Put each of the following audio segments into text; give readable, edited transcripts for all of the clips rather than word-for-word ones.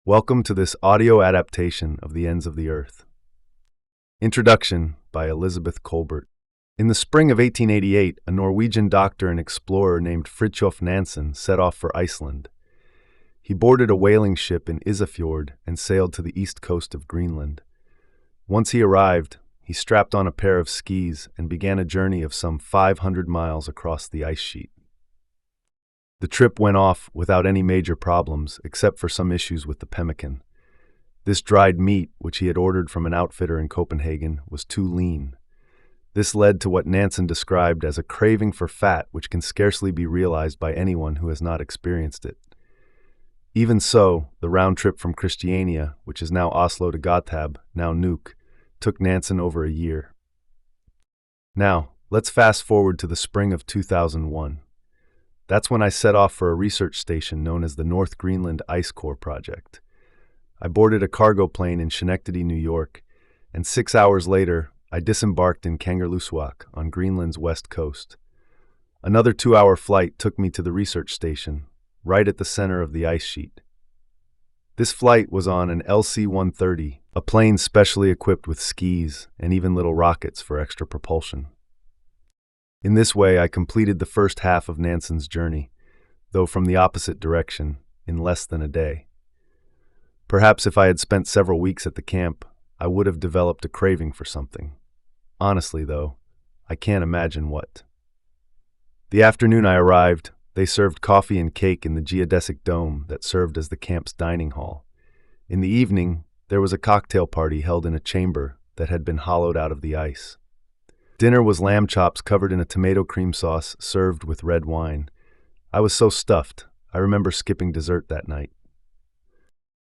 Welcome to this audio adaptation of The Ends of the Earth. Introduction by Elizabeth Kolbert. In the spring of 1888, a Norwegian doctor and explorer named Fridtjof Nansen set off for Iceland. He boarded a whaling ship in Isafjord and sailed to the east coast of Greenland. Once he arrived, he strapped on a pair of skis and began a journey of some 500 miles across the ice sheet. The trip went off without any major problems, except for some issues with the pemmican. This dried meat, which he had ordered from an outfitter in Copenhagen, was too lean. This led to what Nansen described as a craving for fat which can scarcely be realized by anyone who has not experienced it. Even so, the round trip from Christiania, which is now Oslo to Gotthab, now Nuuk, took Nansen over a year. Now, let's fast forward to the spring of 2001. That's when I set off for a research station known as the North Greenland Ice Core Project. I boarded a cargo plane in Schenectady, New York, and 6 hours later, I disembarked in Kangerlussuaq on Greenland's west coast. Another 2-hour flight took me to the research station, right at the center of the ice sheet. This flight was on an LC-130, a plane specially equipped with skis and even little rockets for extra propulsion. In this way, I completed the first half of Nansen's journey, though from the opposite direction, in less than a day. Perhaps if I had spent several weeks at the camp, I would have developed a craving for something. Honestly, though, I can't imagine what. The afternoon I arrived, they served coffee and cake in the geodesic dome that served as the camp's dining hall. In the evening, there was a cocktail party held in a chamber that had been hollowed out of the ice. Dinner was lamb chops covered in a tomato cream sauce served with red wine. I was so stuffed, I remember skipping dessert that night.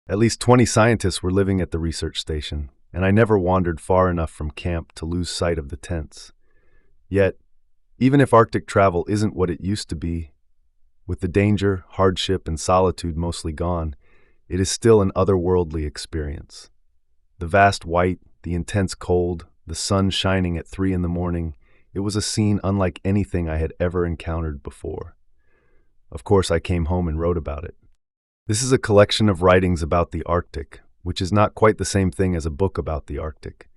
At least 20 scientists were living at the research station, and I never wandered far enough from camp to lose sight of the tents. Yet, even if Arctic travel isn't what it used to be, with the danger, hardship, and solitude mostly gone, it is still an otherworldly experience. The vast white, the intense cold, the sun shining at 3 a.m, it was a scene unlike anything I had ever encountered before. Of course, I came home and wrote about it. This is a collection of writings about the Arctic, which is not quite the same thing as a book about the Arctic.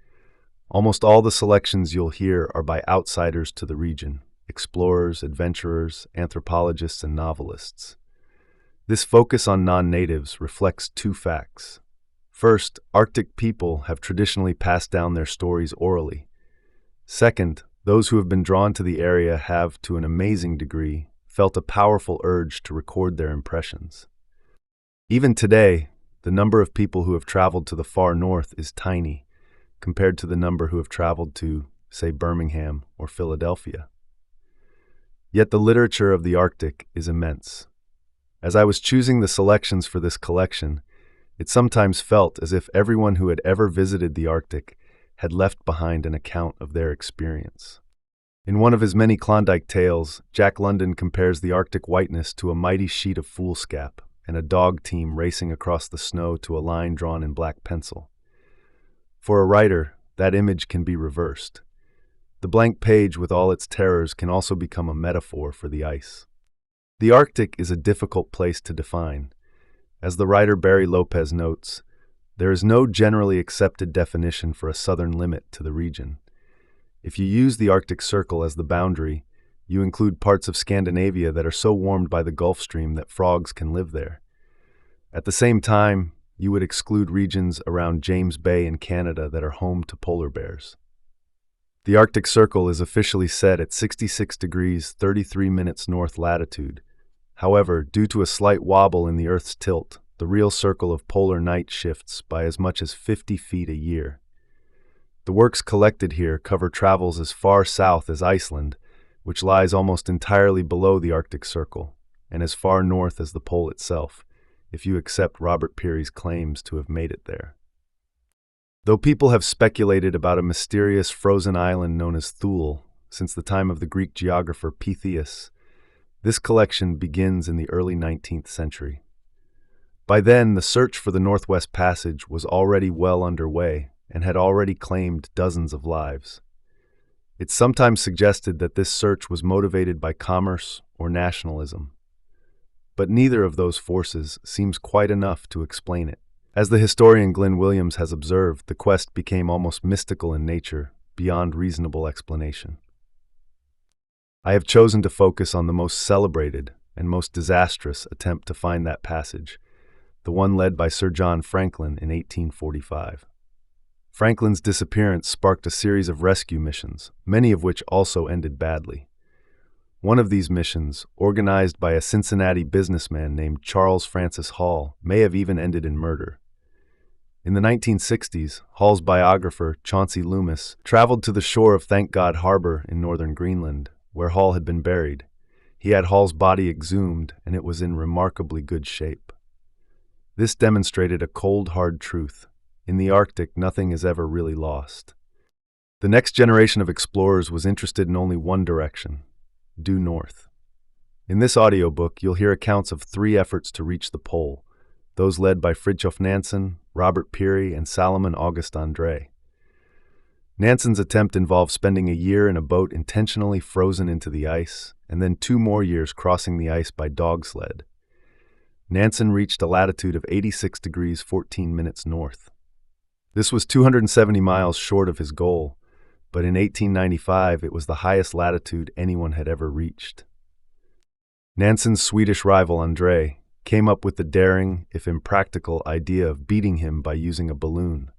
Almost all the selections you'll hear are by outsiders to the region, explorers, adventurers, anthropologists, and novelists. This focus on non-natives reflects two facts. First, Arctic people have traditionally passed down their stories orally. Second, those who have been drawn to the area have, to an amazing degree, felt a powerful urge to record their impressions. Even today, the number of people who have traveled to the far north is tiny, compared to the number who have traveled to, say, Birmingham or Philadelphia. Yet the literature of the Arctic is immense. As I was choosing the selections for this collection, it sometimes felt as if everyone who had ever visited the Arctic had left behind an account of their experience. In one of his many Klondike tales, Jack London compares the Arctic whiteness to a mighty sheet of foolscap and a dog team racing across the snow to a line drawn in black pencil. For a writer, that image can be reversed. The blank page with all its terrors can also become a metaphor for the ice. The Arctic is a difficult place to define. As the writer Barry Lopez notes, there is no generally accepted definition for a southern limit to the region. If you use the Arctic Circle as the boundary, you include parts of Scandinavia that are so warmed by the Gulf Stream that frogs can live there. At the same time, you would exclude regions around James Bay in Canada that are home to polar bears. The Arctic Circle is officially set at 66 degrees 33 minutes north latitude. However, due to a slight wobble in the Earth's tilt, the real circle of polar night shifts by as much as 50 feet a year. The works collected here cover travels as far south as Iceland, which lies almost entirely below the Arctic Circle, and as far north as the pole itself, if you accept Robert Peary's claims to have made it there. Though people have speculated about a mysterious frozen island known as Thule since the time of the Greek geographer Pytheas, this collection begins in the early 19th century. By then, the search for the Northwest Passage was already well underway and had already claimed dozens of lives. It's sometimes suggested that this search was motivated by commerce or nationalism. but neither of those forces seems quite enough to explain it. As the historian Glyn Williams has observed, the quest became almost mystical in nature, beyond reasonable explanation. I have chosen to focus on the most celebrated and most disastrous attempt to find that passage, the one led by Sir John Franklin in 1845. Franklin's disappearance sparked a series of rescue missions, many of which also ended badly. One of these missions, organized by a Cincinnati businessman named Charles Francis Hall, may have even ended in murder. In the 1960s, Hall's biographer, Chauncey Loomis, traveled to the shore of Thank God Harbor in northern Greenland, where Hall had been buried. He had Hall's body exhumed, and it was in remarkably good shape. This demonstrated a cold, hard truth. In the Arctic, nothing is ever really lost. The next generation of explorers was interested in only one direction: due north. In this audiobook, you'll hear accounts of 3 efforts to reach the pole, those led by Fridtjof Nansen, Robert Peary, and Salomon August André. Nansen's attempt involved spending a year in a boat intentionally frozen into the ice, and then 2 more years crossing the ice by dog sled. Nansen reached a latitude of 86 degrees 14 minutes north. This was 270 miles short of his goal, but in 1895 it was the highest latitude anyone had ever reached. Nansen's Swedish rival André came up with the daring, if impractical, idea of beating him by using a balloon.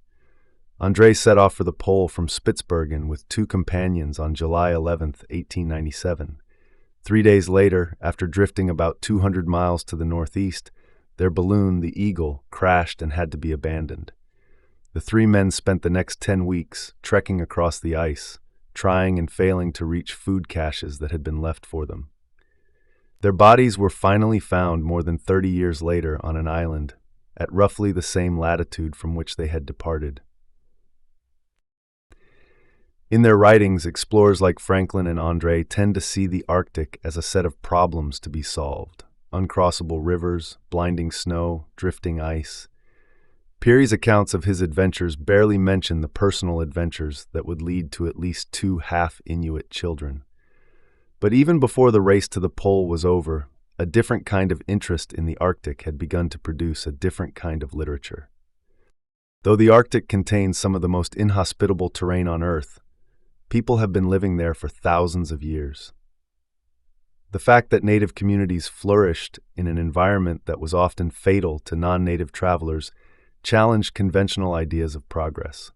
André set off for the pole from Spitsbergen with 2 companions on July 11, 1897. 3 days later, after drifting about 200 miles to the northeast, their balloon, the Eagle, crashed and had to be abandoned. The 3 men spent the next 10 weeks trekking across the ice, trying and failing to reach food caches that had been left for them. Their bodies were finally found more than 30 years later on an island, at roughly the same latitude from which they had departed. In their writings, explorers like Franklin and André tend to see the Arctic as a set of problems to be solved: uncrossable rivers, blinding snow, drifting ice. Peary's accounts of his adventures barely mention the personal adventures that would lead to at least 2 half-Inuit children. But even before the race to the pole was over, a different kind of interest in the Arctic had begun to produce a different kind of literature. Though the Arctic contains some of the most inhospitable terrain on Earth, people have been living there for thousands of years. The fact that native communities flourished in an environment that was often fatal to non-native travelers challenged conventional ideas of progress.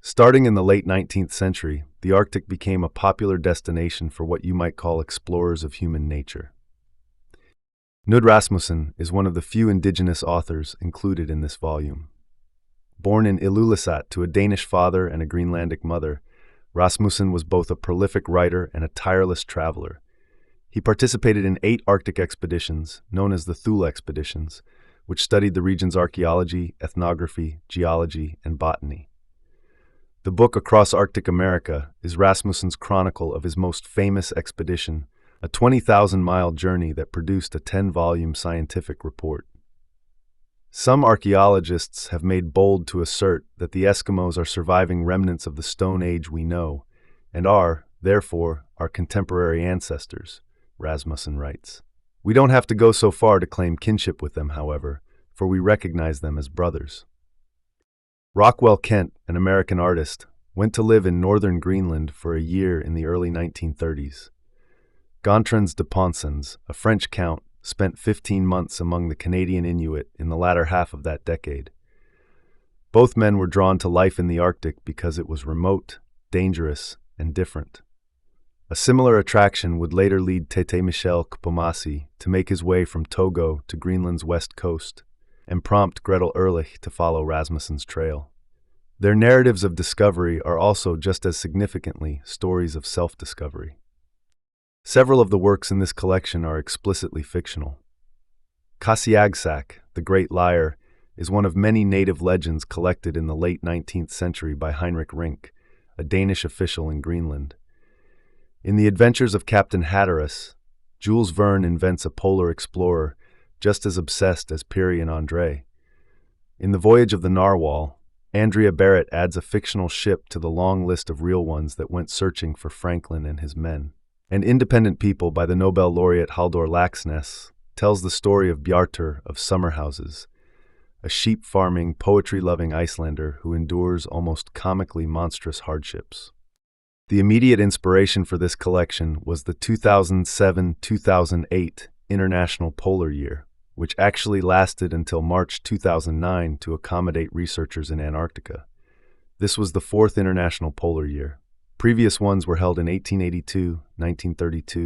Starting in the late 19th century, the Arctic became a popular destination for what you might call explorers of human nature. Knud Rasmussen is one of the few indigenous authors included in this volume. Born in Ilulissat to a Danish father and a Greenlandic mother, Rasmussen was both a prolific writer and a tireless traveler. He participated in 8 Arctic expeditions, known as the Thule expeditions, which studied the region's archaeology, ethnography, geology, and botany. The book Across Arctic America is Rasmussen's chronicle of his most famous expedition, a 20,000-mile journey that produced a 10-volume scientific report. Some archaeologists have made bold to assert that the Eskimos are surviving remnants of the Stone Age we know, and are, therefore, our contemporary ancestors, Rasmussen writes. We don't have to go so far to claim kinship with them, however, for we recognize them as brothers. Rockwell Kent, an American artist, went to live in northern Greenland for a year in the early 1930s. Gontranz de Ponsens, a French count, spent 15 months among the Canadian Inuit in the latter half of that decade. Both men were drawn to life in the Arctic because it was remote, dangerous, and different. A similar attraction would later lead Tete Michel Kpomasi to make his way from Togo to Greenland's west coast, and prompt Gretel Ehrlich to follow Rasmussen's trail. Their narratives of discovery are also just as significantly stories of self-discovery. Several of the works in this collection are explicitly fictional. Qasiagsak, the Great Liar, is one of many native legends collected in the late 19th century by Heinrich Rink, a Danish official in Greenland. In The Adventures of Captain Hatteras, Jules Verne invents a polar explorer just as obsessed as Peary and André. In The Voyage of the Narwhal, Andrea Barrett adds a fictional ship to the long list of real ones that went searching for Franklin and his men. And Independent People by the Nobel laureate Haldor Laxness tells the story of Bjartur of Summer Houses, a sheep-farming, poetry-loving Icelander who endures almost comically monstrous hardships. The immediate inspiration for this collection was the 2007-2008 International Polar Year, which actually lasted until March 2009 to accommodate researchers in Antarctica. This was the fourth International Polar Year. Previous ones were held in 1882, 1932,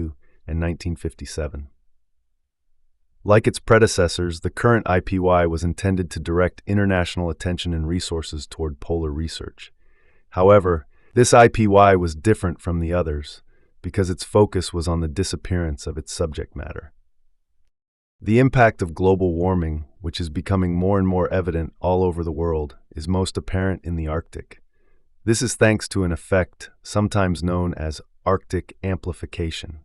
and 1957. Like its predecessors, the current IPY was intended to direct international attention and resources toward polar research. However, this IPY was different from the others because its focus was on the disappearance of its subject matter. The impact of global warming, which is becoming more and more evident all over the world, is most apparent in the Arctic. This is thanks to an effect sometimes known as Arctic amplification.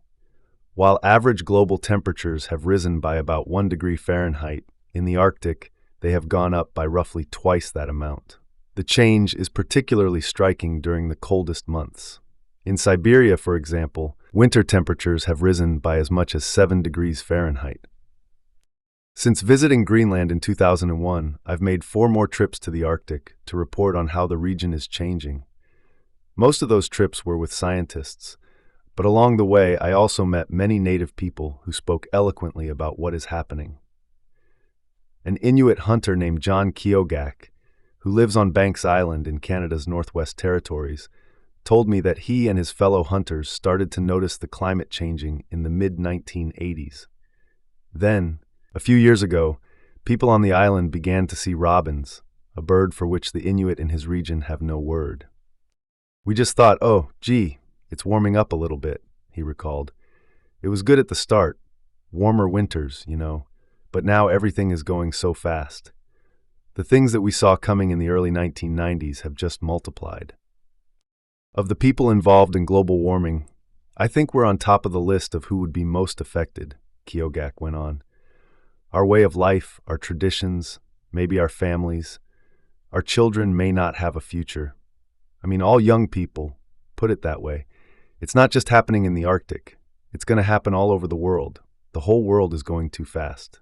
While average global temperatures have risen by about 1 degree Fahrenheit, in the Arctic they have gone up by roughly twice that amount. The change is particularly striking during the coldest months. In Siberia, for example, winter temperatures have risen by as much as 7 degrees Fahrenheit. Since visiting Greenland in 2001, I've made 4 more trips to the Arctic to report on how the region is changing. Most of those trips were with scientists, but along the way I also met many native people who spoke eloquently about what is happening. An Inuit hunter named John Keogak, who lives on Banks Island in Canada's Northwest Territories, told me that he and his fellow hunters started to notice the climate changing in the mid-1980s. Then, a few years ago, people on the island began to see robins, a bird for which the Inuit in his region have no word. We just thought, oh, gee, it's warming up a little bit, he recalled. It was good at the start, warmer winters, but now everything is going so fast. The things that we saw coming in the early 1990s have just multiplied. Of the people involved in global warming, I think we're on top of the list of who would be most affected, Keogak went on. Our way of life, our traditions, maybe our families, our children may not have a future. All young people, put it that way. It's not just happening in the Arctic. It's going to happen all over the world. The whole world is going too fast.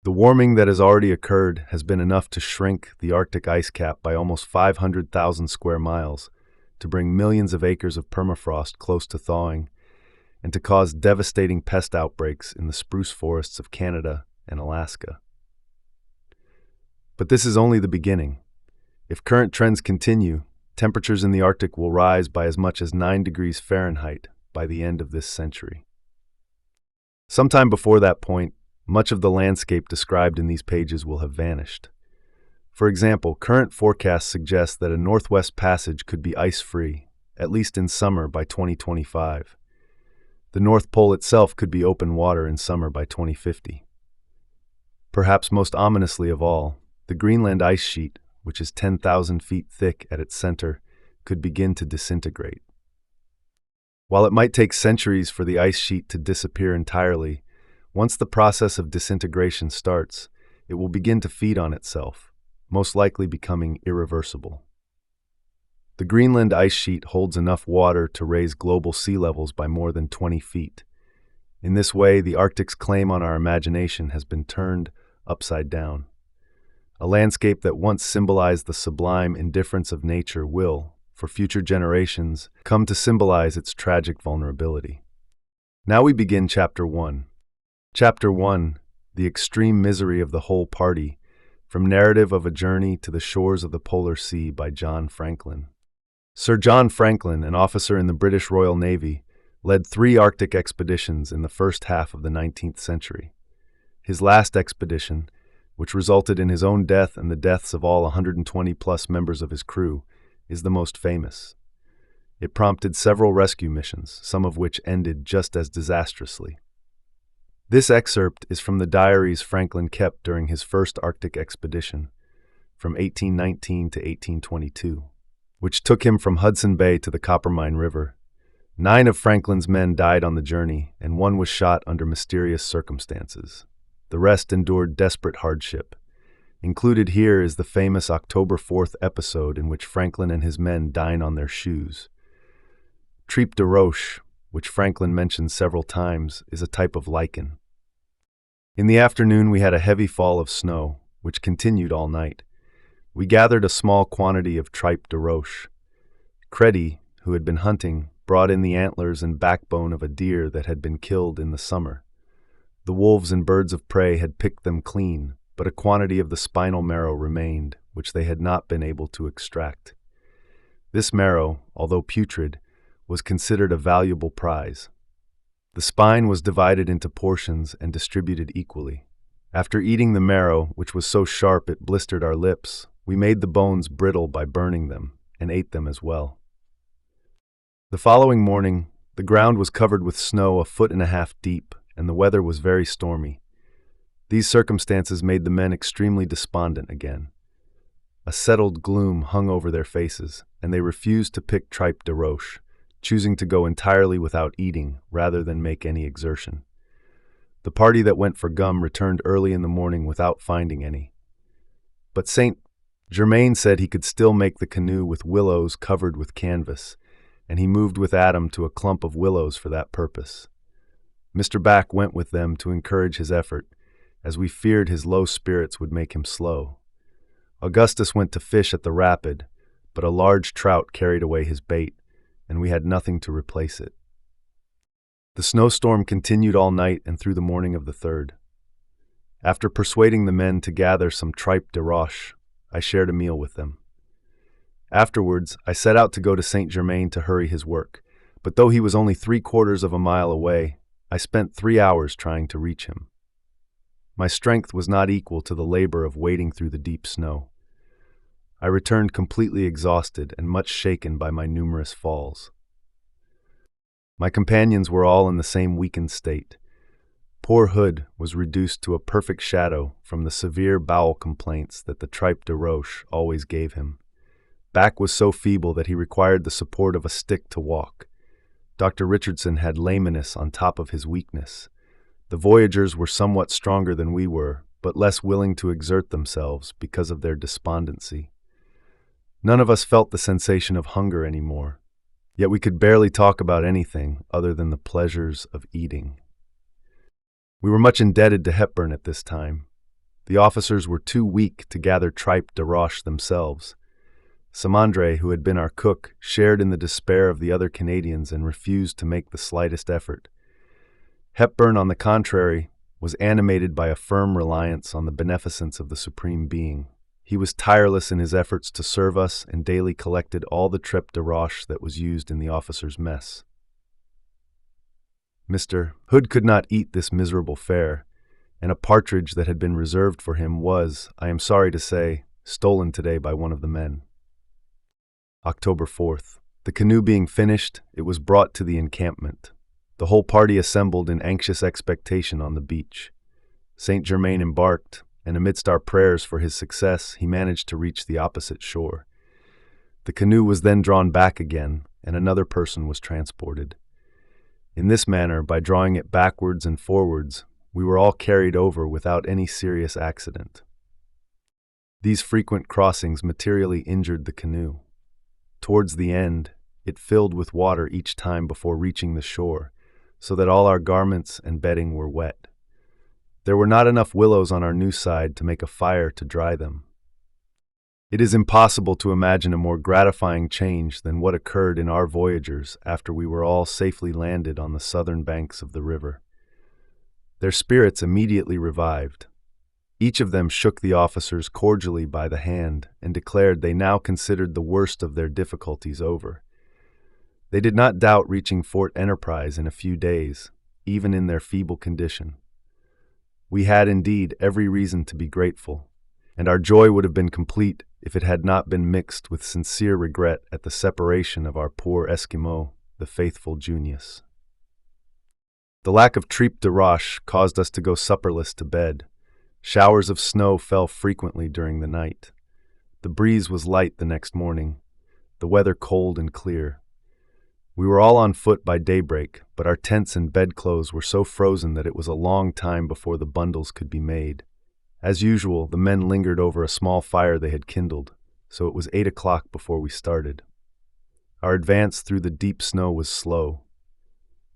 The warming that has already occurred has been enough to shrink the Arctic ice cap by almost 500,000 square miles, to bring millions of acres of permafrost close to thawing, and to cause devastating pest outbreaks in the spruce forests of Canada and Alaska. But this is only the beginning. If current trends continue, temperatures in the Arctic will rise by as much as 9 degrees Fahrenheit by the end of this century. Sometime before that point, much of the landscape described in these pages will have vanished. For example, current forecasts suggest that a Northwest Passage could be ice-free, at least in summer by 2025. The North Pole itself could be open water in summer by 2050. Perhaps most ominously of all, the Greenland ice sheet, which is 10,000 feet thick at its center, could begin to disintegrate. While it might take centuries for the ice sheet to disappear entirely, once the process of disintegration starts, it will begin to feed on itself, most likely becoming irreversible. The Greenland ice sheet holds enough water to raise global sea levels by more than 20 feet. In this way, the Arctic's claim on our imagination has been turned upside down. A landscape that once symbolized the sublime indifference of nature will, for future generations, come to symbolize its tragic vulnerability. Now we begin Chapter 1. Chapter 1, The Extreme Misery of the Whole Party, from Narrative of a Journey to the Shores of the Polar Sea by John Franklin. Sir John Franklin, an officer in the British Royal Navy, led 3 Arctic expeditions in the first half of the 19th century. His last expedition, which resulted in his own death and the deaths of all 120-plus members of his crew, is the most famous. It prompted several rescue missions, some of which ended just as disastrously. This excerpt is from the diaries Franklin kept during his first Arctic expedition, from 1819 to 1822, which took him from Hudson Bay to the Coppermine River. 9 of Franklin's men died on the journey, and 1 was shot under mysterious circumstances. The rest endured desperate hardship. Included here is the famous October 4th episode in which Franklin and his men dine on their shoes. Tripe de roche, which Franklin mentions several times, is a type of lichen. In the afternoon, we had a heavy fall of snow, which continued all night. We gathered a small quantity of tripe de roche. Creddy, who had been hunting, brought in the antlers and backbone of a deer that had been killed in the summer. The wolves and birds of prey had picked them clean, but a quantity of the spinal marrow remained, which they had not been able to extract. This marrow, although putrid, was considered a valuable prize. The spine was divided into portions and distributed equally. After eating the marrow, which was so sharp it blistered our lips, we made the bones brittle by burning them, and ate them as well. The following morning, the ground was covered with snow 1.5 feet deep, and the weather was very stormy. These circumstances made the men extremely despondent again. A settled gloom hung over their faces, and they refused to pick tripe de roche, choosing to go entirely without eating rather than make any exertion. The party that went for gum returned early in the morning without finding any. But Saint Germain said he could still make the canoe with willows covered with canvas, and he moved with Adam to a clump of willows for that purpose. Mr. Back went with them to encourage his effort, as we feared his low spirits would make him slow. Augustus went to fish at the rapid, but a large trout carried away his bait, and we had nothing to replace it. The snowstorm continued all night and through the morning of the 3rd. After persuading the men to gather some tripe de roche, I shared a meal with them. Afterwards, I set out to go to Saint Germain to hurry his work, but though he was only 3/4 of a mile away, I spent 3 hours trying to reach him. My strength was not equal to the labor of wading through the deep snow. I returned completely exhausted and much shaken by my numerous falls. My companions were all in the same weakened state. Poor Hood was reduced to a perfect shadow from the severe bowel complaints that the tripe de roche always gave him. Back was so feeble that he required the support of a stick to walk. Dr. Richardson had lameness on top of his weakness. The voyagers were somewhat stronger than we were, but less willing to exert themselves because of their despondency. None of us felt the sensation of hunger anymore, yet we could barely talk about anything other than the pleasures of eating. We were much indebted to Hepburn at this time. The officers were too weak to gather tripe de roche themselves. Samandre, who had been our cook, shared in the despair of the other Canadians and refused to make the slightest effort. Hepburn, on the contrary, was animated by a firm reliance on the beneficence of the Supreme Being. He was tireless in his efforts to serve us and daily collected all the tripe de roche that was used in the officers' mess. Mr. Hood could not eat this miserable fare, and a partridge that had been reserved for him was, I am sorry to say, stolen today by one of the men. October 4th. The canoe being finished, it was brought to the encampment. The whole party assembled in anxious expectation on the beach. Saint Germain embarked, and amidst our prayers for his success, he managed to reach the opposite shore. The canoe was then drawn back again, and another person was transported. In this manner, by drawing it backwards and forwards, we were all carried over without any serious accident. These frequent crossings materially injured the canoe. Towards the end, it filled with water each time before reaching the shore, so that all our garments and bedding were wet. There were not enough willows on our new side to make a fire to dry them. It is impossible to imagine a more gratifying change than what occurred in our voyagers after we were all safely landed on the southern banks of the river. Their spirits immediately revived. Each of them shook the officers cordially by the hand and declared they now considered the worst of their difficulties over. They did not doubt reaching Fort Enterprise in a few days, even in their feeble condition. We had indeed every reason to be grateful, and our joy would have been complete if it had not been mixed with sincere regret at the separation of our poor Eskimo, the faithful Junius. The lack of tripe de roche caused us to go supperless to bed. Showers of snow fell frequently during the night. The breeze was light the next morning, the weather cold and clear. We were all on foot by daybreak, but our tents and bedclothes were so frozen that it was a long time before the bundles could be made. As usual, the men lingered over a small fire they had kindled, so it was 8 o'clock before we started. Our advance through the deep snow was slow.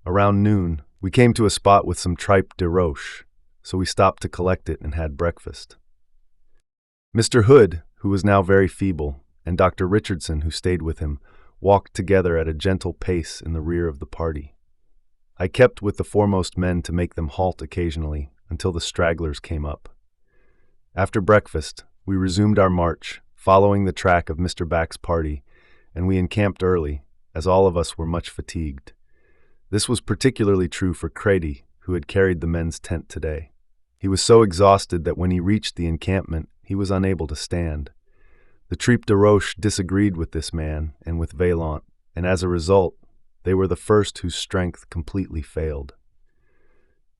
Around noon, we came to a spot with some tripe de roche, so we stopped to collect it and had breakfast. Mr. Hood, who was now very feeble, and Dr. Richardson, who stayed with him, walked together at a gentle pace in the rear of the party. I kept with the foremost men to make them halt occasionally until the stragglers came up. After breakfast, we resumed our march, following the track of Mr. Back's party, and we encamped early, as all of us were much fatigued. This was particularly true for Crady, who had carried the men's tent today. He was so exhausted that when he reached the encampment, he was unable to stand. The Tripe de Roche disagreed with this man and with Vaillant, and as a result, they were the first whose strength completely failed.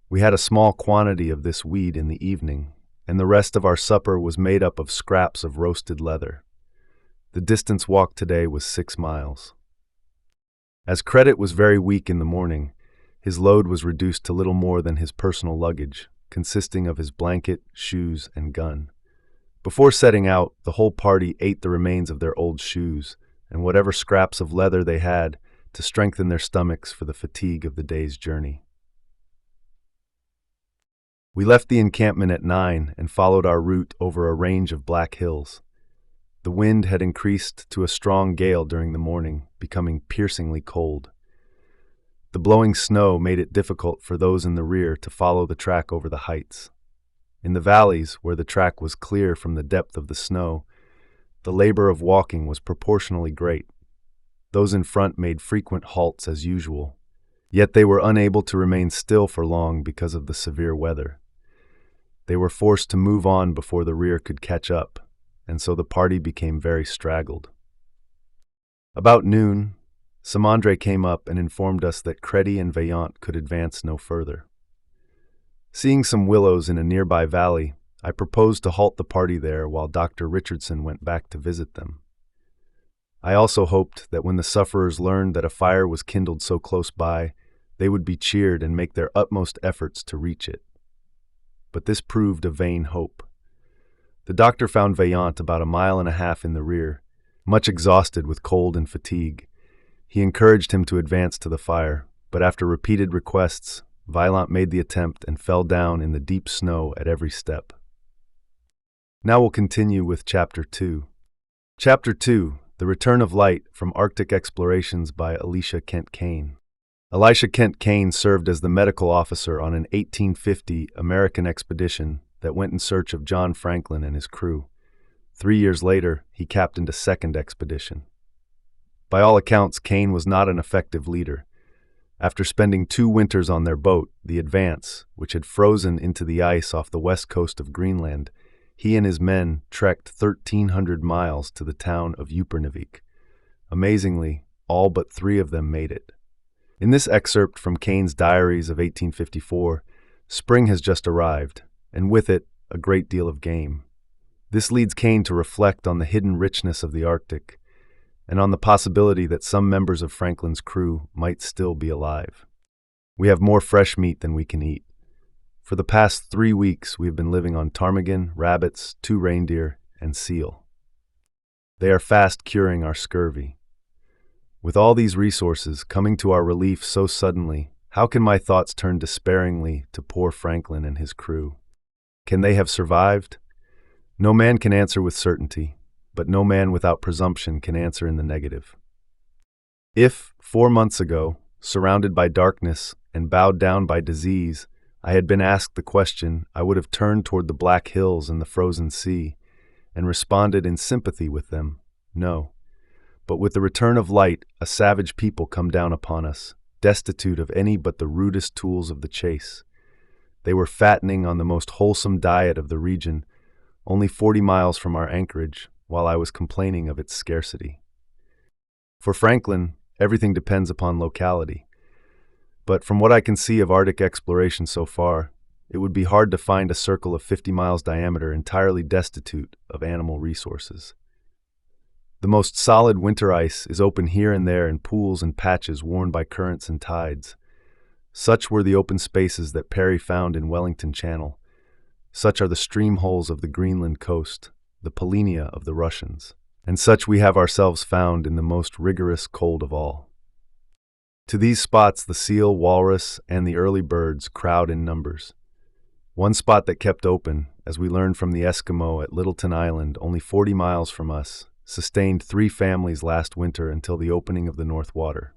We had a small quantity of this weed in the evening, and the rest of our supper was made up of scraps of roasted leather. The distance walked today was 6 miles. As Credit was very weak in the morning, his load was reduced to little more than his personal luggage, consisting of his blanket, shoes, and gun. Before setting out, the whole party ate the remains of their old shoes and whatever scraps of leather they had to strengthen their stomachs for the fatigue of the day's journey. We left the encampment at 9 and followed our route over a range of black hills. The wind had increased to a strong gale during the morning, becoming piercingly cold. The blowing snow made it difficult for those in the rear to follow the track over the heights. In the valleys, where the track was clear from the depth of the snow, the labor of walking was proportionally great. Those in front made frequent halts as usual, yet they were unable to remain still for long because of the severe weather. They were forced to move on before the rear could catch up, and so the party became very straggled. About noon, Samandre came up and informed us that Credy and Vaillant could advance no further. Seeing some willows in a nearby valley, I proposed to halt the party there while Dr. Richardson went back to visit them. I also hoped that when the sufferers learned that a fire was kindled so close by, they would be cheered and make their utmost efforts to reach it. But this proved a vain hope. The doctor found Vaillant about 1.5 miles in the rear, much exhausted with cold and fatigue. He encouraged him to advance to the fire, but after repeated requests, Vaillant made the attempt and fell down in the deep snow at every step. Now we'll continue with Chapter 2. Chapter 2, The Return of Light from Arctic Explorations by Elisha Kent Kane. Elisha Kent Kane served as the medical officer on an 1850 American expedition that went in search of John Franklin and his crew. 3 years later, he captained a second expedition. By all accounts, Kane was not an effective leader. After spending 2 winters on their boat, the Advance, which had frozen into the ice off the west coast of Greenland, he and his men trekked 1,300 miles to the town of Upernavik. Amazingly, all but 3 of them made it. In this excerpt from Kane's diaries of 1854, spring has just arrived, and with it, a great deal of game. This leads Kane to reflect on the hidden richness of the Arctic, and on the possibility that some members of Franklin's crew might still be alive. We have more fresh meat than we can eat. For the past 3 weeks, we have been living on ptarmigan, rabbits, 2 reindeer, and seal. They are fast curing our scurvy. With all these resources coming to our relief so suddenly, how can my thoughts turn despairingly to poor Franklin and his crew? Can they have survived? No man can answer with certainty, but no man without presumption can answer in the negative. If, 4 months ago, surrounded by darkness and bowed down by disease, I had been asked the question, I would have turned toward the Black Hills and the frozen sea, and responded in sympathy with them, no. But with the return of light, a savage people come down upon us, destitute of any but the rudest tools of the chase. They were fattening on the most wholesome diet of the region, only 40 miles from our anchorage, while I was complaining of its scarcity. For Franklin, everything depends upon locality. But from what I can see of Arctic exploration so far, it would be hard to find a circle of 50 miles diameter entirely destitute of animal resources. The most solid winter ice is open here and there in pools and patches worn by currents and tides. Such were the open spaces that Parry found in Wellington Channel. Such are the stream holes of the Greenland coast, the Polynia of the Russians, and such we have ourselves found in the most rigorous cold of all. To these spots the seal, walrus, and the early birds crowd in numbers. One spot that kept open, as we learned from the Eskimo at Littleton Island, only 40 miles from us, sustained 3 families last winter until the opening of the North Water.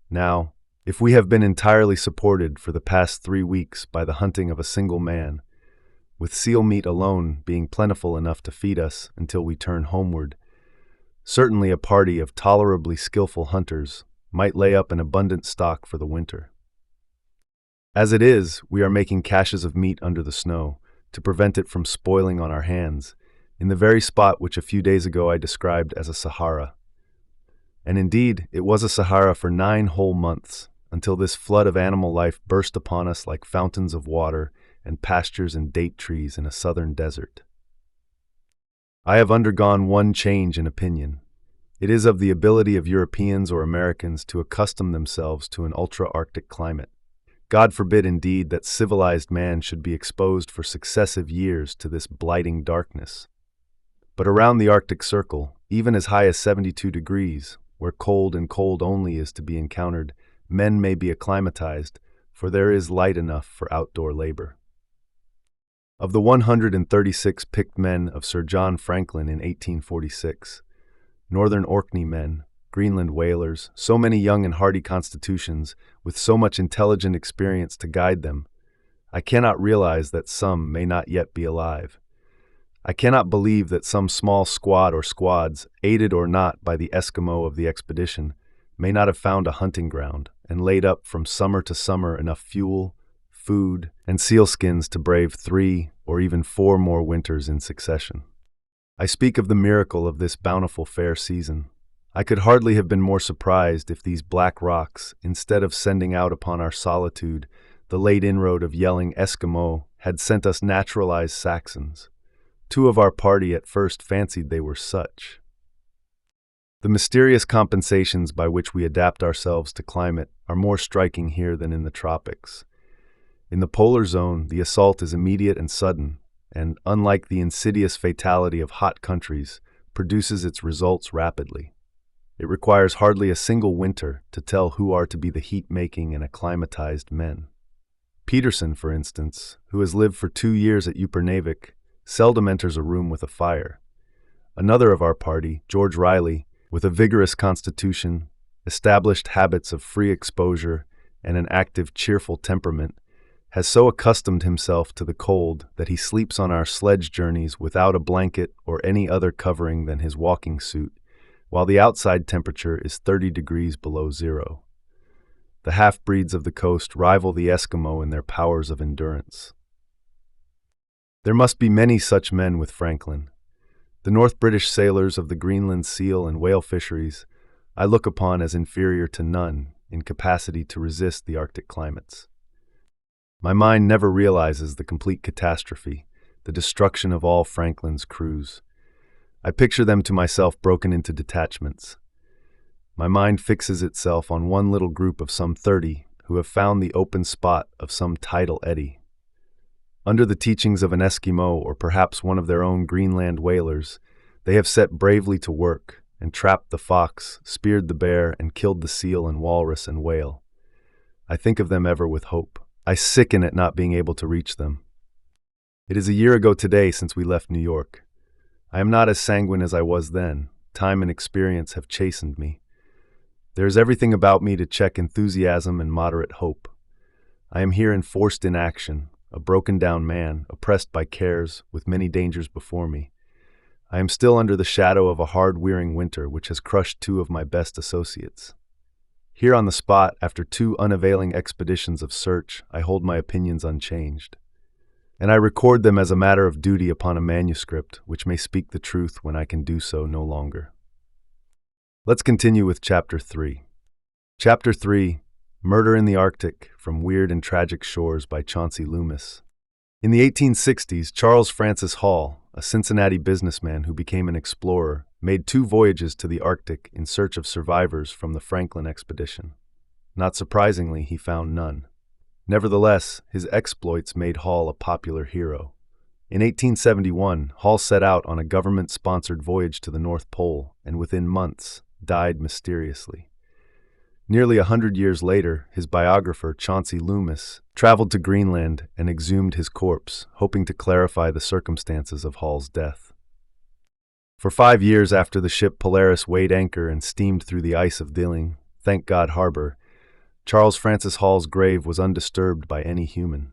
Now, if we have been entirely supported for the past 3 weeks by the hunting of a single man, with seal meat alone being plentiful enough to feed us until we turn homeward, certainly a party of tolerably skillful hunters might lay up an abundant stock for the winter. As it is, we are making caches of meat under the snow to prevent it from spoiling on our hands, in the very spot which a few days ago I described as a Sahara. And indeed, it was a Sahara for 9 whole months, until this flood of animal life burst upon us like fountains of water and pastures and date trees in a southern desert. I have undergone one change in opinion. It is of the ability of Europeans or Americans to accustom themselves to an ultra-Arctic climate. God forbid indeed that civilized man should be exposed for successive years to this blighting darkness. But around the Arctic Circle, even as high as 72 degrees, where cold and cold only is to be encountered, men may be acclimatized, for there is light enough for outdoor labor. Of the 136 picked men of Sir John Franklin in 1846, Northern Orkney men, Greenland whalers, so many young and hardy constitutions, with so much intelligent experience to guide them, I cannot realize that some may not yet be alive. I cannot believe that some small squad or squads, aided or not by the Eskimo of the expedition, may not have found a hunting ground and laid up from summer to summer enough fuel, food, and sealskins to brave 3 or even 4 more winters in succession. I speak of the miracle of this bountiful fair season. I could hardly have been more surprised if these black rocks, instead of sending out upon our solitude the late inroad of yelling Eskimo, had sent us naturalized Saxons. 2 of our party at first fancied they were such. The mysterious compensations by which we adapt ourselves to climate are more striking here than in the tropics. In the polar zone, the assault is immediate and sudden, and, unlike the insidious fatality of hot countries, produces its results rapidly. It requires hardly a single winter to tell who are to be the heat-making and acclimatized men. Peterson, for instance, who has lived for 2 years at Upernavik, seldom enters a room with a fire. Another of our party, George Riley, with a vigorous constitution, established habits of free exposure, and an active, cheerful temperament, has so accustomed himself to the cold that he sleeps on our sledge journeys without a blanket or any other covering than his walking suit, while the outside temperature is 30 degrees below zero. The half-breeds of the coast rival the Eskimo in their powers of endurance. There must be many such men with Franklin. The North British sailors of the Greenland seal and whale fisheries I look upon as inferior to none in capacity to resist the Arctic climates. My mind never realizes the complete catastrophe, the destruction of all Franklin's crews. I picture them to myself broken into detachments. My mind fixes itself on one little group of some 30 who have found the open spot of some tidal eddy. Under the teachings of an Eskimo or perhaps one of their own Greenland whalers, they have set bravely to work and trapped the fox, speared the bear, and killed the seal and walrus and whale. I think of them ever with hope. I sicken at not being able to reach them. It is a year ago today since we left New York. I am not as sanguine as I was then. Time and experience have chastened me. There is everything about me to check enthusiasm and moderate hope. I am here enforced in action, a broken-down man, oppressed by cares, with many dangers before me. I am still under the shadow of a hard-wearing winter which has crushed 2 of my best associates. Here on the spot, after 2 unavailing expeditions of search, I hold my opinions unchanged. And I record them as a matter of duty upon a manuscript which may speak the truth when I can do so no longer. Let's continue with Chapter 3. Chapter 3, Murder in the Arctic, From Weird and Tragic Shores by Chauncey Loomis. In the 1860s, Charles Francis Hall, a Cincinnati businessman who became an explorer, made 2 voyages to the Arctic in search of survivors from the Franklin expedition. Not surprisingly, he found none. Nevertheless, his exploits made Hall a popular hero. In 1871, Hall set out on a government-sponsored voyage to the North Pole and within months died mysteriously. Nearly 100 years later, his biographer, Chauncey Loomis, traveled to Greenland and exhumed his corpse, hoping to clarify the circumstances of Hall's death. For 5 years after the ship Polaris weighed anchor and steamed through the ice of Dilling, Thank God Harbor, Charles Francis Hall's grave was undisturbed by any human.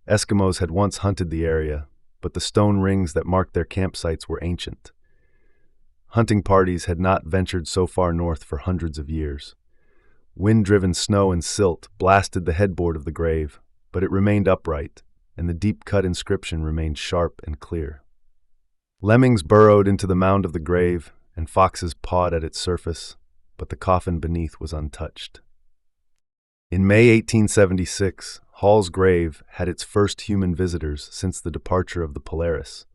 Eskimos had once hunted the area, but the stone rings that marked their campsites were ancient. Hunting parties had not ventured so far north for hundreds of years. Wind-driven snow and silt blasted the headboard of the grave, but it remained upright, and the deep-cut inscription remained sharp and clear. Lemmings burrowed into the mound of the grave, and foxes pawed at its surface, but the coffin beneath was untouched. In May 1876, Hall's grave had its first human visitors since the departure of the Polaris.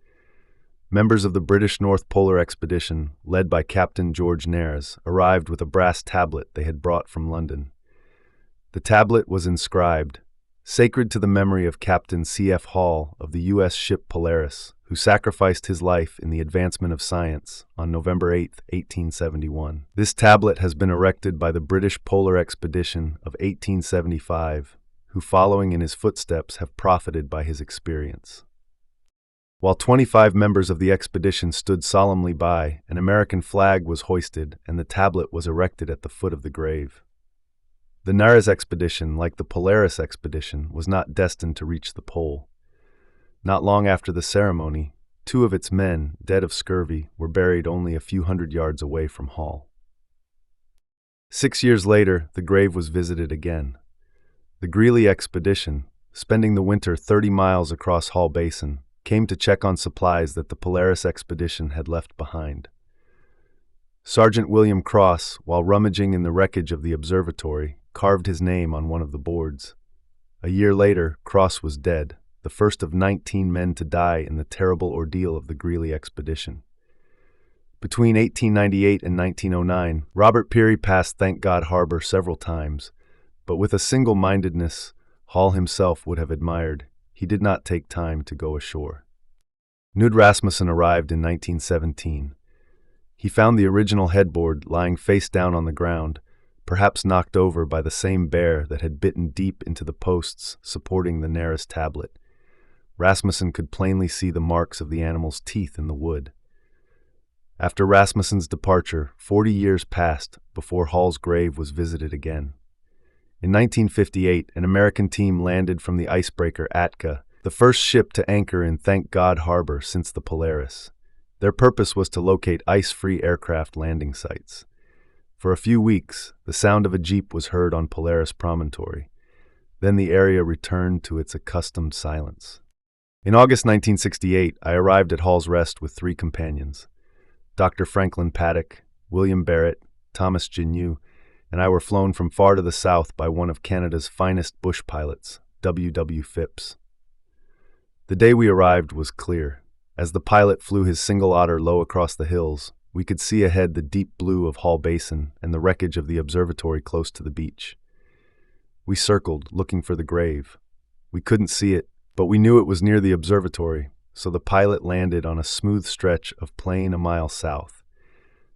Members of the British North Polar Expedition, led by Captain George Nares, arrived with a brass tablet they had brought from London. The tablet was inscribed, "Sacred to the memory of Captain C.F. Hall of the U.S. ship Polaris, who sacrificed his life in the advancement of science on November 8, 1871. This tablet has been erected by the British Polar Expedition of 1875, who following in his footsteps have profited by his experience." While 25 members of the expedition stood solemnly by, an American flag was hoisted and the tablet was erected at the foot of the grave. The Nares expedition, like the Polaris expedition, was not destined to reach the pole. Not long after the ceremony, 2 of its men, dead of scurvy, were buried only a few hundred yards away from Hall. 6 years later, the grave was visited again. The Greely expedition, spending the winter 30 miles across Hall Basin, came to check on supplies that the Polaris expedition had left behind. Sergeant William Cross, while rummaging in the wreckage of the observatory, carved his name on one of the boards. A year later, Cross was dead, the first of 19 men to die in the terrible ordeal of the Greely expedition. Between 1898 and 1909, Robert Peary passed Thank God Harbor several times, but with a single-mindedness Hall himself would have admired, he did not take time to go ashore. Knud Rasmussen arrived in 1917. He found the original headboard lying face down on the ground, perhaps knocked over by the same bear that had bitten deep into the posts supporting the Nares tablet. Rasmussen could plainly see the marks of the animal's teeth in the wood. After Rasmussen's departure, 40 years passed before Hall's grave was visited again. In 1958, an American team landed from the icebreaker Atka, the first ship to anchor in Thank God Harbor since the Polaris. Their purpose was to locate ice-free aircraft landing sites. For a few weeks, the sound of a jeep was heard on Polaris Promontory. Then the area returned to its accustomed silence. In August 1968, I arrived at Hall's Rest with 3 companions. Dr. Franklin Paddock, William Barrett, Thomas Gignoux, and I were flown from far to the south by one of Canada's finest bush pilots, W. Phipps. The day we arrived was clear. As the pilot flew his single otter low across the hills, we could see ahead the deep blue of Hall Basin and the wreckage of the observatory close to the beach. We circled, looking for the grave. We couldn't see it, but we knew it was near the observatory, so the pilot landed on a smooth stretch of plain a mile south.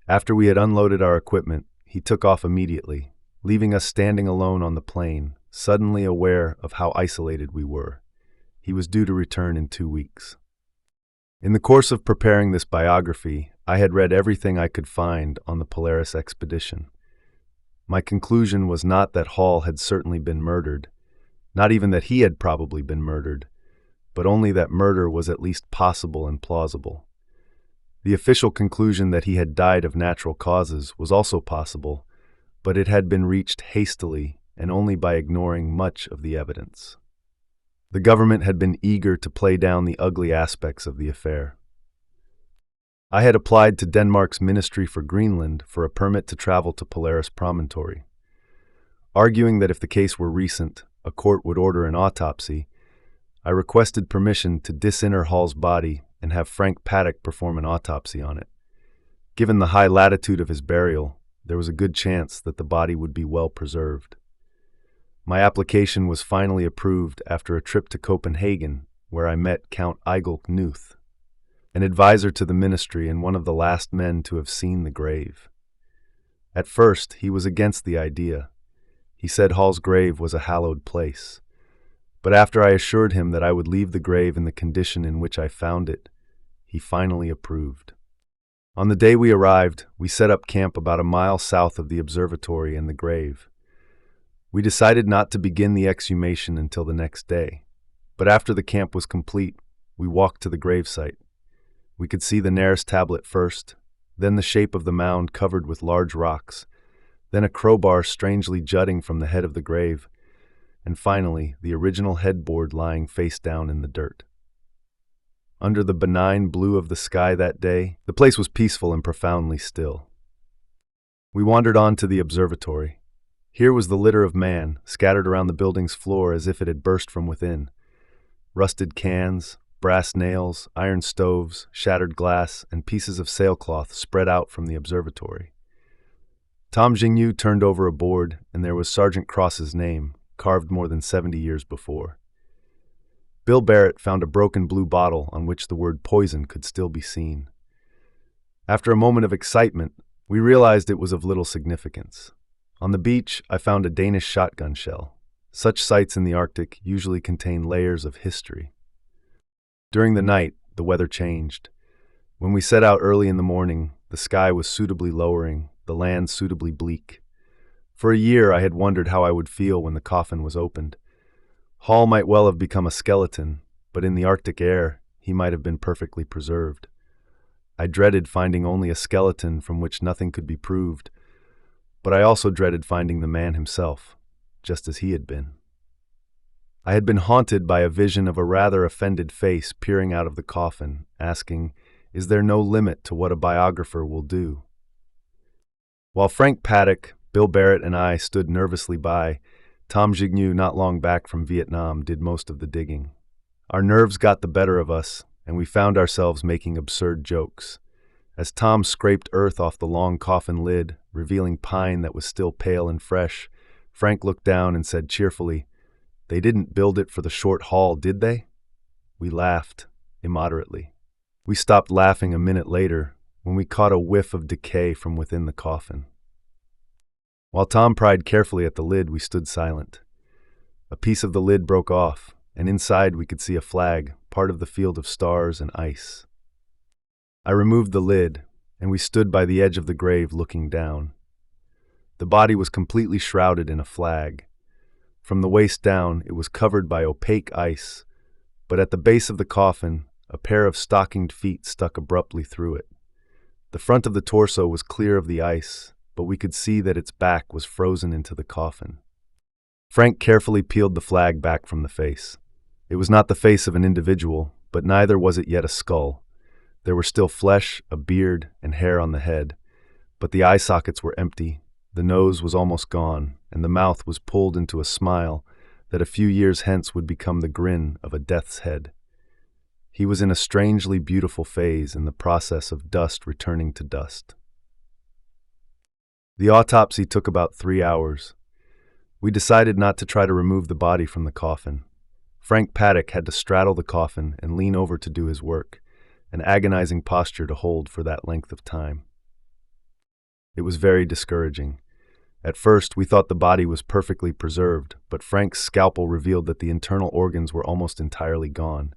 After we had unloaded our equipment, he took off immediately, leaving us standing alone on the plain, suddenly aware of how isolated we were. He was due to return in 2 weeks. In the course of preparing this biography, I had read everything I could find on the Polaris expedition. My conclusion was not that Hall had certainly been murdered, not even that he had probably been murdered, but only that murder was at least possible and plausible. The official conclusion that he had died of natural causes was also possible, but it had been reached hastily and only by ignoring much of the evidence. The government had been eager to play down the ugly aspects of the affair. I had applied to Denmark's Ministry for Greenland for a permit to travel to Polaris Promontory. Arguing that if the case were recent, a court would order an autopsy, I requested permission to disinter Hall's body and have Frank Paddock perform an autopsy on it. Given the high latitude of his burial, there was a good chance that the body would be well preserved. My application was finally approved after a trip to Copenhagen, where I met Count Eigil Knuth, an advisor to the ministry and one of the last men to have seen the grave. At first, he was against the idea. He said Hall's grave was a hallowed place. But after I assured him that I would leave the grave in the condition in which I found it, he finally approved. On the day we arrived, we set up camp about a mile south of the observatory and the grave. We decided not to begin the exhumation until the next day, but after the camp was complete, we walked to the gravesite. We could see the Nares tablet first, then the shape of the mound covered with large rocks, then a crowbar strangely jutting from the head of the grave, and finally the original headboard lying face down in the dirt. Under the benign blue of the sky that day, the place was peaceful and profoundly still. We wandered on to the observatory. Here was the litter of man, scattered around the building's floor as if it had burst from within. Rusted cans, brass nails, iron stoves, shattered glass, and pieces of sailcloth spread out from the observatory. Tom Jingyu turned over a board, and there was Sergeant Cross's name, carved more than 70 years before. Bill Barrett found a broken blue bottle on which the word poison could still be seen. After a moment of excitement, we realized it was of little significance. On the beach, I found a Danish shotgun shell. Such sites in the Arctic usually contain layers of history. During the night, the weather changed. When we set out early in the morning, the sky was suitably lowering, the land suitably bleak. For a year, I had wondered how I would feel when the coffin was opened. Hall might well have become a skeleton, but in the Arctic air, he might have been perfectly preserved. I dreaded finding only a skeleton from which nothing could be proved, but I also dreaded finding the man himself, just as he had been. I had been haunted by a vision of a rather offended face peering out of the coffin, asking, "Is there no limit to what a biographer will do?" While Frank Paddock, Bill Barrett, and I stood nervously by, Tom Jignew, not long back from Vietnam, did most of the digging. Our nerves got the better of us, and we found ourselves making absurd jokes. As Tom scraped earth off the long coffin lid, revealing pine that was still pale and fresh, Frank looked down and said cheerfully, "They didn't build it for the short haul, did they?" We laughed, immoderately. We stopped laughing a minute later, when we caught a whiff of decay from within the coffin. While Tom pried carefully at the lid, we stood silent. A piece of the lid broke off, and inside we could see a flag, part of the field of stars and ice. I removed the lid, and we stood by the edge of the grave looking down. The body was completely shrouded in a flag. From the waist down, it was covered by opaque ice, but at the base of the coffin, a pair of stockinged feet stuck abruptly through it. The front of the torso was clear of the ice, but we could see that its back was frozen into the coffin. Frank carefully peeled the flag back from the face. It was not the face of an individual, but neither was it yet a skull. There were still flesh, a beard, and hair on the head, but the eye sockets were empty, the nose was almost gone, and the mouth was pulled into a smile that a few years hence would become the grin of a death's head. He was in a strangely beautiful phase in the process of dust returning to dust. The autopsy took about 3 hours. We decided not to try to remove the body from the coffin. Frank Paddock had to straddle the coffin and lean over to do his work, an agonizing posture to hold for that length of time. It was very discouraging. At first, we thought the body was perfectly preserved, but Frank's scalpel revealed that the internal organs were almost entirely gone.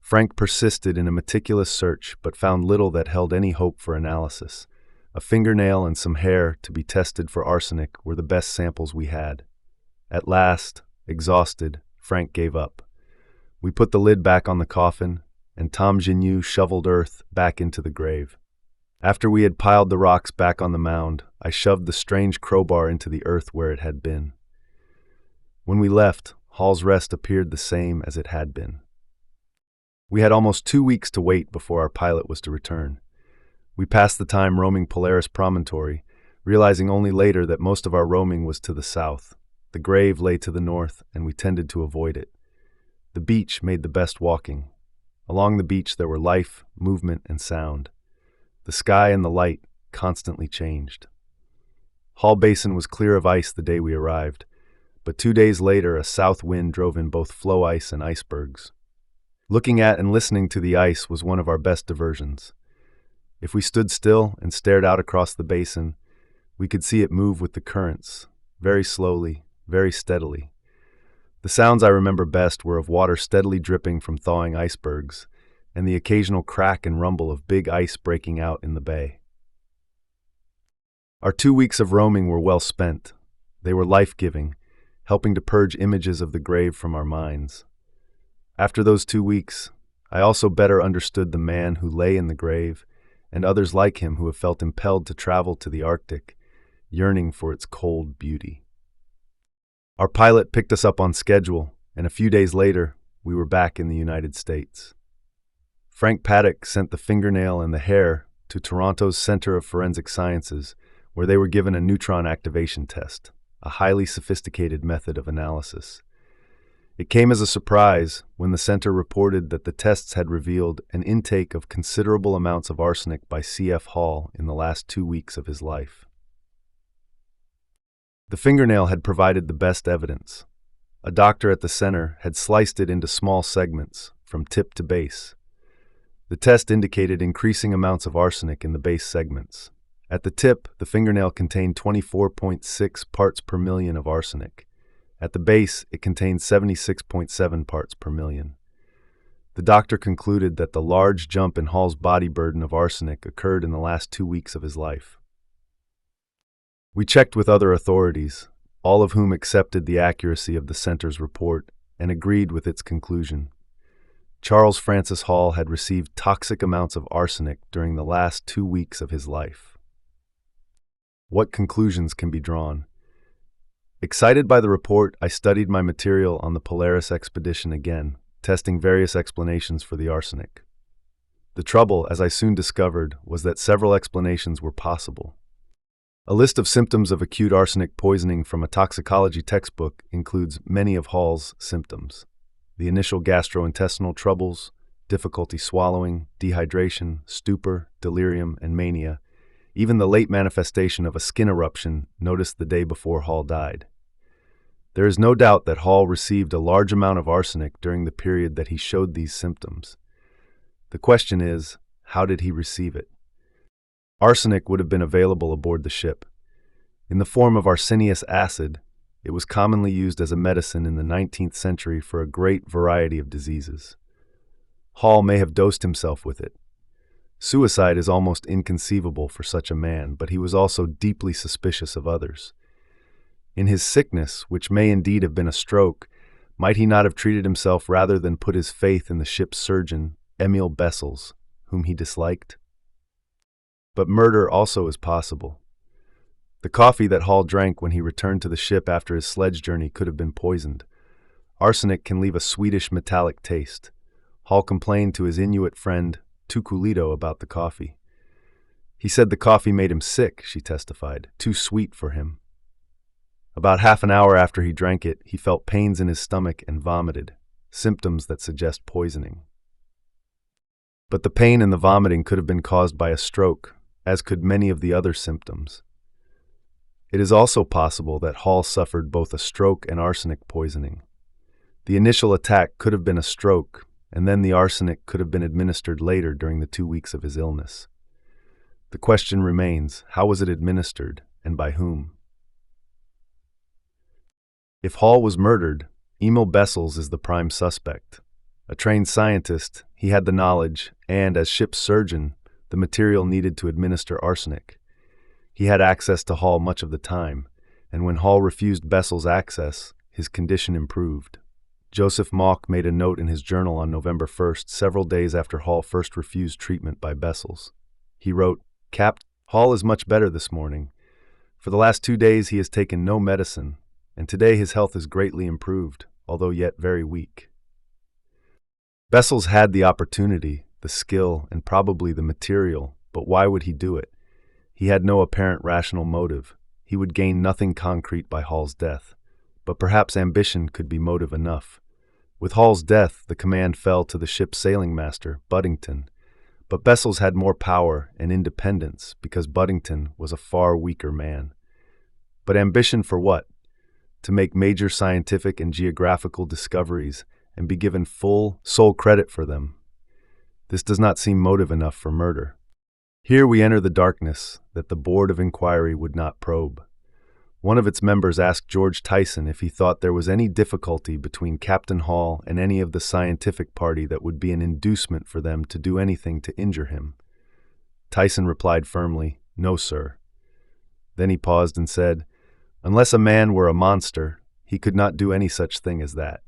Frank persisted in a meticulous search, but found little that held any hope for analysis. A fingernail and some hair to be tested for arsenic were the best samples we had. At last, exhausted, Frank gave up. We put the lid back on the coffin, and Tom Jignew shoveled earth back into the grave. After we had piled the rocks back on the mound, I shoved the strange crowbar into the earth where it had been. When we left, Hall's Rest appeared the same as it had been. We had almost 2 weeks to wait before our pilot was to return. We passed the time roaming Polaris Promontory, realizing only later that most of our roaming was to the south. The grave lay to the north, and we tended to avoid it. The beach made the best walking. Along the beach there were life, movement, and sound. The sky and the light constantly changed. Hall Basin was clear of ice the day we arrived, but 2 days later a south wind drove in both floe ice and icebergs. Looking at and listening to the ice was one of our best diversions. If we stood still and stared out across the basin, We could see it move with the currents, very slowly, very steadily. The sounds I remember best were of water steadily dripping from thawing icebergs, and the occasional crack and rumble of big ice breaking out in the bay. Our 2 weeks of roaming were well spent. They were life-giving, helping to purge images of the grave from our minds. After those 2 weeks, I also better understood the man who lay in the grave, and others like him who have felt impelled to travel to the Arctic, yearning for its cold beauty. Our pilot picked us up on schedule, and a few days later, we were back in the United States. Frank Paddock sent the fingernail and the hair to Toronto's Center of Forensic Sciences, where they were given a neutron activation test, a highly sophisticated method of analysis. It came as a surprise when the center reported that the tests had revealed an intake of considerable amounts of arsenic by C.F. Hall in the last 2 weeks of his life. The fingernail had provided the best evidence. A doctor at the center had sliced it into small segments, from tip to base. The test indicated increasing amounts of arsenic in the base segments. At the tip, the fingernail contained 24.6 parts per million of arsenic. At the base, it contained 76.7 parts per million. The doctor concluded that the large jump in Hall's body burden of arsenic occurred in the last 2 weeks of his life. We checked with other authorities, all of whom accepted the accuracy of the center's report and agreed with its conclusion. Charles Francis Hall had received toxic amounts of arsenic during the last 2 weeks of his life. What conclusions can be drawn? Excited by the report, I studied my material on the Polaris expedition again, testing various explanations for the arsenic. The trouble, as I soon discovered, was that several explanations were possible. A list of symptoms of acute arsenic poisoning from a toxicology textbook includes many of Hall's symptoms: the initial gastrointestinal troubles, difficulty swallowing, dehydration, stupor, delirium, and mania, even the late manifestation of a skin eruption noticed the day before Hall died. There is no doubt that Hall received a large amount of arsenic during the period that he showed these symptoms. The question is, how did he receive it? Arsenic would have been available aboard the ship. In the form of arsenious acid, it was commonly used as a medicine in the 19th century for a great variety of diseases. Hall may have dosed himself with it. Suicide is almost inconceivable for such a man, but he was also deeply suspicious of others. In his sickness, which may indeed have been a stroke, might he not have treated himself rather than put his faith in the ship's surgeon, Emil Bessels, whom he disliked? But murder also is possible. The coffee that Hall drank when he returned to the ship after his sledge journey could have been poisoned. Arsenic can leave a sweetish metallic taste. Hall complained to his Inuit friend, Tukulito, about the coffee. He said the coffee made him sick, she testified, too sweet for him. About half an hour after he drank it, he felt pains in his stomach and vomited, symptoms that suggest poisoning. But the pain and the vomiting could have been caused by a stroke, as could many of the other symptoms. It is also possible that Hall suffered both a stroke and arsenic poisoning. The initial attack could have been a stroke, and then the arsenic could have been administered later during the 2 weeks of his illness. The question remains, how was it administered, and by whom? If Hall was murdered, Emil Bessels is the prime suspect. A trained scientist, he had the knowledge, and as ship's surgeon, the material needed to administer arsenic. He had access to Hall much of the time, and when Hall refused Bessels access, his condition improved. Joseph Mauch made a note in his journal on November 1st, several days after Hall first refused treatment by Bessels. He wrote, "Capt. Hall is much better this morning. For the last 2 days he has taken no medicine, and today his health is greatly improved, although yet very weak." Bessels had the opportunity, the skill, and probably the material, but why would he do it? He had no apparent rational motive. He would gain nothing concrete by Hall's death, but perhaps ambition could be motive enough. With Hall's death, the command fell to the ship's sailing master, Buddington, but Bessels had more power and independence because Buddington was a far weaker man. But ambition for what? To make major scientific and geographical discoveries and be given full, sole credit for them. This does not seem motive enough for murder. Here we enter the darkness that the Board of Inquiry would not probe. One of its members asked George Tyson if he thought there was any difficulty between Captain Hall and any of the scientific party that would be an inducement for them to do anything to injure him. Tyson replied firmly, "No, sir." Then he paused and said, "Unless a man were a monster, he could not do any such thing as that."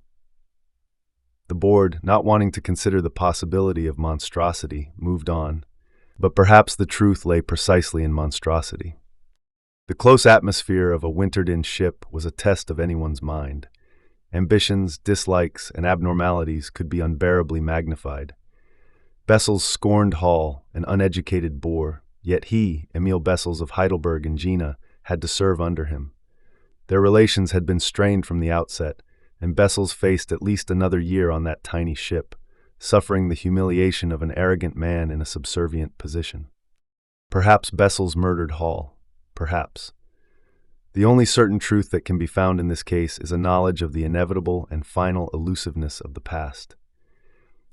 The board, not wanting to consider the possibility of monstrosity, moved on, but perhaps the truth lay precisely in monstrosity. The close atmosphere of a wintered-in ship was a test of anyone's mind. Ambitions, dislikes, and abnormalities could be unbearably magnified. Bessels scorned Hall, an uneducated boor, yet he, Emil Bessels of Heidelberg and Jena, had to serve under him. Their relations had been strained from the outset, and Bessels faced at least another year on that tiny ship, suffering the humiliation of an arrogant man in a subservient position. Perhaps Bessels murdered Hall. Perhaps. The only certain truth that can be found in this case is a knowledge of the inevitable and final elusiveness of the past.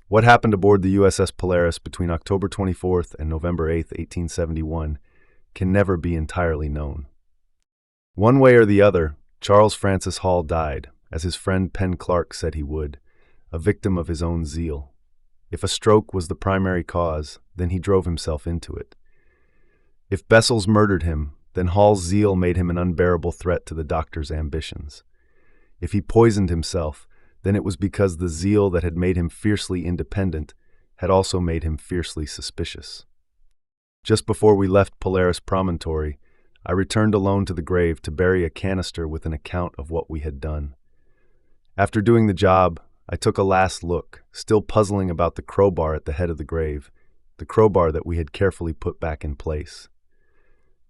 What happened aboard the USS Polaris between October 24th and November 8th, 1871, can never be entirely known. One way or the other, Charles Francis Hall died, as his friend Penn Clark said he would, a victim of his own zeal. If a stroke was the primary cause, then he drove himself into it. If Bessels murdered him, then Hall's zeal made him an unbearable threat to the doctor's ambitions. If he poisoned himself, then it was because the zeal that had made him fiercely independent had also made him fiercely suspicious. Just before we left Polaris Promontory, I returned alone to the grave to bury a canister with an account of what we had done. After doing the job, I took a last look, still puzzling about the crowbar at the head of the grave, the crowbar that we had carefully put back in place.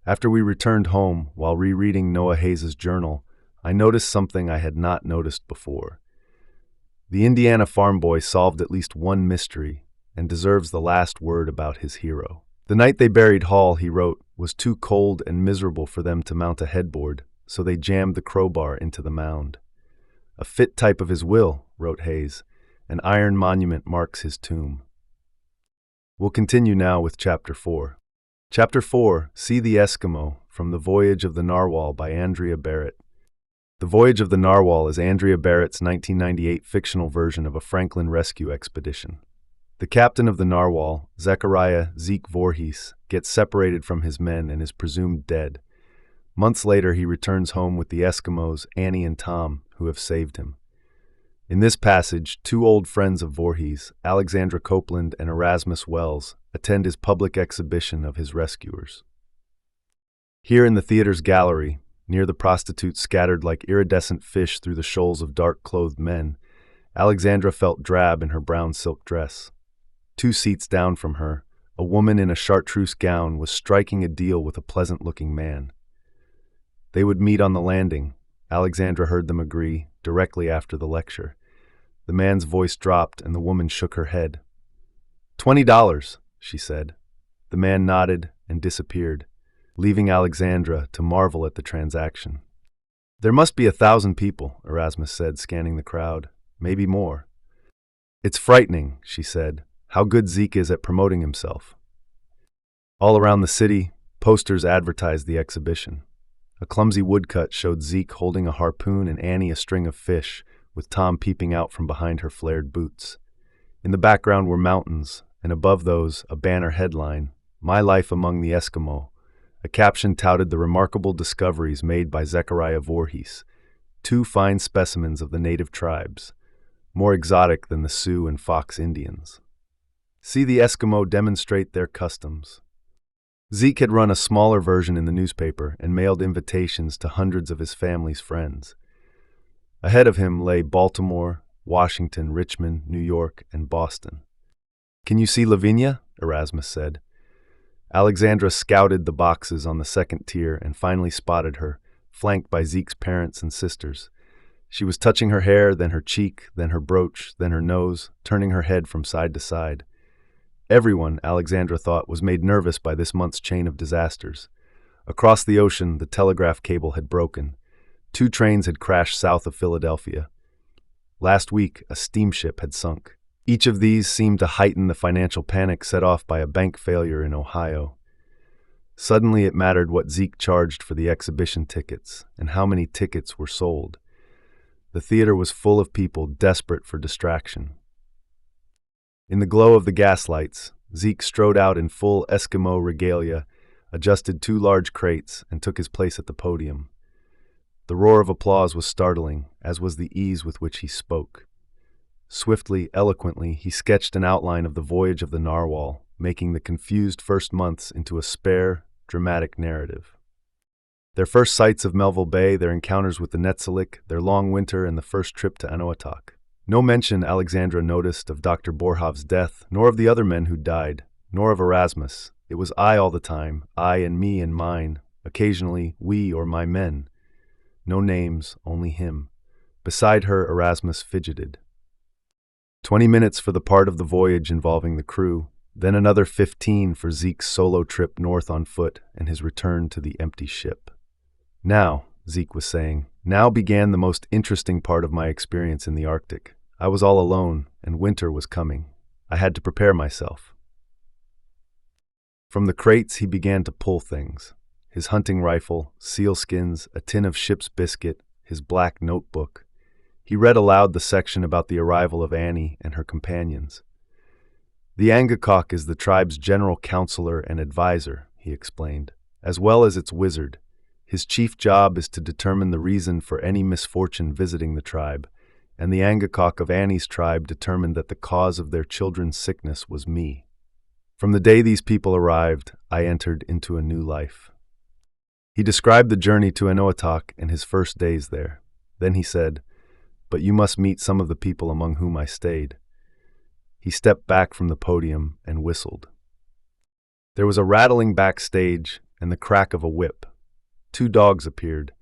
After we returned home, while rereading Noah Hayes's journal, I noticed something I had not noticed before. The Indiana farm boy solved at least one mystery and deserves the last word about his hero. The night they buried Hall, he wrote, was too cold and miserable for them to mount a headboard, so they jammed the crowbar into the mound. A fit type of his will, wrote Hayes. An iron monument marks his tomb. We'll continue now with Chapter 4. Chapter 4, See the Eskimo, from The Voyage of the Narwhal by Andrea Barrett. The Voyage of the Narwhal is Andrea Barrett's 1998 fictional version of a Franklin rescue expedition. The captain of the Narwhal, Zechariah Zeke Voorhees, gets separated from his men and is presumed dead. Months later, he returns home with the Eskimos, Annie and Tom, who have saved him. In this passage, two old friends of Voorhees, Alexandra Copeland and Erasmus Wells, attend his public exhibition of his rescuers. Here in the theater's gallery, near the prostitutes scattered like iridescent fish through the shoals of dark-clothed men, Alexandra felt drab in her brown silk dress. 2 seats down from her, a woman in a chartreuse gown was striking a deal with a pleasant-looking man. They would meet on the landing. Alexandra heard them agree, directly after the lecture. The man's voice dropped and the woman shook her head. $20, she said. The man nodded and disappeared, leaving Alexandra to marvel at the transaction. There must be 1,000 people, Erasmus said, scanning the crowd. Maybe more. It's frightening, she said, how good Zeke is at promoting himself. All around the city, posters advertised the exhibition. A clumsy woodcut showed Zeke holding a harpoon and Annie a string of fish, with Tom peeping out from behind her flared boots. In the background were mountains, and above those, a banner headline, My Life Among the Eskimo. A caption touted the remarkable discoveries made by Zechariah Voorhees, 2 fine specimens of the native tribes, more exotic than the Sioux and Fox Indians. See the Eskimo demonstrate their customs. Zeke had run a smaller version in the newspaper and mailed invitations to hundreds of his family's friends. Ahead of him lay Baltimore, Washington, Richmond, New York, and Boston. Can you see Lavinia? Erasmus said. Alexandra scouted the boxes on the second tier and finally spotted her, flanked by Zeke's parents and sisters. She was touching her hair, then her cheek, then her brooch, then her nose, turning her head from side to side. Everyone, Alexandra thought, was made nervous by this month's chain of disasters. Across the ocean, the telegraph cable had broken. 2 trains had crashed south of Philadelphia. Last week, a steamship had sunk. Each of these seemed to heighten the financial panic set off by a bank failure in Ohio. Suddenly it mattered what Zeke charged for the exhibition tickets and how many tickets were sold. The theater was full of people desperate for distraction. In the glow of the gaslights, Zeke strode out in full Eskimo regalia, adjusted 2 large crates, and took his place at the podium. The roar of applause was startling, as was the ease with which he spoke. Swiftly, eloquently, he sketched an outline of the voyage of the narwhal, making the confused first months into a spare, dramatic narrative. Their first sights of Melville Bay, their encounters with the Netzilik, their long winter, and the first trip to Anahuac. No mention, Alexandra noticed, of Dr. Borhov's death, nor of the other men who died, nor of Erasmus. It was I all the time, I and me and mine, occasionally we or my men. No names, only him. Beside her, Erasmus fidgeted. 20 minutes for the part of the voyage involving the crew, then another 15 for Zeke's solo trip north on foot and his return to the empty ship. Now, Zeke was saying, now began the most interesting part of my experience in the Arctic. I was all alone, and winter was coming. I had to prepare myself. From the crates he began to pull things. His hunting rifle, sealskins, a tin of ship's biscuit, his black notebook. He read aloud the section about the arrival of Annie and her companions. The Angakok is the tribe's general counselor and advisor, he explained, as well as its wizard. His chief job is to determine the reason for any misfortune visiting the tribe, and the Angakok of Annie's tribe determined that the cause of their children's sickness was me. From the day these people arrived, I entered into a new life. He described the journey to Anahuac and his first days there. Then he said, "But you must meet some of the people among whom I stayed." He stepped back from the podium and whistled. There was a rattling backstage and the crack of a whip. 2 dogs appeared,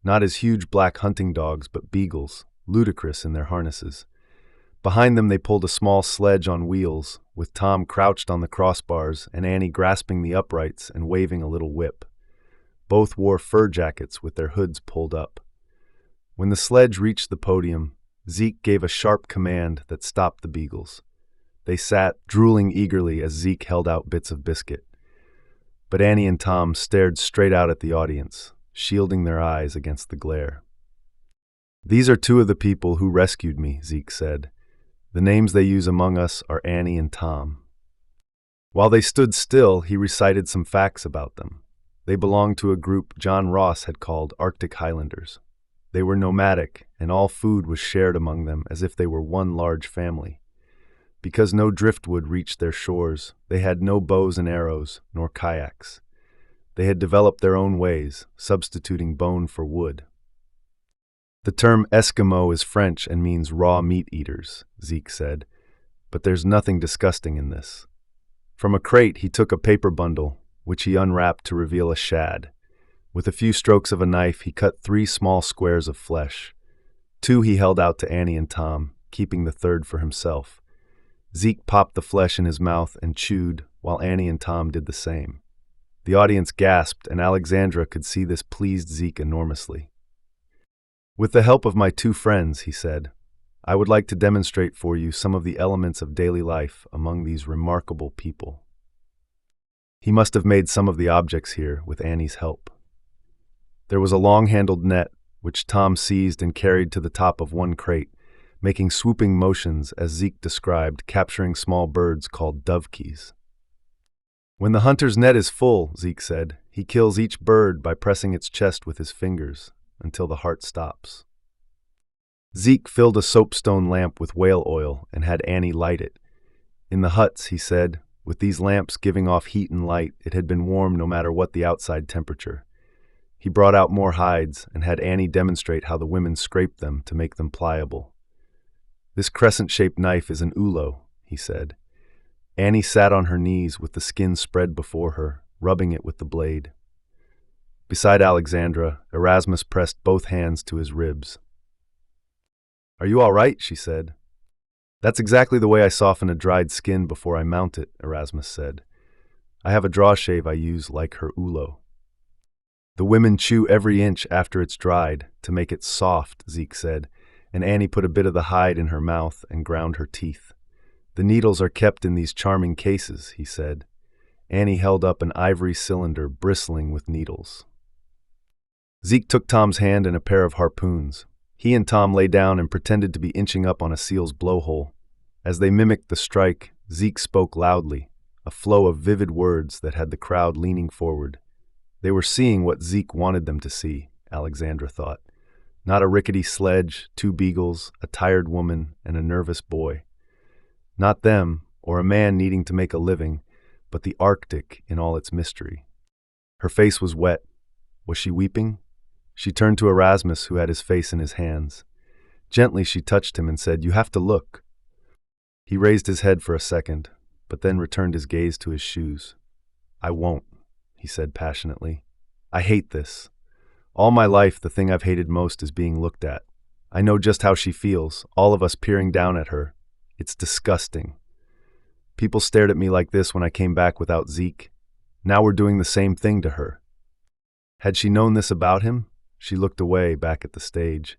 not as huge black hunting dogs, but beagles, ludicrous in their harnesses. Behind them they pulled a small sledge on wheels, with Tom crouched on the crossbars and Annie grasping the uprights and waving a little whip. Both wore fur jackets with their hoods pulled up. When the sledge reached the podium, Zeke gave a sharp command that stopped the beagles. They sat, drooling eagerly as Zeke held out bits of biscuit. But Annie and Tom stared straight out at the audience, shielding their eyes against the glare. "These are 2 of the people who rescued me," Zeke said. "The names they use among us are Annie and Tom." While they stood still, he recited some facts about them. They belonged to a group John Ross had called Arctic Highlanders. They were nomadic, and all food was shared among them as if they were one large family. Because no driftwood reached their shores, they had no bows and arrows, nor kayaks. They had developed their own ways, substituting bone for wood. "The term Eskimo is French and means raw meat eaters," Zeke said, "but there's nothing disgusting in this." From a crate he took a paper bundle, which he unwrapped to reveal a shad. With a few strokes of a knife he cut 3 small squares of flesh. 2 he held out to Annie and Tom, keeping the third for himself. Zeke popped the flesh in his mouth and chewed, while Annie and Tom did the same. The audience gasped, and Alexandra could see this pleased Zeke enormously. "With the help of my 2 friends," he said, "I would like to demonstrate for you some of the elements of daily life among these remarkable people." He must have made some of the objects here with Annie's help. There was a long-handled net, which Tom seized and carried to the top of one crate, making swooping motions as Zeke described, capturing small birds called dovekies. "When the hunter's net is full," Zeke said, "he kills each bird by pressing its chest with his fingers until the heart stops." Zeke filled a soapstone lamp with whale oil and had Annie light it. In the huts, he said, with these lamps giving off heat and light, it had been warm no matter what the outside temperature. He brought out more hides and had Annie demonstrate how the women scraped them to make them pliable. "This crescent-shaped knife is an ulo," he said. Annie sat on her knees with the skin spread before her, rubbing it with the blade. Beside Alexandra, Erasmus pressed both hands to his ribs. "Are you all right?" she said. "That's exactly the way I soften a dried skin before I mount it," Erasmus said. "I have a draw shave I use like her ulo." "The women chew every inch after it's dried to make it soft," Zeke said, and Annie put a bit of the hide in her mouth and ground her teeth. "The needles are kept in these charming cases," he said. Annie held up an ivory cylinder bristling with needles. Zeke took Tom's hand and a pair of harpoons. He and Tom lay down and pretended to be inching up on a seal's blowhole. As they mimicked the strike, Zeke spoke loudly, a flow of vivid words that had the crowd leaning forward. They were seeing what Zeke wanted them to see, Alexandra thought. Not a rickety sledge, 2 beagles, a tired woman, and a nervous boy. Not them, or a man needing to make a living, but the Arctic in all its mystery. Her face was wet. Was she weeping? She turned to Erasmus, who had his face in his hands. Gently she touched him and said, "You have to look." He raised his head for a second, but then returned his gaze to his shoes. "I won't," he said passionately. "I hate this. All my life, the thing I've hated most is being looked at. I know just how she feels, all of us peering down at her. It's disgusting. People stared at me like this when I came back without Zeke. Now we're doing the same thing to her." Had she known this about him? She looked away, back at the stage.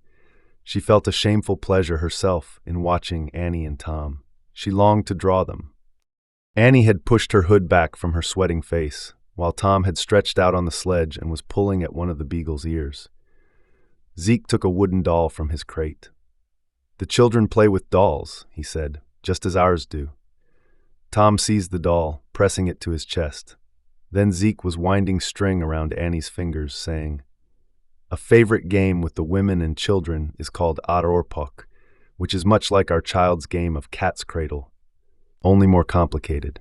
She felt a shameful pleasure herself in watching Annie and Tom. She longed to draw them. Annie had pushed her hood back from her sweating face, while Tom had stretched out on the sledge and was pulling at one of the beagle's ears. Zeke took a wooden doll from his crate. "The children play with dolls," he said, "just as ours do." Tom seized the doll, pressing it to his chest. Then Zeke was winding string around Annie's fingers, saying, "A favorite game with the women and children is called Audiobook, which is much like our child's game of cat's cradle, only more complicated."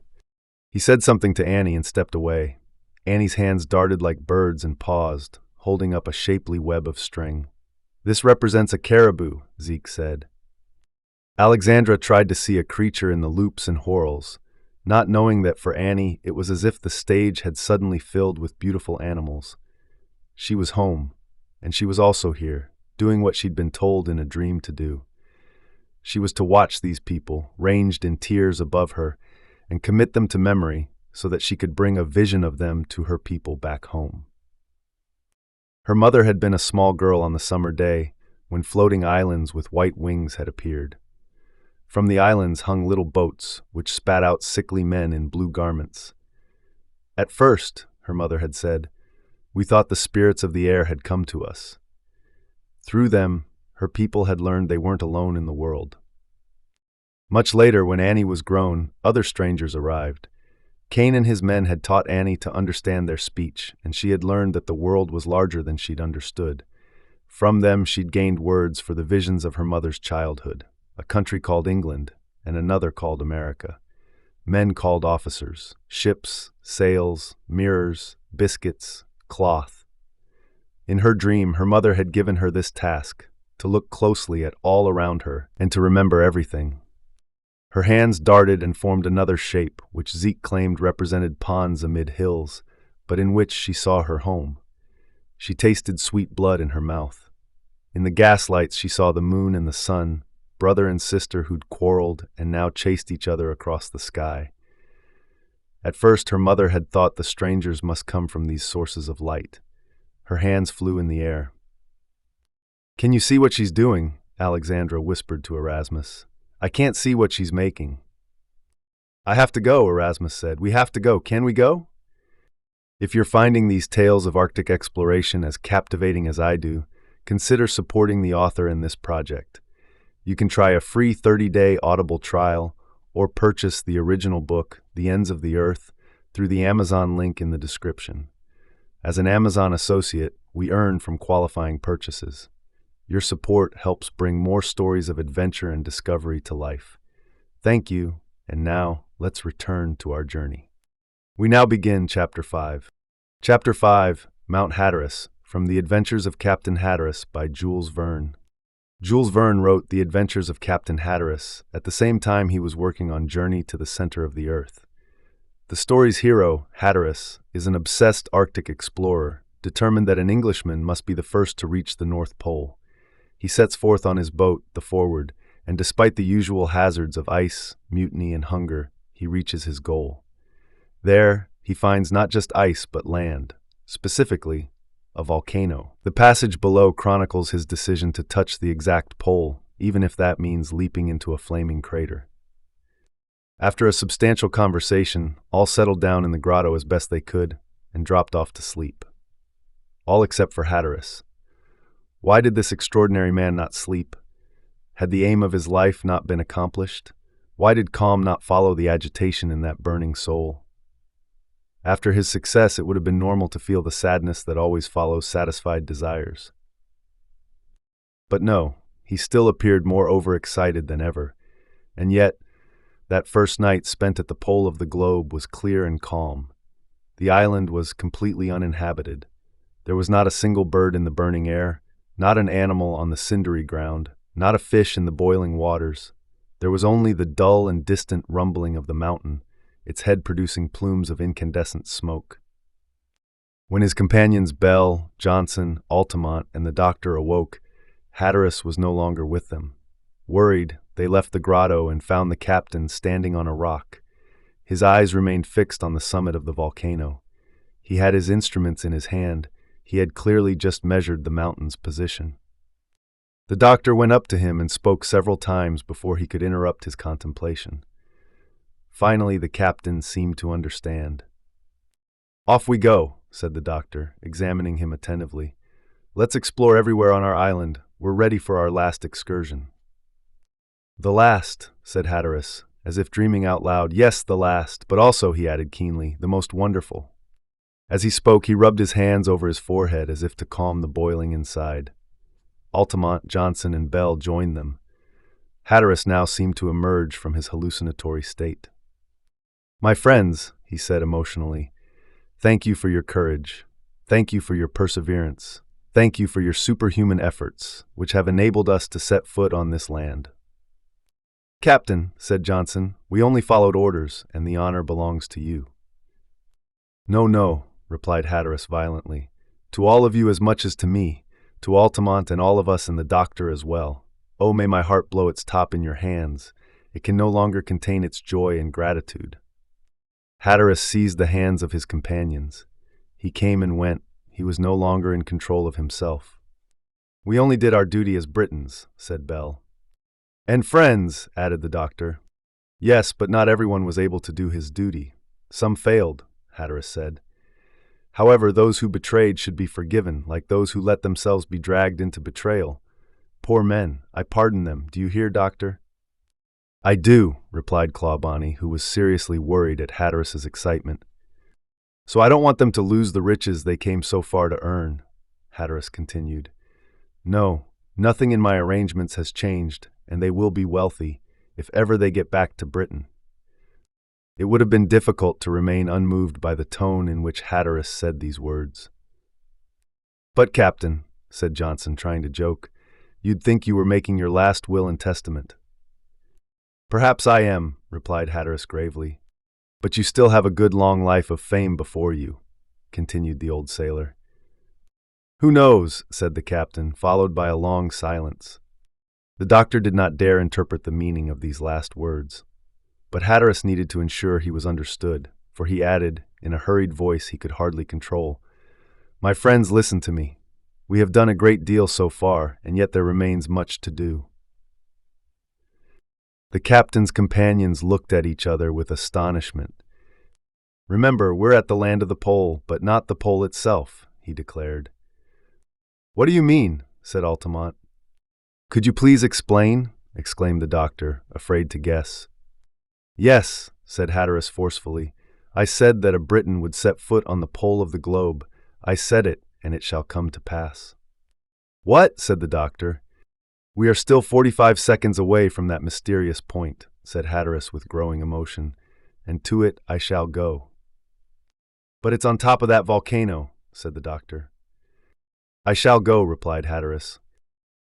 He said something to Annie and stepped away. Annie's hands darted like birds and paused, holding up a shapely web of string. "This represents a caribou," Zeke said. Alexandra tried to see a creature in the loops and whorls, not knowing that for Annie it was as if the stage had suddenly filled with beautiful animals. She was home, and she was also here, doing what she'd been told in a dream to do. She was to watch these people, ranged in tiers above her, and commit them to memory so that she could bring a vision of them to her people back home. Her mother had been a small girl on the summer day when floating islands with white wings had appeared. From the islands hung little boats which spat out sickly men in blue garments. "At first," her mother had said, "we thought the spirits of the air had come to us." Through them, her people had learned they weren't alone in the world. Much later, when Annie was grown, other strangers arrived. Cain and his men had taught Annie to understand their speech, and she had learned that the world was larger than she'd understood. From them she'd gained words for the visions of her mother's childhood, a country called England and another called America. Men called officers, ships, sails, mirrors, biscuits, cloth. In her dream, her mother had given her this task, to look closely at all around her and to remember everything. Her hands darted and formed another shape, which Zeke claimed represented ponds amid hills, but in which she saw her home. She tasted sweet blood in her mouth. In the gaslights she saw the moon and the sun, brother and sister who'd quarreled and now chased each other across the sky. At first her mother had thought the strangers must come from these sources of light. Her hands flew in the air. "Can you see what she's doing?" Alexandra whispered to Erasmus. "I can't see what she's making." "I have to go," Erasmus said. "We have to go. Can we go?" If you're finding these tales of Arctic exploration as captivating as I do, consider supporting the author in this project. You can try a free 30-day Audible trial or purchase the original book, The Ends of the Earth, through the Amazon link in the description. As an Amazon associate, we earn from qualifying purchases. Your support helps bring more stories of adventure and discovery to life. Thank you, and now let's return to our journey. We now begin Chapter 5. Chapter 5, Mount Hatteras, from The Adventures of Captain Hatteras by Jules Verne. Jules Verne wrote The Adventures of Captain Hatteras at the same time he was working on Journey to the Center of the Earth. The story's hero, Hatteras, is an obsessed Arctic explorer, determined that an Englishman must be the first to reach the North Pole. He sets forth on his boat, the Forward, and despite the usual hazards of ice, mutiny, and hunger, he reaches his goal. There, he finds not just ice but land, specifically, a volcano. The passage below chronicles his decision to touch the exact pole, even if that means leaping into a flaming crater. After a substantial conversation, all settled down in the grotto as best they could and dropped off to sleep. All except for Hatteras. Why did this extraordinary man not sleep? Had the aim of his life not been accomplished? Why did calm not follow the agitation in that burning soul? After his success, it would have been normal to feel the sadness that always follows satisfied desires. But no, he still appeared more overexcited than ever, and yet, that first night spent at the pole of the globe was clear and calm. The island was completely uninhabited. There was not a single bird in the burning air, not an animal on the cindery ground, not a fish in the boiling waters. There was only the dull and distant rumbling of the mountain, its head producing plumes of incandescent smoke. When his companions Bell, Johnson, Altamont, and the doctor awoke, Hatteras was no longer with them. Worried, they left the grotto and found the captain standing on a rock. His eyes remained fixed on the summit of the volcano. He had his instruments in his hand. He had clearly just measured the mountain's position. The doctor went up to him and spoke several times before he could interrupt his contemplation. Finally, the captain seemed to understand. "Off we go," said the doctor, examining him attentively. "Let's explore everywhere on our island. We're ready for our last excursion." "The last," said Hatteras, as if dreaming out loud. "Yes, the last, but also," he added keenly, "the most wonderful." As he spoke, he rubbed his hands over his forehead as if to calm the boiling inside. Altamont, Johnson, and Bell joined them. Hatteras now seemed to emerge from his hallucinatory state. "My friends," he said emotionally, "thank you for your courage. Thank you for your perseverance. Thank you for your superhuman efforts, which have enabled us to set foot on this land." "Captain," said Johnson, "we only followed orders, and the honor belongs to you." "No, no," replied Hatteras violently. "To all of you as much as to me, to Altamont and all of us and the doctor as well. Oh, may my heart blow its top in your hands. It can no longer contain its joy and gratitude." Hatteras seized the hands of his companions. He came and went. He was no longer in control of himself. "We only did our duty as Britons," said Bell. "And friends," added the doctor. "Yes, but not everyone was able to do his duty. Some failed," Hatteras said. "However, those who betrayed should be forgiven, like those who let themselves be dragged into betrayal. Poor men, I pardon them. Do you hear, doctor?" "I do," replied Clawbonny, who was seriously worried at Hatteras's excitement. "So I don't want them to lose the riches they came so far to earn," Hatteras continued. "No, nothing in my arrangements has changed, and they will be wealthy, if ever they get back to Britain." It would have been difficult to remain unmoved by the tone in which Hatteras said these words. "But, Captain," said Johnson, trying to joke, "you'd think you were making your last will and testament." "Perhaps I am," replied Hatteras gravely. "But you still have a good long life of fame before you," continued the old sailor. "Who knows?" said the captain, followed by a long silence. The doctor did not dare interpret the meaning of these last words. But Hatteras needed to ensure he was understood, for he added, in a hurried voice he could hardly control, "My friends, listen to me. We have done a great deal so far, and yet there remains much to do." The captain's companions looked at each other with astonishment. "Remember, we're at the land of the pole, but not the pole itself," he declared. "What do you mean?" said Altamont. "Could you please explain?" exclaimed the doctor, afraid to guess. "Yes," said Hatteras forcefully. "I said that a Briton would set foot on the pole of the globe. I said it, and it shall come to pass." "What?" said the doctor. "We are still 45 seconds away from that mysterious point," said Hatteras with growing emotion, "and to it I shall go." "But it's on top of that volcano," said the doctor. "I shall go," replied Hatteras.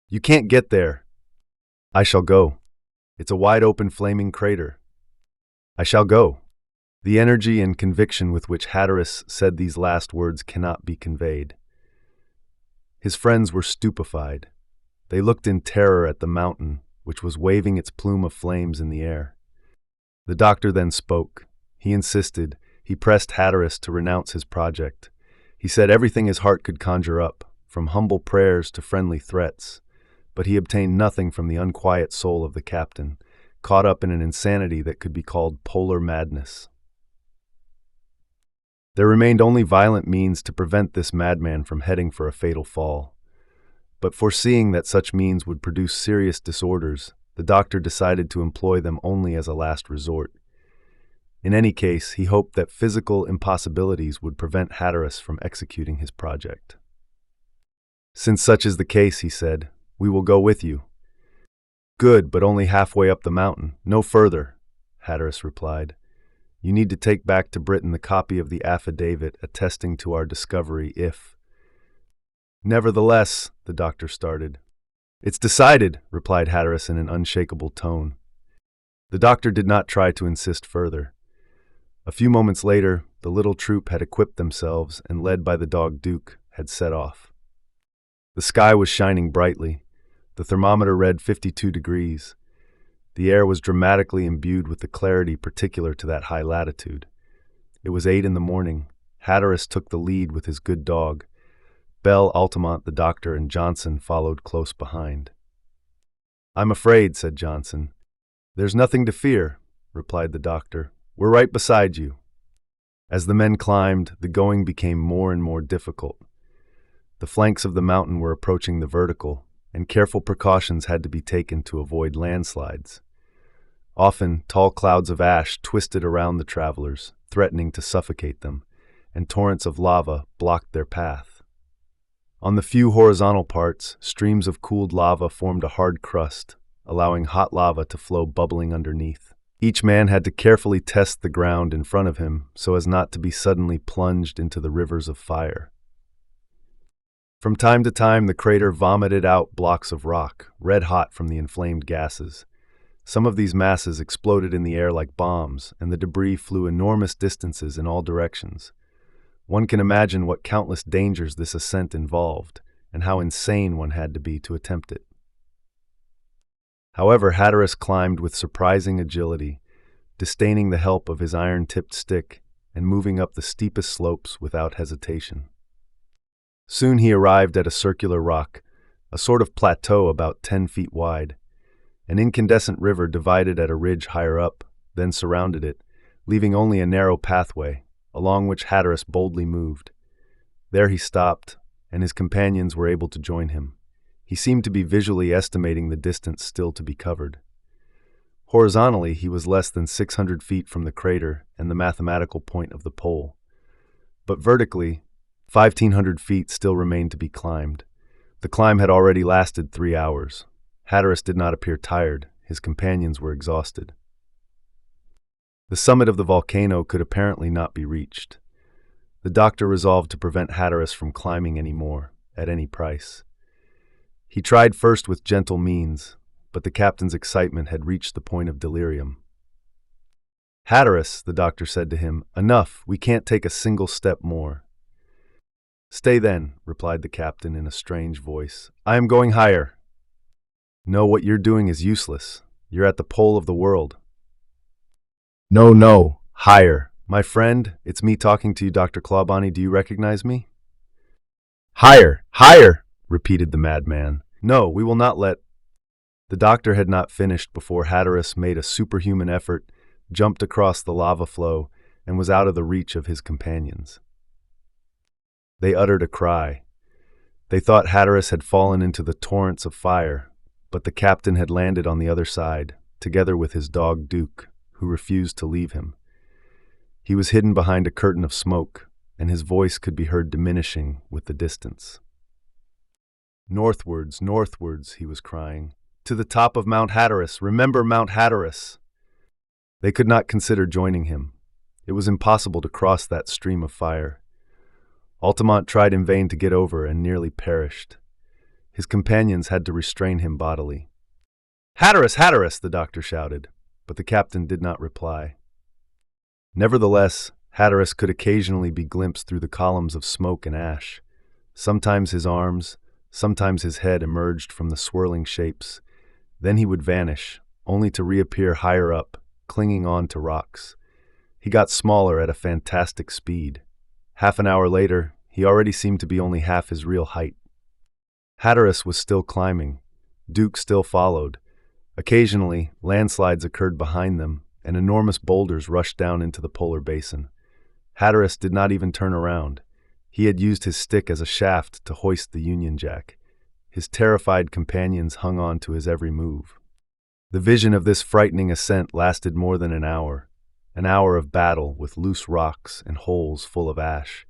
"You can't get there." "I shall go. It's a wide-open flaming crater." "I shall go." The energy and conviction with which Hatteras said these last words cannot be conveyed. His friends were stupefied. They looked in terror at the mountain, which was waving its plume of flames in the air. The doctor then spoke. He insisted. He pressed Hatteras to renounce his project. He said everything his heart could conjure up, from humble prayers to friendly threats, but he obtained nothing from the unquiet soul of the captain. caught up in an insanity that could be called polar madness. There remained only violent means to prevent this madman from heading for a fatal fall. But foreseeing that such means would produce serious disorders, the doctor decided to employ them only as a last resort. In any case, he hoped that physical impossibilities would prevent Hatteras from executing his project. "Since such is the case," he said, "we will go with you." "Good, but only halfway up the mountain, no further," Hatteras replied. "You need to take back to Britain the copy of the affidavit attesting to our discovery if—" "Nevertheless," the doctor started. "It's decided," replied Hatteras in an unshakable tone. The doctor did not try to insist further. A few moments later, the little troop had equipped themselves and, led by the dog Duke, had set off. The sky was shining brightly. The thermometer read 52 degrees. The air was dramatically imbued with the clarity particular to that high latitude. It was 8 in the morning. Hatteras took the lead with his good dog. Bell, Altamont, the doctor, and Johnson followed close behind. "I'm afraid," said Johnson. "There's nothing to fear," replied the doctor. "We're right beside you." As the men climbed, the going became more and more difficult. The flanks of the mountain were approaching the vertical, and careful precautions had to be taken to avoid landslides. Often, tall clouds of ash twisted around the travelers, threatening to suffocate them, and torrents of lava blocked their path. On the few horizontal parts, streams of cooled lava formed a hard crust, allowing hot lava to flow bubbling underneath. Each man had to carefully test the ground in front of him so as not to be suddenly plunged into the rivers of fire. From time to time, the crater vomited out blocks of rock, red-hot from the inflamed gases. Some of these masses exploded in the air like bombs, and the debris flew enormous distances in all directions. One can imagine what countless dangers this ascent involved, and how insane one had to be to attempt it. However, Hatteras climbed with surprising agility, disdaining the help of his iron-tipped stick and moving up the steepest slopes without hesitation. Soon he arrived at a circular rock, a sort of plateau about 10 feet wide. An incandescent river divided at a ridge higher up, then surrounded it, leaving only a narrow pathway, along which Hatteras boldly moved. There he stopped, and his companions were able to join him. He seemed to be visually estimating the distance still to be covered. Horizontally, he was less than 600 feet from the crater and the mathematical point of the pole. But vertically, 1,500 feet still remained to be climbed. The climb had already lasted 3 hours. Hatteras did not appear tired. His companions were exhausted. The summit of the volcano could apparently not be reached. The doctor resolved to prevent Hatteras from climbing any more, at any price. He tried first with gentle means, but the captain's excitement had reached the point of delirium. "Hatteras," the doctor said to him, "enough, we can't take a single step more." "Stay then," replied the captain in a strange voice. "I am going higher." "No, what you're doing is useless. You're at the pole of the world." No, higher. My friend, it's me talking to you, Dr. Clawbonny. Do you recognize me?" Higher, repeated the madman. "No, we will not let—" The doctor had not finished before Hatteras made a superhuman effort, jumped across the lava flow, and was out of the reach of his companions. They uttered a cry. They thought Hatteras had fallen into the torrents of fire, but the captain had landed on the other side, together with his dog Duke, who refused to leave him. He was hidden behind a curtain of smoke, and his voice could be heard diminishing with the distance. "Northwards, northwards," he was crying. "To the top of Mount Hatteras! Remember Mount Hatteras!" They could not consider joining him. It was impossible to cross that stream of fire. Altamont tried in vain to get over and nearly perished. His companions had to restrain him bodily. "Hatteras, Hatteras!" the doctor shouted, but the captain did not reply. Nevertheless, Hatteras could occasionally be glimpsed through the columns of smoke and ash. Sometimes his arms, sometimes his head emerged from the swirling shapes. Then he would vanish, only to reappear higher up, clinging on to rocks. He got smaller at a fantastic speed. Half an hour later, he already seemed to be only half his real height. Hatteras was still climbing. Duke still followed. Occasionally, landslides occurred behind them, and enormous boulders rushed down into the polar basin. Hatteras did not even turn around. He had used his stick as a shaft to hoist the Union Jack. His terrified companions hung on to his every move. The vision of this frightening ascent lasted more than an hour of battle with loose rocks and holes full of ash.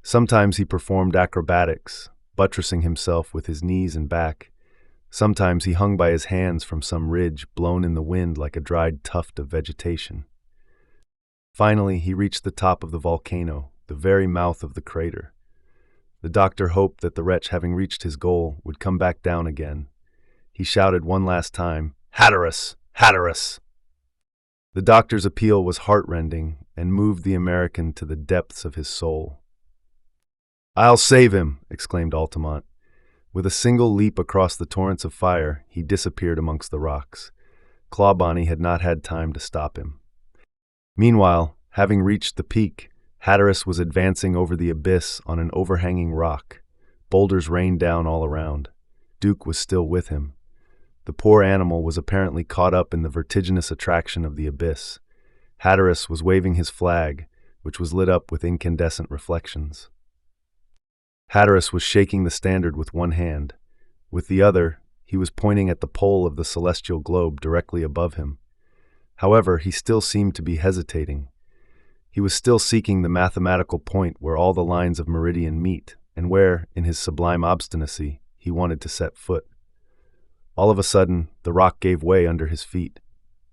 Sometimes he performed acrobatics, buttressing himself with his knees and back. Sometimes he hung by his hands from some ridge blown in the wind like a dried tuft of vegetation. Finally, he reached the top of the volcano, the very mouth of the crater. The doctor hoped that the wretch, having reached his goal, would come back down again. He shouted one last time, "Hatteras! Hatteras!" The doctor's appeal was heartrending and moved the American to the depths of his soul. "I'll save him!" exclaimed Altamont. With a single leap across the torrents of fire, he disappeared amongst the rocks. Clawbonny had not had time to stop him. Meanwhile, having reached the peak, Hatteras was advancing over the abyss on an overhanging rock. Boulders rained down all around. Duke was still with him. The poor animal was apparently caught up in the vertiginous attraction of the abyss. Hatteras was waving his flag, which was lit up with incandescent reflections. Hatteras was shaking the standard with one hand. With the other, he was pointing at the pole of the celestial globe directly above him. However, he still seemed to be hesitating. He was still seeking the mathematical point where all the lines of meridian meet, and where, in his sublime obstinacy, he wanted to set foot. All of a sudden, the rock gave way under his feet.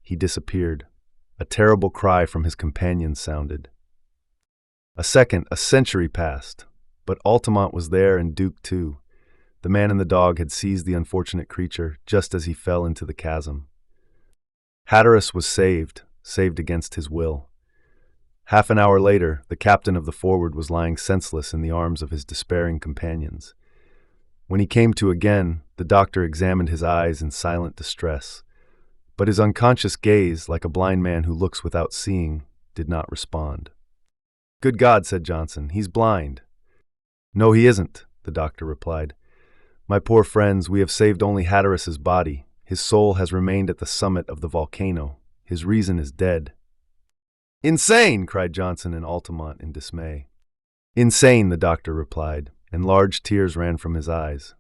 He disappeared. A terrible cry from his companions sounded. A century passed, but Altamont was there and Duke too. The man and the dog had seized the unfortunate creature just as he fell into the chasm. Hatteras was saved against his will. Half an hour later, the captain of the Forward was lying senseless in the arms of his despairing companions. When he came to again, the doctor examined his eyes in silent distress, but his unconscious gaze, like a blind man who looks without seeing, did not respond. "Good God," said Johnson, "he's blind." "No, he isn't," the doctor replied. "My poor friends, we have saved only Hatteras's body. His soul has remained at the summit of the volcano. His reason is dead." "Insane!" cried Johnson and Altamont in dismay. "Insane," the doctor replied, and large tears ran from his eyes.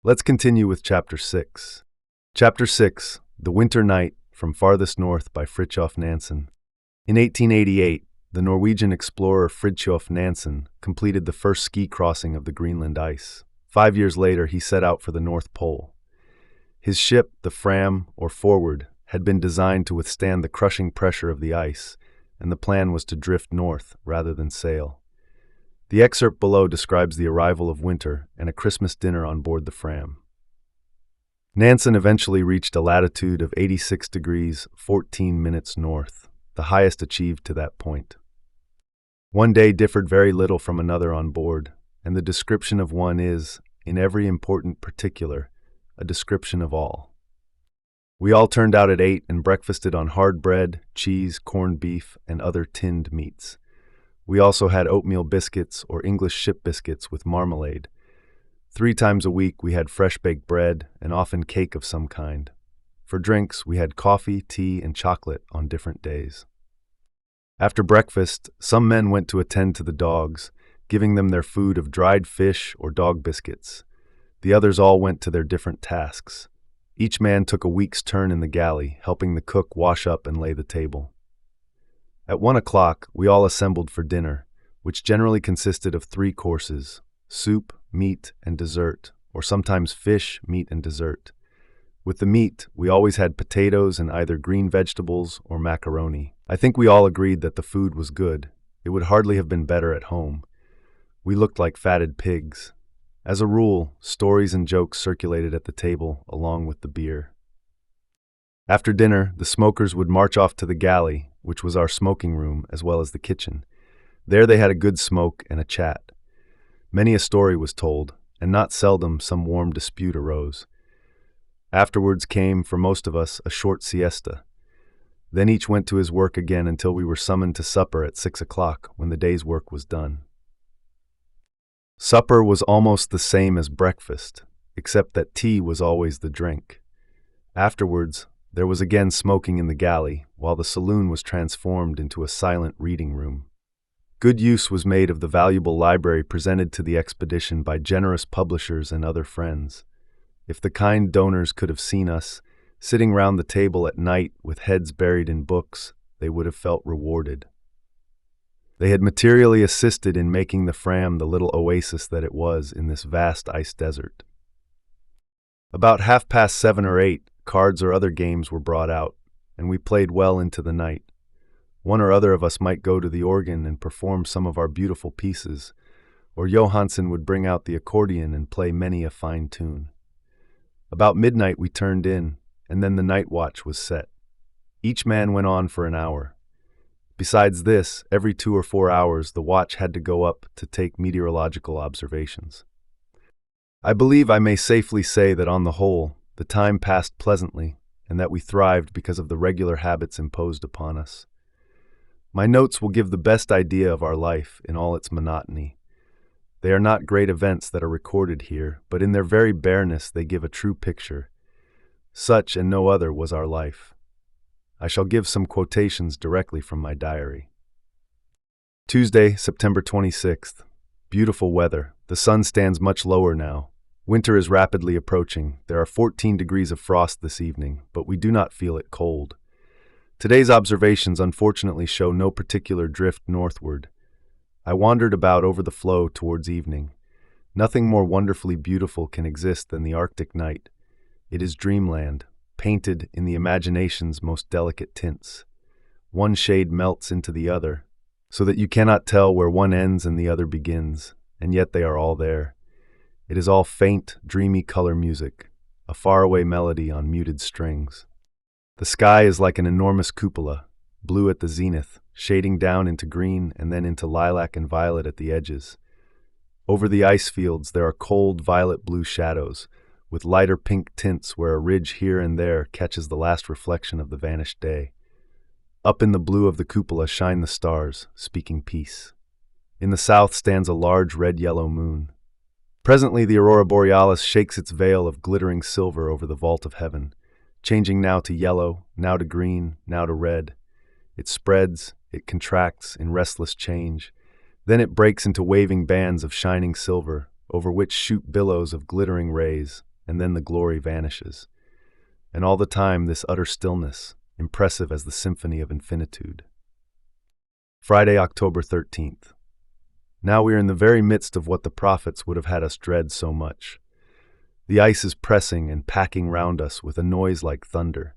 Let's continue with Chapter 6. Chapter 6, The Winter Night from Farthest North by Fridtjof Nansen. In 1888, the Norwegian explorer Fridtjof Nansen completed the first ski crossing of the Greenland ice. 5 years later, he set out for the North Pole. His ship, the Fram, or Forward, had been designed to withstand the crushing pressure of the ice, and the plan was to drift north rather than sail. The excerpt below describes the arrival of winter and a Christmas dinner on board the Fram. Nansen eventually reached a latitude of 86 degrees 14 minutes north, the highest achieved to that point. One day differed very little from another on board, and the description of one is, in every important particular, a description of all. We all turned out at 8 and breakfasted on hard bread, cheese, corned beef, and other tinned meats. We also had oatmeal biscuits or English ship biscuits with marmalade. 3 times a week we had fresh-baked bread and often cake of some kind. For drinks, we had coffee, tea, and chocolate on different days. After breakfast, some men went to attend to the dogs, giving them their food of dried fish or dog biscuits. The others all went to their different tasks. Each man took a week's turn in the galley, helping the cook wash up and lay the table. At 1 o'clock, we all assembled for dinner, which generally consisted of 3 courses: soup, meat, and dessert, or sometimes fish, meat, and dessert. With the meat, we always had potatoes and either green vegetables or macaroni. I think we all agreed that the food was good. It would hardly have been better at home. We looked like fatted pigs. As a rule, stories and jokes circulated at the table along with the beer. After dinner, the smokers would march off to the galley, which was our smoking room as well as the kitchen. There they had a good smoke and a chat. Many a story was told, and not seldom some warm dispute arose. Afterwards came, for most of us, a short siesta. Then each went to his work again until we were summoned to supper at 6 o'clock, when the day's work was done. Supper was almost the same as breakfast, except that tea was always the drink. Afterwards, there was again smoking in the galley, while the saloon was transformed into a silent reading room. Good use was made of the valuable library presented to the expedition by generous publishers and other friends. If the kind donors could have seen us, sitting round the table at night with heads buried in books, they would have felt rewarded. They had materially assisted in making the Fram the little oasis that it was in this vast ice desert. About 7:30 or 8, cards or other games were brought out, and we played well into the night. One or other of us might go to the organ and perform some of our beautiful pieces, or Johansen would bring out the accordion and play many a fine tune. About midnight we turned in, and then the night watch was set. Each man went on for an hour. Besides this, every 2 or 4 hours the watch had to go up to take meteorological observations. I believe I may safely say that on the whole, the time passed pleasantly, and that we thrived because of the regular habits imposed upon us. My notes will give the best idea of our life in all its monotony. They are not great events that are recorded here, but in their very bareness they give a true picture. Such and no other was our life. I shall give some quotations directly from my diary. Tuesday, September 26th. Beautiful weather. The sun stands much lower now. Winter is rapidly approaching. There are 14 degrees of frost this evening, but we do not feel it cold. Today's observations unfortunately show no particular drift northward. I wandered about over the floe towards evening. Nothing more wonderfully beautiful can exist than the Arctic night. It is dreamland, painted in the imagination's most delicate tints. One shade melts into the other, so that you cannot tell where one ends and the other begins, and yet they are all there. It is all faint, dreamy color music, a faraway melody on muted strings. The sky is like an enormous cupola, blue at the zenith, shading down into green and then into lilac and violet at the edges. Over the ice fields there are cold violet-blue shadows, with lighter pink tints where a ridge here and there catches the last reflection of the vanished day. Up in the blue of the cupola shine the stars, speaking peace. In the south stands a large red-yellow moon. Presently the aurora borealis shakes its veil of glittering silver over the vault of heaven, changing now to yellow, now to green, now to red. It spreads, it contracts in restless change. Then it breaks into waving bands of shining silver, over which shoot billows of glittering rays, and then the glory vanishes. And all the time this utter stillness, impressive as the symphony of infinitude. Friday, October 13th. Now we are in the very midst of what the prophets would have had us dread so much. The ice is pressing and packing round us with a noise like thunder.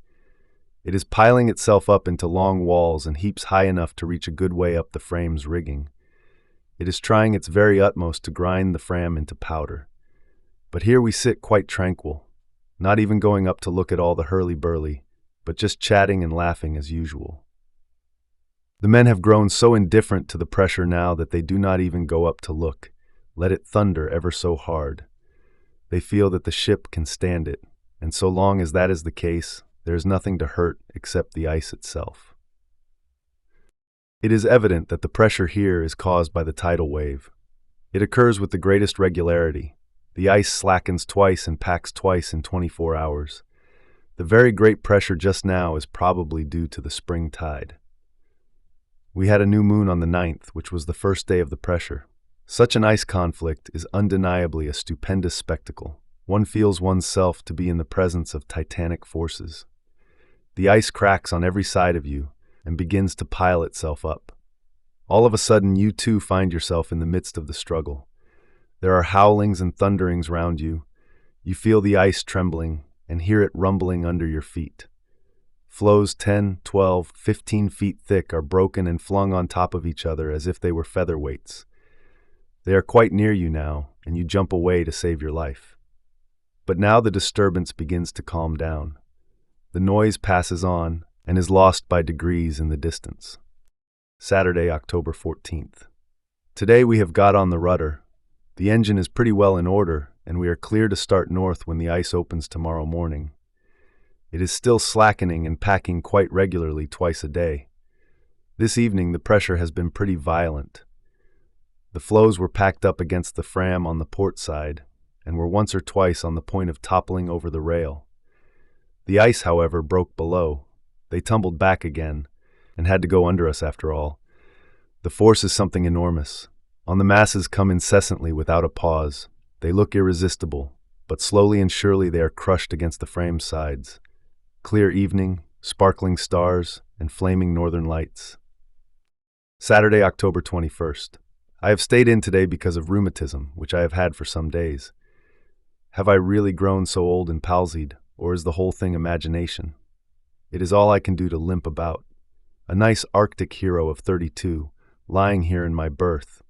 It is piling itself up into long walls and heaps high enough to reach a good way up the Fram's rigging. It is trying its very utmost to grind the Fram into powder. But here we sit quite tranquil, not even going up to look at all the hurly-burly, but just chatting and laughing as usual. The men have grown so indifferent to the pressure now that they do not even go up to look, let it thunder ever so hard. They feel that the ship can stand it, and so long as that is the case, there is nothing to hurt except the ice itself. It is evident that the pressure here is caused by the tidal wave. It occurs with the greatest regularity. The ice slackens twice and packs twice in 24 hours. The very great pressure just now is probably due to the spring tide. We had a new moon on the 9th, which was the first day of the pressure. Such an ice conflict is undeniably a stupendous spectacle. One feels oneself to be in the presence of titanic forces. The ice cracks on every side of you and begins to pile itself up. All of a sudden, you too find yourself in the midst of the struggle. There are howlings and thunderings round you. You feel the ice trembling and hear it rumbling under your feet. Floes 10, 12, 15 feet thick are broken and flung on top of each other as if they were featherweights. They are quite near you now, and you jump away to save your life. But now the disturbance begins to calm down. The noise passes on and is lost by degrees in the distance. Saturday, October 14th. Today we have got on the rudder. The engine is pretty well in order, and we are clear to start north when the ice opens tomorrow morning. It is still slackening and packing quite regularly twice a day. This evening the pressure has been pretty violent. The floes were packed up against the Fram on the port side, and were once or twice on the point of toppling over the rail. The ice, however, broke below. They tumbled back again, and had to go under us after all. The force is something enormous. On the masses come incessantly without a pause. They look irresistible, but slowly and surely they are crushed against the frame's sides. Clear evening, sparkling stars, and flaming northern lights. Saturday, October 21st. I have stayed in today because of rheumatism, which I have had for some days. Have I really grown so old and palsied, or is the whole thing imagination? It is all I can do to limp about. A nice Arctic hero of 32, lying here in my berth.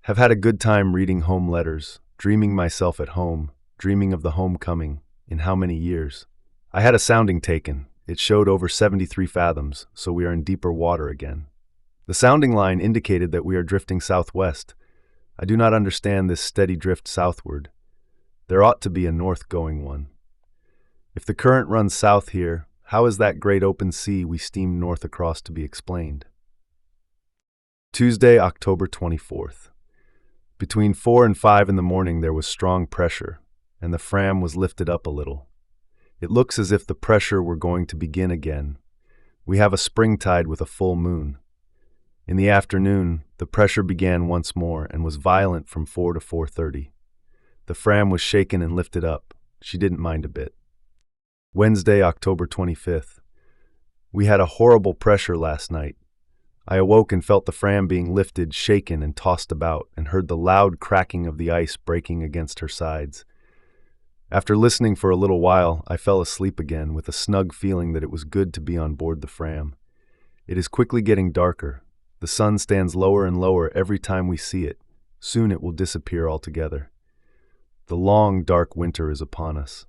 Have had a good time reading home letters, dreaming myself at home, dreaming of the homecoming, in how many years. I had a sounding taken. It showed over 73 fathoms, so we are in deeper water again. The sounding line indicated that we are drifting southwest. I do not understand this steady drift southward. There ought to be a north-going one. If the current runs south here, how is that great open sea we steam north across to be explained? Tuesday, October 24th. Between 4 and 5 in the morning there was strong pressure, and the Fram was lifted up a little. It looks as if the pressure were going to begin again. We have a spring tide with a full moon. In the afternoon, the pressure began once more and was violent from 4 to 4:30. The Fram was shaken and lifted up. She didn't mind a bit. Wednesday, October 25th. We had a horrible pressure last night. I awoke and felt the Fram being lifted, shaken, and tossed about, and heard the loud cracking of the ice breaking against her sides. After listening for a little while, I fell asleep again with a snug feeling that it was good to be on board the Fram. It is quickly getting darker. The sun stands lower and lower every time we see it. Soon it will disappear altogether. The long, dark winter is upon us.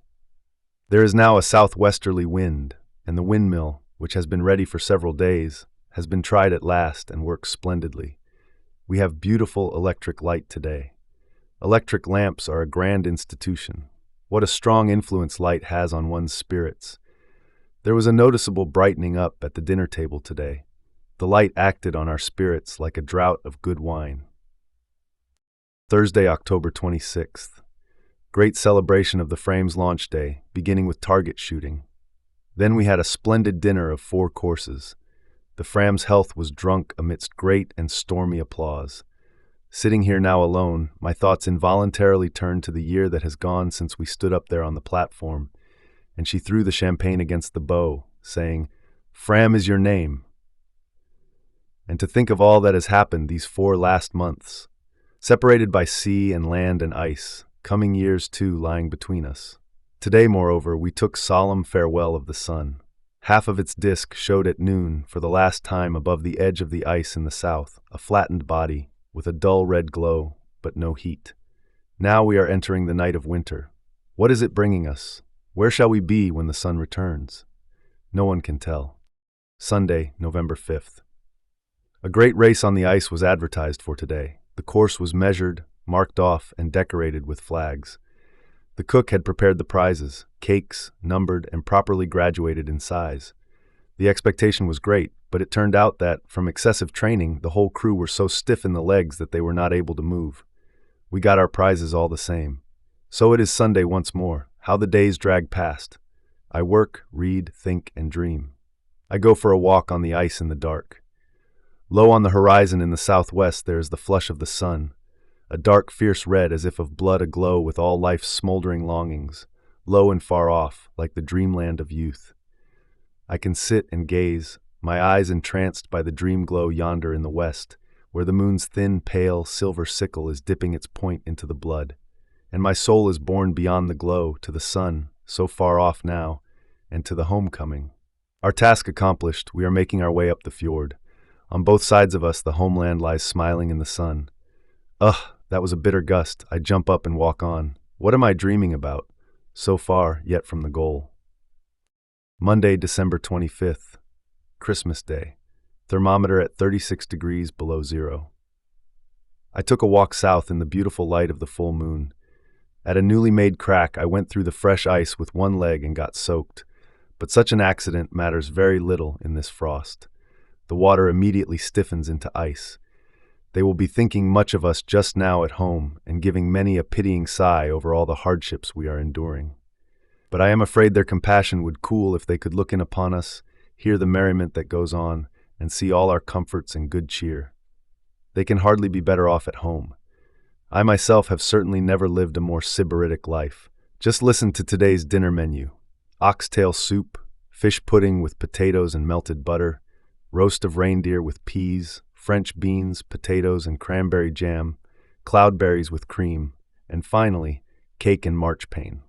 There is now a southwesterly wind, and the windmill, which has been ready for several days, has been tried at last and works splendidly. We have beautiful electric light today. Electric lamps are a grand institution. What a strong influence light has on one's spirits. There was a noticeable brightening up at the dinner table today. The light acted on our spirits like a draught of good wine. Thursday, October 26th. Great celebration of the Frame's launch day, beginning with target shooting. Then we had a splendid dinner of 4 courses. The Fram's health was drunk amidst great and stormy applause. Sitting here now alone, my thoughts involuntarily turned to the year that has gone since we stood up there on the platform, and she threw the champagne against the bow, saying, "Fram is your name." And to think of all that has happened these 4 last months, separated by sea and land and ice, coming years too lying between us. Today, moreover, we took solemn farewell of the sun. Half of its disk showed at noon for the last time above the edge of the ice in the south, a flattened body, with a dull red glow, but no heat. Now we are entering the night of winter. What is it bringing us? Where shall we be when the sun returns? No one can tell. Sunday, November 5th. A great race on the ice was advertised for today. The course was measured, marked off, and decorated with flags. The cook had prepared the prizes, cakes, numbered and properly graduated in size. The expectation was great, but it turned out that, from excessive training, the whole crew were so stiff in the legs that they were not able to move. We got our prizes all the same. So it is Sunday once more. How the days drag past. I work, read, think, and dream. I go for a walk on the ice in the dark. Low on the horizon in the southwest there is the flush of the sun, a dark, fierce red as if of blood aglow with all life's smoldering longings, low and far off, like the dreamland of youth. I can sit and gaze, my eyes entranced by the dream glow yonder in the west, where the moon's thin, pale, silver sickle is dipping its point into the blood, and my soul is borne beyond the glow to the sun, so far off now, and to the homecoming. Our task accomplished, we are making our way up the fjord. On both sides of us the homeland lies smiling in the sun. Ugh, that was a bitter gust. I jump up and walk on. What am I dreaming about? So far, yet from the goal. Monday, December 25th. Christmas Day. Thermometer at 36 degrees below zero. I took a walk south in the beautiful light of the full moon. At a newly made crack, I went through the fresh ice with one leg and got soaked. But such an accident matters very little in this frost. The water immediately stiffens into ice. They will be thinking much of us just now at home and giving many a pitying sigh over all the hardships we are enduring. But I am afraid their compassion would cool if they could look in upon us, hear the merriment that goes on, and see all our comforts and good cheer. They can hardly be better off at home. I myself have certainly never lived a more sybaritic life. Just listen to today's dinner menu: oxtail soup, fish pudding with potatoes and melted butter, roast of reindeer with peas, French beans, potatoes, and cranberry jam, cloudberries with cream, and finally, cake and marchpane.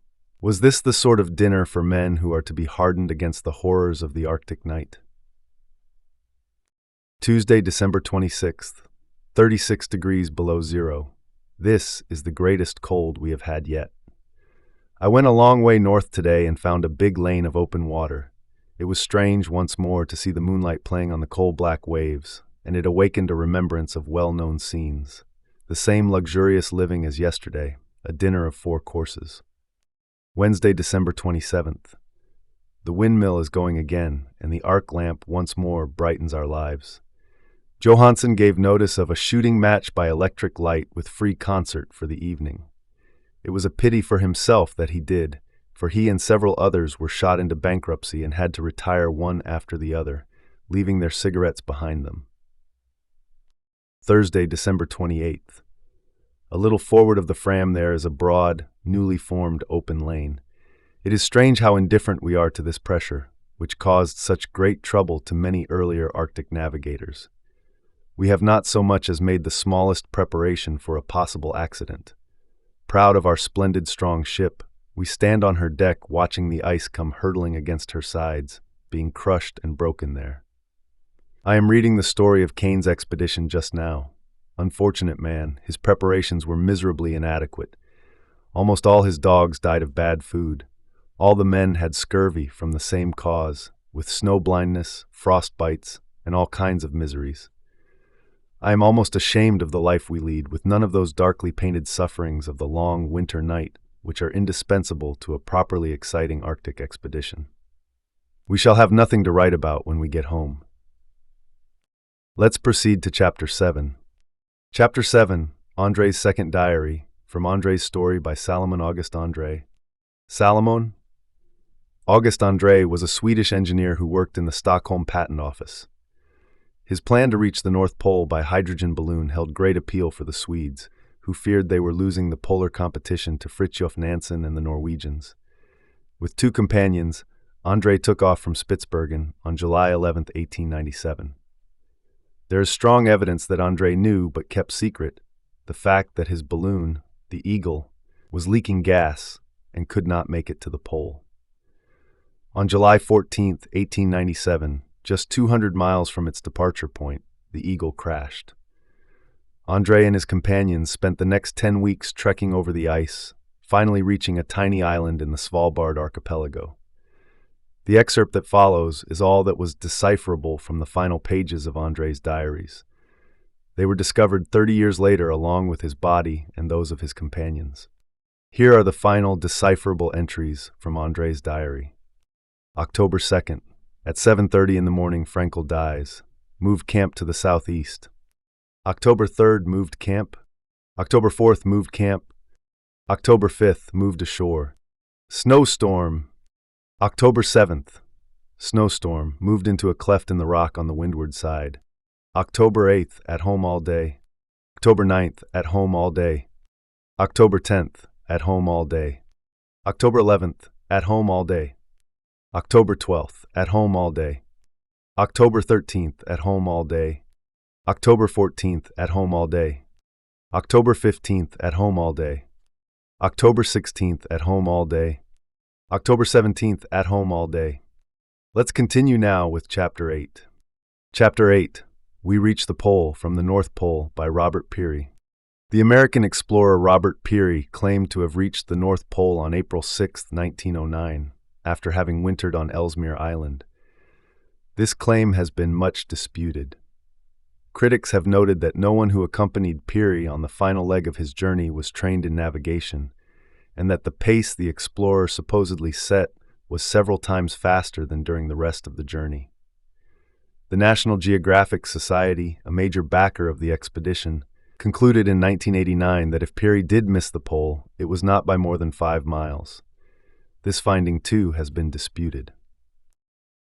Was this the sort of dinner for men who are to be hardened against the horrors of the Arctic night? Tuesday, December 26th, 36 degrees below zero. This is the greatest cold we have had yet. I went a long way north today and found a big lane of open water. It was strange once more to see the moonlight playing on the coal-black waves, and it awakened a remembrance of well-known scenes. The same luxurious living as yesterday, a dinner of 4 courses. Wednesday, December 27th. The windmill is going again, and the arc lamp once more brightens our lives. Johansson gave notice of a shooting match by electric light with free concert for the evening. It was a pity for himself that he did, for he and several others were shot into bankruptcy and had to retire one after the other, leaving their cigarettes behind them. Thursday, December 28th. A little forward of the Fram there is a broad, newly formed open lane. It is strange how indifferent we are to this pressure, which caused such great trouble to many earlier Arctic navigators. We have not so much as made the smallest preparation for a possible accident. Proud of our splendid strong ship, we stand on her deck watching the ice come hurtling against her sides, being crushed and broken there. I am reading the story of Kane's expedition just now. Unfortunate man, his preparations were miserably inadequate. Almost all his dogs died of bad food. All the men had scurvy from the same cause, with snow blindness, frost bites, and all kinds of miseries. I am almost ashamed of the life we lead, with none of those darkly painted sufferings of the long winter night, which are indispensable to a properly exciting Arctic expedition. We shall have nothing to write about when we get home. Let's proceed to Chapter 7. Chapter 7, André's Second Diary, from André's story by Salomon August André. Salomon? August André was a Swedish engineer who worked in the Stockholm Patent Office. His plan to reach the North Pole by hydrogen balloon held great appeal for the Swedes, who feared they were losing the polar competition to Fridtjof Nansen and the Norwegians. With 2 companions, André took off from Spitsbergen on July 11, 1897. There is strong evidence that André knew but kept secret the fact that his balloon, the Eagle, was leaking gas and could not make it to the pole. On July 14, 1897, just 200 miles from its departure point, the Eagle crashed. André and his companions spent the next 10 weeks trekking over the ice, finally reaching a tiny island in the Svalbard archipelago. The excerpt that follows is all that was decipherable from the final pages of André's diaries. They were discovered 30 years later along with his body and those of his companions. Here are the final decipherable entries from André's diary. October 2nd. At 7:30 in the morning, Frankel dies. Moved camp to the southeast. October 3rd, moved camp. October 4th, moved camp. October 5th, moved ashore. Snowstorm. October 7th, snowstorm, moved into a cleft in the rock on the windward side. October 8th, at home all day. October 9th, at home all day. October 10th, at home all day. October 11th, at home all day. October 12th, at home all day. October 13th, at home all day. October 14th, at home all day. October 15th, at home all day. October 16th, at home all day. October 17th, at home all day. Let's continue now with Chapter 8. Chapter 8, We Reach the Pole from the North Pole by Robert Peary. The American explorer Robert Peary claimed to have reached the North Pole on April 6, 1909, after having wintered on Ellesmere Island. This claim has been much disputed. Critics have noted that no one who accompanied Peary on the final leg of his journey was trained in navigation, and that the pace the explorer supposedly set was several times faster than during the rest of the journey. The National Geographic Society, a major backer of the expedition, concluded in 1989 that if Peary did miss the pole, it was not by more than 5 miles. This finding, too, has been disputed.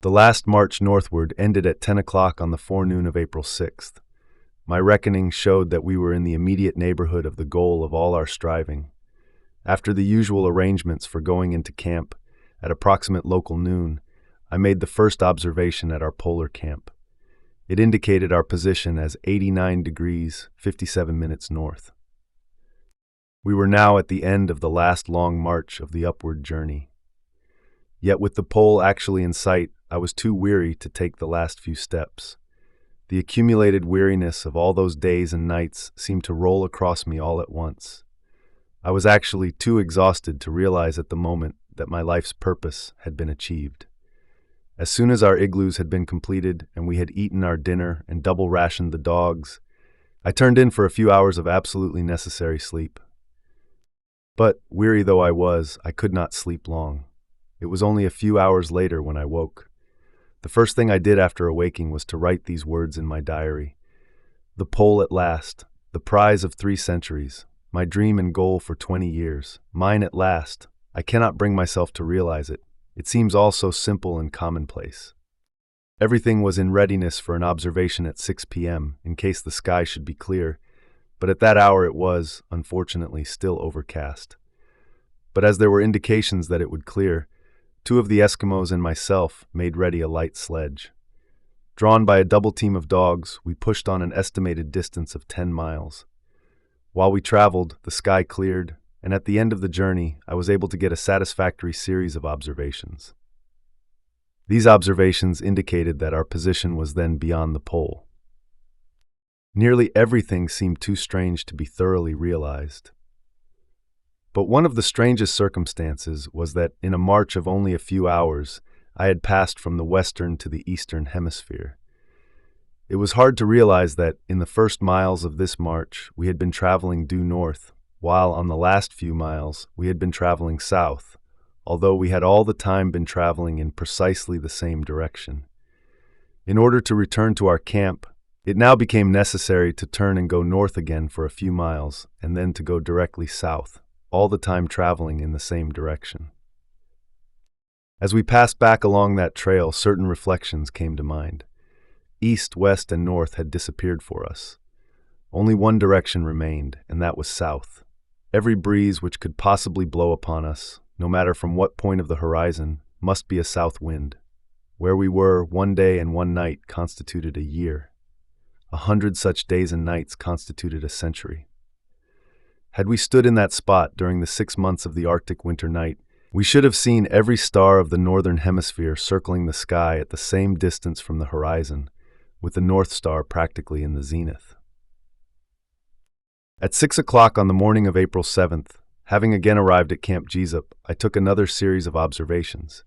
The last march northward ended at 10 o'clock on the forenoon of April 6th. My reckoning showed that we were in the immediate neighborhood of the goal of all our striving. After the usual arrangements for going into camp, at approximate local noon, I made the first observation at our polar camp. It indicated our position as 89 degrees, 57 minutes north. We were now at the end of the last long march of the upward journey. Yet with the pole actually in sight, I was too weary to take the last few steps. The accumulated weariness of all those days and nights seemed to roll across me all at once. I was actually too exhausted to realize at the moment that my life's purpose had been achieved. As soon as our igloos had been completed and we had eaten our dinner and double rationed the dogs, I turned in for a few hours of absolutely necessary sleep. But, weary though I was, I could not sleep long. It was only a few hours later when I woke. The first thing I did after awaking was to write these words in my diary. The pole at last, the prize of 3 centuries, my dream and goal for 20 years, mine at last. I cannot bring myself to realize it. It seems all so simple and commonplace. Everything was in readiness for an observation at 6 p.m. in case the sky should be clear, but at that hour it was, unfortunately, still overcast. But as there were indications that it would clear, 2 of the Eskimos and myself made ready a light sledge. Drawn by a double team of dogs, we pushed on an estimated distance of 10 miles. While we traveled, the sky cleared, and at the end of the journey, I was able to get a satisfactory series of observations. These observations indicated that our position was then beyond the pole. Nearly everything seemed too strange to be thoroughly realized. But one of the strangest circumstances was that, in a march of only a few hours, I had passed from the western to the eastern hemisphere. It was hard to realize that, in the first miles of this march, we had been traveling due north, while on the last few miles we had been traveling south, although we had all the time been traveling in precisely the same direction. In order to return to our camp, it now became necessary to turn and go north again for a few miles, and then to go directly south, all the time traveling in the same direction. As we passed back along that trail, certain reflections came to mind. East, west, and north had disappeared for us. Only one direction remained, and that was south. Every breeze which could possibly blow upon us, no matter from what point of the horizon, must be a south wind. Where we were, one day and one night constituted a year. 100 such days and nights constituted a century. Had we stood in that spot during the 6 months of the Arctic winter night, we should have seen every star of the northern hemisphere circling the sky at the same distance from the horizon, with the North Star practically in the zenith. At 6 o'clock on the morning of April 7th, having again arrived at Camp Jesup, I took another series of observations.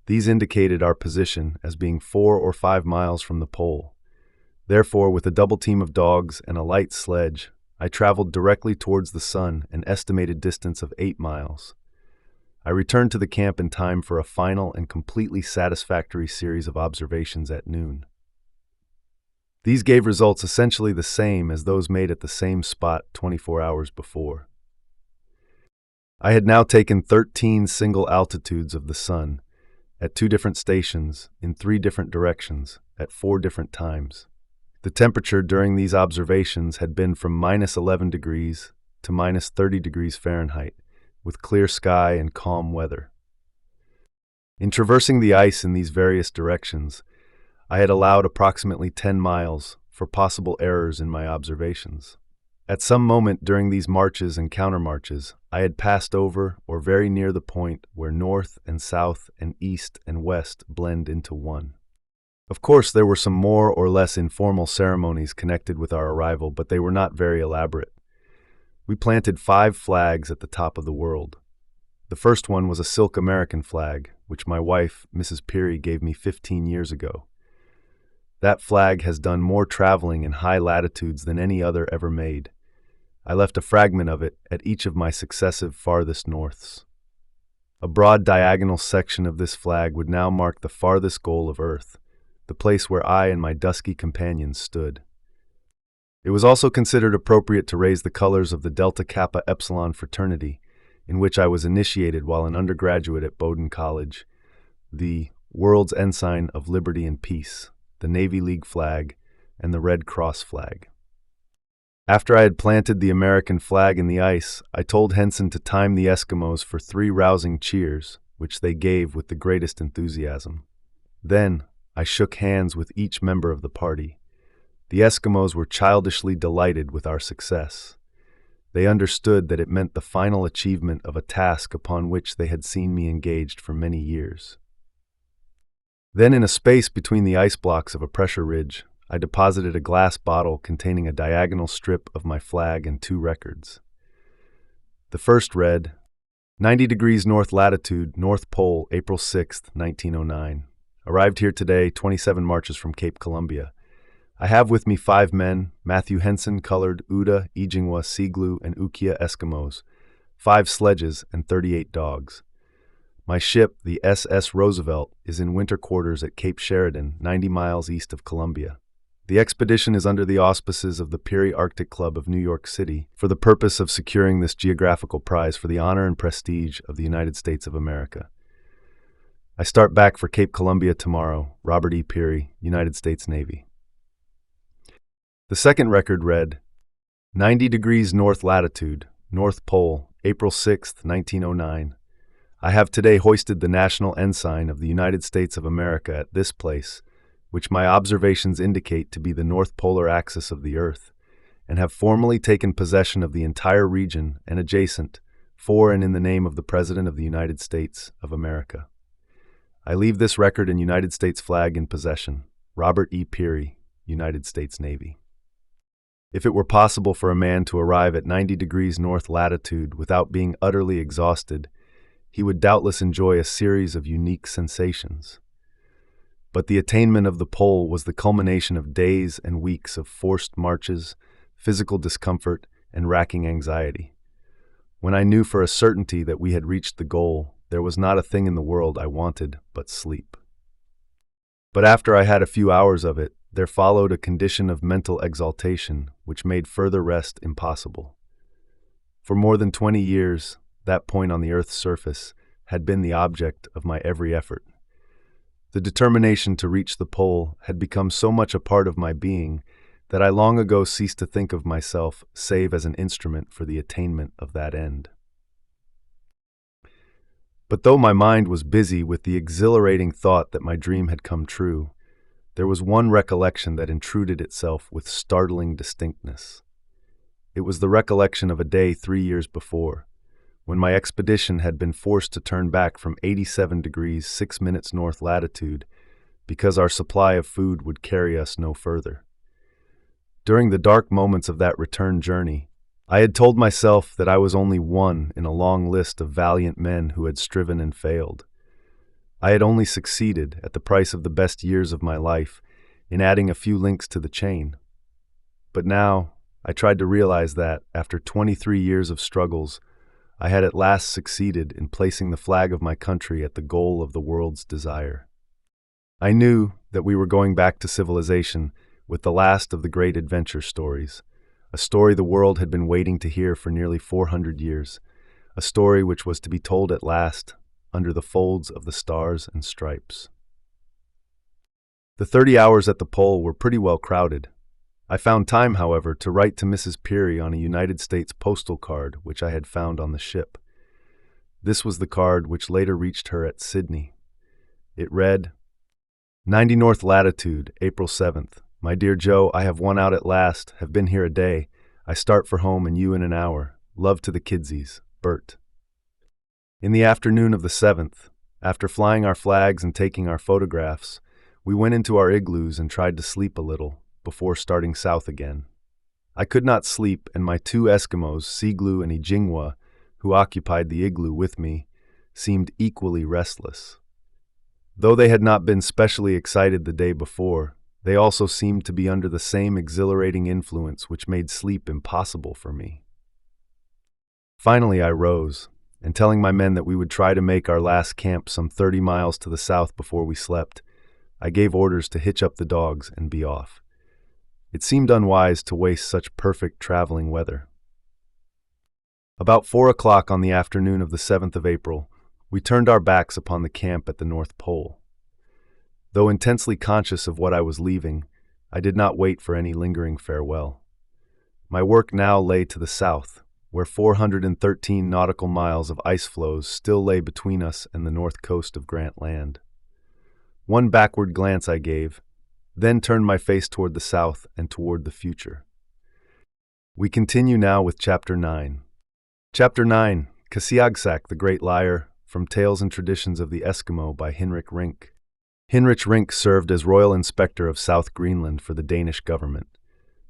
These indicated our position as being 4 or 5 miles from the pole. Therefore, with a double team of dogs and a light sledge, I traveled directly towards the sun, an estimated distance of 8 miles. I returned to the camp in time for a final and completely satisfactory series of observations at noon. These gave results essentially the same as those made at the same spot 24 hours before. I had now taken 13 single altitudes of the sun, at 2 different stations, in 3 different directions, at 4 different times. The temperature during these observations had been from -11 degrees to -30 degrees Fahrenheit, with clear sky and calm weather. In traversing the ice in these various directions, I had allowed approximately 10 miles for possible errors in my observations. At some moment during these marches and countermarches, I had passed over or very near the point where north and south and east and west blend into one. Of course, there were some more or less informal ceremonies connected with our arrival, but they were not very elaborate. We planted 5 flags at the top of the world. The first one was a silk American flag, which my wife, Mrs. Peary, gave me 15 years ago. That flag has done more traveling in high latitudes than any other ever made. I left a fragment of it at each of my successive farthest norths. A broad diagonal section of this flag would now mark the farthest goal of Earth, the place where I and my dusky companions stood. It was also considered appropriate to raise the colors of the Delta Kappa Epsilon fraternity, in which I was initiated while an undergraduate at Bowdoin College, the World's Ensign of Liberty and Peace, the Navy League flag, and the Red Cross flag. After I had planted the American flag in the ice, I told Henson to time the Eskimos for 3 rousing cheers, which they gave with the greatest enthusiasm. Then, I shook hands with each member of the party. The Eskimos were childishly delighted with our success. They understood that it meant the final achievement of a task upon which they had seen me engaged for many years. Then, in a space between the ice blocks of a pressure ridge, I deposited a glass bottle containing a diagonal strip of my flag and 2 records. The first read, 90 degrees north latitude, North Pole, April 6, 1909. Arrived here today, 27 marches from Cape Columbia. I have with me 5 men, Matthew Henson, colored, Uda, Ijingwa, Siglu, and Ukia Eskimos, 5 sledges, and 38 dogs. My ship, the SS Roosevelt, is in winter quarters at Cape Sheridan, 90 miles east of Columbia. The expedition is under the auspices of the Peary Arctic Club of New York City for the purpose of securing this geographical prize for the honor and prestige of the United States of America. I start back for Cape Columbia tomorrow. Robert E. Peary, United States Navy. The second record read, 90 degrees north latitude, North Pole, April 6, 1909. I have today hoisted the national ensign of the United States of America at this place, which my observations indicate to be the north polar axis of the Earth, and have formally taken possession of the entire region and adjacent, for and in the name of the President of the United States of America. I leave this record and United States flag in possession. Robert E. Peary, United States Navy. If it were possible for a man to arrive at 90 degrees north latitude without being utterly exhausted, he would doubtless enjoy a series of unique sensations. But the attainment of the pole was the culmination of days and weeks of forced marches, physical discomfort, and racking anxiety. When I knew for a certainty that we had reached the goal, there was not a thing in the world I wanted but sleep. But after I had a few hours of it, there followed a condition of mental exaltation which made further rest impossible. For more than 20 years, that point on the Earth's surface had been the object of my every effort. The determination to reach the pole had become so much a part of my being that I long ago ceased to think of myself save as an instrument for the attainment of that end. But though my mind was busy with the exhilarating thought that my dream had come true, there was one recollection that intruded itself with startling distinctness. It was the recollection of a day 3 years before, when my expedition had been forced to turn back from 87 degrees 6 minutes north latitude because our supply of food would carry us no further. During the dark moments of that return journey, I had told myself that I was only one in a long list of valiant men who had striven and failed. I had only succeeded, at the price of the best years of my life, in adding a few links to the chain. But now, I tried to realize that, after 23 years of struggles, I had at last succeeded in placing the flag of my country at the goal of the world's desire. I knew that we were going back to civilization with the last of the great adventure stories, a story the world had been waiting to hear for nearly 400 years, a story which was to be told at last under the folds of the stars and stripes. The 30 hours at the pole were pretty well crowded. I found time, however, to write to Mrs. Peary on a United States postal card which I had found on the ship. This was the card which later reached her at Sydney. It read, 90 north latitude, April 7th. My dear Joe, I have won out at last, have been here a day. I start for home and you in an hour. Love to the kidsies, Bert. In the afternoon of the 7th, after flying our flags and taking our photographs, we went into our igloos and tried to sleep a little before starting south again. I could not sleep, and my 2 Eskimos, Siglu and Ijingwa, who occupied the igloo with me, seemed equally restless. Though they had not been specially excited the day before, they also seemed to be under the same exhilarating influence which made sleep impossible for me. Finally I rose, and telling my men that we would try to make our last camp some 30 miles to the south before we slept, I gave orders to hitch up the dogs and be off. It seemed unwise to waste such perfect traveling weather. About 4 o'clock on the afternoon of the 7th of April, we turned our backs upon the camp at the North Pole. Though intensely conscious of what I was leaving, I did not wait for any lingering farewell. My work now lay to the south, where 413 nautical miles of ice floes still lay between us and the north coast of Grant Land. One backward glance I gave, then turned my face toward the south and toward the future. We continue now with Chapter 9. Chapter 9, Kasiagsak the Great Liar, from Tales and Traditions of the Eskimo by Hinrich Rink. Hinrich Rink served as Royal Inspector of South Greenland for the Danish government.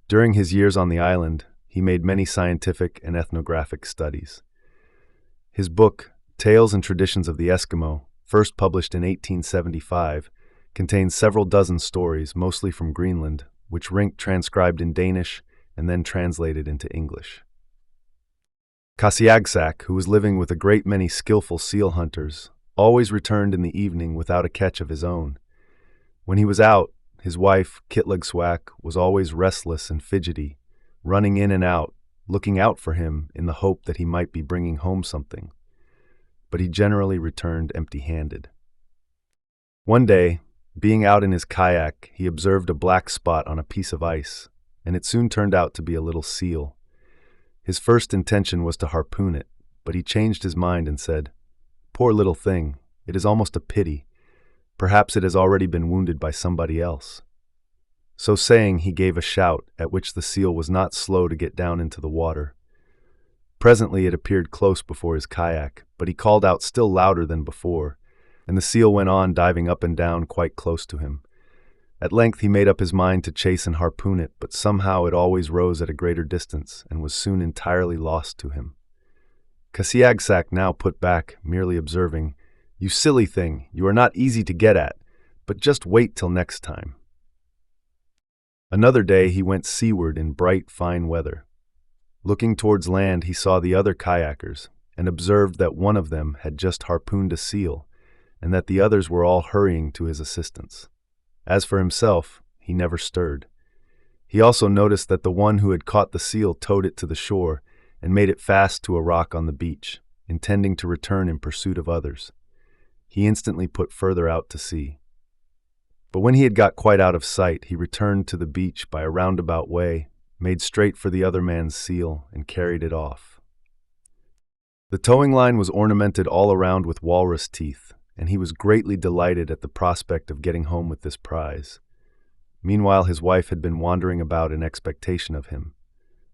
During his years on the island, he made many scientific and ethnographic studies. His book, Tales and Traditions of the Eskimo, first published in 1875, contains several dozen stories, mostly from Greenland, which Rink transcribed in Danish and then translated into English. Kasiagsak, who was living with a great many skillful seal hunters, always returned in the evening without a catch of his own. When he was out, his wife, Kitlugswak, was always restless and fidgety, running in and out, looking out for him in the hope that he might be bringing home something. But he generally returned empty-handed. One day, being out in his kayak, he observed a black spot on a piece of ice, and it soon turned out to be a little seal. His first intention was to harpoon it, but he changed his mind and said, "Poor little thing, it is almost a pity. Perhaps it has already been wounded by somebody else." So saying, he gave a shout, at which the seal was not slow to get down into the water. Presently it appeared close before his kayak, but he called out still louder than before, and the seal went on diving up and down quite close to him. At length he made up his mind to chase and harpoon it, but somehow it always rose at a greater distance and was soon entirely lost to him. Kasiagsak now put back, merely observing, "You silly thing, you are not easy to get at, but just wait till next time." Another day he went seaward in bright, fine weather. Looking towards land, he saw the other kayakers and observed that one of them had just harpooned a seal and that the others were all hurrying to his assistance. As for himself, he never stirred. He also noticed that the one who had caught the seal towed it to the shore and made it fast to a rock on the beach, intending to return in pursuit of others. He instantly put further out to sea. But when he had got quite out of sight, he returned to the beach by a roundabout way, made straight for the other man's seal, and carried it off. The towing line was ornamented all around with walrus teeth, and he was greatly delighted at the prospect of getting home with this prize. Meanwhile, his wife had been wandering about in expectation of him.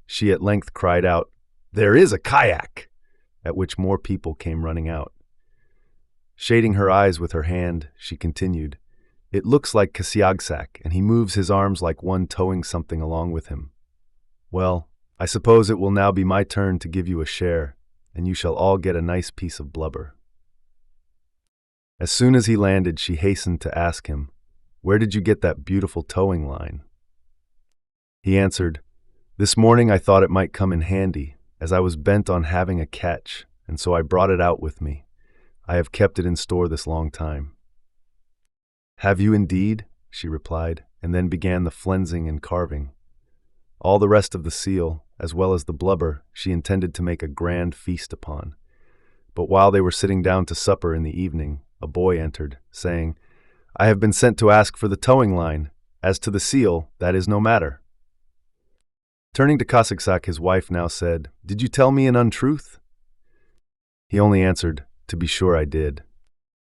She at length cried out, "There is a kayak!" at which more people came running out. Shading her eyes with her hand, she continued, "It looks like Kasiagsak, and he moves his arms like one towing something along with him. Well, I suppose it will now be my turn to give you a share, and you shall all get a nice piece of blubber." As soon as he landed, she hastened to ask him, "Where did you get that beautiful towing line?" He answered, "This morning I thought it might come in handy, as I was bent on having a catch, and so I brought it out with me. I have kept it in store this long time." "Have you indeed?" she replied, and then began the flensing and carving. All the rest of the seal, as well as the blubber, she intended to make a grand feast upon. But while they were sitting down to supper in the evening, a boy entered, saying, "I have been sent to ask for the towing line. As to the seal, that is no matter." Turning to Kasiagsak, his wife now said, "Did you tell me an untruth?" He only answered, "To be sure I did."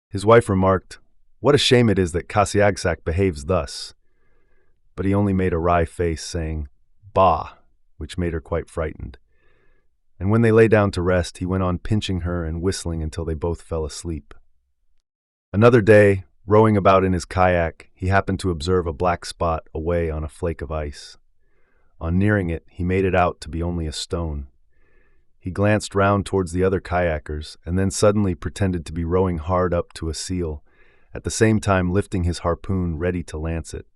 His wife remarked, "What a shame it is that Kasiagsak behaves thus." But he only made a wry face, saying, "Bah," which made her quite frightened. And when they lay down to rest, he went on pinching her and whistling until they both fell asleep. Another day, rowing about in his kayak, he happened to observe a black spot away on a flake of ice. On nearing it, he made it out to be only a stone. He glanced round towards the other kayakers, and then suddenly pretended to be rowing hard up to a seal, at the same time lifting his harpoon ready to lance it.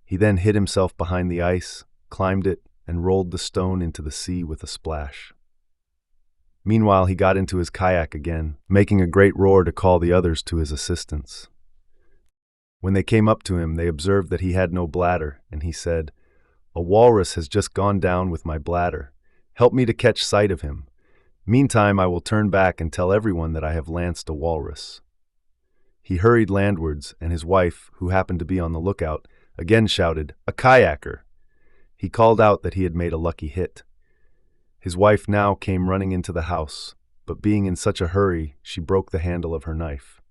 He then hid himself behind the ice, climbed it, and rolled the stone into the sea with a splash. Meanwhile, he got into his kayak again, making a great roar to call the others to his assistance. When they came up to him, they observed that he had no bladder, and he said, "A walrus has just gone down with my bladder. Help me to catch sight of him." Meantime, I will turn back and tell everyone that I have lanced a walrus." He hurried landwards, and his wife, who happened to be on the lookout, again shouted, "A kayaker!" He called out that he had made a lucky hit. His wife now came running into the house, but being in such a hurry, she broke the handle of her knife.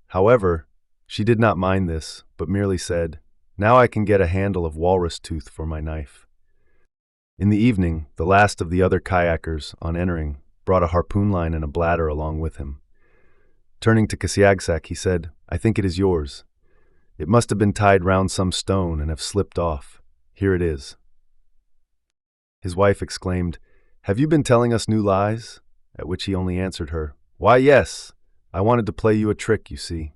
However, she did not mind this, but merely said, "Now I can get a handle of walrus tooth for my knife." In the evening, the last of the other kayakers, on entering, brought a harpoon line and a bladder along with him. Turning to Kasiagsak, he said, "I think it is yours. It must have been tied round some stone and have slipped off. Here it is." His wife exclaimed, "Have you been telling us new lies?" At which he only answered her, "Why, yes. I wanted to play you a trick, you see."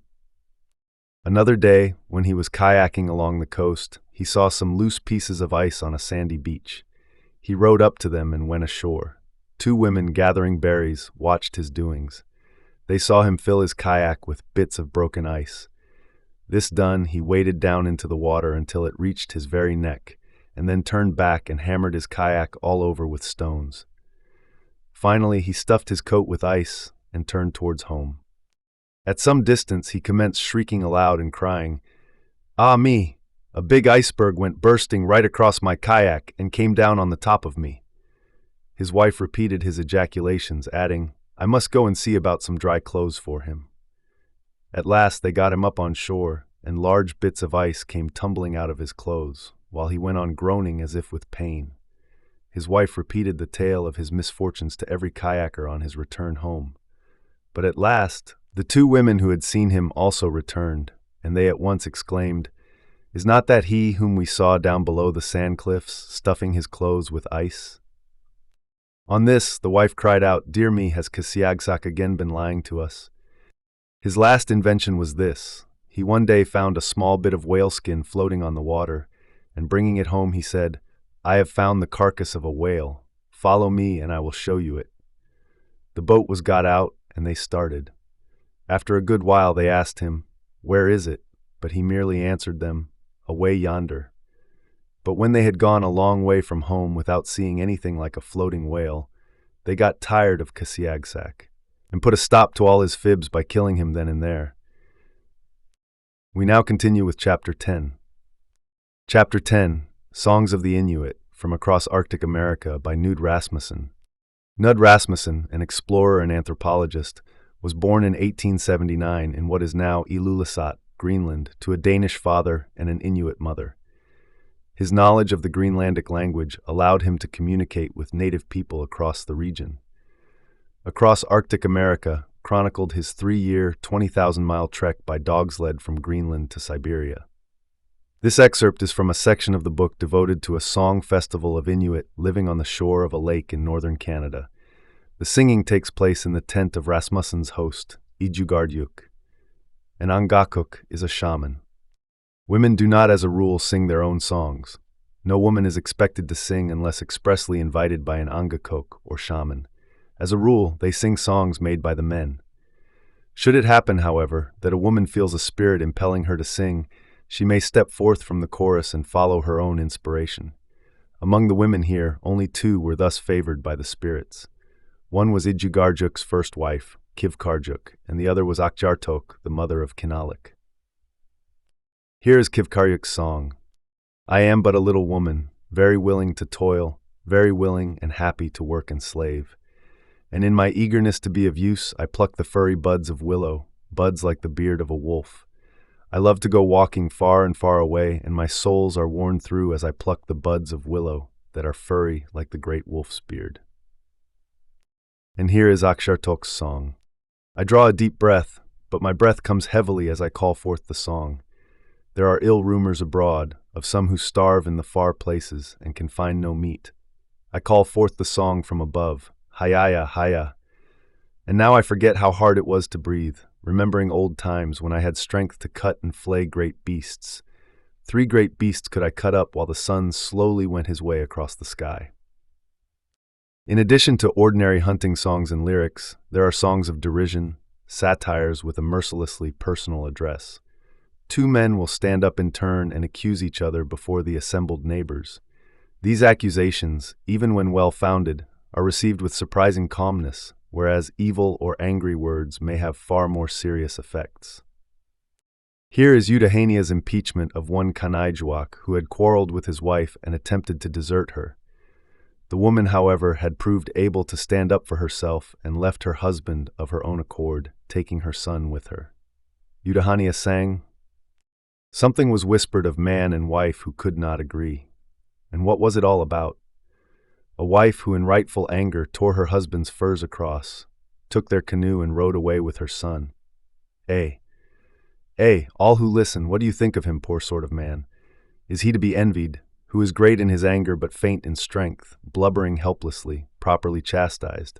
Another day, when he was kayaking along the coast, he saw some loose pieces of ice on a sandy beach. He rowed up to them and went ashore. Two women gathering berries watched his doings. They saw him fill his kayak with bits of broken ice. This done, he waded down into the water until it reached his very neck, and then turned back and hammered his kayak all over with stones. Finally, he stuffed his coat with ice and turned towards home. At some distance, he commenced shrieking aloud and crying, "Ah me! A big iceberg went bursting right across my kayak and came down on the top of me." His wife repeated his ejaculations, adding, "I must go and see about some dry clothes for him." At last they got him up on shore, and large bits of ice came tumbling out of his clothes, while he went on groaning as if with pain. His wife repeated the tale of his misfortunes to every kayaker on his return home. But at last, the two women who had seen him also returned, and they at once exclaimed, "Is not that he whom we saw down below the sand cliffs, stuffing his clothes with ice?" On this, the wife cried out, "Dear me, has Kasiagsak again been lying to us?" His last invention was this. He one day found a small bit of whaleskin floating on the water, and bringing it home he said, "I have found the carcass of a whale. Follow me and I will show you it." The boat was got out, and they started. After a good while they asked him, "Where is it?" But he merely answered them, "Away yonder." But when they had gone a long way from home without seeing anything like a floating whale, they got tired of Kasiagsak, and put a stop to all his fibs by killing him then and there. We now continue with Chapter 10. Chapter 10, Songs of the Inuit, from Across Arctic America by Knud Rasmussen. Knud Rasmussen, an explorer and anthropologist, was born in 1879 in what is now Ilulissat, Greenland, to a Danish father and an Inuit mother. His knowledge of the Greenlandic language allowed him to communicate with native people across the region. Across Arctic America chronicled his 3-year, 20,000-mile trek by dog sled from Greenland to Siberia. This excerpt is from a section of the book devoted to a song festival of Inuit living on the shore of a lake in northern Canada. The singing takes place in the tent of Rasmussen's host, Ijugardjuk. An Angakuk is a shaman. Women do not, as a rule, sing their own songs. No woman is expected to sing unless expressly invited by an Angakok or shaman. As a rule, they sing songs made by the men. Should it happen, however, that a woman feels a spirit impelling her to sing, she may step forth from the chorus and follow her own inspiration. Among the women here, only 2 were thus favored by the spirits. One was Ijugardjuk's first wife, Kivkarjuk, and the other was Akjartok, the mother of Kinalik. Here is Kivkarjuk's song. "I am but a little woman, very willing to toil, very willing and happy to work and slave. And in my eagerness to be of use, I pluck the furry buds of willow, buds like the beard of a wolf. I love to go walking far and far away, and my soles are worn through as I pluck the buds of willow that are furry like the great wolf's beard." And here is Akshartok's song. "I draw a deep breath, but my breath comes heavily as I call forth the song. There are ill rumors abroad of some who starve in the far places and can find no meat. I call forth the song from above, Hayaya, Haya. And now I forget how hard it was to breathe, remembering old times when I had strength to cut and flay great beasts. 3 great beasts could I cut up while the sun slowly went his way across the sky." In addition to ordinary hunting songs and lyrics, there are songs of derision, satires with a mercilessly personal address. 2 men will stand up in turn and accuse each other before the assembled neighbors. These accusations, even when well-founded, are received with surprising calmness, whereas evil or angry words may have far more serious effects. Here is Eudahenia's impeachment of one Kanaijuak who had quarreled with his wife and attempted to desert her. The woman, however, had proved able to stand up for herself and left her husband of her own accord, taking her son with her. Eudahenia sang, "Something was whispered of man and wife who could not agree. And what was it all about? A wife who in rightful anger tore her husband's furs across, took their canoe and rowed away with her son. All who listen, what do you think of him, poor sort of man? Is he to be envied, who is great in his anger but faint in strength, blubbering helplessly, properly chastised?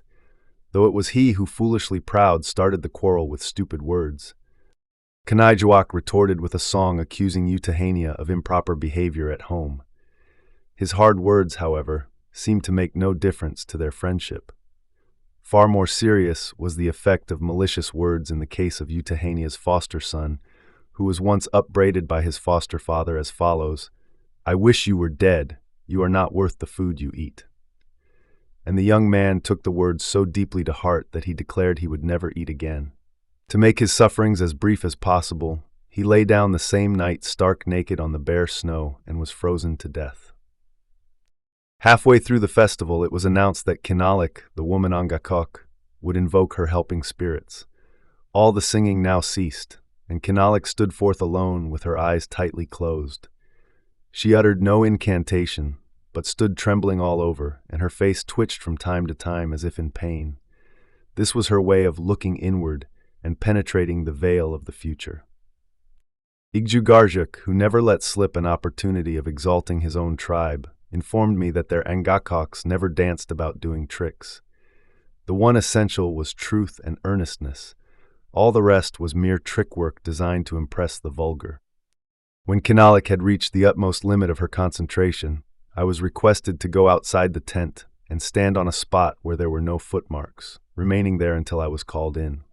Though it was he who, foolishly proud, started the quarrel with stupid words." Kanaijuak retorted with a song accusing Eudahenia of improper behavior at home. His hard words, however, seemed to make no difference to their friendship. Far more serious was the effect of malicious words in the case of Eudahenia's foster son, who was once upbraided by his foster father as follows, "I wish you were dead. You are not worth the food you eat." And the young man took the words so deeply to heart that he declared he would never eat again. To make his sufferings as brief as possible, he lay down the same night stark naked on the bare snow and was frozen to death. Halfway through the festival, it was announced that Kinalik, the woman Angakok, would invoke her helping spirits. All the singing now ceased, and Kinalik stood forth alone with her eyes tightly closed. She uttered no incantation, but stood trembling all over, and her face twitched from time to time as if in pain. This was her way of looking inward and penetrating the veil of the future. Igjugarjuk, who never let slip an opportunity of exalting his own tribe, informed me that their Angakoks never danced about doing tricks. The one essential was truth and earnestness. All the rest was mere trick work designed to impress the vulgar. When Kinalik had reached the utmost limit of her concentration, I was requested to go outside the tent and stand on a spot where there were no footmarks, remaining there until I was called in.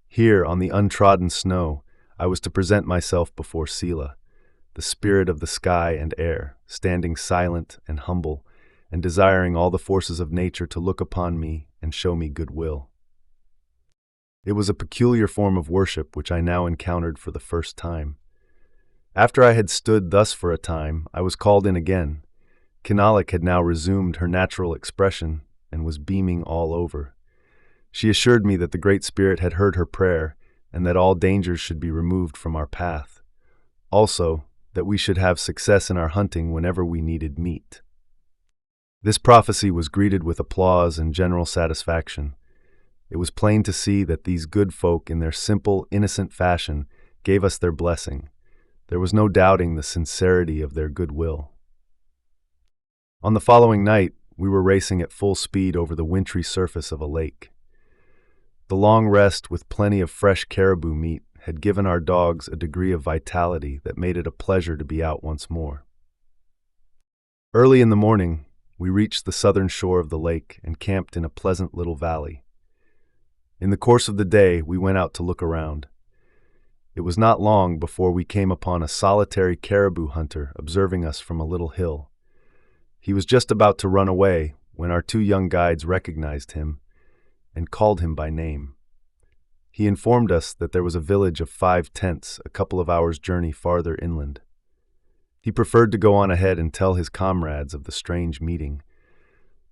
Here, on the untrodden snow, I was to present myself before Sela, the spirit of the sky and air, standing silent and humble, and desiring all the forces of nature to look upon me and show me goodwill. It was a peculiar form of worship which I now encountered for the first time. After I had stood thus for a time, I was called in again. Kinalik had now resumed her natural expression and was beaming all over. She assured me that the Great Spirit had heard her prayer and that all dangers should be removed from our path. Also, that we should have success in our hunting whenever we needed meat. This prophecy was greeted with applause and general satisfaction. It was plain to see that these good folk, in their simple, innocent fashion, gave us their blessing. There was no doubting the sincerity of their goodwill. On the following night, we were racing at full speed over the wintry surface of a lake. The long rest with plenty of fresh caribou meat had given our dogs a degree of vitality that made it a pleasure to be out once more. Early in the morning, we reached the southern shore of the lake and camped in a pleasant little valley. In the course of the day, we went out to look around. It was not long before we came upon a solitary caribou hunter observing us from a little hill. He was just about to run away when our two young guides recognized him and called him by name. He informed us that there was a village of 5 tents a couple of hours' journey farther inland. He preferred to go on ahead and tell his comrades of the strange meeting.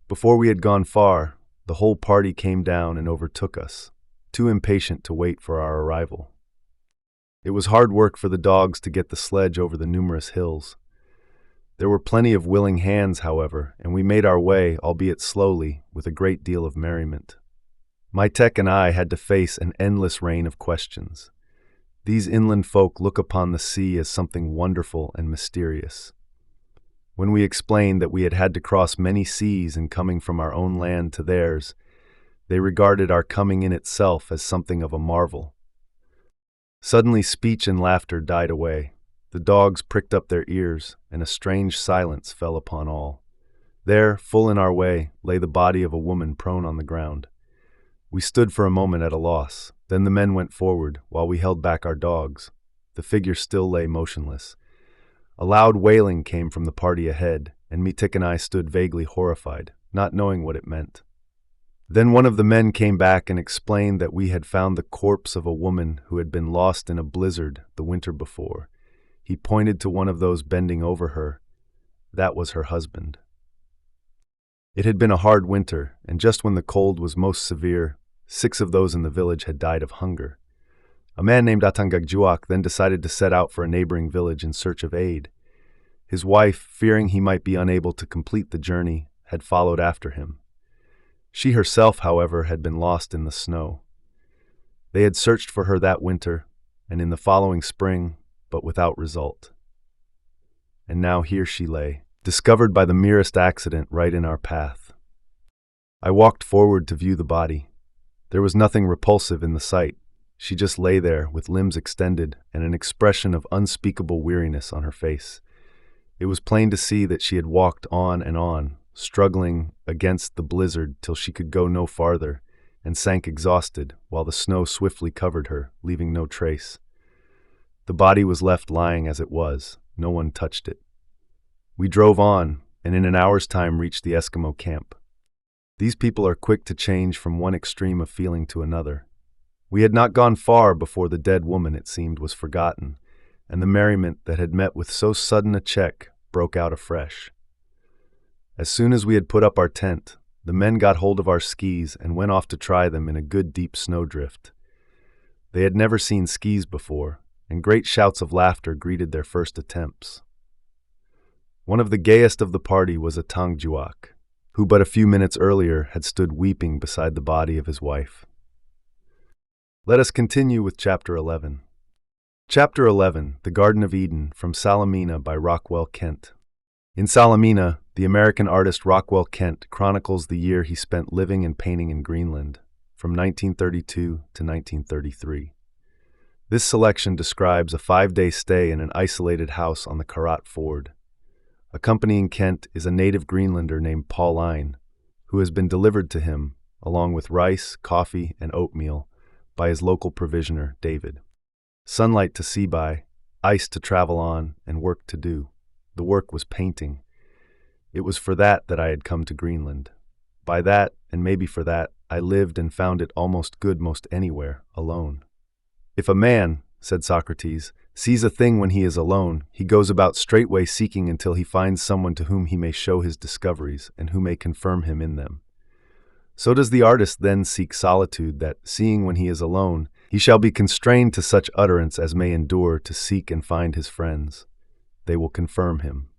Before we had gone far, the whole party came down and overtook us, too impatient to wait for our arrival. It was hard work for the dogs to get the sledge over the numerous hills. There were plenty of willing hands, however, and we made our way, albeit slowly, with a great deal of merriment. Maitek and I had to face an endless rain of questions. These inland folk look upon the sea as something wonderful and mysterious. When we explained that we had had to cross many seas in coming from our own land to theirs, they regarded our coming in itself as something of a marvel. Suddenly speech and laughter died away. The dogs pricked up their ears, and a strange silence fell upon all. There, full in our way, lay the body of a woman prone on the ground. We stood for a moment at a loss. Then the men went forward, while we held back our dogs. The figure still lay motionless. A loud wailing came from the party ahead, and Mitik and I stood vaguely horrified, not knowing what it meant. Then one of the men came back and explained that we had found the corpse of a woman who had been lost in a blizzard the winter before. He pointed to one of those bending over her. That was her husband. It had been a hard winter, and just when the cold was most severe, 6 of those in the village had died of hunger. A man named Atangagjuak then decided to set out for a neighboring village in search of aid. His wife, fearing he might be unable to complete the journey, had followed after him. She herself, however, had been lost in the snow. They had searched for her that winter, and in the following spring, but without result. And now here she lay, discovered by the merest accident right in our path. I walked forward to view the body. There was nothing repulsive in the sight. She just lay there with limbs extended and an expression of unspeakable weariness on her face. It was plain to see that she had walked on, struggling against the blizzard till she could go no farther, and sank exhausted while the snow swiftly covered her, leaving no trace. The body was left lying as it was. No one touched it. We drove on, and in an hour's time reached the Eskimo camp. These people are quick to change from one extreme of feeling to another. We had not gone far before the dead woman, it seemed, was forgotten, and the merriment that had met with so sudden a check broke out afresh. As soon as we had put up our tent, the men got hold of our skis and went off to try them in a good deep snowdrift. They had never seen skis before, and great shouts of laughter greeted their first attempts. One of the gayest of the party was Atangjuak, who but a few minutes earlier had stood weeping beside the body of his wife. Let us continue with Chapter 11. Chapter 11, The Garden of Eden, from Salamina by Rockwell Kent. In Salamina, the American artist Rockwell Kent chronicles the year he spent living and painting in Greenland, from 1932 to 1933. This selection describes a 5-day stay in an isolated house on the Karat Ford. Accompanying Kent is a native Greenlander named Pauline, who has been delivered to him, along with rice, coffee, and oatmeal, by his local provisioner, David. Sunlight to see by, ice to travel on, and work to do. The work was painting. It was for that I had come to Greenland. By that, and maybe for that, I lived and found it almost good most anywhere, alone. If a man, said Socrates, sees a thing when he is alone, he goes about straightway seeking until he finds someone to whom he may show his discoveries and who may confirm him in them. So does the artist then seek solitude that, seeing when he is alone, he shall be constrained to such utterance as may endure to seek and find his friends. They will confirm him.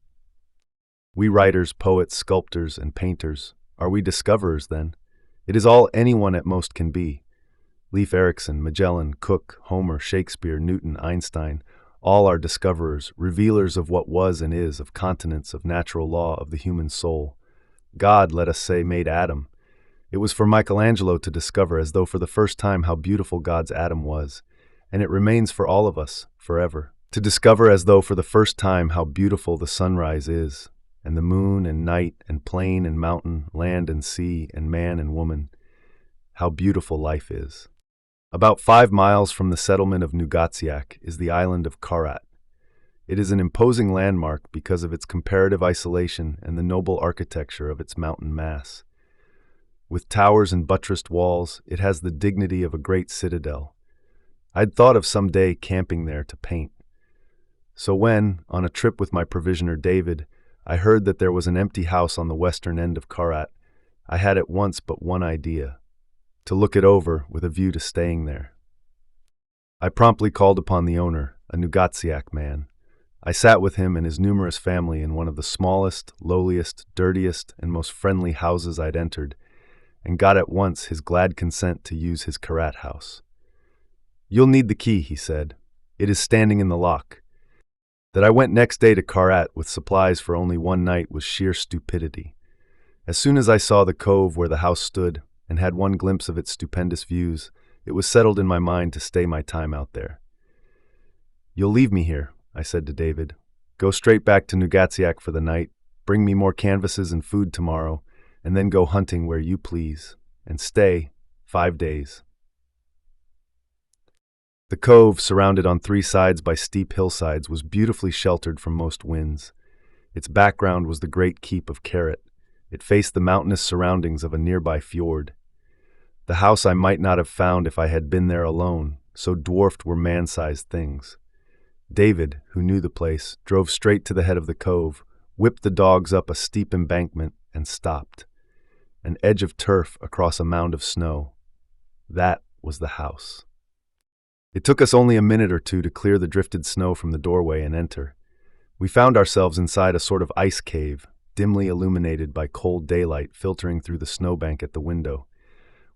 We writers, poets, sculptors, and painters, are we discoverers then? It is all anyone at most can be. Leif Erikson, Magellan, Cook, Homer, Shakespeare, Newton, Einstein, all are discoverers, revealers of what was and is, of continents, of natural law, of the human soul. God, let us say, made Adam. It was for Michelangelo to discover as though for the first time how beautiful God's Adam was, and it remains for all of us, forever, to discover as though for the first time how beautiful the sunrise is, and the moon and night and plain and mountain, land and sea and man and woman, how beautiful life is. About 5 miles from the settlement of Nugatsiak is the island of Karat. It is an imposing landmark because of its comparative isolation and the noble architecture of its mountain mass. With towers and buttressed walls, it has the dignity of a great citadel. I'd thought of some day camping there to paint. So when, on a trip with my provisioner David, I heard that there was an empty house on the western end of Karat, I had at once but one idea: to look it over with a view to staying there. I promptly called upon the owner, a Nugatsiak man. I sat with him and his numerous family in one of the smallest, lowliest, dirtiest, and most friendly houses I'd entered, and got at once his glad consent to use his Karat house. "You'll need the key," he said. "It is standing in the lock." That I went next day to Karat with supplies for only one night was sheer stupidity. As soon as I saw the cove where the house stood, and had one glimpse of its stupendous views, it was settled in my mind to stay my time out there. "You'll leave me here," I said to David. "Go straight back to Nugatsiak for the night, bring me more canvases and food tomorrow, and then go hunting where you please, and stay 5 days. The cove, surrounded on 3 sides by steep hillsides, was beautifully sheltered from most winds. Its background was the great keep of Karat. It faced the mountainous surroundings of a nearby fjord. The house I might not have found if I had been there alone, so dwarfed were man-sized things. David, who knew the place, drove straight to the head of the cove, whipped the dogs up a steep embankment, and stopped. An edge of turf across a mound of snow. That was the house. It took us only a minute or two to clear the drifted snow from the doorway and enter. We found ourselves inside a sort of ice cave, dimly illuminated by cold daylight filtering through the snowbank at the window.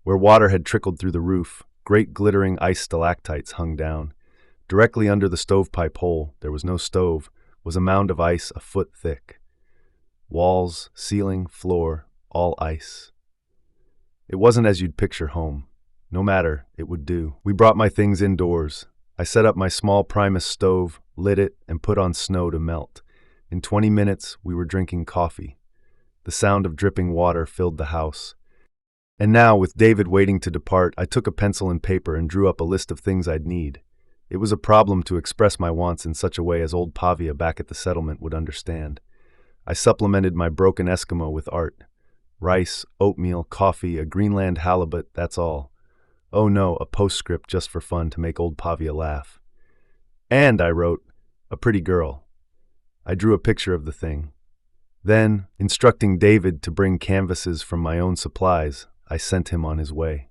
Where water had trickled through the roof, great glittering ice stalactites hung down. Directly under the stovepipe hole, there was no stove, was a mound of ice a foot thick. Walls, ceiling, floor, all ice. It wasn't as you'd picture home. No matter, it would do. We brought my things indoors. I set up my small Primus stove, lit it, and put on snow to melt. In 20 minutes, we were drinking coffee. The sound of dripping water filled the house. And now, with David waiting to depart, I took a pencil and paper and drew up a list of things I'd need. It was a problem to express my wants in such a way as old Pavia back at the settlement would understand. I supplemented my broken Eskimo with art. Rice, oatmeal, coffee, a Greenland halibut, that's all. Oh no, a postscript just for fun to make old Pavia laugh. And I wrote, a pretty girl. I drew a picture of the thing. Then, instructing David to bring canvases from my own supplies, I sent him on his way.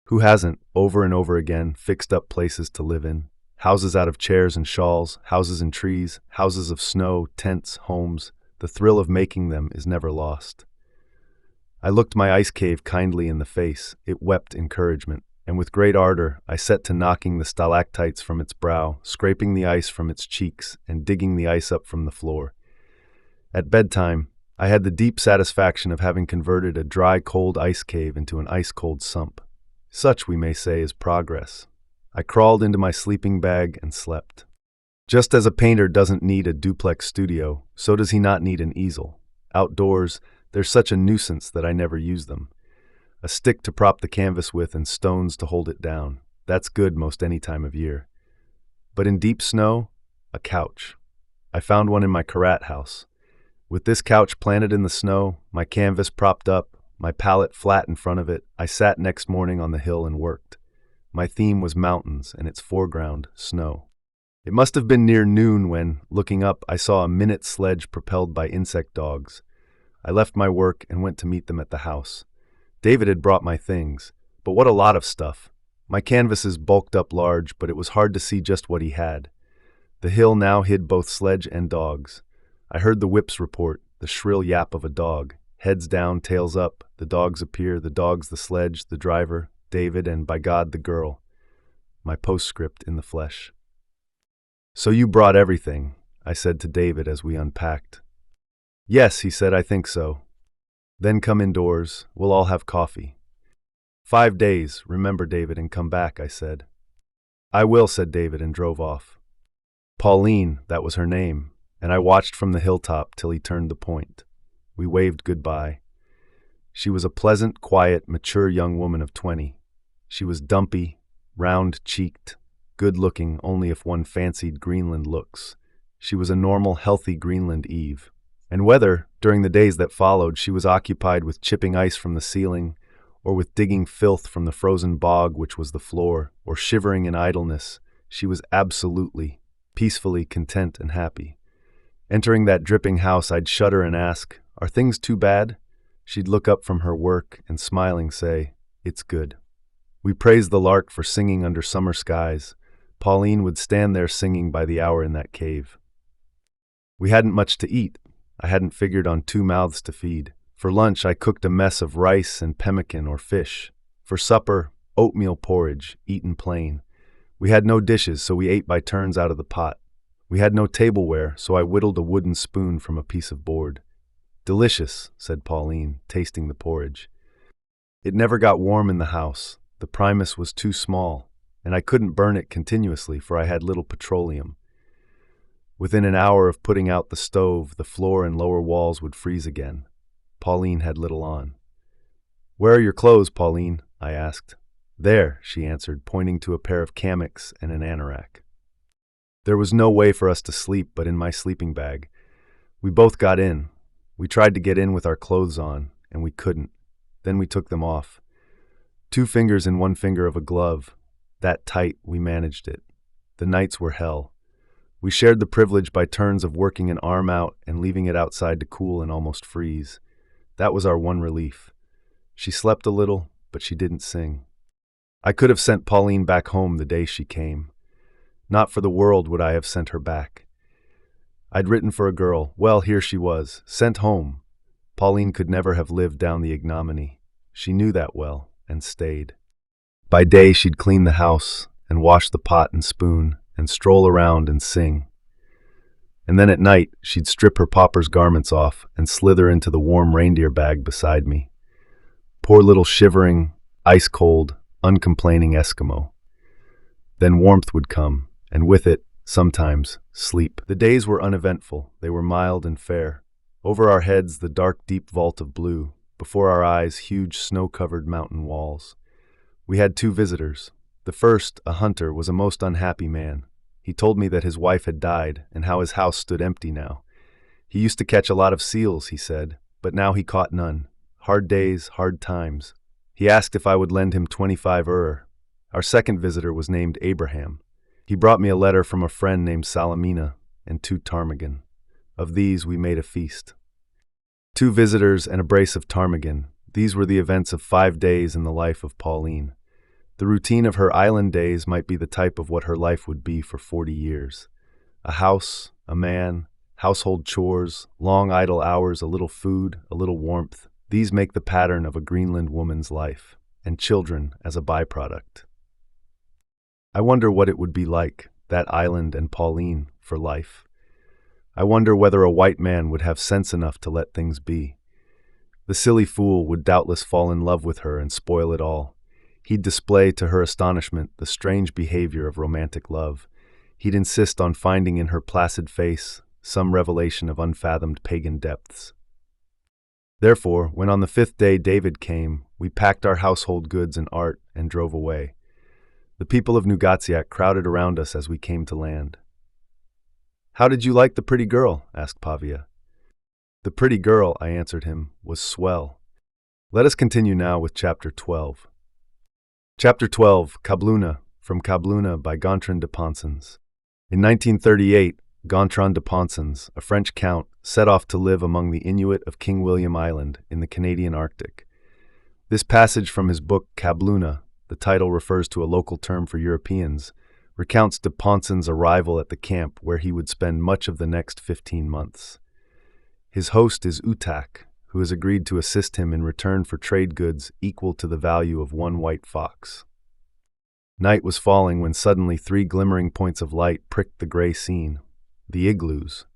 Who hasn't, over and over again, fixed up places to live in? Houses out of chairs and shawls, houses in trees, houses of snow, tents, homes. The thrill of making them is never lost. I looked my ice cave kindly in the face. It wept encouragement, and with great ardor I set to knocking the stalactites from its brow, scraping the ice from its cheeks, and digging the ice up from the floor. At bedtime, I had the deep satisfaction of having converted a dry, cold ice cave into an ice-cold sump. Such, we may say, is progress. I crawled into my sleeping bag and slept. Just as a painter doesn't need a duplex studio, so does he not need an easel. Outdoors, they're such a nuisance that I never use them. A stick to prop the canvas with and stones to hold it down. That's good most any time of year. But in deep snow, a couch. I found one in my Karat house. With this couch planted in the snow, my canvas propped up, my palette flat in front of it, I sat next morning on the hill and worked. My theme was mountains and its foreground, snow. It must have been near noon when, looking up, I saw a minute sledge propelled by insect dogs. I left my work and went to meet them at the house. David had brought my things, but what a lot of stuff. My canvases bulked up large, but it was hard to see just what he had. The hill now hid both sledge and dogs. I heard the whips report, the shrill yap of a dog. Heads down, tails up, the dogs appear, the dogs the sledge, the driver, David, and by God, the girl. My postscript in the flesh. So you brought everything, I said to David as we unpacked. Yes, he said, I think so. Then come indoors, we'll all have coffee. 5 days, remember David, and come back, I said. I will, said David, and drove off. Pauline, that was her name, and I watched from the hilltop till he turned the point. We waved goodbye. She was a pleasant, quiet, mature young woman of 20. She was dumpy, round-cheeked, good-looking only if one fancied Greenland looks. She was a normal, healthy Greenland Eve. And whether, during the days that followed, she was occupied with chipping ice from the ceiling, or with digging filth from the frozen bog which was the floor, or shivering in idleness, she was absolutely, peacefully content and happy. Entering that dripping house, I'd shudder and ask, "Are things too bad?" She'd look up from her work and smiling say, "It's good." We praised the lark for singing under summer skies. Pauline would stand there singing by the hour in that cave. We hadn't much to eat. I hadn't figured on 2 mouths to feed. For lunch, I cooked a mess of rice and pemmican or fish. For supper, oatmeal porridge, eaten plain. We had no dishes, so we ate by turns out of the pot. We had no tableware, so I whittled a wooden spoon from a piece of board. "Delicious," said Pauline, tasting the porridge. It never got warm in the house. The Primus was too small, and I couldn't burn it continuously, for I had little petroleum. Within an hour of putting out the stove, the floor and lower walls would freeze again. Pauline had little on. "Where are your clothes, Pauline?" I asked. "There," she answered, pointing to a pair of kamiks and an anorak. There was no way for us to sleep but in my sleeping bag. We both got in. We tried to get in with our clothes on, and we couldn't. Then we took them off. 2 fingers in one finger of a glove. That tight, we managed it. The nights were hell. We shared the privilege by turns of working an arm out and leaving it outside to cool and almost freeze. That was our one relief. She slept a little, but she didn't sing. I could have sent Pauline back home the day she came. Not for the world would I have sent her back. I'd written for a girl. Well, here she was, sent home. Pauline could never have lived down the ignominy. She knew that well, and stayed. By day she'd clean the house, and wash the pot and spoon, and stroll around and sing. And then at night she'd strip her pauper's garments off and slither into the warm reindeer bag beside me. Poor little shivering, ice-cold, uncomplaining Eskimo. Then warmth would come, and with it, sometimes, sleep. The days were uneventful. They were mild and fair. Over our heads, the dark, deep vault of blue. Before our eyes, huge, snow-covered mountain walls. We had 2 visitors. The first, a hunter, was a most unhappy man. He told me that his wife had died and how his house stood empty now. He used to catch a lot of seals, he said, but now he caught none. Hard days, hard times. He asked if I would lend him 25 Our second visitor was named Abraham. He brought me a letter from a friend named Salamina and 2 ptarmigan. Of these we made a feast. 2 visitors and a brace of ptarmigan. These were the events of 5 days in the life of Pauline. The routine of her island days might be the type of what her life would be for 40 years. A house, a man, household chores, long idle hours, a little food, a little warmth. These make the pattern of a Greenland woman's life, and children as a byproduct. I wonder what it would be like, that island and Pauline, for life. I wonder whether a white man would have sense enough to let things be. The silly fool would doubtless fall in love with her and spoil it all. He'd display to her astonishment the strange behavior of romantic love. He'd insist on finding in her placid face some revelation of unfathomed pagan depths. Therefore, when on the 5th day David came, we packed our household goods and art and drove away. The people of Nugatsiak crowded around us as we came to land. "How did you like the pretty girl?" asked Pavia. "The pretty girl," I answered him, "was swell." Let us continue now with Chapter 12. Chapter 12, Kabluna, from Kabluna by Gontran de Ponsens. In 1938, Gontran de Ponsens, a French count, set off to live among the Inuit of King William Island in the Canadian Arctic. This passage from his book Kabluna, the title refers to a local term for Europeans, recounts de Ponsens' arrival at the camp where he would spend much of the next 15 months. His host is Utak, who has agreed to assist him in return for trade goods equal to the value of 1 white fox. Night was falling when suddenly 3 glimmering points of light pricked the gray scene, the igloos.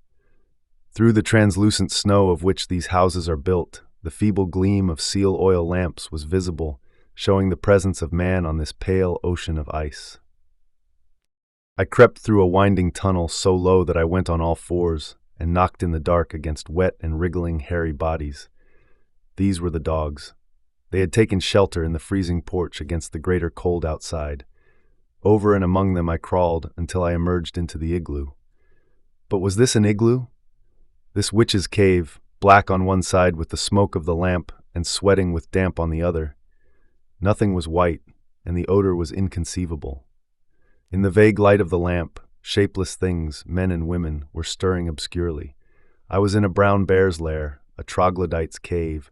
Through the translucent snow of which these houses are built, the feeble gleam of seal oil lamps was visible, showing the presence of man on this pale ocean of ice. I crept through a winding tunnel so low that I went on all fours and knocked in the dark against wet and wriggling, hairy bodies. These were the dogs. They had taken shelter in the freezing porch against the greater cold outside. Over and among them I crawled until I emerged into the igloo. But was this an igloo? This witch's cave, black on one side with the smoke of the lamp and sweating with damp on the other. Nothing was white, and the odor was inconceivable. In the vague light of the lamp, shapeless things, men and women, were stirring obscurely. I was in a brown bear's lair, a troglodyte's cave.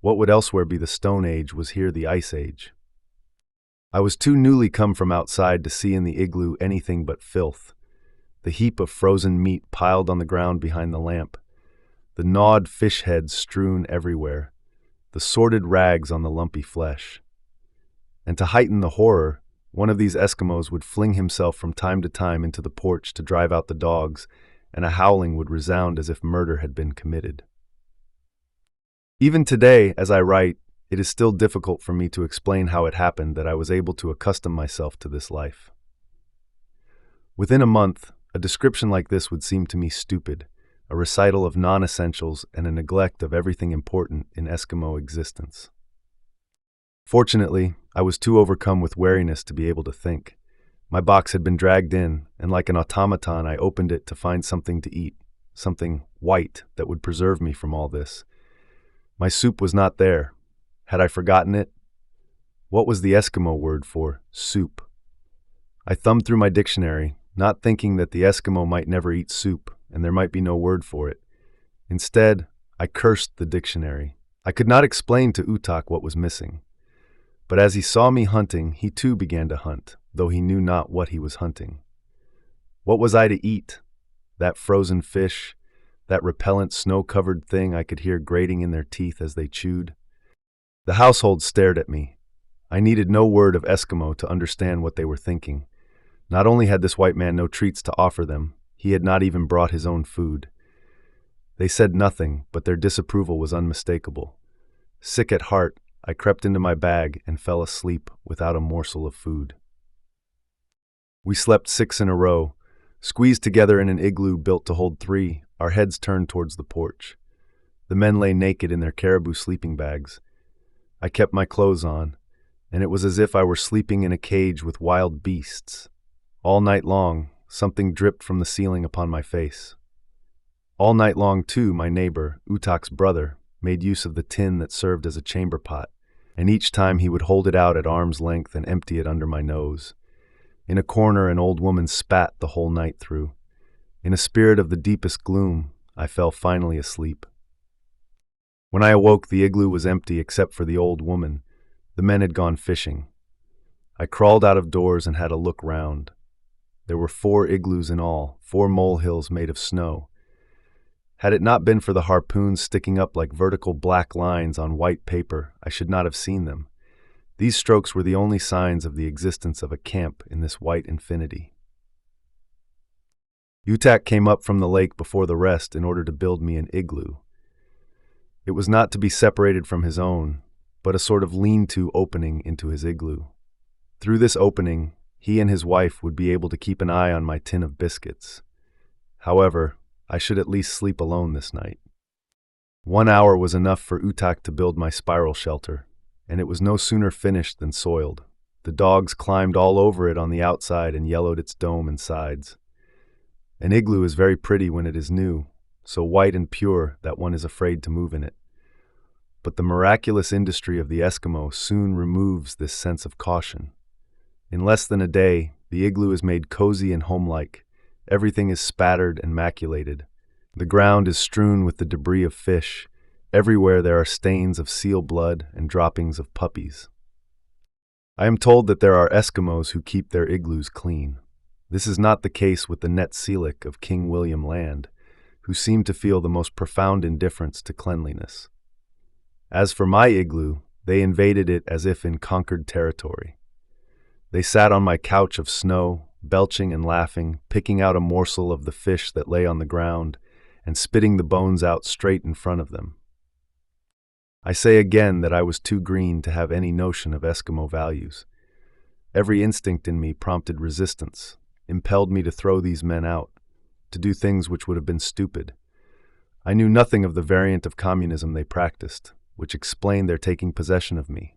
What would elsewhere be the Stone Age was here the Ice Age. I was too newly come from outside to see in the igloo anything but filth. The heap of frozen meat piled on the ground behind the lamp, the gnawed fish heads strewn everywhere, the sordid rags on the lumpy flesh. And to heighten the horror, one of these Eskimos would fling himself from time to time into the porch to drive out the dogs, and a howling would resound as if murder had been committed. Even today, as I write, it is still difficult for me to explain how it happened that I was able to accustom myself to this life. Within a month, a description like this would seem to me stupid, a recital of non-essentials and a neglect of everything important in Eskimo existence. Fortunately, I was too overcome with wariness to be able to think. My box had been dragged in, and like an automaton I opened it to find something to eat, something white that would preserve me from all this. My soup was not there. Had I forgotten it? What was the Eskimo word for soup? I thumbed through my dictionary, not thinking that the Eskimo might never eat soup, and there might be no word for it. Instead, I cursed the dictionary. I could not explain to Utak what was missing. But as he saw me hunting, he too began to hunt, though he knew not what he was hunting. What was I to eat? That frozen fish, that repellent snow-covered thing I could hear grating in their teeth as they chewed? The household stared at me. I needed no word of Eskimo to understand what they were thinking. Not only had this white man no treats to offer them, he had not even brought his own food. They said nothing, but their disapproval was unmistakable. Sick at heart, I crept into my bag and fell asleep without a morsel of food. We slept 6 in a row, squeezed together in an igloo built to hold 3, our heads turned towards the porch. The men lay naked in their caribou sleeping bags. I kept my clothes on, and it was as if I were sleeping in a cage with wild beasts. All night long, something dripped from the ceiling upon my face. All night long, too, my neighbor, Utak's brother, made use of the tin that served as a chamber pot, and each time he would hold it out at arm's length and empty it under my nose. In a corner, an old woman spat the whole night through. In a spirit of the deepest gloom, I fell finally asleep. When I awoke, the igloo was empty except for the old woman. The men had gone fishing. I crawled out of doors and had a look round. There were 4 igloos in all, 4 molehills made of snow. Had it not been for the harpoons sticking up like vertical black lines on white paper, I should not have seen them. These strokes were the only signs of the existence of a camp in this white infinity. Utak came up from the lake before the rest in order to build me an igloo. It was not to be separated from his own, but a sort of lean-to opening into his igloo. Through this opening, he and his wife would be able to keep an eye on my tin of biscuits. However, I should at least sleep alone this night. 1 hour was enough for Utak to build my spiral shelter, and it was no sooner finished than soiled. The dogs climbed all over it on the outside and yellowed its dome and sides. An igloo is very pretty when it is new, so white and pure that one is afraid to move in it. But the miraculous industry of the Eskimo soon removes this sense of caution. In less than a day, the igloo is made cozy and homelike. Everything is spattered and maculated. The ground is strewn with the debris of fish. Everywhere there are stains of seal blood and droppings of puppies. I am told that there are Eskimos who keep their igloos clean. This is not the case with the Netseelik of King William Land, who seem to feel the most profound indifference to cleanliness. As for my igloo, they invaded it as if in conquered territory. They sat on my couch of snow, belching and laughing, picking out a morsel of the fish that lay on the ground, and spitting the bones out straight in front of them. I say again that I was too green to have any notion of Eskimo values. Every instinct in me prompted resistance, impelled me to throw these men out, to do things which would have been stupid. I knew nothing of the variant of communism they practiced, which explained their taking possession of me.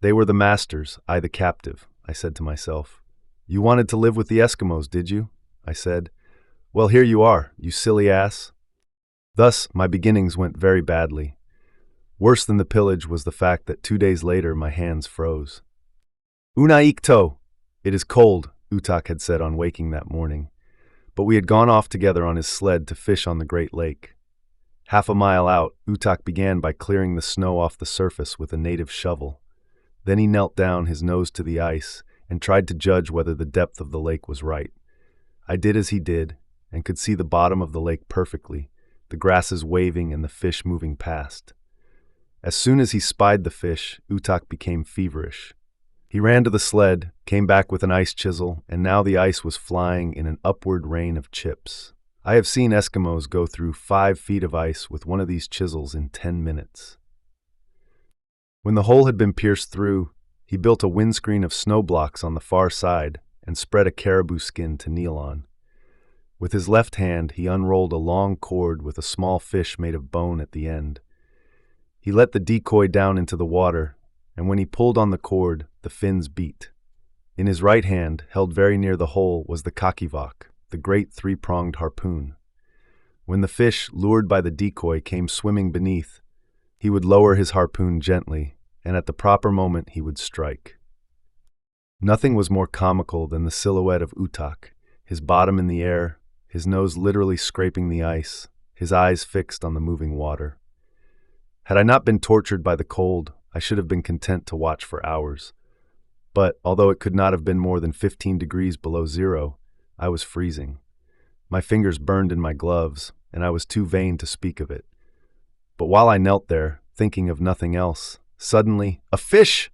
They were the masters, I the captive, I said to myself. You wanted to live with the Eskimos, did you? I said. Well, here you are, you silly ass. Thus, my beginnings went very badly. Worse than the pillage was the fact that 2 days later my hands froze. Unaikto! It is cold, Utak had said on waking that morning. But we had gone off together on his sled to fish on the Great Lake. Half a mile out, Utak began by clearing the snow off the surface with a native shovel. Then he knelt down, his nose to the ice, and tried to judge whether the depth of the lake was right. I did as he did, and could see the bottom of the lake perfectly, the grasses waving and the fish moving past. As soon as he spied the fish, Utak became feverish. He ran to the sled, came back with an ice chisel, and now the ice was flying in an upward rain of chips. I have seen Eskimos go through 5 feet of ice with one of these chisels in 10 minutes. When the hole had been pierced through, he built a windscreen of snow blocks on the far side and spread a caribou skin to kneel on. With his left hand, he unrolled a long cord with a small fish made of bone at the end. He let the decoy down into the water, and when he pulled on the cord, the fins beat. In his right hand, held very near the hole, was the kakivak, the great 3-pronged harpoon. When the fish, lured by the decoy, came swimming beneath, he would lower his harpoon gently, and at the proper moment he would strike. Nothing was more comical than the silhouette of Utak, his bottom in the air, his nose literally scraping the ice, his eyes fixed on the moving water. Had I not been tortured by the cold, I should have been content to watch for hours. But, although it could not have been more than 15 degrees below zero, I was freezing. My fingers burned in my gloves, and I was too vain to speak of it. But while I knelt there, thinking of nothing else, suddenly, a fish!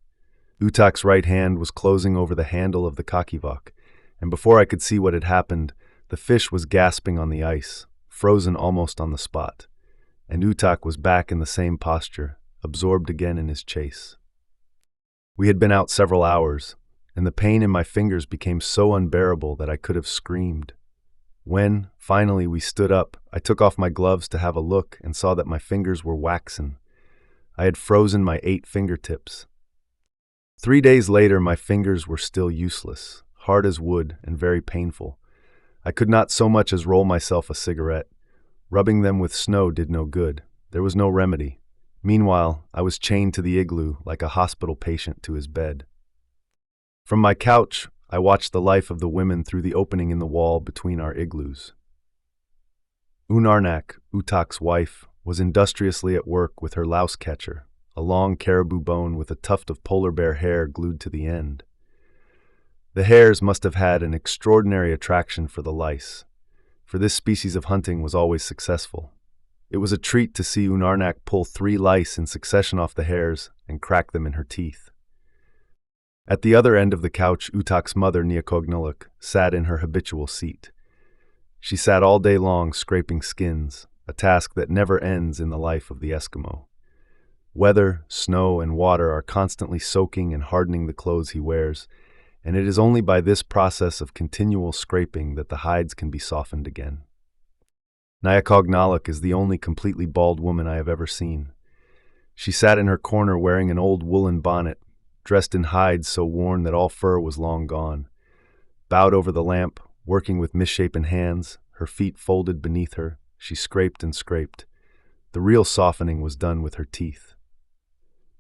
Utak's right hand was closing over the handle of the kakivok, and before I could see what had happened, the fish was gasping on the ice, frozen almost on the spot, and Utak was back in the same posture, absorbed again in his chase. We had been out several hours, and the pain in my fingers became so unbearable that I could have screamed. When, finally, we stood up, I took off my gloves to have a look and saw that my fingers were waxen. I had frozen my 8 fingertips. 3 days later, my fingers were still useless, hard as wood and very painful. I could not so much as roll myself a cigarette. Rubbing them with snow did no good. There was no remedy. Meanwhile, I was chained to the igloo like a hospital patient to his bed. From my couch, I watched the life of the women through the opening in the wall between our igloos. Unarnak, Utak's wife, was industriously at work with her louse catcher, a long caribou bone with a tuft of polar bear hair glued to the end. The hares must have had an extraordinary attraction for the lice, for this species of hunting was always successful. It was a treat to see Unarnak pull 3 lice in succession off the hares and crack them in her teeth. At the other end of the couch, Utak's mother, Neakognuluk, sat in her habitual seat. She sat all day long scraping skins, a task that never ends in the life of the Eskimo. Weather, snow, and water are constantly soaking and hardening the clothes he wears, and it is only by this process of continual scraping that the hides can be softened again. Neakognuluk is the only completely bald woman I have ever seen. She sat in her corner wearing an old woolen bonnet, dressed in hides so worn that all fur was long gone. Bowed over the lamp, working with misshapen hands, her feet folded beneath her, she scraped and scraped. The real softening was done with her teeth.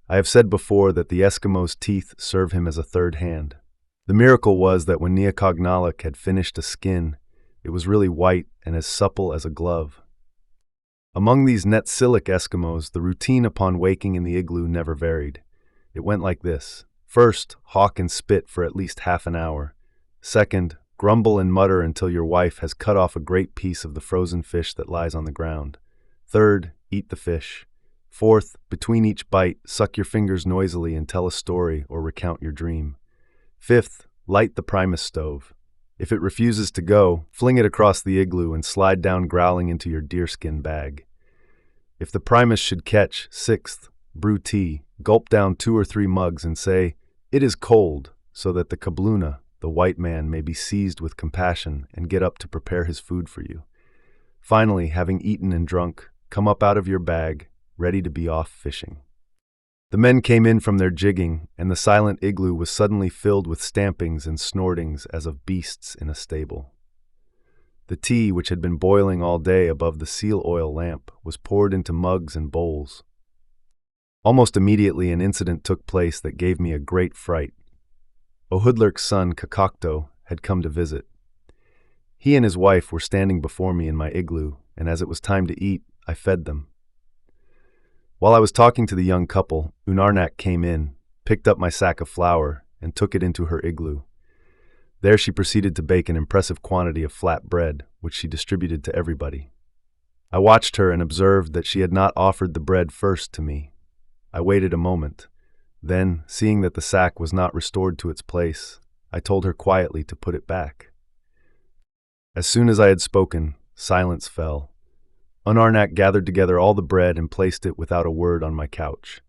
I have said before that the Eskimo's teeth serve him as a third hand. The miracle was that when Neakognuluk had finished a skin, it was really white and as supple as a glove. Among these Netsilik Eskimos, the routine upon waking in the igloo never varied. It went like this. First, hawk and spit for at least half an hour. Second, grumble and mutter until your wife has cut off a great piece of the frozen fish that lies on the ground. Third, eat the fish. Fourth, between each bite, suck your fingers noisily and tell a story or recount your dream. Fifth, light the Primus stove. If it refuses to go, fling it across the igloo and slide down growling into your deerskin bag. If the Primus should catch, sixth, brew tea, gulp down 2 or 3 mugs and say, "It is cold," so that the kabluna, the white man, may be seized with compassion and get up to prepare his food for you. Finally, having eaten and drunk, come up out of your bag, ready to be off fishing. The men came in from their jigging, and the silent igloo was suddenly filled with stampings and snortings as of beasts in a stable. The tea, which had been boiling all day above the seal oil lamp, was poured into mugs and bowls. Almost immediately an incident took place that gave me a great fright. Ohudlerk's son, Kakokto, had come to visit. He and his wife were standing before me in my igloo, and as it was time to eat, I fed them. While I was talking to the young couple, Unarnak came in, picked up my sack of flour, and took it into her igloo. There she proceeded to bake an impressive quantity of flat bread, which she distributed to everybody. I watched her and observed that she had not offered the bread first to me. I waited a moment. Then, seeing that the sack was not restored to its place, I told her quietly to put it back. As soon as I had spoken, silence fell. Unarnak gathered together all the bread and placed it without a word on my couch.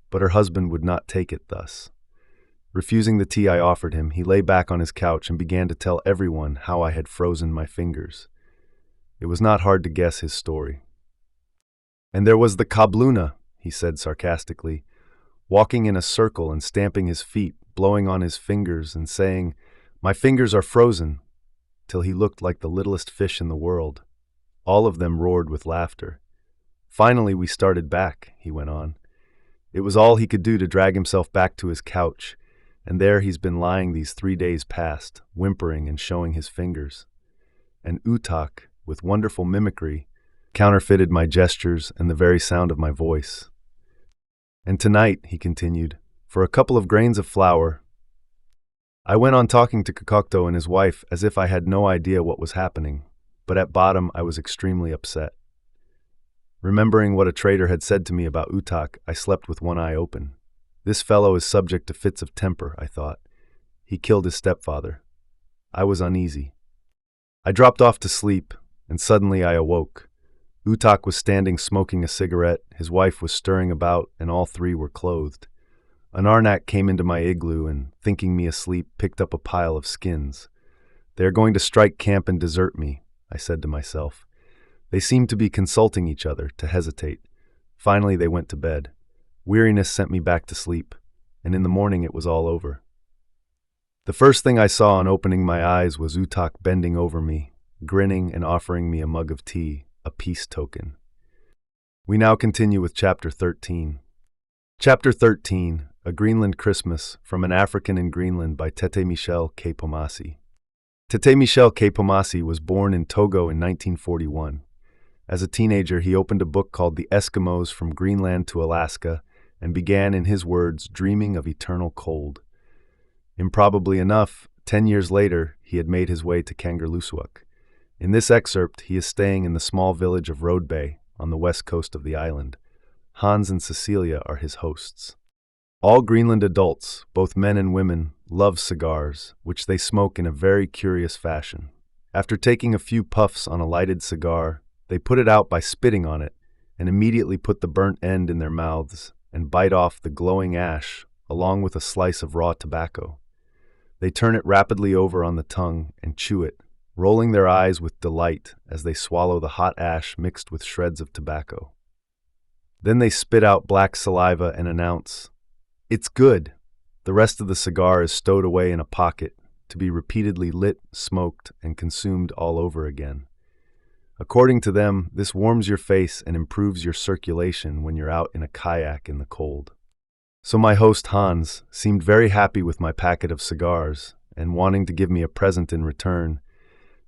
But her husband would not take it thus. Refusing the tea I offered him, he lay back on his couch and began to tell everyone how I had frozen my fingers. It was not hard to guess his story. "And there was the kabluna," he said sarcastically, walking in a circle and stamping his feet, blowing on his fingers and saying, "My fingers are frozen," till he looked like the littlest fish in the world. All of them roared with laughter. "Finally we started back," he went on. It was all he could do to drag himself back to his couch, and there he's been lying these 3 days past, whimpering and showing his fingers. And Utak, with wonderful mimicry, counterfeited my gestures and the very sound of my voice. And tonight, he continued, for a couple of grains of flour, I went on talking to Kokokto and his wife as if I had no idea what was happening, but at bottom I was extremely upset. Remembering what a trader had said to me about Utak, I slept with one eye open. This fellow is subject to fits of temper, I thought. He killed his stepfather. I was uneasy. I dropped off to sleep, and suddenly I awoke. Utak was standing smoking a cigarette, his wife was stirring about, and all three were clothed. An Arnak came into my igloo and, thinking me asleep, picked up a pile of skins. They are going to strike camp and desert me, I said to myself. They seemed to be consulting each other, to hesitate. Finally, they went to bed. Weariness sent me back to sleep, and in the morning it was all over. The first thing I saw on opening my eyes was Utak bending over me, grinning and offering me a mug of tea, a peace token. We now continue with Chapter 13. Chapter 13, A Greenland Christmas, from An African in Greenland by Tete Michel K. Pomasi. Tete Michel K. Pomasi was born in Togo in 1941. As a teenager, he opened a book called The Eskimos from Greenland to Alaska and began, in his words, dreaming of eternal cold. Improbably enough, 10 years later, he had made his way to Kangerlussuaq. In this excerpt, he is staying in the small village of Road Bay on the west coast of the island. Hans and Cecilia are his hosts. All Greenland adults, both men and women, love cigars, which they smoke in a very curious fashion. After taking a few puffs on a lighted cigar, they put it out by spitting on it and immediately put the burnt end in their mouths and bite off the glowing ash along with a slice of raw tobacco. They turn it rapidly over on the tongue and chew it, rolling their eyes with delight as they swallow the hot ash mixed with shreds of tobacco. Then they spit out black saliva and announce, "It's good." The rest of the cigar is stowed away in a pocket to be repeatedly lit, smoked, and consumed all over again. According to them, this warms your face and improves your circulation when you're out in a kayak in the cold. So my host, Hans, seemed very happy with my packet of cigars, and wanting to give me a present in return,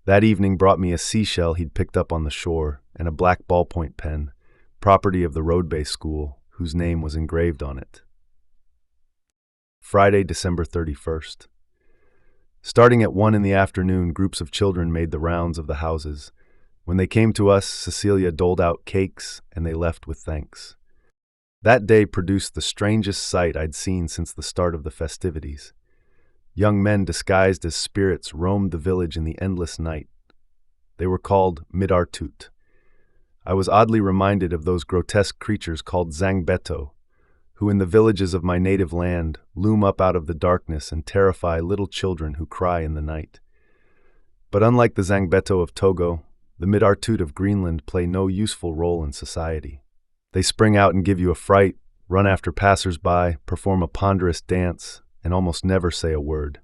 that evening brought me a seashell he'd picked up on the shore and a black ballpoint pen, property of the Road Bay School, whose name was engraved on it. Friday, December 31st. Starting at 1 in the afternoon, groups of children made the rounds of the houses. When they came to us, Cecilia doled out cakes, and they left with thanks. That day produced the strangest sight I'd seen since the start of the festivities. Young men disguised as spirits roamed the village in the endless night. They were called Midartut. I was oddly reminded of those grotesque creatures called Zangbeto, who in the villages of my native land loom up out of the darkness and terrify little children who cry in the night. But unlike the Zangbeto of Togo, the Midartut of Greenland play no useful role in society. They spring out and give you a fright, run after passers-by, perform a ponderous dance, and almost never say a word.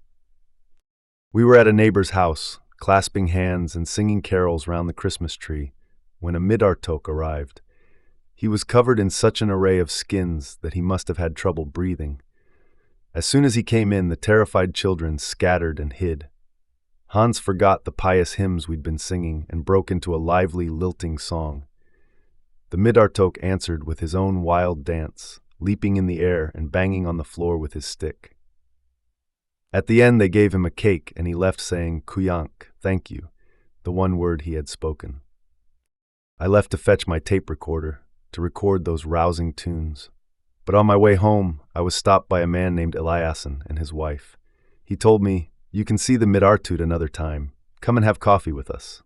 We were at a neighbor's house, clasping hands and singing carols round the Christmas tree, when a Midartok arrived. He was covered in such an array of skins that he must have had trouble breathing. As soon as he came in, the terrified children scattered and hid. Hans forgot the pious hymns we'd been singing and broke into a lively, lilting song. The Midartok answered with his own wild dance, leaping in the air and banging on the floor with his stick. At the end, they gave him a cake, and he left saying, "Kuyank, thank you," the one word he had spoken. I left to fetch my tape recorder to record those rousing tunes. But on my way home, I was stopped by a man named Eliasson and his wife. He told me, "You can see the Midartut another time. Come and have coffee with us."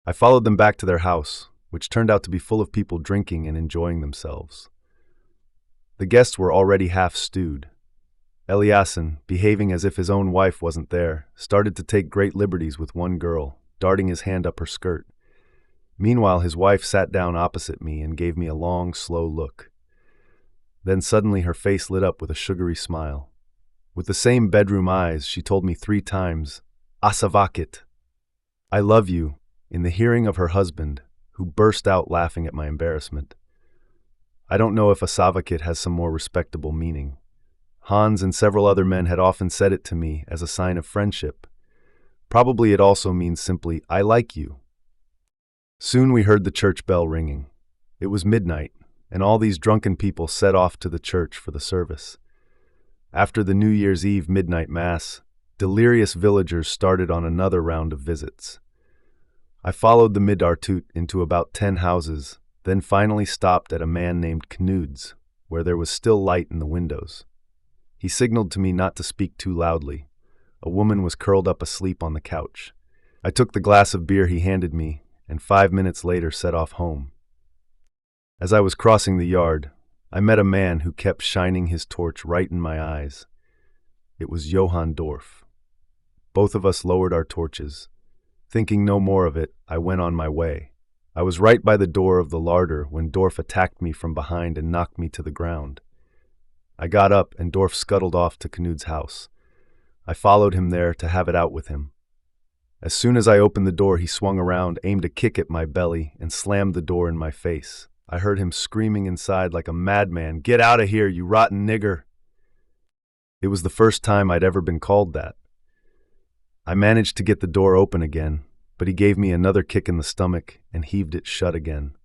I followed them back to their house, which turned out to be full of people drinking and enjoying themselves. The guests were already half stewed. Eliasson, behaving as if his own wife wasn't there, started to take great liberties with one girl, darting his hand up her skirt. Meanwhile, his wife sat down opposite me and gave me a long, slow look. Then suddenly her face lit up with a sugary smile. With the same bedroom eyes, she told me 3 times, "Asavakit," "I love you," in the hearing of her husband, who burst out laughing at my embarrassment. I don't know if a savakit has some more respectable meaning. Hans and several other men had often said it to me as a sign of friendship. Probably it also means simply, I like you. Soon we heard the church bell ringing. It was midnight, and all these drunken people set off to the church for the service. After the New Year's Eve midnight mass, delirious villagers started on another round of visits. I followed the Midartut into about 10 houses, then finally stopped at a man named Knud's, where there was still light in the windows. He signaled to me not to speak too loudly. A woman was curled up asleep on the couch. I took the glass of beer he handed me, and 5 minutes later set off home. As I was crossing the yard, I met a man who kept shining his torch right in my eyes. It was Johann Dorf. Both of us lowered our torches. Thinking no more of it, I went on my way. I was right by the door of the larder when Dorf attacked me from behind and knocked me to the ground. I got up and Dorf scuttled off to Knud's house. I followed him there to have it out with him. As soon as I opened the door, he swung around, aimed a kick at my belly, and slammed the door in my face. I heard him screaming inside like a madman, "Get out of here, you rotten nigger!" It was the first time I'd ever been called that. I managed to get the door open again, but he gave me another kick in the stomach and heaved it shut again.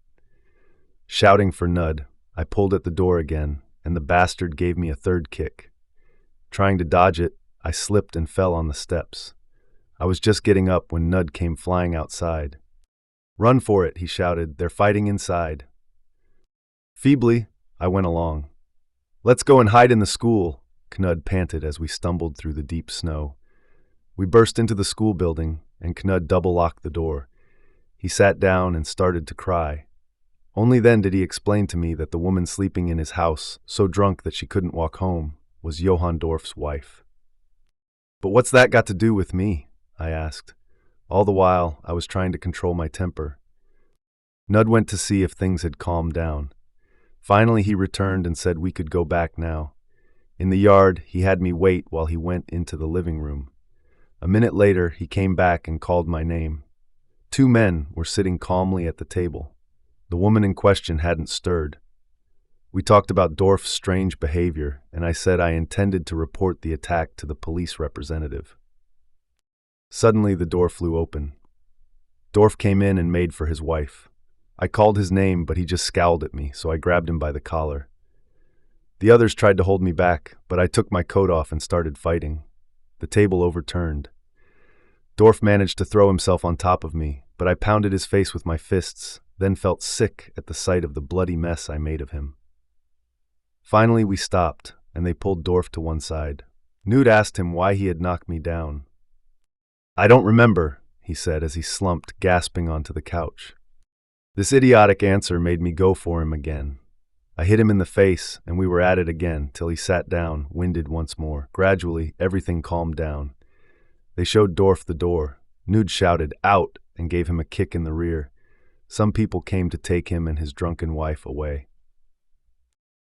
Shouting for Nud, I pulled at the door again, and the bastard gave me a third kick. Trying to dodge it, I slipped and fell on the steps. I was just getting up when Nud came flying outside. "Run for it," he shouted. "They're fighting inside." Feebly, I went along. "Let's go and hide in the school," Knud panted as we stumbled through the deep snow. We burst into the school building, and Knud double-locked the door. He sat down and started to cry. Only then did he explain to me that the woman sleeping in his house, so drunk that she couldn't walk home, was Johann Dorf's wife. "But what's that got to do with me?" I asked. All the while, I was trying to control my temper. Nud went to see if things had calmed down. Finally, he returned and said we could go back now. In the yard, he had me wait while he went into the living room. A minute later, he came back and called my name. 2 men were sitting calmly at the table. The woman in question hadn't stirred. We talked about Dorf's strange behavior, and I said I intended to report the attack to the police representative. Suddenly, the door flew open. Dorf came in and made for his wife. I called his name, but he just scowled at me, so I grabbed him by the collar. The others tried to hold me back, but I took my coat off and started fighting. The table overturned. Dorf managed to throw himself on top of me, but I pounded his face with my fists, then felt sick at the sight of the bloody mess I made of him. Finally, we stopped, and they pulled Dorf to one side. Knud asked him why he had knocked me down. "I don't remember," he said as he slumped, gasping onto the couch. This idiotic answer made me go for him again. I hit him in the face, and we were at it again till he sat down, winded once more. Gradually, everything calmed down. They showed Dorf the door. Knud shouted, "Out!" and gave him a kick in the rear. Some people came to take him and his drunken wife away.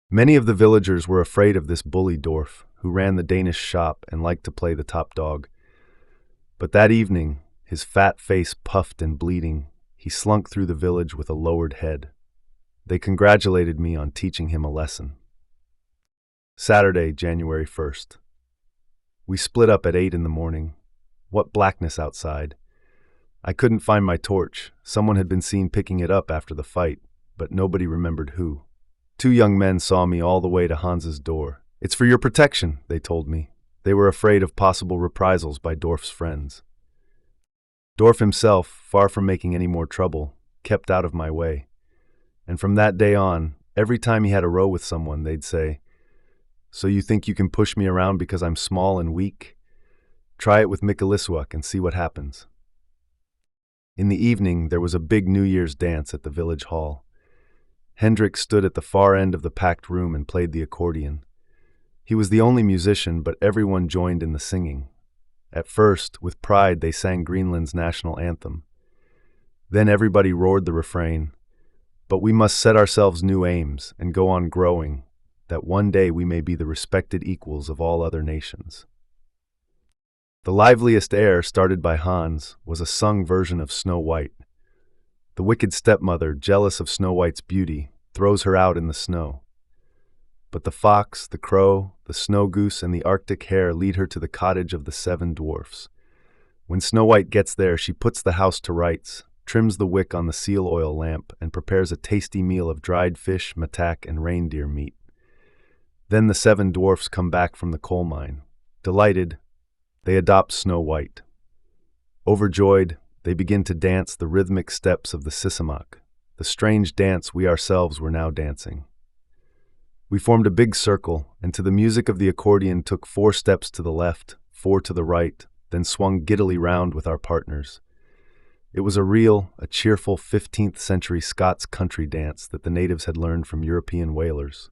Many of the villagers were afraid of this bully Dorf, who ran the Danish shop and liked to play the top dog. But that evening, his fat face puffed and bleeding, he slunk through the village with a lowered head. They congratulated me on teaching him a lesson. Saturday, January 1st. We split up at 8 in the morning. What blackness outside. I couldn't find my torch. Someone had been seen picking it up after the fight, but nobody remembered who. 2 young men saw me all the way to Hans's door. "It's for your protection," they told me. They were afraid of possible reprisals by Dorf's friends. Dorf himself, far from making any more trouble, kept out of my way. And from that day on, every time he had a row with someone, they'd say, "So you think you can push me around because I'm small and weak? Try it with Mikalisuak and see what happens." In the evening, there was a big New Year's dance at the village hall. Hendrik stood at the far end of the packed room and played the accordion. He was the only musician, but everyone joined in the singing. At first, with pride, they sang Greenland's national anthem. Then everybody roared the refrain, "But we must set ourselves new aims and go on growing, that one day we may be the respected equals of all other nations." The liveliest air, started by Hans, was a sung version of Snow White. The wicked stepmother, jealous of Snow White's beauty, throws her out in the snow. But the fox, the crow, the snow goose, and the Arctic hare lead her to the cottage of the 7 dwarfs. When Snow White gets there, she puts the house to rights, trims the wick on the seal oil lamp, and prepares a tasty meal of dried fish, mattak, and reindeer meat. Then the 7 dwarfs come back from the coal mine. Delighted, they adopt Snow White. Overjoyed, they begin to dance the rhythmic steps of the Sisamak, the strange dance we ourselves were now dancing. We formed a big circle, and to the music of the accordion took 4 steps to the left, 4 to the right, then swung giddily round with our partners. It was a cheerful 15th century Scots country dance that the natives had learned from European whalers.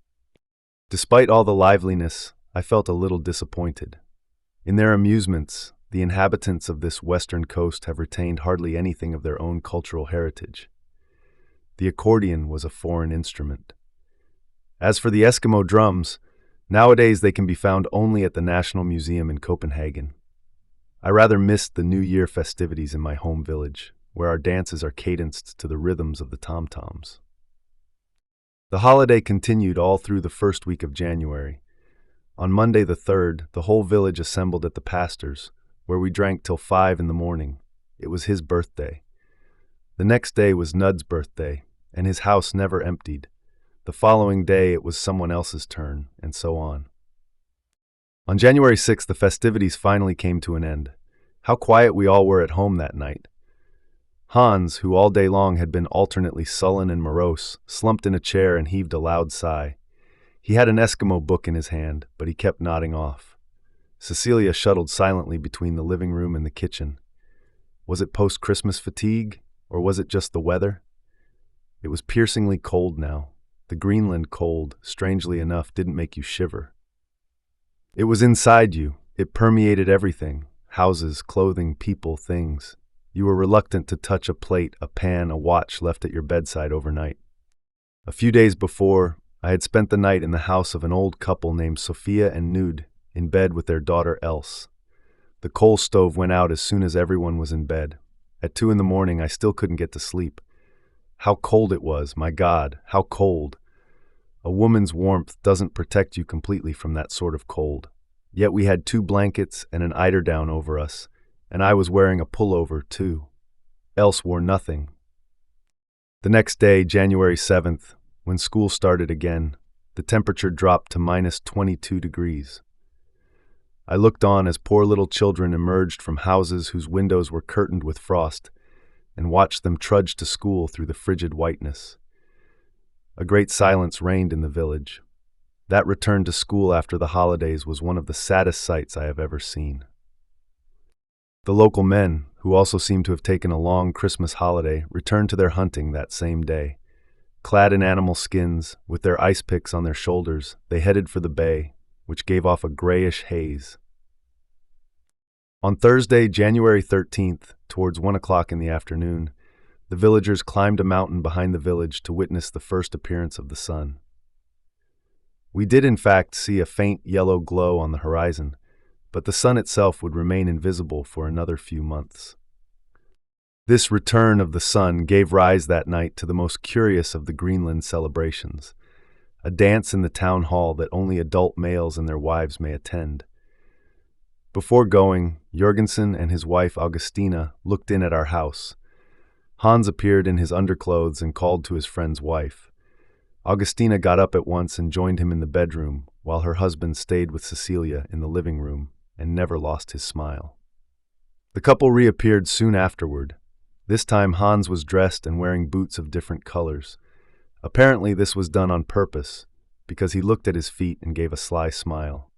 Despite all the liveliness, I felt a little disappointed. In their amusements, the inhabitants of this western coast have retained hardly anything of their own cultural heritage. The accordion was a foreign instrument. As for the Eskimo drums, nowadays they can be found only at the National Museum in Copenhagen. I rather missed the New Year festivities in my home village, where our dances are cadenced to the rhythms of the tom-toms. The holiday continued all through the first week of January. On Monday the 3rd, the whole village assembled at the pastor's, where we drank till 5 in the morning. It was his birthday. The next day was Nud's birthday, and his house never emptied. The following day it was someone else's turn, and so on. On January 6th, the festivities finally came to an end. How quiet we all were at home that night. Hans, who all day long had been alternately sullen and morose, slumped in a chair and heaved a loud sigh. He had an Eskimo book in his hand, but he kept nodding off. Cecilia shuttled silently between the living room and the kitchen. Was it post-Christmas fatigue, or was it just the weather? It was piercingly cold now. The Greenland cold, strangely enough, didn't make you shiver. It was inside you. It permeated everything. Houses, clothing, people, things. You were reluctant to touch a plate, a pan, a watch left at your bedside overnight. A few days before, I had spent the night in the house of an old couple named Sophia and Nud, in bed with their daughter Else. The coal stove went out as soon as everyone was in bed. At 2 in the morning, I still couldn't get to sleep. How cold it was, my God, how cold. A woman's warmth doesn't protect you completely from that sort of cold. Yet we had 2 blankets and an eiderdown over us, and I was wearing a pullover, too. Else wore nothing. The next day, January 7th, when school started again, the temperature dropped to -22 degrees. I looked on as poor little children emerged from houses whose windows were curtained with frost, and watched them trudge to school through the frigid whiteness. A great silence reigned in the village. That return to school after the holidays was one of the saddest sights I have ever seen. The local men, who also seemed to have taken a long Christmas holiday, returned to their hunting that same day. Clad in animal skins, with their ice picks on their shoulders, they headed for the bay, which gave off a grayish haze. On Thursday, January 13th, towards 1 o'clock in the afternoon, the villagers climbed a mountain behind the village to witness the first appearance of the sun. We did in fact see a faint yellow glow on the horizon, but the sun itself would remain invisible for another few months. This return of the sun gave rise that night to the most curious of the Greenland celebrations, a dance in the town hall that only adult males and their wives may attend. Before going, Jorgensen and his wife Augustina looked in at our house. Hans appeared in his underclothes and called to his friend's wife. Augustina got up at once and joined him in the bedroom, while her husband stayed with Cecilia in the living room and never lost his smile. The couple reappeared soon afterward. This time Hans was dressed and wearing boots of different colors. Apparently this was done on purpose, because he looked at his feet and gave a sly smile.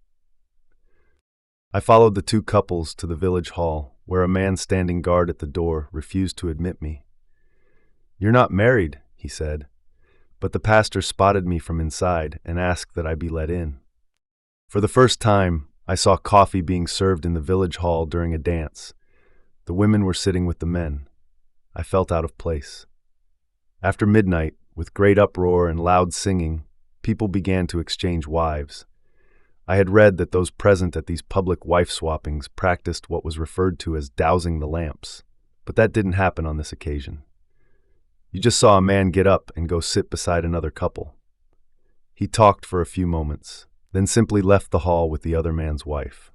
I followed the 2 couples to the village hall, where a man standing guard at the door refused to admit me. "You're not married," he said, but the pastor spotted me from inside and asked that I be let in. For the first time, I saw coffee being served in the village hall during a dance. The women were sitting with the men. I felt out of place. After midnight, with great uproar and loud singing, people began to exchange wives. I had read that those present at these public wife-swappings practiced what was referred to as dousing the lamps, but that didn't happen on this occasion. You just saw a man get up and go sit beside another couple. He talked for a few moments, then simply left the hall with the other man's wife.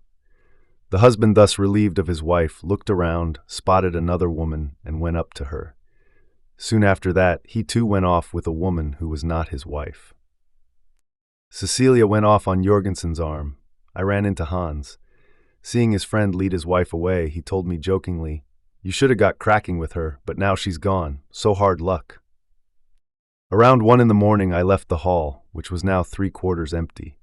The husband, thus relieved of his wife, looked around, spotted another woman, and went up to her. Soon after that, he too went off with a woman who was not his wife. Cecilia went off on Jorgensen's arm. I ran into Hans. Seeing his friend lead his wife away, he told me jokingly, "You should have got cracking with her, but now she's gone. So hard luck." Around 1 in the morning, I left the hall, which was now 3/4 empty.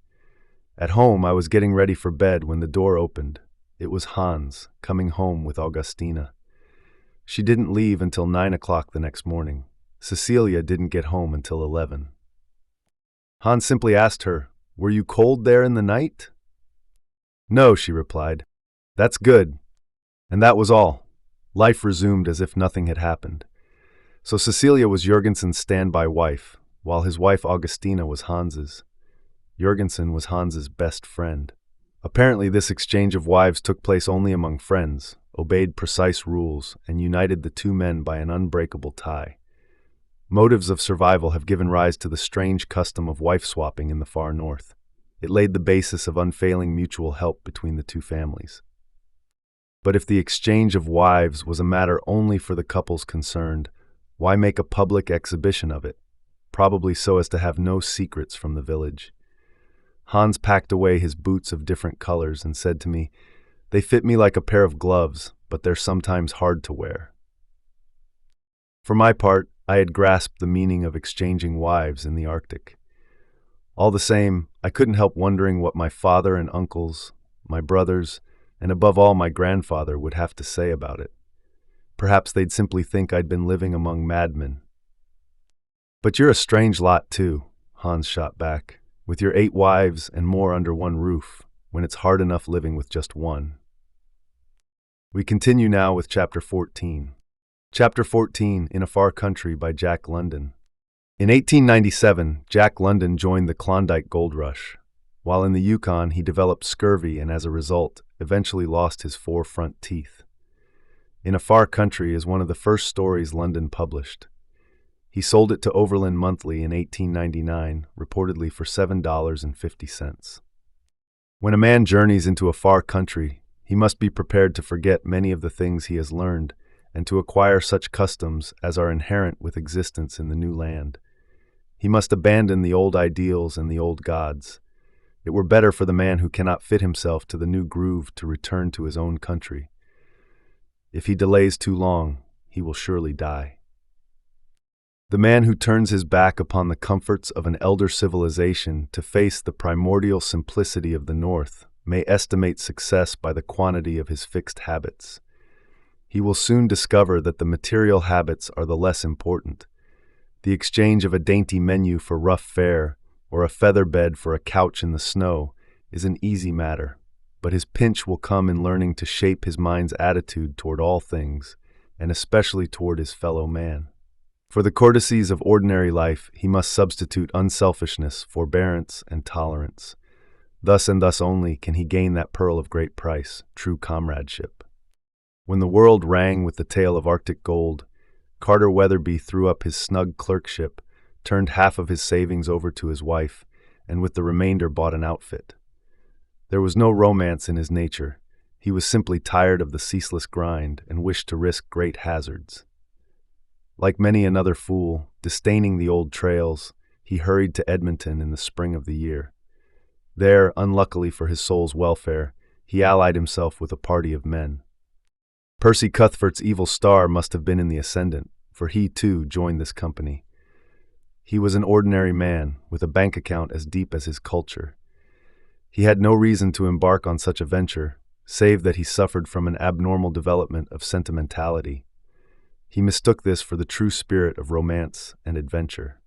At home, I was getting ready for bed when the door opened. It was Hans, coming home with Augustina. She didn't leave until 9 o'clock the next morning. Cecilia didn't get home until 11. Hans simply asked her, "Were you cold there in the night?" "No," she replied. "That's good." And that was all. Life resumed as if nothing had happened. So Cecilia was Jorgensen's standby wife, while his wife Augustina was Hans's. Jorgensen was Hans's best friend. Apparently, this exchange of wives took place only among friends, obeyed precise rules, and united the two men by an unbreakable tie. Motives of survival have given rise to the strange custom of wife-swapping in the far north. It laid the basis of unfailing mutual help between the two families. But if the exchange of wives was a matter only for the couples concerned, why make a public exhibition of it? Probably so as to have no secrets from the village. Hans packed away his boots of different colors and said to me, "They fit me like a pair of gloves, but they're sometimes hard to wear." For my part, I had grasped the meaning of exchanging wives in the Arctic. All the same, I couldn't help wondering what my father and uncles, my brothers, and above all my grandfather would have to say about it. Perhaps they'd simply think I'd been living among madmen. "But you're a strange lot, too," Hans shot back, "with your 8 wives and more under one roof, when it's hard enough living with just one." We continue now with Chapter 14. Chapter 14, In a Far Country by Jack London. In 1897, Jack London joined the Klondike Gold Rush. While in the Yukon, he developed scurvy and as a result, eventually lost his 4 front teeth. In a Far Country is one of the first stories London published. He sold it to Overland Monthly in 1899, reportedly for $7.50. When a man journeys into a far country, he must be prepared to forget many of the things he has learned and to acquire such customs as are inherent with existence in the new land. He must abandon the old ideals and the old gods. It were better for the man who cannot fit himself to the new groove to return to his own country. If he delays too long, he will surely die. The man who turns his back upon the comforts of an elder civilization to face the primordial simplicity of the North may estimate success by the quantity of his fixed habits. He will soon discover that the material habits are the less important. The exchange of a dainty menu for rough fare, or a feather bed for a couch in the snow, is an easy matter, but his pinch will come in learning to shape his mind's attitude toward all things, and especially toward his fellow man. For the courtesies of ordinary life, he must substitute unselfishness, forbearance, and tolerance. Thus and thus only can he gain that pearl of great price, true comradeship. When the world rang with the tale of Arctic gold, Carter Weatherby threw up his snug clerkship, turned half of his savings over to his wife, and with the remainder bought an outfit. There was no romance in his nature. He was simply tired of the ceaseless grind and wished to risk great hazards. Like many another fool, disdaining the old trails, he hurried to Edmonton in the spring of the year. There, unluckily for his soul's welfare, he allied himself with a party of men. Percy Cuthbert's evil star must have been in the ascendant, for he, too, joined this company. He was an ordinary man, with a bank account as deep as his culture. He had no reason to embark on such a venture, save that he suffered from an abnormal development of sentimentality. He mistook this for the true spirit of romance and adventure.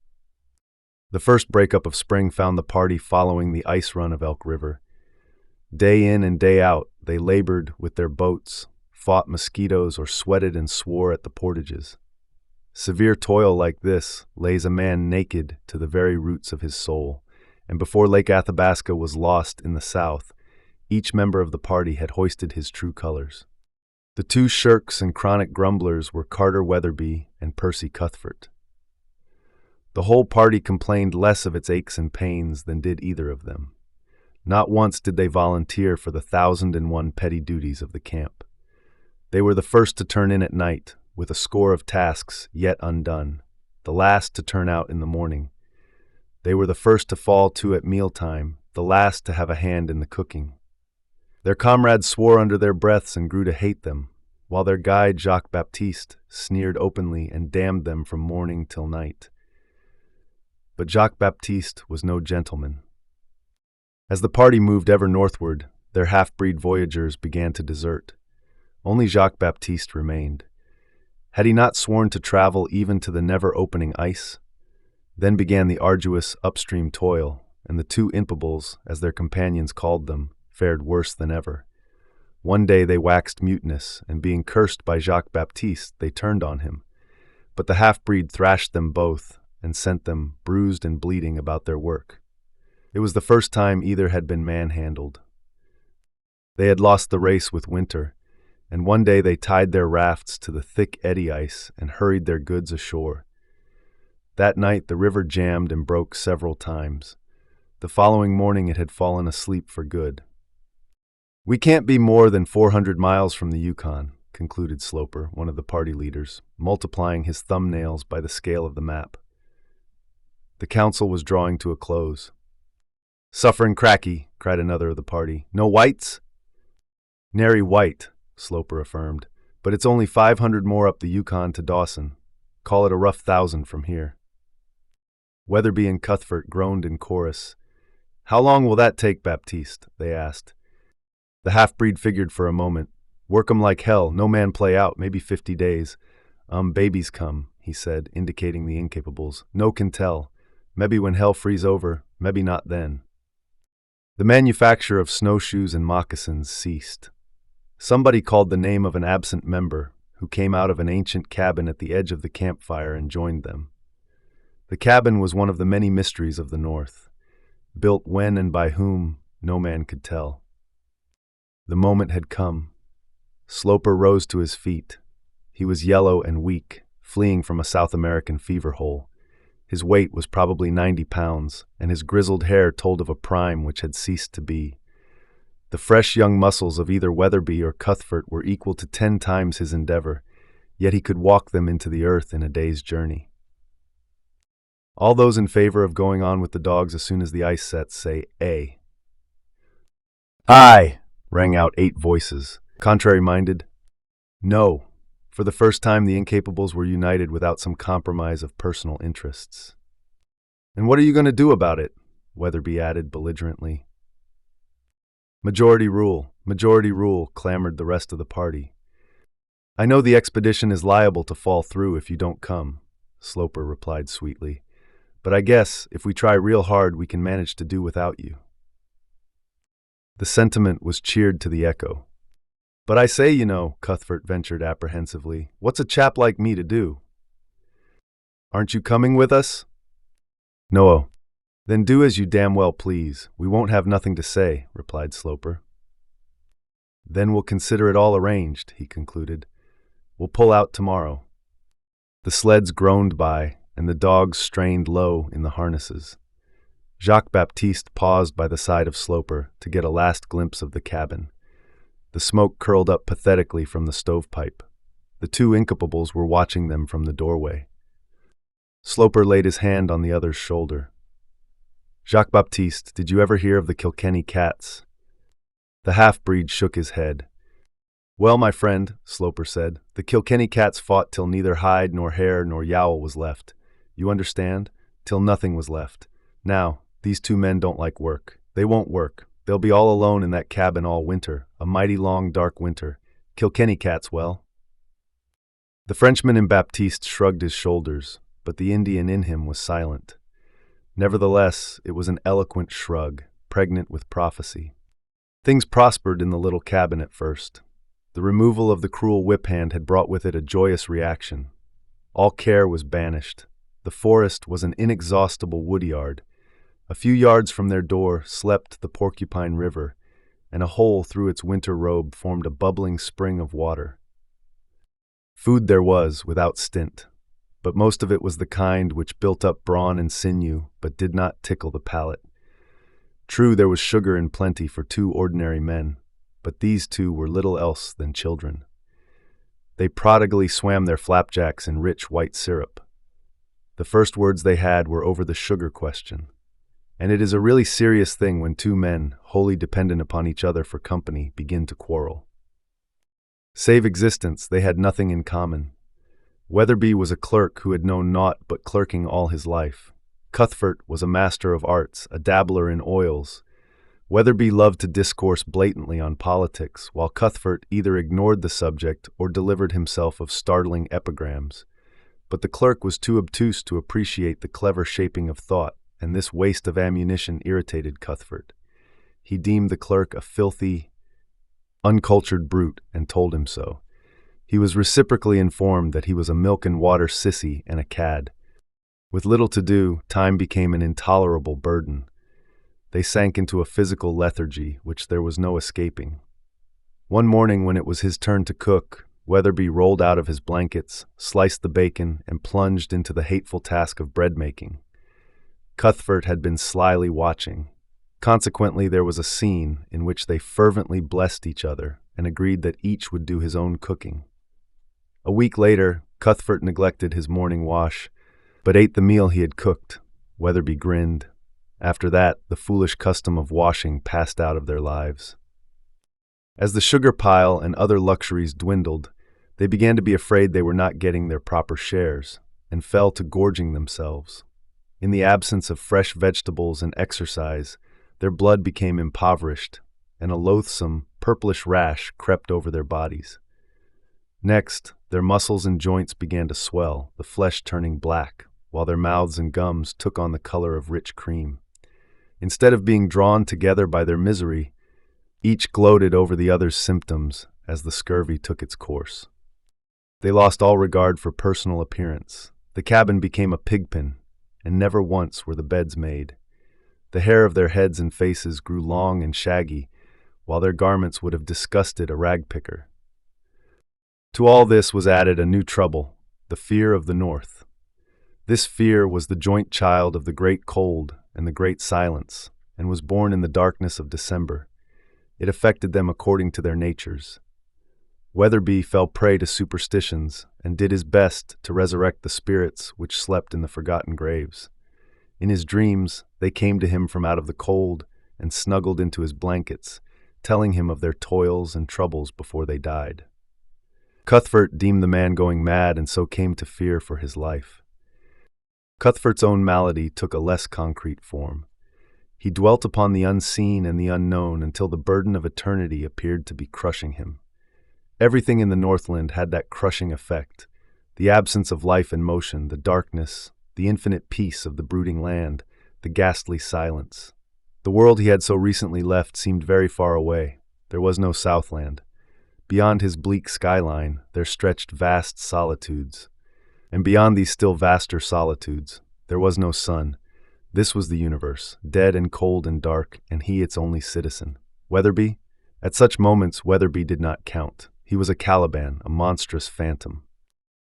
The first breakup of spring found the party following the ice run of Elk River. Day in and day out, they labored with their boats, fought mosquitoes, or sweated and swore at the portages. Severe toil like this lays a man naked to the very roots of his soul, and before Lake Athabasca was lost in the south, each member of the party had hoisted his true colors. The 2 shirks and chronic grumblers were Carter Weatherby and Percy Cuthbert. The whole party complained less of its aches and pains than did either of them. Not once did they volunteer for the 1,001 petty duties of the camp. They were the first to turn in at night, with a score of tasks yet undone, the last to turn out in the morning. They were the first to fall to at mealtime, the last to have a hand in the cooking. Their comrades swore under their breaths and grew to hate them, while their guide Jacques Baptiste sneered openly and damned them from morning till night. But Jacques Baptiste was no gentleman. As the party moved ever northward, their half-breed voyageurs began to desert. Only Jacques Baptiste remained. Had he not sworn to travel even to the never-opening ice? Then began the arduous upstream toil, and the two impables, as their companions called them, fared worse than ever. One day they waxed mutinous, and being cursed by Jacques Baptiste, they turned on him. But the half-breed thrashed them both, and sent them, bruised and bleeding, about their work. It was the first time either had been manhandled. They had lost the race with winter, and one day they tied their rafts to the thick eddy ice and hurried their goods ashore. That night the river jammed and broke several times. The following morning it had fallen asleep for good. "We can't be more than 400 miles from the Yukon," concluded Sloper, one of the party leaders, multiplying his thumbnails by the scale of the map. The council was drawing to a close. "Sufferin' cracky," cried another of the party. "No whites?" "Nary white," Sloper affirmed, "but it's only 500 more up the Yukon to Dawson. Call it a rough 1,000 from here." Weatherby and Cuthbert groaned in chorus. "How long will that take, Baptiste?" they asked. The half-breed figured for a moment. "Work 'em like hell, no man play out, maybe 50 days. Babies come," he said, indicating the incapables. "No can tell. Mebbe when hell freeze over, mebbe not then." The manufacture of snowshoes and moccasins ceased. Somebody called the name of an absent member, who came out of an ancient cabin at the edge of the campfire and joined them. The cabin was one of the many mysteries of the North. Built when and by whom, no man could tell. The moment had come. Sloper rose to his feet. He was yellow and weak, fleeing from a South American fever hole. His weight was probably 90 pounds, and his grizzled hair told of a prime which had ceased to be. The fresh young muscles of either Weatherby or Cuthbert were equal to 10 times his endeavor, yet he could walk them into the earth in a day's journey. All those in favor of going on with the dogs as soon as the ice sets say "Aye." "Aye," rang out 8 voices. Contrary-minded, "No." For the first time the incapables were united without some compromise of personal interests. "And what are you going to do about it?" Weatherby added belligerently. Majority rule, clamored the rest of the party. "I know the expedition is liable to fall through if you don't come," Sloper replied sweetly. "But I guess, if we try real hard, we can manage to do without you." The sentiment was cheered to the echo. "But I say, Cuthbert ventured apprehensively, what's a chap like me to do?" "Aren't you coming with us?" "No." "Then do as you damn well please. We won't have nothing to say," replied Sloper. "Then we'll consider it all arranged," he concluded. "We'll pull out tomorrow." The sleds groaned by, and the dogs strained low in the harnesses. Jacques Baptiste paused by the side of Sloper to get a last glimpse of the cabin. The smoke curled up pathetically from the stovepipe. The two incapables were watching them from the doorway. Sloper laid his hand on the other's shoulder. "Jacques Baptiste, did you ever hear of the Kilkenny cats?" The half-breed shook his head. "Well, my friend," Sloper said, "the Kilkenny cats fought till neither hide nor hair nor yowl was left. You understand? Till nothing was left. Now, these two men don't like work. They won't work. They'll be all alone in that cabin all winter, a mighty long, dark winter. Kilkenny cats, well." The Frenchman in Baptiste shrugged his shoulders, but the Indian in him was silent. Nevertheless, it was an eloquent shrug, pregnant with prophecy. Things prospered in the little cabin at first. The removal of the cruel whip hand had brought with it a joyous reaction. All care was banished. The forest was an inexhaustible woodyard. A few yards from their door slept the Porcupine River, and a hole through its winter robe formed a bubbling spring of water. Food there was, without stint. but most of it was the kind which built up brawn and sinew, but did not tickle the palate. True, there was sugar in plenty for two ordinary men, but these two were little else than children. They prodigally swam their flapjacks in rich white syrup. The first words they had were over the sugar question. And it is a really serious thing when two men, wholly dependent upon each other for company, begin to quarrel. Save existence, they had nothing in common. Weatherby was a clerk who had known naught but clerking all his life. Cuthbert was a master of arts, a dabbler in oils. Weatherby loved to discourse blatantly on politics, while Cuthbert either ignored the subject or delivered himself of startling epigrams. But the clerk was too obtuse to appreciate the clever shaping of thought, and this waste of ammunition irritated Cuthbert. He deemed the clerk a filthy, uncultured brute and told him so. He was reciprocally informed that he was a milk-and-water sissy and a cad. With little to do, time became an intolerable burden. They sank into a physical lethargy, which there was no escaping. One morning, when it was his turn to cook, Weatherby rolled out of his blankets, sliced the bacon, and plunged into the hateful task of bread-making. Cuthbert had been slyly watching. Consequently, there was a scene in which they fervently blessed each other and agreed that each would do his own cooking. A week later, Cuthbert neglected his morning wash, but ate the meal he had cooked. Weatherby grinned. After that, the foolish custom of washing passed out of their lives. As the sugar pile and other luxuries dwindled, they began to be afraid they were not getting their proper shares, and fell to gorging themselves. In the absence of fresh vegetables and exercise, their blood became impoverished, and a loathsome, purplish rash crept over their bodies. Next, their muscles and joints began to swell, the flesh turning black, while their mouths and gums took on the color of rich cream. Instead of being drawn together by their misery, each gloated over the other's symptoms as the scurvy took its course. They lost all regard for personal appearance. The cabin became a pigpen, and never once were the beds made. The hair of their heads and faces grew long and shaggy, while their garments would have disgusted a rag-picker. To all this was added a new trouble, the fear of the North. This fear was the joint child of the great cold and the great silence, and was born in the darkness of December. It affected them according to their natures. Weatherby fell prey to superstitions and did his best to resurrect the spirits which slept in the forgotten graves. In his dreams, they came to him from out of the cold and snuggled into his blankets, telling him of their toils and troubles before they died. Cuthbert deemed the man going mad and so came to fear for his life. Cuthbert's own malady took a less concrete form. He dwelt upon the unseen and the unknown until the burden of eternity appeared to be crushing him. Everything in the Northland had that crushing effect: the absence of life and motion, the darkness, the infinite peace of the brooding land, the ghastly silence. The world he had so recently left seemed very far away. There was no Southland. Beyond his bleak skyline, there stretched vast solitudes. And beyond these still vaster solitudes, there was no sun. This was the universe, dead and cold and dark, and he its only citizen. Weatherby? At such moments, Weatherby did not count. He was a Caliban, a monstrous phantom.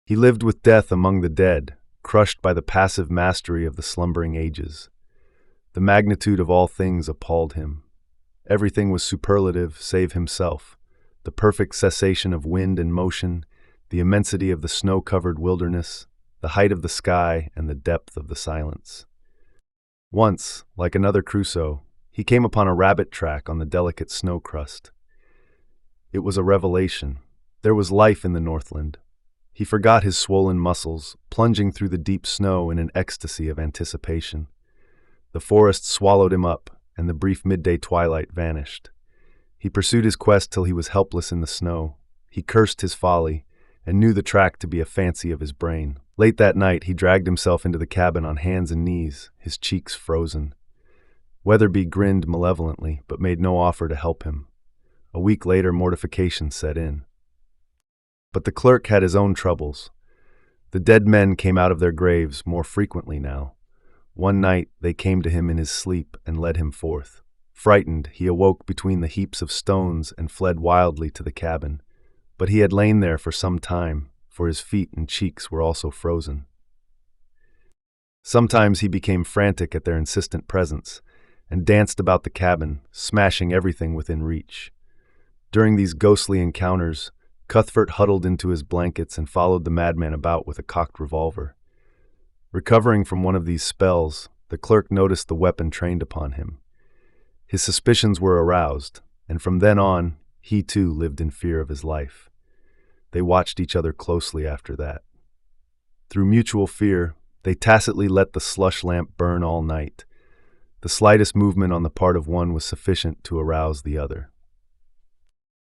He lived with death among the dead, crushed by the passive mastery of the slumbering ages. The magnitude of all things appalled him. Everything was superlative save himself. The perfect cessation of wind and motion, the immensity of the snow-covered wilderness, the height of the sky, and the depth of the silence. Once, like another Crusoe, he came upon a rabbit track on the delicate snow crust. It was a revelation. There was life in the Northland. He forgot his swollen muscles, plunging through the deep snow in an ecstasy of anticipation. The forest swallowed him up, and the brief midday twilight vanished. He pursued his quest till he was helpless in the snow. He cursed his folly, and knew the track to be a fancy of his brain. Late that night, he dragged himself into the cabin on hands and knees, his cheeks frozen. Weatherby grinned malevolently, but made no offer to help him. A week later, mortification set in. But the clerk had his own troubles. The dead men came out of their graves more frequently now. One night, they came to him in his sleep and led him forth. Frightened, he awoke between the heaps of stones and fled wildly to the cabin. But he had lain there for some time, for his feet and cheeks were also frozen. Sometimes he became frantic at their insistent presence and danced about the cabin, smashing everything within reach. During these ghostly encounters, Cuthbert huddled into his blankets and followed the madman about with a cocked revolver. Recovering from one of these spells, the clerk noticed the weapon trained upon him. His suspicions were aroused, and from then on, he too lived in fear of his life. They watched each other closely after that. Through mutual fear, they tacitly let the slush lamp burn all night. The slightest movement on the part of one was sufficient to arouse the other.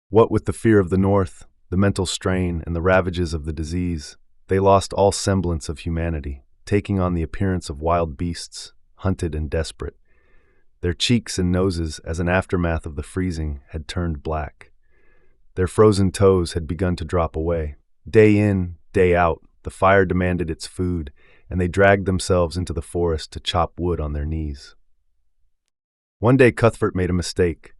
What with the fear of the North, the mental strain, and the ravages of the disease, they lost all semblance of humanity, taking on the appearance of wild beasts, hunted and desperate. Their cheeks and noses, as an aftermath of the freezing, had turned black. Their frozen toes had begun to drop away. Day in, day out, the fire demanded its food, and they dragged themselves into the forest to chop wood on their knees. One day Cuthbert made a mistake.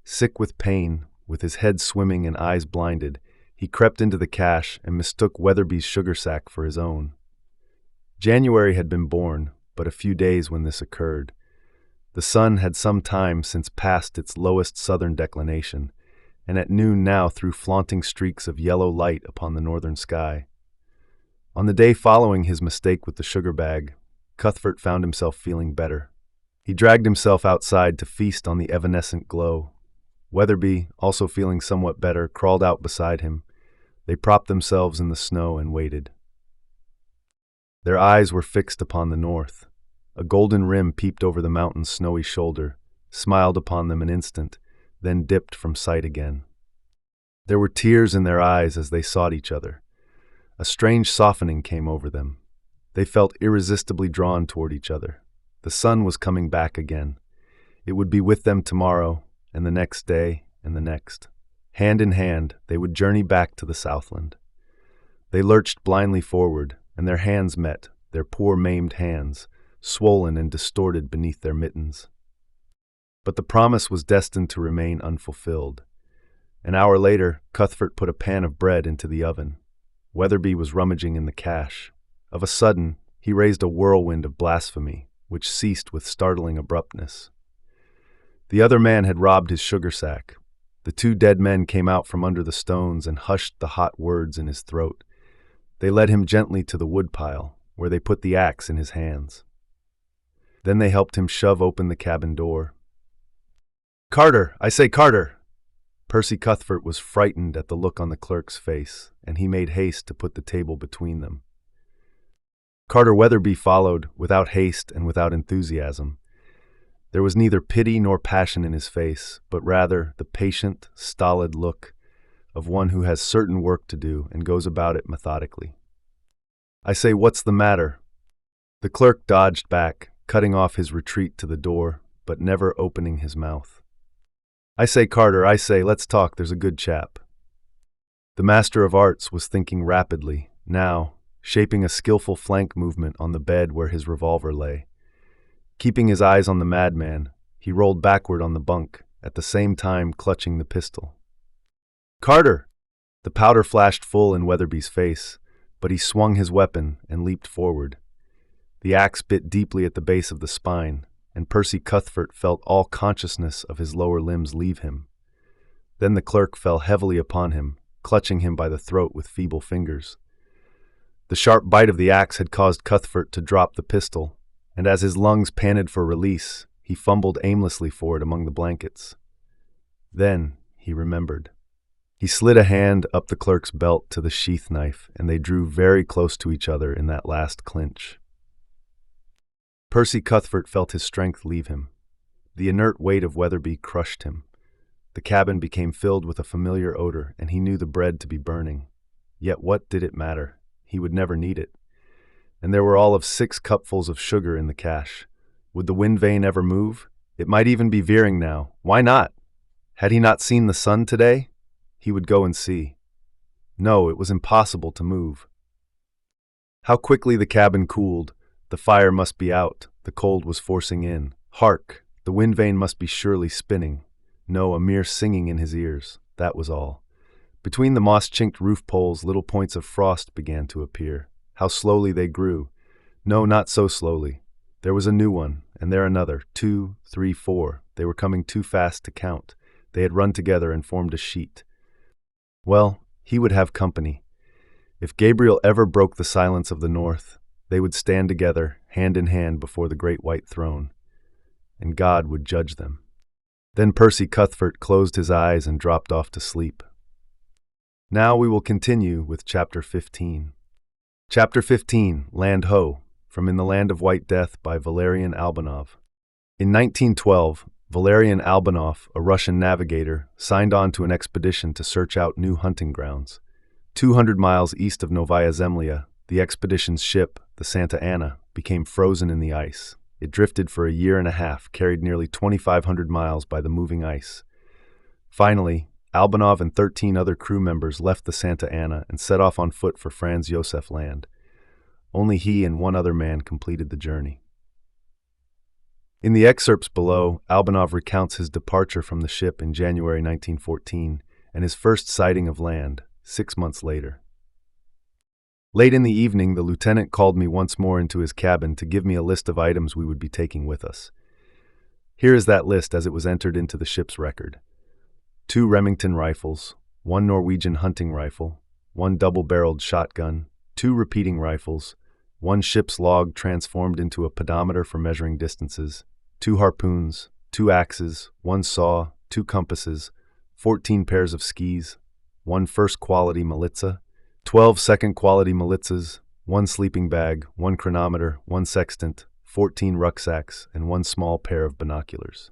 Sick with pain, with his head swimming and eyes blinded, he crept into the cache and mistook Weatherby's sugar sack for his own. January had been born, but a few days when this occurred. The sun had some time since passed its lowest southern declination, and at noon now threw flaunting streaks of yellow light upon the northern sky. On the day following his mistake with the sugar bag, Cuthbert found himself feeling better. He dragged himself outside to feast on the evanescent glow. Weatherby, also feeling somewhat better, crawled out beside him. They propped themselves in the snow and waited. Their eyes were fixed upon the north. A golden rim peeped over the mountain's snowy shoulder, smiled upon them an instant, then dipped from sight again. There were tears in their eyes as they sought each other. A strange softening came over them. They felt irresistibly drawn toward each other. The sun was coming back again. It would be with them tomorrow, and the next day, and the next. Hand in hand, they would journey back to the Southland. They lurched blindly forward, and their hands met, their poor maimed hands, swollen and distorted beneath their mittens. But the promise was destined to remain unfulfilled. An hour later, Cuthbert put a pan of bread into the oven. Weatherby was rummaging in the cache. Of a sudden, he raised a whirlwind of blasphemy, which ceased with startling abruptness. The other man had robbed his sugar sack. The two dead men came out from under the stones and hushed the hot words in his throat. They led him gently to the woodpile, where they put the axe in his hands. Then they helped him shove open the cabin door. "Carter! I say, Carter!" Percy Cuthbert was frightened at the look on the clerk's face, and he made haste to put the table between them. Carter Weatherby followed, without haste and without enthusiasm. There was neither pity nor passion in his face, but rather the patient, stolid look of one who has certain work to do and goes about it methodically. "I say, what's the matter?" The clerk dodged back, cutting off his retreat to the door, but never opening his mouth. "I say, Carter, I say, let's talk, there's a good chap." The Master of Arts was thinking rapidly, now, shaping a skillful flank movement on the bed where his revolver lay. Keeping his eyes on the madman, he rolled backward on the bunk, at the same time clutching the pistol. "Carter!" The powder flashed full in Weatherby's face, but he swung his weapon and leaped forward. The axe bit deeply at the base of the spine, and Percy Cuthbert felt all consciousness of his lower limbs leave him. Then the clerk fell heavily upon him, clutching him by the throat with feeble fingers. The sharp bite of the axe had caused Cuthbert to drop the pistol, and as his lungs panted for release, he fumbled aimlessly for it among the blankets. Then he remembered. He slid a hand up the clerk's belt to the sheath knife, and they drew very close to each other in that last clinch. Percy Cuthbert felt his strength leave him. The inert weight of Weatherby crushed him. The cabin became filled with a familiar odor, and he knew the bread to be burning. Yet what did it matter? He would never need it. And there were all of 6 cupfuls of sugar in the cache. Would the wind vane ever move? It might even be veering now. Why not? Had he not seen the sun today? He would go and see. No, it was impossible to move. How quickly the cabin cooled. The fire must be out. The cold was forcing in. Hark! The wind vane must be surely spinning. No, a mere singing in his ears. That was all. Between the moss-chinked roof poles, little points of frost began to appear. How slowly they grew. No, not so slowly. There was a new one, and there another, 2, 3, 4. They were coming too fast to count. They had run together and formed a sheet. Well, he would have company. If Gabriel ever broke the silence of the north, they would stand together, hand in hand, before the great white throne, and God would judge them. Then Percy Cuthbert closed his eyes and dropped off to sleep. Now we will continue with Chapter 15. Chapter 15, Land Ho, from In the Land of White Death by Valerian Albanov. In 1912, Valerian Albanov, a Russian navigator, signed on to an expedition to search out new hunting grounds. 200 miles east of Novaya Zemlya, the expedition's ship, the Santa Ana, became frozen in the ice. It drifted for a year and a half, carried nearly 2,500 miles by the moving ice. Finally, Albanov and 13 other crew members left the Santa Ana and set off on foot for Franz Josef Land. Only he and one other man completed the journey. In the excerpts below, Albanov recounts his departure from the ship in January 1914 and his first sighting of land 6 months later. Late in the evening, the lieutenant called me once more into his cabin to give me a list of items we would be taking with us. Here is that list as it was entered into the ship's record. 2 Remington rifles, 1 Norwegian hunting rifle, 1 double-barreled shotgun, 2 repeating rifles, 1 ship's log transformed into a pedometer for measuring distances, 2 harpoons, 2 axes, 1 saw, 2 compasses, 14 pairs of skis, 1 first-quality Malitza, 12 second-quality Malitzas, 1 sleeping bag, 1 chronometer, 1 sextant, 14 rucksacks, and 1 small pair of binoculars.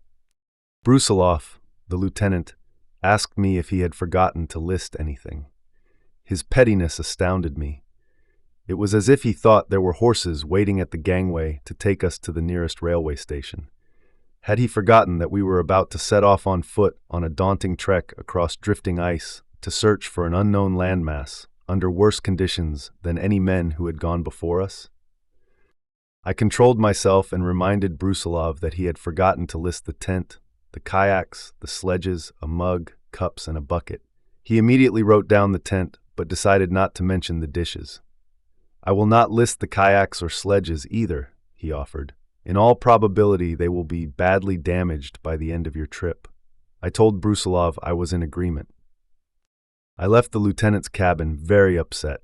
Brusilov, the lieutenant, asked me if he had forgotten to list anything. His pettiness astounded me. It was as if he thought there were horses waiting at the gangway to take us to the nearest railway station. Had he forgotten that we were about to set off on foot on a daunting trek across drifting ice to search for an unknown landmass under worse conditions than any men who had gone before us? I controlled myself and reminded Brusilov that he had forgotten to list the tent, the kayaks, the sledges, a mug, cups, and a bucket. He immediately wrote down the tent, but decided not to mention the dishes. I will not list the kayaks or sledges either, he offered. In all probability, they will be badly damaged by the end of your trip. I told Brusilov I was in agreement. I left the lieutenant's cabin very upset.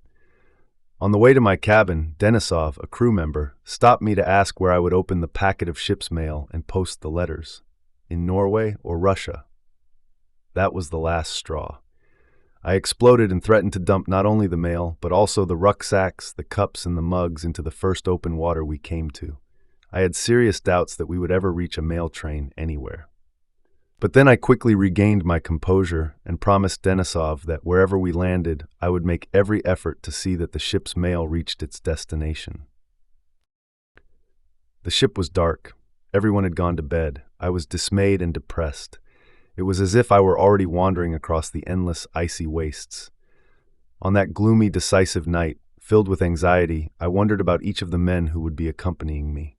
On the way to my cabin, Denisov, a crew member, stopped me to ask where I would open the packet of ship's mail and post the letters. In Norway or Russia? That was the last straw. I exploded and threatened to dump not only the mail, but also the rucksacks, the cups, and the mugs into the first open water we came to. I had serious doubts that we would ever reach a mail train anywhere. But then I quickly regained my composure and promised Denisov that wherever we landed, I would make every effort to see that the ship's mail reached its destination. The ship was dark. Everyone had gone to bed. I was dismayed and depressed. It was as if I were already wandering across the endless icy wastes. On that gloomy, decisive night, filled with anxiety, I wondered about each of the men who would be accompanying me.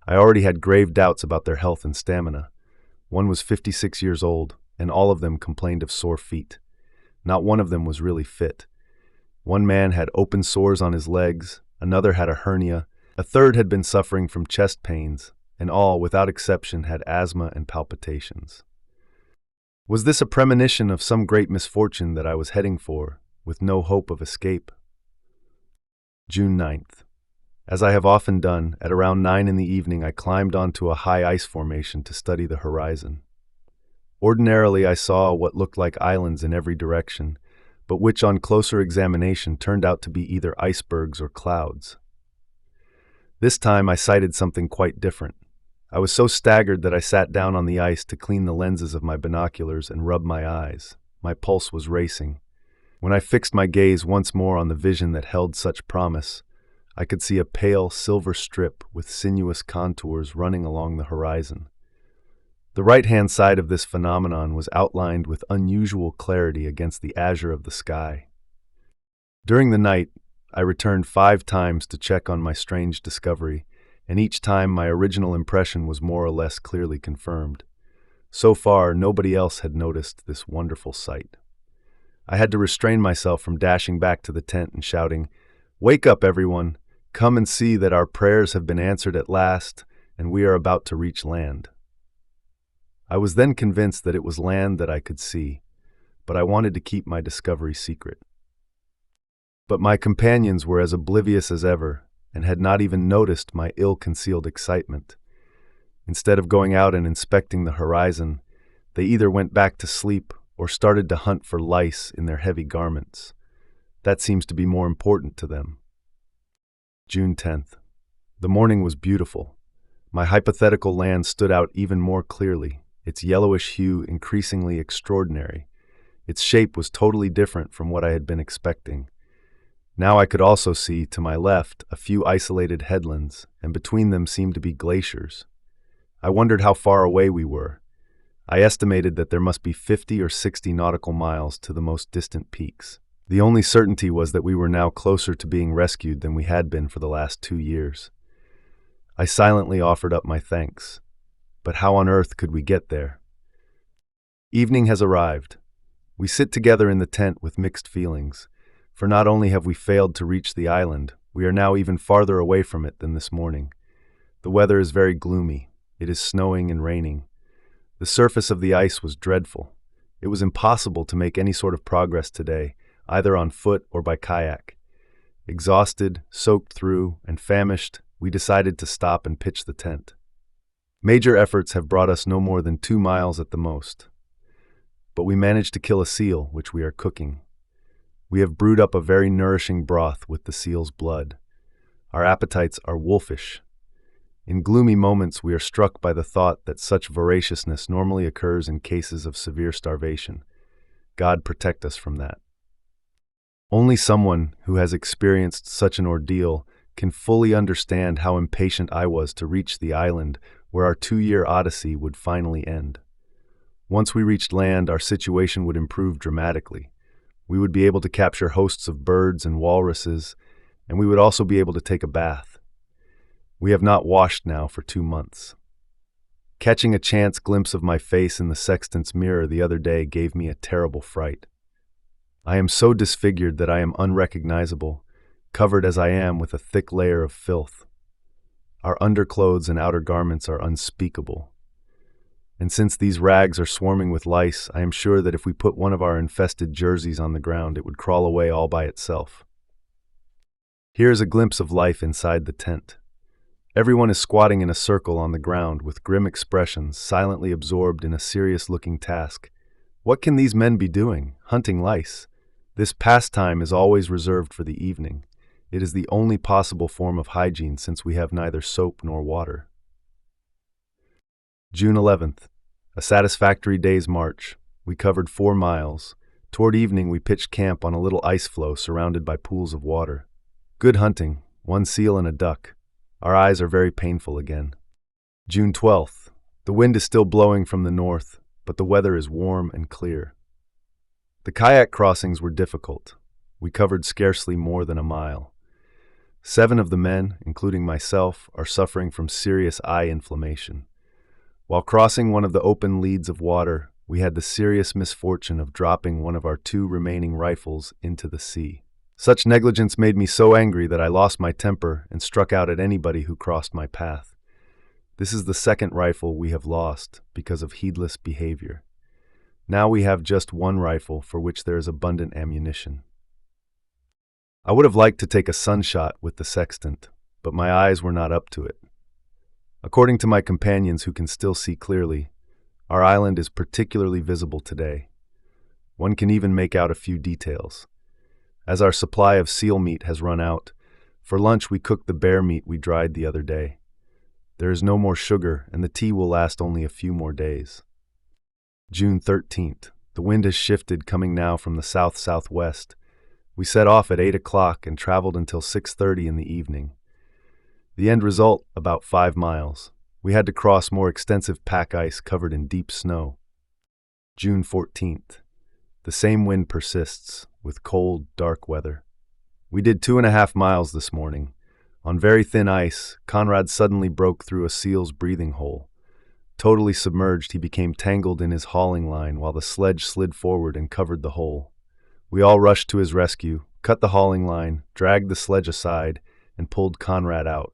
I already had grave doubts about their health and stamina. One was 56 years old, and all of them complained of sore feet. Not one of them was really fit. One man had open sores on his legs, another had a hernia, a third had been suffering from chest pains, and all, without exception, had asthma and palpitations. Was this a premonition of some great misfortune that I was heading for, with no hope of escape? June 9th. As I have often done, at around 9 in the evening I climbed onto a high ice formation to study the horizon. Ordinarily I saw what looked like islands in every direction, but which on closer examination turned out to be either icebergs or clouds. This time I sighted something quite different. I was so staggered that I sat down on the ice to clean the lenses of my binoculars and rub my eyes. My pulse was racing. When I fixed my gaze once more on the vision that held such promise, I could see a pale silver strip with sinuous contours running along the horizon. The right-hand side of this phenomenon was outlined with unusual clarity against the azure of the sky. During the night, I returned 5 times to check on my strange discovery, and each time my original impression was more or less clearly confirmed. So far, nobody else had noticed this wonderful sight. I had to restrain myself from dashing back to the tent and shouting, "Wake up, everyone! Come and see that our prayers have been answered at last, and we are about to reach land. I was then convinced that it was land that I could see, but I wanted to keep my discovery secret. But my companions were as oblivious as ever, and had not even noticed my ill-concealed excitement. Instead of going out and inspecting the horizon, they either went back to sleep or started to hunt for lice in their heavy garments. That seems to be more important to them. June 10th. The morning was beautiful. My hypothetical land stood out even more clearly, its yellowish hue increasingly extraordinary. Its shape was totally different from what I had been expecting. Now I could also see, to my left, a few isolated headlands, and between them seemed to be glaciers. I wondered how far away we were. I estimated that there must be 50 or 60 nautical miles to the most distant peaks. The only certainty was that we were now closer to being rescued than we had been for the last 2 years. I silently offered up my thanks. But how on earth could we get there? Evening has arrived. We sit together in the tent with mixed feelings, for not only have we failed to reach the island, we are now even farther away from it than this morning. The weather is very gloomy. It is snowing and raining. The surface of the ice was dreadful. It was impossible to make any sort of progress today, either on foot or by kayak. Exhausted, soaked through, and famished, we decided to stop and pitch the tent. Major efforts have brought us no more than 2 miles at the most. But we managed to kill a seal, which we are cooking. We have brewed up a very nourishing broth with the seal's blood. Our appetites are wolfish. In gloomy moments, we are struck by the thought that such voraciousness normally occurs in cases of severe starvation. God protect us from that. Only someone who has experienced such an ordeal can fully understand how impatient I was to reach the island where our 2-year odyssey would finally end. Once we reached land, our situation would improve dramatically. We would be able to capture hosts of birds and walruses, and we would also be able to take a bath. We have not washed now for 2 months. Catching a chance glimpse of my face in the sextant's mirror the other day gave me a terrible fright. I am so disfigured that I am unrecognizable, covered as I am with a thick layer of filth. Our underclothes and outer garments are unspeakable. And since these rags are swarming with lice, I am sure that if we put one of our infested jerseys on the ground, it would crawl away all by itself. Here is a glimpse of life inside the tent. Everyone is squatting in a circle on the ground with grim expressions, silently absorbed in a serious-looking task. What can these men be doing? Hunting lice. This pastime is always reserved for the evening. It is the only possible form of hygiene since we have neither soap nor water. June 11th. A satisfactory day's march. We covered 4 miles. Toward evening, we pitched camp on a little ice floe surrounded by pools of water. Good hunting, 1 seal and a duck. Our eyes are very painful again. June 12th. The wind is still blowing from the north, but the weather is warm and clear. The kayak crossings were difficult. We covered scarcely more than a mile. 7 of the men, including myself, are suffering from serious eye inflammation. While crossing one of the open leads of water, we had the serious misfortune of dropping one of our 2 remaining rifles into the sea. Such negligence made me so angry that I lost my temper and struck out at anybody who crossed my path. This is the 2nd rifle we have lost because of heedless behavior. Now we have just 1 rifle for which there is abundant ammunition. I would have liked to take a sunshot with the sextant, but my eyes were not up to it. According to my companions who can still see clearly, our island is particularly visible today. One can even make out a few details. As our supply of seal meat has run out, for lunch we cooked the bear meat we dried the other day. There is no more sugar, and the tea will last only a few more days. June 13th. The wind has shifted, coming now from the south-southwest. We set off at 8 o'clock and traveled until 6:30 in the evening. The end result, about 5 miles. We had to cross more extensive pack ice covered in deep snow. June 14th. The same wind persists, with cold, dark weather. We did 2.5 miles this morning. On very thin ice, Conrad suddenly broke through a seal's breathing hole. Totally submerged, he became tangled in his hauling line while the sledge slid forward and covered the hole. We all rushed to his rescue, cut the hauling line, dragged the sledge aside, and pulled Conrad out.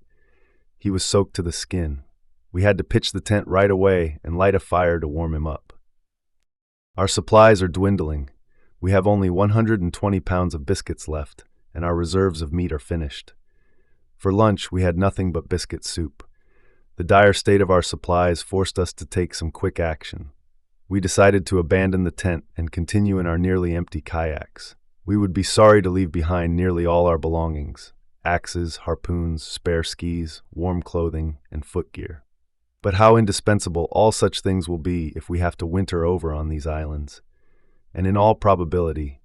He was soaked to the skin. We had to pitch the tent right away and light a fire to warm him up. Our supplies are dwindling. We have only 120 pounds of biscuits left, and our reserves of meat are finished. For lunch, we had nothing but biscuit soup. The dire state of our supplies forced us to take some quick action. We decided to abandon the tent and continue in our nearly empty kayaks. We would be sorry to leave behind nearly all our belongings: axes, harpoons, spare skis, warm clothing, and footgear. But how indispensable all such things will be if we have to winter over on these islands. And in all probability,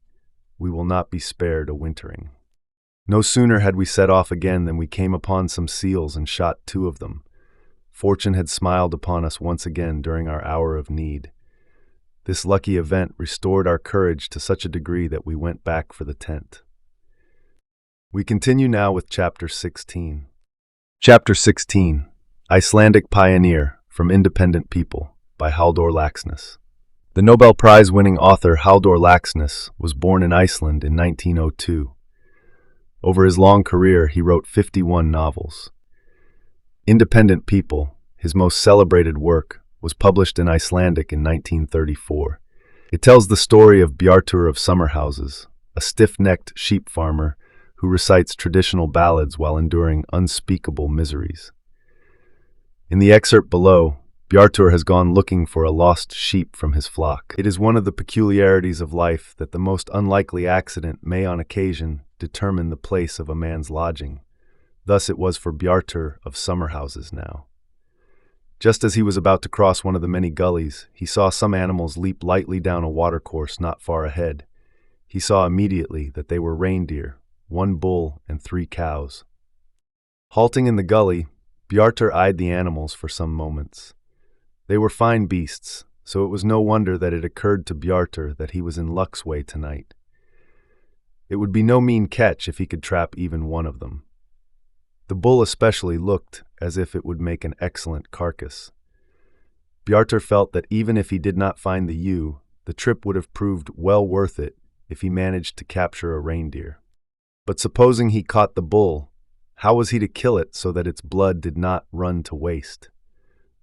we will not be spared a wintering. No sooner had we set off again than we came upon some seals and shot 2 of them. Fortune had smiled upon us once again during our hour of need. This lucky event restored our courage to such a degree that we went back for the tent. We continue now with Chapter 16. Chapter 16, Icelandic Pioneer, from Independent People, by Halldór Laxness. The Nobel Prize-winning author Halldór Laxness was born in Iceland in 1902. Over his long career, he wrote 51 novels. Independent People, his most celebrated work, was published in Icelandic in 1934. It tells the story of Bjartur of Summerhouses, a stiff-necked sheep farmer who recites traditional ballads while enduring unspeakable miseries. In the excerpt below, Bjartur has gone looking for a lost sheep from his flock. It is one of the peculiarities of life that the most unlikely accident may on occasion determine the place of a man's lodging. Thus it was for Bjartur of Summerhouses now. Just as he was about to cross one of the many gullies, he saw some animals leap lightly down a watercourse not far ahead. He saw immediately that they were reindeer, 1 bull and 3 cows. Halting in the gully, Bjartur eyed the animals for some moments. They were fine beasts, so it was no wonder that it occurred to Bjartur that he was in luck's way tonight. It would be no mean catch if he could trap even one of them. The bull especially looked as if it would make an excellent carcass. Bjartur felt that even if he did not find the ewe, the trip would have proved well worth it if he managed to capture a reindeer. But supposing he caught the bull, how was he to kill it so that its blood did not run to waste?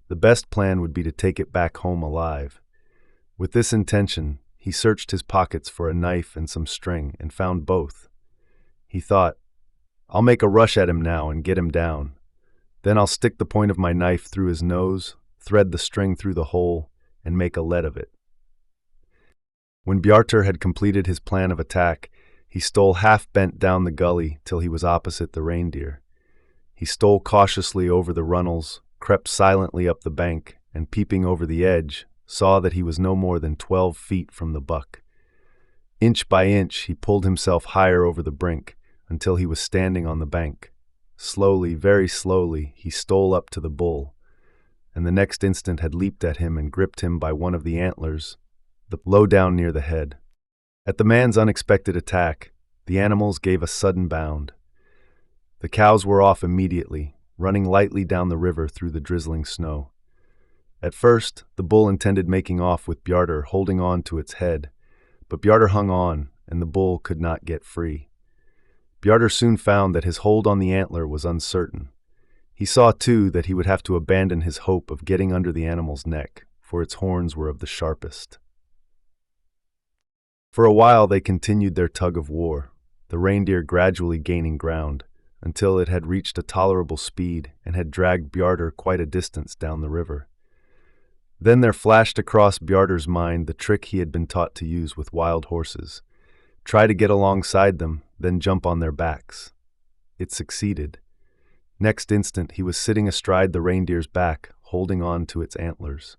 The best plan would be to take it back home alive. With this intention, he searched his pockets for a knife and some string and found both. He thought, "I'll make a rush at him now and get him down. Then I'll stick the point of my knife through his nose, thread the string through the hole, and make a lead of it." When Bjartur had completed his plan of attack, he stole half-bent down the gully till he was opposite the reindeer. He stole cautiously over the runnels, crept silently up the bank, and peeping over the edge, saw that he was no more than 12 feet from the buck. Inch by inch, he pulled himself higher over the brink, until he was standing on the bank. Slowly, very slowly, he stole up to the bull, and the next instant had leaped at him and gripped him by one of the antlers, low down near the head. At the man's unexpected attack, the animals gave a sudden bound. The cows were off immediately, running lightly down the river through the drizzling snow. At first, the bull intended making off with Bjartur holding on to its head, but Bjartur hung on, and the bull could not get free. Bjartur soon found that his hold on the antler was uncertain. He saw, too, that he would have to abandon his hope of getting under the animal's neck, for its horns were of the sharpest. For a while they continued their tug of war, the reindeer gradually gaining ground, until it had reached a tolerable speed and had dragged Bjartur quite a distance down the river. Then there flashed across Bjartur's mind the trick he had been taught to use with wild horses. Try to get alongside them, then jump on their backs. It succeeded. Next instant he was sitting astride the reindeer's back, holding on to its antlers.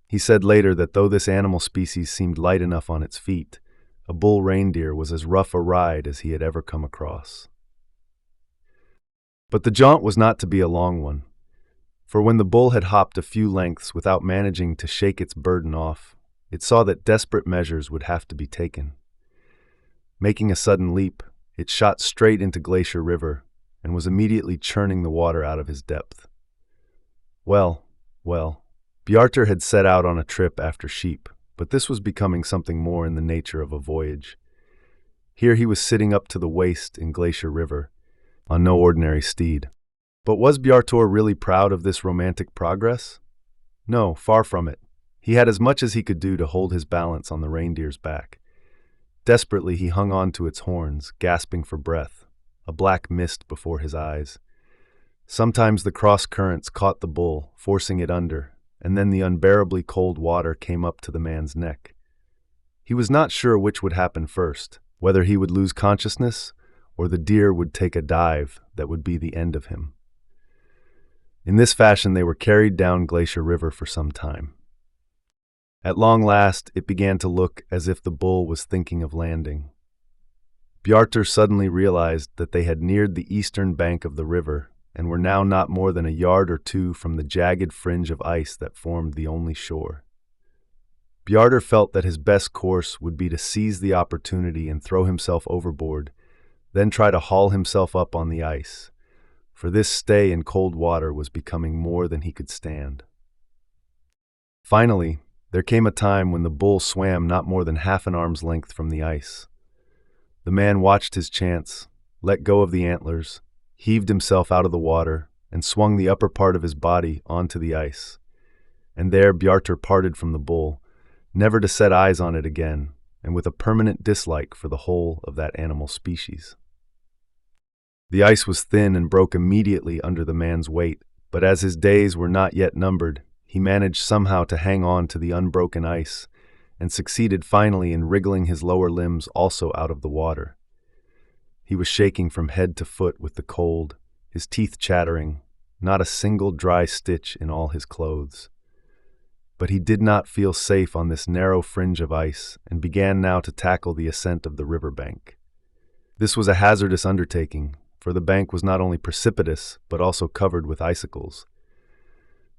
He said later that though this animal species seemed light enough on its feet, a bull reindeer was as rough a ride as he had ever come across. But the jaunt was not to be a long one, for when the bull had hopped a few lengths without managing to shake its burden off, it saw that desperate measures would have to be taken. Making a sudden leap, it shot straight into Glacier River and was immediately churning the water out of his depth. Well, Bjartur had set out on a trip after sheep, but this was becoming something more in the nature of a voyage. Here he was sitting up to the waist in Glacier River, on no ordinary steed. But was Bjartor really proud of this romantic progress? No, far from it. He had as much as he could do to hold his balance on the reindeer's back. Desperately, he hung on to its horns, gasping for breath, a black mist before his eyes. Sometimes the cross currents caught the bull, forcing it under, and then the unbearably cold water came up to the man's neck. He was not sure which would happen first, whether he would lose consciousness or the deer would take a dive that would be the end of him. In this fashion, they were carried down Glacier River for some time. At long last, it began to look as if the bull was thinking of landing. Bjartur suddenly realized that they had neared the eastern bank of the river and were now not more than a yard or two from the jagged fringe of ice that formed the only shore. Bjartur felt that his best course would be to seize the opportunity and throw himself overboard, then try to haul himself up on the ice, for this stay in cold water was becoming more than he could stand. Finally, there came a time when the bull swam not more than half an arm's length from the ice. The man watched his chance, let go of the antlers, heaved himself out of the water, and swung the upper part of his body onto the ice. And there Bjartur parted from the bull, never to set eyes on it again, and with a permanent dislike for the whole of that animal species. The ice was thin and broke immediately under the man's weight, but as his days were not yet numbered, he managed somehow to hang on to the unbroken ice and succeeded finally in wriggling his lower limbs also out of the water. He was shaking from head to foot with the cold, his teeth chattering, not a single dry stitch in all his clothes. But he did not feel safe on this narrow fringe of ice and began now to tackle the ascent of the river bank. This was a hazardous undertaking, for the bank was not only precipitous but also covered with icicles.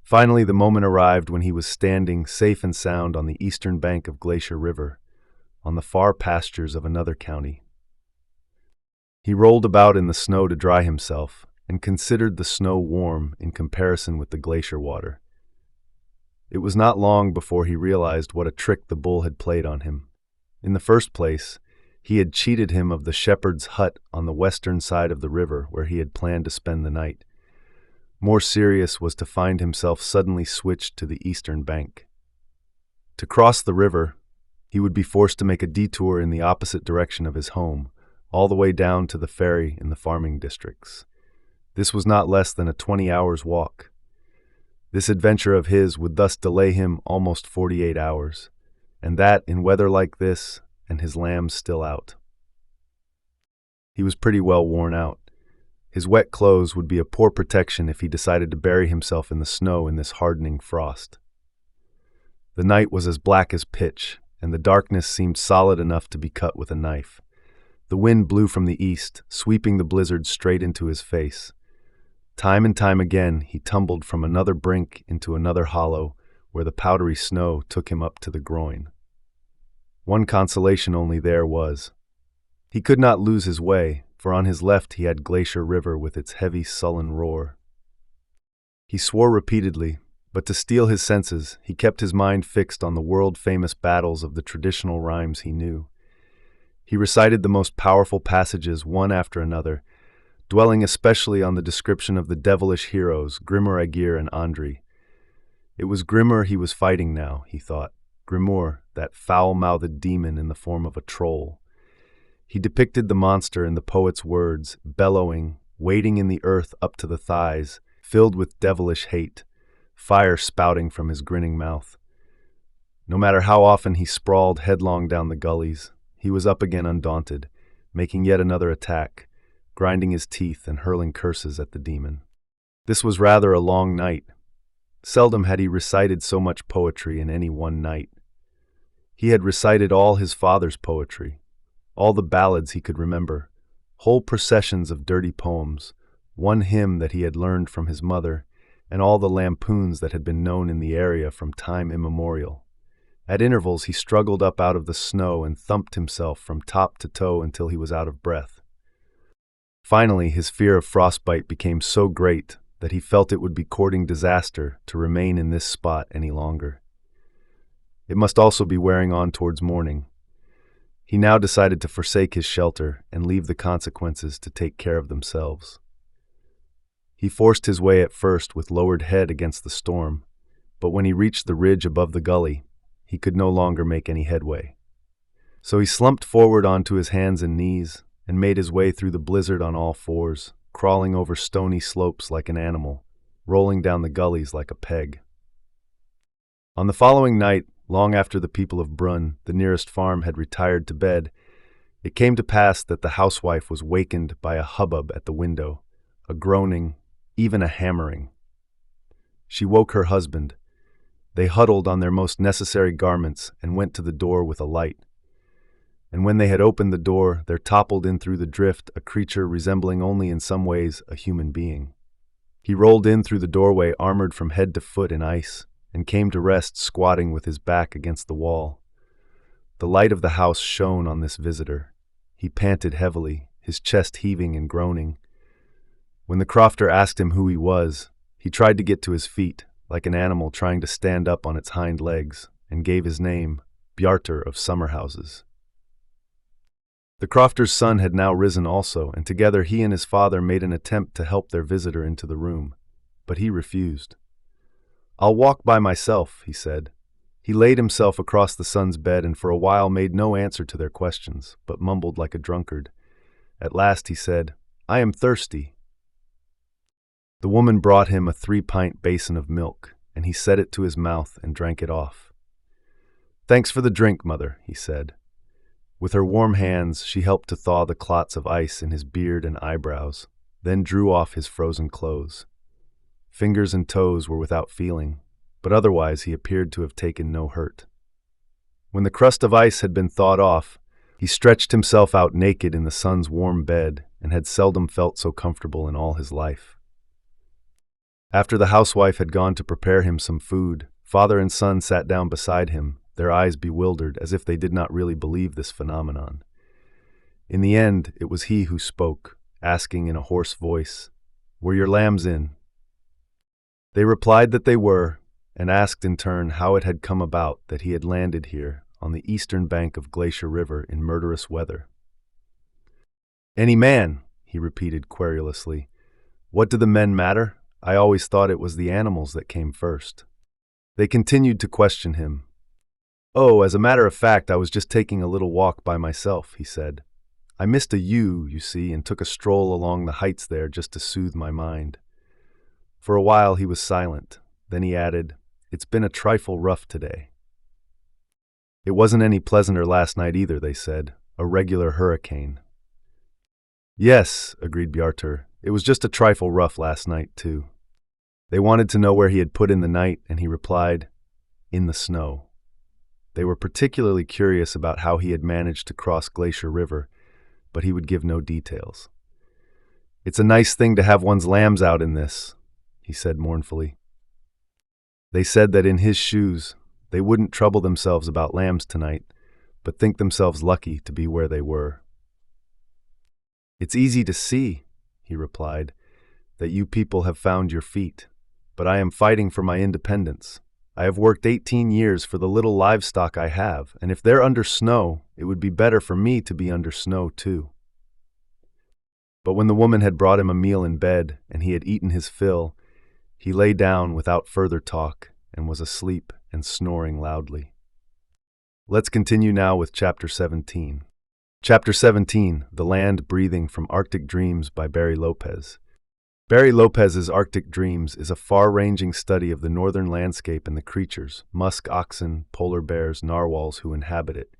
Finally, the moment arrived when he was standing safe and sound on the eastern bank of Glacier River, on the far pastures of another county. He rolled about in the snow to dry himself, and considered the snow warm in comparison with the glacier water. It was not long before he realized what a trick the bull had played on him. In the first place, he had cheated him of the shepherd's hut on the western side of the river where he had planned to spend the night. More serious was to find himself suddenly switched to the eastern bank. To cross the river, he would be forced to make a detour in the opposite direction of his home, all the way down to the ferry in the farming districts. This was not less than a 20 hours walk. This adventure of his would thus delay him almost 48 hours, and that in weather like this, and his lambs still out. He was pretty well worn out. His wet clothes would be a poor protection if he decided to bury himself in the snow in this hardening frost. The night was as black as pitch, and the darkness seemed solid enough to be cut with a knife. The wind blew from the east, sweeping the blizzard straight into his face. Time and time again, he tumbled from another brink into another hollow, where the powdery snow took him up to the groin. One consolation only there was. He could not lose his way, for on his left he had Glacier River with its heavy, sullen roar. He swore repeatedly, but to steel his senses, he kept his mind fixed on the world-famous battles of the traditional rhymes he knew. He recited the most powerful passages one after another, dwelling especially on the description of the devilish heroes Grimur Aegir and Andri. It was Grimur he was fighting now, he thought. Grimur, that foul-mouthed demon in the form of a troll. He depicted the monster in the poet's words, bellowing, wading in the earth up to the thighs, filled with devilish hate, fire spouting from his grinning mouth. No matter how often he sprawled headlong down the gullies, he was up again undaunted, making yet another attack, grinding his teeth and hurling curses at the demon. This was rather a long night. Seldom had he recited so much poetry in any one night. He had recited all his father's poetry, all the ballads he could remember, whole processions of dirty poems, one hymn that he had learned from his mother, and all the lampoons that had been known in the area from time immemorial. At intervals he struggled up out of the snow and thumped himself from top to toe until he was out of breath. Finally, his fear of frostbite became so great that he felt it would be courting disaster to remain in this spot any longer. It must also be wearing on towards morning. He now decided to forsake his shelter and leave the consequences to take care of themselves. He forced his way at first with lowered head against the storm, but when he reached the ridge above the gully, he could no longer make any headway. So he slumped forward onto his hands and knees and made his way through the blizzard on all fours, crawling over stony slopes like an animal, rolling down the gullies like a peg. On the following night, long after the people of Brunn, the nearest farm, had retired to bed, it came to pass that the housewife was wakened by a hubbub at the window, a groaning, even a hammering. She woke her husband. They huddled on their most necessary garments and went to the door with a light. And when they had opened the door, there toppled in through the drift a creature resembling only in some ways a human being. He rolled in through the doorway armored from head to foot in ice, and came to rest squatting with his back against the wall. The light of the house shone on this visitor. He panted heavily, his chest heaving and groaning. When the crofter asked him who he was, he tried to get to his feet, like an animal trying to stand up on its hind legs, and gave his name, Bjarter of Summerhouses. The crofter's son had now risen also, and together he and his father made an attempt to help their visitor into the room, but he refused. "I'll walk by myself," he said. He laid himself across the son's bed and for a while made no answer to their questions, but mumbled like a drunkard. At last he said, "I am thirsty." The woman brought him a 3-pint basin of milk, and he set it to his mouth and drank it off. "Thanks for the drink, mother," he said. With her warm hands, she helped to thaw the clots of ice in his beard and eyebrows, then drew off his frozen clothes. Fingers and toes were without feeling, but otherwise he appeared to have taken no hurt. When the crust of ice had been thawed off, he stretched himself out naked in the sun's warm bed and had seldom felt so comfortable in all his life. After the housewife had gone to prepare him some food, father and son sat down beside him, their eyes bewildered as if they did not really believe this phenomenon. In the end, it was he who spoke, asking in a hoarse voice, "Were your lambs in?" They replied that they were, and asked in turn how it had come about that he had landed here on the eastern bank of Glacier River in murderous weather. "Any man," he repeated querulously. "What do the men matter? I always thought it was the animals that came first." They continued to question him. "Oh, as a matter of fact, I was just taking a little walk by myself," he said. "I missed a ewe, you see, and took a stroll along the heights there just to soothe my mind." For a while he was silent. Then he added, "It's been a trifle rough today." "It wasn't any pleasanter last night either," they said. "A regular hurricane." "Yes," agreed Bjarter. "It was just a trifle rough last night, too." They wanted to know where he had put in the night, and he replied, "In the snow." They were particularly curious about how he had managed to cross Glacier River, but he would give no details. "It's a nice thing to have one's lambs out in this," he said mournfully. They said that in his shoes, they wouldn't trouble themselves about lambs tonight, but think themselves lucky to be where they were. "It's easy to see," he replied, "that you people have found your feet, but I am fighting for my independence. I have worked 18 years for the little livestock I have, and if they're under snow, it would be better for me to be under snow too." But when the woman had brought him a meal in bed, and he had eaten his fill, he lay down without further talk and was asleep and snoring loudly. Let's continue now with Chapter 17. Chapter 17, The Land Breathing from Arctic Dreams by Barry Lopez. Barry Lopez's Arctic Dreams is a far-ranging study of the northern landscape and the creatures, musk oxen, polar bears, narwhals who inhabit it.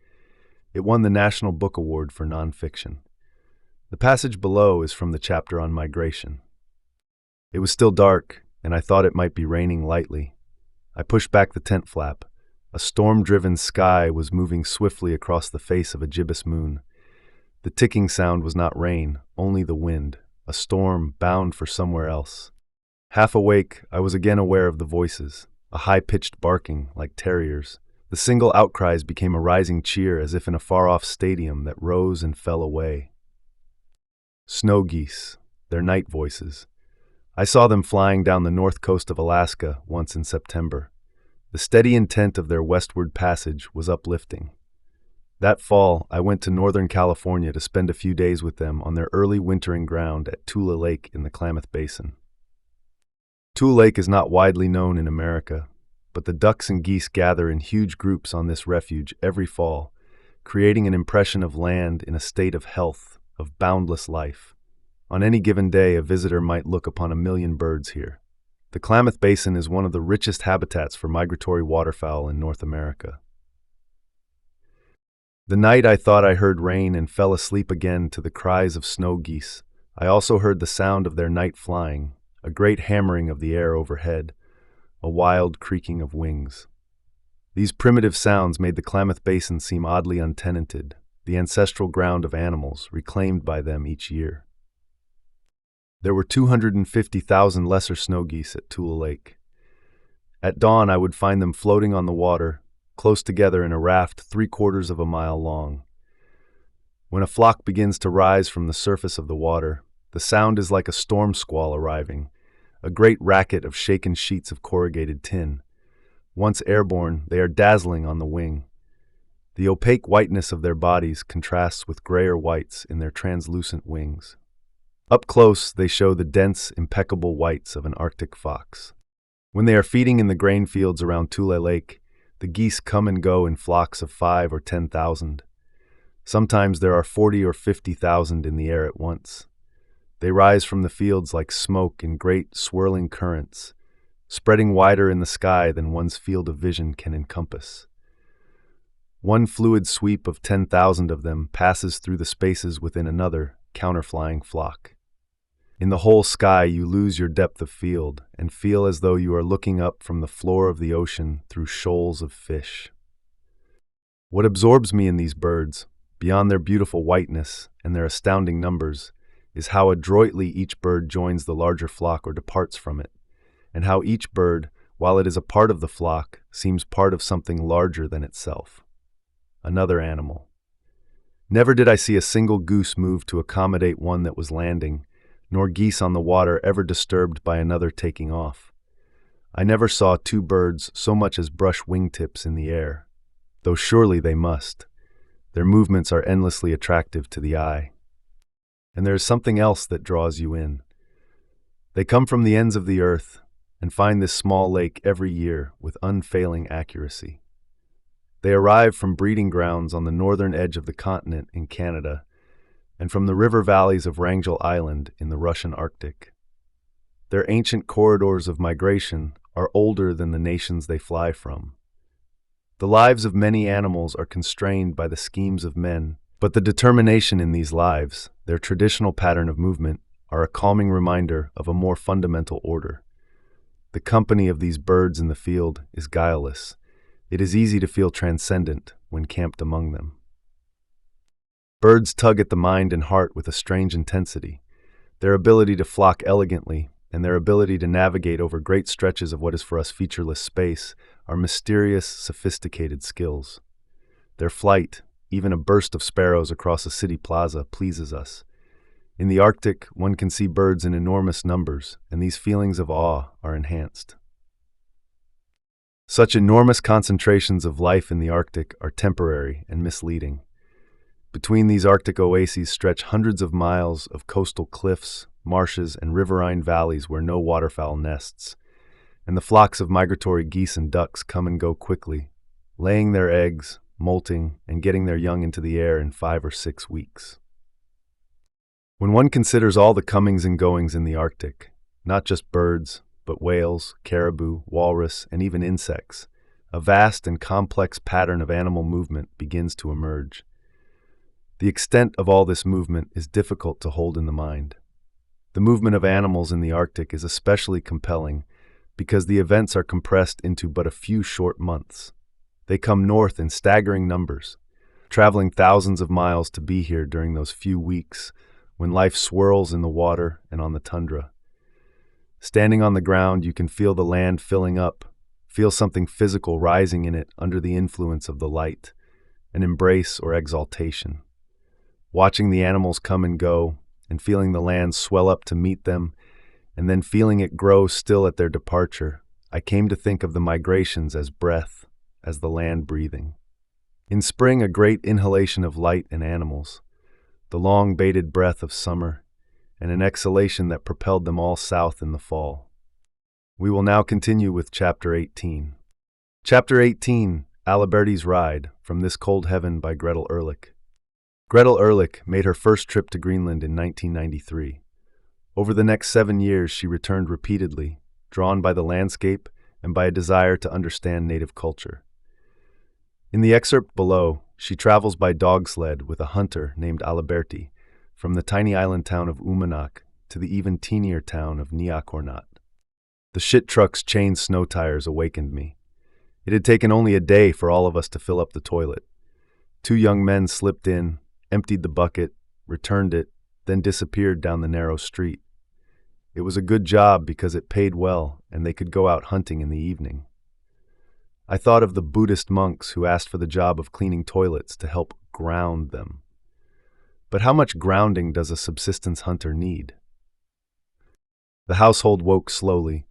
It won the National Book Award for nonfiction. The passage below is from the chapter on migration. It was still dark, and I thought it might be raining lightly. I pushed back the tent flap. A storm-driven sky was moving swiftly across the face of a gibbous moon. The ticking sound was not rain, only the wind, a storm bound for somewhere else. Half awake, I was again aware of the voices, a high-pitched barking like terriers. The single outcries became a rising cheer as if in a far-off stadium that rose and fell away. Snow geese, their night voices. I saw them flying down the north coast of Alaska once in September. The steady intent of their westward passage was uplifting. That fall, I went to Northern California to spend a few days with them on their early wintering ground at Tula Lake in the Klamath Basin. Tule Lake is not widely known in America, but the ducks and geese gather in huge groups on this refuge every fall, creating an impression of land in a state of health, of boundless life. On any given day, a visitor might look upon 1,000,000 birds here. The Klamath Basin is one of the richest habitats for migratory waterfowl in North America. The night I thought I heard rain and fell asleep again to the cries of snow geese, I also heard the sound of their night flying, a great hammering of the air overhead, a wild creaking of wings. These primitive sounds made the Klamath Basin seem oddly untenanted, the ancestral ground of animals reclaimed by them each year. There were 250,000 lesser snow geese at Tule Lake. At dawn, I would find them floating on the water, close together in a raft 3/4 of a mile long. When a flock begins to rise from the surface of the water, the sound is like a storm squall arriving, a great racket of shaken sheets of corrugated tin. Once airborne, they are dazzling on the wing. The opaque whiteness of their bodies contrasts with grayer whites in their translucent wings. Up close, they show the dense, impeccable whites of an Arctic fox. When they are feeding in the grain fields around Tule Lake, the geese come and go in flocks of 5 or 10,000. Sometimes there are 40 or 50,000 in the air at once. They rise from the fields like smoke in great, swirling currents, spreading wider in the sky than one's field of vision can encompass. One fluid sweep of 10,000 of them passes through the spaces within another, counterflying flock. In the whole sky you lose your depth of field and feel as though you are looking up from the floor of the ocean through shoals of fish. What absorbs me in these birds, beyond their beautiful whiteness and their astounding numbers, is how adroitly each bird joins the larger flock or departs from it, and how each bird, while it is a part of the flock, seems part of something larger than itself. Another animal. Never did I see a single goose move to accommodate one that was landing, nor geese on the water ever disturbed by another taking off. I never saw two birds so much as brush wingtips in the air, though surely they must. Their movements are endlessly attractive to the eye. And there is something else that draws you in. They come from the ends of the earth and find this small lake every year with unfailing accuracy. They arrive from breeding grounds on the northern edge of the continent in Canada and from the river valleys of Wrangel Island in the Russian Arctic. Their ancient corridors of migration are older than the nations they fly from. The lives of many animals are constrained by the schemes of men, but the determination in these lives, their traditional pattern of movement, are a calming reminder of a more fundamental order. The company of these birds in the field is guileless. It is easy to feel transcendent when camped among them. Birds tug at the mind and heart with a strange intensity. Their ability to flock elegantly and their ability to navigate over great stretches of what is for us featureless space are mysterious, sophisticated skills. Their flight, even a burst of sparrows across a city plaza, pleases us. In the Arctic, one can see birds in enormous numbers, and these feelings of awe are enhanced. Such enormous concentrations of life in the Arctic are temporary and misleading. Between these Arctic oases stretch hundreds of miles of coastal cliffs, marshes, and riverine valleys where no waterfowl nests, and the flocks of migratory geese and ducks come and go quickly, laying their eggs, molting, and getting their young into the air in 5 or 6 weeks. When one considers all the comings and goings in the Arctic, not just birds, but whales, caribou, walrus, and even insects, a vast and complex pattern of animal movement begins to emerge. The extent of all this movement is difficult to hold in the mind. The movement of animals in the Arctic is especially compelling because the events are compressed into but a few short months. They come north in staggering numbers, traveling thousands of miles to be here during those few weeks when life swirls in the water and on the tundra. Standing on the ground, you can feel the land filling up, feel something physical rising in it under the influence of the light, an embrace or exaltation. Watching the animals come and go, and feeling the land swell up to meet them, and then feeling it grow still at their departure, I came to think of the migrations as breath, as the land breathing. In spring, a great inhalation of light and animals, the long bated breath of summer, and an exhalation that propelled them all south in the fall. We will now continue with Chapter 18. Chapter 18, Aliberti's Ride, From This Cold Heaven by Gretel Ehrlich. Gretel Ehrlich made her first trip to Greenland in 1993. Over the next 7 years, she returned repeatedly, drawn by the landscape and by a desire to understand native culture. In the excerpt below, she travels by dog sled with a hunter named Aliberti from the tiny island town of Uummannaq to the even teenier town of Niaqornat. The shit truck's chain snow tires awakened me. It had taken only a day for all of us to fill up the toilet. 2 young men slipped in, emptied the bucket, returned it, then disappeared down the narrow street. It was a good job because it paid well and they could go out hunting in the evening. I thought of the Buddhist monks who asked for the job of cleaning toilets to help ground them. But how much grounding does a subsistence hunter need? The household woke slowly.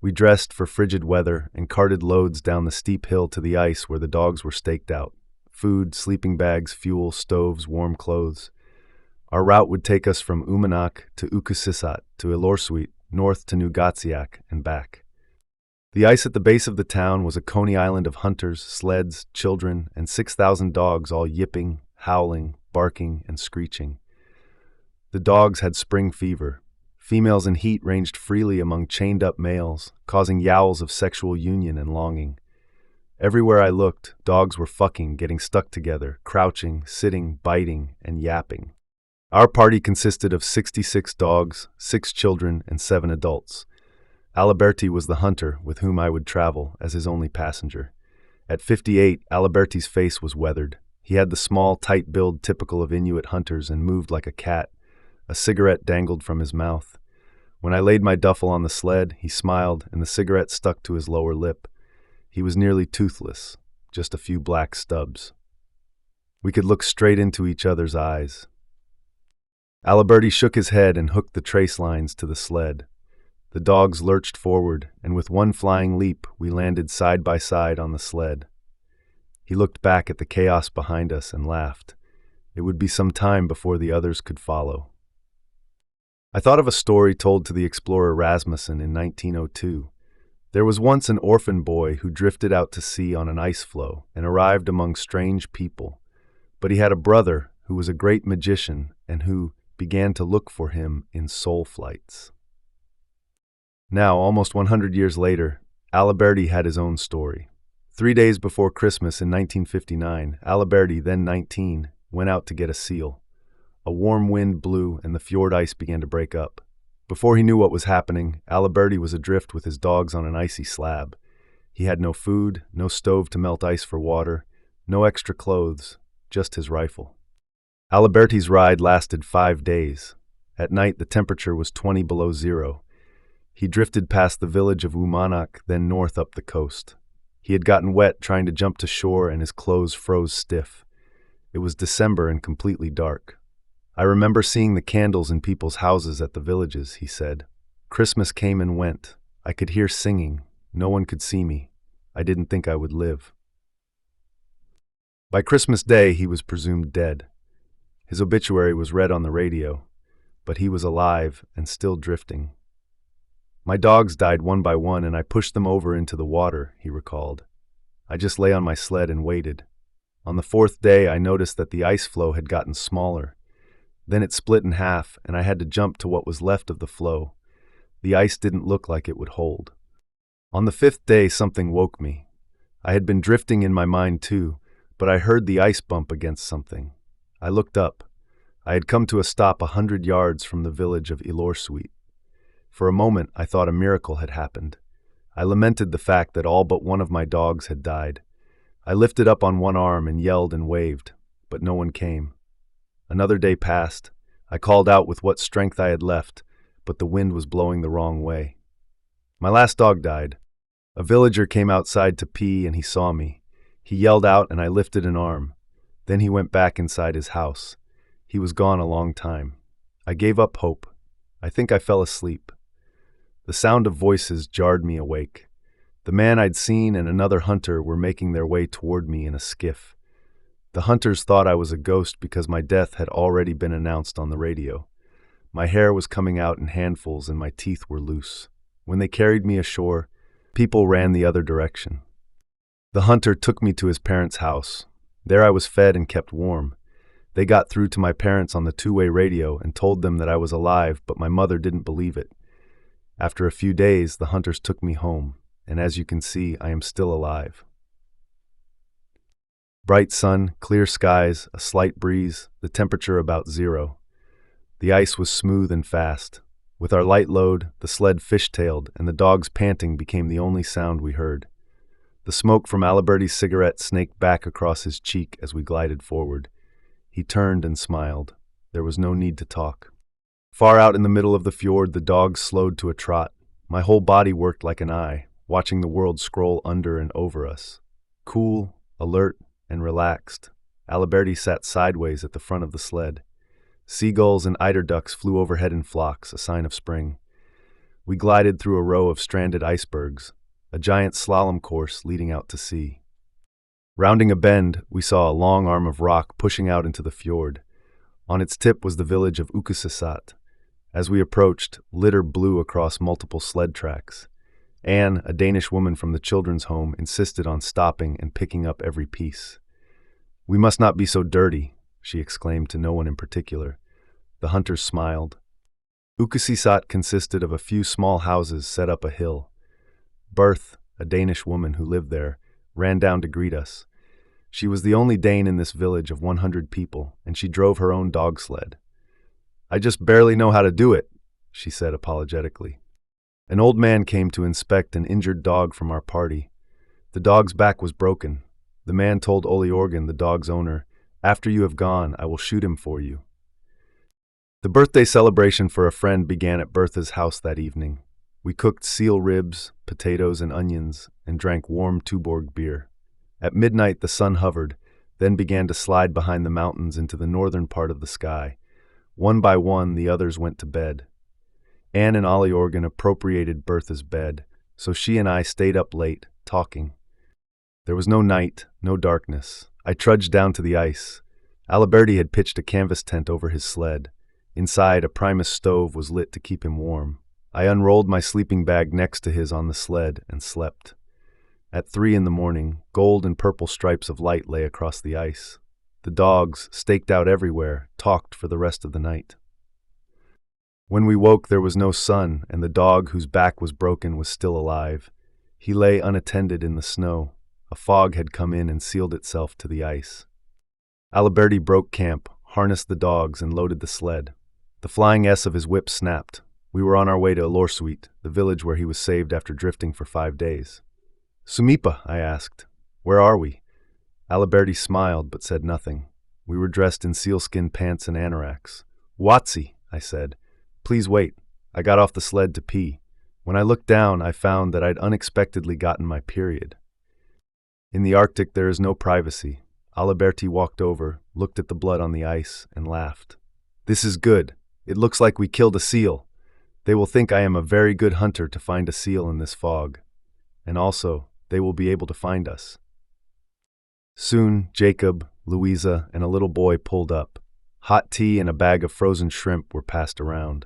We dressed for frigid weather and carted loads down the steep hill to the ice where the dogs were staked out. Food, sleeping bags, fuel, stoves, warm clothes. Our route would take us from Uummannaq to Uqsisat to Ilorsuit, north to Nuugaatsiaq, and back. The ice at the base of the town was a coney island of hunters, sleds, children, and 6,000 dogs all yipping, howling, barking, and screeching. The dogs had spring fever. Females in heat ranged freely among chained-up males, causing yowls of sexual union and longing. Everywhere I looked, dogs were fucking, getting stuck together, crouching, sitting, biting, and yapping. Our party consisted of 66 dogs, 6 children, and 7 adults. Aliberti was the hunter with whom I would travel as his only passenger. At 58, Aliberti's face was weathered. He had the small, tight build typical of Inuit hunters and moved like a cat. A cigarette dangled from his mouth. When I laid my duffel on the sled, he smiled, and the cigarette stuck to his lower lip. He was nearly toothless, just a few black stubs. We could look straight into each other's eyes. Aliberti shook his head and hooked the trace lines to the sled. The dogs lurched forward, and with one flying leap, we landed side by side on the sled. He looked back at the chaos behind us and laughed. It would be some time before the others could follow. I thought of a story told to the explorer Rasmussen in 1902. There was once an orphan boy who drifted out to sea on an ice floe and arrived among strange people. But he had a brother who was a great magician and who began to look for him in soul flights. Now, almost 100 years later, Aliberti had his own story. 3 days before Christmas in 1959, Aliberti, then 19, went out to get a seal. A warm wind blew and the fjord ice began to break up. Before he knew what was happening, Aliberti was adrift with his dogs on an icy slab. He had no food, no stove to melt ice for water, no extra clothes, just his rifle. Aliberti's ride lasted 5 days. At night, the temperature was 20 below zero. He drifted past the village of Uummannaq, then north up the coast. He had gotten wet trying to jump to shore and his clothes froze stiff. It was December and completely dark. I remember seeing the candles in people's houses at the villages, he said. Christmas came and went. I could hear singing. No one could see me. I didn't think I would live. By Christmas Day, he was presumed dead. His obituary was read on the radio, but he was alive and still drifting. My dogs died one by one and I pushed them over into the water, he recalled. I just lay on my sled and waited. On the 4th day, I noticed that the ice floe had gotten smaller. Then it split in half, and I had to jump to what was left of the floe. The ice didn't look like it would hold. On the 5th day, something woke me. I had been drifting in my mind too, but I heard the ice bump against something. I looked up. I had come to a stop 100 yards from the village of Ilorsuit. For a moment, I thought a miracle had happened. I lamented the fact that all but one of my dogs had died. I lifted up on one arm and yelled and waved, but no one came. Another day passed. I called out with what strength I had left, but the wind was blowing the wrong way. My last dog died. A villager came outside to pee and he saw me. He yelled out and I lifted an arm. Then he went back inside his house. He was gone a long time. I gave up hope. I think I fell asleep. The sound of voices jarred me awake. The man I'd seen and another hunter were making their way toward me in a skiff. The hunters thought I was a ghost because my death had already been announced on the radio. My hair was coming out in handfuls and my teeth were loose. When they carried me ashore, people ran the other direction. The hunter took me to his parents' house. There I was fed and kept warm. They got through to my parents on the two-way radio and told them that I was alive, but my mother didn't believe it. After a few days, the hunters took me home, and as you can see, I am still alive. Bright sun, clear skies, a slight breeze, the temperature about 0. The ice was smooth and fast. With our light load, the sled fish-tailed, and the dogs panting became the only sound we heard. The smoke from Aliberti's cigarette snaked back across his cheek as we glided forward. He turned and smiled. There was no need to talk. Far out in the middle of the fjord, the dogs slowed to a trot. My whole body worked like an eye, watching the world scroll under and over us. Cool, alert, and relaxed, Aliberti sat sideways at the front of the sled. Seagulls and eider ducks flew overhead in flocks, a sign of spring. We glided through a row of stranded icebergs, a giant slalom course leading out to sea. Rounding a bend, we saw a long arm of rock pushing out into the fjord. On its tip was the village of Ukkesisat. As we approached, litter blew across multiple sled tracks. Anne, a Danish woman from the children's home, insisted on stopping and picking up every piece. "We must not be so dirty," she exclaimed to no one in particular. The hunters smiled. Ukkesisat consisted of a few small houses set up a hill. Berth, a Danish woman who lived there, ran down to greet us. She was the only Dane in this village of 100 people, and she drove her own dog sled. "I just barely know how to do it," she said apologetically. An old man came to inspect an injured dog from our party. The dog's back was broken. The man told Ole Organ, the dog's owner, "After you have gone, I will shoot him for you." The birthday celebration for a friend began at Bertha's house that evening. We cooked seal ribs, potatoes, and onions, and drank warm Tuborg beer. At midnight the sun hovered, then began to slide behind the mountains into the northern part of the sky. One by one the others went to bed. Anne and Ollie Organ appropriated Bertha's bed, so she and I stayed up late, talking. There was no night, no darkness. I trudged down to the ice. Aliberti had pitched a canvas tent over his sled. Inside, a Primus stove was lit to keep him warm. I unrolled my sleeping bag next to his on the sled and slept. At 3 a.m, gold and purple stripes of light lay across the ice. The dogs, staked out everywhere, talked for the rest of the night. When we woke, there was no sun, and the dog whose back was broken was still alive. He lay unattended in the snow. A fog had come in and sealed itself to the ice. Aliberti broke camp, harnessed the dogs, and loaded the sled. The flying S of his whip snapped. We were on our way to Lorsuit, the village where he was saved after drifting for 5 days. "Sumipa," I asked. "Where are we?" Aliberti smiled but said nothing. We were dressed in sealskin pants and anoraks. "Watsi," I said. "Please wait." I got off the sled to pee. When I looked down, I found that I'd unexpectedly gotten my period. In the Arctic, there is no privacy. Aliberti walked over, looked at the blood on the ice, and laughed. "This is good. It looks like we killed a seal. They will think I am a very good hunter to find a seal in this fog. And also, they will be able to find us." Soon, Jacob, Louisa, and a little boy pulled up. Hot tea and a bag of frozen shrimp were passed around.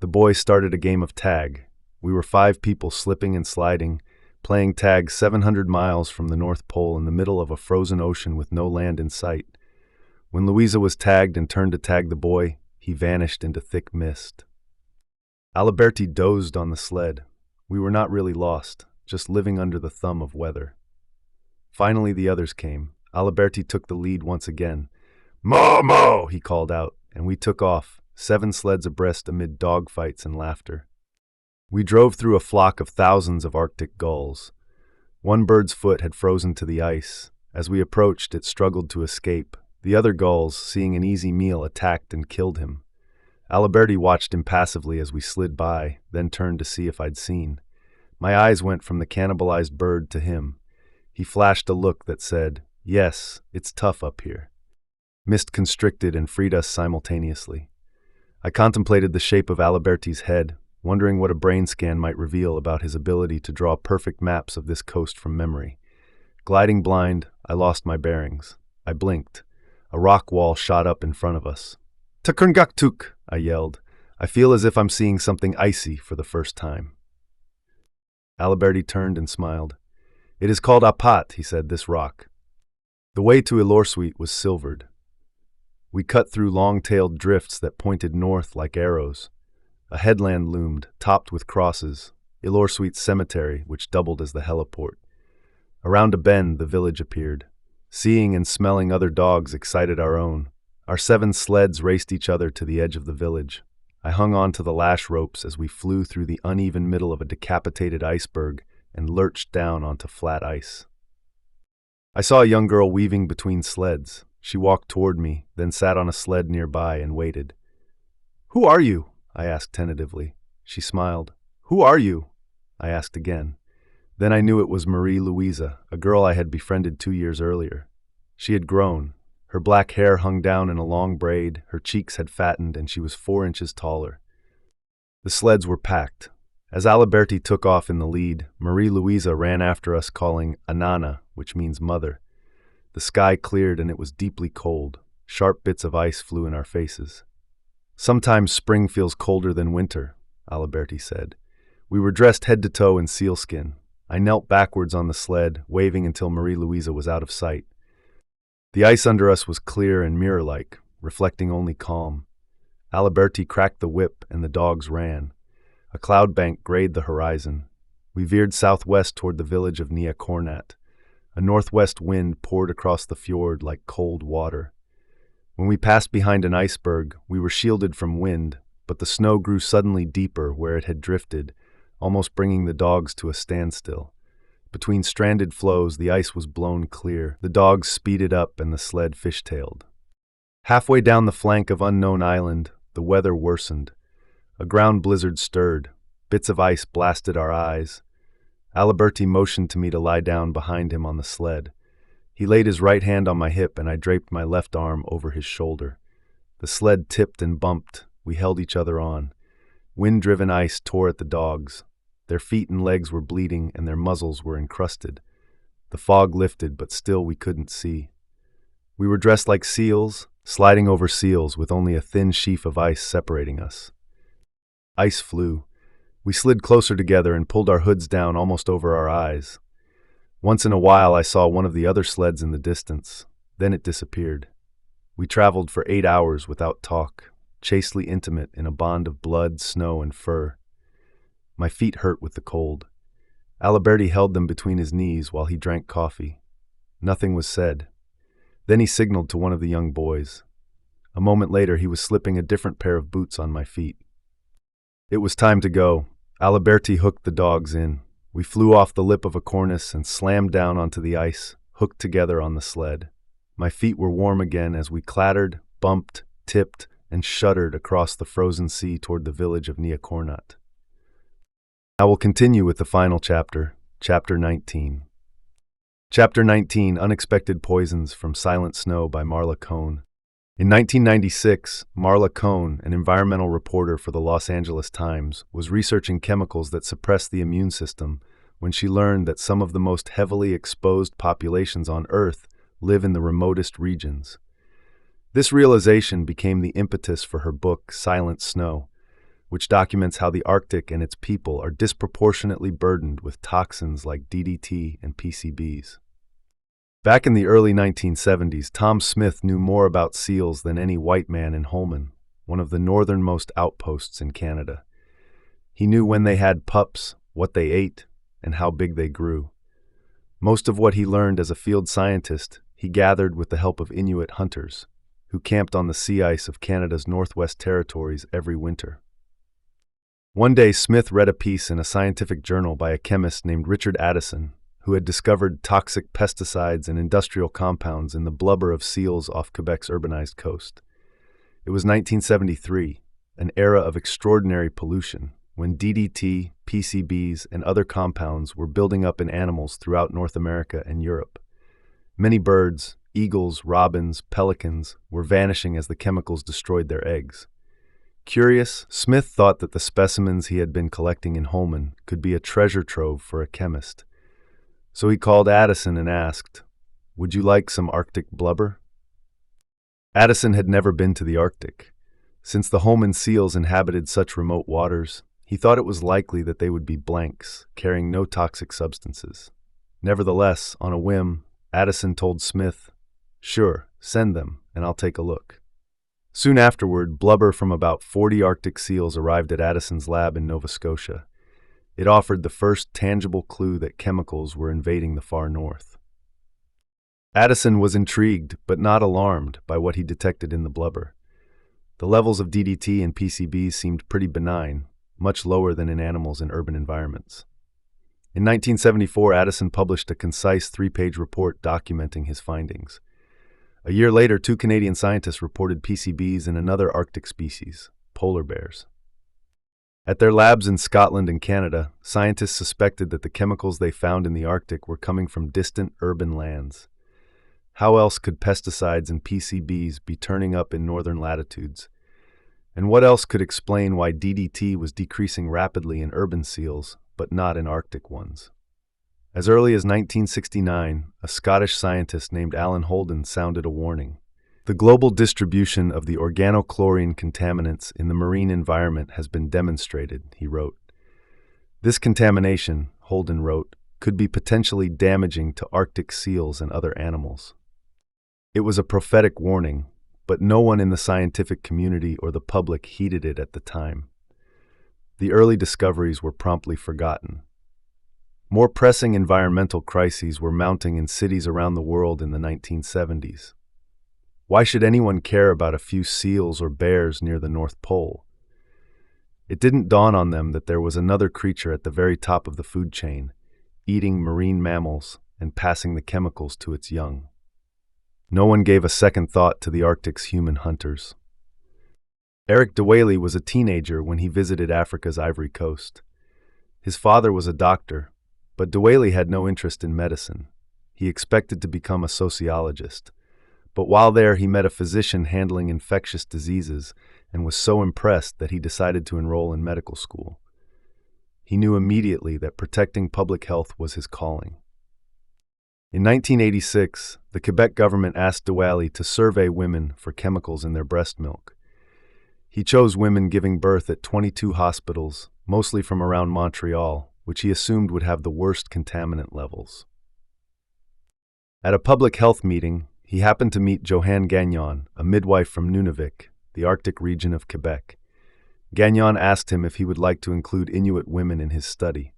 The boy started a game of tag. We were 5 people slipping and sliding, playing tag 700 miles from the North Pole in the middle of a frozen ocean with no land in sight. When Louisa was tagged and turned to tag the boy, he vanished into thick mist. Aliberti dozed on the sled. We were not really lost, just living under the thumb of weather. Finally the others came. Aliberti took the lead once again. "Mo-mo!" he called out, and we took off, 7 sleds abreast amid dogfights and laughter. We drove through a flock of thousands of Arctic gulls. One bird's foot had frozen to the ice. As we approached, it struggled to escape. The other gulls, seeing an easy meal, attacked and killed him. Aliberti watched impassively as we slid by, then turned to see if I'd seen. My eyes went from the cannibalized bird to him. He flashed a look that said, "Yes, it's tough up here." Mist constricted and freed us simultaneously. I contemplated the shape of Aliberti's head, wondering what a brain scan might reveal about his ability to draw perfect maps of this coast from memory. Gliding blind, I lost my bearings. I blinked. A rock wall shot up in front of us. "Takungaktuk," I yelled. I feel as if I'm seeing something icy for the first time. Aliberti turned and smiled. "It is called Apat," he said, "this rock." The way to Ilorsuit was silvered. We cut through long-tailed drifts that pointed north like arrows. A headland loomed, topped with crosses, Ilorsuit's cemetery, which doubled as the heliport. Around a bend, the village appeared. Seeing and smelling other dogs excited our own. Our 7 sleds raced each other to the edge of the village. I hung on to the lash ropes as we flew through the uneven middle of a decapitated iceberg and lurched down onto flat ice. I saw a young girl weaving between sleds. She walked toward me, then sat on a sled nearby and waited. "Who are you?" I asked tentatively. She smiled. "Who are you?" I asked again. Then I knew it was Marie Louisa, a girl I had befriended 2 years earlier. She had grown. Her black hair hung down in a long braid, her cheeks had fattened, and she was 4 inches taller. The sleds were packed. As Aliberti took off in the lead, Marie Louisa ran after us calling Anana, which means mother. The sky cleared and it was deeply cold. Sharp bits of ice flew in our faces. "Sometimes spring feels colder than winter," Aliberti said. We were dressed head to toe in sealskin. I knelt backwards on the sled, waving until Marie Louisa was out of sight. The ice under us was clear and mirror-like, reflecting only calm. Aliberti cracked the whip and the dogs ran. A cloud bank grayed the horizon. We veered southwest toward the village of Nia Cornat. A northwest wind poured across the fjord like cold water. When we passed behind an iceberg, we were shielded from wind, but the snow grew suddenly deeper where it had drifted, almost bringing the dogs to a standstill. Between stranded floes, the ice was blown clear. The dogs speeded up and the sled fishtailed. Halfway down the flank of Unknown Island, the weather worsened. A ground blizzard stirred. Bits of ice blasted our eyes. Aliberti motioned to me to lie down behind him on the sled. He laid his right hand on my hip and I draped my left arm over his shoulder. The sled tipped and bumped. We held each other on. Wind-driven ice tore at the dogs. Their feet and legs were bleeding and their muzzles were encrusted. The fog lifted, but still we couldn't see. We were dressed like seals, sliding over seals with only a thin sheaf of ice separating us. Ice flew. We slid closer together and pulled our hoods down almost over our eyes. Once in a while I saw one of the other sleds in the distance. Then it disappeared. We traveled for 8 hours without talk, chastely intimate in a bond of blood, snow, and fur. My feet hurt with the cold. Aliberti held them between his knees while he drank coffee. Nothing was said. Then he signaled to one of the young boys. A moment later he was slipping a different pair of boots on my feet. It was time to go. Aliberti hooked the dogs in. We flew off the lip of a cornice and slammed down onto the ice, hooked together on the sled. My feet were warm again as we clattered, bumped, tipped, and shuddered across the frozen sea toward the village of Nia Cornat. I will continue with the final chapter, Chapter 19. Chapter 19, Unexpected Poisons from Silent Snow by Marla Cohn. In 1996, Marla Cohn, an environmental reporter for the Los Angeles Times, was researching chemicals that suppress the immune system when she learned that some of the most heavily exposed populations on Earth live in the remotest regions. This realization became the impetus for her book, Silent Snow, which documents how the Arctic and its people are disproportionately burdened with toxins like DDT and PCBs. Back in the early 1970s, Tom Smith knew more about seals than any white man in Holman, one of the northernmost outposts in Canada. He knew when they had pups, what they ate, and how big they grew. Most of what he learned as a field scientist, he gathered with the help of Inuit hunters, who camped on the sea ice of Canada's Northwest Territories every winter. One day, Smith read a piece in a scientific journal by a chemist named Richard Addison, who had discovered toxic pesticides and industrial compounds in the blubber of seals off Quebec's urbanized coast. It was 1973, an era of extraordinary pollution, when DDT, PCBs, and other compounds were building up in animals throughout North America and Europe. Many birds, eagles, robins, pelicans, were vanishing as the chemicals destroyed their eggs. Curious, Smith thought that the specimens he had been collecting in Holman could be a treasure trove for a chemist. So he called Addison and asked, "Would you like some Arctic blubber?" Addison had never been to the Arctic. Since the Holman seals inhabited such remote waters, He thought it was likely that they would be blanks, carrying no toxic substances. Nevertheless, on a whim, Addison told Smith, "Sure, send them, and I'll take a look." Soon afterward, blubber from about 40 Arctic seals arrived at Addison's lab in Nova Scotia. It offered the first tangible clue that chemicals were invading the far north. Addison was intrigued, but not alarmed, by what he detected in the blubber. The levels of DDT and PCBs seemed pretty benign, much lower than in animals in urban environments. In 1974, Addison published a concise 3-page report documenting his findings. A year later, 2 Canadian scientists reported PCBs in another Arctic species, polar bears. At their labs in Scotland and Canada, scientists suspected that the chemicals they found in the Arctic were coming from distant urban lands. How else could pesticides and PCBs be turning up in northern latitudes? And what else could explain why DDT was decreasing rapidly in urban seals, but not in Arctic ones? As early as 1969, a Scottish scientist named Alan Holden sounded a warning. The global distribution of the organochlorine contaminants in the marine environment has been demonstrated, he wrote. This contamination, Holden wrote, could be potentially damaging to Arctic seals and other animals. It was a prophetic warning, but no one in the scientific community or the public heeded it at the time. The early discoveries were promptly forgotten. More pressing environmental crises were mounting in cities around the world in the 1970s. Why should anyone care about a few seals or bears near the North Pole? It didn't dawn on them that there was another creature at the very top of the food chain, eating marine mammals and passing the chemicals to its young. No one gave a second thought to the Arctic's human hunters. Eric de Whaley was a teenager when he visited Africa's Ivory Coast. His father was a doctor, but de Whaley had no interest in medicine. He expected to become a sociologist. But while there, he met a physician handling infectious diseases and was so impressed that he decided to enroll in medical school. He knew immediately that protecting public health was his calling. In 1986, the Quebec government asked de Whaley to survey women for chemicals in their breast milk. He chose women giving birth at 22 hospitals, mostly from around Montreal, which he assumed would have the worst contaminant levels. At a public health meeting, he happened to meet Johanne Gagnon, a midwife from Nunavik, the Arctic region of Quebec. Gagnon asked him if he would like to include Inuit women in his study.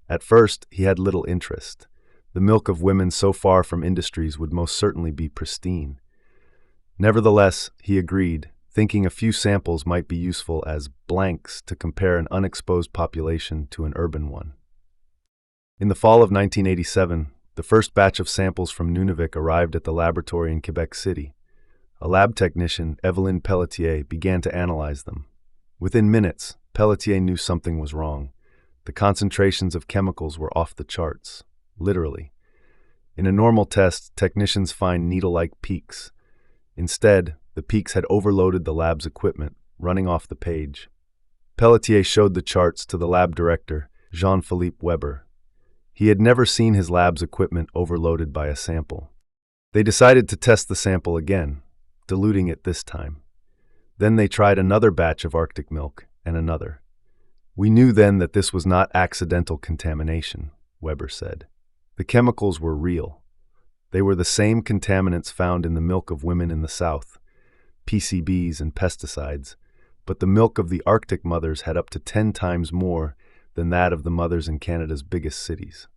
At first, he had little interest. The milk of women so far from industries would most certainly be pristine. Nevertheless, he agreed, thinking a few samples might be useful as blanks to compare an unexposed population to an urban one. In the fall of 1987, the first batch of samples from Nunavik arrived at the laboratory in Quebec City. A lab technician, Evelyn Pelletier, began to analyze them. Within minutes, Pelletier knew something was wrong. The concentrations of chemicals were off the charts, literally. In a normal test, technicians find needle-like peaks. Instead, the peaks had overloaded the lab's equipment, running off the page. Pelletier showed the charts to the lab director, Jean-Philippe Weber. He had never seen his lab's equipment overloaded by a sample. They decided to test the sample again, diluting it this time. Then they tried another batch of Arctic milk, and another. "We knew then that this was not accidental contamination," Weber said. The chemicals were real. They were the same contaminants found in the milk of women in the South, PCBs and pesticides, but the milk of the Arctic mothers had up to 10 times more than that of the mothers in Canada's biggest cities.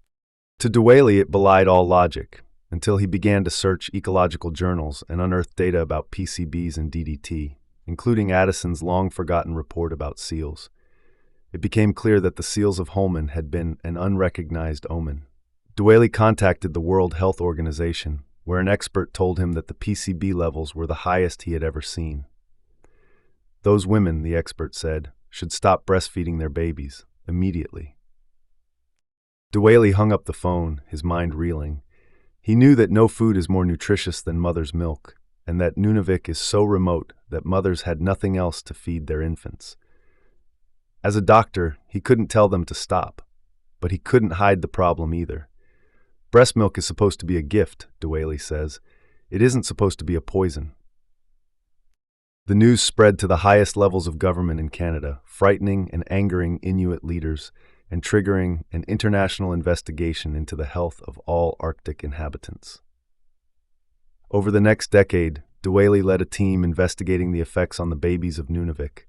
To de Whaley, it belied all logic, until he began to search ecological journals and unearthed data about PCBs and DDT, including Addison's long-forgotten report about seals. It became clear that the seals of Holman had been an unrecognized omen. De Whaley contacted the World Health Organization, where an expert told him that the PCB levels were the highest he had ever seen. Those women, the expert said, should stop breastfeeding their babies immediately. De Whaley hung up the phone, his mind reeling. He knew that no food is more nutritious than mother's milk, and that Nunavik is so remote that mothers had nothing else to feed their infants. As a doctor, he couldn't tell them to stop, but he couldn't hide the problem either. Breast milk is supposed to be a gift, de Whaley says. It isn't supposed to be a poison. The news spread to the highest levels of government in Canada, frightening and angering Inuit leaders and triggering an international investigation into the health of all Arctic inhabitants. Over the next decade, Dwaley led a team investigating the effects on the babies of Nunavik.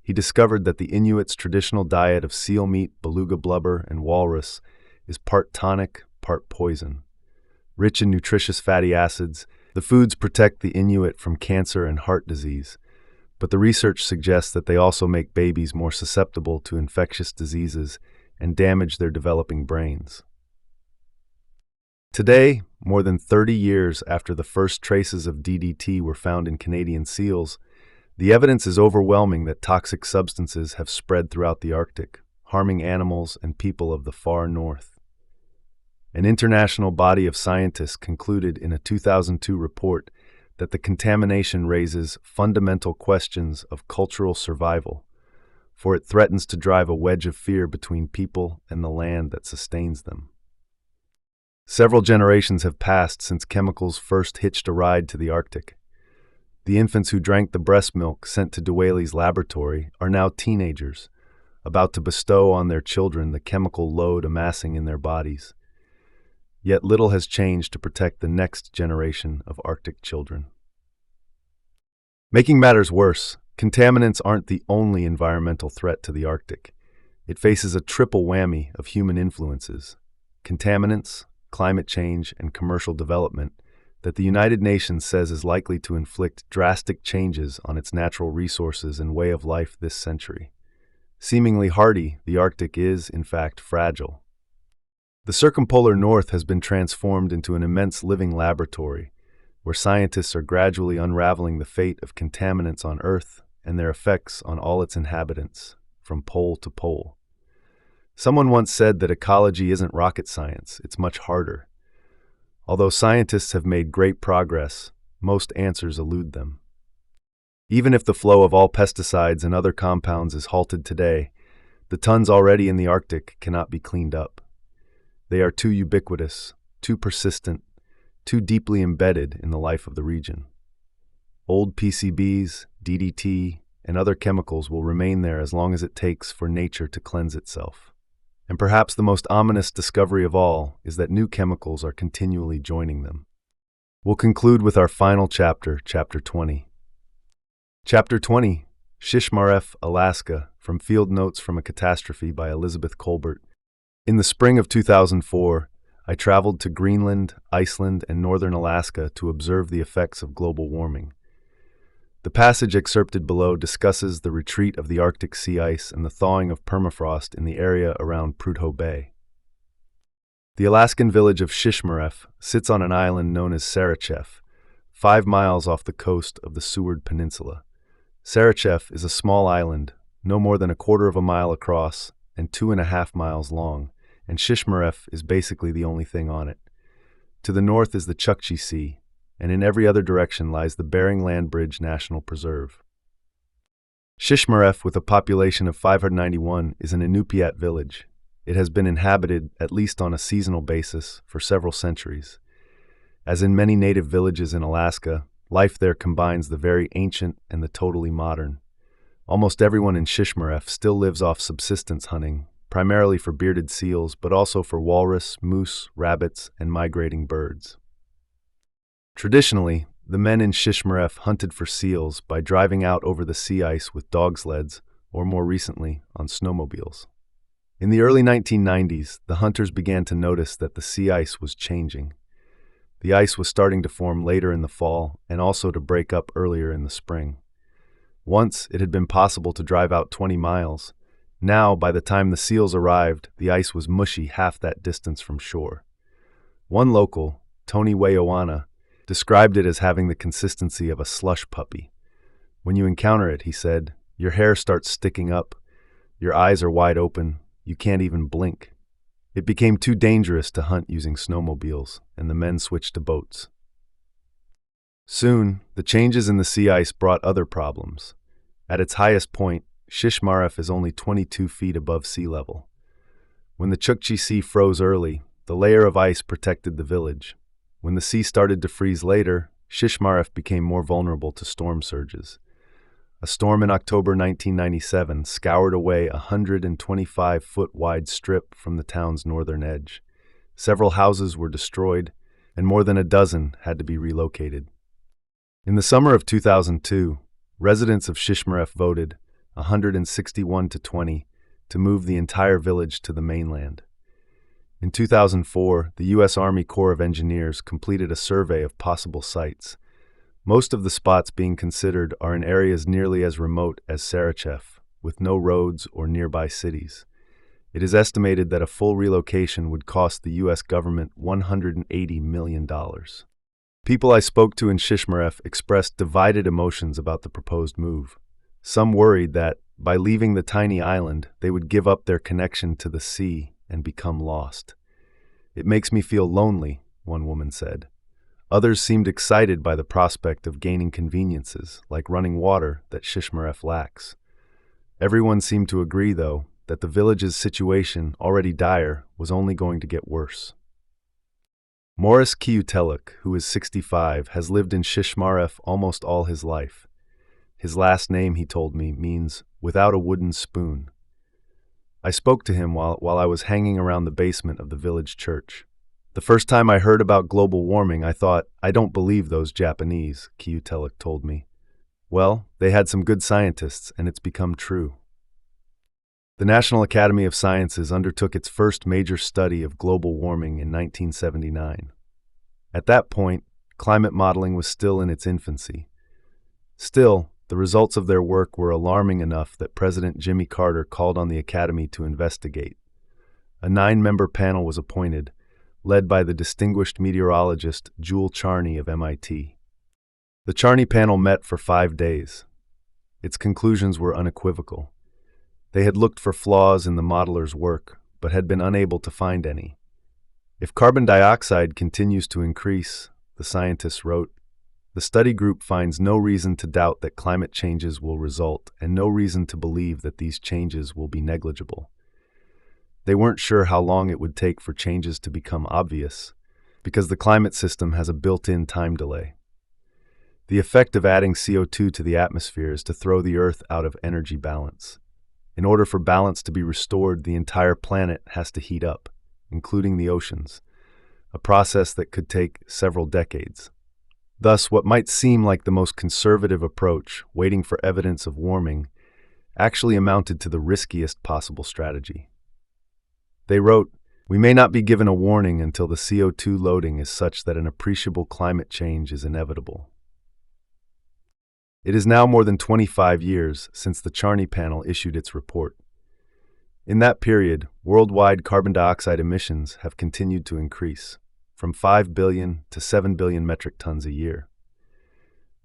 He discovered that the Inuits' traditional diet of seal meat, beluga blubber, and walrus is part tonic, part poison. Rich in nutritious fatty acids, the foods protect the Inuit from cancer and heart disease, but the research suggests that they also make babies more susceptible to infectious diseases and damage their developing brains. Today, more than 30 years after the first traces of DDT were found in Canadian seals, the evidence is overwhelming that toxic substances have spread throughout the Arctic, harming animals and people of the far north. An international body of scientists concluded in a 2002 report that the contamination raises fundamental questions of cultural survival, for it threatens to drive a wedge of fear between people and the land that sustains them. Several generations have passed since chemicals first hitched a ride to the Arctic. The infants who drank the breast milk sent to Dwaley's laboratory are now teenagers, about to bestow on their children the chemical load amassing in their bodies. Yet little has changed to protect the next generation of Arctic children. Making matters worse, contaminants aren't the only environmental threat to the Arctic. It faces a triple whammy of human influences: contaminants, climate change, and commercial development that the United Nations says is likely to inflict drastic changes on its natural resources and way of life this century. Seemingly hardy, the Arctic is, in fact, fragile. The circumpolar North has been transformed into an immense living laboratory, where scientists are gradually unraveling the fate of contaminants on Earth and their effects on all its inhabitants, from pole to pole. Someone once said that ecology isn't rocket science, it's much harder. Although scientists have made great progress, most answers elude them. Even if the flow of all pesticides and other compounds is halted today, the tons already in the Arctic cannot be cleaned up. They are too ubiquitous, too persistent, too deeply embedded in the life of the region. Old PCBs, DDT, and other chemicals will remain there as long as it takes for nature to cleanse itself. And perhaps the most ominous discovery of all is that new chemicals are continually joining them. We'll conclude with our final chapter, Chapter 20. Chapter 20, Shishmaref, Alaska, from Field Notes from a Catastrophe by Elizabeth Kolbert. In the spring of 2004, I traveled to Greenland, Iceland, and northern Alaska to observe the effects of global warming. The passage excerpted below discusses the retreat of the Arctic sea ice and the thawing of permafrost in the area around Prudhoe Bay. The Alaskan village of Shishmaref sits on an island known as Sarachev, 5 miles off the coast of the Seward Peninsula. Sarachev is a small island, no more than 1/4 of a mile across and 2.5 miles long, and Shishmaref is basically the only thing on it. To the north is the Chukchi Sea, and in every other direction lies the Bering Land Bridge National Preserve. Shishmaref, with a population of 591, is an Inupiat village. It has been inhabited, at least on a seasonal basis, for several centuries. As in many native villages in Alaska, life there combines the very ancient and the totally modern. Almost everyone in Shishmaref still lives off subsistence hunting, primarily for bearded seals, but also for walrus, moose, rabbits, and migrating birds. Traditionally, the men in Shishmaref hunted for seals by driving out over the sea ice with dog sleds, or more recently, on snowmobiles. In the early 1990s, the hunters began to notice that the sea ice was changing. The ice was starting to form later in the fall and also to break up earlier in the spring. Once, it had been possible to drive out 20 miles. Now, by the time the seals arrived, the ice was mushy half that distance from shore. One local, Tony Wayoana, described it as having the consistency of a slush puppy. When you encounter it, he said, your hair starts sticking up, your eyes are wide open, you can't even blink. It became too dangerous to hunt using snowmobiles, and the men switched to boats. Soon, the changes in the sea ice brought other problems. At its highest point, Shishmaref is only 22 feet above sea level. When the Chukchi Sea froze early, the layer of ice protected the village. When the sea started to freeze later, Shishmaref became more vulnerable to storm surges. A storm in October 1997 scoured away a 125-foot-wide strip from the town's northern edge. Several houses were destroyed, and more than a dozen had to be relocated. In the summer of 2002, residents of Shishmaref voted, 161 to 20, to move the entire village to the mainland. In 2004, the U.S. Army Corps of Engineers completed a survey of possible sites. Most of the spots being considered are in areas nearly as remote as Sarachev, with no roads or nearby cities. It is estimated that a full relocation would cost the U.S. government $180 million. People I spoke to in Shishmaref expressed divided emotions about the proposed move. Some worried that, by leaving the tiny island, they would give up their connection to the sea and become lost. "It makes me feel lonely," one woman said. Others seemed excited by the prospect of gaining conveniences, like running water, that Shishmaref lacks. Everyone seemed to agree, though, that the village's situation, already dire, was only going to get worse. Morris Kiutelik, who is 65, has lived in Shishmaref almost all his life. His last name, he told me, means "without a wooden spoon." I spoke to him while I was hanging around the basement of the village church. "The first time I heard about global warming, I thought, I don't believe those Japanese," Kiutelik told me. Well, they had some good scientists, and it's become true. The National Academy of Sciences undertook its first major study of global warming in 1979. At that point, climate modeling was still in its infancy. Still, the results of their work were alarming enough that President Jimmy Carter called on the Academy to investigate. A 9-member panel was appointed, led by the distinguished meteorologist Jule Charney of MIT. The Charney panel met for 5 days. Its conclusions were unequivocal. They had looked for flaws in the modeler's work, but had been unable to find any. "If carbon dioxide continues to increase," the scientists wrote, "the study group finds no reason to doubt that climate changes will result and no reason to believe that these changes will be negligible." They weren't sure how long it would take for changes to become obvious, because the climate system has a built-in time delay. The effect of adding CO2 to the atmosphere is to throw the Earth out of energy balance. In order for balance to be restored, the entire planet has to heat up, including the oceans, a process that could take several decades. Thus, what might seem like the most conservative approach, waiting for evidence of warming, actually amounted to the riskiest possible strategy. They wrote, "We may not be given a warning until the CO2 loading is such that an appreciable climate change is inevitable." It is now more than 25 years since the Charney panel issued its report. In that period, worldwide carbon dioxide emissions have continued to increase, from 5 billion to 7 billion metric tons a year.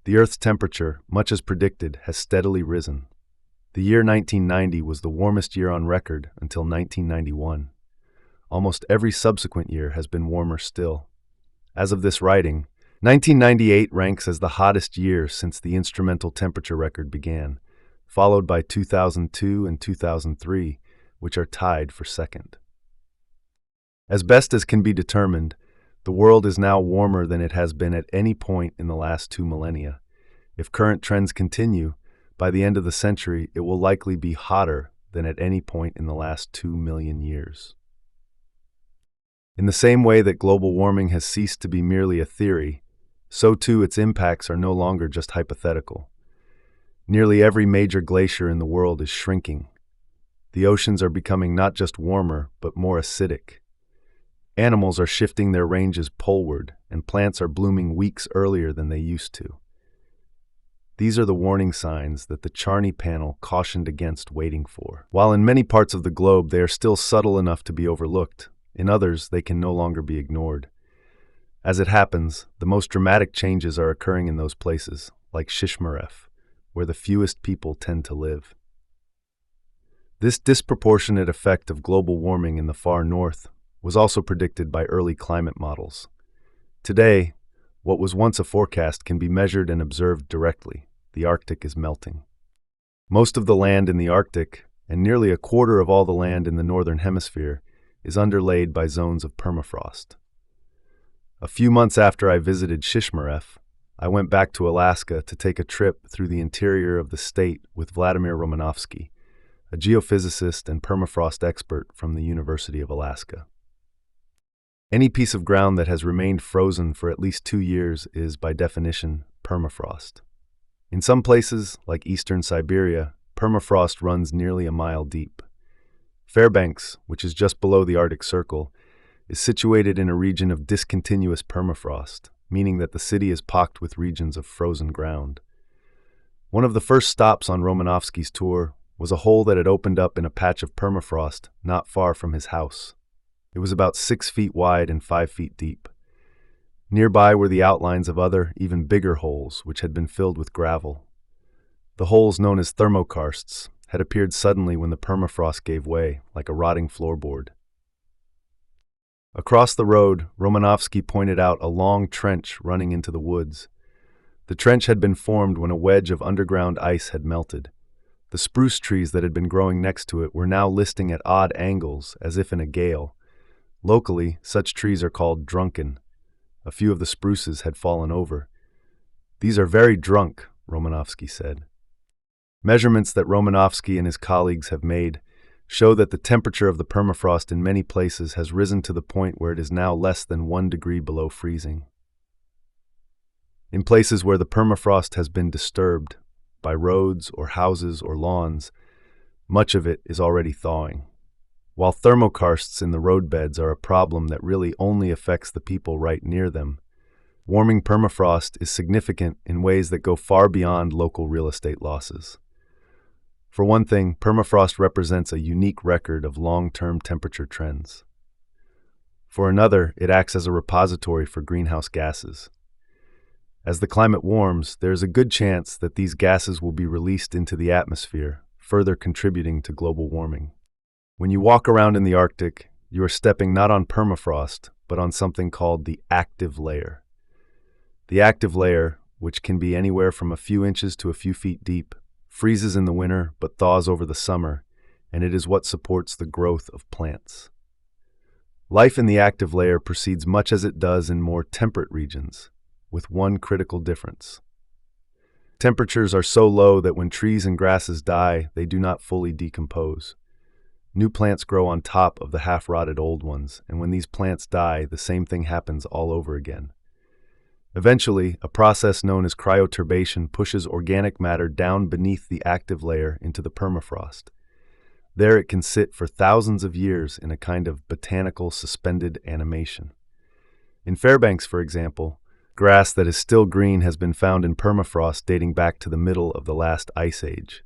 The Earth's temperature, much as predicted, has steadily risen. The year 1990 was the warmest year on record until 1991. Almost every subsequent year has been warmer still. As of this writing, 1998 ranks as the hottest year since the instrumental temperature record began, followed by 2002 and 2003, which are tied for second. As best as can be determined, the world is now warmer than it has been at any point in the last 2 millennia. If current trends continue, by the end of the century, it will likely be hotter than at any point in the last 2 million years. In the same way that global warming has ceased to be merely a theory, so too its impacts are no longer just hypothetical. Nearly every major glacier in the world is shrinking. The oceans are becoming not just warmer, but more acidic. Animals are shifting their ranges poleward, and plants are blooming weeks earlier than they used to. These are the warning signs that the Charney panel cautioned against waiting for. While in many parts of the globe they are still subtle enough to be overlooked, in others they can no longer be ignored. As it happens, the most dramatic changes are occurring in those places, like Shishmaref, where the fewest people tend to live. This disproportionate effect of global warming in the far north was also predicted by early climate models. Today, what was once a forecast can be measured and observed directly. The Arctic is melting. Most of the land in the Arctic, and nearly a quarter of all the land in the northern hemisphere, is underlaid by zones of permafrost. A few months after I visited Shishmaref, I went back to Alaska to take a trip through the interior of the state with Vladimir Romanovsky, a geophysicist and permafrost expert from the University of Alaska. Any piece of ground that has remained frozen for at least 2 years is, by definition, permafrost. In some places, like eastern Siberia, permafrost runs nearly a mile deep. Fairbanks, which is just below the Arctic Circle, is situated in a region of discontinuous permafrost, meaning that the city is pocked with regions of frozen ground. One of the first stops on Romanovsky's tour was a hole that had opened up in a patch of permafrost not far from his house. It was about 6 feet wide and 5 feet deep. Nearby were the outlines of other, even bigger holes, which had been filled with gravel. The holes, known as thermokarsts, had appeared suddenly when the permafrost gave way, like a rotting floorboard. Across the road, Romanovsky pointed out a long trench running into the woods. The trench had been formed when a wedge of underground ice had melted. The spruce trees that had been growing next to it were now listing at odd angles, as if in a gale. Locally, such trees are called drunken. A few of the spruces had fallen over. "These are very drunk," Romanovsky said. Measurements that Romanovsky and his colleagues have made show that the temperature of the permafrost in many places has risen to the point where it is now less than 1 degree below freezing. In places where the permafrost has been disturbed by roads or houses or lawns, much of it is already thawing. While thermokarsts in the roadbeds are a problem that really only affects the people right near them, warming permafrost is significant in ways that go far beyond local real estate losses. For one thing, permafrost represents a unique record of long-term temperature trends. For another, it acts as a repository for greenhouse gases. As the climate warms, there is a good chance that these gases will be released into the atmosphere, further contributing to global warming. When you walk around in the Arctic, you are stepping not on permafrost, but on something called the active layer. The active layer, which can be anywhere from a few inches to a few feet deep, freezes in the winter but thaws over the summer, and it is what supports the growth of plants. Life in the active layer proceeds much as it does in more temperate regions, with one critical difference. Temperatures are so low that when trees and grasses die, they do not fully decompose. New plants grow on top of the half-rotted old ones, and when these plants die, the same thing happens all over again. Eventually, a process known as cryoturbation pushes organic matter down beneath the active layer into the permafrost. There it can sit for thousands of years in a kind of botanical suspended animation. In Fairbanks, for example, grass that is still green has been found in permafrost dating back to the middle of the last ice age.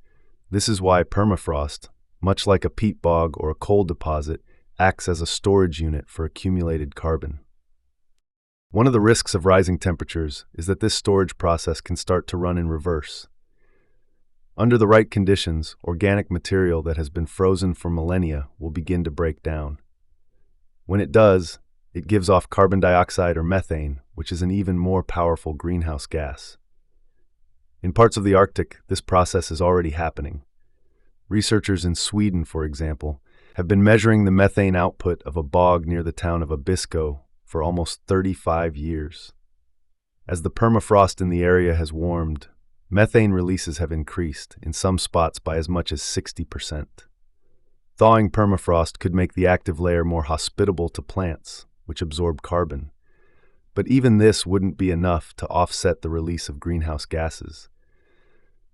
This is why permafrost, much like a peat bog or a coal deposit, acts as a storage unit for accumulated carbon. One of the risks of rising temperatures is that this storage process can start to run in reverse. Under the right conditions, organic material that has been frozen for millennia will begin to break down. When it does, it gives off carbon dioxide or methane, which is an even more powerful greenhouse gas. In parts of the Arctic, this process is already happening. Researchers in Sweden, for example, have been measuring the methane output of a bog near the town of Abisko for almost 35 years. As the permafrost in the area has warmed, methane releases have increased, in some spots by as much as 60%. Thawing permafrost could make the active layer more hospitable to plants, which absorb carbon. But even this wouldn't be enough to offset the release of greenhouse gases.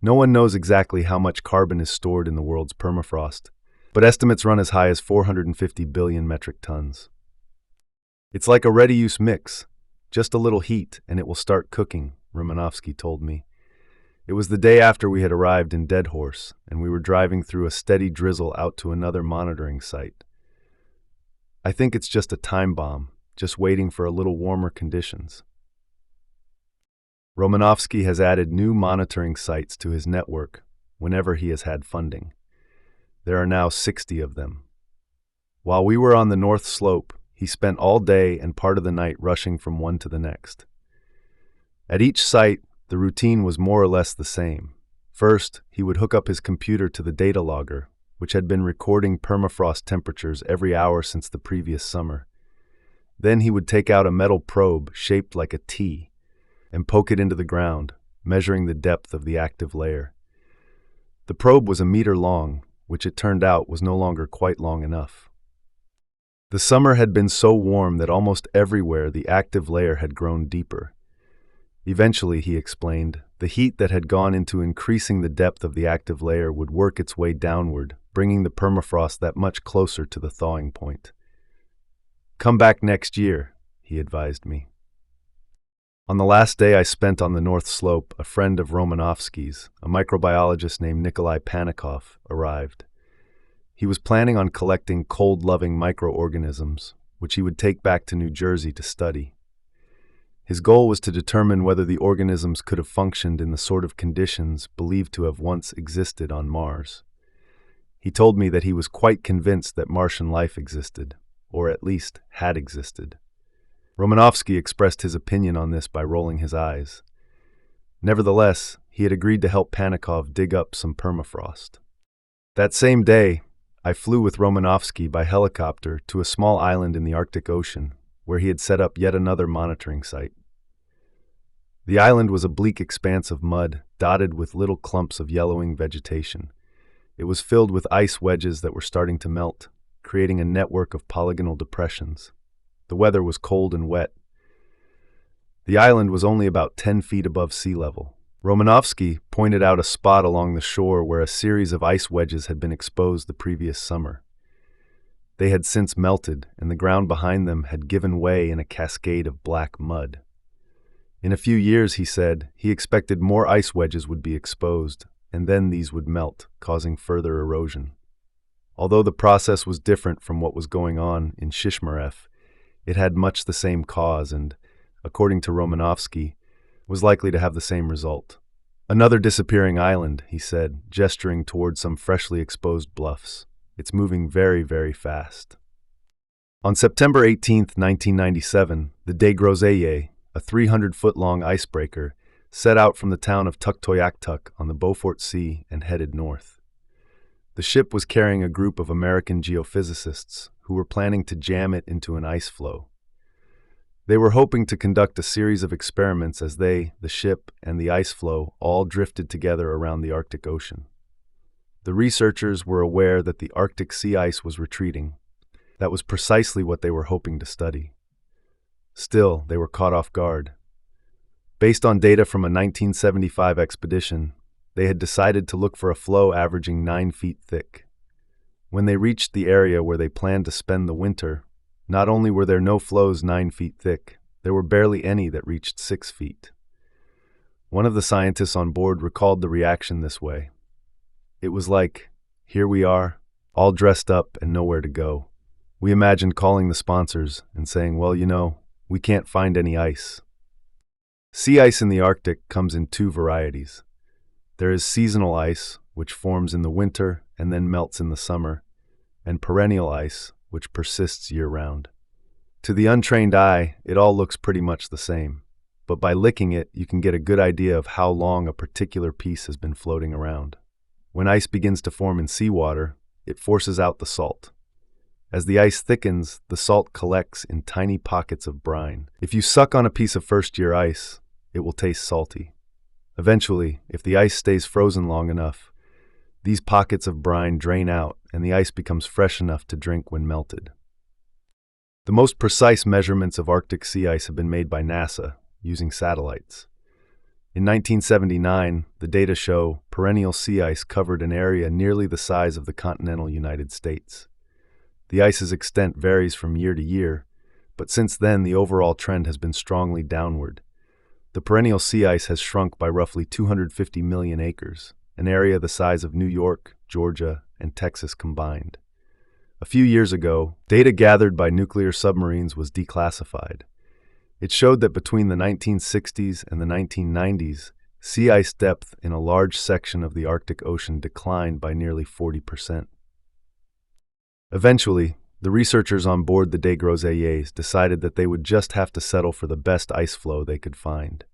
No one knows exactly how much carbon is stored in the world's permafrost, but estimates run as high as 450 billion metric tons. It's like a ready-use mix. Just a little heat and it will start cooking, Romanovsky told me. It was the day after we had arrived in Deadhorse, and we were driving through a steady drizzle out to another monitoring site. I think it's just a time bomb, just waiting for a little warmer conditions. Romanovsky has added new monitoring sites to his network whenever he has had funding. There are now 60 of them. While we were on the North Slope, he spent all day and part of the night rushing from one to the next. At each site, the routine was more or less the same. First, he would hook up his computer to the data logger, which had been recording permafrost temperatures every hour since the previous summer. Then he would take out a metal probe shaped like a T and poke it into the ground, measuring the depth of the active layer. The probe was a meter long, which it turned out was no longer quite long enough. The summer had been so warm that almost everywhere the active layer had grown deeper. Eventually, he explained, the heat that had gone into increasing the depth of the active layer would work its way downward, bringing the permafrost that much closer to the thawing point. "Come back next year," he advised me. On the last day I spent on the North Slope, a friend of Romanovsky's, a microbiologist named Nikolai Panikov, arrived. He was planning on collecting cold-loving microorganisms, which he would take back to New Jersey to study. His goal was to determine whether the organisms could have functioned in the sort of conditions believed to have once existed on Mars. He told me that he was quite convinced that Martian life existed, or at least had existed. Romanovsky expressed his opinion on this by rolling his eyes. Nevertheless, he had agreed to help Panikov dig up some permafrost. That same day, I flew with Romanovsky by helicopter to a small island in the Arctic Ocean, where he had set up yet another monitoring site. The island was a bleak expanse of mud, dotted with little clumps of yellowing vegetation. It was filled with ice wedges that were starting to melt, creating a network of polygonal depressions. The weather was cold and wet. The island was only about 10 feet above sea level. Romanovsky pointed out a spot along the shore where a series of ice wedges had been exposed the previous summer. They had since melted, and the ground behind them had given way in a cascade of black mud. In a few years, he said, he expected more ice wedges would be exposed, and then these would melt, causing further erosion. Although the process was different from what was going on in Shishmaref, it had much the same cause and, according to Romanovsky, was likely to have the same result. "Another disappearing island," he said, gesturing toward some freshly exposed bluffs. "It's moving very, very fast." On September 18, 1997, the De Groseille, a 300-foot-long icebreaker, set out from the town of Tuktoyaktuk on the Beaufort Sea and headed north. The ship was carrying a group of American geophysicists who were planning to jam it into an ice floe. They were hoping to conduct a series of experiments as they, the ship, and the ice floe all drifted together around the Arctic Ocean. The researchers were aware that the Arctic sea ice was retreating. That was precisely what they were hoping to study. Still, they were caught off guard. Based on data from a 1975 expedition, they had decided to look for a floe averaging 9 feet thick. When they reached the area where they planned to spend the winter, not only were there no floes 9 feet thick, there were barely any that reached 6 feet. One of the scientists on board recalled the reaction this way. "It was like, here we are, all dressed up and nowhere to go. We imagined calling the sponsors and saying, well, we can't find any ice." Sea ice in the Arctic comes in two varieties. There is seasonal ice, which forms in the winter and then melts in the summer, and perennial ice, which persists year-round. To the untrained eye, it all looks pretty much the same, but by licking it, you can get a good idea of how long a particular piece has been floating around. When ice begins to form in seawater, it forces out the salt. As the ice thickens, the salt collects in tiny pockets of brine. If you suck on a piece of first-year ice, it will taste salty. Eventually, if the ice stays frozen long enough, these pockets of brine drain out and the ice becomes fresh enough to drink when melted. The most precise measurements of Arctic sea ice have been made by NASA using satellites. In 1979, the data show perennial sea ice covered an area nearly the size of the continental United States. The ice's extent varies from year to year, but since then the overall trend has been strongly downward. The perennial sea ice has shrunk by roughly 250 million acres, an area the size of New York, Georgia, and Texas combined. A few years ago, data gathered by nuclear submarines was declassified. It showed that between the 1960s and the 1990s, sea ice depth in a large section of the Arctic Ocean declined by nearly 40%. Eventually, the researchers on board the De Groseilles decided that they would just have to settle for the best ice floe they could find.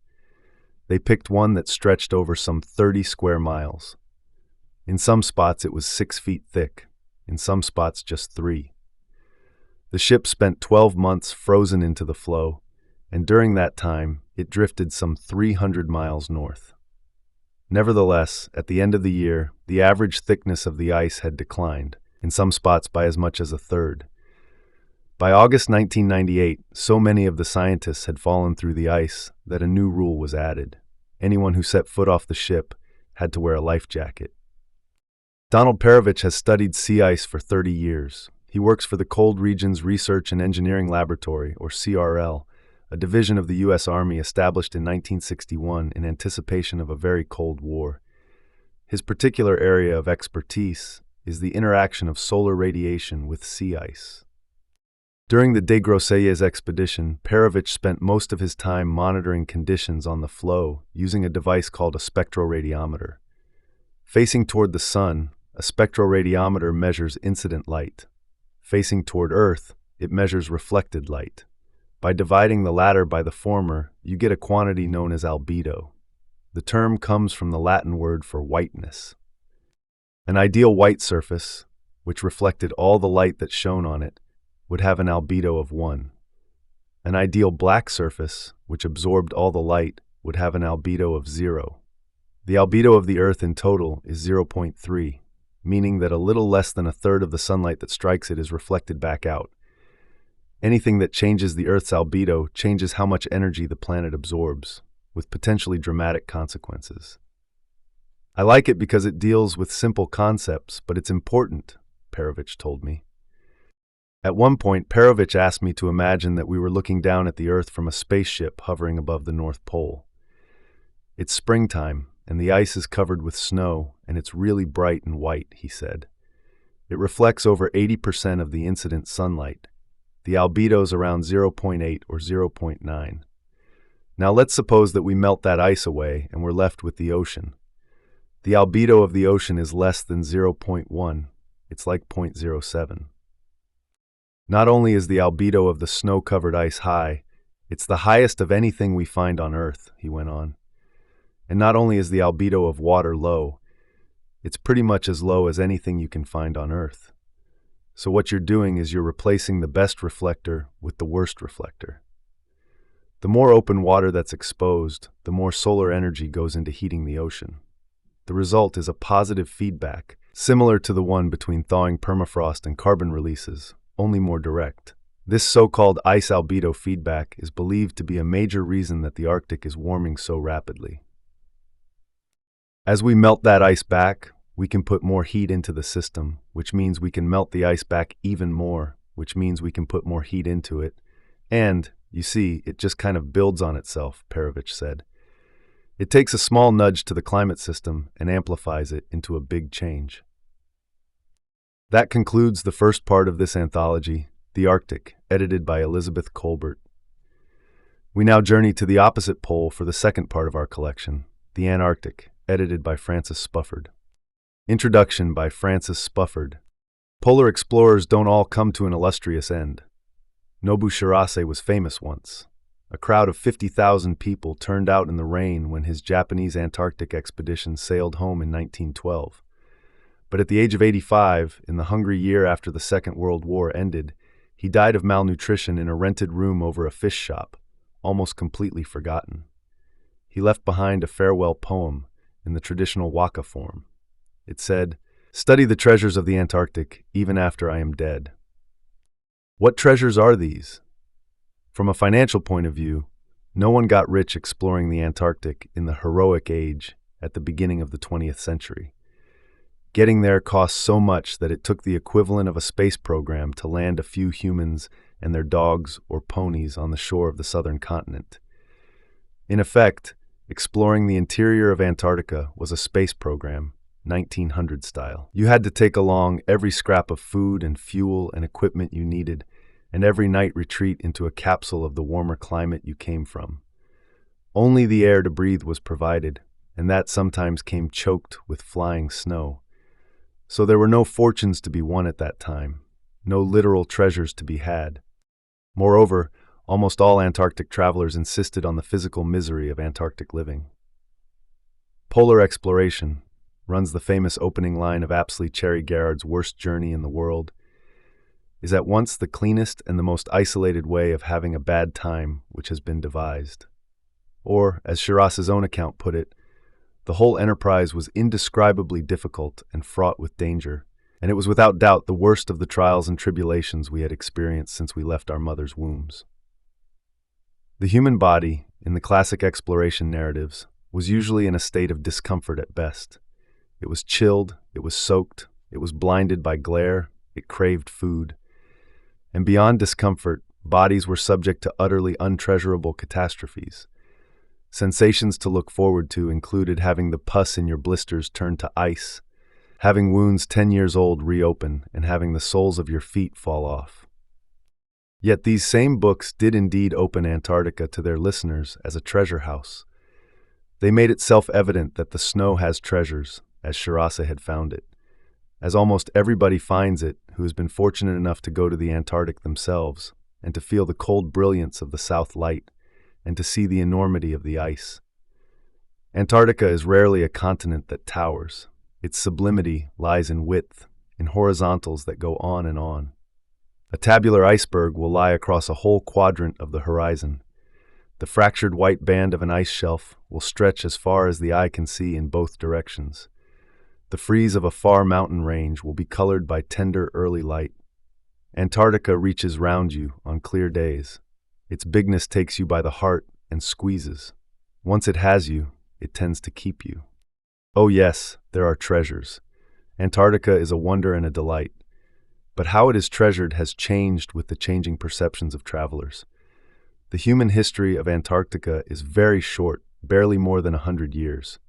They picked one that stretched over some 30 square miles. In some spots it was 6 feet thick, in some spots just 3. The ship spent 12 months frozen into the floe, and during that time, it drifted some 300 miles north. Nevertheless, at the end of the year, the average thickness of the ice had declined, in some spots by as much as a third. By August 1998, so many of the scientists had fallen through the ice that a new rule was added. Anyone who set foot off the ship had to wear a life jacket. Donald Perovich has studied sea ice for 30 years. He works for the Cold Regions Research and Engineering Laboratory, or CRL, a division of the U.S. Army established in 1961 in anticipation of a very cold war. His particular area of expertise is the interaction of solar radiation with sea ice. During the De Groseilles expedition, Perovich spent most of his time monitoring conditions on the floe using a device called a spectroradiometer. Facing toward the sun, a spectroradiometer measures incident light. Facing toward Earth, it measures reflected light. By dividing the latter by the former, you get a quantity known as albedo. The term comes from the Latin word for whiteness. An ideal white surface, which reflected all the light that shone on it, would have an albedo of 1. An ideal black surface, which absorbed all the light, would have an albedo of 0. The albedo of the Earth in total is 0.3, meaning that a little less than a third of the sunlight that strikes it is reflected back out. Anything that changes the Earth's albedo changes how much energy the planet absorbs, with potentially dramatic consequences. I like it because it deals with simple concepts, but it's important, Perovich told me. At one point, Perovich asked me to imagine that we were looking down at the Earth from a spaceship hovering above the North Pole. It's springtime, and the ice is covered with snow, and it's really bright and white, he said. It reflects over 80% of the incident sunlight. The albedo's around 0.8 or 0.9. Now let's suppose that we melt that ice away and we're left with the ocean. The albedo of the ocean is less than 0.1. It's like 0.07. Not only is the albedo of the snow-covered ice high, it's the highest of anything we find on Earth, he went on. And not only is the albedo of water low, it's pretty much as low as anything you can find on Earth. So what you're doing is you're replacing the best reflector with the worst reflector. The more open water that's exposed, the more solar energy goes into heating the ocean. The result is a positive feedback, similar to the one between thawing permafrost and carbon releases, only more direct. This so-called ice albedo feedback is believed to be a major reason that the Arctic is warming so rapidly. As we melt that ice back, we can put more heat into the system, which means we can melt the ice back even more, which means we can put more heat into it. And, you see, it just kind of builds on itself, Perovich said. It takes a small nudge to the climate system and amplifies it into a big change. That concludes the first part of this anthology, The Arctic, edited by Elizabeth Kolbert. We now journey to the opposite pole for the second part of our collection, The Antarctic, edited by Francis Spufford. Introduction by Francis Spufford. Polar explorers don't all come to an illustrious end. Nobu Shirase was famous once. A crowd of 50,000 people turned out in the rain when his Japanese Antarctic expedition sailed home in 1912. But at the age of 85, in the hungry year after the Second World War ended, he died of malnutrition in a rented room over a fish shop, almost completely forgotten. He left behind a farewell poem in the traditional waka form. It said, "Study the treasures of the Antarctic, even after I am dead." What treasures are these? From a financial point of view, no one got rich exploring the Antarctic in the heroic age at the beginning of the 20th century. Getting there cost so much that it took the equivalent of a space program to land a few humans and their dogs or ponies on the shore of the southern continent. In effect, exploring the interior of Antarctica was a space program, 1900 style. You had to take along every scrap of food and fuel and equipment you needed, and every night retreat into a capsule of the warmer climate you came from. Only the air to breathe was provided, and that sometimes came choked with flying snow. So there were no fortunes to be won at that time, no literal treasures to be had. Moreover, almost all Antarctic travelers insisted on the physical misery of Antarctic living. Polar exploration, runs the famous opening line of Apsley Cherry Garrard's Worst Journey in the World, is at once the cleanest and the most isolated way of having a bad time which has been devised. Or, as Shirasa's own account put it, the whole enterprise was indescribably difficult and fraught with danger, and it was without doubt the worst of the trials and tribulations we had experienced since we left our mother's wombs. The human body, in the classic exploration narratives, was usually in a state of discomfort at best. It was chilled, it was soaked, it was blinded by glare, it craved food. And beyond discomfort, bodies were subject to utterly untreasurable catastrophes. Sensations to look forward to included having the pus in your blisters turn to ice, having wounds 10 years old reopen, and having the soles of your feet fall off. Yet these same books did indeed open Antarctica to their listeners as a treasure house. They made it self-evident that the snow has treasures, as Shirasa had found it, as almost everybody finds it who has been fortunate enough to go to the Antarctic themselves and to feel the cold brilliance of the South Light and to see the enormity of the ice. Antarctica is rarely a continent that towers. Its sublimity lies in width, in horizontals that go on and on. A tabular iceberg will lie across a whole quadrant of the horizon. The fractured white band of an ice shelf will stretch as far as the eye can see in both directions. The frieze of a far mountain range will be colored by tender early light. Antarctica reaches round you on clear days. Its bigness takes you by the heart and squeezes. Once it has you, it tends to keep you. Oh yes, there are treasures. Antarctica is a wonder and a delight. But how it is treasured has changed with the changing perceptions of travelers. The human history of Antarctica is very short, barely more than 100 years.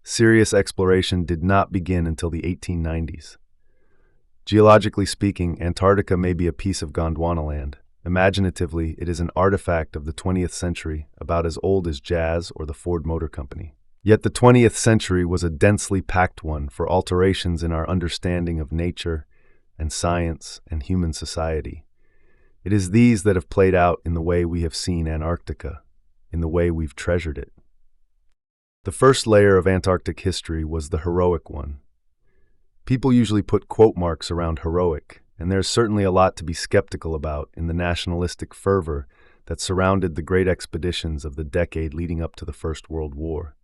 Serious exploration did not begin until the 1890s. Geologically speaking, Antarctica may be a piece of Gondwanaland. Imaginatively, it is an artifact of the 20th century, about as old as jazz or the Ford Motor Company. Yet the 20th century was a densely packed one for alterations in our understanding of nature and science and human society. It is these that have played out in the way we have seen Antarctica, in the way we've treasured it. The first layer of Antarctic history was the heroic one. People usually put quote marks around heroic, and there's certainly a lot to be skeptical about in the nationalistic fervor that surrounded the great expeditions of the decade leading up to the First World War.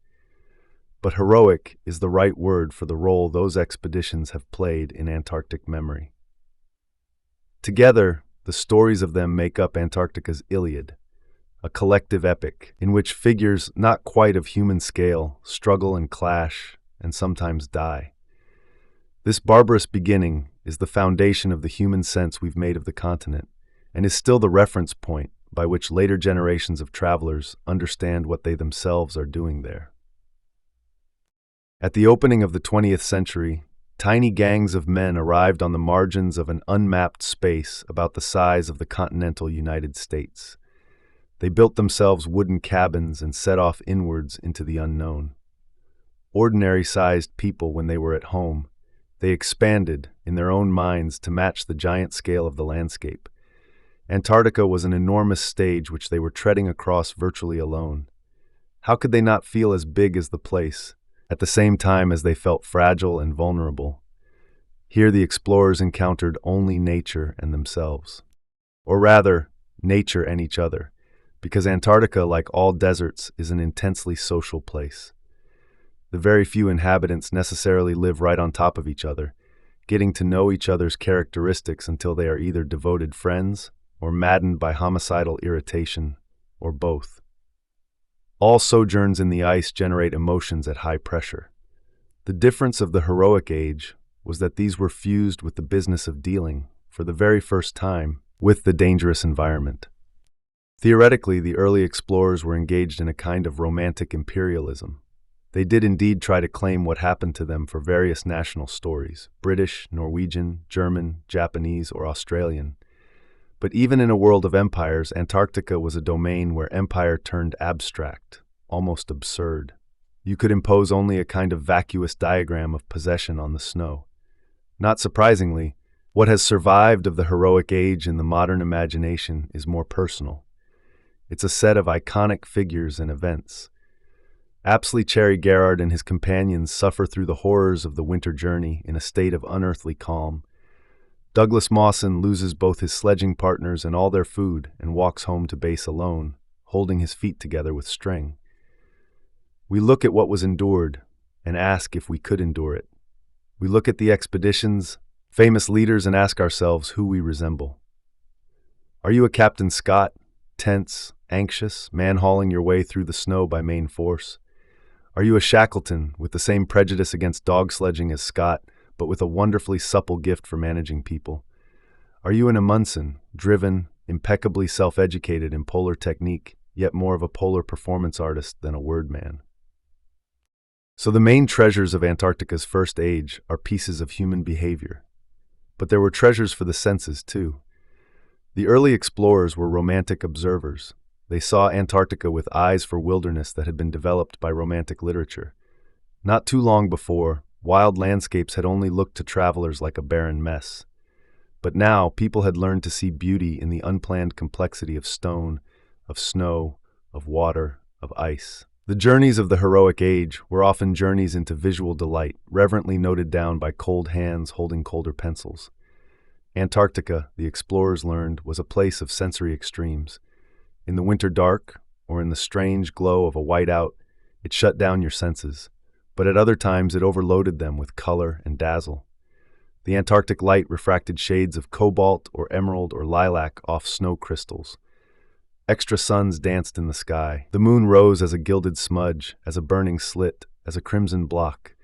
But heroic is the right word for the role those expeditions have played in Antarctic memory. Together, the stories of them make up Antarctica's Iliad, a collective epic in which figures not quite of human scale struggle and clash and sometimes die. This barbarous beginning is the foundation of the human sense we've made of the continent and is still the reference point by which later generations of travelers understand what they themselves are doing there. At the opening of the 20th century, tiny gangs of men arrived on the margins of an unmapped space about the size of the continental United States. They built themselves wooden cabins and set off inwards into the unknown. Ordinary-sized people when they were at home, they expanded in their own minds to match the giant scale of the landscape. Antarctica was an enormous stage which they were treading across virtually alone. How could they not feel as big as the place, at the same time as they felt fragile and vulnerable? Here the explorers encountered only nature and themselves. Or rather, nature and each other, because Antarctica, like all deserts, is an intensely social place. The very few inhabitants necessarily live right on top of each other, getting to know each other's characteristics until they are either devoted friends or maddened by homicidal irritation, or both. All sojourns in the ice generate emotions at high pressure. The difference of the heroic age was that these were fused with the business of dealing, for the very first time, with the dangerous environment. Theoretically, the early explorers were engaged in a kind of romantic imperialism. They did indeed try to claim what happened to them for various national stories, British, Norwegian, German, Japanese, or Australian. But even in a world of empires, Antarctica was a domain where empire turned abstract, almost absurd. You could impose only a kind of vacuous diagram of possession on the snow. Not surprisingly, what has survived of the heroic age in the modern imagination is more personal. It's a set of iconic figures and events. Apsley Cherry Garrard and his companions suffer through the horrors of the winter journey in a state of unearthly calm. Douglas Mawson loses both his sledging partners and all their food and walks home to base alone, holding his feet together with string. We look at what was endured and ask if we could endure it. We look at the expeditions, famous leaders, and ask ourselves who we resemble. Are you a Captain Scott, tense, anxious, man-hauling your way through the snow by main force? Are you a Shackleton with the same prejudice against dog sledging as Scott, but with a wonderfully supple gift for managing people? Are you an Amundsen, driven, impeccably self-educated in polar technique, yet more of a polar performance artist than a word man? So the main treasures of Antarctica's first age are pieces of human behavior. But there were treasures for the senses, too. The early explorers were romantic observers. They saw Antarctica with eyes for wilderness that had been developed by Romantic literature. Not too long before, wild landscapes had only looked to travelers like a barren mess. But now, people had learned to see beauty in the unplanned complexity of stone, of snow, of water, of ice. The journeys of the heroic age were often journeys into visual delight, reverently noted down by cold hands holding colder pencils. Antarctica, the explorers learned, was a place of sensory extremes. In the winter dark, or in the strange glow of a whiteout, it shut down your senses, but at other times it overloaded them with color and dazzle. The Antarctic light refracted shades of cobalt or emerald or lilac off snow crystals. Extra suns danced in the sky. The moon rose as a gilded smudge, as a burning slit, as a crimson block.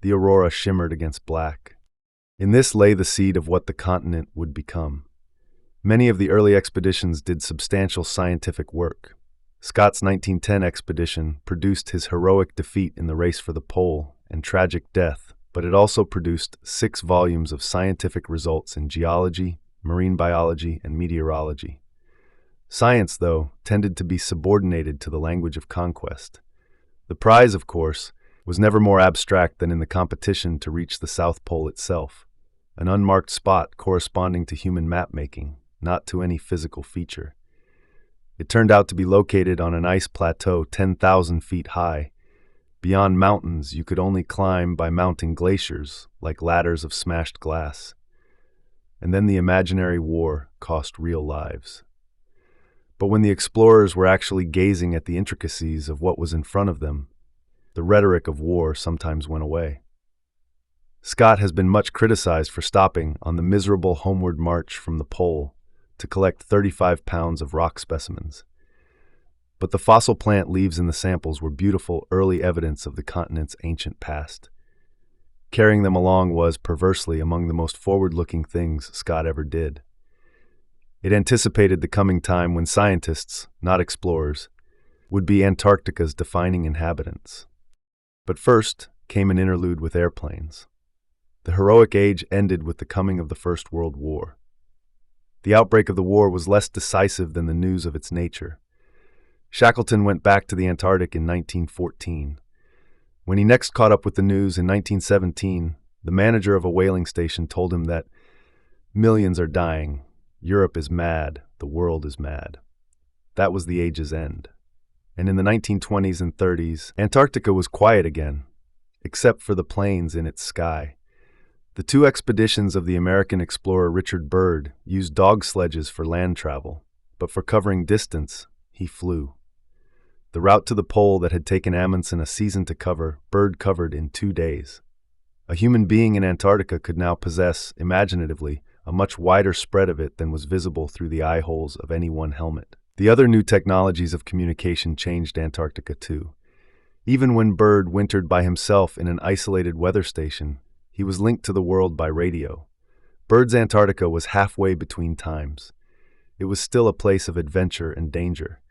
The aurora shimmered against black. In this lay the seed of what the continent would become. Many of the early expeditions did substantial scientific work. Scott's 1910 expedition produced his heroic defeat in the race for the pole and tragic death, but it also produced 6 volumes of scientific results in geology, marine biology, and meteorology. Science, though, tended to be subordinated to the language of conquest. The prize, of course, was never more abstract than in the competition to reach the South Pole itself, an unmarked spot corresponding to human map-making, not to any physical feature. It turned out to be located on an ice plateau 10,000 feet high. Beyond mountains, you could only climb by mounting glaciers, like ladders of smashed glass. And then the imaginary war cost real lives. But when the explorers were actually gazing at the intricacies of what was in front of them, the rhetoric of war sometimes went away. Scott has been much criticized for stopping on the miserable homeward march from the pole to collect 35 pounds of rock specimens. But the fossil plant leaves in the samples were beautiful early evidence of the continent's ancient past. Carrying them along was, perversely, among the most forward-looking things Scott ever did. It anticipated the coming time when scientists, not explorers, would be Antarctica's defining inhabitants. But first came an interlude with airplanes. The heroic age ended with the coming of the First World War. The outbreak of the war was less decisive than the news of its nature. Shackleton went back to the Antarctic in 1914. When he next caught up with the news in 1917, the manager of a whaling station told him that millions are dying. Europe is mad, the world is mad. That was the age's end. And in the 1920s and 30s, Antarctica was quiet again, except for the planes in its sky. The 2 expeditions of the American explorer Richard Byrd used dog sledges for land travel, but for covering distance, he flew. The route to the pole that had taken Amundsen a season to cover, Byrd covered in 2 days. A human being in Antarctica could now possess, imaginatively, a much wider spread of it than was visible through the eye holes of any one helmet. The other new technologies of communication changed Antarctica too. Even when Byrd wintered by himself in an isolated weather station, he was linked to the world by radio. Byrd's Antarctica was halfway between times. It was still a place of adventure and danger,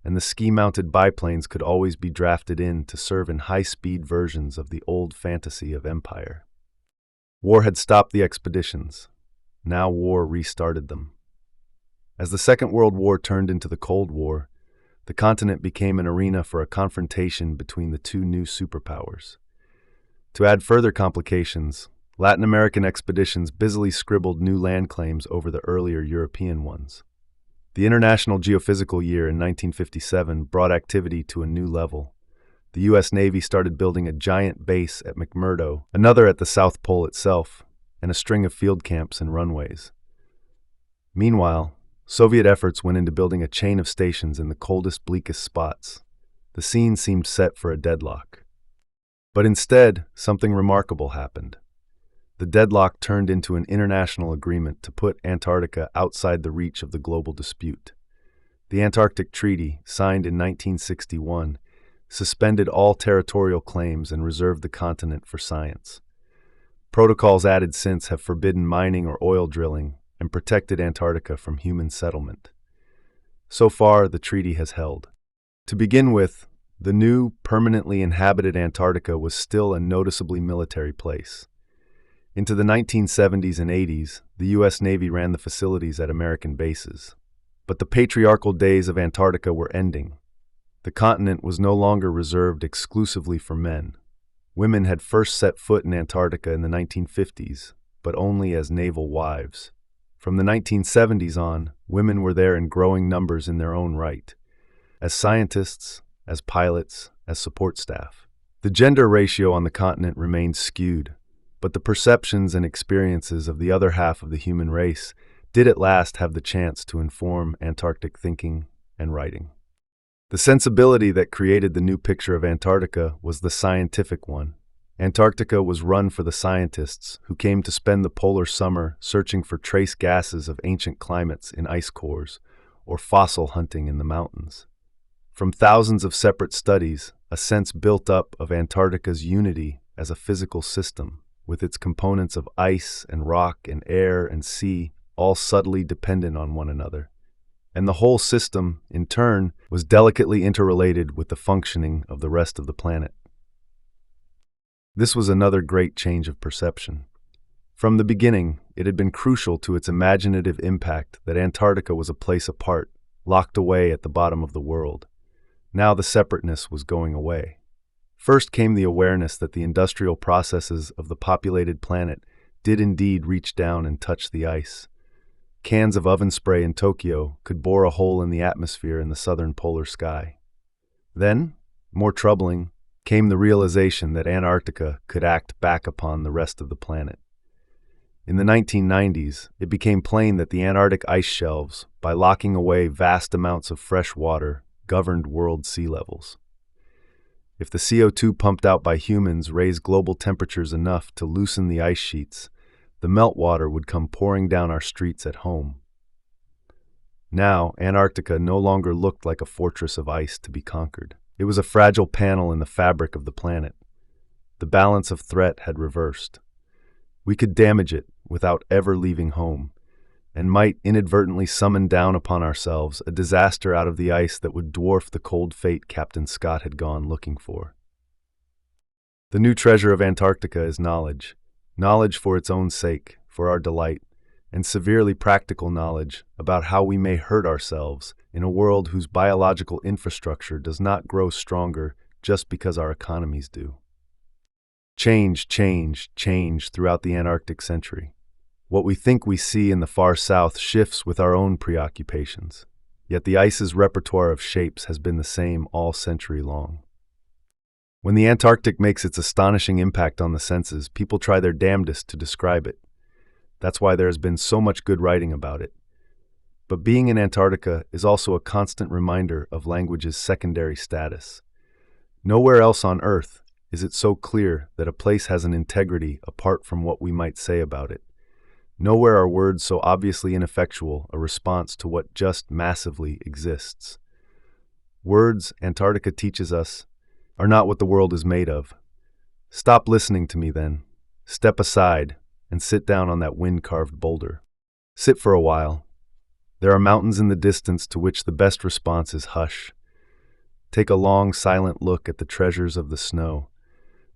and the ski-mounted biplanes could always be drafted in to serve in high-speed versions of the old fantasy of empire. War had stopped the expeditions. Now war restarted them. As the Second World War turned into the Cold War, the continent became an arena for a confrontation between the 2 new superpowers. To add further complications, Latin American expeditions busily scribbled new land claims over the earlier European ones. The International Geophysical Year in 1957 brought activity to a new level. The U.S. Navy started building a giant base at McMurdo, another at the South Pole itself, and a string of field camps and runways. Meanwhile, Soviet efforts went into building a chain of stations in the coldest, bleakest spots. The scene seemed set for a deadlock. But instead, something remarkable happened. The deadlock turned into an international agreement to put Antarctica outside the reach of the global dispute. The Antarctic Treaty, signed in 1961, suspended all territorial claims and reserved the continent for science. Protocols added since have forbidden mining or oil drilling and protected Antarctica from human settlement. So far, the treaty has held. To begin with, the new, permanently inhabited Antarctica was still a noticeably military place. Into the 1970s and 80s, the U.S. Navy ran the facilities at American bases. But the patriarchal days of Antarctica were ending. The continent was no longer reserved exclusively for men. Women had first set foot in Antarctica in the 1950s, but only as naval wives. From the 1970s on, women were there in growing numbers in their own right, as scientists, as pilots, as support staff. The gender ratio on the continent remained skewed, but the perceptions and experiences of the other half of the human race did at last have the chance to inform Antarctic thinking and writing. The sensibility that created the new picture of Antarctica was the scientific one. Antarctica was run for the scientists who came to spend the polar summer searching for trace gases of ancient climates in ice cores or fossil hunting in the mountains. From thousands of separate studies, a sense built up of Antarctica's unity as a physical system, with its components of ice and rock and air and sea, all subtly dependent on one another. And the whole system, in turn, was delicately interrelated with the functioning of the rest of the planet. This was another great change of perception. From the beginning, it had been crucial to its imaginative impact that Antarctica was a place apart, locked away at the bottom of the world. Now the separateness was going away. First came the awareness that the industrial processes of the populated planet did indeed reach down and touch the ice. Cans of oven spray in Tokyo could bore a hole in the atmosphere in the southern polar sky. Then, more troubling, came the realization that Antarctica could act back upon the rest of the planet. In the 1990s, it became plain that the Antarctic ice shelves, by locking away vast amounts of fresh water, governed world sea levels. If the CO2 pumped out by humans raised global temperatures enough to loosen the ice sheets, the meltwater would come pouring down our streets at home. Now, Antarctica no longer looked like a fortress of ice to be conquered. It was a fragile panel in the fabric of the planet. The balance of threat had reversed. We could damage it without ever leaving home, and might inadvertently summon down upon ourselves a disaster out of the ice that would dwarf the cold fate Captain Scott had gone looking for. The new treasure of Antarctica is knowledge. Knowledge for its own sake, for our delight, and severely practical knowledge about how we may hurt ourselves in a world whose biological infrastructure does not grow stronger just because our economies do. Change throughout the Antarctic century. What we think we see in the far south shifts with our own preoccupations, yet the ice's repertoire of shapes has been the same all century long. When the Antarctic makes its astonishing impact on the senses, people try their damnedest to describe it. That's why there has been so much good writing about it. But being in Antarctica is also a constant reminder of language's secondary status. Nowhere else on Earth is it so clear that a place has an integrity apart from what we might say about it. Nowhere are words so obviously ineffectual a response to what just massively exists. Words, Antarctica teaches us, are not what the world is made of. Stop listening to me then. Step aside and sit down on that wind-carved boulder. Sit for a while. There are mountains in the distance to which the best response is hush. Take a long, silent look at the treasures of the snow,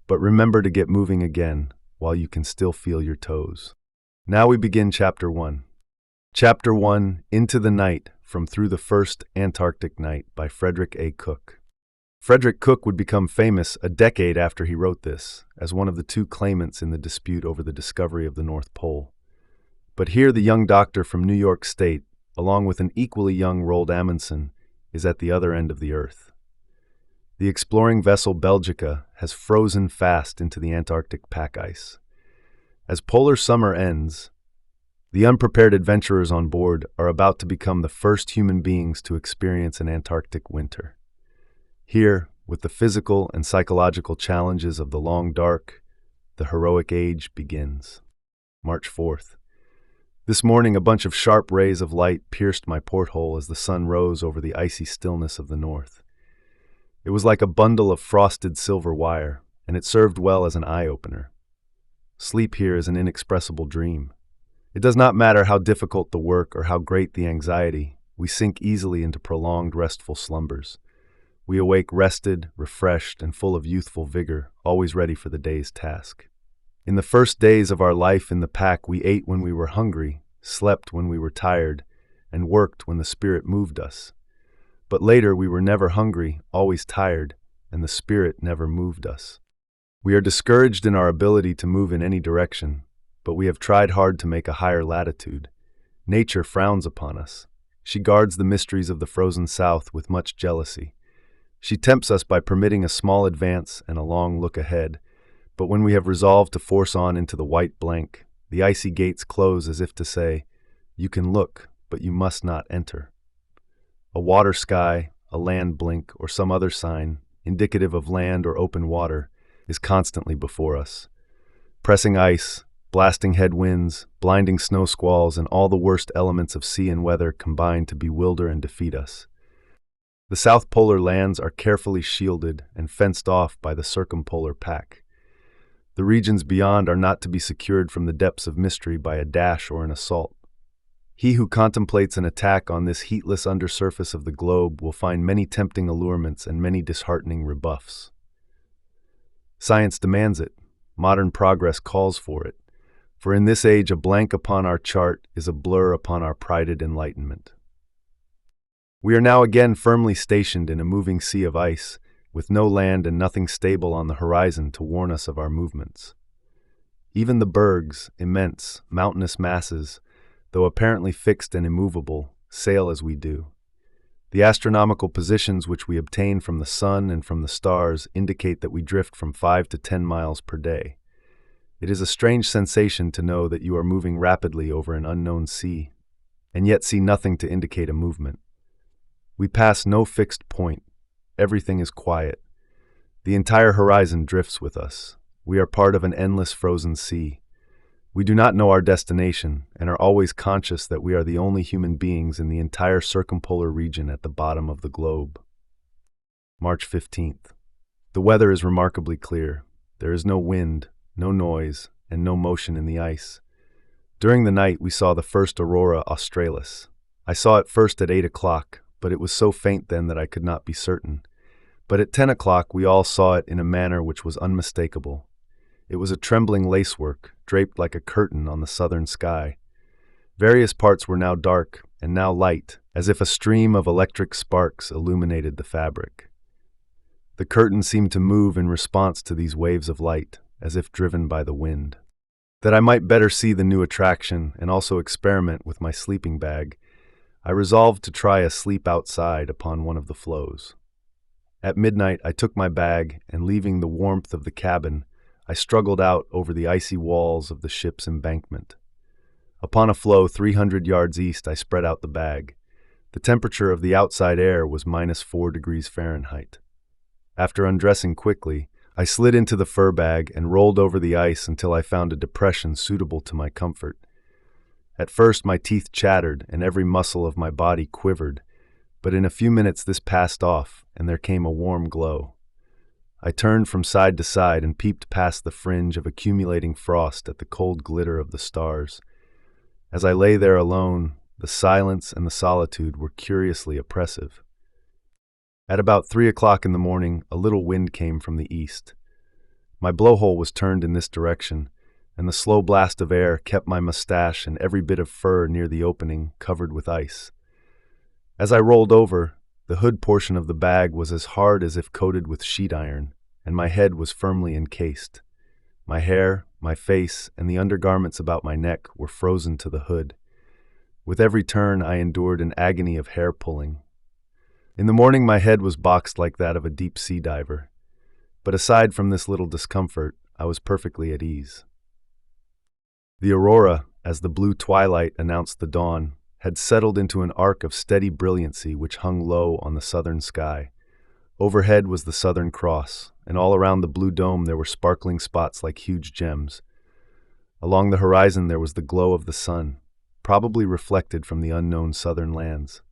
but remember to get moving again while you can still feel your toes. Now we begin Chapter 1. Chapter 1, Into the Night, from Through the First Antarctic Night by Frederick A. Cook. Frederick Cook would become famous a decade after he wrote this, as one of the two claimants in the dispute over the discovery of the North Pole. But here the young doctor from New York State, along with an equally young Roald Amundsen, is at the other end of the Earth. The exploring vessel Belgica has frozen fast into the Antarctic pack ice. As polar summer ends, The unprepared adventurers on board are about to become the first human beings to experience an Antarctic winter. Here, with the physical and psychological challenges of the long dark, the heroic age begins. March 4th. This morning, a bunch of sharp rays of light pierced my porthole as the sun rose over the icy stillness of the north. It was like a bundle of frosted silver wire, and it served well as an eye-opener. Sleep here is an inexpressible dream. It does not matter how difficult the work or how great the anxiety, we sink easily into prolonged restful slumbers. We awake rested, refreshed, and full of youthful vigor, always ready for the day's task. In the first days of our life in the pack, we ate when we were hungry, slept when we were tired, and worked when the spirit moved us. But later we were never hungry, always tired, and the spirit never moved us. We are discouraged in our ability to move in any direction, but we have tried hard to make a higher latitude. Nature frowns upon us. She guards the mysteries of the frozen south with much jealousy. She tempts us by permitting a small advance and a long look ahead, but when we have resolved to force on into the white blank, the icy gates close as if to say, "You can look, but you must not enter." A water sky, a land blink, or some other sign, indicative of land or open water, is constantly before us. Pressing ice, blasting headwinds, blinding snow squalls, and all the worst elements of sea and weather combine to bewilder and defeat us. The South Polar lands are carefully shielded and fenced off by the circumpolar pack. The regions beyond are not to be secured from the depths of mystery by a dash or an assault. He who contemplates an attack on this heatless undersurface of the globe will find many tempting allurements and many disheartening rebuffs. Science demands it. Modern progress calls for it. For in this age, a blank upon our chart is a blur upon our prided enlightenment. We are now again firmly stationed in a moving sea of ice, with no land and nothing stable on the horizon to warn us of our movements. Even the bergs, immense, mountainous masses, though apparently fixed and immovable, sail as we do. The astronomical positions which we obtain from the sun and from the stars indicate that we drift from 5 to 10 miles per day. It is a strange sensation to know that you are moving rapidly over an unknown sea, and yet see nothing to indicate a movement. We pass no fixed point. Everything is quiet. The entire horizon drifts with us. We are part of an endless frozen sea. We do not know our destination and are always conscious that we are the only human beings in the entire circumpolar region at the bottom of the globe. March 15th. The weather is remarkably clear. There is no wind, no noise, and no motion in the ice. During the night, we saw the first aurora australis. I saw it first at 8 o'clock, but it was so faint then that I could not be certain. But at 10 o'clock we all saw it in a manner which was unmistakable. It was a trembling lacework, draped like a curtain on the southern sky. Various parts were now dark and now light, as if a stream of electric sparks illuminated the fabric. The curtain seemed to move in response to these waves of light, as if driven by the wind. That I might better see the new attraction and also experiment with my sleeping bag, I resolved to try a sleep outside upon one of the floes. At midnight I took my bag, and leaving the warmth of the cabin, I struggled out over the icy walls of the ship's embankment. Upon a floe 300 yards east I spread out the bag. The temperature of the outside air was -4 degrees Fahrenheit. After undressing quickly, I slid into the fur bag and rolled over the ice until I found a depression suitable to my comfort. At first my teeth chattered and every muscle of my body quivered, but in a few minutes this passed off and there came a warm glow. I turned from side to side and peeped past the fringe of accumulating frost at the cold glitter of the stars. As I lay there alone, the silence and the solitude were curiously oppressive. At about 3 o'clock in the morning, a little wind came from the east. My blowhole was turned in this direction, and the slow blast of air kept my mustache and every bit of fur near the opening covered with ice. As I rolled over, the hood portion of the bag was as hard as if coated with sheet iron, and my head was firmly encased. My hair, my face, and the undergarments about my neck were frozen to the hood. With every turn I endured an agony of hair pulling. In the morning my head was boxed like that of a deep-sea diver, but aside from this little discomfort, I was perfectly at ease. The aurora, as the blue twilight announced the dawn, had settled into an arc of steady brilliancy which hung low on the southern sky. Overhead was the Southern Cross, and all around the blue dome there were sparkling spots like huge gems. Along the horizon there was the glow of the sun, probably reflected from the unknown southern lands.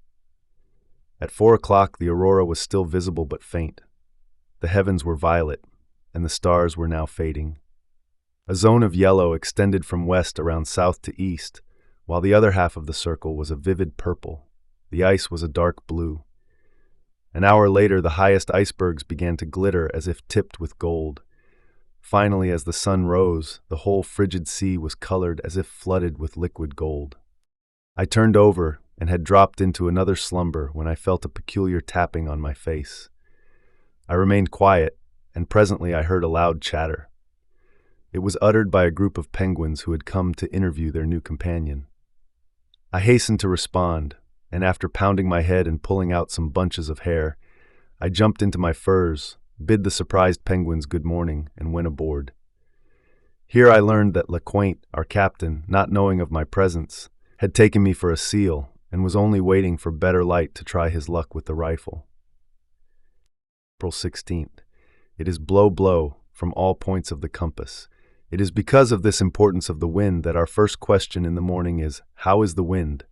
At 4 o'clock the aurora was still visible but faint. The heavens were violet, and the stars were now fading. A zone of yellow extended from west around south to east, while the other half of the circle was a vivid purple. The ice was a dark blue. An hour later, the highest icebergs began to glitter as if tipped with gold. Finally, as the sun rose, the whole frigid sea was colored as if flooded with liquid gold. I turned over and had dropped into another slumber when I felt a peculiar tapping on my face. I remained quiet, and presently I heard a loud chatter. It was uttered by a group of penguins who had come to interview their new companion. I hastened to respond, and after pounding my head and pulling out some bunches of hair, I jumped into my furs, bid the surprised penguins good morning, and went aboard. Here I learned that Lequaint, our captain, not knowing of my presence, had taken me for a seal and was only waiting for better light to try his luck with the rifle. April 16th. It is blow, blow from all points of the compass. It is because of this importance of the wind that our first question in the morning is, how is the wind?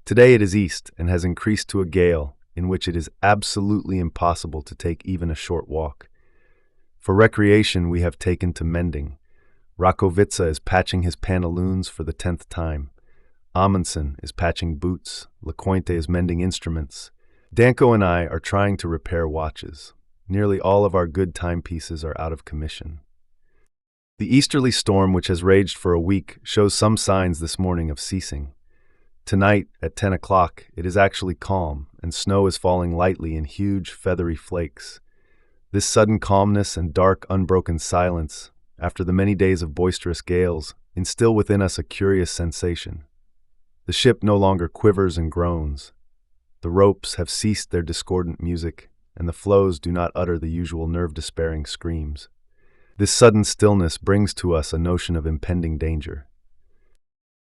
Today it is east and has increased to a gale, in which it is absolutely impossible to take even a short walk. For recreation we have taken to mending. Rakovica is patching his pantaloons for the 10th time. Amundsen is patching boots. Lequainte is mending instruments. Danko and I are trying to repair watches. Nearly all of our good timepieces are out of commission. The easterly storm, which has raged for a week, shows some signs this morning of ceasing. Tonight, at 10 o'clock, it is actually calm, and snow is falling lightly in huge, feathery flakes. This sudden calmness and dark, unbroken silence, after the many days of boisterous gales, instill within us a curious sensation. The ship no longer quivers and groans. The ropes have ceased their discordant music, and the floes do not utter the usual nerve-despairing screams. This sudden stillness brings to us a notion of impending danger.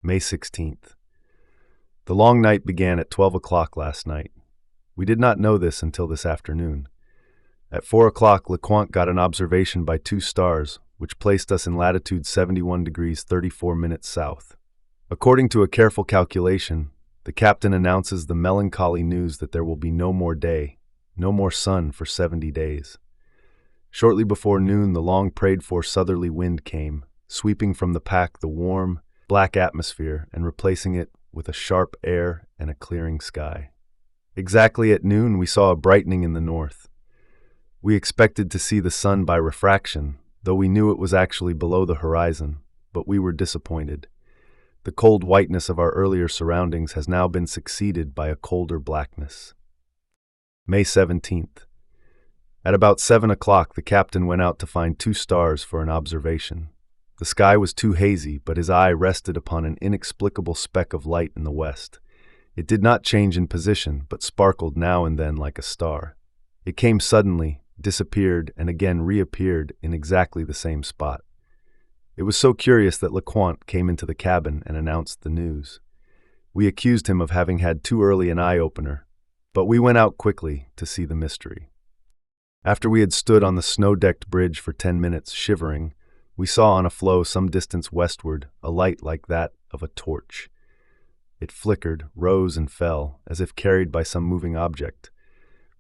May 16th. The long night began at 12 o'clock last night. We did not know this until this afternoon. At 4 o'clock, Lequaint got an observation by 2 stars, which placed us in latitude 71 degrees 34 minutes south. According to a careful calculation, the captain announces the melancholy news that there will be no more day, no more sun for 70 days. Shortly before noon, the long-prayed-for southerly wind came, sweeping from the pack the warm, black atmosphere and replacing it with a sharp air and a clearing sky. Exactly at noon, we saw a brightening in the north. We expected to see the sun by refraction, though we knew it was actually below the horizon, but we were disappointed. The cold whiteness of our earlier surroundings has now been succeeded by a colder blackness. May 17th. At about 7 o'clock, the captain went out to find 2 stars for an observation. The sky was too hazy, but his eye rested upon an inexplicable speck of light in the west. It did not change in position, but sparkled now and then like a star. It came suddenly, disappeared, and again reappeared in exactly the same spot. It was so curious that Lequaint came into the cabin and announced the news. We accused him of having had too early an eye-opener, but we went out quickly to see the mystery. After we had stood on the snow-decked bridge for 10 minutes, shivering, we saw on a floe some distance westward a light like that of a torch. It flickered, rose, and fell, as if carried by some moving object.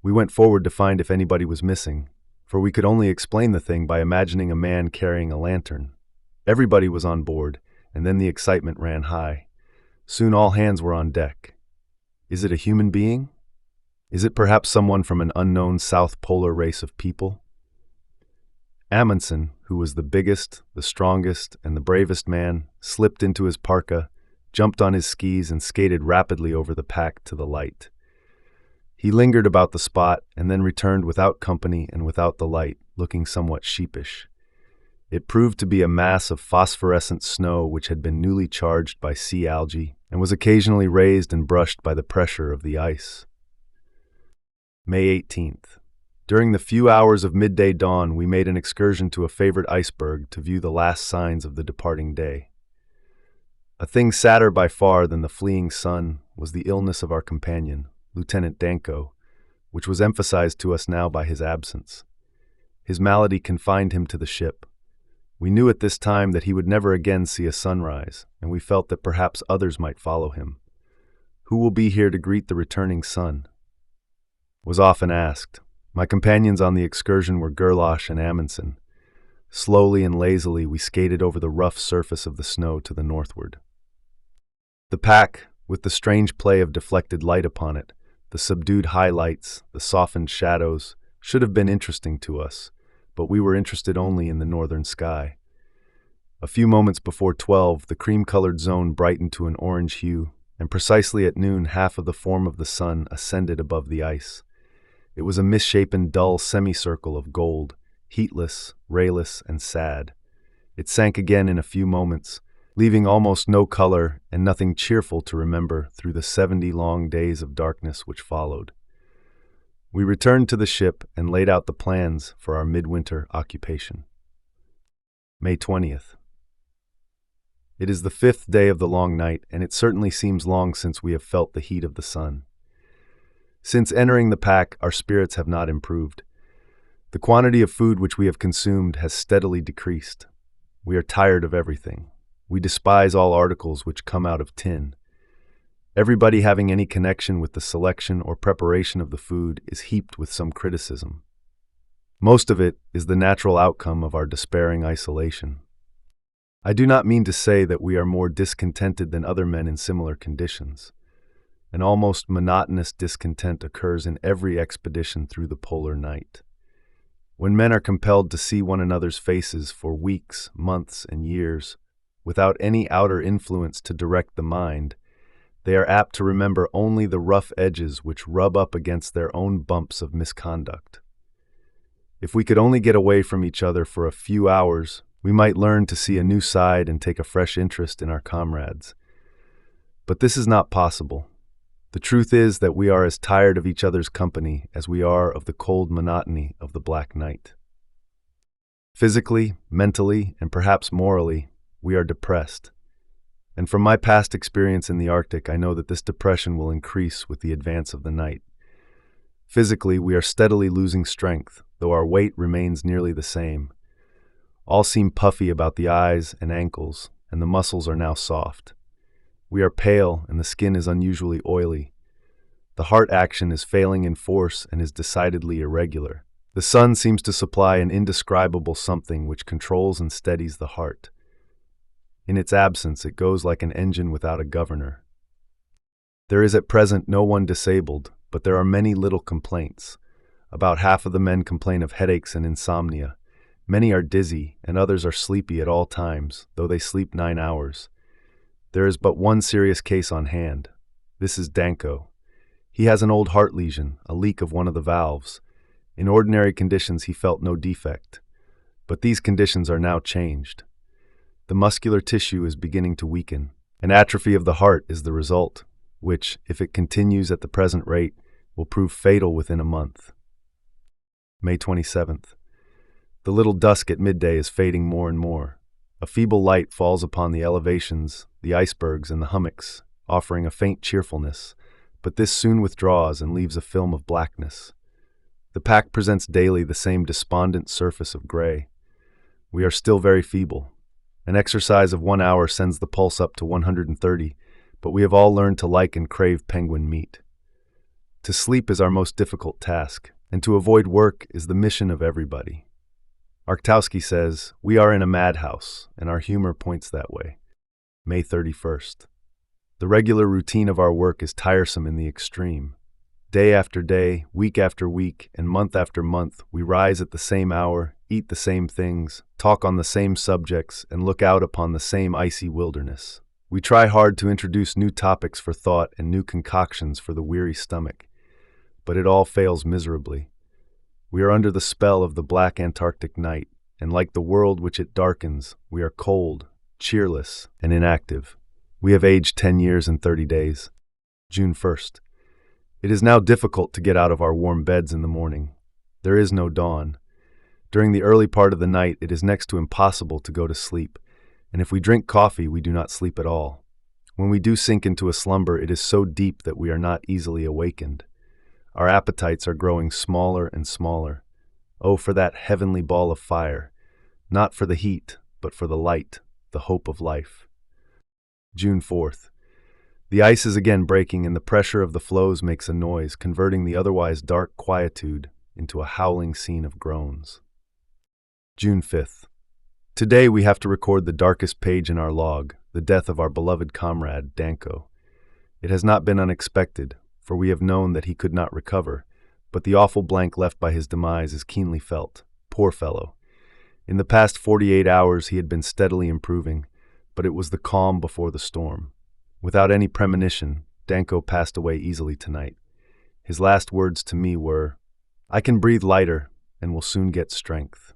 We went forward to find if anybody was missing, for we could only explain the thing by imagining a man carrying a lantern. Everybody was on board, and then the excitement ran high. Soon all hands were on deck. Is it a human being? Is it perhaps someone from an unknown South Polar race of people? Amundsen, who was the biggest, the strongest, and the bravest man, slipped into his parka, jumped on his skis, and skated rapidly over the pack to the light. He lingered about the spot and then returned without company and without the light, looking somewhat sheepish. It proved to be a mass of phosphorescent snow which had been newly charged by sea algae and was occasionally raised and brushed by the pressure of the ice. May 18th. During the few hours of midday dawn, we made an excursion to a favorite iceberg to view the last signs of the departing day. A thing sadder by far than the fleeing sun was the illness of our companion, Lieutenant Danko, which was emphasized to us now by his absence. His malady confined him to the ship. We knew at this time that he would never again see a sunrise, and we felt that perhaps others might follow him. Who will be here to greet the returning sun? Was often asked. My companions on the excursion were Gerlosh and Amundsen. Slowly and lazily we skated over the rough surface of the snow to the northward. The pack, with the strange play of deflected light upon it, the subdued highlights, the softened shadows, should have been interesting to us, but we were interested only in the northern sky. A few moments before 12, the cream-colored zone brightened to an orange hue, and precisely at noon half of the form of the sun ascended above the ice. It was a misshapen, dull semicircle of gold, heatless, rayless, and sad. It sank again in a few moments, leaving almost no color and nothing cheerful to remember through the 70 long days of darkness which followed. We returned to the ship and laid out the plans for our midwinter occupation. May 20th. It is the 5th day of the long night, and it certainly seems long since we have felt the heat of the sun. Since entering the pack, our spirits have not improved. The quantity of food which we have consumed has steadily decreased. We are tired of everything. We despise all articles which come out of tin. Everybody having any connection with the selection or preparation of the food is heaped with some criticism. Most of it is the natural outcome of our despairing isolation. I do not mean to say that we are more discontented than other men in similar conditions. An almost monotonous discontent occurs in every expedition through the polar night. When men are compelled to see one another's faces for weeks, months, and years, without any outer influence to direct the mind, they are apt to remember only the rough edges which rub up against their own bumps of misconduct. If we could only get away from each other for a few hours, we might learn to see a new side and take a fresh interest in our comrades. But this is not possible. The truth is that we are as tired of each other's company as we are of the cold monotony of the black night. Physically, mentally, and perhaps morally, we are depressed. And from my past experience in the Arctic, I know that this depression will increase with the advance of the night. Physically, we are steadily losing strength, though our weight remains nearly the same. All seem puffy about the eyes and ankles, and the muscles are now soft. We are pale, and the skin is unusually oily. The heart action is failing in force and is decidedly irregular. The sun seems to supply an indescribable something which controls and steadies the heart. In its absence, it goes like an engine without a governor. There is at present no one disabled, but there are many little complaints. About half of the men complain of headaches and insomnia. Many are dizzy, and others are sleepy at all times, though they sleep 9 hours. There is but one serious case on hand. This is Danko. He has an old heart lesion, a leak of one of the valves. In ordinary conditions he felt no defect, but these conditions are now changed. The muscular tissue is beginning to weaken. An atrophy of the heart is the result, which, if it continues at the present rate, will prove fatal within a month. May 27th. The little dusk at midday is fading more and more. A feeble light falls upon the elevations, the icebergs, and the hummocks, offering a faint cheerfulness, but this soon withdraws and leaves a film of blackness. The pack presents daily the same despondent surface of gray. We are still very feeble. An exercise of 1 hour sends the pulse up to 130, but we have all learned to like and crave penguin meat. To sleep is our most difficult task, and to avoid work is the mission of everybody. Arctowski says, "We are in a madhouse," and our humor points that way. May 31st. The regular routine of our work is tiresome in the extreme. Day after day, week after week, and month after month, we rise at the same hour, eat the same things, talk on the same subjects, and look out upon the same icy wilderness. We try hard to introduce new topics for thought and new concoctions for the weary stomach, but it all fails miserably. We are under the spell of the black Antarctic night, and like the world which it darkens, we are cold, cheerless, and inactive. We have aged 10 years and 30 days. June 1st. It is now difficult to get out of our warm beds in the morning. There is no dawn. During the early part of the night, it is next to impossible to go to sleep, and if we drink coffee, we do not sleep at all. When we do sink into a slumber, it is so deep that we are not easily awakened. Our appetites are growing smaller and smaller. Oh, for that heavenly ball of fire, not for the heat, but for the light, the hope of life. June 4th. The ice is again breaking and the pressure of the floes makes a noise, converting the otherwise dark quietude into a howling scene of groans. June 5th. Today we have to record the darkest page in our log, the death of our beloved comrade, Danko. It has not been unexpected, for we have known that he could not recover, but the awful blank left by his demise is keenly felt. Poor fellow. In the past 48 hours he had been steadily improving, but it was the calm before the storm. Without any premonition, Danko passed away easily tonight. His last words to me were, "I can breathe lighter and will soon get strength."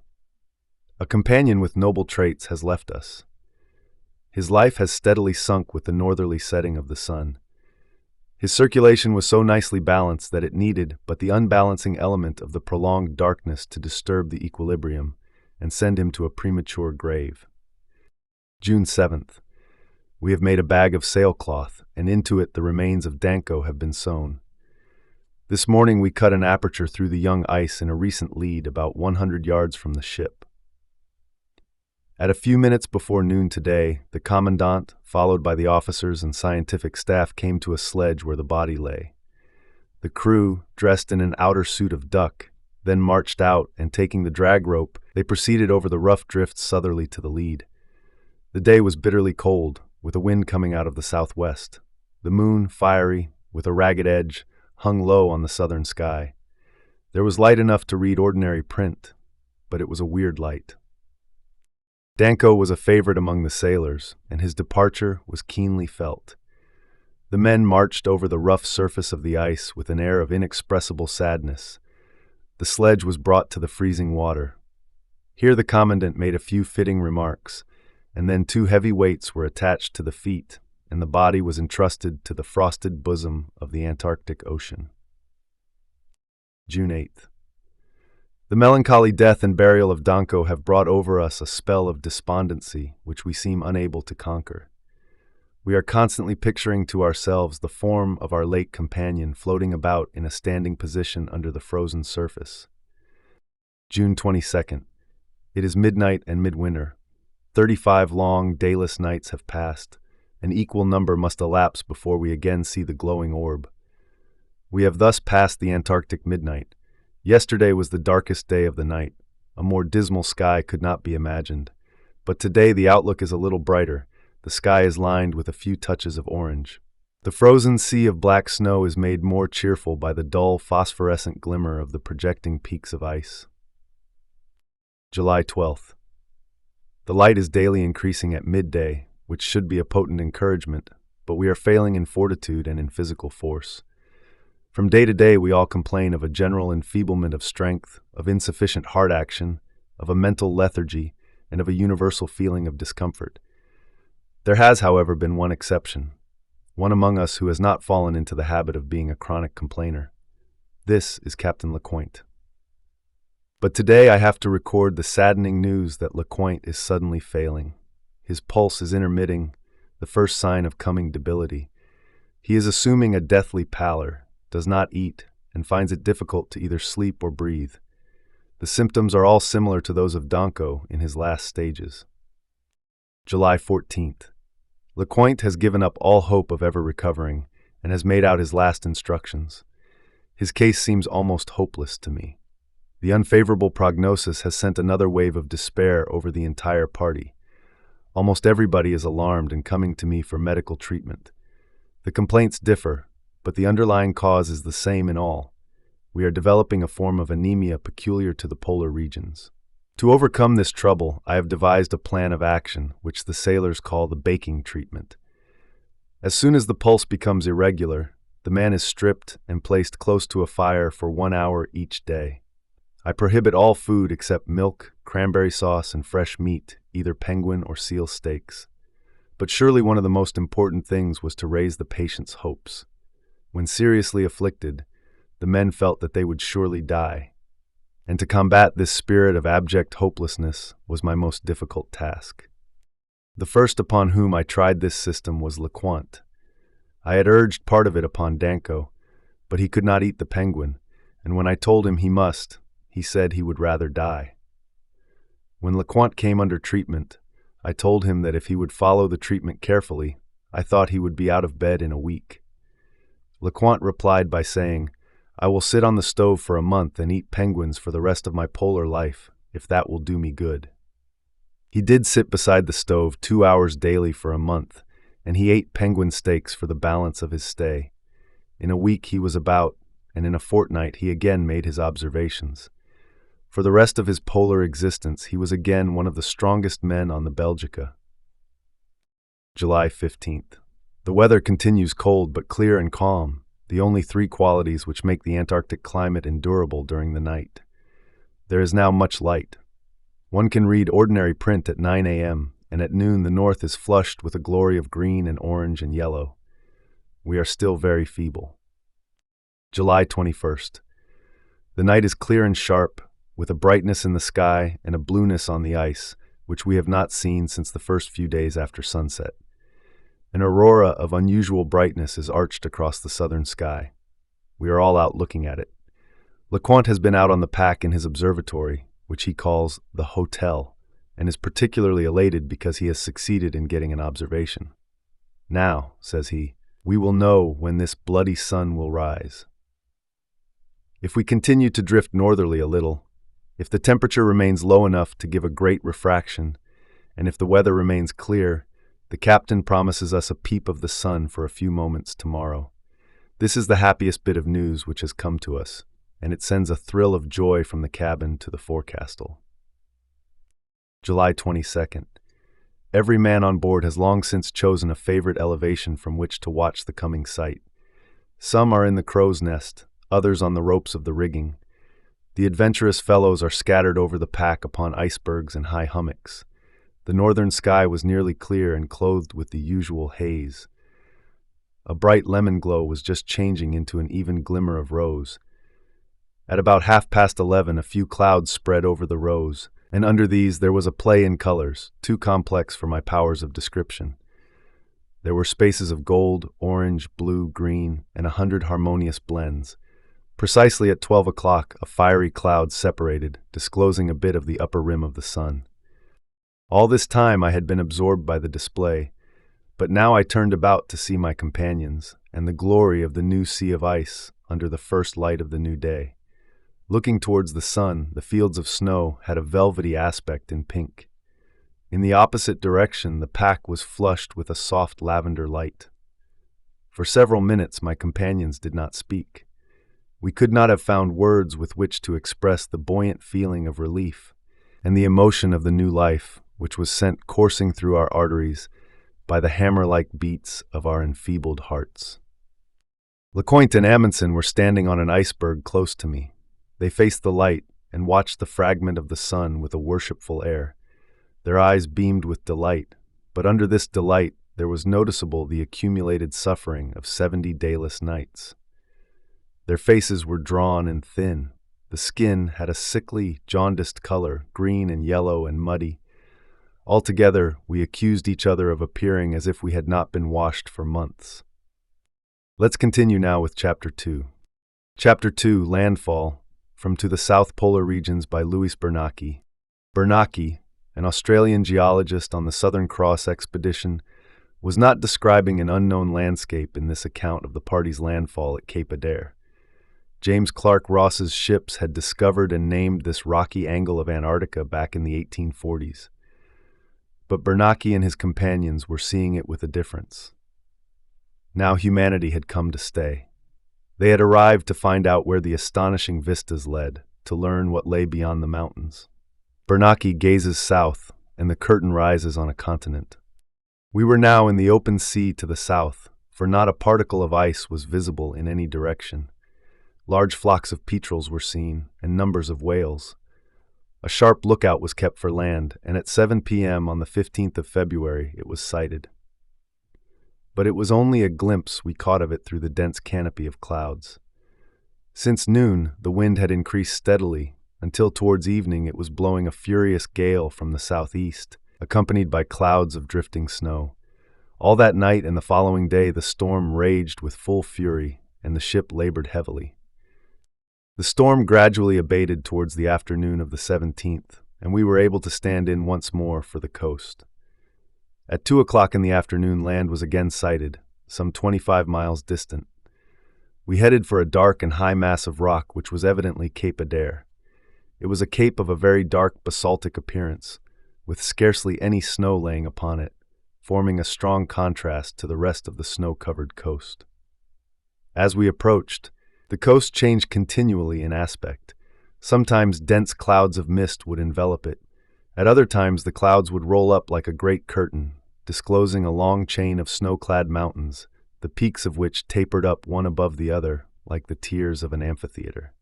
A companion with noble traits has left us. His life has steadily sunk with the northerly setting of the sun. His circulation was so nicely balanced that it needed but the unbalancing element of the prolonged darkness to disturb the equilibrium and send him to a premature grave. June 7th. We have made a bag of sailcloth, and into it the remains of Danko have been sewn. This morning we cut an aperture through the young ice in a recent lead about 100 yards from the ship. At a few minutes before noon today, the commandant, followed by the officers and scientific staff, came to a sledge where the body lay. The crew, dressed in an outer suit of duck, then marched out, and taking the drag rope, they proceeded over the rough drifts southerly to the lead. The day was bitterly cold, with a wind coming out of the southwest. The moon, fiery, with a ragged edge, hung low on the southern sky. There was light enough to read ordinary print, but it was a weird light. Danko was a favorite among the sailors, and his departure was keenly felt. The men marched over the rough surface of the ice with an air of inexpressible sadness. The sledge was brought to the freezing water. Here the commandant made a few fitting remarks, and then 2 heavy weights were attached to the feet, and the body was entrusted to the frosted bosom of the Antarctic Ocean. June 8th. The melancholy death and burial of Danko have brought over us a spell of despondency which we seem unable to conquer. We are constantly picturing to ourselves the form of our late companion floating about in a standing position under the frozen surface. June 22nd. It is midnight and midwinter. 35 long, dayless nights have passed. An equal number must elapse before we again see the glowing orb. We have thus passed the Antarctic midnight. Yesterday was the darkest day of the night. A more dismal sky could not be imagined. But today the outlook is a little brighter. The sky is lined with a few touches of orange. The frozen sea of black snow is made more cheerful by the dull, phosphorescent glimmer of the projecting peaks of ice. July 12th. The light is daily increasing at midday, which should be a potent encouragement, but we are failing in fortitude and in physical force. From day to day we all complain of a general enfeeblement of strength, of insufficient heart action, of a mental lethargy, and of a universal feeling of discomfort. There has, however, been one exception, one among us who has not fallen into the habit of being a chronic complainer. This is Captain Lecointe. But today I have to record the saddening news that Lecointe is suddenly failing. His pulse is intermitting, the first sign of coming debility. He is assuming a deathly pallor, does not eat, and finds it difficult to either sleep or breathe. The symptoms are all similar to those of Danko in his last stages. July 14th. Lecointe has given up all hope of ever recovering and has made out his last instructions. His case seems almost hopeless to me. The unfavorable prognosis has sent another wave of despair over the entire party. Almost everybody is alarmed and coming to me for medical treatment. The complaints differ, but the underlying cause is the same in all. We are developing a form of anemia peculiar to the polar regions. To overcome this trouble, I have devised a plan of action, which the sailors call the baking treatment. As soon as the pulse becomes irregular, the man is stripped and placed close to a fire for 1 hour each day. I prohibit all food except milk, cranberry sauce, and fresh meat, either penguin or seal steaks. But surely one of the most important things was to raise the patient's hopes. When seriously afflicted, the men felt that they would surely die. And to combat this spirit of abject hopelessness was my most difficult task. The first upon whom I tried this system was LeCointe. I had urged part of it upon Danko, but he could not eat the penguin, and when I told him he must, he said he would rather die. When LeCointe came under treatment, I told him that if he would follow the treatment carefully, I thought he would be out of bed in a week. LeCointe replied by saying, "I will sit on the stove for a month and eat penguins for the rest of my polar life, if that will do me good." He did sit beside the stove 2 hours daily for a month, and he ate penguin steaks for the balance of his stay. In a week he was about, and in a fortnight he again made his observations. For the rest of his polar existence he was again one of the strongest men on the Belgica. July 15th. The weather continues cold but clear and calm, the only three qualities which make the Antarctic climate endurable during the night. There is now much light. One can read ordinary print at 9 a.m., and at noon the north is flushed with a glory of green and orange and yellow. We are still very feeble. July 21st. The night is clear and sharp, with a brightness in the sky and a blueness on the ice, which we have not seen since the first few days after sunset. An aurora of unusual brightness is arched across the southern sky. We are all out looking at it. LeCointe has been out on the pack in his observatory, which he calls the hotel, and is particularly elated because he has succeeded in getting an observation. "Now," says he, "we will know when this bloody sun will rise." If we continue to drift northerly a little, if the temperature remains low enough to give a great refraction, and if the weather remains clear, the captain promises us a peep of the sun for a few moments tomorrow. This is the happiest bit of news which has come to us, and it sends a thrill of joy from the cabin to the forecastle. July 22nd. Every man on board has long since chosen a favorite elevation from which to watch the coming sight. Some are in the crow's nest, others on the ropes of the rigging. The adventurous fellows are scattered over the pack upon icebergs and high hummocks. The northern sky was nearly clear and clothed with the usual haze. A bright lemon glow was just changing into an even glimmer of rose. At about 11:30, a few clouds spread over the rose, and under these there was a play in colors, too complex for my powers of description. There were spaces of gold, orange, blue, green, and 100 harmonious blends. Precisely at 12 o'clock, a fiery cloud separated, disclosing a bit of the upper rim of the sun. All this time I had been absorbed by the display, but now I turned about to see my companions, and the glory of the new sea of ice under the first light of the new day. Looking towards the sun, the fields of snow had a velvety aspect in pink. In the opposite direction, the pack was flushed with a soft lavender light. For several minutes my companions did not speak. We could not have found words with which to express the buoyant feeling of relief and the emotion of the new life, which was sent coursing through our arteries by the hammer-like beats of our enfeebled hearts. LeCointe and Amundsen were standing on an iceberg close to me. They faced the light and watched the fragment of the sun with a worshipful air. Their eyes beamed with delight, but under this delight there was noticeable the accumulated suffering of 70 dayless nights. Their faces were drawn and thin. The skin had a sickly, jaundiced color, green and yellow and muddy. Altogether, we accused each other of appearing as if we had not been washed for months. Let's continue now with Chapter 2. Chapter 2, Landfall, from To the South Polar Regions by Louis Bernacchi. Bernacchi, an Australian geologist on the Southern Cross expedition, was not describing an unknown landscape in this account of the party's landfall at Cape Adare. James Clark Ross's ships had discovered and named this rocky angle of Antarctica back in the 1840s. But Bernacchi and his companions were seeing it with a difference. Now humanity had come to stay. They had arrived to find out where the astonishing vistas led, to learn what lay beyond the mountains. Bernacchi gazes south, and the curtain rises on a continent. We were now in the open sea to the south, for not a particle of ice was visible in any direction. Large flocks of petrels were seen, and numbers of whales. A sharp lookout was kept for land, and at 7 p.m. on the 15th of February it was sighted. But it was only a glimpse we caught of it through the dense canopy of clouds. Since noon, the wind had increased steadily, until towards evening it was blowing a furious gale from the southeast, accompanied by clouds of drifting snow. All that night and the following day the storm raged with full fury, and the ship labored heavily. The storm gradually abated towards the afternoon of the 17th, and we were able to stand in once more for the coast. At 2 o'clock in the afternoon, land was again sighted, some 25 miles distant. We headed for a dark and high mass of rock which was evidently Cape Adair. It was a cape of a very dark basaltic appearance, with scarcely any snow laying upon it, forming a strong contrast to the rest of the snow-covered coast. As we approached, the coast changed continually in aspect. Sometimes dense clouds of mist would envelop it. At other times the clouds would roll up like a great curtain, disclosing a long chain of snow-clad mountains, the peaks of which tapered up one above the other like the tiers of an amphitheater.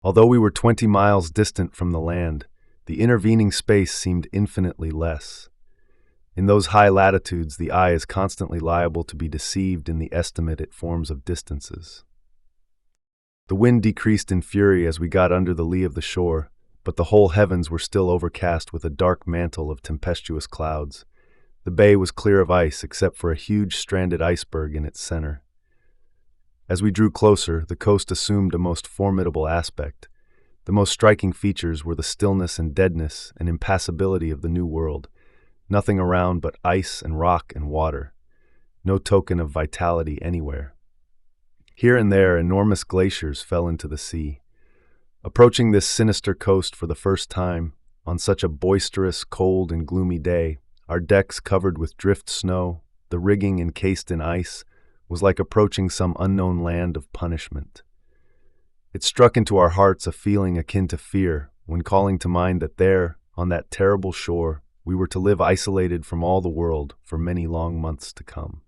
Although we were 20 miles distant from the land, the intervening space seemed infinitely less. In those high latitudes, the eye is constantly liable to be deceived in the estimate it forms of distances. The wind decreased in fury as we got under the lee of the shore, but the whole heavens were still overcast with a dark mantle of tempestuous clouds. The bay was clear of ice except for a huge stranded iceberg in its center. As we drew closer, the coast assumed a most formidable aspect. The most striking features were the stillness and deadness and impassibility of the New World. Nothing around but ice and rock and water. No token of vitality anywhere. Here and there, enormous glaciers fell into the sea. Approaching this sinister coast for the first time, on such a boisterous, cold, and gloomy day, our decks covered with drift snow, the rigging encased in ice, was like approaching some unknown land of punishment. It struck into our hearts a feeling akin to fear when calling to mind that there, on that terrible shore, we were to live isolated from all the world for many long months to come.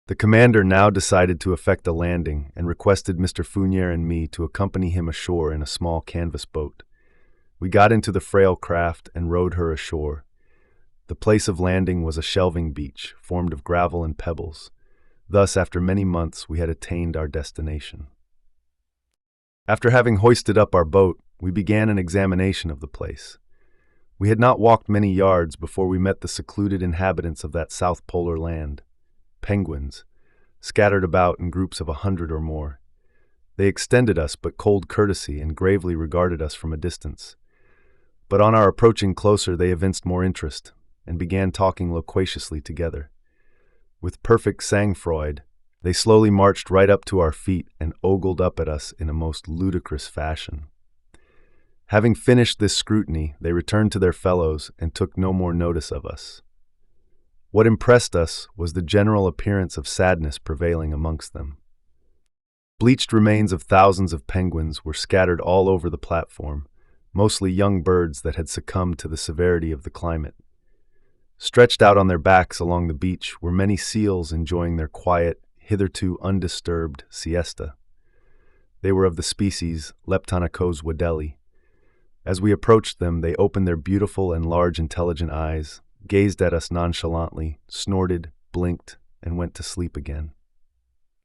The commander now decided to effect a landing and requested Mr. Fournier and me to accompany him ashore in a small canvas boat. We got into the frail craft and rowed her ashore. The place of landing was a shelving beach formed of gravel and pebbles. Thus, after many months, we had attained our destination. After having hoisted up our boat, we began an examination of the place. We had not walked many yards before we met the secluded inhabitants of that South Polar land. Penguins, scattered about in groups of 100 or more. They extended us but cold courtesy and gravely regarded us from a distance. But on our approaching closer they evinced more interest, and began talking loquaciously together. With perfect sang-froid, they slowly marched right up to our feet and ogled up at us in a most ludicrous fashion. Having finished this scrutiny, they returned to their fellows and took no more notice of us. What impressed us was the general appearance of sadness prevailing amongst them. Bleached remains of thousands of penguins were scattered all over the platform, mostly young birds that had succumbed to the severity of the climate. Stretched out on their backs along the beach were many seals enjoying their quiet, hitherto undisturbed siesta. They were of the species Leptonochos waddeli. As we approached them, they opened their beautiful and large intelligent eyes, gazed at us nonchalantly, snorted, blinked, and went to sleep again.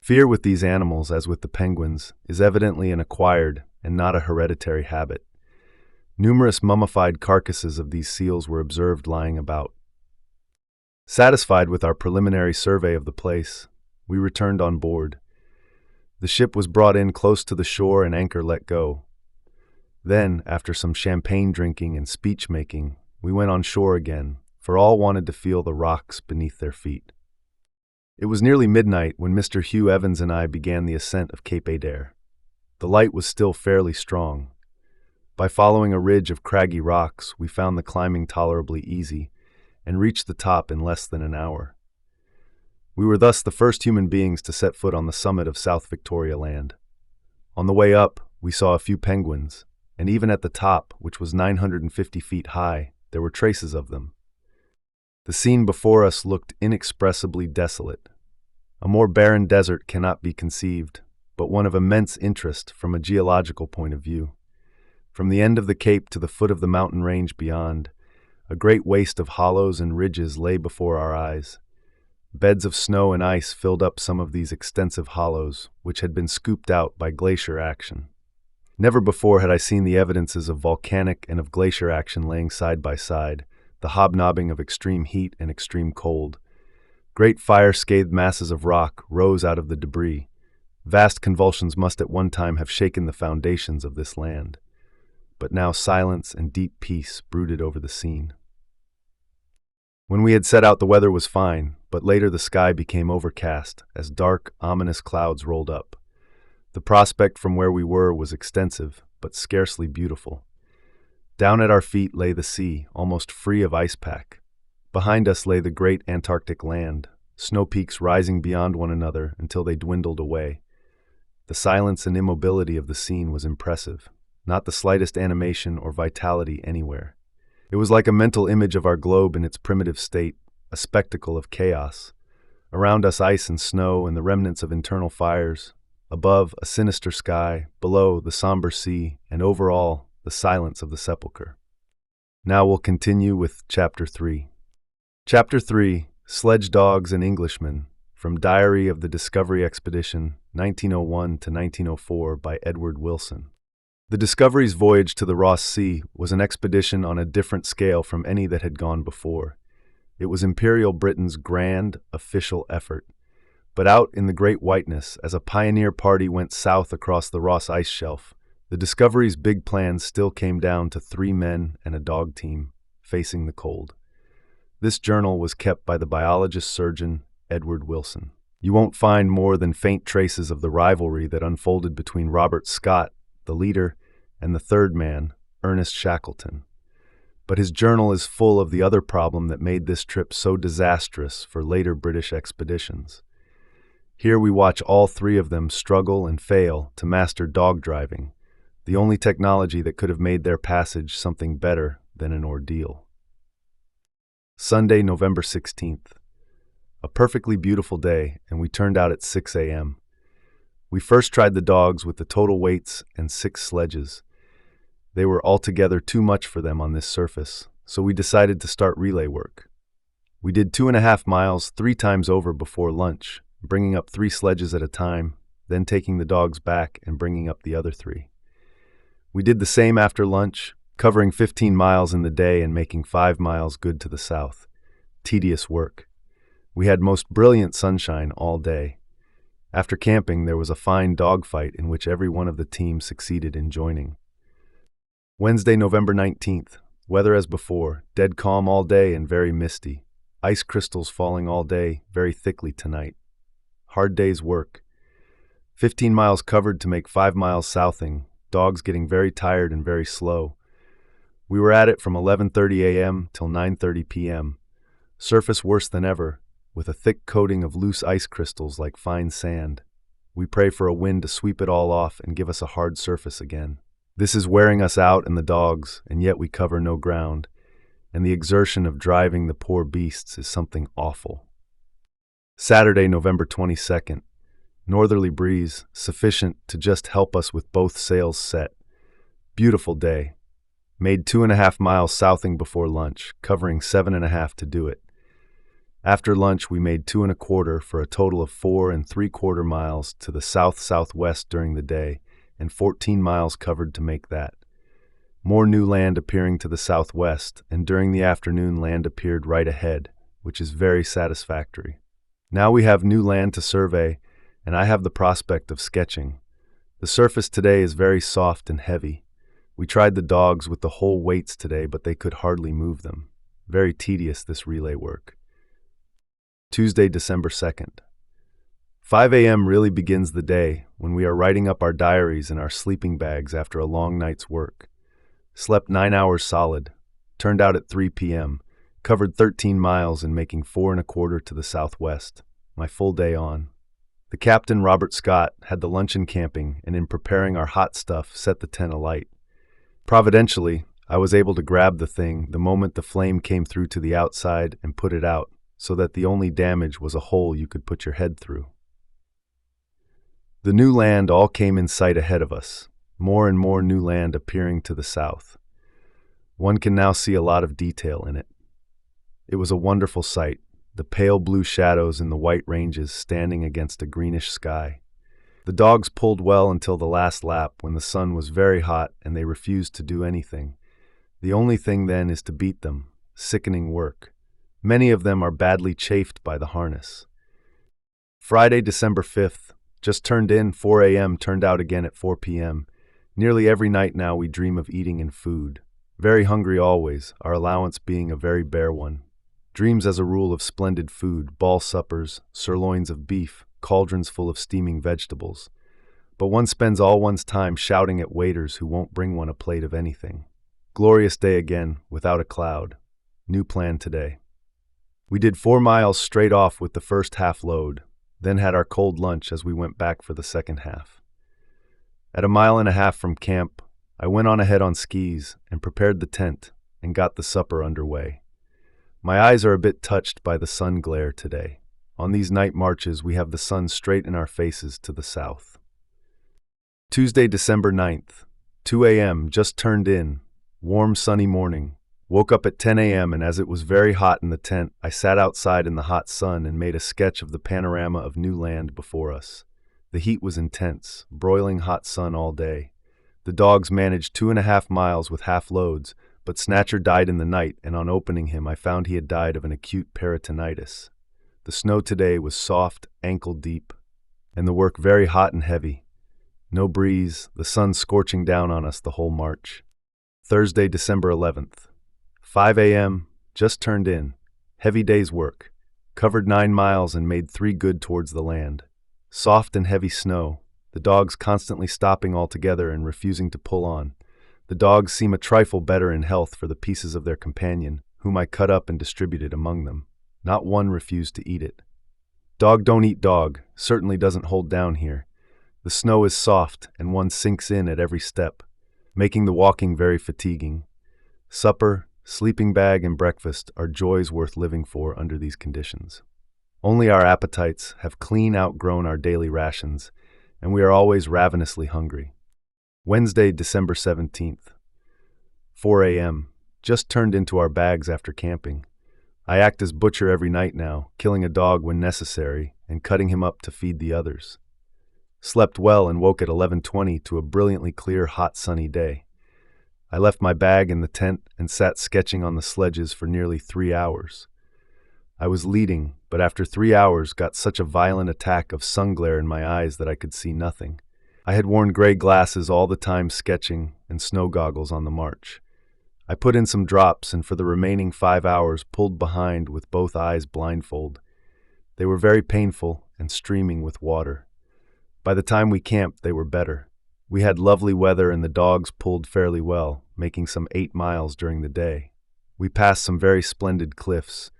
Fear with these animals, as with the penguins, is evidently an acquired and not a hereditary habit. Numerous mummified carcasses of these seals were observed lying about. Satisfied with our preliminary survey of the place, we returned on board. The ship was brought in close to the shore and anchor let go. Then, after some champagne drinking and speech-making, we went on shore again, for all wanted to feel the rocks beneath their feet. It was nearly midnight when Mr. Hugh Evans and I began the ascent of Cape Adair. The light was still fairly strong. By following a ridge of craggy rocks, we found the climbing tolerably easy, and reached the top in less than an hour. We were thus the first human beings to set foot on the summit of South Victoria Land. On the way up, we saw a few penguins, and even at the top, which was 950 feet high, there were traces of them. The scene before us looked inexpressibly desolate. A more barren desert cannot be conceived, but one of immense interest from a geological point of view. From the end of the cape to the foot of the mountain range beyond, a great waste of hollows and ridges lay before our eyes. Beds of snow and ice filled up some of these extensive hollows, which had been scooped out by glacier action. Never before had I seen the evidences of volcanic and of glacier action laying side by side, the hobnobbing of extreme heat and extreme cold. Great fire-scathed masses of rock rose out of the debris. Vast convulsions must at one time have shaken the foundations of this land. But now silence and deep peace brooded over the scene. When we had set out, the weather was fine, but later the sky became overcast as dark, ominous clouds rolled up. The prospect from where we were was extensive, but scarcely beautiful. Down at our feet lay the sea, almost free of ice pack. Behind us lay the great Antarctic land, snow peaks rising beyond one another until they dwindled away. The silence and immobility of the scene was impressive, not the slightest animation or vitality anywhere. It was like a mental image of our globe in its primitive state, a spectacle of chaos. Around us ice and snow and the remnants of internal fires. Above, a sinister sky, below, the somber sea, and over all, the silence of the sepulchre. Now we'll continue with Chapter 3. Chapter 3, Sledge Dogs and Englishmen, from Diary of the Discovery Expedition, 1901 to 1904 by Edward Wilson. The Discovery's voyage to the Ross Sea was an expedition on a different scale from any that had gone before. It was Imperial Britain's grand, official effort. But out in the great whiteness, as a pioneer party went south across the Ross ice shelf, the Discovery's big plans still came down to 3 men and a dog team, facing the cold. This journal was kept by the biologist-surgeon Edward Wilson. You won't find more than faint traces of the rivalry that unfolded between Robert Scott, the leader, and the third man, Ernest Shackleton. But his journal is full of the other problem that made this trip so disastrous for later British expeditions. Here we watch all 3 of them struggle and fail to master dog driving, the only technology that could have made their passage something better than an ordeal. Sunday, November 16th. A perfectly beautiful day, and we turned out at 6 a.m. We first tried the dogs with the total weights and 6 sledges. They were altogether too much for them on this surface, so we decided to start relay work. We did 2.5 miles 3 times over before lunch, bringing up 3 sledges at a time, then taking the dogs back and bringing up the other 3. We did the same after lunch, covering 15 miles in the day and making 5 miles good to the south. Tedious work. We had most brilliant sunshine all day. After camping, there was a fine dogfight in which every one of the team succeeded in joining. Wednesday, November 19th. Weather as before, dead calm all day and very misty. Ice crystals falling all day, very thickly tonight. Hard day's work. 15 miles covered to make 5 miles southing, dogs getting very tired and very slow. We were at it from 11:30 a.m. till 9:30 p.m. Surface worse than ever, with a thick coating of loose ice crystals like fine sand. We pray for a wind to sweep it all off and give us a hard surface again. This is wearing us out and the dogs, and yet we cover no ground, and the exertion of driving the poor beasts is something awful. Saturday, November 22nd. Northerly breeze, sufficient to just help us with both sails set. Beautiful day. Made 2.5 miles southing before lunch, covering 7.5 to do it. After lunch, we made 2.25 for a total of 4.75 miles to the south-southwest during the day, and 14 miles covered to make that. More new land appearing to the southwest, and during the afternoon land appeared right ahead, which is very satisfactory. Now we have new land to survey, and I have the prospect of sketching. The surface today is very soft and heavy. We tried the dogs with the whole weights today, but they could hardly move them. Very tedious, this relay work. Tuesday, December 2nd. 5 a.m. really begins the day when we are writing up our diaries in our sleeping bags after a long night's work. Slept 9 hours solid, turned out at 3 p.m., covered 13 miles and making 4.25 to the southwest. My full day on. The captain, Robert Scott, had the luncheon camping and in preparing our hot stuff set the tent alight. Providentially, I was able to grab the thing the moment the flame came through to the outside and put it out, so that the only damage was a hole you could put your head through. The new land all came in sight ahead of us, more and more new land appearing to the south. One can now see a lot of detail in it. It was a wonderful sight, the pale blue shadows in the white ranges standing against a greenish sky. The dogs pulled well until the last lap when the sun was very hot and they refused to do anything. The only thing then is to beat them. Sickening work. Many of them are badly chafed by the harness. Friday, December 5th. Just turned in, 4 a.m., turned out again at 4 p.m. Nearly every night now we dream of eating and food. Very hungry always, our allowance being a very bare one. Dreams as a rule of splendid food, ball suppers, sirloins of beef, cauldrons full of steaming vegetables. But one spends all one's time shouting at waiters who won't bring one a plate of anything. Glorious day again, without a cloud. New plan today. We did 4 miles straight off with the first half load, then had our cold lunch as we went back for the second half. At 1.5 miles from camp, I went on ahead on skis and prepared the tent and got the supper underway. My eyes are a bit touched by the sun glare today. On these night marches, we have the sun straight in our faces to the south. Tuesday, December 9th, 2 a.m., just turned in. Warm, sunny morning. Woke up at 10 a.m. and as it was very hot in the tent, I sat outside in the hot sun and made a sketch of the panorama of new land before us. The heat was intense, broiling hot sun all day. The dogs managed 2.5 miles with half loads, but Snatcher died in the night, and on opening him I found he had died of an acute peritonitis. The snow today was soft, ankle deep, and the work very hot and heavy. No breeze, the sun scorching down on us the whole march. Thursday, December 11th. 5 a.m., just turned in. Heavy day's work. Covered 9 miles and made 3 good towards the land. Soft and heavy snow, the dogs constantly stopping altogether and refusing to pull on. The dogs seem a trifle better in health for the pieces of their companion, whom I cut up and distributed among them. Not one refused to eat it. Dog don't eat dog, certainly doesn't hold down here. The snow is soft and one sinks in at every step, making the walking very fatiguing. Supper, sleeping bag, and breakfast are joys worth living for under these conditions. Only our appetites have clean outgrown our daily rations, and we are always ravenously hungry. Wednesday, December 17th. 4 a.m. Just turned into our bags after camping. I act as butcher every night now, killing a dog when necessary and cutting him up to feed the others. Slept well and woke at 11:20 to a brilliantly clear, hot, sunny day. I left my bag in the tent and sat sketching on the sledges for nearly 3 hours. I was leading, but after 3 hours got such a violent attack of sun glare in my eyes that I could see nothing. I had worn gray glasses all the time sketching and snow goggles on the march. I put in some drops and for the remaining 5 hours pulled behind with both eyes blindfold. They were very painful and streaming with water. By the time we camped, they were better. We had lovely weather and the dogs pulled fairly well, making some 8 miles during the day. We passed some very splendid cliffs,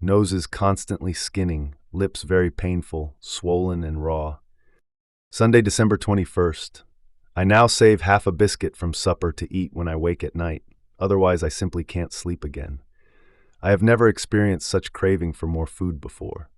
noses constantly skinning, lips very painful, swollen and raw. Sunday, December 21st. I now save half a biscuit from supper to eat when I wake at night, otherwise I simply can't sleep again. I have never experienced such craving for more food before.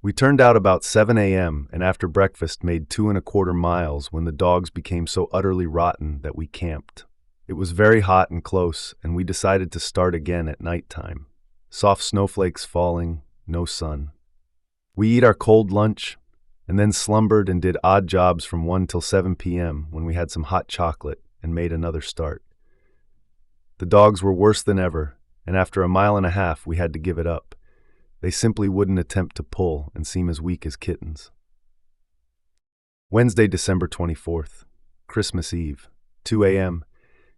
We turned out about 7 a.m. and after breakfast made 2.25 miles when the dogs became so utterly rotten that we camped. It was very hot and close, and we decided to start again at night time. Soft snowflakes falling, no sun. We eat our cold lunch, and then slumbered and did odd jobs from 1 till 7 p.m. when we had some hot chocolate and made another start. The dogs were worse than ever, and after 1.5 miles we had to give it up. They simply wouldn't attempt to pull and seem as weak as kittens. Wednesday, December 24th, Christmas Eve, 2 a.m.,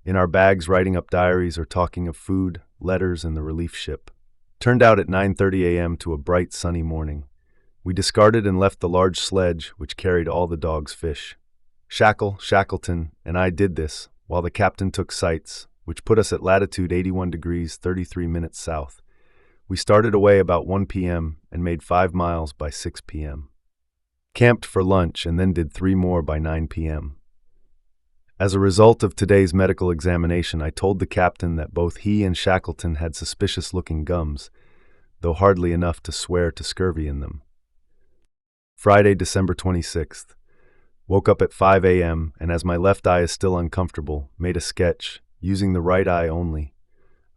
in our bags writing up diaries or talking of food, letters, and the relief ship. Turned out at 9:30 a.m. to a bright sunny morning. We discarded and left the large sledge which carried all the dogs' fish. Shackleton, and I did this, while the captain took sights, which put us at latitude 81 degrees 33 minutes south. We started away about 1 p.m. and made 5 miles by 6 p.m. Camped for lunch and then did 3 more by 9 p.m. As a result of today's medical examination, I told the captain that both he and Shackleton had suspicious-looking gums, though hardly enough to swear to scurvy in them. Friday, December 26th. Woke up at 5 a.m. and as my left eye is still uncomfortable, made a sketch, using the right eye only.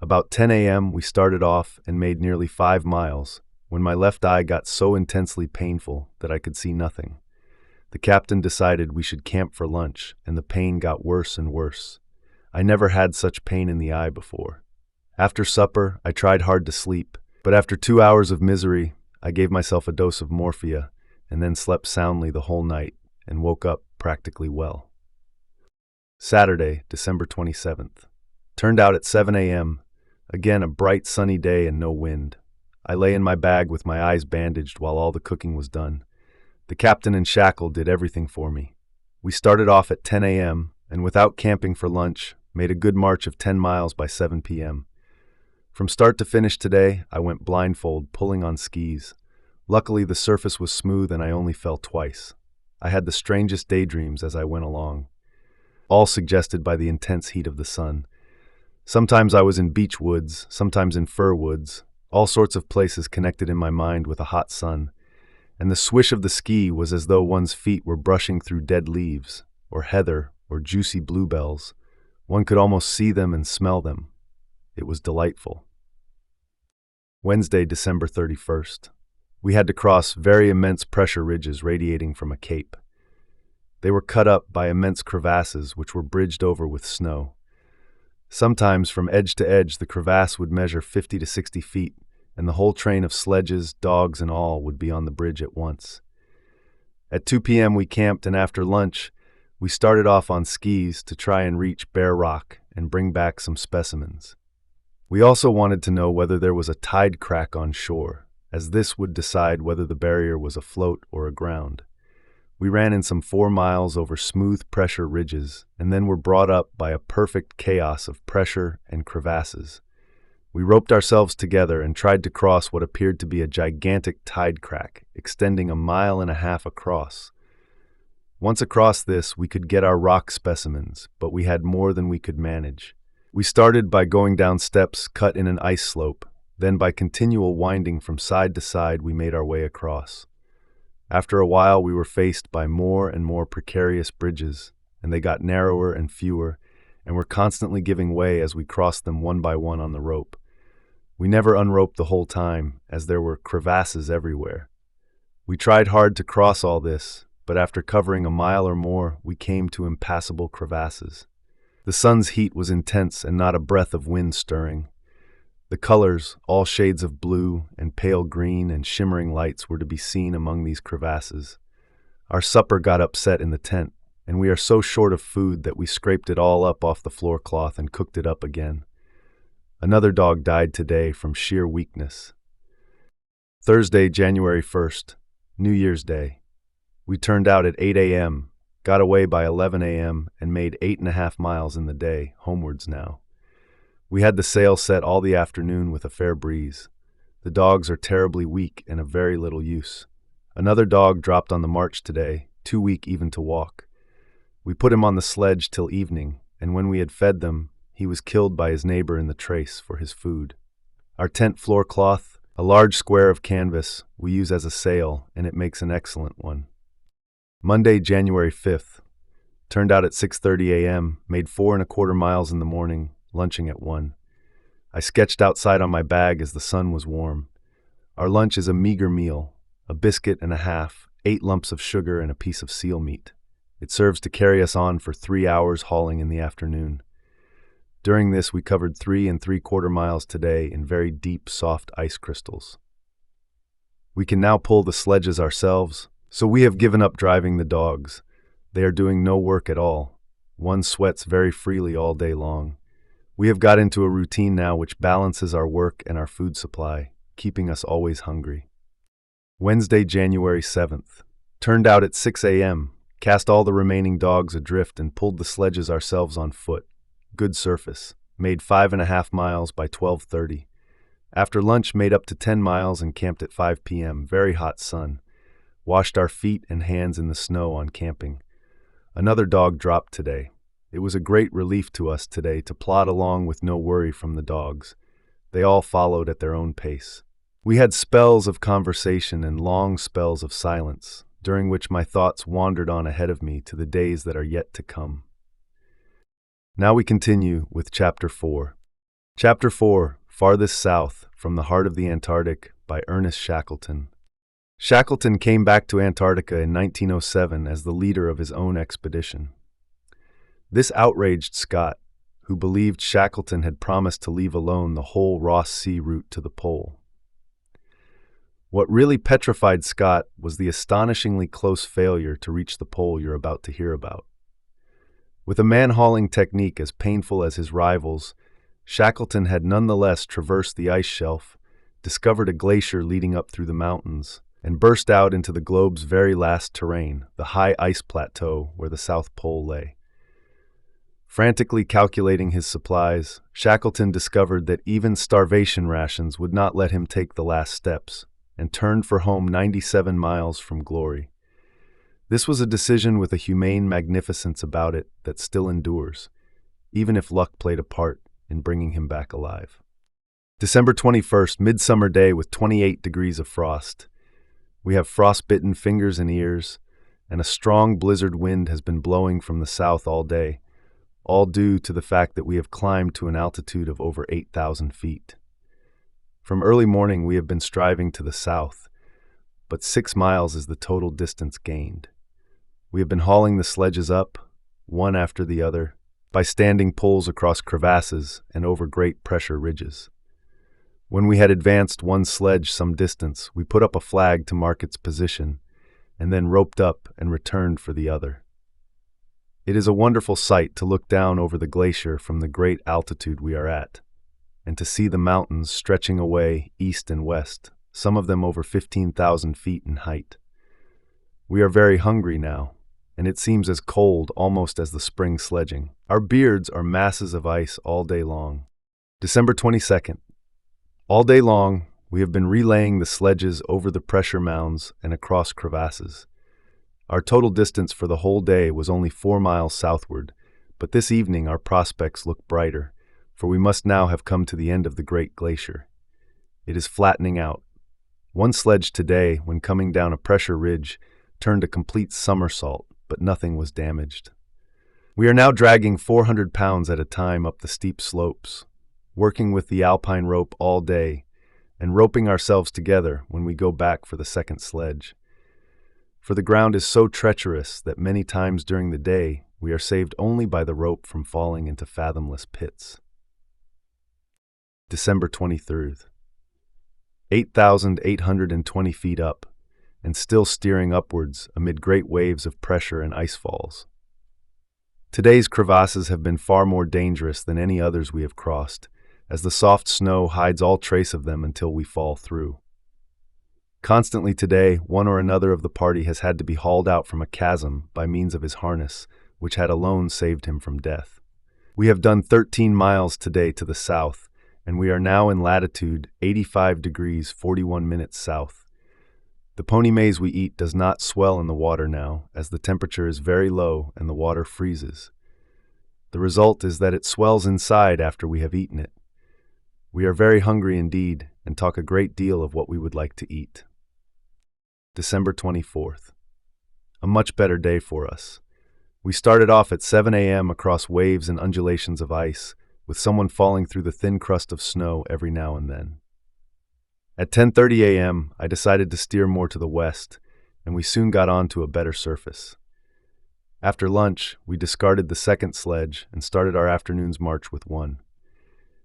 About 10 a.m. we started off and made nearly 5 miles, when my left eye got so intensely painful that I could see nothing. The captain decided we should camp for lunch, and the pain got worse and worse. I never had such pain in the eye before. After supper, I tried hard to sleep, but after 2 hours of misery, I gave myself a dose of morphia and then slept soundly the whole night and woke up practically well. Saturday, December 27th. Turned out at 7 a.m. Again, a bright sunny day and no wind. I lay in my bag with my eyes bandaged while all the cooking was done. The captain and Shackle did everything for me. We started off at 10 a.m. and without camping for lunch, made a good march of 10 miles by 7 p.m. From start to finish today, I went blindfold, pulling on skis. Luckily, the surface was smooth and I only fell twice. I had the strangest daydreams as I went along, all suggested by the intense heat of the sun. Sometimes I was in beech woods, sometimes in fir woods, all sorts of places connected in my mind with a hot sun. And the swish of the ski was as though one's feet were brushing through dead leaves, or heather, or juicy bluebells. One could almost see them and smell them. It was delightful. Wednesday, December 31st. We had to cross very immense pressure ridges radiating from a cape. They were cut up by immense crevasses which were bridged over with snow. Sometimes from edge to edge the crevasse would measure 50 to 60 feet, and the whole train of sledges, dogs, and all would be on the bridge at once. At 2 p.m. we camped, and after lunch, we started off on skis to try and reach Bear Rock and bring back some specimens. We also wanted to know whether there was a tide crack on shore, as this would decide whether the barrier was afloat or aground. We ran in some 4 miles over smooth pressure ridges, and then were brought up by a perfect chaos of pressure and crevasses. We roped ourselves together and tried to cross what appeared to be a gigantic tide crack, extending 1.5 miles across. Once across this, we could get our rock specimens, but we had more than we could manage. We started by going down steps cut in an ice slope, then by continual winding from side to side we made our way across. After a while we were faced by more and more precarious bridges, and they got narrower and fewer, and were constantly giving way as we crossed them one by one on the rope. We never unroped the whole time, as there were crevasses everywhere. We tried hard to cross all this, but after covering 1 mile or more, we came to impassable crevasses. The sun's heat was intense and not a breath of wind stirring. The colors, all shades of blue and pale green and shimmering lights, were to be seen among these crevasses. Our supper got upset in the tent, and we are so short of food that we scraped it all up off the floor cloth and cooked it up again. Another dog died today from sheer weakness. Thursday, January 1st, New Year's Day. We turned out at 8 a.m., got away by 11 a.m., and made 8.5 miles in the day, homewards now. We had the sail set all the afternoon with a fair breeze. The dogs are terribly weak and of very little use. Another dog dropped on the march today, too weak even to walk. We put him on the sledge till evening, and when we had fed them, he was killed by his neighbor in the trace for his food. Our tent floor cloth, a large square of canvas, we use as a sail, and it makes an excellent one. Monday, January 5th. Turned out at 6:30 a.m., made 4.25 miles in the morning, lunching at 1. I sketched outside on my bag as the sun was warm. Our lunch is a meager meal, a biscuit and a half, 8 lumps of sugar, and a piece of seal meat. It serves to carry us on for 3 hours hauling in the afternoon. During this, we covered 3.75 miles today in very deep, soft ice crystals. We can now pull the sledges ourselves, so we have given up driving the dogs. They are doing no work at all. One sweats very freely all day long. We have got into a routine now which balances our work and our food supply, keeping us always hungry. Wednesday, January 7th. Turned out at 6 a.m., cast all the remaining dogs adrift and pulled the sledges ourselves on foot. Good surface. Made 5.5 miles by 12:30. After lunch, made up to 10 miles and camped at 5 p.m. Very hot sun. Washed our feet and hands in the snow on camping. Another dog dropped today. It was a great relief to us today to plod along with no worry from the dogs. They all followed at their own pace. We had spells of conversation and long spells of silence, during which my thoughts wandered on ahead of me to the days that are yet to come. Now we continue with Chapter 4. Chapter 4, Farthest South, from the Heart of the Antarctic, by Ernest Shackleton. Shackleton came back to Antarctica in 1907 as the leader of his own expedition. This outraged Scott, who believed Shackleton had promised to leave alone the whole Ross Sea route to the pole. What really petrified Scott was the astonishingly close failure to reach the pole you're about to hear about. With a man-hauling technique as painful as his rivals, Shackleton had nonetheless traversed the ice shelf, discovered a glacier leading up through the mountains, and burst out into the globe's very last terrain, the high ice plateau where the South Pole lay. Frantically calculating his supplies, Shackleton discovered that even starvation rations would not let him take the last steps, and turned for home 97 miles from glory. This was a decision with a humane magnificence about it that still endures, even if luck played a part in bringing him back alive. December 21st, midsummer day with 28 degrees of frost. We have frostbitten fingers and ears, and a strong blizzard wind has been blowing from the south all day, all due to the fact that we have climbed to an altitude of over 8,000 feet. From early morning we have been striving to the south, but 6 miles is the total distance gained. We have been hauling the sledges up, one after the other, by standing poles across crevasses and over great pressure ridges. When we had advanced one sledge some distance, we put up a flag to mark its position, and then roped up and returned for the other. It is a wonderful sight to look down over the glacier from the great altitude we are at, and to see the mountains stretching away east and west, some of them over 15,000 feet in height. We are very hungry now, and it seems as cold almost as the spring sledging. Our beards are masses of ice all day long. December 22nd. All day long, we have been relaying the sledges over the pressure mounds and across crevasses. Our total distance for the whole day was only 4 miles southward, but this evening our prospects look brighter, for we must now have come to the end of the great glacier. It is flattening out. One sledge today, when coming down a pressure ridge, turned a complete somersault, but nothing was damaged. We are now dragging 400 pounds at a time up the steep slopes, working with the alpine rope all day, and roping ourselves together when we go back for the second sledge. For the ground is so treacherous that many times during the day we are saved only by the rope from falling into fathomless pits. December 23rd. 8,820 feet up, and still steering upwards amid great waves of pressure and ice falls. Today's crevasses have been far more dangerous than any others we have crossed, as the soft snow hides all trace of them until we fall through. Constantly today, one or another of the party has had to be hauled out from a chasm by means of his harness, which had alone saved him from death. We have done 13 miles today to the south, and we are now in latitude 85 degrees 41 minutes south. The pony maize we eat does not swell in the water now, as the temperature is very low and the water freezes. The result is that it swells inside after we have eaten it. We are very hungry indeed, and talk a great deal of what we would like to eat. December 24th. A much better day for us. We started off at 7 a.m. across waves and undulations of ice, with someone falling through the thin crust of snow every now and then. At 10:30 a.m., I decided to steer more to the west, and we soon got on to a better surface. After lunch, we discarded the second sledge and started our afternoon's march with one.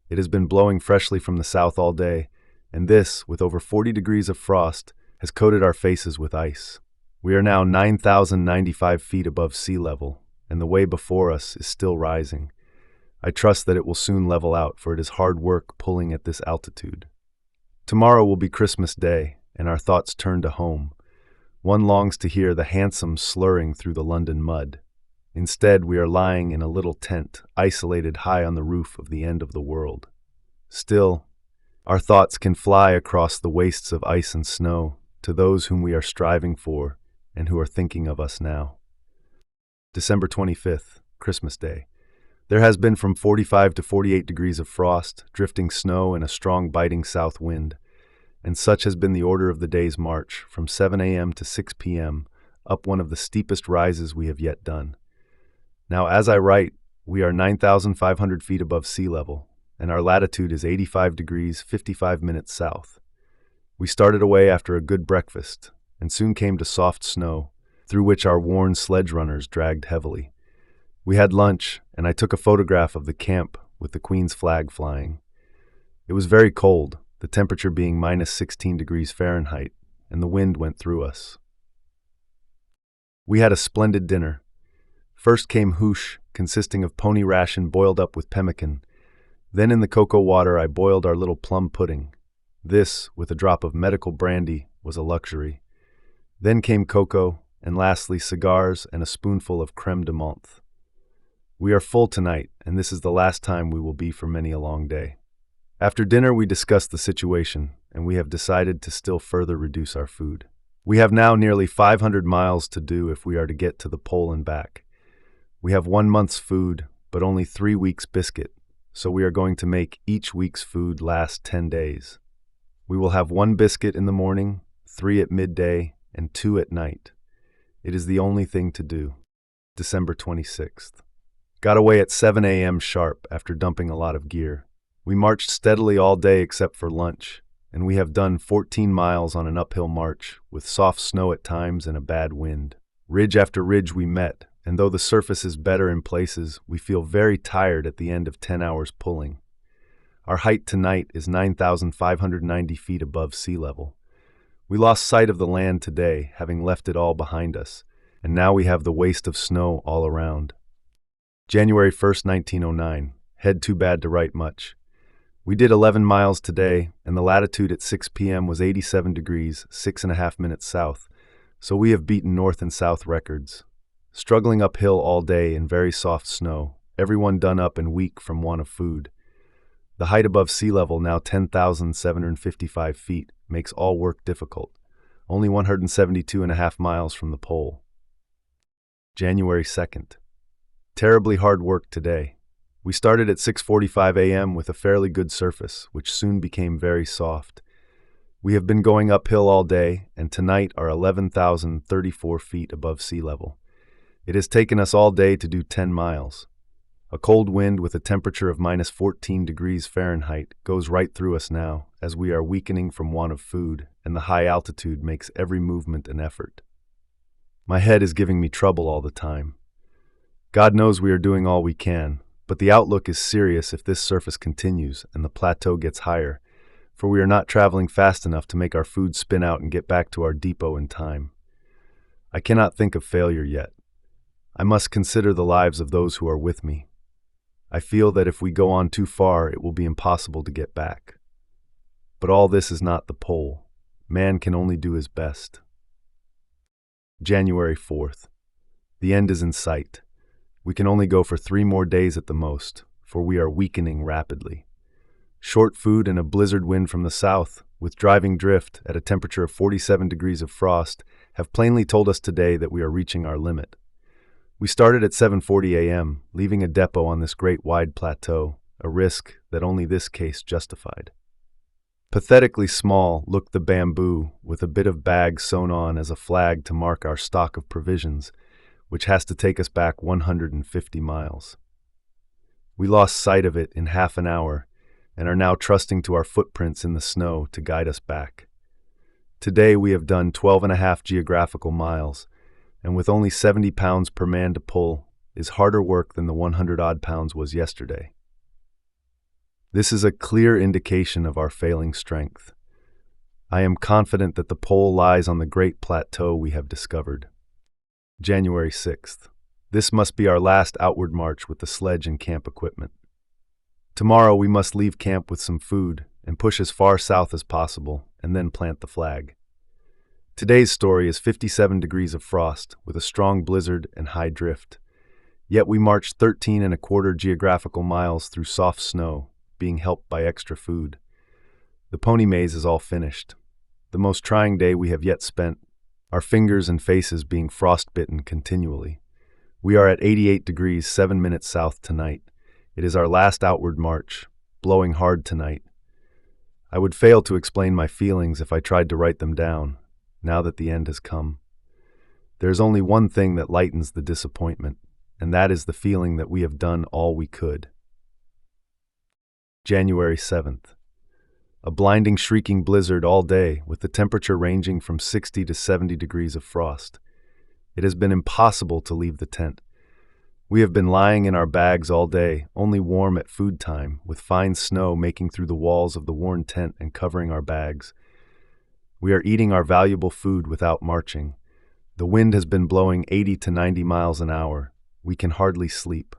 It has been blowing freshly from the south all day, and this, with over 40 degrees of frost, has coated our faces with ice. We are now 9,095 feet above sea level, and the way before us is still rising. I trust that it will soon level out, for it is hard work pulling at this altitude. Tomorrow will be Christmas Day, and our thoughts turn to home. One longs to hear the hansoms slurring through the London mud. Instead, we are lying in a little tent, isolated high on the roof of the end of the world. Still, our thoughts can fly across the wastes of ice and snow to those whom we are striving for and who are thinking of us now. December 25th, Christmas Day. There has been from 45 to 48 degrees of frost, drifting snow, and a strong biting south wind, and such has been the order of the day's march, from 7 a.m. to 6 p.m., up one of the steepest rises we have yet done. Now, as I write, we are 9,500 feet above sea level, and our latitude is 85 degrees 55 minutes south. We started away after a good breakfast, and soon came to soft snow, through which our worn sledge runners dragged heavily. We had lunch, and I took a photograph of the camp with the Queen's flag flying. It was very cold, the temperature being minus 16 degrees Fahrenheit, and the wind went through us. We had a splendid dinner. First came hoosh, consisting of pony ration boiled up with pemmican. Then in the cocoa water I boiled our little plum pudding. This, with a drop of medical brandy, was a luxury. Then came cocoa, and lastly cigars and a spoonful of crème de menthe. We are full tonight, and this is the last time we will be for many a long day. After dinner we discussed the situation, and we have decided to still further reduce our food. We have now nearly 500 miles to do if we are to get to the pole and back. We have 1 month's food, but only 3 weeks' biscuit, so we are going to make each week's food last 10 days. We will have 1 biscuit in the morning, 3 at midday, and 2 at night. It is the only thing to do. December 26th. Got away at 7 a.m. sharp after dumping a lot of gear. We marched steadily all day except for lunch, and we have done 14 miles on an uphill march, with soft snow at times and a bad wind. Ridge after ridge we met, and though the surface is better in places, we feel very tired at the end of 10 hours pulling. Our height tonight is 9,590 feet above sea level. We lost sight of the land today, having left it all behind us, and now we have the waste of snow all around. January 1st, 1909. Head too bad to write much. We did 11 miles today, and the latitude at 6 p.m. was 87 degrees, 6.5 minutes south, so we have beaten north and south records. Struggling uphill all day in very soft snow, everyone done up and weak from want of food. The height above sea level, now 10,755 feet, makes all work difficult, only 172.5 miles from the pole. January 2nd. Terribly hard work today. We started at 6:45 a.m. with a fairly good surface, which soon became very soft. We have been going uphill all day, and tonight are 11,034 feet above sea level. It has taken us all day to do 10 miles. A cold wind with a temperature of minus 14 degrees Fahrenheit goes right through us now, as we are weakening from want of food, and the high altitude makes every movement an effort. My head is giving me trouble all the time. God knows we are doing all we can, but the outlook is serious if this surface continues and the plateau gets higher, for we are not traveling fast enough to make our food spin out and get back to our depot in time. I cannot think of failure yet. I must consider the lives of those who are with me. I feel that if we go on too far, it will be impossible to get back. But all this is not the pole. Man can only do his best. January 4th. The end is in sight. We can only go for 3 more days at the most, for we are weakening rapidly. Short food and a blizzard wind from the south, with driving drift at a temperature of 47 degrees of frost, have plainly told us today that we are reaching our limit. We started at 7:40 a.m., leaving a depot on this great wide plateau, a risk that only this case justified. Pathetically small looked the bamboo, with a bit of bag sewn on as a flag to mark our stock of provisions, which has to take us back 150 miles. We lost sight of it in half an hour, and are now trusting to our footprints in the snow to guide us back. Today we have done 12.5 geographical miles, and with only 70 pounds per man to pull, is harder work than the 100-odd pounds was yesterday. This is a clear indication of our failing strength. I am confident that the pole lies on the great plateau we have discovered. January 6th. This must be our last outward march with the sledge and camp equipment. Tomorrow we must leave camp with some food and push as far south as possible, and then plant the flag. Today's story is 57 degrees of frost, with a strong blizzard and high drift. Yet we marched 13.25 geographical miles through soft snow, being helped by extra food. The pony maze is all finished. The most trying day we have yet spent, our fingers and faces being frostbitten continually. We are at 88 degrees 7 minutes south tonight. It is our last outward march, blowing hard tonight. I would fail to explain my feelings if I tried to write them down, now that the end has come. There is only one thing that lightens the disappointment, and that is the feeling that we have done all we could. January 7th. A blinding, shrieking blizzard all day, with the temperature ranging from 60 to 70 degrees of frost. It has been impossible to leave the tent. We have been lying in our bags all day, only warm at food time, with fine snow making through the walls of the worn tent and covering our bags. We are eating our valuable food without marching. The wind has been blowing 80 to 90 miles an hour. We can hardly sleep.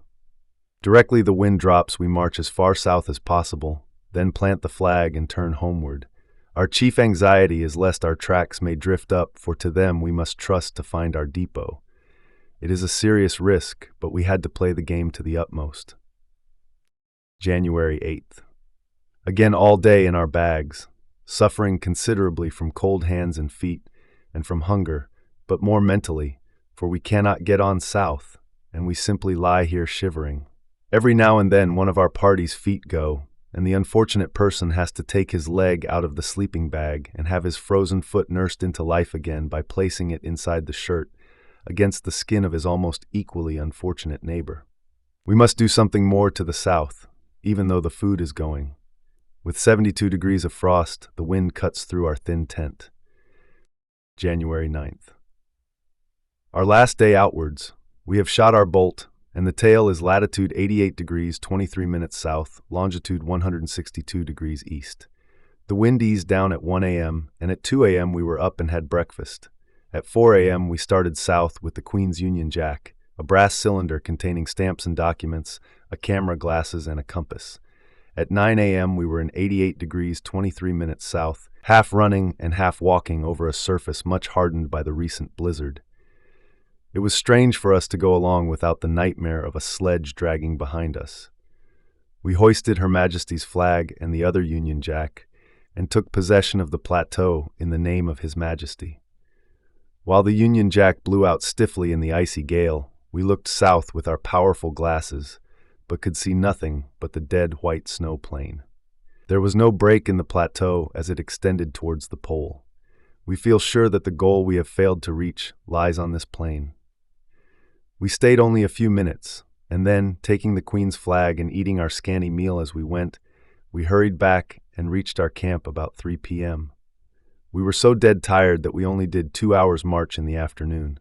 Directly the wind drops, we march as far south as possible, then plant the flag and turn homeward. Our chief anxiety is lest our tracks may drift up, for to them we must trust to find our depot. It is a serious risk, but we had to play the game to the utmost. January 8th. Again all day in our bags, suffering considerably from cold hands and feet, and from hunger, but more mentally, for we cannot get on south, and we simply lie here shivering. Every now and then one of our party's feet go, and the unfortunate person has to take his leg out of the sleeping bag and have his frozen foot nursed into life again by placing it inside the shirt, against the skin of his almost equally unfortunate neighbor. We must do something more to the south, even though the food is going. With 72 degrees of frost, the wind cuts through our thin tent. January 9th. Our last day outwards, we have shot our bolt, and the tail is latitude 88 degrees 23 minutes south, longitude 162 degrees east. The wind eased down at 1 a.m., and at 2 a.m. we were up and had breakfast. At 4 a.m. we started south with the Queen's Union Jack, a brass cylinder containing stamps and documents, a camera, glasses, and a compass. At 9 a.m. we were in 88 degrees 23 minutes south, half running and half walking over a surface much hardened by the recent blizzard. It was strange for us to go along without the nightmare of a sledge dragging behind us. We hoisted Her Majesty's flag and the other Union Jack, and took possession of the plateau in the name of His Majesty. While the Union Jack blew out stiffly in the icy gale, we looked south with our powerful glasses, but could see nothing but the dead white snow plain. There was no break in the plateau as it extended towards the pole. We feel sure that the goal we have failed to reach lies on this plain. We stayed only a few minutes, and then, taking the Queen's flag and eating our scanty meal as we went, we hurried back and reached our camp about 3 p.m. We were so dead tired that we only did 2 hours' march in the afternoon.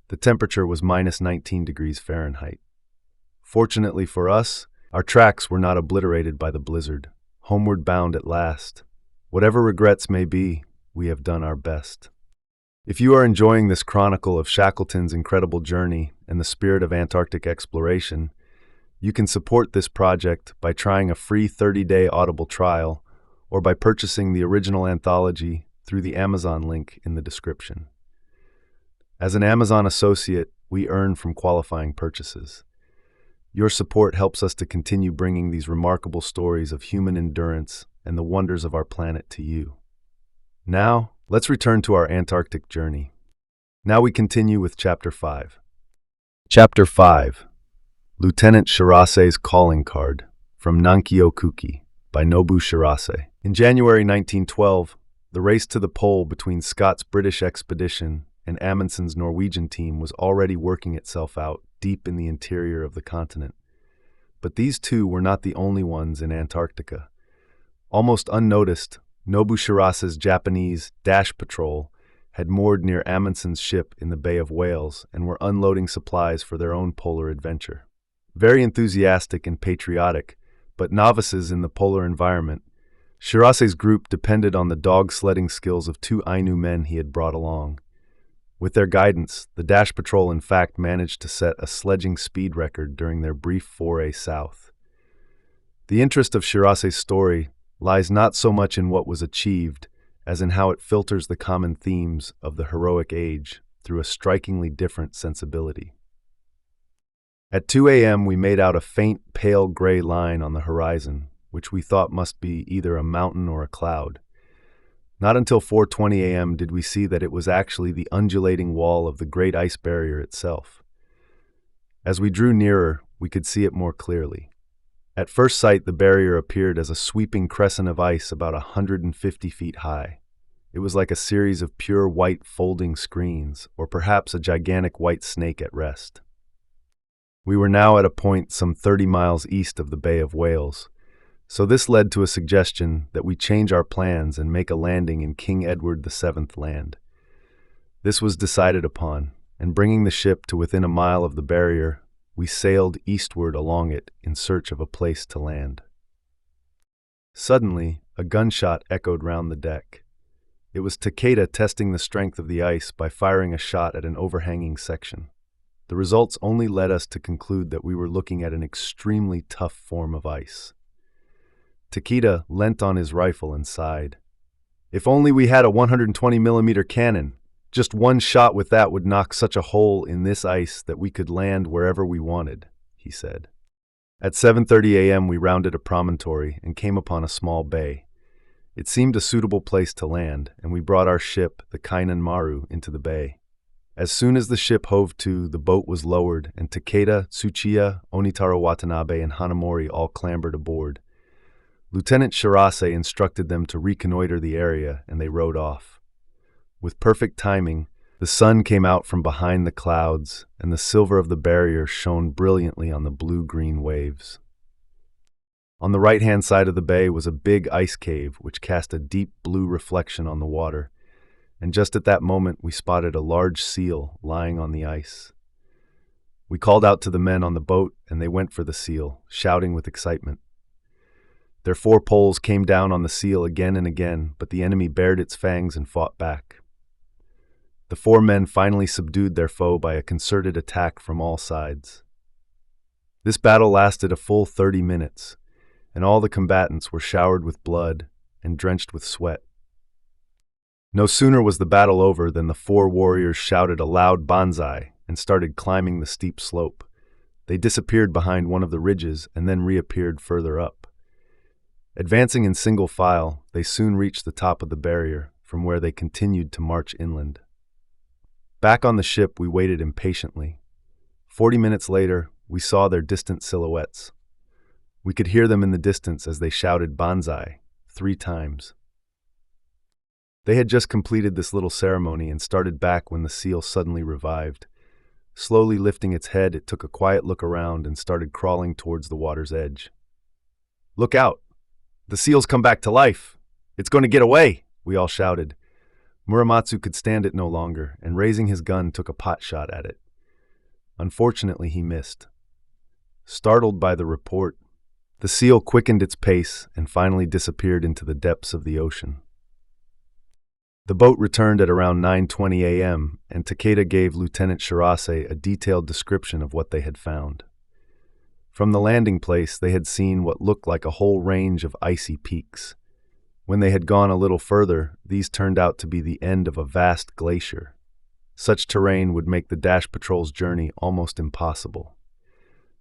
The temperature was minus 19 degrees Fahrenheit. Fortunately for us, our tracks were not obliterated by the blizzard. Homeward bound at last. Whatever regrets may be, we have done our best. If you are enjoying this chronicle of Shackleton's incredible journey and the spirit of Antarctic exploration, you can support this project by trying a free 30-day Audible trial or by purchasing the original anthology through the Amazon link in the description. As an Amazon associate, we earn from qualifying purchases. Your support helps us to continue bringing these remarkable stories of human endurance and the wonders of our planet to you. Now, let's return to our Antarctic journey. Now we continue with Chapter 5. Chapter 5. Lieutenant Shirase's Calling Card, from Nankyo Kuki, by Nobu Shirase. In January 1912, the race to the pole between Scott's British expedition and Amundsen's Norwegian team was already working itself out deep in the interior of the continent. But these two were not the only ones in Antarctica. Almost unnoticed, Nobu Shirase's Japanese Dash Patrol had moored near Amundsen's ship in the Bay of Whales and were unloading supplies for their own polar adventure. Very enthusiastic and patriotic, but novices in the polar environment, Shirase's group depended on the dog-sledding skills of 2 Ainu men he had brought along. With their guidance, the Dash Patrol in fact managed to set a sledging speed record during their brief foray south. The interest of Shirase's story lies not so much in what was achieved as in how it filters the common themes of the heroic age through a strikingly different sensibility. At 2 a.m. we made out a faint, pale gray line on the horizon, which we thought must be either a mountain or a cloud. Not until 4:20 a.m. did we see that it was actually the undulating wall of the Great Ice Barrier itself. As we drew nearer, we could see it more clearly. At first sight, the barrier appeared as a sweeping crescent of ice about 150 feet high. It was like a series of pure white folding screens, or perhaps a gigantic white snake at rest. We were now at a point some 30 miles east of the Bay of Whales, So this led to a suggestion that we change our plans and make a landing in King Edward VII Land. This was decided upon, and bringing the ship to within a mile of the barrier, we sailed eastward along it in search of a place to land. Suddenly, a gunshot echoed round the deck. It was Takeda testing the strength of the ice by firing a shot at an overhanging section. The results only led us to conclude that we were looking at an extremely tough form of ice. Takeda leant on his rifle and sighed. "If only we had a 120mm cannon. Just one shot with that would knock such a hole in this ice that we could land wherever we wanted," he said. At 7:30 a.m. we rounded a promontory and came upon a small bay. It seemed a suitable place to land, and we brought our ship, the Kainan Maru, into the bay. As soon as the ship hove to, the boat was lowered, and Takeda, Tsuchiya, Onitaro Watanabe, and Hanamori all clambered aboard. Lieutenant Shirase instructed them to reconnoiter the area, and they rowed off. With perfect timing, the sun came out from behind the clouds, and the silver of the barrier shone brilliantly on the blue-green waves. On the right-hand side of the bay was a big ice cave which cast a deep blue reflection on the water, and just at that moment we spotted a large seal lying on the ice. We called out to the men on the boat, and they went for the seal, shouting with excitement. Their forepoles came down on the seal again and again, but the enemy bared its fangs and fought back. The four men finally subdued their foe by a concerted attack from all sides. This battle lasted a full 30 minutes, and all the combatants were showered with blood and drenched with sweat. No sooner was the battle over than the four warriors shouted a loud banzai and started climbing the steep slope. They disappeared behind one of the ridges and then reappeared further up. Advancing in single file, they soon reached the top of the barrier, from where they continued to march inland. Back on the ship, we waited impatiently. 40 minutes later, we saw their distant silhouettes. We could hear them in the distance as they shouted banzai 3 times. They had just completed this little ceremony and started back when the seal suddenly revived. Slowly lifting its head, it took a quiet look around and started crawling towards the water's edge. "Look out! The seal's come back to life! It's going to get away!" we all shouted. Muramatsu could stand it no longer, and raising his gun took a pot shot at it. Unfortunately, he missed. Startled by the report, the seal quickened its pace and finally disappeared into the depths of the ocean. The boat returned at around 9:20 a.m., and Takeda gave Lieutenant Shirase a detailed description of what they had found. From the landing place, they had seen what looked like a whole range of icy peaks. When they had gone a little further, these turned out to be the end of a vast glacier. Such terrain would make the Dash Patrol's journey almost impossible.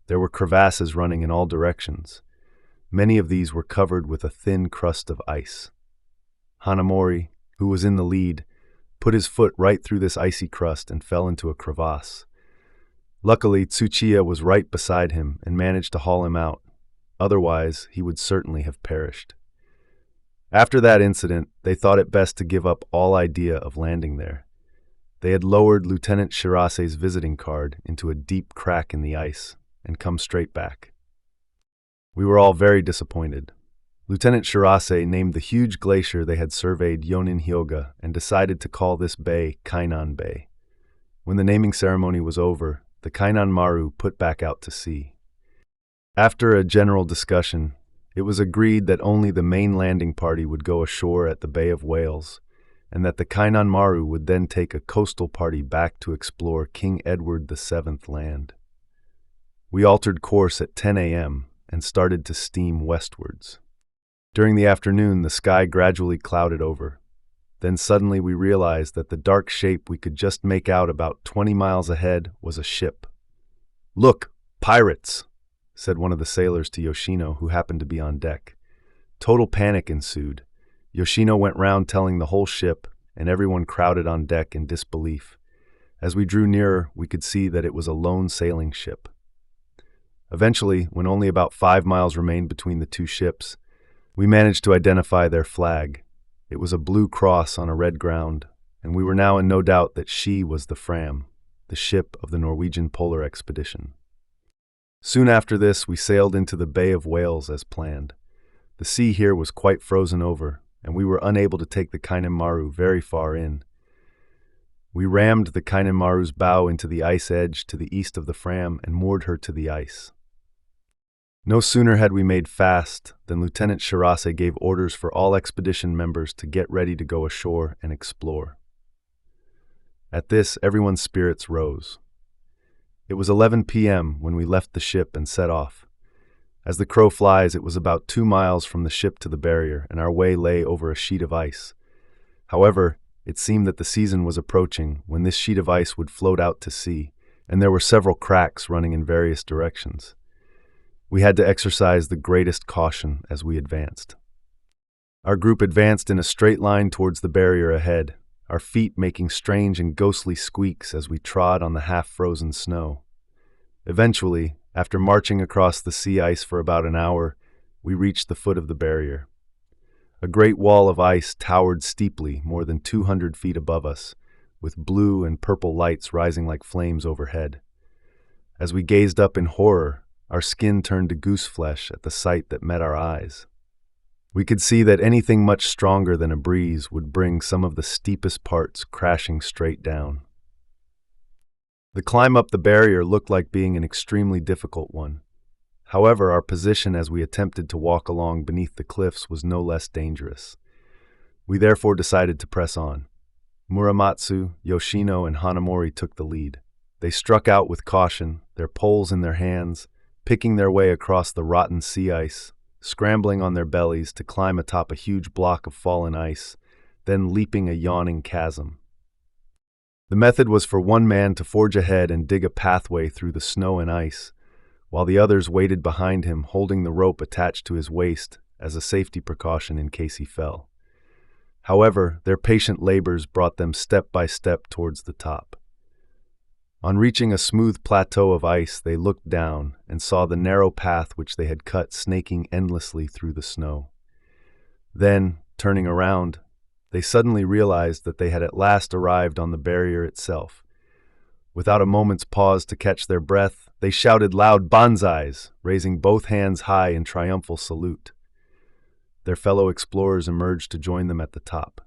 There were crevasses running in all directions. Many of these were covered with a thin crust of ice. Hanamori, who was in the lead, put his foot right through this icy crust and fell into a crevasse. Luckily, Tsuchiya was right beside him and managed to haul him out. Otherwise, he would certainly have perished. After that incident, they thought it best to give up all idea of landing there. They had lowered Lieutenant Shirase's visiting card into a deep crack in the ice and come straight back. We were all very disappointed. Lieutenant Shirase named the huge glacier they had surveyed Yonin Hyoga and decided to call this bay Kainan Bay. When the naming ceremony was over, the Kainan Maru put back out to sea. After a general discussion, it was agreed that only the main landing party would go ashore at the Bay of Whales, and that the Kainan Maru would then take a coastal party back to explore King Edward VII Land. We altered course at 10 a.m. and started to steam westwards. During the afternoon, the sky gradually clouded over. Then suddenly we realized that the dark shape we could just make out about 20 miles ahead was a ship. "Look, pirates!" said one of the sailors to Yoshino, who happened to be on deck. Total panic ensued. Yoshino went round telling the whole ship, and everyone crowded on deck in disbelief. As we drew nearer, we could see that it was a lone sailing ship. Eventually, when only about 5 miles remained between the two ships, we managed to identify their flag. It was a blue cross on a red ground, and we were now in no doubt that she was the Fram, the ship of the Norwegian polar expedition. Soon after this, we sailed into the Bay of Whales as planned. The sea here was quite frozen over, and we were unable to take the Kainemaru very far in. We rammed the Kainemaru's bow into the ice edge to the east of the Fram and moored her to the ice. No sooner had we made fast than Lieutenant Shirase gave orders for all expedition members to get ready to go ashore and explore. At this, everyone's spirits rose. It was 11 p.m. when we left the ship and set off. As the crow flies, it was about 2 miles from the ship to the barrier, and our way lay over a sheet of ice. However, it seemed that the season was approaching when this sheet of ice would float out to sea, and there were several cracks running in various directions. We had to exercise the greatest caution as we advanced. Our group advanced in a straight line towards the barrier ahead, our feet making strange and ghostly squeaks as we trod on the half-frozen snow. Eventually, after marching across the sea ice for about an hour, we reached the foot of the barrier. A great wall of ice towered steeply more than 200 feet above us, with blue and purple lights rising like flames overhead. As we gazed up in horror, our skin turned to goose flesh at the sight that met our eyes. We could see that anything much stronger than a breeze would bring some of the steepest parts crashing straight down. The climb up the barrier looked like being an extremely difficult one. However, our position as we attempted to walk along beneath the cliffs was no less dangerous. We therefore decided to press on. Muramatsu, Yoshino, and Hanamori took the lead. They struck out with caution, their poles in their hands, picking their way across the rotten sea ice, scrambling on their bellies to climb atop a huge block of fallen ice, then leaping a yawning chasm. The method was for one man to forge ahead and dig a pathway through the snow and ice, while the others waited behind him holding the rope attached to his waist as a safety precaution in case he fell. However, their patient labors brought them step by step towards the top. On reaching a smooth plateau of ice, they looked down and saw the narrow path which they had cut snaking endlessly through the snow. Then, turning around, they suddenly realized that they had at last arrived on the barrier itself. Without a moment's pause to catch their breath, they shouted loud banzais, raising both hands high in triumphal salute. Their fellow explorers emerged to join them at the top.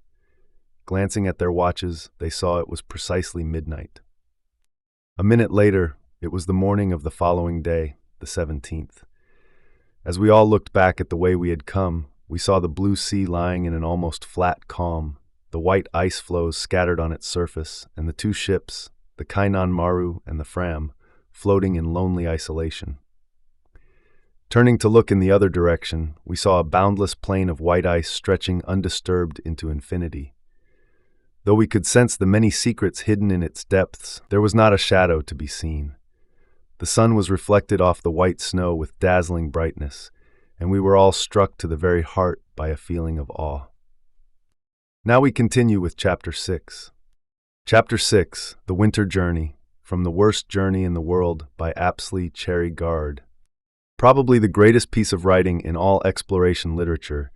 Glancing at their watches, they saw it was precisely midnight. A minute later, it was the morning of the following day, the 17th. As we all looked back at the way we had come, we saw the blue sea lying in an almost flat calm, the white ice floes scattered on its surface, and the two ships, the Kainan Maru and the Fram, floating in lonely isolation. Turning to look in the other direction, we saw a boundless plain of white ice stretching undisturbed into infinity. Though we could sense the many secrets hidden in its depths, there was not a shadow to be seen. The sun was reflected off the white snow with dazzling brightness, and we were all struck to the very heart by a feeling of awe. Now we continue with Chapter 6. Chapter 6, The Winter Journey, From the Worst Journey in the World by Apsley Cherry Garrard. Probably the greatest piece of writing in all exploration literature,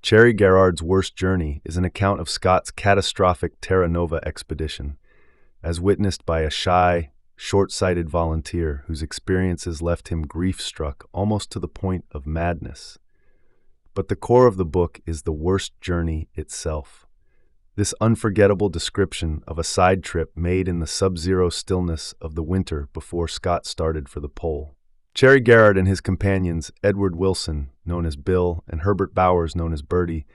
Cherry Garrard's Worst Journey is an account of Scott's catastrophic Terra Nova expedition, as witnessed by a shy, short-sighted volunteer whose experiences left him grief-struck almost to the point of madness. But the core of the book is the worst journey itself. This unforgettable description of a side trip made in the sub-zero stillness of the winter before Scott started for the pole. Cherry Garrard and his companions, Edward Wilson, known as Bill, and Herbert Bowers, known as Birdie,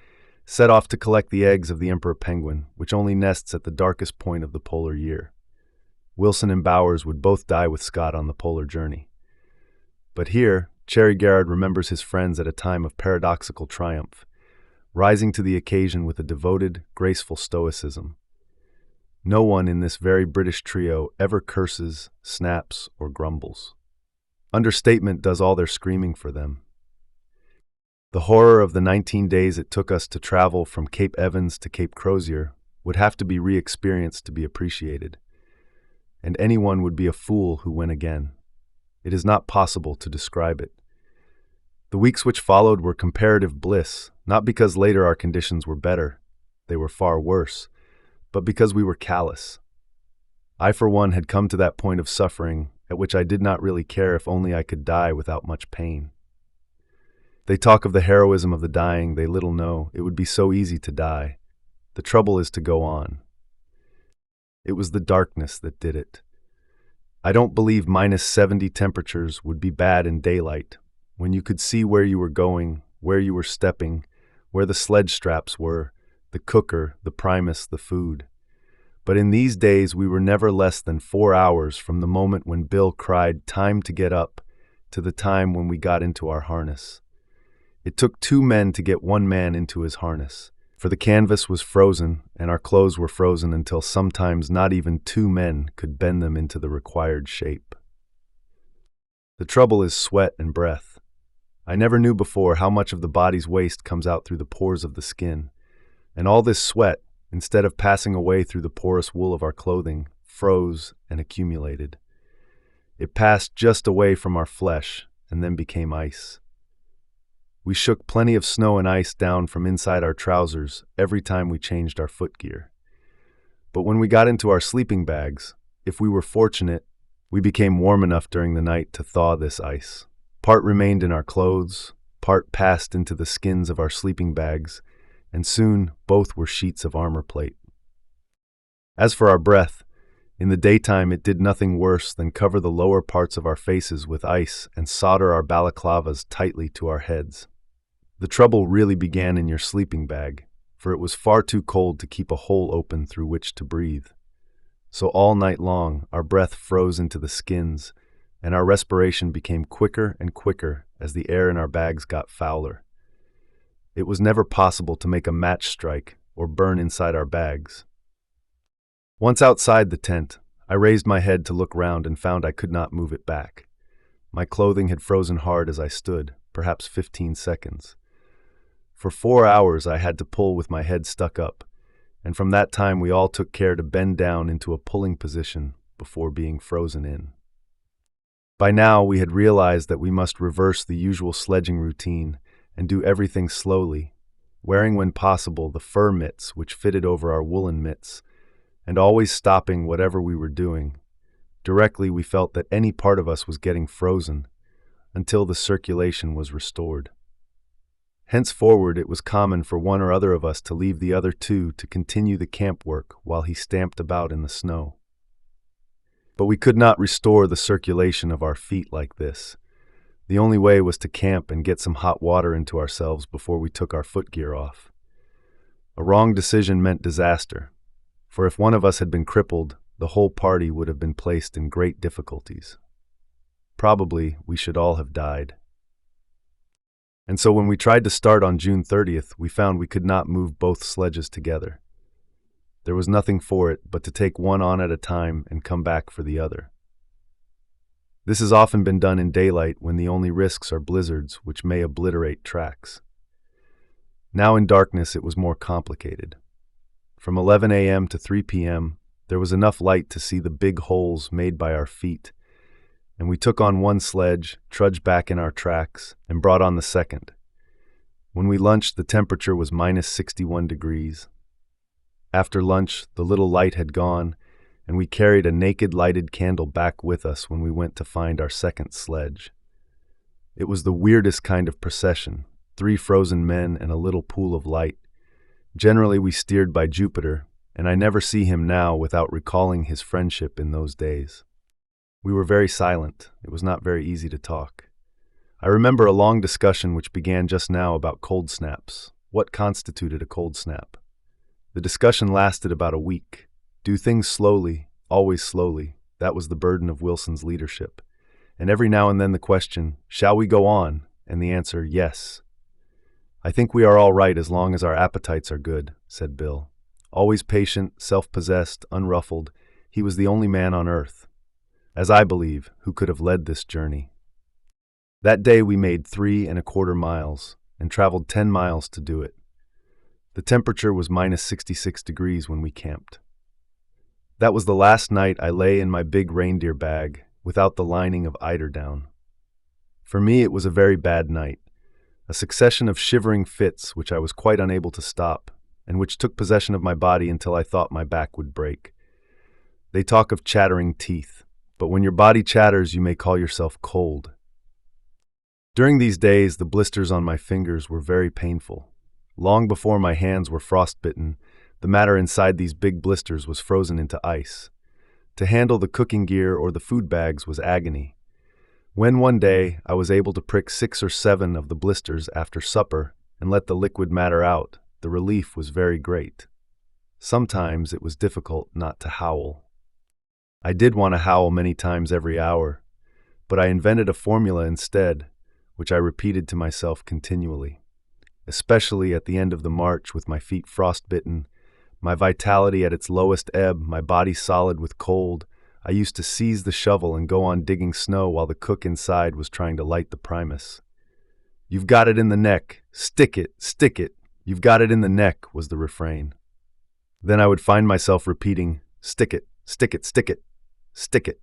set off to collect the eggs of the emperor penguin, which only nests at the darkest point of the polar year. Wilson and Bowers would both die with Scott on the polar journey. But here, Cherry Garrard remembers his friends at a time of paradoxical triumph, rising to the occasion with a devoted, graceful stoicism. No one in this very British trio ever curses, snaps, or grumbles. Understatement does all their screaming for them. The horror of the 19 days it took us to travel from Cape Evans to Cape Crozier would have to be re-experienced to be appreciated. And anyone would be a fool who went again. It is not possible to describe it. The weeks which followed were comparative bliss, not because later our conditions were better, they were far worse, but because we were callous. I, for one, had come to that point of suffering at which I did not really care if only I could die without much pain. They talk of the heroism of the dying, they little know it would be so easy to die. The trouble is to go on. It was the darkness that did it. I don't believe -70 temperatures would be bad in daylight, when you could see where you were going, where you were stepping, where the sledge straps were, the cooker, the primus, the food. But in these days we were never less than 4 hours from the moment when Bill cried, "Time to get up," to the time when we got into our harness. It took 2 men to get 1 man into his harness, for the canvas was frozen and our clothes were frozen until sometimes not even 2 men could bend them into the required shape. The trouble is sweat and breath. I never knew before how much of the body's waste comes out through the pores of the skin, and all this sweat, instead of passing away through the porous wool of our clothing, froze and accumulated. It passed just away from our flesh and then became ice. We shook plenty of snow and ice down from inside our trousers every time we changed our footgear. But when we got into our sleeping bags, if we were fortunate, we became warm enough during the night to thaw this ice. Part remained in our clothes, part passed into the skins of our sleeping bags, and soon both were sheets of armor plate. As for our breath, in the daytime it did nothing worse than cover the lower parts of our faces with ice and solder our balaclavas tightly to our heads. The trouble really began in your sleeping bag, for it was far too cold to keep a hole open through which to breathe. So all night long our breath froze into the skins, and our respiration became quicker and quicker as the air in our bags got fouler. It was never possible to make a match strike or burn inside our bags. Once outside the tent, I raised my head to look round and found I could not move it back. My clothing had frozen hard as I stood, perhaps 15 seconds. For 4 hours I had to pull with my head stuck up, and from that time we all took care to bend down into a pulling position before being frozen in. By now we had realized that we must reverse the usual sledging routine and do everything slowly, wearing when possible the fur mitts which fitted over our woolen mitts, and always stopping whatever we were doing, directly we felt that any part of us was getting frozen, until the circulation was restored. Henceforward it was common for one or other of us to leave the other 2 to continue the camp work while he stamped about in the snow. But we could not restore the circulation of our feet like this. The only way was to camp and get some hot water into ourselves before we took our footgear off. A wrong decision meant disaster, for if one of us had been crippled, the whole party would have been placed in great difficulties. Probably we should all have died. And so when we tried to start on June 30th, we found we could not move both sledges together. There was nothing for it but to take one on at a time and come back for the other. This has often been done in daylight when the only risks are blizzards which may obliterate tracks. Now in darkness it was more complicated. From 11 a.m. to 3 p.m., there was enough light to see the big holes made by our feet, and we took on one sledge, trudged back in our tracks, and brought on the second. When we lunched, the temperature was -61 degrees. After lunch, the little light had gone, and we carried a naked lighted candle back with us when we went to find our second sledge. It was the weirdest kind of procession, 3 frozen men and a little pool of light. Generally we steered by Jupiter, and I never see him now without recalling his friendship in those days. We were very silent. It was not very easy to talk. I remember a long discussion which began just now about cold snaps. What constituted a cold snap? The discussion lasted about a week. Do things slowly, always slowly. That was the burden of Wilson's leadership. And every now and then the question, shall we go on? And the answer, yes. I think we are all right as long as our appetites are good, said Bill. Always patient, self-possessed, unruffled, he was the only man on earth, as I believe, who could have led this journey. That day we made 3¼ miles and traveled 10 miles to do it. The temperature was -66 degrees when we camped. That was the last night I lay in my big reindeer bag without the lining of eiderdown. For me it was a very bad night, a succession of shivering fits which I was quite unable to stop, and which took possession of my body until I thought my back would break. They talk of chattering teeth, but when your body chatters you may call yourself cold. During these days, the blisters on my fingers were very painful. Long before my hands were frostbitten, the matter inside these big blisters was frozen into ice. To handle the cooking gear or the food bags was agony. When one day I was able to prick 6 or 7 of the blisters after supper and let the liquid matter out, the relief was very great. Sometimes it was difficult not to howl. I did want to howl many times every hour, but I invented a formula instead, which I repeated to myself continually. Especially at the end of the march with my feet frostbitten, my vitality at its lowest ebb, my body solid with cold, I used to seize the shovel and go on digging snow while the cook inside was trying to light the primus. "You've got it in the neck. Stick it, stick it. You've got it in the neck," was the refrain. Then I would find myself repeating, "Stick it, stick it, stick it, stick it."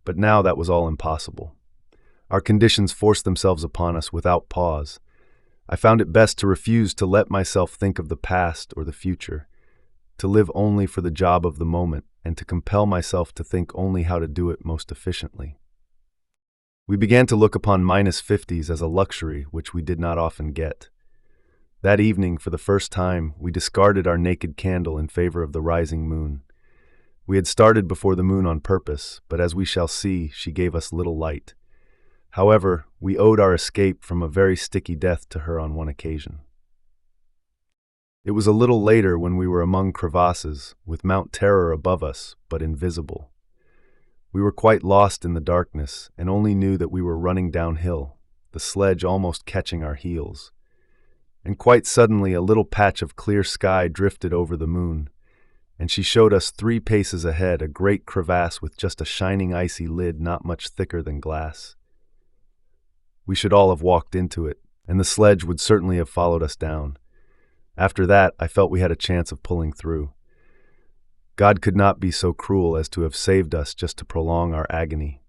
But now that was all impossible. Our conditions forced themselves upon us without pause. I found it best to refuse to let myself think of the past or the future, to live only for the job of the moment, and to compel myself to think only how to do it most efficiently. We began to look upon -50s as a luxury which we did not often get. That evening, for the first time, we discarded our naked candle in favor of the rising moon. We had started before the moon on purpose, but as we shall see, she gave us little light. However, we owed our escape from a very sticky death to her on one occasion. It was a little later when we were among crevasses, with Mount Terror above us, but invisible. We were quite lost in the darkness, and only knew that we were running downhill, the sledge almost catching our heels. And quite suddenly a little patch of clear sky drifted over the moon, and she showed us 3 paces ahead a great crevasse with just a shining icy lid not much thicker than glass. We should all have walked into it, and the sledge would certainly have followed us down. After that, I felt we had a chance of pulling through. God could not be so cruel as to have saved us just to prolong our agony.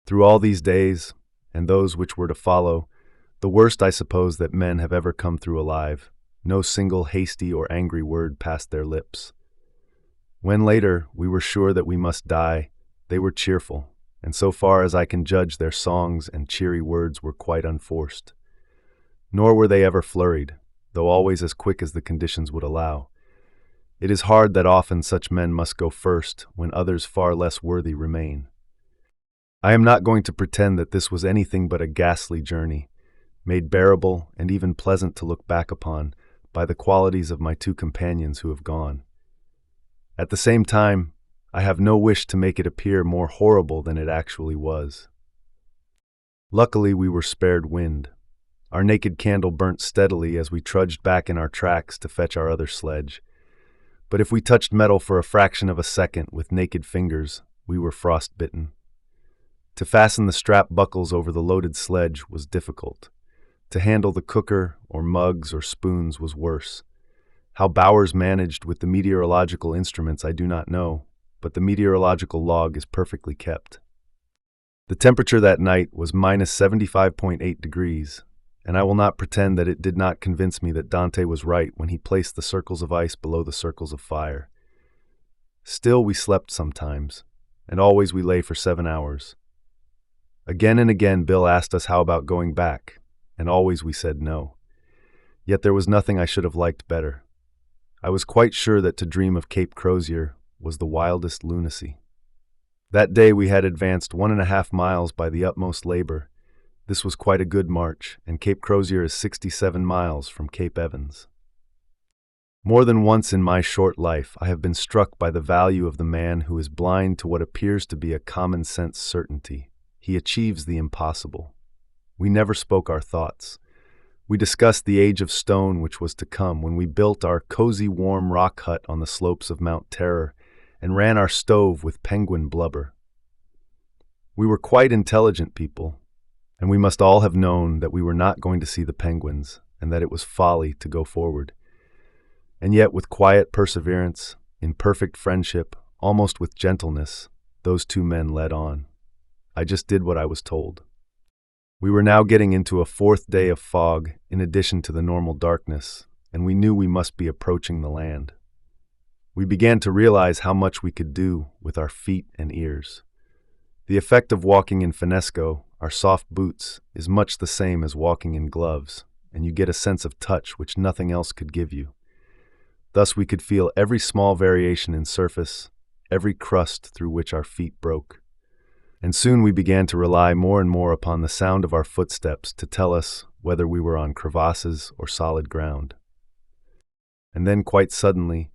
Through all these days, and those which were to follow, the worst I suppose that men have ever come through alive, no single hasty or angry word passed their lips. When later we were sure that we must die, they were cheerful, and so far as I can judge, their songs and cheery words were quite unforced. Nor were they ever flurried, though always as quick as the conditions would allow. It is hard that often such men must go first when others far less worthy remain. I am not going to pretend that this was anything but a ghastly journey, made bearable and even pleasant to look back upon by the qualities of my 2 companions who have gone. At the same time, I have no wish to make it appear more horrible than it actually was. Luckily, we were spared wind. Our naked candle burnt steadily as we trudged back in our tracks to fetch our other sledge. But if we touched metal for a fraction of a second with naked fingers, we were frostbitten. To fasten the strap buckles over the loaded sledge was difficult. To handle the cooker or mugs or spoons was worse. How Bowers managed with the meteorological instruments I do not know, but the meteorological log is perfectly kept. The temperature that night was -75.8 degrees, and I will not pretend that it did not convince me that Dante was right when he placed the circles of ice below the circles of fire. Still we slept sometimes, and always we lay for 7 hours. Again and again Bill asked us how about going back, and always we said no. Yet there was nothing I should have liked better. I was quite sure that to dream of Cape Crozier was the wildest lunacy. That day we had advanced 1.5 miles by the utmost labor. This was quite a good march, and Cape Crozier is 67 miles from Cape Evans. More than once in my short life, I have been struck by the value of the man who is blind to what appears to be a common-sense certainty. He achieves the impossible. We never spoke our thoughts. We discussed the age of stone which was to come when we built our cozy, warm rock hut on the slopes of Mount Terror and ran our stove with penguin blubber. We were quite intelligent people, and we must all have known that we were not going to see the penguins and that it was folly to go forward. And yet, with quiet perseverance, in perfect friendship, almost with gentleness, those 2 men led on. I just did what I was told. We were now getting into a 4th day of fog in addition to the normal darkness, and we knew we must be approaching the land. We began to realize how much we could do with our feet and ears. The effect of walking in finnesko, our soft boots, is much the same as walking in gloves, and you get a sense of touch which nothing else could give you. Thus we could feel every small variation in surface, every crust through which our feet broke. And soon we began to rely more and more upon the sound of our footsteps to tell us whether we were on crevasses or solid ground. And then quite suddenly,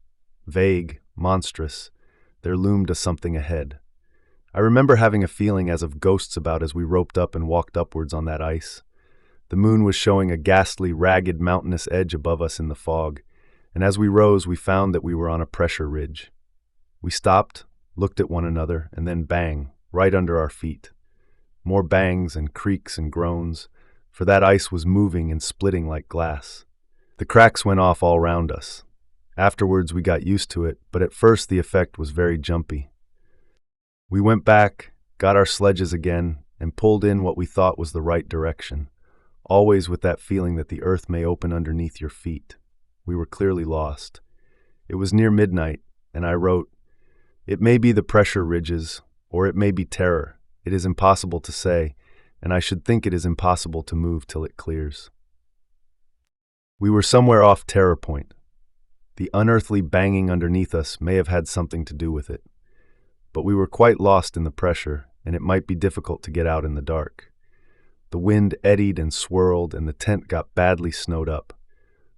vague, monstrous, there loomed a something ahead. I remember having a feeling as of ghosts about as we roped up and walked upwards on that ice. The moon was showing a ghastly, ragged, mountainous edge above us in the fog, and as we rose we found that we were on a pressure ridge. We stopped, looked at one another, and then bang, right under our feet. More bangs and creaks and groans, for that ice was moving and splitting like glass. The cracks went off all round us. Afterwards we got used to it, but at first the effect was very jumpy. We went back, got our sledges again, and pulled in what we thought was the right direction, always with that feeling that the earth may open underneath your feet. We were clearly lost. It was near midnight, and I wrote, "It may be the pressure ridges, or it may be terror. It is impossible to say, and I should think it is impossible to move till it clears." We were somewhere off Terror Point. The unearthly banging underneath us may have had something to do with it. But we were quite lost in the pressure, and it might be difficult to get out in the dark. The wind eddied and swirled, and the tent got badly snowed up.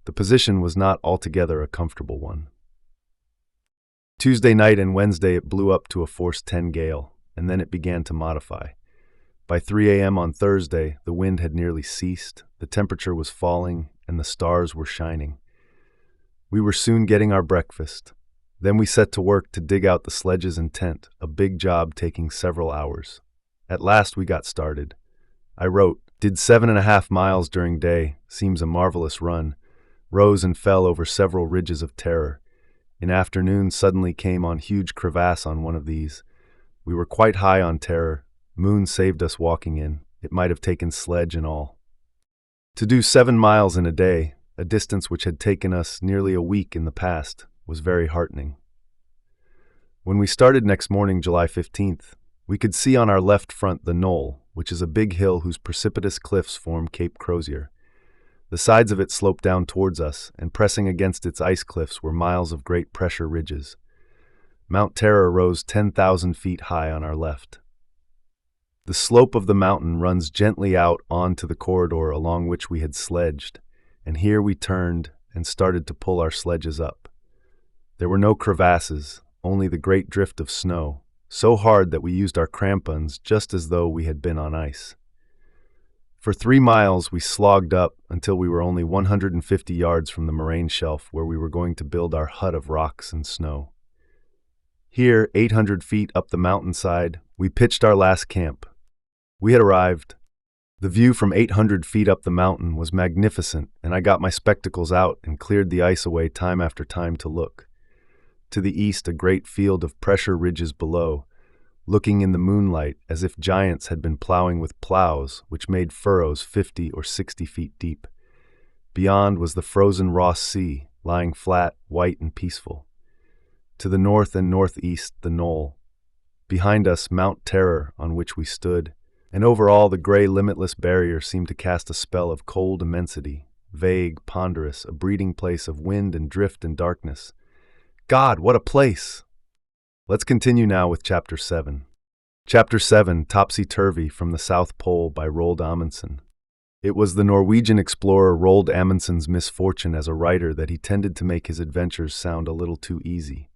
The position was not altogether a comfortable one. Tuesday night and Wednesday it blew up to a force 10 gale, and then it began to modify. By 3 a.m. on Thursday, the wind had nearly ceased, the temperature was falling, and the stars were shining. We were soon getting our breakfast. Then we set to work to dig out the sledges and tent, a big job taking several hours. At last we got started. I wrote, "Did 7.5 miles during day, seems a marvelous run, rose and fell over several ridges of terror. In afternoon suddenly came on huge crevasse on one of these. We were quite high on terror. Moon saved us walking in. It might have taken sledge and all." To do 7 miles in a day, a distance which had taken us nearly a week in the past, was very heartening. When we started next morning, July 15th, we could see on our left front the knoll, which is a big hill whose precipitous cliffs form Cape Crozier. The sides of it sloped down towards us, and pressing against its ice cliffs were miles of great pressure ridges. Mount Terror rose 10,000 feet high on our left. The slope of the mountain runs gently out onto the corridor along which we had sledged, and here we turned and started to pull our sledges up. There were no crevasses, only the great drift of snow, so hard that we used our crampons just as though we had been on ice. For 3 miles we slogged up until we were only 150 yards from the moraine shelf where we were going to build our hut of rocks and snow. Here, 800 feet up the mountainside, we pitched our last camp. We had arrived. The view from 800 feet up the mountain was magnificent, and I got my spectacles out and cleared the ice away time after time to look. To the east, a great field of pressure ridges below, looking in the moonlight as if giants had been plowing with plows, which made furrows 50 or 60 feet deep. Beyond was the frozen Ross Sea, lying flat, white, and peaceful. To the north and northeast, the knoll. Behind us, Mount Terror, on which we stood, and over all the gray, limitless barrier seemed to cast a spell of cold immensity, vague, ponderous, a breeding place of wind and drift and darkness. God, what a place! Let's continue now with Chapter 7. Chapter 7, Topsy-Turvy from the South Pole by Roald Amundsen. It was the Norwegian explorer Roald Amundsen's misfortune as a writer that he tended to make his adventures sound a little too easy.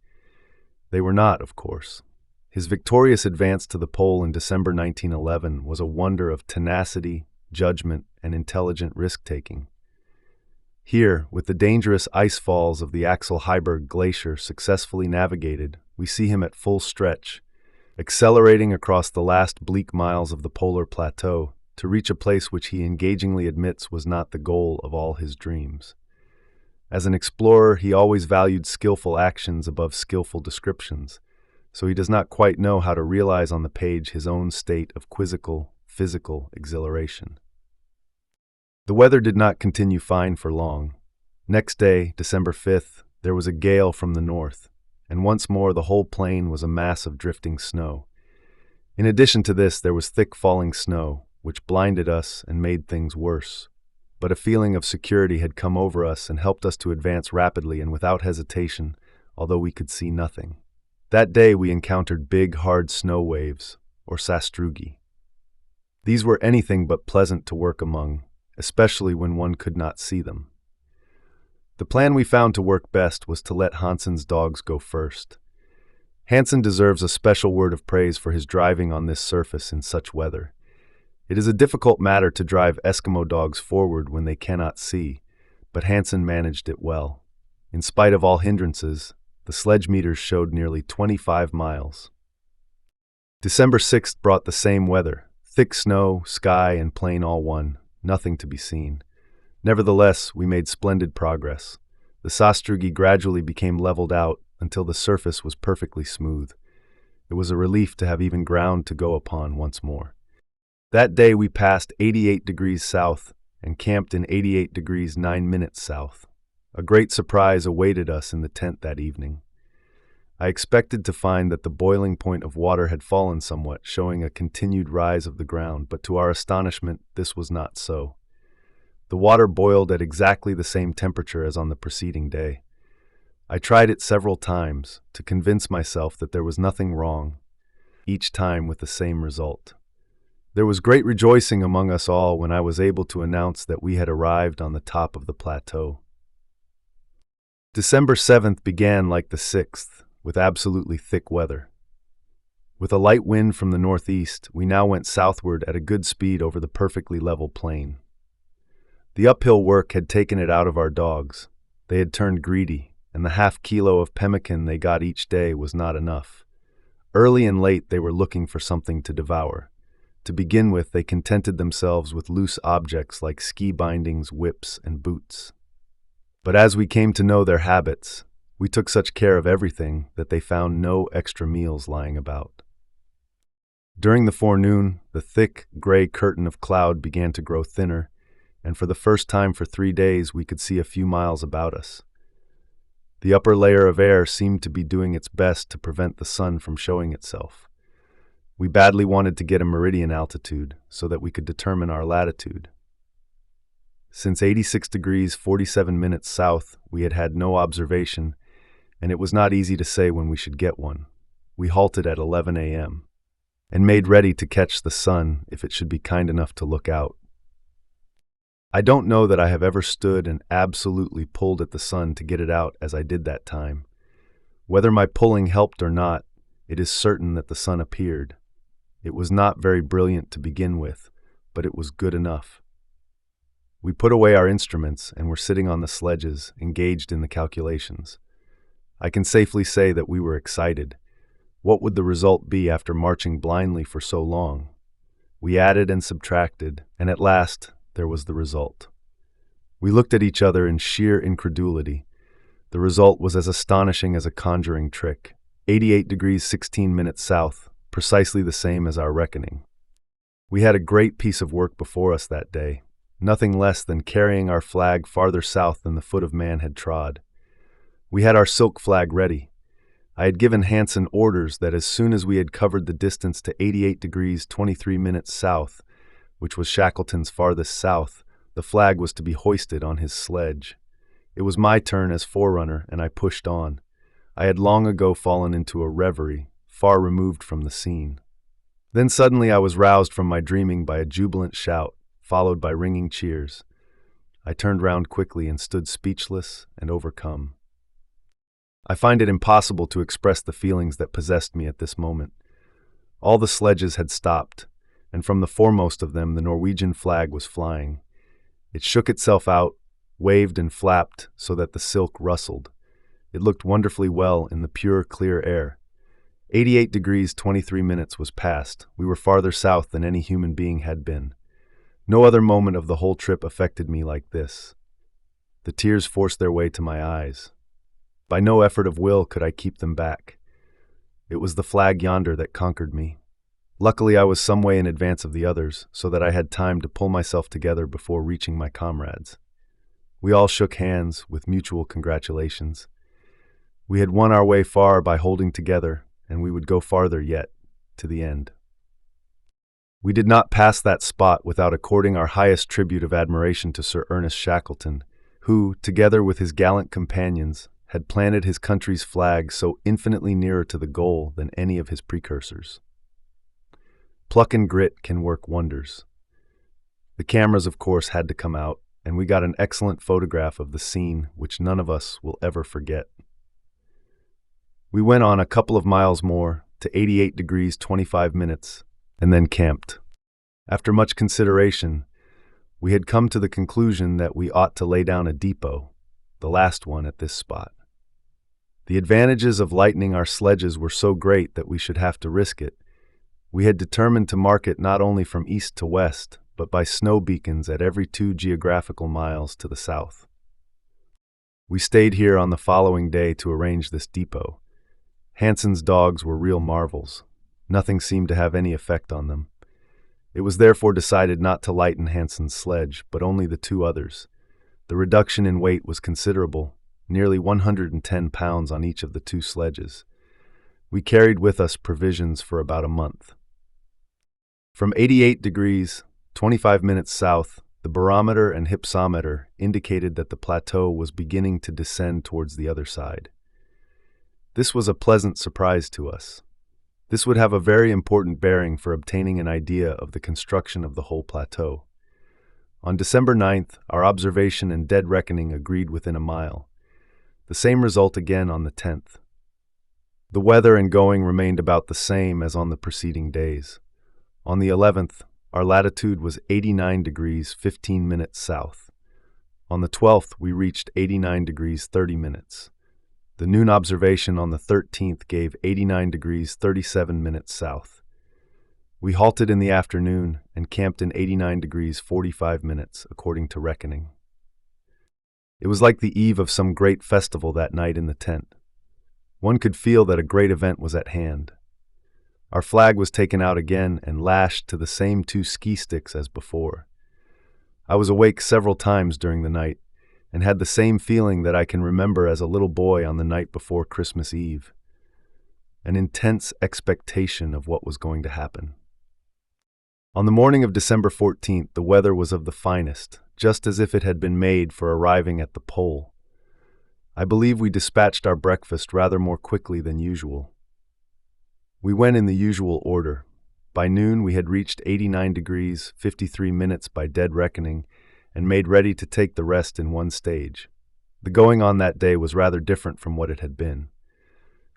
They were not, of course. His victorious advance to the pole in December 1911 was a wonder of tenacity, judgment, and intelligent risk-taking. Here, with the dangerous ice falls of the Axel Heiberg Glacier successfully navigated, we see him at full stretch, accelerating across the last bleak miles of the polar plateau to reach a place which he engagingly admits was not the goal of all his dreams. As an explorer, he always valued skillful actions above skillful descriptions, so he does not quite know how to realize on the page his own state of quizzical, physical exhilaration. The weather did not continue fine for long. Next day, December 5th, there was a gale from the north, and once more the whole plain was a mass of drifting snow. In addition to this, there was thick falling snow, which blinded us and made things worse. But a feeling of security had come over us and helped us to advance rapidly and without hesitation, although we could see nothing. That day we encountered big, hard snow waves, or sastrugi. These were anything but pleasant to work among, especially when one could not see them. The plan we found to work best was to let Hansen's dogs go first. Hansen deserves a special word of praise for his driving on this surface in such weather. It is a difficult matter to drive Eskimo dogs forward when they cannot see, but Hansen managed it well. In spite of all hindrances, the sledge meters showed nearly 25 miles. December 6th brought the same weather. Thick snow, sky, and plain all one, nothing to be seen. Nevertheless, we made splendid progress. The sastrugi gradually became leveled out until the surface was perfectly smooth. It was a relief to have even ground to go upon once more. That day we passed 88 degrees south and camped in 88 degrees 9 minutes south. A great surprise awaited us in the tent that evening. I expected to find that the boiling point of water had fallen somewhat, showing a continued rise of the ground, but to our astonishment, this was not so. The water boiled at exactly the same temperature as on the preceding day. I tried it several times to convince myself that there was nothing wrong, each time with the same result. There was great rejoicing among us all when I was able to announce that we had arrived on the top of the plateau. December 7th began like the 6th, with absolutely thick weather. With a light wind from the northeast, we now went southward at a good speed over the perfectly level plain. The uphill work had taken it out of our dogs. They had turned greedy, and the half-kilo of pemmican they got each day was not enough. Early and late they were looking for something to devour. To begin with, they contented themselves with loose objects like ski bindings, whips, and boots. But as we came to know their habits, we took such care of everything that they found no extra meals lying about. During the forenoon, the thick, gray curtain of cloud began to grow thinner, and for the first time for 3 days we could see a few miles about us. The upper layer of air seemed to be doing its best to prevent the sun from showing itself. We badly wanted to get a meridian altitude so that we could determine our latitude. Since 86 degrees 47 minutes south, we had had no observation, and it was not easy to say when we should get one. We halted at 11 a.m. and made ready to catch the sun if it should be kind enough to look out. I don't know that I have ever stood and absolutely pulled at the sun to get it out as I did that time. Whether my pulling helped or not, it is certain that the sun appeared. It was not very brilliant to begin with, but it was good enough. We put away our instruments and were sitting on the sledges, engaged in the calculations. I can safely say that we were excited. What would the result be after marching blindly for so long? We added and subtracted, and at last there was the result. We looked at each other in sheer incredulity. The result was as astonishing as a conjuring trick. 88 degrees 16 minutes south, precisely the same as our reckoning. We had a great piece of work before us that day, nothing less than carrying our flag farther south than the foot of man had trod. We had our silk flag ready. I had given Hansen orders that as soon as we had covered the distance to 88 degrees 23 minutes south, which was Shackleton's farthest south, the flag was to be hoisted on his sledge. It was my turn as forerunner, and I pushed on. I had long ago fallen into a reverie, far removed from the scene. Then suddenly I was roused from my dreaming by a jubilant shout, followed by ringing cheers. I turned round quickly and stood speechless and overcome. I find it impossible to express the feelings that possessed me at this moment. All the sledges had stopped, and from the foremost of them the Norwegian flag was flying. It shook itself out, waved and flapped so that the silk rustled. It looked wonderfully well in the pure, clear air. 88 degrees 23 minutes was past. We were farther south than any human being had been. No other moment of the whole trip affected me like this. The tears forced their way to my eyes. By no effort of will could I keep them back. It was the flag yonder that conquered me. Luckily, I was some way in advance of the others, so that I had time to pull myself together before reaching my comrades. We all shook hands with mutual congratulations. We had won our way far by holding together, and we would go farther yet, to the end. We did not pass that spot without according our highest tribute of admiration to Sir Ernest Shackleton, who, together with his gallant companions, had planted his country's flag so infinitely nearer to the goal than any of his precursors. Pluck and grit can work wonders. The cameras, of course, had to come out, and we got an excellent photograph of the scene which none of us will ever forget. We went on a couple of miles more to 88 degrees 25 minutes and then camped. After much consideration, we had come to the conclusion that we ought to lay down a depot, the last one at this spot. The advantages of lightening our sledges were so great that we should have to risk it. We had determined to mark it not only from east to west, but by snow beacons at every 2 geographical miles to the south. We stayed here on the following day to arrange this depot. Hansen's dogs were real marvels. Nothing seemed to have any effect on them. It was therefore decided not to lighten Hansen's sledge, but only the 2 others. The reduction in weight was considerable, nearly 110 pounds on each of the 2 sledges. We carried with us provisions for about a month. From 88 degrees, 25 minutes south, the barometer and hypsometer indicated that the plateau was beginning to descend towards the other side. This was a pleasant surprise to us. This would have a very important bearing for obtaining an idea of the construction of the whole plateau. On December 9th, our observation and dead reckoning agreed within a mile. The same result again on the 10th. The weather and going remained about the same as on the preceding days. On the 11th, our latitude was 89 degrees 15 minutes south. On the 12th, we reached 89 degrees 30 minutes. The noon observation on the 13th gave 89 degrees 37 minutes south. We halted in the afternoon and camped in 89 degrees 45 minutes, according to reckoning. It was like the eve of some great festival that night in the tent. One could feel that a great event was at hand. Our flag was taken out again and lashed to the same 2 ski sticks as before. I was awake several times during the night, and had the same feeling that I can remember as a little boy on the night before Christmas Eve. An intense expectation of what was going to happen. On the morning of December 14th, the weather was of the finest, just as if it had been made for arriving at the pole. I believe we dispatched our breakfast rather more quickly than usual. We went in the usual order. By noon we had reached 89 degrees 53 minutes by dead reckoning, and made ready to take the rest in one stage. The going on that day was rather different from what it had been.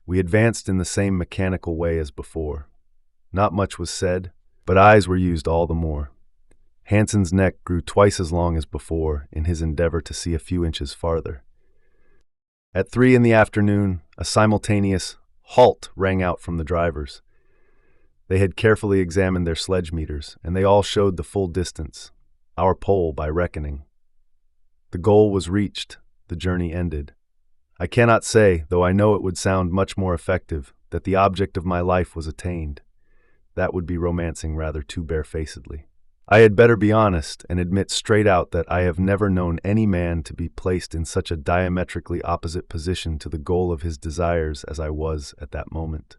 We advanced in the same mechanical way as before. Not much was said, but eyes were used all the more. Hansen's neck grew twice as long as before in his endeavor to see a few inches farther. At 3 in the afternoon, a simultaneous halt rang out from the drivers. They had carefully examined their sledge meters, and they all showed the full distance, our pole by reckoning. The goal was reached, the journey ended. I cannot say, though I know it would sound much more effective, that the object of my life was attained. That would be romancing rather too barefacedly. I had better be honest and admit straight out that I have never known any man to be placed in such a diametrically opposite position to the goal of his desires as I was at that moment.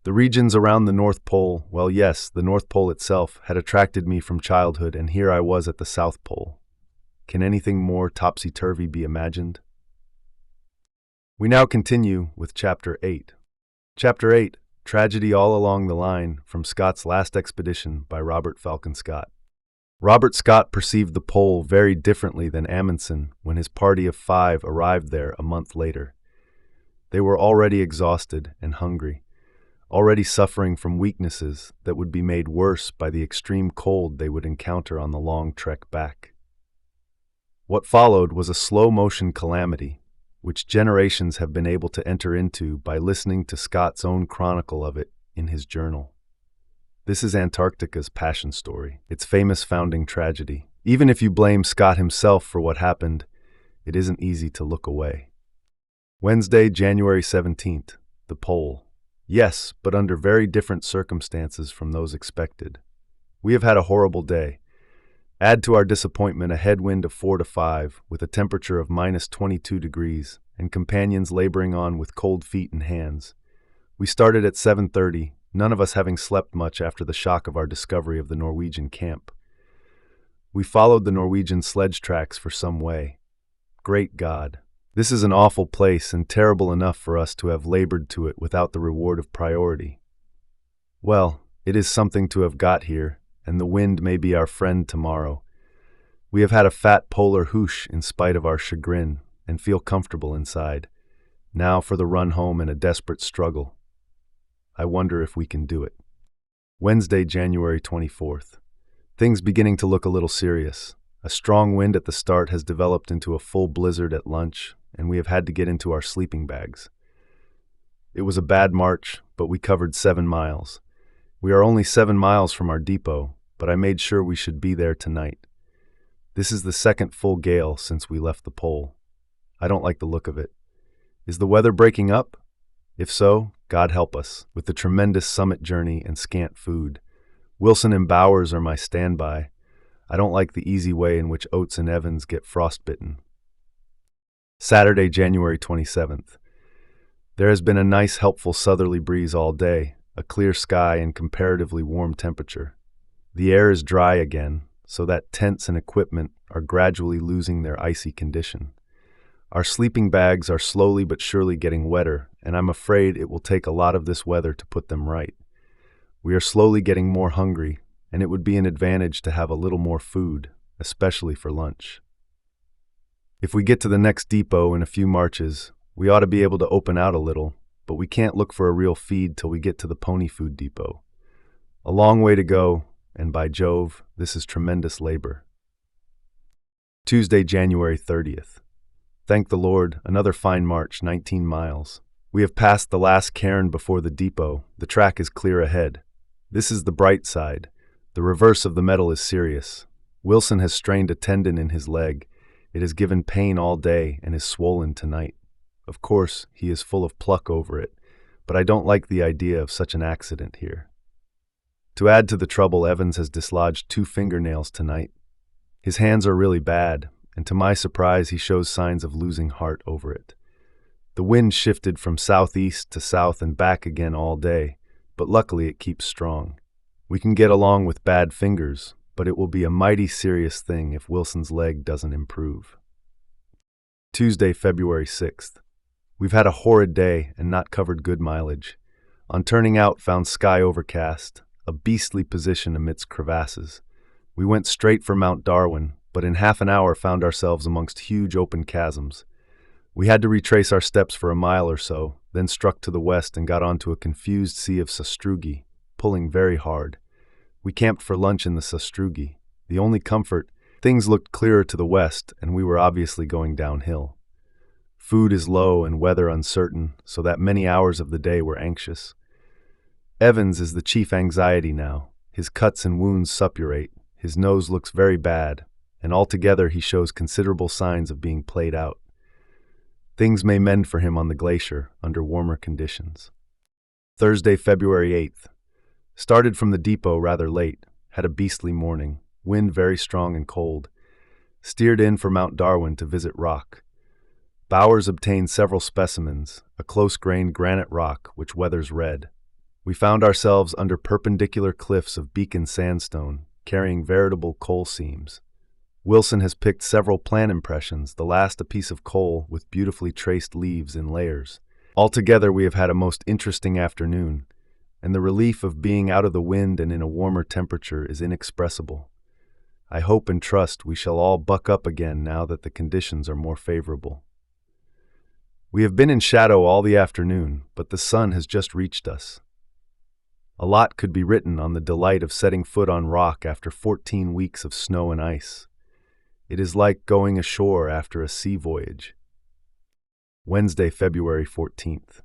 The regions around the North Pole, well, yes, the North Pole itself, had attracted me from childhood, and here I was at the South Pole. Can anything more topsy-turvy be imagined? We now continue with Chapter 8. Chapter 8, Tragedy All Along the Line, from Scott's Last Expedition by Robert Falcon Scott. Robert Scott perceived the Pole very differently than Amundsen when his party of 5 arrived there a month later. They were already exhausted and hungry, already suffering from weaknesses that would be made worse by the extreme cold they would encounter on the long trek back. What followed was a slow-motion calamity, which generations have been able to enter into by listening to Scott's own chronicle of it in his journal. This is Antarctica's passion story, its famous founding tragedy. Even if you blame Scott himself for what happened, it isn't easy to look away. Wednesday, January 17th, the Pole. Yes, but under very different circumstances from those expected. We have had a horrible day. Add to our disappointment a headwind of 4 to 5, with a temperature of minus 22 degrees, and companions laboring on with cold feet and hands. We started at 7:30, none of us having slept much after the shock of our discovery of the Norwegian camp. We followed the Norwegian sledge tracks for some way. Great God! This is an awful place and terrible enough for us to have labored to it without the reward of priority. Well, it is something to have got here, and the wind may be our friend tomorrow. We have had a fat polar hoosh in spite of our chagrin, and feel comfortable inside. Now for the run home and a desperate struggle. I wonder if we can do it. Wednesday, January 24th. Things beginning to look a little serious. A strong wind at the start has developed into a full blizzard at lunch, and we have had to get into our sleeping bags. It was a bad march, but we covered 7 miles. We are only 7 miles from our depot, but I made sure we should be there tonight. This is the second full gale since we left the pole. I don't like the look of it. Is the weather breaking up? If so, God help us, with the tremendous summit journey and scant food. Wilson and Bowers are my standby. I don't like the easy way in which Oates and Evans get frostbitten. Saturday, January 27th. There has been a nice, helpful southerly breeze all day, a clear sky and comparatively warm temperature. The air is dry again, so that tents and equipment are gradually losing their icy condition. Our sleeping bags are slowly but surely getting wetter, and I'm afraid it will take a lot of this weather to put them right. We are slowly getting more hungry, and it would be an advantage to have a little more food, especially for lunch. If we get to the next depot in a few marches, we ought to be able to open out a little, but we can't look for a real feed till we get to the pony food depot. A long way to go, and by Jove, this is tremendous labor. Tuesday, January 30th. Thank the Lord, another fine march, 19 miles. We have passed the last cairn before the depot. The track is clear ahead. This is the bright side. The reverse of the medal is serious. Wilson has strained a tendon in his leg. It has given pain all day and is swollen tonight. Of course, he is full of pluck over it, but I don't like the idea of such an accident here. To add to the trouble, Evans has dislodged 2 fingernails tonight. His hands are really bad, and to my surprise, he shows signs of losing heart over it. The wind shifted from southeast to south and back again all day, but luckily it keeps strong. We can get along with bad fingers, but it will be a mighty serious thing if Wilson's leg doesn't improve. Tuesday, February 6th. We've had a horrid day and not covered good mileage. On turning out, found sky overcast, a beastly position amidst crevasses. We went straight for Mount Darwin, but in half an hour found ourselves amongst huge open chasms. We had to retrace our steps for a mile or so, then struck to the west and got onto a confused sea of sastrugi, pulling very hard. We camped for lunch in the sastrugi. The only comfort, things looked clearer to the west, and we were obviously going downhill. Food is low and weather uncertain, so that many hours of the day were anxious. Evans is the chief anxiety now. His cuts and wounds suppurate, his nose looks very bad, and altogether he shows considerable signs of being played out. Things may mend for him on the glacier under warmer conditions. Thursday, February 8th. Started from the depot rather late, had a beastly morning, wind very strong and cold. Steered in for Mount Darwin to visit rock. Bowers obtained several specimens, a close-grained granite rock which weathers red. We found ourselves under perpendicular cliffs of beacon sandstone, carrying veritable coal seams. Wilson has picked several plant impressions, the last a piece of coal with beautifully traced leaves in layers. Altogether, we have had a most interesting afternoon, and the relief of being out of the wind and in a warmer temperature is inexpressible. I hope and trust we shall all buck up again now that the conditions are more favorable. We have been in shadow all the afternoon, but the sun has just reached us. A lot could be written on the delight of setting foot on rock after 14 weeks of snow and ice. It is like going ashore after a sea voyage. Wednesday, February 14th.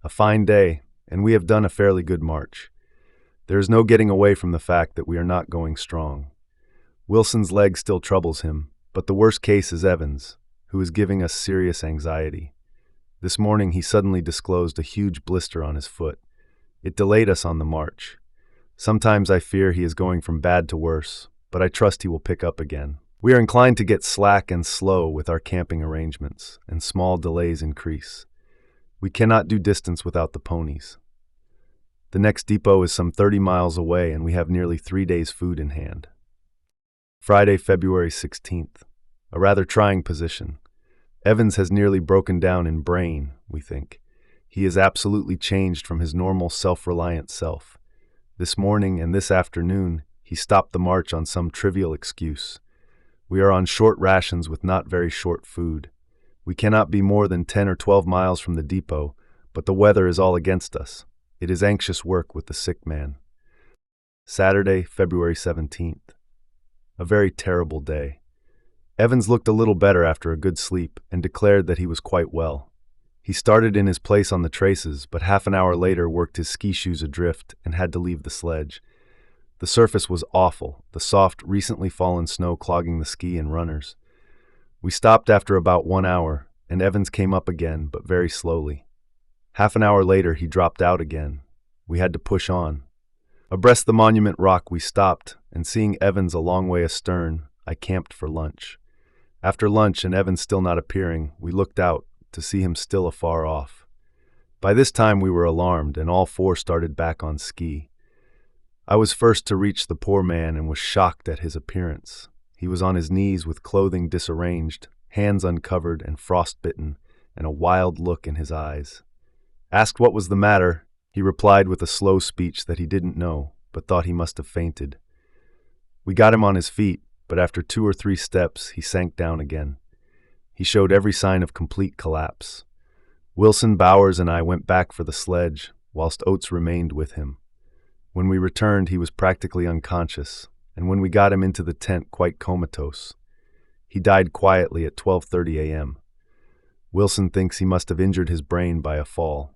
A fine day, and we have done a fairly good march. There is no getting away from the fact that we are not going strong. Wilson's leg still troubles him, but the worst case is Evans, who is giving us serious anxiety. This morning he suddenly disclosed a huge blister on his foot. It delayed us on the march. Sometimes I fear he is going from bad to worse, but I trust he will pick up again. We are inclined to get slack and slow with our camping arrangements, and small delays increase. We cannot do distance without the ponies. The next depot is some 30 miles away, and we have nearly 3 days' food in hand. Friday, February 16th. A rather trying position. Evans has nearly broken down in brain, we think. He is absolutely changed from his normal self-reliant self. This morning and this afternoon, he stopped the march on some trivial excuse. We are on short rations with not very short food. We cannot be more than 10 or 12 miles from the depot, but the weather is all against us. It is anxious work with the sick man. Saturday, February 17th. A very terrible day. Evans looked a little better after a good sleep and declared that he was quite well. He started in his place on the traces, but half an hour later worked his ski shoes adrift and had to leave the sledge. The surface was awful, the soft, recently fallen snow clogging the ski and runners. We stopped after about 1 hour, and Evans came up again, but very slowly. Half an hour later, he dropped out again. We had to push on. Abreast the Monument Rock, we stopped, and seeing Evans a long way astern, I camped for lunch. After lunch and Evans still not appearing, we looked out to see him still afar off. By this time we were alarmed, and all four started back on ski. I was first to reach the poor man and was shocked at his appearance. He was on his knees with clothing disarranged, hands uncovered and frostbitten, and a wild look in his eyes. Asked what was the matter, he replied with a slow speech that he didn't know, but thought he must have fainted. We got him on his feet, but after 2 or 3 steps, he sank down again. He showed every sign of complete collapse. Wilson, Bowers, and I went back for the sledge, whilst Oates remained with him. When we returned, he was practically unconscious, and when we got him into the tent, quite comatose. He died quietly at 12:30 a.m. Wilson thinks he must have injured his brain by a fall.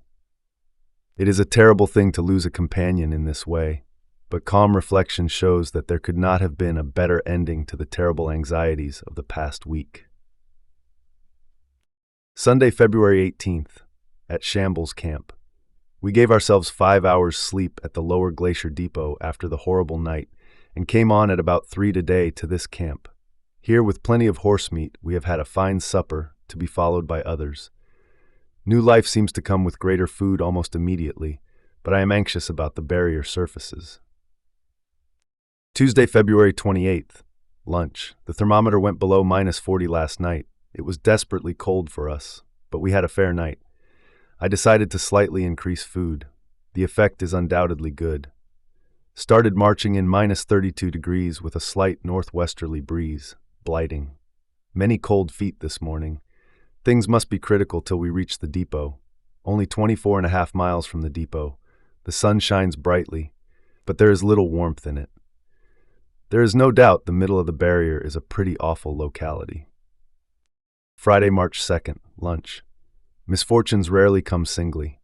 It is a terrible thing to lose a companion in this way, but calm reflection shows that there could not have been a better ending to the terrible anxieties of the past week. Sunday, February 18th, at Shambles Camp. We gave ourselves 5 hours' sleep at the Lower Glacier Depot after the horrible night and came on at about 3 today to this camp. Here, with plenty of horse meat, we have had a fine supper, to be followed by others. New life seems to come with greater food almost immediately, but I am anxious about the barrier surfaces. Tuesday, February 28th. Lunch. The thermometer went below -40 last night. It was desperately cold for us, but we had a fair night. I decided to slightly increase food. The effect is undoubtedly good. Started marching in -32 degrees with a slight northwesterly breeze, blighting. Many cold feet this morning. Things must be critical till we reach the depot. Only 24.5 miles from the depot. The sun shines brightly, but there is little warmth in it. There is no doubt the middle of the barrier is a pretty awful locality. Friday, March 2nd, lunch. Misfortunes rarely come singly.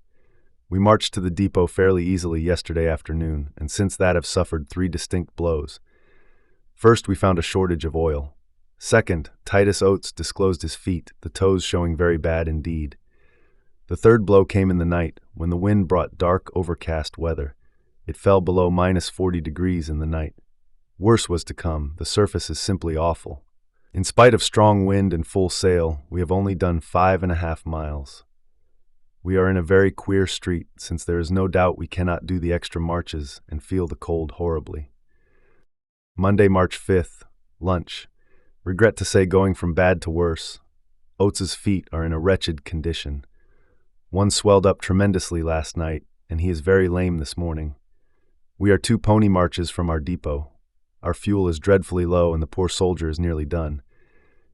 We marched to the depot fairly easily yesterday afternoon, and since that have suffered 3 distinct blows. First, we found a shortage of oil. Second, Titus Oates disclosed his feet, the toes showing very bad indeed. The third blow came in the night, when the wind brought dark, overcast weather. It fell below -40 degrees in the night. Worse was to come. The surface is simply awful. In spite of strong wind and full sail, we have only done 5.5 miles. We are in a very queer street, since there is no doubt we cannot do the extra marches and feel the cold horribly. Monday, March 5th, lunch. Regret to say going from bad to worse. Oates's feet are in a wretched condition. One swelled up tremendously last night, and he is very lame this morning. We are 2 pony marches from our depot. Our fuel is dreadfully low and the poor soldier is nearly done.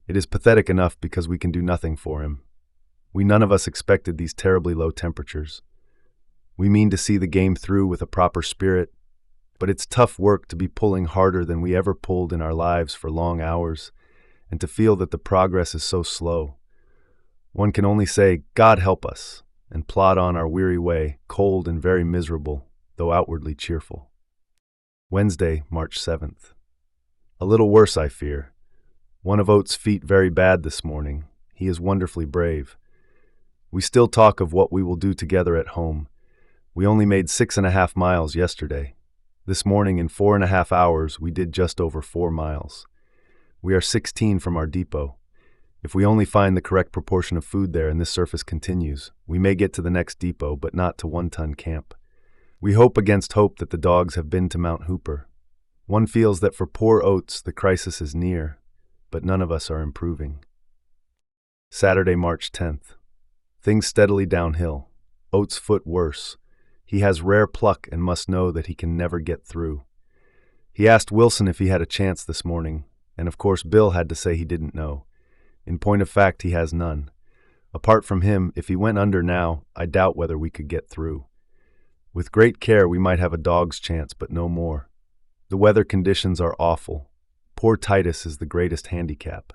It is pathetic enough because we can do nothing for him. We none of us expected these terribly low temperatures. We mean to see the game through with a proper spirit, but it's tough work to be pulling harder than we ever pulled in our lives for long hours, and to feel that the progress is so slow. One can only say, God help us, and plod on our weary way, cold and very miserable, though outwardly cheerful. Wednesday, March 7th. A little worse, I fear. One of Oates' feet very bad this morning. He is wonderfully brave. We still talk of what we will do together at home. We only made 6.5 miles yesterday. This morning, in 4.5 hours, we did just over 4 miles. We are 16 from our depot. If we only find the correct proportion of food there and this surface continues, we may get to the next depot, but not to 1 Ton Camp. We hope against hope that the dogs have been to Mount Hooper. One feels that for poor Oates the crisis is near, but none of us are improving. Saturday, March 10th. Things steadily downhill. Oates' foot worse. He has rare pluck and must know that he can never get through. He asked Wilson if he had a chance this morning, and of course Bill had to say he didn't know. In point of fact, he has none. Apart from him, if he went under now, I doubt whether we could get through. With great care, we might have a dog's chance, but no more. The weather conditions are awful. Poor Titus is the greatest handicap.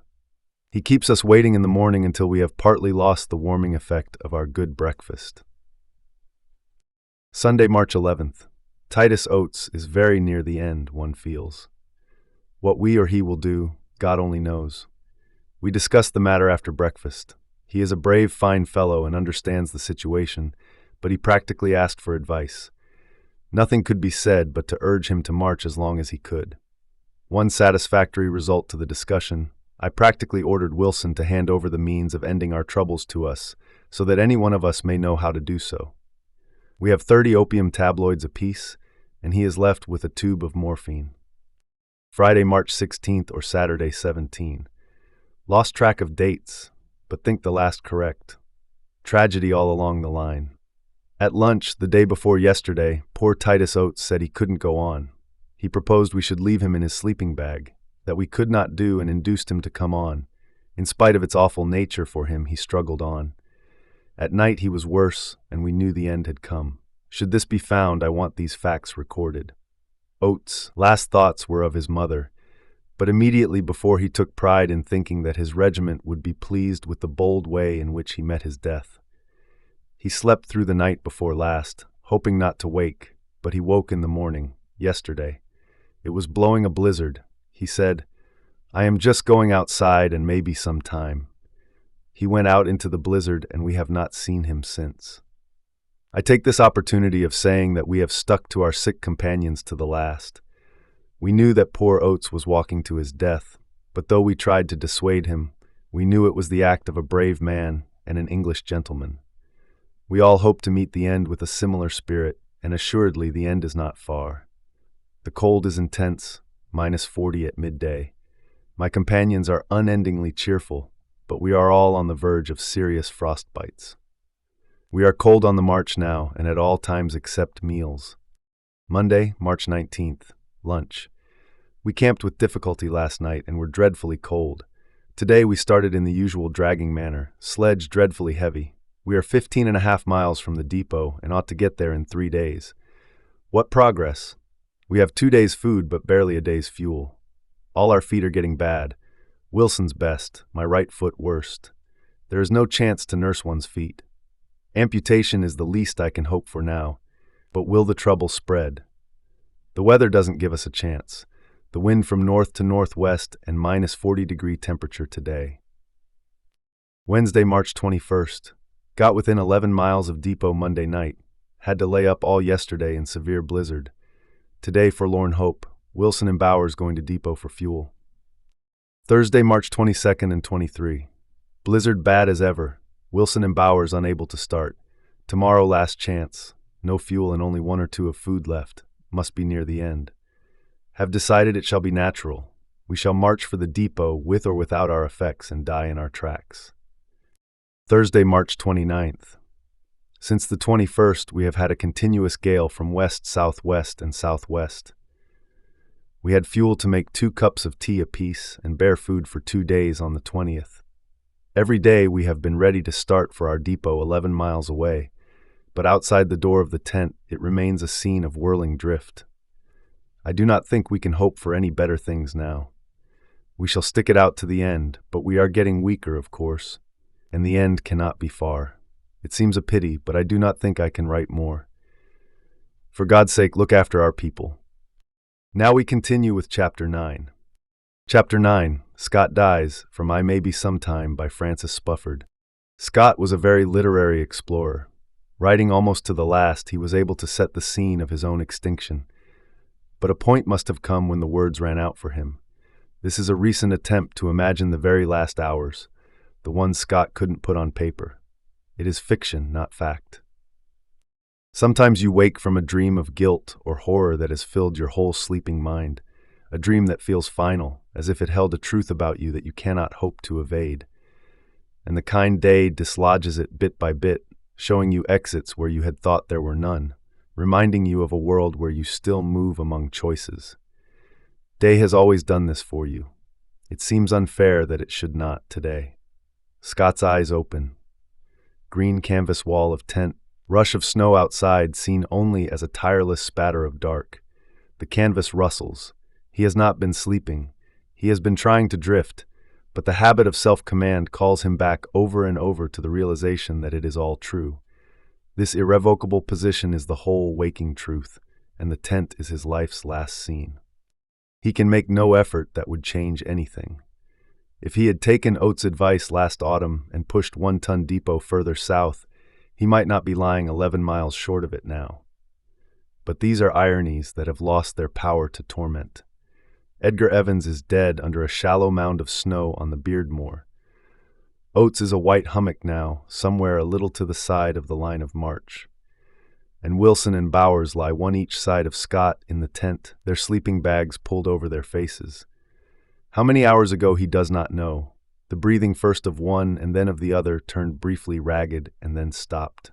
He keeps us waiting in the morning until we have partly lost the warming effect of our good breakfast. Sunday, March 11th. Titus Oates is very near the end, one feels. What we or he will do, God only knows. We discussed the matter after breakfast. He is a brave, fine fellow and understands the situation, but he practically asked for advice. Nothing could be said but to urge him to march as long as he could. One satisfactory result to the discussion, I practically ordered Wilson to hand over the means of ending our troubles to us, so that any one of us may know how to do so. We have 30 opium tabloids apiece, and he is left with a tube of morphine. Friday, March 16th or Saturday 17. Lost track of dates, but think the last correct. Tragedy all along the line. At lunch, the day before yesterday, poor Titus Oates said he couldn't go on. He proposed we should leave him in his sleeping bag, that we could not do, and induced him to come on. In spite of its awful nature for him, he struggled on. At night he was worse, and we knew the end had come. Should this be found, I want these facts recorded. Oates' last thoughts were of his mother, but immediately before he took pride in thinking that his regiment would be pleased with the bold way in which he met his death. He slept through the night before last, hoping not to wake, but he woke in the morning, yesterday. It was blowing a blizzard. He said, "I am just going outside and maybe some time." He went out into the blizzard and we have not seen him since. I take this opportunity of saying that we have stuck to our sick companions to the last. We knew that poor Oates was walking to his death, but though we tried to dissuade him, we knew it was the act of a brave man and an English gentleman. We all hope to meet the end with a similar spirit, and assuredly the end is not far. The cold is intense, -40 at midday. My companions are unendingly cheerful, but we are all on the verge of serious frostbites. We are cold on the march now, and at all times except meals. Monday, March 19th, lunch. We camped with difficulty last night and were dreadfully cold. Today we started in the usual dragging manner, sledge dreadfully heavy. We are 15.5 miles from the depot and ought to get there in 3 days. What progress! We have 2 days' food but barely a day's fuel. All our feet are getting bad. Wilson's best, my right foot worst. There is no chance to nurse one's feet. Amputation is the least I can hope for now, but will the trouble spread? The weather doesn't give us a chance. The wind from north to northwest and -40-degree temperature today. Wednesday, March 21st. Got within 11 miles of depot Monday night. Had to lay up all yesterday in severe blizzard. Today, forlorn hope. Wilson and Bowers going to depot for fuel. Thursday, March 22nd and 23. Blizzard bad as ever. Wilson and Bowers unable to start. Tomorrow last chance. No fuel and only 1 or 2 of food left. Must be near the end. Have decided it shall be natural. We shall march for the depot with or without our effects and die in our tracks. Thursday, March 29th. Since the 21st, we have had a continuous gale from west-southwest and southwest. We had fuel to make 2 cups of tea apiece and bare food for 2 days on the 20th. Every day we have been ready to start for our depot 11 miles away, but outside the door of the tent it remains a scene of whirling drift. I do not think we can hope for any better things now. We shall stick it out to the end, but we are getting weaker, of course, and the end cannot be far. It seems a pity, but I do not think I can write more. For God's sake, look after our people. Now we continue with Chapter 9. Chapter 9, Scott Dies, from I May Be Sometime by Francis Spufford. Scott was a very literary explorer. Writing almost to the last, he was able to set the scene of his own extinction. But a point must have come when the words ran out for him. This is a recent attempt to imagine the very last hours, the ones Scott couldn't put on paper. It is fiction, not fact. Sometimes you wake from a dream of guilt or horror that has filled your whole sleeping mind, a dream that feels final, as if it held a truth about you that you cannot hope to evade. And the kind day dislodges it bit by bit, showing you exits where you had thought there were none, reminding you of a world where you still move among choices. Day has always done this for you. It seems unfair that it should not today. Scott's eyes open. Green canvas wall of tent, rush of snow outside seen only as a tireless spatter of dark. The canvas rustles. He has not been sleeping. He has been trying to drift, but the habit of self-command calls him back over and over to the realization that it is all true. This irrevocable position is the whole waking truth, and the tent is his life's last scene. He can make no effort that would change anything. If he had taken Oates' advice last autumn and pushed 1 Ton Depot further south, he might not be lying 11 miles short of it now. But these are ironies that have lost their power to torment. Edgar Evans is dead under a shallow mound of snow on the Beardmore. Oates is a white hummock now, somewhere a little to the side of the line of march. And Wilson and Bowers lie one each side of Scott in the tent, their sleeping bags pulled over their faces. How many hours ago he does not know. The breathing first of one and then of the other turned briefly ragged and then stopped.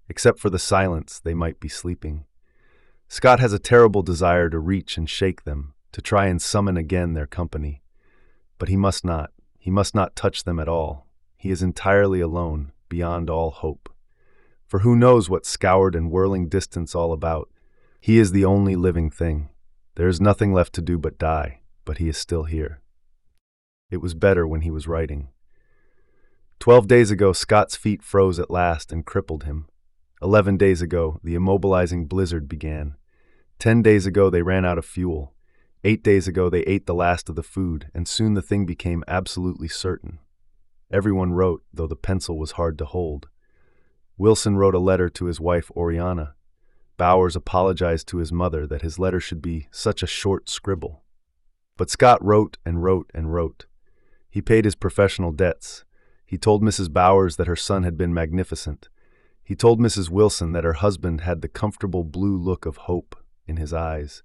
Except for the silence, they might be sleeping. Scott has a terrible desire to reach and shake them, to try and summon again their company. But he must not. He must not touch them at all. He is entirely alone, beyond all hope. For who knows what scoured and whirling distance all about? He is the only living thing. There is nothing left to do but die, but he is still here. It was better when he was writing. 12 days ago, Scott's feet froze at last and crippled him. 11 days ago, the immobilizing blizzard began. 10 days ago, they ran out of fuel. 8 days ago, they ate the last of the food, and soon the thing became absolutely certain. Everyone wrote, though the pencil was hard to hold. Wilson wrote a letter to his wife, Oriana. Bowers apologized to his mother that his letter should be such a short scribble. But Scott wrote and wrote and wrote. He paid his professional debts. He told Mrs. Bowers that her son had been magnificent. He told Mrs. Wilson that her husband had the comfortable blue look of hope in his eyes.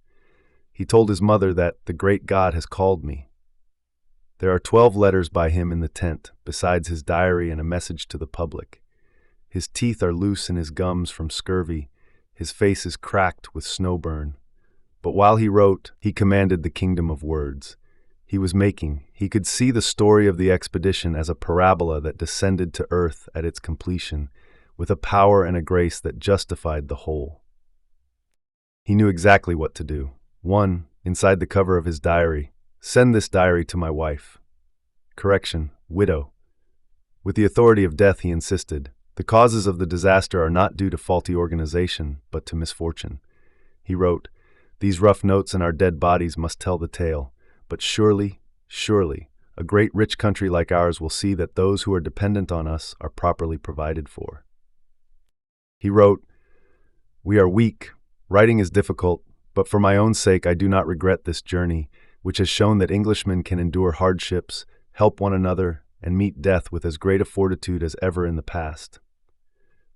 He told his mother that the great God has called me. There are 12 letters by him in the tent, besides his diary and a message to the public. His teeth are loose in his gums from scurvy. His face is cracked with snowburn. But while he wrote, he commanded the kingdom of words. He could see the story of the expedition as a parabola that descended to earth at its completion, with a power and a grace that justified the whole. He knew exactly what to do. 1. Inside the cover of his diary, send this diary to my wife. Correction, widow. With the authority of death, he insisted, the causes of the disaster are not due to faulty organization, but to misfortune. He wrote, these rough notes and our dead bodies must tell the tale, but surely, a great rich country like ours will see that those who are dependent on us are properly provided for. He wrote, we are weak, writing is difficult, but for my own sake I do not regret this journey, which has shown that Englishmen can endure hardships, help one another, and meet death with as great a fortitude as ever in the past.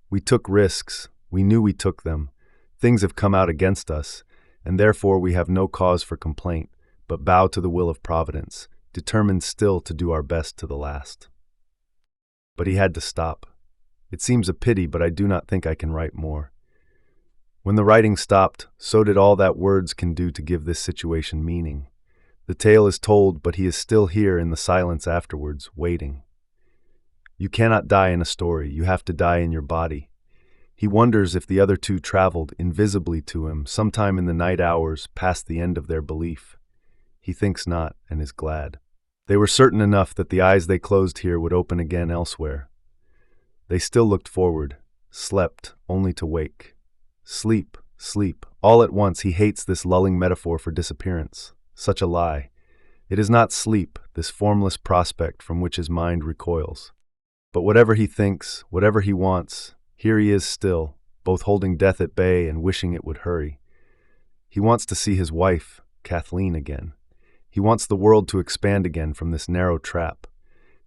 We took risks, we knew we took them, things have come out against us, and therefore we have no cause for complaint, but bow to the will of Providence, determined still to do our best to the last. But he had to stop. It seems a pity, but I do not think I can write more. When the writing stopped, so did all that words can do to give this situation meaning. The tale is told, but he is still here in the silence afterwards, waiting. You cannot die in a story, you have to die in your body. He wonders if the other two traveled invisibly to him sometime in the night hours past the end of their belief. He thinks not, and is glad. They were certain enough that the eyes they closed here would open again elsewhere. They still looked forward, slept, only to wake. Sleep, sleep. All at once he hates this lulling metaphor for disappearance. Such a lie. It is not sleep, this formless prospect from which his mind recoils. But whatever he thinks, whatever he wants, here he is still, both holding death at bay and wishing it would hurry. He wants to see his wife, Kathleen, again. He wants the world to expand again from this narrow trap.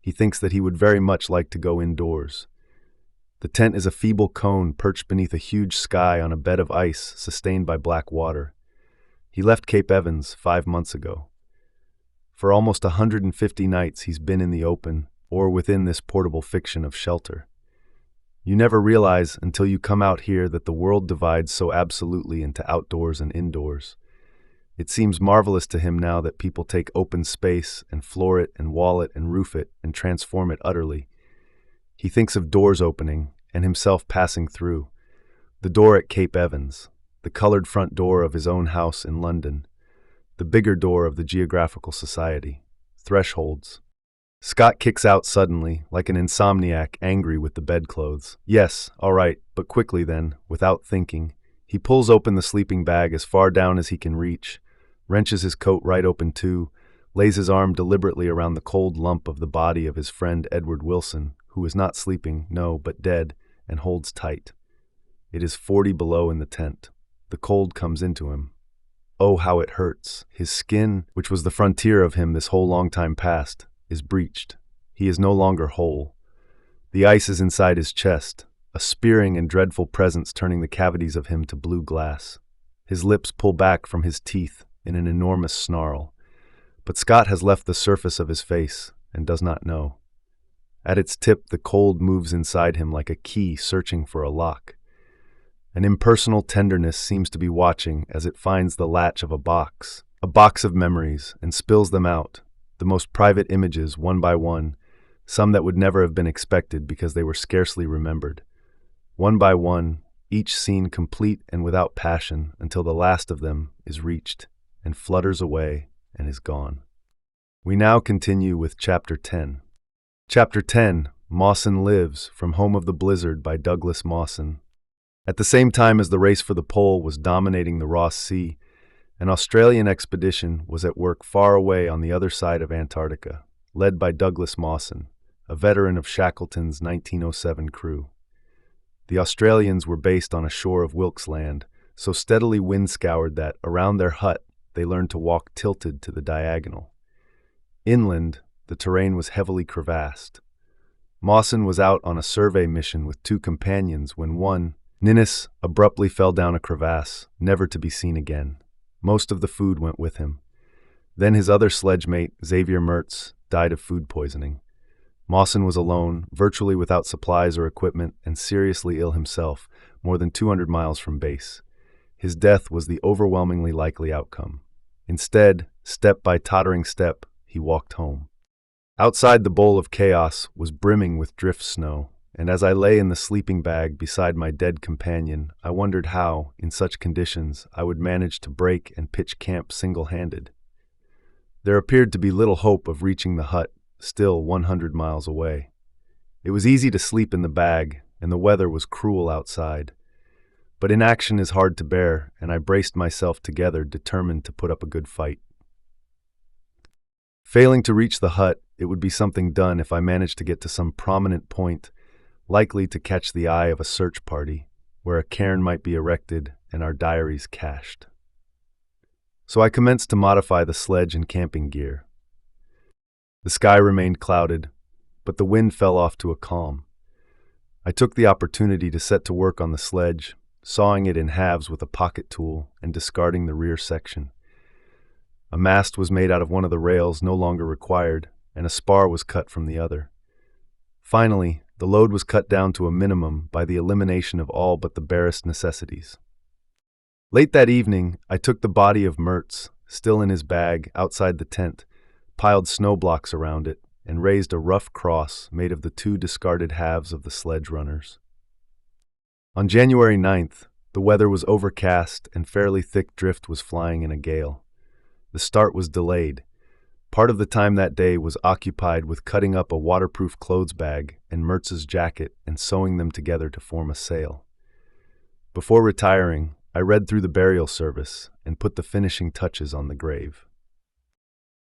He thinks that he would very much like to go indoors. The tent is a feeble cone perched beneath a huge sky on a bed of ice sustained by black water. He left Cape Evans 5 months ago. For almost 150 nights he's been in the open, or within this portable fiction of shelter. You never realize until you come out here that the world divides so absolutely into outdoors and indoors. It seems marvelous to him now that people take open space and floor it and wall it and roof it and transform it utterly. He thinks of doors opening and himself passing through. The door at Cape Evans, the colored front door of his own house in London, the bigger door of the Geographical Society, thresholds. Scott kicks out suddenly, like an insomniac angry with the bedclothes. Yes, all right, but quickly then, without thinking, he pulls open the sleeping bag as far down as he can reach, wrenches his coat right open too, lays his arm deliberately around the cold lump of the body of his friend Edward Wilson, who is not sleeping, no, but dead, and holds tight. It is 40 below in the tent. The cold comes into him. Oh, how it hurts. His skin, which was the frontier of him this whole long time past, is breached. He is no longer whole. The ice is inside his chest, a spearing and dreadful presence turning the cavities of him to blue glass. His lips pull back from his teeth in an enormous snarl. But Scott has left the surface of his face and does not know. At its tip, the cold moves inside him like a key searching for a lock. An impersonal tenderness seems to be watching as it finds the latch of a box of memories, and spills them out, the most private images one by one, some that would never have been expected because they were scarcely remembered. One by one, each scene complete and without passion until the last of them is reached and flutters away and is gone. We now continue with Chapter 10. Chapter 10, Mawson Lives, from Home of the Blizzard by Douglas Mawson. At the same time as the race for the pole was dominating the Ross Sea, an Australian expedition was at work far away on the other side of Antarctica, led by Douglas Mawson, a veteran of Shackleton's 1907 crew. The Australians were based on a shore of Wilkes Land, so steadily wind-scoured that, around their hut, they learned to walk tilted to the diagonal. Inland, the terrain was heavily crevassed. Mawson was out on a survey mission with 2 companions when one, Ninnis, abruptly fell down a crevasse, never to be seen again. Most of the food went with him. Then his other sledge mate, Xavier Mertz, died of food poisoning. Mawson was alone, virtually without supplies or equipment, and seriously ill himself, more than 200 miles from base. His death was the overwhelmingly likely outcome. Instead, step by tottering step, he walked home. Outside the bowl of chaos was brimming with drift snow, and as I lay in the sleeping bag beside my dead companion, I wondered how, in such conditions, I would manage to break and pitch camp single-handed. There appeared to be little hope of reaching the hut, still 100 miles away. It was easy to sleep in the bag, and the weather was cruel outside. But inaction is hard to bear, and I braced myself together, determined to put up a good fight. Failing to reach the hut, it would be something done if I managed to get to some prominent point, likely to catch the eye of a search party, where a cairn might be erected and our diaries cached. So I commenced to modify the sledge and camping gear. The sky remained clouded, but the wind fell off to a calm. I took the opportunity to set to work on the sledge, sawing it in halves with a pocket tool and discarding the rear section. A mast was made out of one of the rails no longer required, and a spar was cut from the other. Finally, the load was cut down to a minimum by the elimination of all but the barest necessities. Late that evening, I took the body of Mertz, still in his bag, outside the tent, piled snow blocks around it, and raised a rough cross made of the 2 discarded halves of the sledge runners. On January 9th, the weather was overcast and fairly thick drift was flying in a gale. The start was delayed. Part of the time that day was occupied with cutting up a waterproof clothes bag and Mertz's jacket and sewing them together to form a sail. Before retiring, I read through the burial service and put the finishing touches on the grave.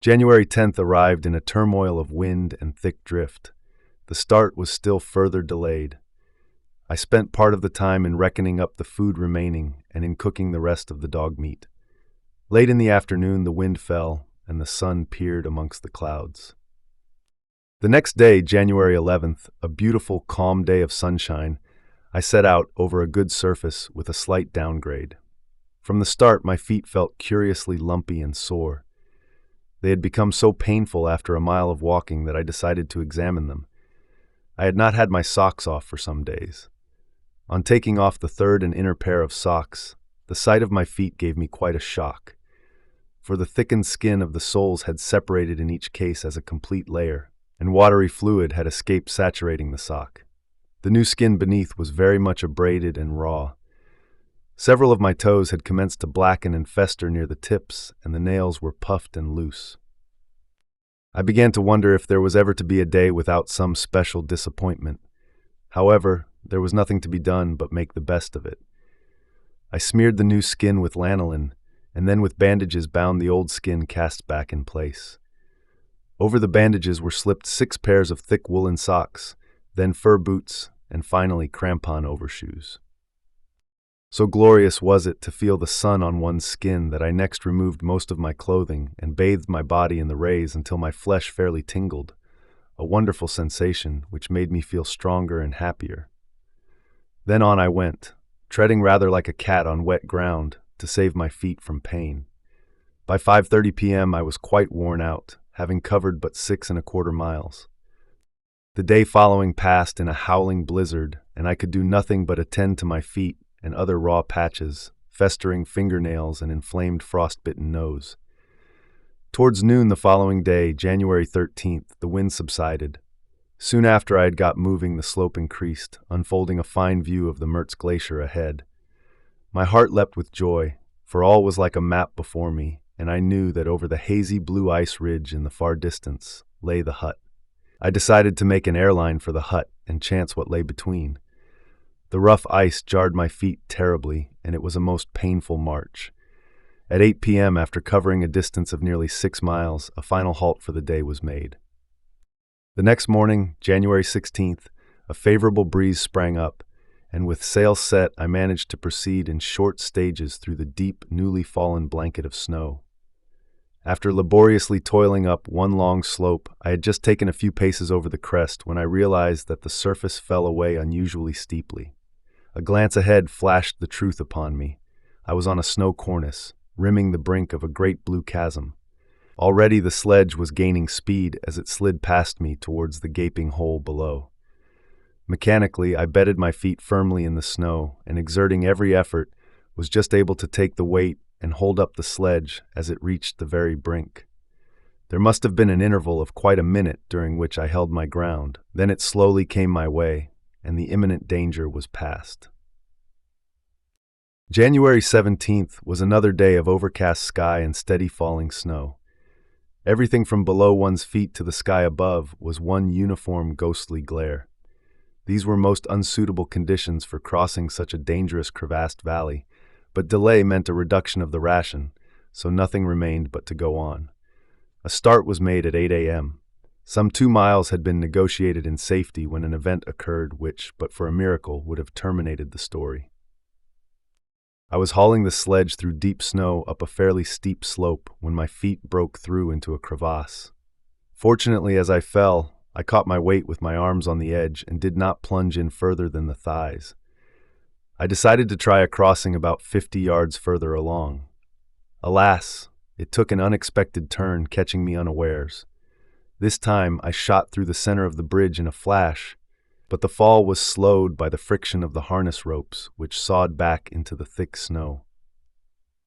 January 10th arrived in a turmoil of wind and thick drift. The start was still further delayed. I spent part of the time in reckoning up the food remaining and in cooking the rest of the dog meat. Late in the afternoon, the wind fell, and the sun peered amongst the clouds. The next day, January 11th, a beautiful, calm day of sunshine, I set out over a good surface with a slight downgrade. From the start, my feet felt curiously lumpy and sore. They had become so painful after a mile of walking that I decided to examine them. I had not had my socks off for some days. On taking off the third and inner pair of socks, the sight of my feet gave me quite a shock, for the thickened skin of the soles had separated in each case as a complete layer, and watery fluid had escaped saturating the sock. The new skin beneath was very much abraded and raw. Several of my toes had commenced to blacken and fester near the tips, and the nails were puffed and loose. I began to wonder if there was ever to be a day without some special disappointment. However, there was nothing to be done but make the best of it. I smeared the new skin with lanolin, and then with bandages bound the old skin cast back in place. Over the bandages were slipped 6 pairs of thick woolen socks, then fur boots, and finally crampon overshoes. So glorious was it to feel the sun on one's skin that I next removed most of my clothing and bathed my body in the rays until my flesh fairly tingled, a wonderful sensation which made me feel stronger and happier. Then on I went, treading rather like a cat on wet ground to save my feet from pain. By 5:30 p.m. I was quite worn out, having covered but 6¼ miles. The day following passed in a howling blizzard, and I could do nothing but attend to my feet and other raw patches, festering fingernails and inflamed frostbitten nose. Towards noon the following day, January 13th, the wind subsided. Soon after I had got moving, the slope increased, unfolding a fine view of the Mertz Glacier ahead. My heart leapt with joy, for all was like a map before me, and I knew that over the hazy blue ice ridge in the far distance lay the hut. I decided to make an airline for the hut and chance what lay between. The rough ice jarred my feet terribly, and it was a most painful march. At 8 p.m., after covering a distance of nearly 6 miles, a final halt for the day was made. The next morning, January 16th, a favorable breeze sprang up, and with sails set, I managed to proceed in short stages through the deep, newly fallen blanket of snow. After laboriously toiling up one long slope, I had just taken a few paces over the crest when I realized that the surface fell away unusually steeply. A glance ahead flashed the truth upon me. I was on a snow cornice, rimming the brink of a great blue chasm. Already the sledge was gaining speed as it slid past me towards the gaping hole below. Mechanically, I bedded my feet firmly in the snow, and exerting every effort, was just able to take the weight and hold up the sledge as it reached the very brink. There must have been an interval of quite a minute during which I held my ground. Then it slowly came my way, and the imminent danger was past. January 17th was another day of overcast sky and steady falling snow. Everything from below one's feet to the sky above was one uniform ghostly glare. These were most unsuitable conditions for crossing such a dangerous crevassed valley, but delay meant a reduction of the ration, so nothing remained but to go on. A start was made at 8 a.m. Some 2 miles had been negotiated in safety when an event occurred which, but for a miracle, would have terminated the story. I was hauling the sledge through deep snow up a fairly steep slope when my feet broke through into a crevasse. Fortunately, as I fell, I caught my weight with my arms on the edge and did not plunge in further than the thighs. I decided to try a crossing about 50 yards further along. Alas, it took an unexpected turn, catching me unawares. This time I shot through the center of the bridge in a flash, but the fall was slowed by the friction of the harness ropes, which sawed back into the thick snow.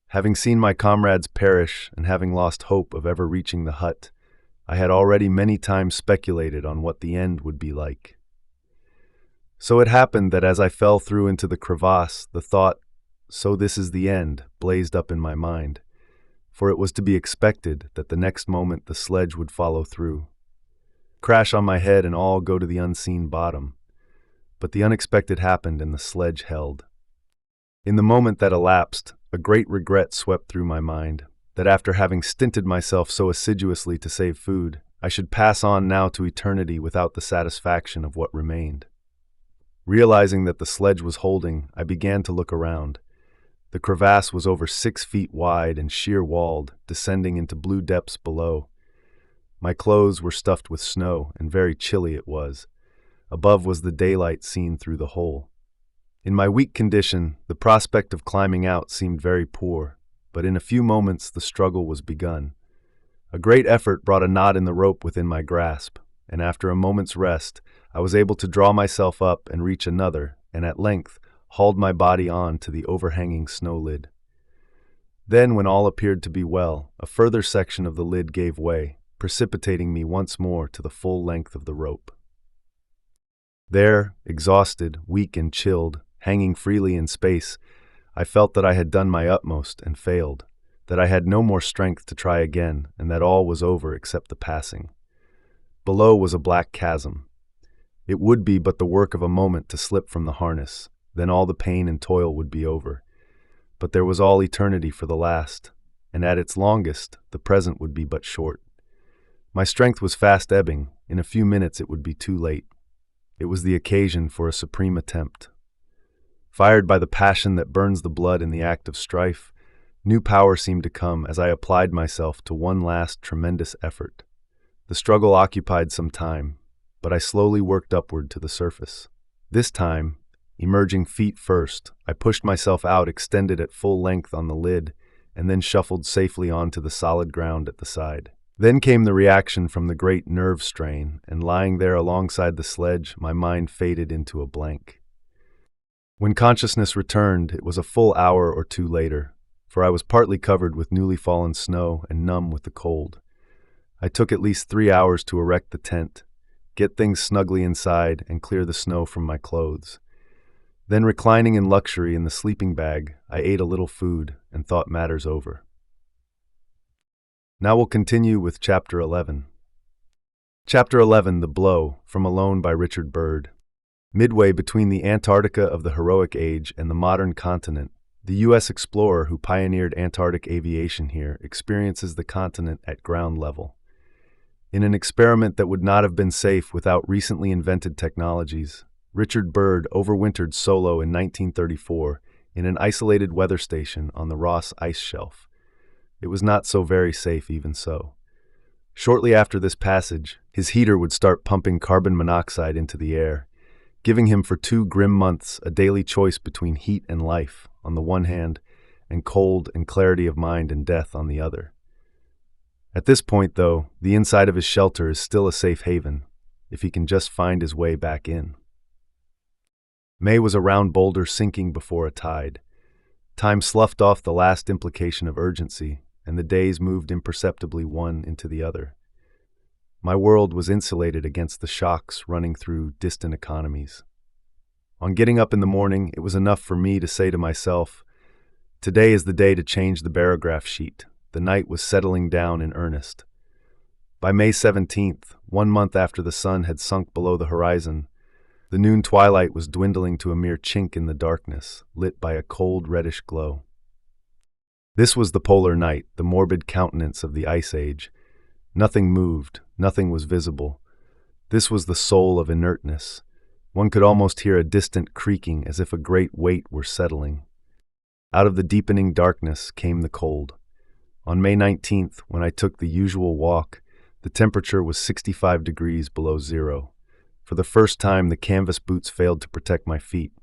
Having seen my comrades perish and having lost hope of ever reaching the hut, I had already many times speculated on what the end would be like. So it happened that as I fell through into the crevasse, the thought, "So this is the end," blazed up in my mind, for it was to be expected that the next moment the sledge would follow through. Crash on my head and all go to the unseen bottom. But the unexpected happened and the sledge held. In the moment that elapsed, a great regret swept through my mind, that after having stinted myself so assiduously to save food, I should pass on now to eternity without the satisfaction of what remained. Realizing that the sledge was holding, I began to look around. The crevasse was over 6 feet wide and sheer-walled, descending into blue depths below. My clothes were stuffed with snow, and very chilly it was. Above was the daylight seen through the hole. In my weak condition, the prospect of climbing out seemed very poor, but in a few moments the struggle was begun. A great effort brought a knot in the rope within my grasp, and after a moment's rest, I was able to draw myself up and reach another, and at length hauled my body on to the overhanging snow lid. Then, when all appeared to be well, a further section of the lid gave way, precipitating me once more to the full length of the rope. There, exhausted, weak and chilled, hanging freely in space, I felt that I had done my utmost and failed, that I had no more strength to try again, and that all was over except the passing. Below was a black chasm. It would be but the work of a moment to slip from the harness, then all the pain and toil would be over. But there was all eternity for the last, and at its longest, the present would be but short. My strength was fast ebbing. In a few minutes it would be too late. It was the occasion for a supreme attempt. Fired by the passion that burns the blood in the act of strife, new power seemed to come as I applied myself to one last tremendous effort. The struggle occupied some time, but I slowly worked upward to the surface. This time, emerging feet first, I pushed myself out, extended at full length on the lid, and then shuffled safely onto the solid ground at the side. Then came the reaction from the great nerve strain, and lying there alongside the sledge, my mind faded into a blank. When consciousness returned, it was a full hour or two later, for I was partly covered with newly fallen snow and numb with the cold. I took at least 3 hours to erect the tent, get things snugly inside, and clear the snow from my clothes. Then, reclining in luxury in the sleeping bag, I ate a little food and thought matters over. Now we'll continue with Chapter 11. Chapter 11, The Blow, from Alone by Richard Byrd. Midway between the Antarctica of the heroic age and the modern continent, the U.S. explorer who pioneered Antarctic aviation here experiences the continent at ground level. In an experiment that would not have been safe without recently invented technologies, Richard Byrd overwintered solo in 1934 in an isolated weather station on the Ross Ice Shelf. It was not so very safe even so. Shortly after this passage, his heater would start pumping carbon monoxide into the air, giving him for 2 grim months a daily choice between heat and life on the one hand, and cold and clarity of mind and death on the other. At this point, though, the inside of his shelter is still a safe haven, if he can just find his way back in. May was a round boulder sinking before a tide. Time sloughed off the last implication of urgency, and the days moved imperceptibly one into the other. My world was insulated against the shocks running through distant economies. On getting up in the morning, it was enough for me to say to myself, "Today is the day to change the barograph sheet." The night was settling down in earnest. By May 17th, 1 month after the sun had sunk below the horizon, the noon twilight was dwindling to a mere chink in the darkness, lit by a cold reddish glow. This was the polar night, the morbid countenance of the Ice Age. Nothing moved, nothing was visible. This was the soul of inertness. One could almost hear a distant creaking as if a great weight were settling. Out of the deepening darkness came the cold. On May 19th, when I took the usual walk, the temperature was 65 degrees below zero. For the first time, the canvas boots failed to protect my feet.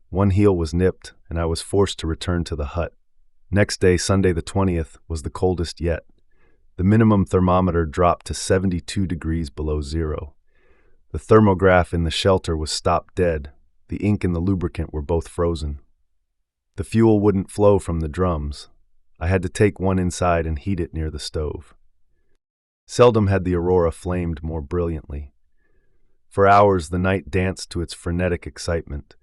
One heel was nipped, and I was forced to return to the hut. Next day, Sunday the 20th, was the coldest yet. The minimum thermometer dropped to 72 degrees below zero. The thermograph in the shelter was stopped dead. The ink and the lubricant were both frozen. The fuel wouldn't flow from the drums. I had to take one inside and heat it near the stove. Seldom had the aurora flamed more brilliantly. For hours the night danced to its frenetic excitement,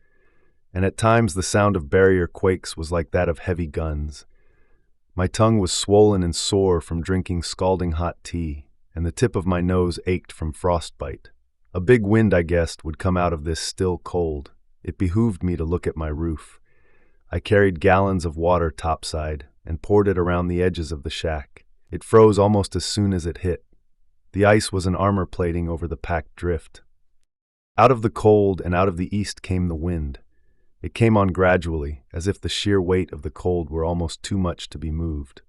and at times the sound of barrier quakes was like that of heavy guns. My tongue was swollen and sore from drinking scalding hot tea, and the tip of my nose ached from frostbite. A big wind, I guessed, would come out of this still cold. It behooved me to look at my roof. I carried gallons of water topside and poured it around the edges of the shack. It froze almost as soon as it hit. The ice was an armor plating over the packed drift. Out of the cold and out of the east came the wind. It came on gradually, as if the sheer weight of the cold were almost too much to be moved.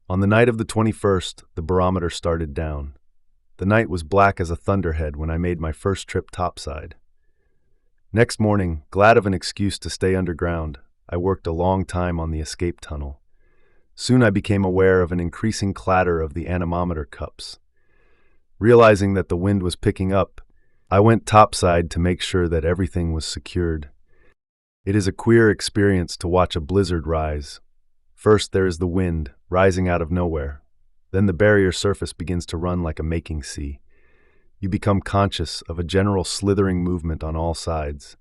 On the night of the 21st, the barometer started down. The night was black as a thunderhead when I made my first trip topside. Next morning, glad of an excuse to stay underground, I worked a long time on the escape tunnel. Soon I became aware of an increasing clatter of the anemometer cups. Realizing that the wind was picking up, I went topside to make sure that everything was secured. It is a queer experience to watch a blizzard rise. First there is the wind, rising out of nowhere. Then the barrier surface begins to run like a making sea. You become conscious of a general slithering movement on all sides.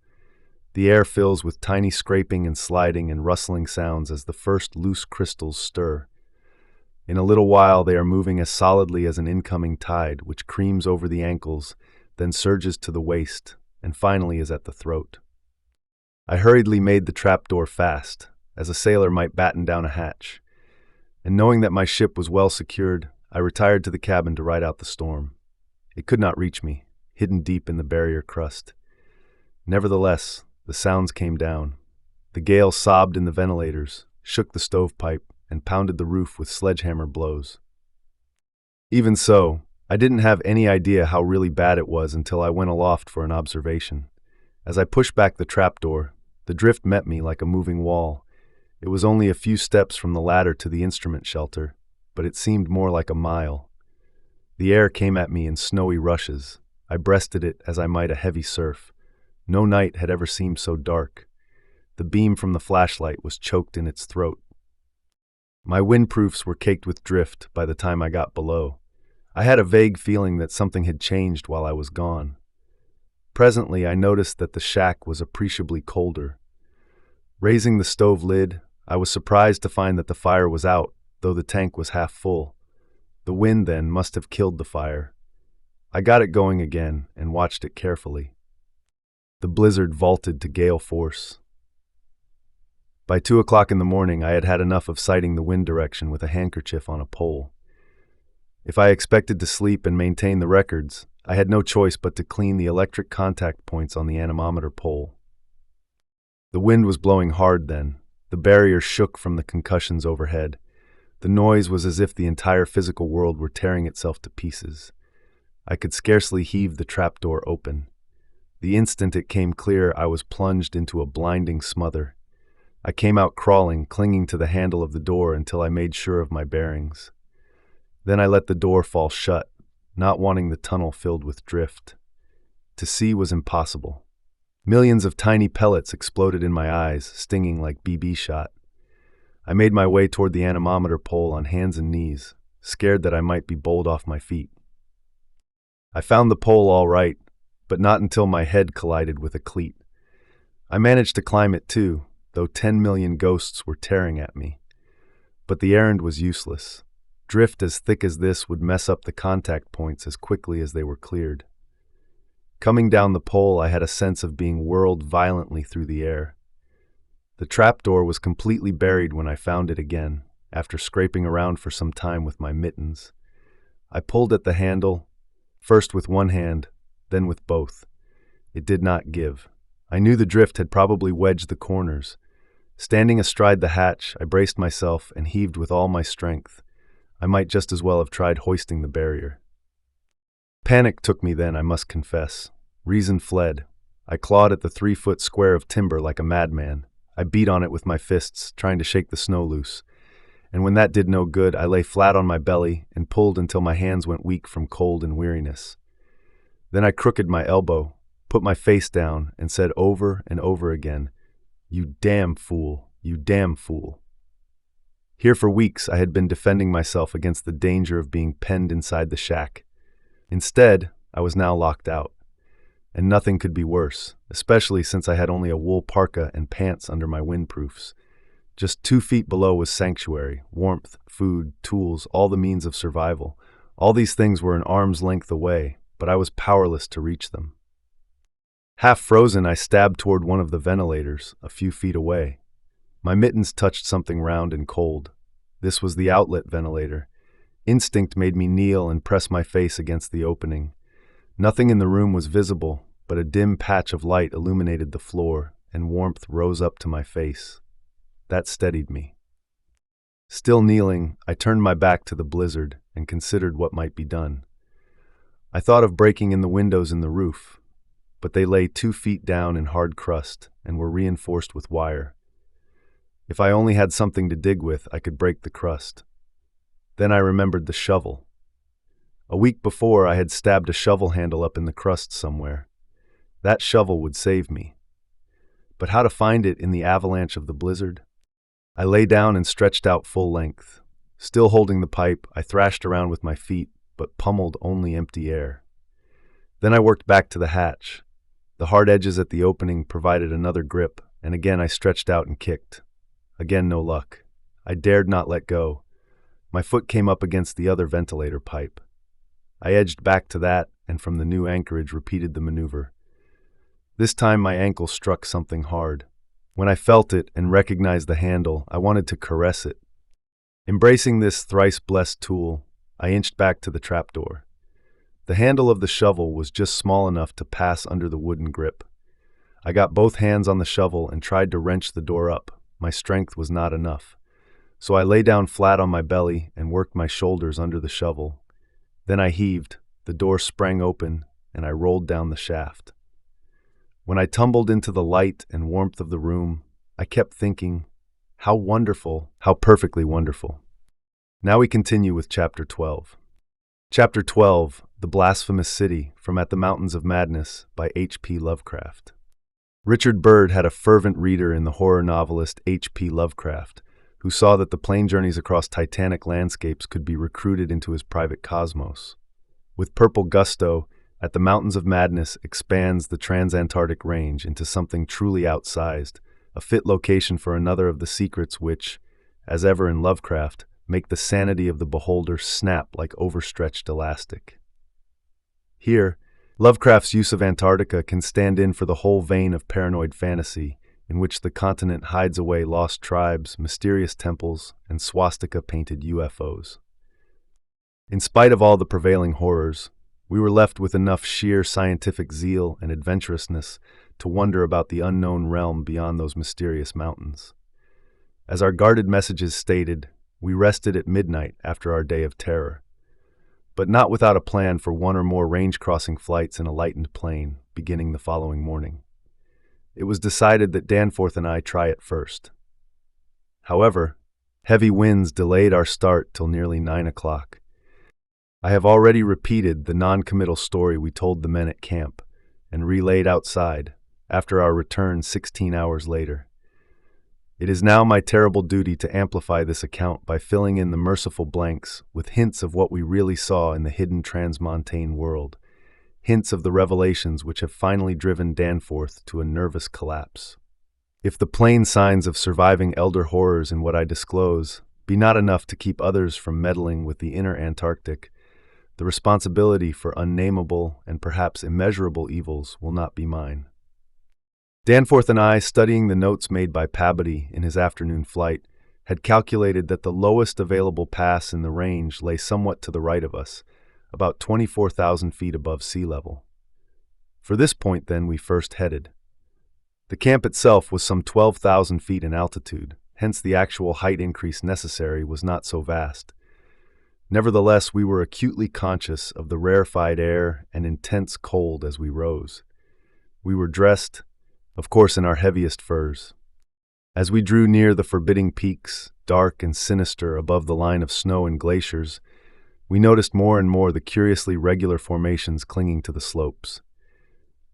The air fills with tiny scraping and sliding and rustling sounds as the first loose crystals stir. In a little while they are moving as solidly as an incoming tide, which creams over the ankles, then surges to the waist, and finally is at the throat. I hurriedly made the trapdoor fast, as a sailor might batten down a hatch, and knowing that my ship was well secured, I retired to the cabin to ride out the storm. It could not reach me, hidden deep in the barrier crust. Nevertheless, the sounds came down. The gale sobbed in the ventilators, shook the stovepipe, and pounded the roof with sledgehammer blows. Even so, I didn't have any idea how really bad it was until I went aloft for an observation. As I pushed back the trapdoor, the drift met me like a moving wall. It was only a few steps from the ladder to the instrument shelter, but it seemed more like a mile. The air came at me in snowy rushes. I breasted it as I might a heavy surf. No night had ever seemed so dark. The beam from the flashlight was choked in its throat. My windproofs were caked with drift by the time I got below. I had a vague feeling that something had changed while I was gone. Presently, I noticed that the shack was appreciably colder. Raising the stove lid, I was surprised to find that the fire was out, though the tank was half full. The wind, then, must have killed the fire. I got it going again and watched it carefully. The blizzard vaulted to gale force. By 2 o'clock in the morning, I had had enough of sighting the wind direction with a handkerchief on a pole. If I expected to sleep and maintain the records, I had no choice but to clean the electric contact points on the anemometer pole. The wind was blowing hard then. The barrier shook from the concussions overhead. The noise was as if the entire physical world were tearing itself to pieces. I could scarcely heave the trapdoor open. The instant it came clear, I was plunged into a blinding smother. I came out crawling, clinging to the handle of the door until I made sure of my bearings. Then I let the door fall shut, not wanting the tunnel filled with drift. To see was impossible. Millions of tiny pellets exploded in my eyes, stinging like BB shot. I made my way toward the anemometer pole on hands and knees, scared that I might be bowled off my feet. I found the pole all right, but not until my head collided with a cleat. I managed to climb it too, though 10 million ghosts were tearing at me. But the errand was useless. Drift as thick as this would mess up the contact points as quickly as they were cleared. Coming down the pole, I had a sense of being whirled violently through the air. The trapdoor was completely buried when I found it again, after scraping around for some time with my mittens. I pulled at the handle, first with one hand, then with both. It did not give. I knew the drift had probably wedged the corners. Standing astride the hatch, I braced myself and heaved with all my strength. I might just as well have tried hoisting the barrier. Panic took me then, I must confess. Reason fled. I clawed at the 3-foot square of timber like a madman. I beat on it with my fists, trying to shake the snow loose. And when that did no good, I lay flat on my belly and pulled until my hands went weak from cold and weariness. Then I crooked my elbow, put my face down, and said over and over again, "You damn fool, you damn fool." Here for weeks I had been defending myself against the danger of being penned inside the shack. Instead, I was now locked out. And nothing could be worse, especially since I had only a wool parka and pants under my windproofs. Just 2 feet below was sanctuary, warmth, food, tools, all the means of survival. All these things were an arm's length away, but I was powerless to reach them. Half frozen, I stabbed toward one of the ventilators, a few feet away. My mittens touched something round and cold. This was the outlet ventilator. Instinct made me kneel and press my face against the opening. Nothing in the room was visible, but a dim patch of light illuminated the floor, and warmth rose up to my face. That steadied me. Still kneeling, I turned my back to the blizzard and considered what might be done. I thought of breaking in the windows in the roof. but they lay 2 feet down in hard crust and were reinforced with wire. If I only had something to dig with, I could break the crust. Then I remembered the shovel. A week before, I had stabbed a shovel handle up in the crust somewhere. That shovel would save me. But how to find it in the avalanche of the blizzard? I lay down and stretched out full length. Still holding the pipe, I thrashed around with my feet, but pummeled only empty air. Then I worked back to the hatch. The hard edges at the opening provided another grip, and again I stretched out and kicked. Again no luck. I dared not let go. My foot came up against the other ventilator pipe. I edged back to that, and from the new anchorage repeated the maneuver. This time my ankle struck something hard. When I felt it and recognized the handle, I wanted to caress it. Embracing this thrice-blessed tool, I inched back to the trapdoor. The handle of the shovel was just small enough to pass under the wooden grip. I got both hands on the shovel and tried to wrench the door up. My strength was not enough. So I lay down flat on my belly and worked my shoulders under the shovel. Then I heaved, the door sprang open, and I rolled down the shaft. When I tumbled into the light and warmth of the room, I kept thinking, how wonderful, how perfectly wonderful. Now we continue with Chapter 12. Chapter 12, The Blasphemous City, from At the Mountains of Madness, by H.P. Lovecraft. Richard Byrd had a fervent reader in the horror novelist H.P. Lovecraft, who saw that the plane journeys across titanic landscapes could be recruited into his private cosmos. With purple gusto, At the Mountains of Madness expands the transantarctic range into something truly outsized, a fit location for another of the secrets which, as ever in Lovecraft, make the sanity of the beholder snap like overstretched elastic. Here, Lovecraft's use of Antarctica can stand in for the whole vein of paranoid fantasy, in which the continent hides away lost tribes, mysterious temples, and swastika-painted UFOs. In spite of all the prevailing horrors, we were left with enough sheer scientific zeal and adventurousness to wonder about the unknown realm beyond those mysterious mountains. As our guarded messages stated, we rested at midnight after our day of terror, but not without a plan for one or more range-crossing flights in a lightened plane, beginning the following morning. It was decided that Danforth and I try it first. However, heavy winds delayed our start till nearly 9 o'clock. I have already repeated the non-committal story we told the men at camp and relayed outside after our return 16 hours later. It is now my terrible duty to amplify this account by filling in the merciful blanks with hints of what we really saw in the hidden transmontane world, hints of the revelations which have finally driven Danforth to a nervous collapse. If the plain signs of surviving elder horrors in what I disclose be not enough to keep others from meddling with the inner Antarctic, the responsibility for unnameable and perhaps immeasurable evils will not be mine. Danforth and I, studying the notes made by Peabody in his afternoon flight, had calculated that the lowest available pass in the range lay somewhat to the right of us, about 24,000 feet above sea level. For this point, then, we first headed. The camp itself was some 12,000 feet in altitude, hence the actual height increase necessary was not so vast. Nevertheless, we were acutely conscious of the rarefied air and intense cold as we rose. We were dressed, of course, in our heaviest furs. As we drew near the forbidding peaks, dark and sinister above the line of snow and glaciers, we noticed more and more the curiously regular formations clinging to the slopes.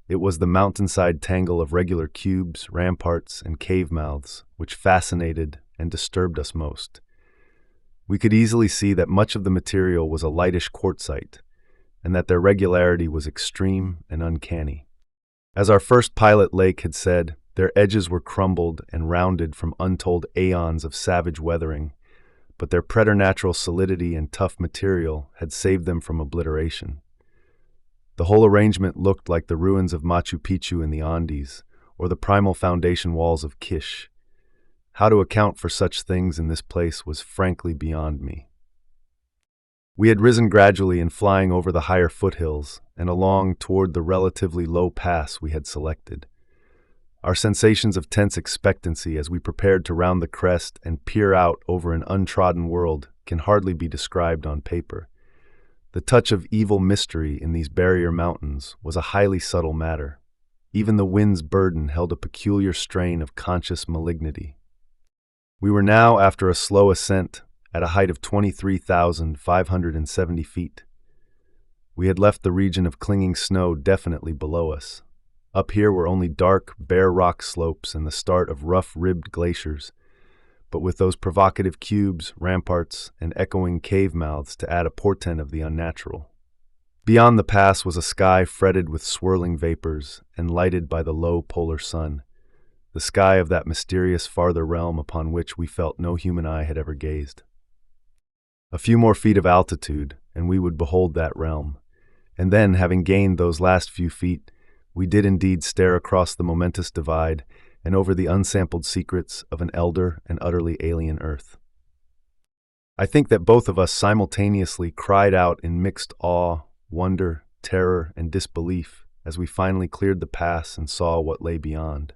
It was the mountainside tangle of regular cubes, ramparts, and cave mouths which fascinated and disturbed us most. We could easily see that much of the material was a lightish quartzite, and that their regularity was extreme and uncanny. As our first pilot, Lake, had said, their edges were crumbled and rounded from untold aeons of savage weathering, but their preternatural solidity and tough material had saved them from obliteration. The whole arrangement looked like the ruins of Machu Picchu in the Andes, or the primal foundation walls of Kish. How to account for such things in this place was frankly beyond me. We had risen gradually in flying over the higher foothills and along toward the relatively low pass we had selected. Our sensations of tense expectancy as we prepared to round the crest and peer out over an untrodden world can hardly be described on paper. The touch of evil mystery in these barrier mountains was a highly subtle matter. Even the wind's burden held a peculiar strain of conscious malignity. We were now, after a slow ascent, at a height of 23,570 feet. We had left the region of clinging snow definitely below us. Up here were only dark, bare rock slopes and the start of rough-ribbed glaciers, but with those provocative cubes, ramparts, and echoing cave mouths to add a portent of the unnatural. Beyond the pass was a sky fretted with swirling vapors and lighted by the low polar sun, the sky of that mysterious farther realm upon which we felt no human eye had ever gazed. A few more feet of altitude, and we would behold that realm. And then, having gained those last few feet, we did indeed stare across the momentous divide and over the unsampled secrets of an elder and utterly alien earth. I think that both of us simultaneously cried out in mixed awe, wonder, terror, and disbelief as we finally cleared the pass and saw what lay beyond.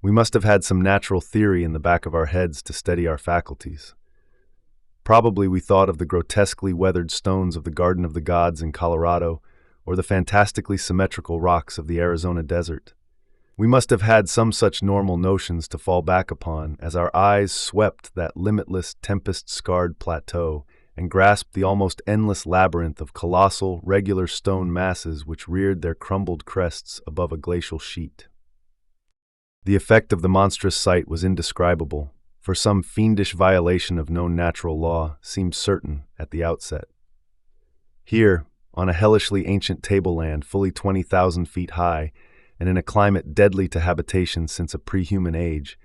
We must have had some natural theory in the back of our heads to steady our faculties. Probably we thought of the grotesquely weathered stones of the Garden of the Gods in Colorado, or the fantastically symmetrical rocks of the Arizona desert. We must have had some such normal notions to fall back upon as our eyes swept that limitless, tempest-scarred plateau and grasped the almost endless labyrinth of colossal, regular stone masses which reared their crumbled crests above a glacial sheet. The effect of the monstrous sight was indescribable, for some fiendish violation of known natural law seemed certain at the outset. Here, on a hellishly ancient tableland fully 20,000 feet high, and in a climate deadly to habitation since a pre-human age,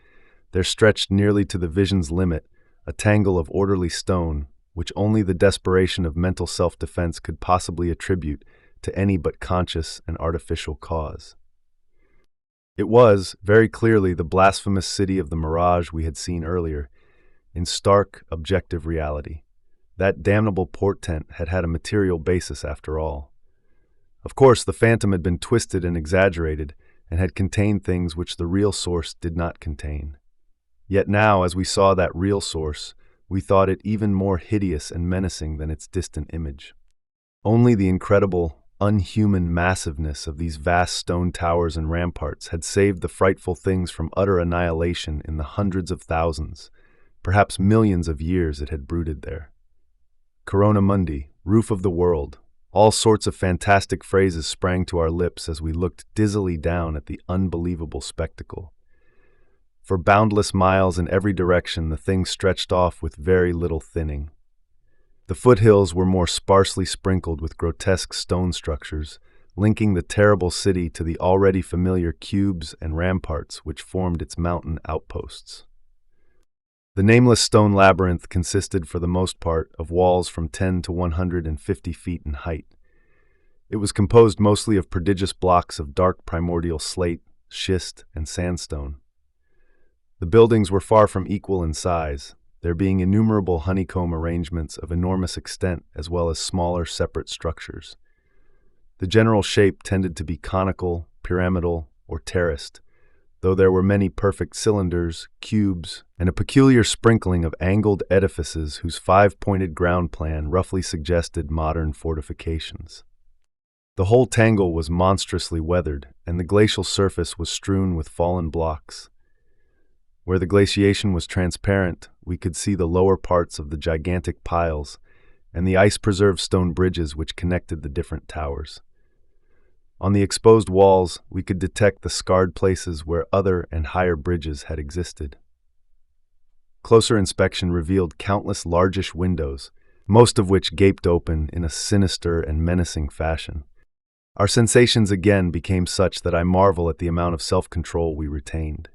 there stretched nearly to the vision's limit a tangle of orderly stone which only the desperation of mental self-defense could possibly attribute to any but conscious and artificial cause. It was, very clearly, the blasphemous city of the mirage we had seen earlier, in stark, objective reality. That damnable portent had had a material basis after all. Of course, the phantom had been twisted and exaggerated, and had contained things which the real source did not contain. Yet now, as we saw that real source, we thought it even more hideous and menacing than its distant image. Only the incredible, unhuman massiveness of these vast stone towers and ramparts had saved the frightful things from utter annihilation in the hundreds of thousands, perhaps millions of years it had brooded there. Corona Mundi, roof of the world, all sorts of fantastic phrases sprang to our lips as we looked dizzily down at the unbelievable spectacle. For boundless miles in every direction the thing stretched off with very little thinning. The foothills were more sparsely sprinkled with grotesque stone structures, linking the terrible city to the already familiar cubes and ramparts which formed its mountain outposts. The nameless stone labyrinth consisted for the most part of walls from 10 to 150 feet in height. It was composed mostly of prodigious blocks of dark primordial slate, schist, and sandstone. The buildings were far from equal in size, there being innumerable honeycomb arrangements of enormous extent as well as smaller separate structures. The general shape tended to be conical, pyramidal, or terraced, though there were many perfect cylinders, cubes, and a peculiar sprinkling of angled edifices whose five-pointed ground plan roughly suggested modern fortifications. The whole tangle was monstrously weathered, and the glacial surface was strewn with fallen blocks. Where the glaciation was transparent, we could see the lower parts of the gigantic piles and the ice-preserved stone bridges which connected the different towers. On the exposed walls, we could detect the scarred places where other and higher bridges had existed. Closer inspection revealed countless largish windows, most of which gaped open in a sinister and menacing fashion. Our sensations again became such that I marvel at the amount of self-control we retained.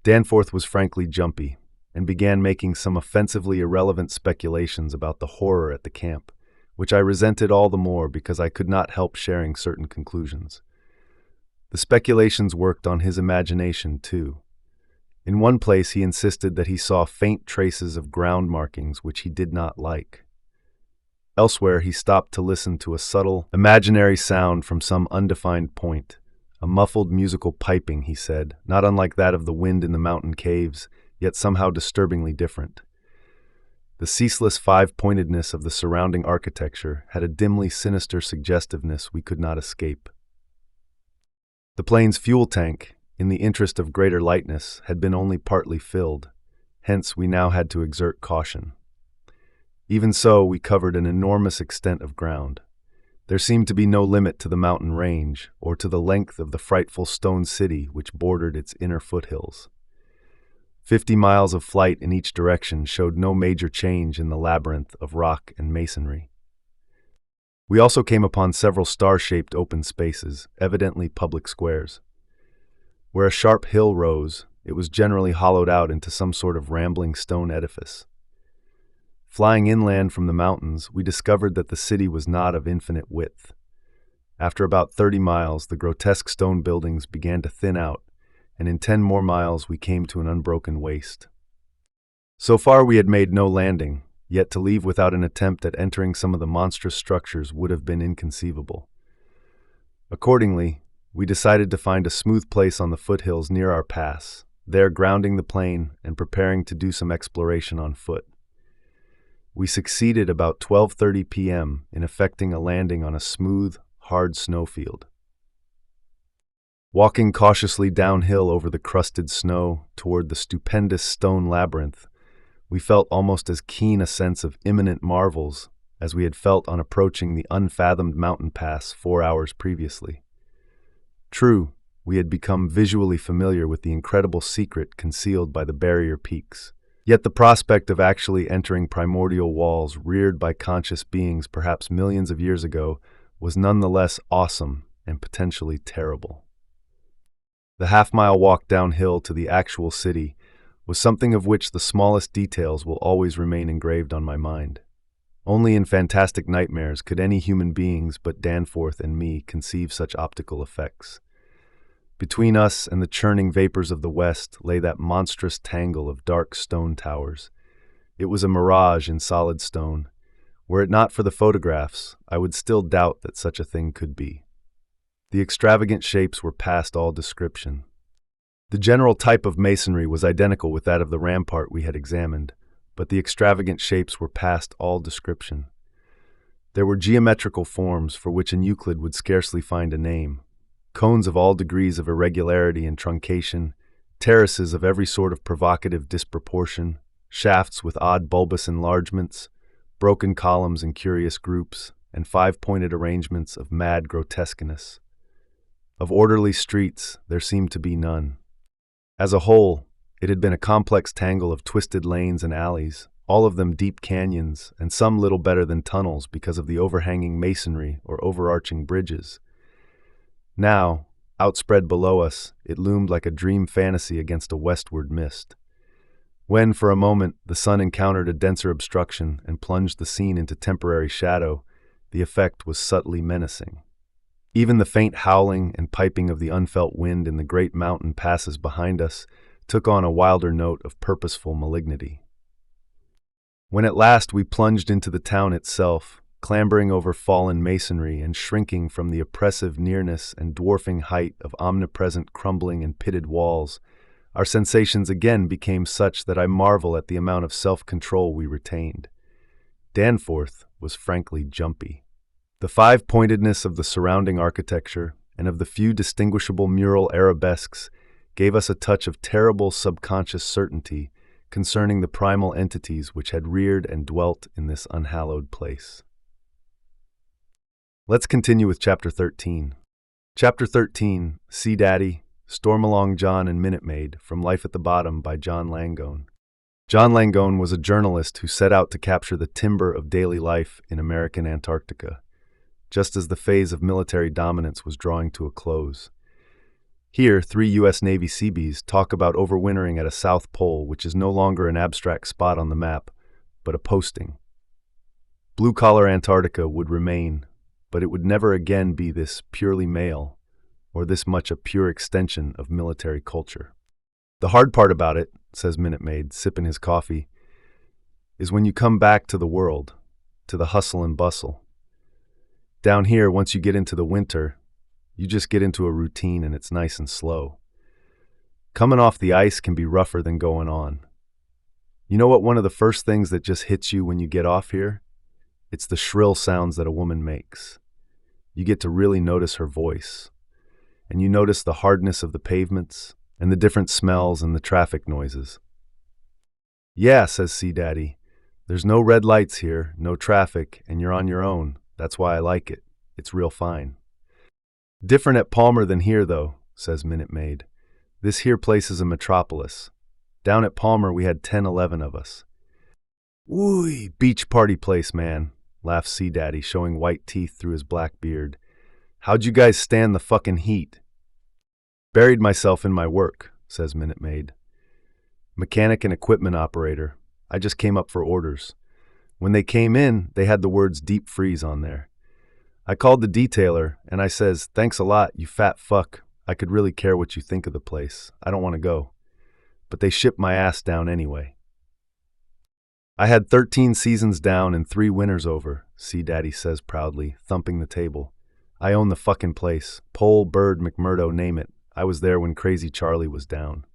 Danforth was frankly jumpy, and began making some offensively irrelevant speculations about the horror at the camp, which I resented all the more because I could not help sharing certain conclusions. The speculations worked on his imagination, too. In one place he insisted that he saw faint traces of ground markings which he did not like. Elsewhere he stopped to listen to a subtle, imaginary sound from some undefined point. A muffled musical piping, he said, not unlike that of the wind in the mountain caves, yet somehow disturbingly different. The ceaseless five-pointedness of the surrounding architecture had a dimly sinister suggestiveness we could not escape. The plane's fuel tank, in the interest of greater lightness, had been only partly filled, hence we now had to exert caution. Even so, we covered an enormous extent of ground. There seemed to be no limit to the mountain range, or to the length of the frightful stone city which bordered its inner foothills. 50 miles of flight in each direction showed no major change in the labyrinth of rock and masonry. We also came upon several star-shaped open spaces, evidently public squares. Where a sharp hill rose, it was generally hollowed out into some sort of rambling stone edifice. Flying inland from the mountains, we discovered that the city was not of infinite width. After about 30 miles, the grotesque stone buildings began to thin out, and in 10 more miles we came to an unbroken waste. So far we had made no landing, yet to leave without an attempt at entering some of the monstrous structures would have been inconceivable. Accordingly, we decided to find a smooth place on the foothills near our pass, there grounding the plane and preparing to do some exploration on foot. We succeeded about 12:30 p.m. in effecting a landing on a smooth, hard snowfield. Walking cautiously downhill over the crusted snow toward the stupendous stone labyrinth, we felt almost as keen a sense of imminent marvels as we had felt on approaching the unfathomed mountain pass 4 hours previously. True, we had become visually familiar with the incredible secret concealed by the barrier peaks. Yet the prospect of actually entering primordial walls reared by conscious beings perhaps millions of years ago was nonetheless awesome and potentially terrible. The half-mile walk downhill to the actual city was something of which the smallest details will always remain engraved on my mind. Only in fantastic nightmares could any human beings but Danforth and me conceive such optical effects. Between us and the churning vapors of the west lay that monstrous tangle of dark stone towers. It was a mirage in solid stone. Were it not for the photographs, I would still doubt that such a thing could be. The extravagant shapes were past all description. The general type of masonry was identical with that of the rampart we had examined, but the extravagant shapes were past all description. There were geometrical forms for which an Euclid would scarcely find a name. Cones of all degrees of irregularity and truncation, terraces of every sort of provocative disproportion, shafts with odd bulbous enlargements, broken columns in curious groups, and five-pointed arrangements of mad grotesqueness. Of orderly streets, there seemed to be none. As a whole, it had been a complex tangle of twisted lanes and alleys, all of them deep canyons, and some little better than tunnels because of the overhanging masonry or overarching bridges. Now, outspread below us, it loomed like a dream fantasy against a westward mist. When, for a moment, the sun encountered a denser obstruction and plunged the scene into temporary shadow, the effect was subtly menacing. Even the faint howling and piping of the unfelt wind in the great mountain passes behind us took on a wilder note of purposeful malignity. When at last we plunged into the town itself, clambering over fallen masonry and shrinking from the oppressive nearness and dwarfing height of omnipresent crumbling and pitted walls, our sensations again became such that I marvel at the amount of self-control we retained. Danforth was frankly jumpy. The five-pointedness of the surrounding architecture and of the few distinguishable mural arabesques gave us a touch of terrible subconscious certainty concerning the primal entities which had reared and dwelt in this unhallowed place. Let's continue with Chapter 13. Chapter 13, Sea Daddy, Stormalong John and Minute Maid, from Life at the Bottom by John Langone. John Langone was a journalist who set out to capture the timber of daily life in American Antarctica, just as the phase of military dominance was drawing to a close. Here, 3 U.S. Navy Seabees talk about overwintering at a South Pole which is no longer an abstract spot on the map, but a posting. Blue-collar Antarctica would remain, but it would never again be this purely male, or this much a pure extension of military culture. The hard part about it, says Minute Maid, sipping his coffee, is when you come back to the world, to the hustle and bustle. Down here, once you get into the winter, you just get into a routine and it's nice and slow. Coming off the ice can be rougher than going on. You know what one of the first things that just hits you when you get off here? It's the shrill sounds that a woman makes. You get to really notice her voice. and you notice the hardness of the pavements, and the different smells and the traffic noises. Yeah, says Sea Daddy. There's no red lights here, no traffic, and you're on your own. That's why I like it. It's real fine. Different at Palmer than here, though, says Minute Maid. This here place is a metropolis. Down at Palmer, we had 10, 11 of us. Ooh, beach party place, man, laughs Sea Daddy, showing white teeth through his black beard. How'd you guys stand the fucking heat? Buried myself in my work, says Minute Maid. Mechanic and equipment operator. I just came up for orders. When they came in, they had the words deep freeze on there. I called the detailer, and I says, thanks a lot, you fat fuck. I could really care what you think of the place. I don't want to go. But they shipped my ass down anyway. I had 13 seasons down and 3 winters over, Sea Daddy says proudly, thumping the table. I own the fucking place. Pole, Bird, McMurdo, name it. I was there when Crazy Charlie was down.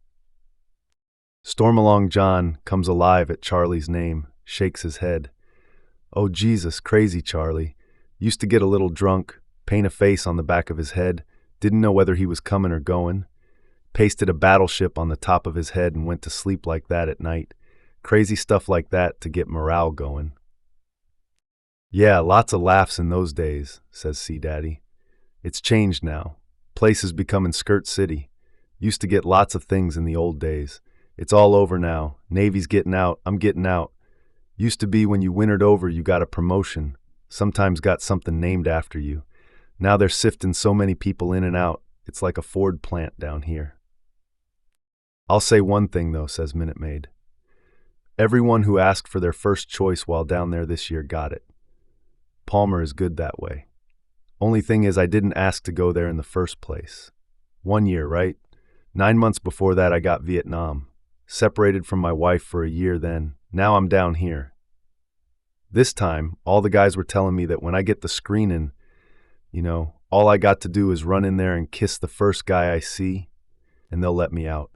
Stormalong John comes alive at Charlie's name, shakes his head. Oh Jesus, Crazy Charlie. Used to get a little drunk, paint a face on the back of his head, didn't know whether he was coming or going. Pasted a battleship on the top of his head and went to sleep like that at night. Crazy stuff like that to get morale going. Yeah, lots of laughs in those days, says Sea Daddy. It's changed now. Place is becoming Skirt City. Used to get lots of things in the old days. It's all over now. Navy's getting out. I'm getting out. Used to be when you wintered over, you got a promotion. Sometimes got something named after you. Now they're sifting so many people in and out. It's like a Ford plant down here. I'll say one thing, though, says Minute Maid. Everyone who asked for their first choice while down there this year got it. Palmer is good that way. Only thing is I didn't ask to go there in the first place. 1 year, right? 9 months before that I got Vietnam. Separated from my wife for a year then. Now I'm down here. This time, all the guys were telling me that when I get the screening, all I got to do is run in there and kiss the first guy I see, and they'll let me out.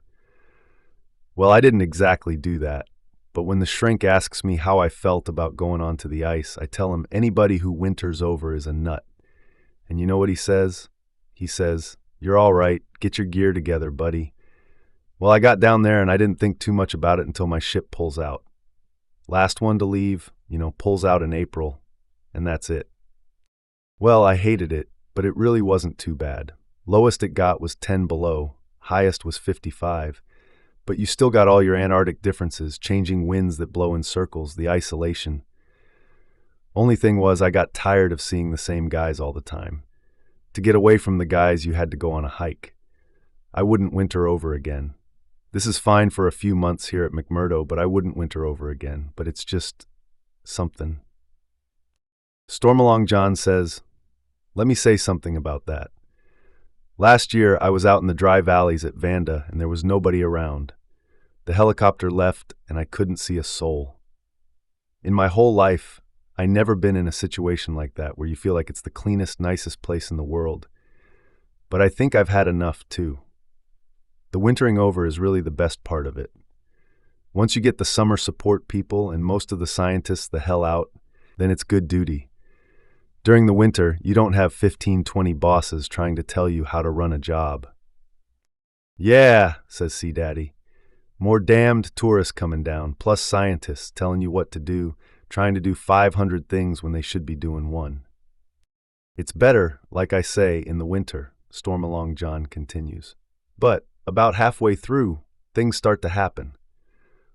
Well, I didn't exactly do that, but when the shrink asks me how I felt about going onto the ice, I tell him anybody who winters over is a nut. And you know what he says? He says, "You're all right, get your gear together, buddy." Well, I got down there and I didn't think too much about it until my ship pulls out. Last one to leave, pulls out in April, and that's it. Well, I hated it, but it really wasn't too bad. Lowest it got was 10 below, highest was 55. But you still got all your Antarctic differences, changing winds that blow in circles, the isolation. Only thing was I got tired of seeing the same guys all the time. To get away from the guys, you had to go on a hike. I wouldn't winter over again. This is fine for a few months here at McMurdo, but I wouldn't winter over again. But it's just something. Stormalong John says, let me say something about that. Last year, I was out in the dry valleys at Vanda, and there was nobody around. The helicopter left, and I couldn't see a soul. In my whole life, I never been in a situation like that where you feel like it's the cleanest, nicest place in the world. But I think I've had enough, too. The wintering over is really the best part of it. Once you get the summer support people and most of the scientists the hell out, then it's good duty. During the winter, you don't have 15, 20 bosses trying to tell you how to run a job. Yeah, says Sea Daddy. More damned tourists coming down, plus scientists telling you what to do, trying to do 500 things when they should be doing one. It's better, like I say, in the winter, Stormalong John continues. But about halfway through, things start to happen.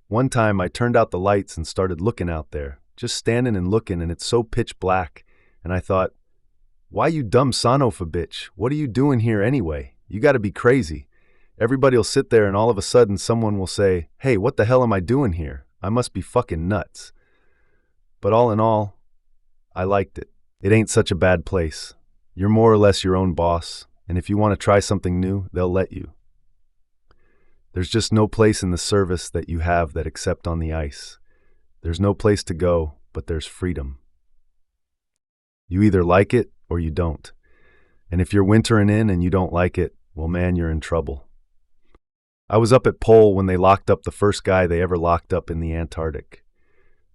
One time I turned out the lights and started looking out there, just standing and looking, and it's so pitch black. And I thought, why you dumb son of a bitch? What are you doing here anyway? You got to be crazy. Everybody'll sit there and all of a sudden someone will say, hey, what the hell am I doing here? I must be fucking nuts. But all in all, I liked it. It ain't such a bad place. You're more or less your own boss, and if you want to try something new, they'll let you. There's just no place in the service that you have that except on the ice. There's no place to go, but there's freedom. You either like it or you don't. And if you're wintering in and you don't like it, well, man, you're in trouble. I was up at Pole when they locked up the first guy they ever locked up in the Antarctic.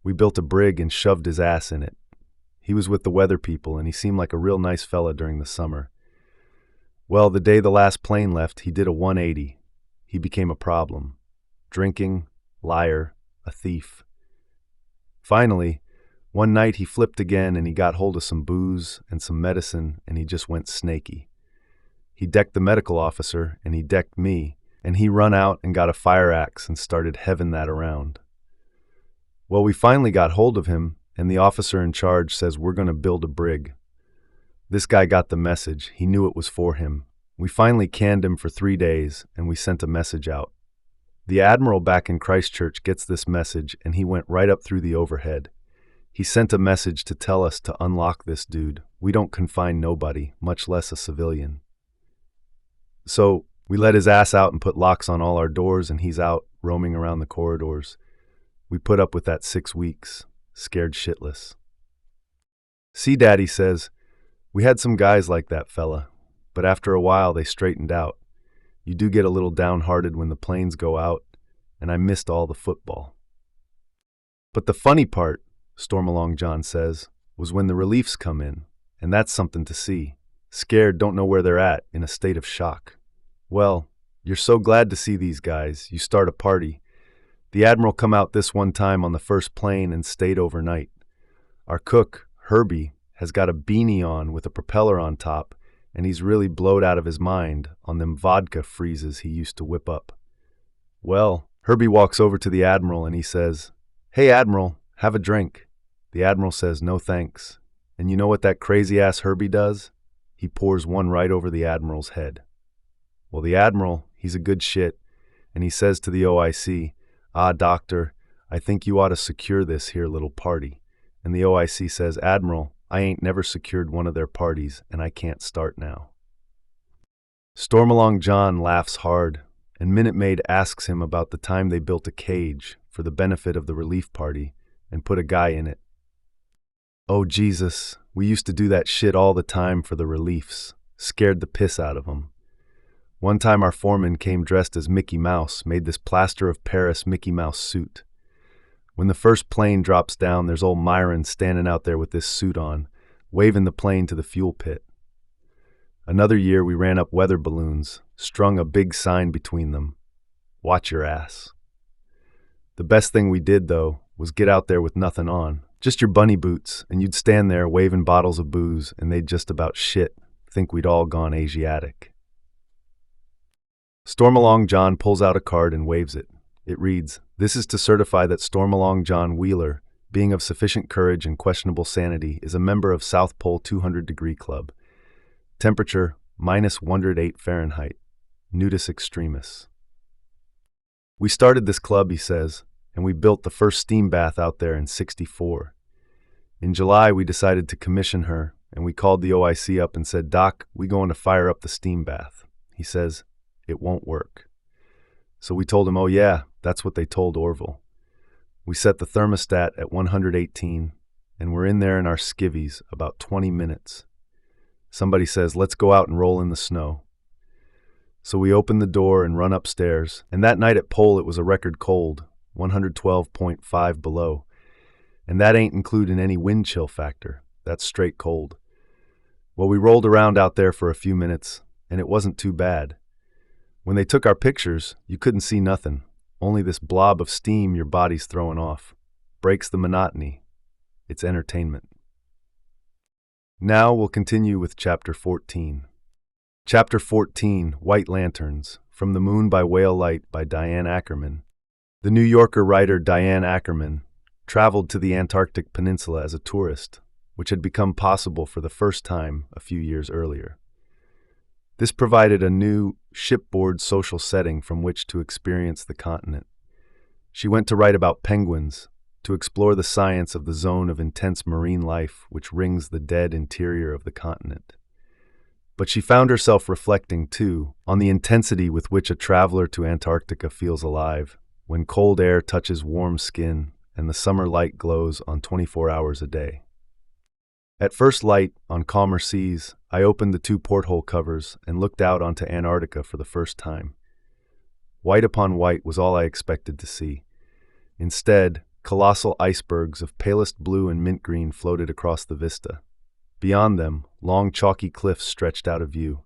We built a brig and shoved his ass in it. He was with the weather people, and he seemed like a real nice fella during the summer. Well, the day the last plane left, he did a 180. He became a problem. Drinking, liar, a thief. Finally, one night he flipped again and he got hold of some booze and some medicine and he just went snaky. He decked the medical officer and he decked me, and he run out and got a fire axe and started heaving that around. Well, we finally got hold of him, and the officer in charge says we're going to build a brig. This guy got the message. He knew it was for him. We finally canned him for 3 days, and we sent a message out. The admiral back in Christchurch gets this message, and he went right up through the overhead. He sent a message to tell us to unlock this dude. We don't confine nobody, much less a civilian. So we let his ass out and put locks on all our doors, and he's out roaming around the corridors. We put up with that 6 weeks, scared shitless. Sea Daddy says, we had some guys like that fella, but after a while they straightened out. You do get a little downhearted when the planes go out, and I missed all the football. But the funny part, Stormalong John says, was when the reliefs come in, and that's something to see. Scared, don't know where they're at, in a state of shock. Well, you're so glad to see these guys, you start a party. The Admiral come out this one time on the first plane and stayed overnight. Our cook, Herbie, has got a beanie on with a propeller on top, and he's really blowed out of his mind on them vodka freezes he used to whip up. Well, Herbie walks over to the Admiral and he says, "Hey Admiral, have a drink." The Admiral says, "No thanks." And you know what that crazy-ass Herbie does? He pours one right over the Admiral's head. Well, the Admiral, he's a good shit, and he says to the OIC, Doctor, I think you ought to secure this here little party." And the OIC says, "Admiral, I ain't never secured one of their parties, and I can't start now." Stormalong John laughs hard, and Minute Maid asks him about the time they built a cage for the benefit of the relief party and put a guy in it. "Oh, Jesus, we used to do that shit all the time for the reliefs. Scared the piss out of them. One time our foreman came dressed as Mickey Mouse, made this plaster of Paris Mickey Mouse suit. When the first plane drops down, there's old Myron standing out there with this suit on, waving the plane to the fuel pit. Another year we ran up weather balloons, strung a big sign between them. Watch your ass. The best thing we did, though, was get out there with nothing on, just your bunny boots, and you'd stand there waving bottles of booze, and they'd just about think we'd all gone Asiatic. Stormalong John pulls out a card and waves it. It reads, "This is to certify that Stormalong John Wheeler, being of sufficient courage and questionable sanity, is a member of South Pole 200-degree Club. Temperature, -108 Fahrenheit. Nudus extremis." We started this club, he says, and we built the first steam bath out there in '64. In July, we decided to commission her, and we called the OIC up and said, "Doc, we going to fire up the steam bath." He says, "It won't work." So we told him, "Oh yeah, that's what they told Orville." We set the thermostat at 118, and we're in there in our skivvies about 20 minutes. Somebody says, "Let's go out and roll in the snow." So we open the door and run upstairs, and that night at Pole it was a record cold, 112.5 below. And that ain't including any wind chill factor. That's straight cold. Well, we rolled around out there for a few minutes, and it wasn't too bad. When they took our pictures, you couldn't see nothing, only this blob of steam your body's throwing off. Breaks the monotony. It's entertainment. Now we'll continue with Chapter 14. Chapter 14, White Lanterns, From the Moon by Whale Light by Diane Ackerman. The New Yorker writer Diane Ackerman traveled to the Antarctic Peninsula as a tourist, which had become possible for the first time a few years earlier. This provided a new, shipboard social setting from which to experience the continent. She went to write about penguins, to explore the science of the zone of intense marine life which rings the dead interior of the continent. But she found herself reflecting, too, on the intensity with which a traveler to Antarctica feels alive, when cold air touches warm skin and the summer light glows on 24 hours a day. At first light, on calmer seas, I opened the 2 porthole covers and looked out onto Antarctica for the first time. White upon white was all I expected to see. Instead, colossal icebergs of palest blue and mint green floated across the vista. Beyond them, long chalky cliffs stretched out of view.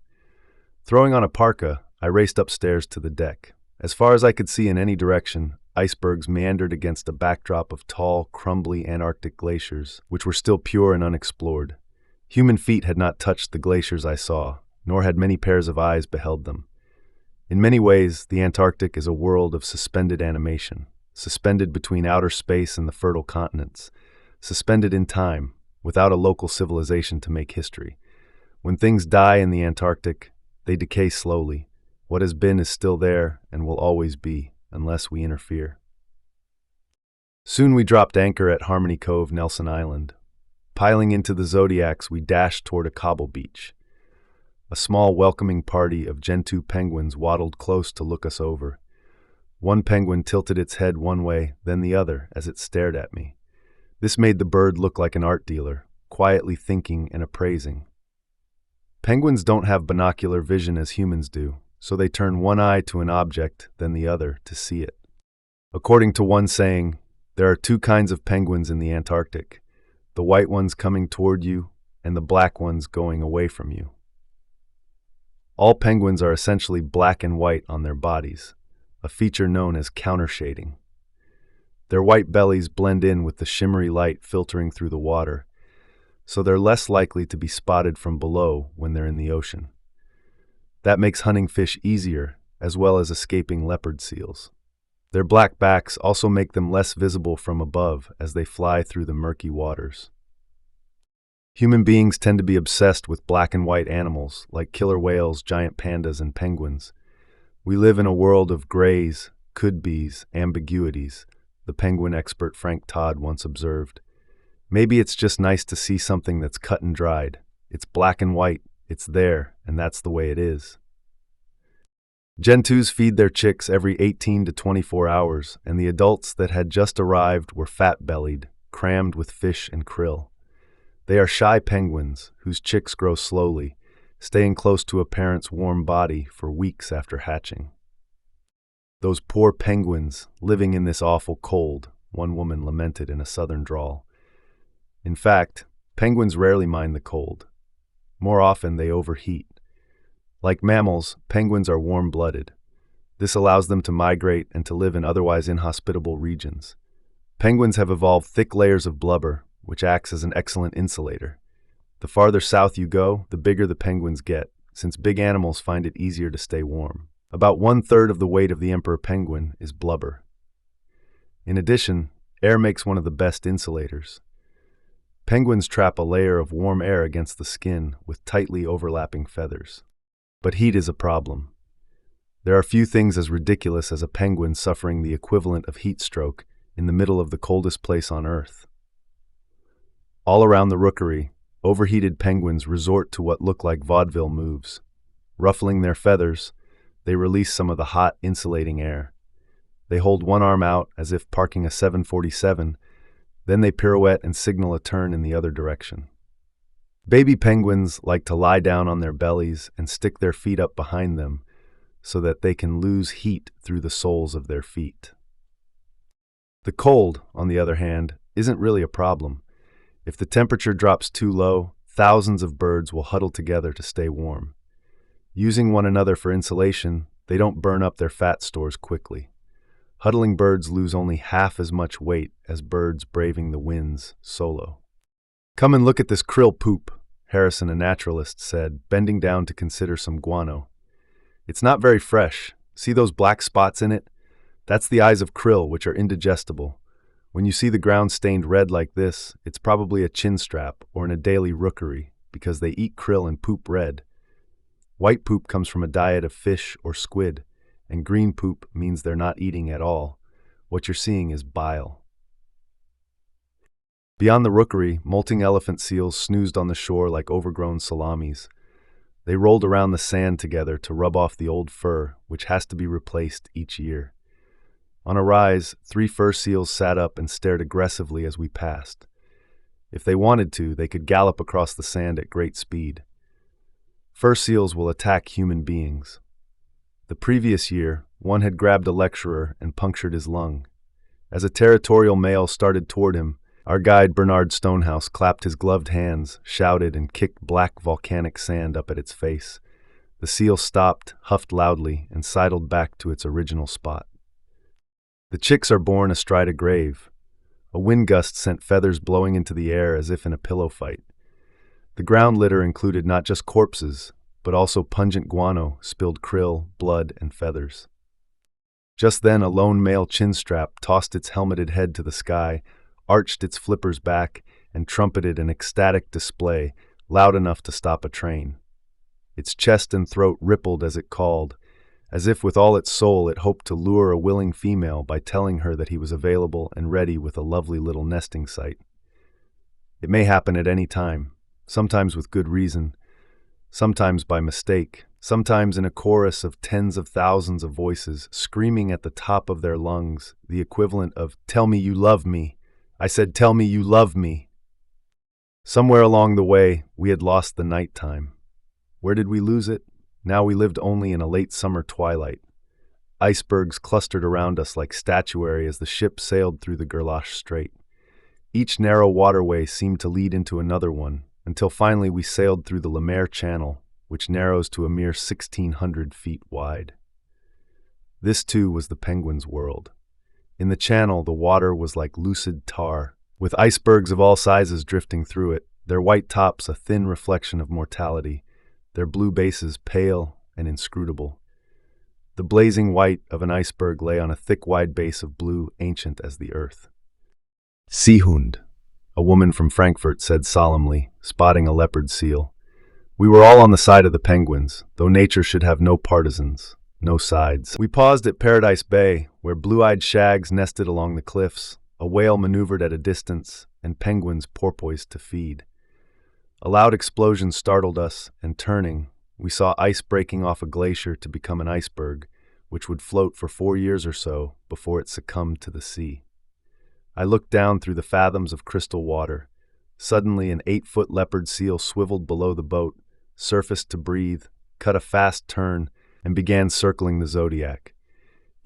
Throwing on a parka, I raced upstairs to the deck. As far as I could see in any direction, icebergs meandered against a backdrop of tall, crumbly Antarctic glaciers, which were still pure and unexplored. Human feet had not touched the glaciers I saw, nor had many pairs of eyes beheld them. In many ways, the Antarctic is a world of suspended animation, suspended between outer space and the fertile continents, suspended in time, without a local civilization to make history. When things die in the Antarctic, they decay slowly. What has been is still there and will always be, unless we interfere. Soon we dropped anchor at Harmony Cove, Nelson Island. Piling into the Zodiacs, we dashed toward a cobble beach. A small, welcoming party of Gentoo penguins waddled close to look us over. One penguin tilted its head one way, then the other, as it stared at me. This made the bird look like an art dealer, quietly thinking and appraising. Penguins don't have binocular vision as humans do, so they turn one eye to an object, then the other, to see it. According to one saying, there are two kinds of penguins in the Antarctic, the white ones coming toward you and the black ones going away from you. All penguins are essentially black and white on their bodies, a feature known as countershading. Their white bellies blend in with the shimmery light filtering through the water, so they're less likely to be spotted from below when they're in the ocean. That makes hunting fish easier, as well as escaping leopard seals. Their black backs also make them less visible from above as they fly through the murky waters. Human beings tend to be obsessed with black and white animals, like killer whales, giant pandas, and penguins. We live in a world of grays, could-bes, ambiguities, the penguin expert Frank Todd once observed. Maybe it's just nice to see something that's cut and dried. It's black and white, it's there, and that's the way it is. Gentoos feed their chicks every 18 to 24 hours, and the adults that had just arrived were fat-bellied, crammed with fish and krill. They are shy penguins whose chicks grow slowly, staying close to a parent's warm body for weeks after hatching. Those poor penguins living in this awful cold, one woman lamented in a southern drawl. In fact, penguins rarely mind the cold. More often, they overheat. Like mammals, penguins are warm-blooded. This allows them to migrate and to live in otherwise inhospitable regions. Penguins have evolved thick layers of blubber, which acts as an excellent insulator. The farther south you go, the bigger the penguins get, since big animals find it easier to stay warm. About 1/3 of the weight of the emperor penguin is blubber. In addition, air makes one of the best insulators. Penguins trap a layer of warm air against the skin with tightly overlapping feathers. But heat is a problem. There are few things as ridiculous as a penguin suffering the equivalent of heat stroke in the middle of the coldest place on Earth. All around the rookery, overheated penguins resort to what look like vaudeville moves. Ruffling their feathers, they release some of the hot, insulating air. They hold one arm out as if parking a 747, then they pirouette and signal a turn in the other direction. Baby penguins like to lie down on their bellies and stick their feet up behind them so that they can lose heat through the soles of their feet. The cold, on the other hand, isn't really a problem. If the temperature drops too low, thousands of birds will huddle together to stay warm. Using one another for insulation, they don't burn up their fat stores quickly. Huddling birds lose only half as much weight as birds braving the winds solo. "Come and look at this krill poop," Harrison, a naturalist, said, bending down to consider some guano. "It's not very fresh. See those black spots in it? That's the eyes of krill, which are indigestible. When you see the ground stained red like this, it's probably a chin strap or an Adelie rookery, because they eat krill and poop red. White poop comes from a diet of fish or squid, and green poop means they're not eating at all. What you're seeing is bile." Beyond the rookery, molting elephant seals snoozed on the shore like overgrown salamis. They rolled around the sand together to rub off the old fur, which has to be replaced each year. On a rise, 3 fur seals sat up and stared aggressively as we passed. If they wanted to, they could gallop across the sand at great speed. Fur seals will attack human beings. The previous year, one had grabbed a lecturer and punctured his lung. As a territorial male started toward him, our guide Bernard Stonehouse clapped his gloved hands, shouted, and kicked black volcanic sand up at its face. The seal stopped, huffed loudly, and sidled back to its original spot. The chicks are born astride a grave. A wind gust sent feathers blowing into the air as if in a pillow fight. The ground litter included not just corpses, but also pungent guano, spilled krill, blood, and feathers. Just then, a lone male chinstrap tossed its helmeted head to the sky, arched its flippers back, and trumpeted an ecstatic display, loud enough to stop a train. Its chest and throat rippled as it called, as if with all its soul it hoped to lure a willing female by telling her that he was available and ready with a lovely little nesting site. It may happen at any time, sometimes with good reason, sometimes by mistake, sometimes in a chorus of tens of thousands of voices screaming at the top of their lungs, the equivalent of, "Tell me you love me. I said, tell me you love me." Somewhere along the way, we had lost the nighttime. Where did we lose it? Now we lived only in a late summer twilight. Icebergs clustered around us like statuary as the ship sailed through the Gerlache Strait. Each narrow waterway seemed to lead into another one, until finally we sailed through the Lemaire Channel, which narrows to a mere 1,600 feet wide. This, too, was the penguin's world. In the channel, the water was like lucid tar, with icebergs of all sizes drifting through it, their white tops a thin reflection of mortality, their blue bases pale and inscrutable. The blazing white of an iceberg lay on a thick, wide base of blue, ancient as the earth. "Seehund," a woman from Frankfurt said solemnly, spotting a leopard seal. We were all on the side of the penguins, though nature should have no partisans, no sides. We paused at Paradise Bay, where blue-eyed shags nested along the cliffs, a whale maneuvered at a distance, and penguins porpoised to feed. A loud explosion startled us, and turning, we saw ice breaking off a glacier to become an iceberg, which would float for 4 years or so before it succumbed to the sea. I looked down through the fathoms of crystal water. Suddenly, an 8-foot leopard seal swiveled below the boat, surfaced to breathe, cut a fast turn, and began circling the zodiac.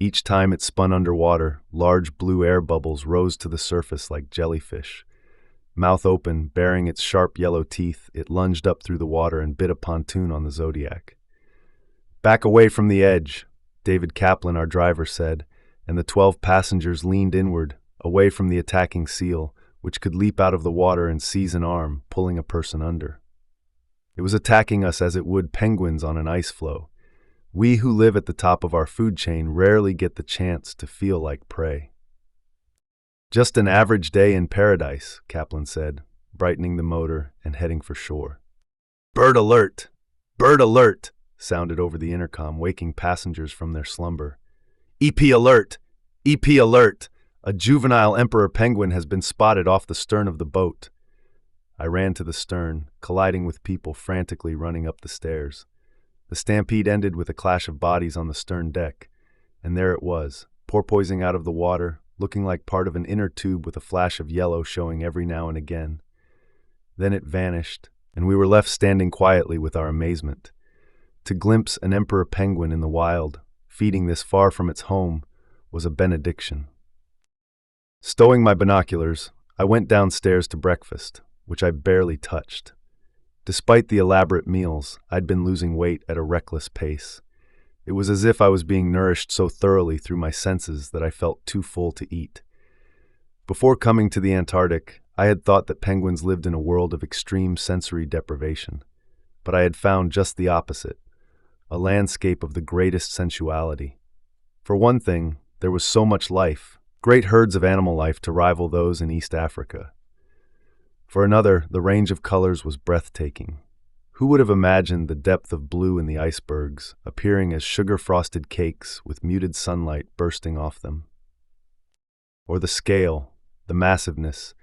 Each time it spun underwater, large blue air bubbles rose to the surface like jellyfish. Mouth open, baring its sharp yellow teeth, it lunged up through the water and bit a pontoon on the zodiac. "Back away from the edge," David Kaplan, our driver, said, and the 12 passengers leaned inward, away from the attacking seal, which could leap out of the water and seize an arm, pulling a person under. It was attacking us as it would penguins on an ice floe. We who live at the top of our food chain rarely get the chance to feel like prey. "Just an average day in paradise," Kaplan said, brightening the motor and heading for shore. "Bird alert! Bird alert!" sounded over the intercom, waking passengers from their slumber. "EP alert! EP alert! A juvenile emperor penguin has been spotted off the stern of the boat." I ran to the stern, colliding with people frantically running up the stairs. The stampede ended with a clash of bodies on the stern deck, and there it was, porpoising out of the water, looking like part of an inner tube with a flash of yellow showing every now and again. Then it vanished, and we were left standing quietly with our amazement. To glimpse an emperor penguin in the wild, feeding this far from its home, was a benediction. Stowing my binoculars, I went downstairs to breakfast, which I barely touched. Despite the elaborate meals, I'd been losing weight at a reckless pace. It was as if I was being nourished so thoroughly through my senses that I felt too full to eat. Before coming to the Antarctic, I had thought that penguins lived in a world of extreme sensory deprivation. But I had found just the opposite, a landscape of the greatest sensuality. For one thing, there was so much life, great herds of animal life to rival those in East Africa. For another, the range of colors was breathtaking. Who would have imagined the depth of blue in the icebergs, appearing as sugar-frosted cakes with muted sunlight bursting off them? Or the scale, the massiveness.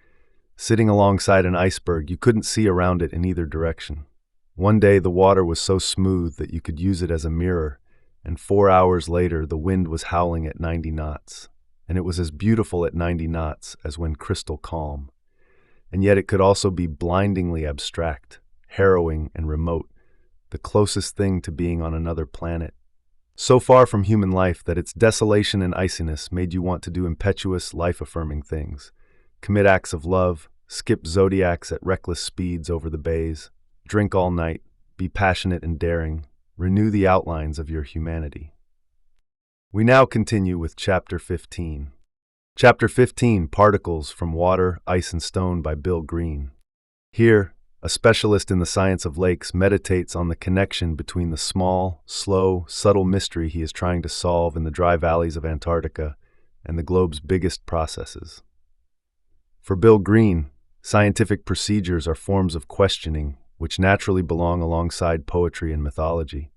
Sitting alongside an iceberg, you couldn't see around it in either direction. One day the water was so smooth that you could use it as a mirror, and 4 hours later the wind was howling at 90 knots, and it was as beautiful at 90 knots as when crystal calm. And yet it could also be blindingly abstract, harrowing and remote, the closest thing to being on another planet. So far from human life that its desolation and iciness made you want to do impetuous, life-affirming things, commit acts of love, skip zodiacs at reckless speeds over the bays, drink all night, be passionate and daring, renew the outlines of your humanity. We now continue with Chapter 15. Chapter 15, Particles from Water, Ice and Stone by Bill Green. Here, a specialist in the science of lakes meditates on the connection between the small, slow, subtle mystery he is trying to solve in the dry valleys of Antarctica and the globe's biggest processes. For Bill Green, scientific procedures are forms of questioning which naturally belong alongside poetry and mythology.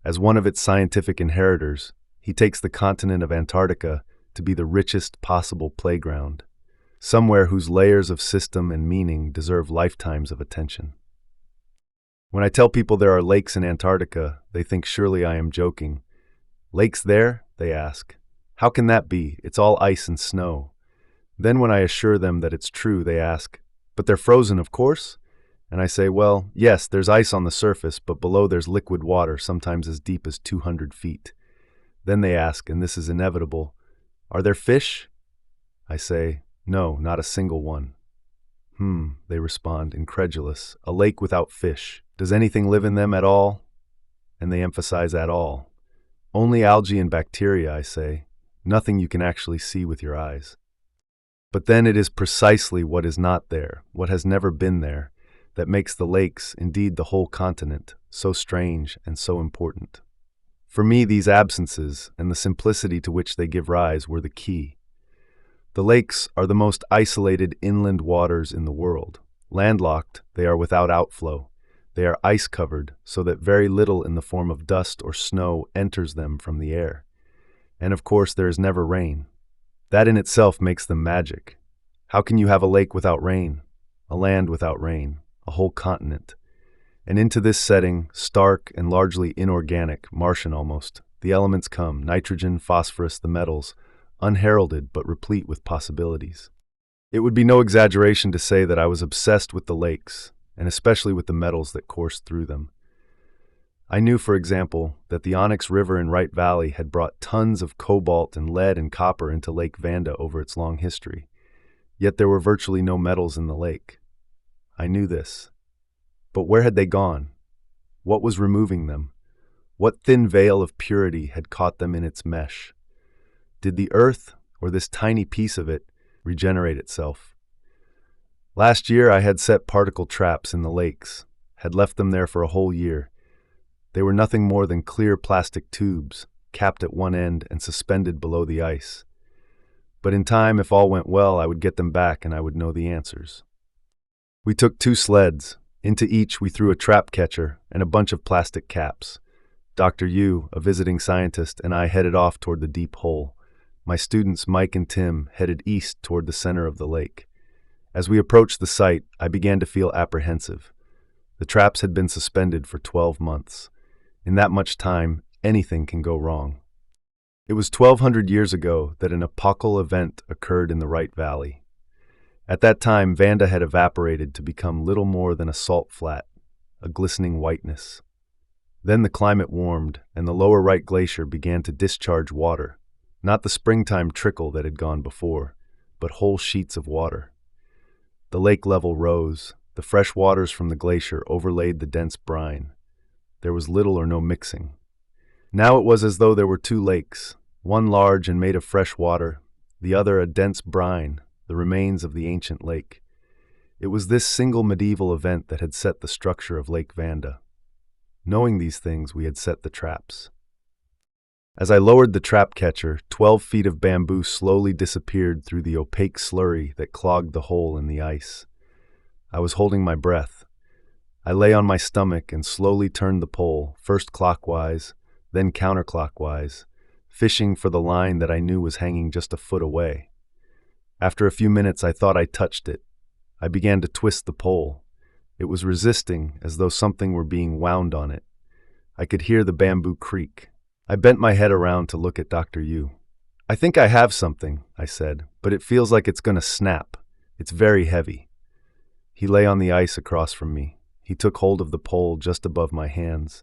As one of its scientific inheritors, he takes the continent of Antarctica to be the richest possible playground, somewhere whose layers of system and meaning deserve lifetimes of attention. When I tell people there are lakes in Antarctica, they think surely I am joking. Lakes there? They ask. How can that be? It's all ice and snow. Then when I assure them that it's true, they ask, but they're frozen, of course? And I say, well, yes, there's ice on the surface, but below there's liquid water, sometimes as deep as 200 feet. Then they ask, and this is inevitable, are there fish? I say, no, not a single one. They respond, incredulous. A lake without fish. Does anything live in them at all? And they emphasize at all. Only algae and bacteria, I say. Nothing you can actually see with your eyes. But then it is precisely what is not there, what has never been there, that makes the lakes, indeed the whole continent, so strange and so important. For me, these absences and the simplicity to which they give rise were the key. The lakes are the most isolated inland waters in the world. Landlocked, they are without outflow. They are ice-covered, so that very little in the form of dust or snow enters them from the air. And of course, there is never rain. That in itself makes them magic. How can you have a lake without rain? A land without rain? A whole continent? And into this setting, stark and largely inorganic, Martian almost, the elements come, nitrogen, phosphorus, the metals, unheralded but replete with possibilities. It would be no exaggeration to say that I was obsessed with the lakes, and especially with the metals that coursed through them. I knew, for example, that the Onyx River in Wright Valley had brought tons of cobalt and lead and copper into Lake Vanda over its long history, yet there were virtually no metals in the lake. I knew this. But where had they gone? What was removing them? What thin veil of purity had caught them in its mesh? Did the earth, or this tiny piece of it, regenerate itself? Last year I had set particle traps in the lakes, had left them there for a whole year. They were nothing more than clear plastic tubes, capped at one end and suspended below the ice. But in time, if all went well, I would get them back and I would know the answers. We took 2 sleds. Into each we threw a trap catcher and a bunch of plastic caps. Dr. Yu, a visiting scientist, and I headed off toward the deep hole. My students, Mike and Tim, headed east toward the center of the lake. As we approached the site, I began to feel apprehensive. The traps had been suspended for 12 months. In that much time, anything can go wrong. It was 1,200 years ago that an apocal event occurred in the Wright Valley. At that time, Vanda had evaporated to become little more than a salt flat, a glistening whiteness. Then the climate warmed, and the lower Wright Glacier began to discharge water, not the springtime trickle that had gone before, but whole sheets of water. The lake level rose, the fresh waters from the glacier overlaid the dense brine. There was little or no mixing. Now it was as though there were 2 lakes, one large and made of fresh water, the other a dense brine, the remains of the ancient lake. It was this single medieval event that had set the structure of Lake Vanda. Knowing these things, we had set the traps. As I lowered the trap catcher, 12 feet of bamboo slowly disappeared through the opaque slurry that clogged the hole in the ice. I was holding my breath. I lay on my stomach and slowly turned the pole, first clockwise, then counterclockwise, fishing for the line that I knew was hanging just a foot away. After a few minutes, I thought I touched it. I began to twist the pole. It was resisting, as though something were being wound on it. I could hear the bamboo creak. I bent my head around to look at Dr. Yu. I think I have something, I said, but it feels like it's going to snap. It's very heavy. He lay on the ice across from me. He took hold of the pole just above my hands.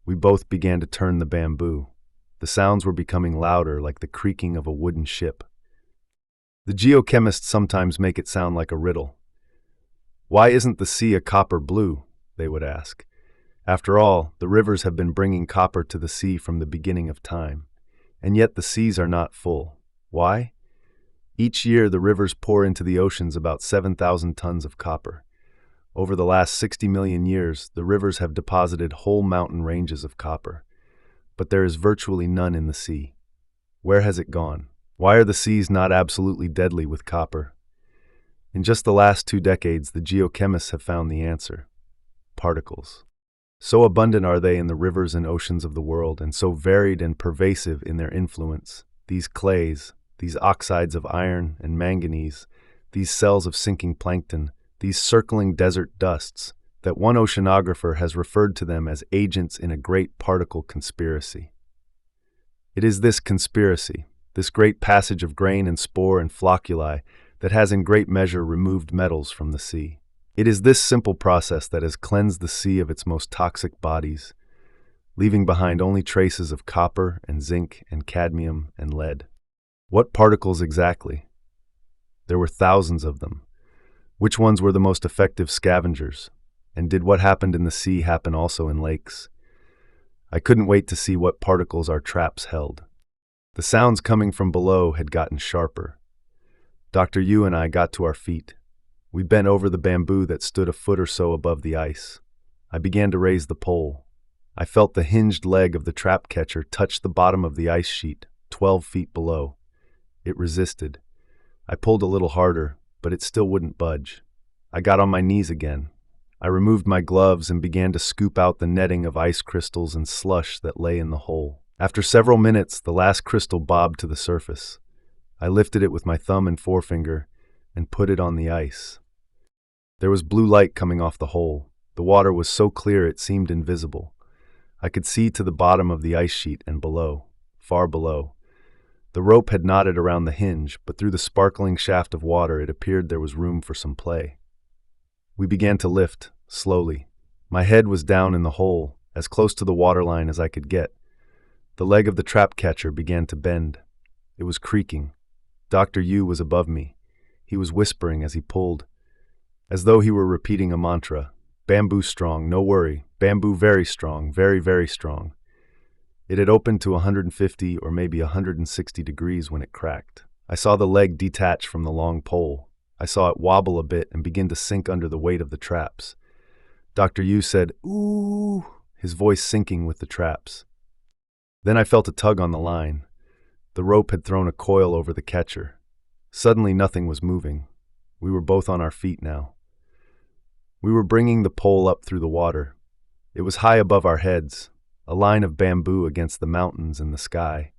We both began to turn the bamboo. The sounds were becoming louder, like the creaking of a wooden ship. The geochemists sometimes make it sound like a riddle. Why isn't the sea a copper blue? They would ask. After all, the rivers have been bringing copper to the sea from the beginning of time. And yet the seas are not full. Why? Each year the rivers pour into the oceans about 7,000 tons of copper. Over the last 60 million years, the rivers have deposited whole mountain ranges of copper. But there is virtually none in the sea. Where has it gone? Why are the seas not absolutely deadly with copper? In just the last 2 decades, the geochemists have found the answer: particles. So abundant are they in the rivers and oceans of the world, and so varied and pervasive in their influence. These clays, these oxides of iron and manganese, these cells of sinking plankton, these circling desert dusts, that one oceanographer has referred to them as agents in a great particle conspiracy. It is this conspiracy, this great passage of grain and spore and flocculi, that has in great measure removed metals from the sea. It is this simple process that has cleansed the sea of its most toxic bodies, leaving behind only traces of copper and zinc and cadmium and lead. What particles exactly? There were thousands of them. Which ones were the most effective scavengers? And did what happened in the sea happen also in lakes? I couldn't wait to see what particles our traps held. The sounds coming from below had gotten sharper. Dr. Yu and I got to our feet. We bent over the bamboo that stood a foot or so above the ice. I began to raise the pole. I felt the hinged leg of the trap catcher touch the bottom of the ice sheet, 12 feet below. It resisted. I pulled a little harder, but it still wouldn't budge. I got on my knees again. I removed my gloves and began to scoop out the netting of ice crystals and slush that lay in the hole. After several minutes, the last crystal bobbed to the surface. I lifted it with my thumb and forefinger and put it on the ice. There was blue light coming off the hole. The water was so clear it seemed invisible. I could see to the bottom of the ice sheet and below, far below. The rope had knotted around the hinge, but through the sparkling shaft of water it appeared there was room for some play. We began to lift, slowly. My head was down in the hole, as close to the waterline as I could get. The leg of the trap catcher began to bend. It was creaking. Dr. Yu was above me. He was whispering as he pulled, as though he were repeating a mantra. Bamboo strong, no worry. Bamboo very strong, very, very strong. It had opened to 150 or maybe 160 degrees when it cracked. I saw the leg detach from the long pole. I saw it wobble a bit and begin to sink under the weight of the traps. Dr. Yu said, "Ooh," his voice sinking with the traps. Then I felt a tug on the line. The rope had thrown a coil over the catcher. Suddenly nothing was moving. We were both on our feet now. We were bringing the pole up through the water. It was high above our heads, a line of bamboo against the mountains and the sky.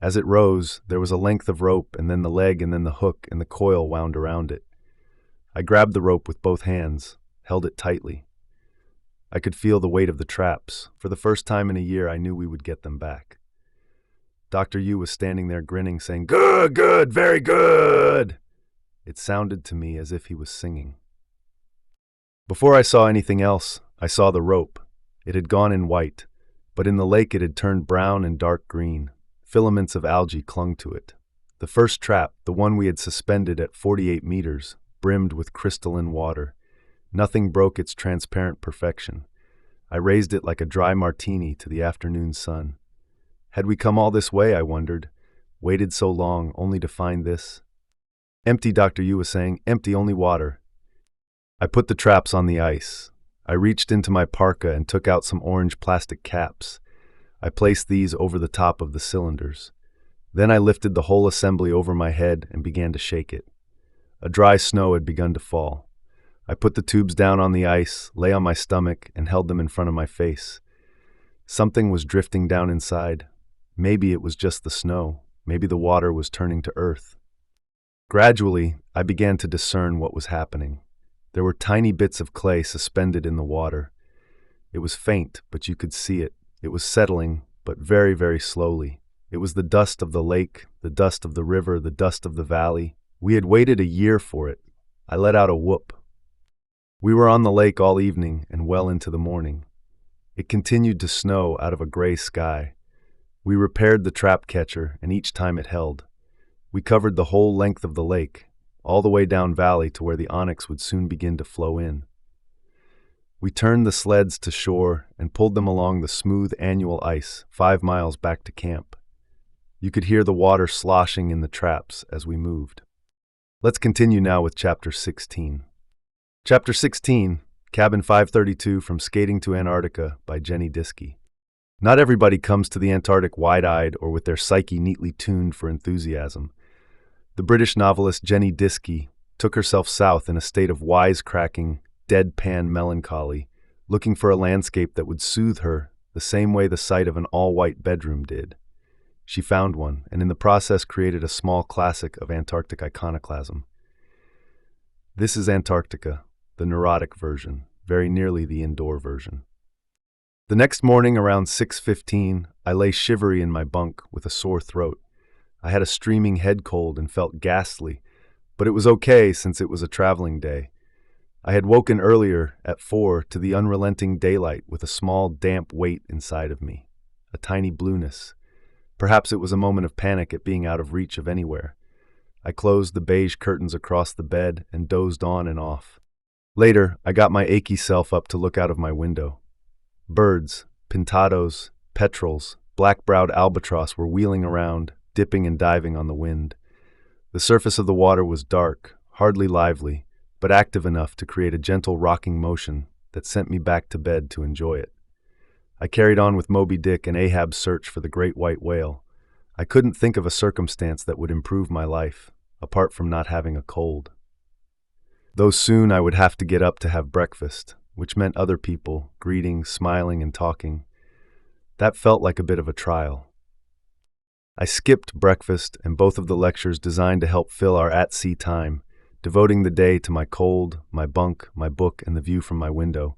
As it rose, there was a length of rope and then the leg and then the hook and the coil wound around it. I grabbed the rope with both hands, held it tightly. I could feel the weight of the traps. For the first time in a year, I knew we would get them back. Dr. Yu was standing there grinning, saying, "Good, good, very good." It sounded to me as if he was singing. Before I saw anything else, I saw the rope. It had gone in white, but in the lake it had turned brown and dark green. Filaments of algae clung to it. The first trap, the one we had suspended at 48 meters, brimmed with crystalline water. Nothing broke its transparent perfection. I raised it like a dry martini to the afternoon sun. Had we come all this way, I wondered, waited so long only to find this? Empty, Dr. Yu was saying, empty, only water. I put the traps on the ice. I reached into my parka and took out some orange plastic caps. I placed these over the top of the cylinders. Then I lifted the whole assembly over my head and began to shake it. A dry snow had begun to fall. I put the tubes down on the ice, lay on my stomach, and held them in front of my face. Something was drifting down inside. Maybe it was just the snow. Maybe the water was turning to earth. Gradually, I began to discern what was happening. There were tiny bits of clay suspended in the water. It was faint, but you could see it. It was settling, but very, very slowly. It was the dust of the lake, the dust of the river, the dust of the valley. We had waited a year for it. I let out a whoop. We were on the lake all evening and well into the morning. It continued to snow out of a gray sky. We repaired the trap catcher, and each time it held. We covered the whole length of the lake, all the way down valley to where the onyx would soon begin to flow in. We turned the sleds to shore and pulled them along the smooth annual ice 5 miles back to camp. You could hear the water sloshing in the traps as we moved. Let's continue now with Chapter 16. Chapter 16, Cabin 532 From Skating to Antarctica by Jenny Diskey. Not everybody comes to the Antarctic wide-eyed or with their psyche neatly tuned for enthusiasm. The British novelist Jenny Diskey took herself south in a state of wisecracking, deadpan melancholy, looking for a landscape that would soothe her the same way the sight of an all-white bedroom did. She found one, and in the process created a small classic of Antarctic iconoclasm. This is Antarctica, the neurotic version, very nearly the indoor version. The next morning around 6:15, I lay shivery in my bunk with a sore throat. I had a streaming head cold and felt ghastly, but it was okay since it was a traveling day. I had woken earlier, at 4, to the unrelenting daylight with a small damp weight inside of me, a tiny blueness. Perhaps it was a moment of panic at being out of reach of anywhere. I closed the beige curtains across the bed and dozed on and off. Later, I got my achy self up to look out of my window. Birds, pintados, petrels, black-browed albatross were wheeling around, dipping and diving on the wind. The surface of the water was dark, hardly lively, but active enough to create a gentle rocking motion that sent me back to bed to enjoy it. I carried on with Moby Dick and Ahab's search for the great white whale. I couldn't think of a circumstance that would improve my life, apart from not having a cold. Though soon I would have to get up to have breakfast, which meant other people, greeting, smiling, and talking. That felt like a bit of a trial. I skipped breakfast and both of the lectures designed to help fill our at-sea time, devoting the day to my cold, my bunk, my book, and the view from my window.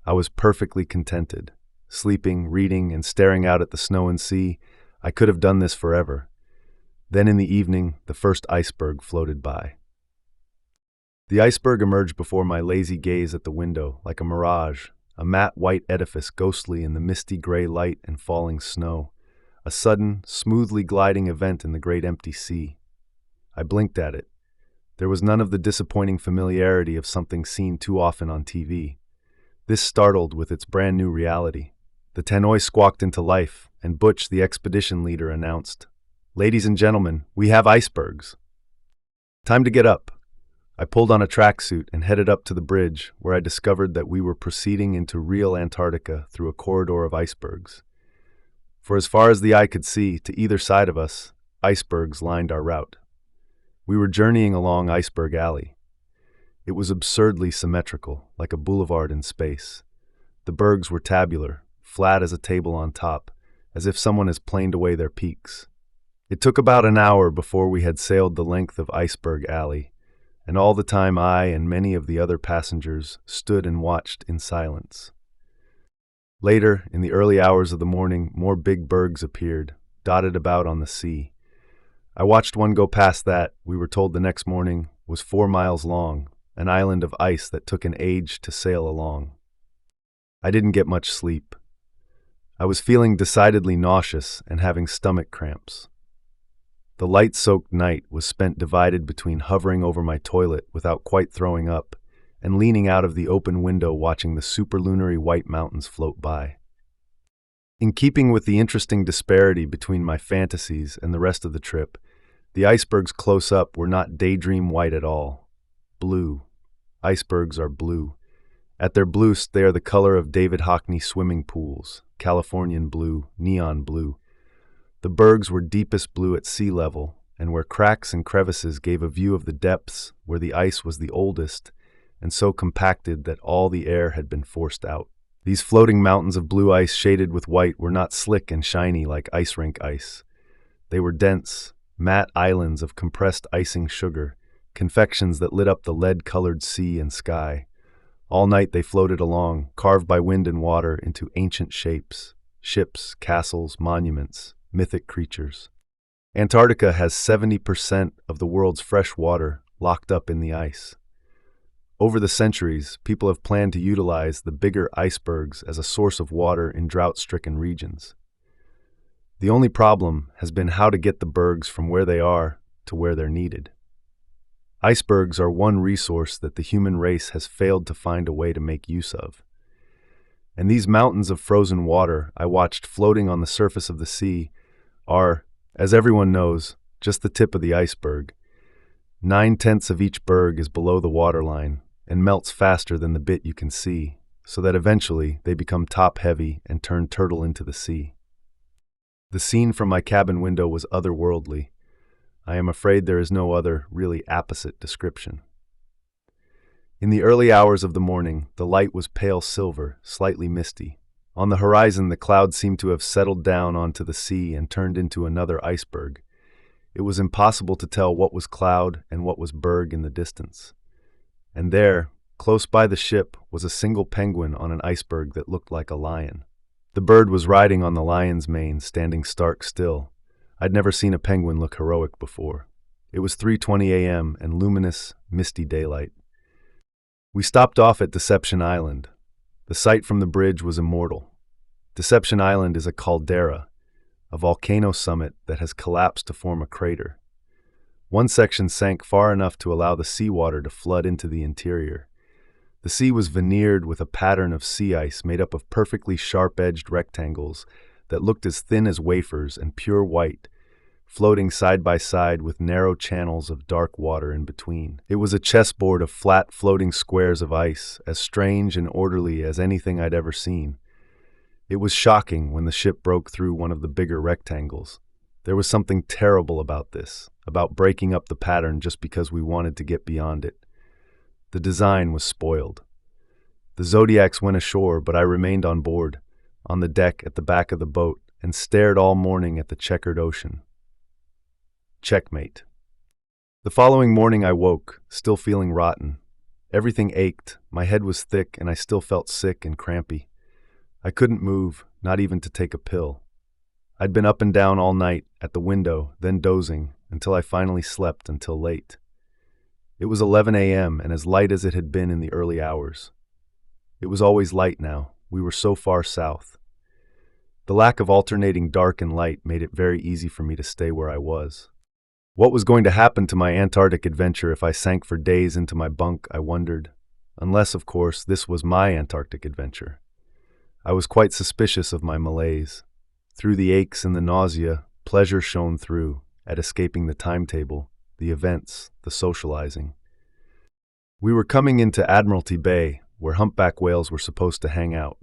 I was perfectly contented. Sleeping, reading, and staring out at the snow and sea, I could have done this forever. Then in the evening, the first iceberg floated by. The iceberg emerged before my lazy gaze at the window, like a mirage, a matte white edifice ghostly in the misty gray light and falling snow, a sudden, smoothly gliding event in the great empty sea. I blinked at it. There was none of the disappointing familiarity of something seen too often on TV. This startled with its brand new reality. The tannoy squawked into life, and Butch, the expedition leader, announced, "Ladies and gentlemen, we have icebergs." Time to get up. I pulled on a tracksuit and headed up to the bridge, where I discovered that we were proceeding into real Antarctica through a corridor of icebergs. For as far as the eye could see, to either side of us, icebergs lined our route. We were journeying along Iceberg Alley. It was absurdly symmetrical, like a boulevard in space. The bergs were tabular, flat as a table on top, as if someone has planed away their peaks. It took about an hour before we had sailed the length of Iceberg Alley, and all the time I and many of the other passengers stood and watched in silence. Later, in the early hours of the morning, more big bergs appeared, dotted about on the sea. I watched one go past that, we were told the next morning, was 4 miles long, an island of ice that took an age to sail along. I didn't get much sleep. I was feeling decidedly nauseous and having stomach cramps. The light-soaked night was spent divided between hovering over my toilet without quite throwing up and leaning out of the open window watching the superlunary white mountains float by. In keeping with the interesting disparity between my fantasies and the rest of the trip, the icebergs close up were not daydream white at all. Blue. Icebergs are blue. At their bluest, they are the color of David Hockney swimming pools, Californian blue, neon blue. The bergs were deepest blue at sea level, and where cracks and crevices gave a view of the depths where the ice was the oldest, and so compacted that all the air had been forced out. These floating mountains of blue ice shaded with white were not slick and shiny like ice rink ice. They were dense, matte islands of compressed icing sugar, confections that lit up the lead-colored sea and sky. All night they floated along, carved by wind and water into ancient shapes, ships, castles, monuments, mythic creatures. Antarctica has 70% of the world's fresh water locked up in the ice. Over the centuries, people have planned to utilize the bigger icebergs as a source of water in drought-stricken regions. The only problem has been how to get the bergs from where they are to where they're needed. Icebergs are one resource that the human race has failed to find a way to make use of. And these mountains of frozen water I watched floating on the surface of the sea are, as everyone knows, just the tip of the iceberg. 9/10 of each berg is below the waterline and melts faster than the bit you can see, so that eventually they become top-heavy and turn turtle into the sea. The scene from my cabin window was otherworldly. I am afraid there is no other, really apposite description. In the early hours of the morning, the light was pale silver, slightly misty. On the horizon, the clouds seemed to have settled down onto the sea and turned into another iceberg. It was impossible to tell what was cloud and what was berg in the distance. And there, close by the ship, was a single penguin on an iceberg that looked like a lion. The bird was riding on the lion's mane, standing stark still. I'd never seen a penguin look heroic before. It was 3:20 a.m. and luminous, misty daylight. We stopped off at Deception Island. The sight from the bridge was immortal. Deception Island is a caldera, a volcano summit that has collapsed to form a crater. One section sank far enough to allow the seawater to flood into the interior. The sea was veneered with a pattern of sea ice made up of perfectly sharp-edged rectangles that looked as thin as wafers and pure white, floating side by side with narrow channels of dark water in between. It was a chessboard of flat, floating squares of ice, as strange and orderly as anything I'd ever seen. It was shocking when the ship broke through one of the bigger rectangles. There was something terrible about this, about breaking up the pattern just because we wanted to get beyond it. The design was spoiled. The Zodiacs went ashore, but I remained on board, on the deck at the back of the boat, and stared all morning at the checkered ocean. Checkmate. The following morning I woke, still feeling rotten. Everything ached, my head was thick, and I still felt sick and crampy. I couldn't move, not even to take a pill. I'd been up and down all night, at the window, then dozing, until I finally slept until late. It was 11 a.m. and as light as it had been in the early hours. It was always light now. We were so far south. The lack of alternating dark and light made it very easy for me to stay where I was. What was going to happen to my Antarctic adventure if I sank for days into my bunk, I wondered. Unless, of course, this was my Antarctic adventure. I was quite suspicious of my malaise. Through the aches and the nausea, pleasure shone through, at escaping the timetable, the events, the socializing. We were coming into Admiralty Bay, where humpback whales were supposed to hang out.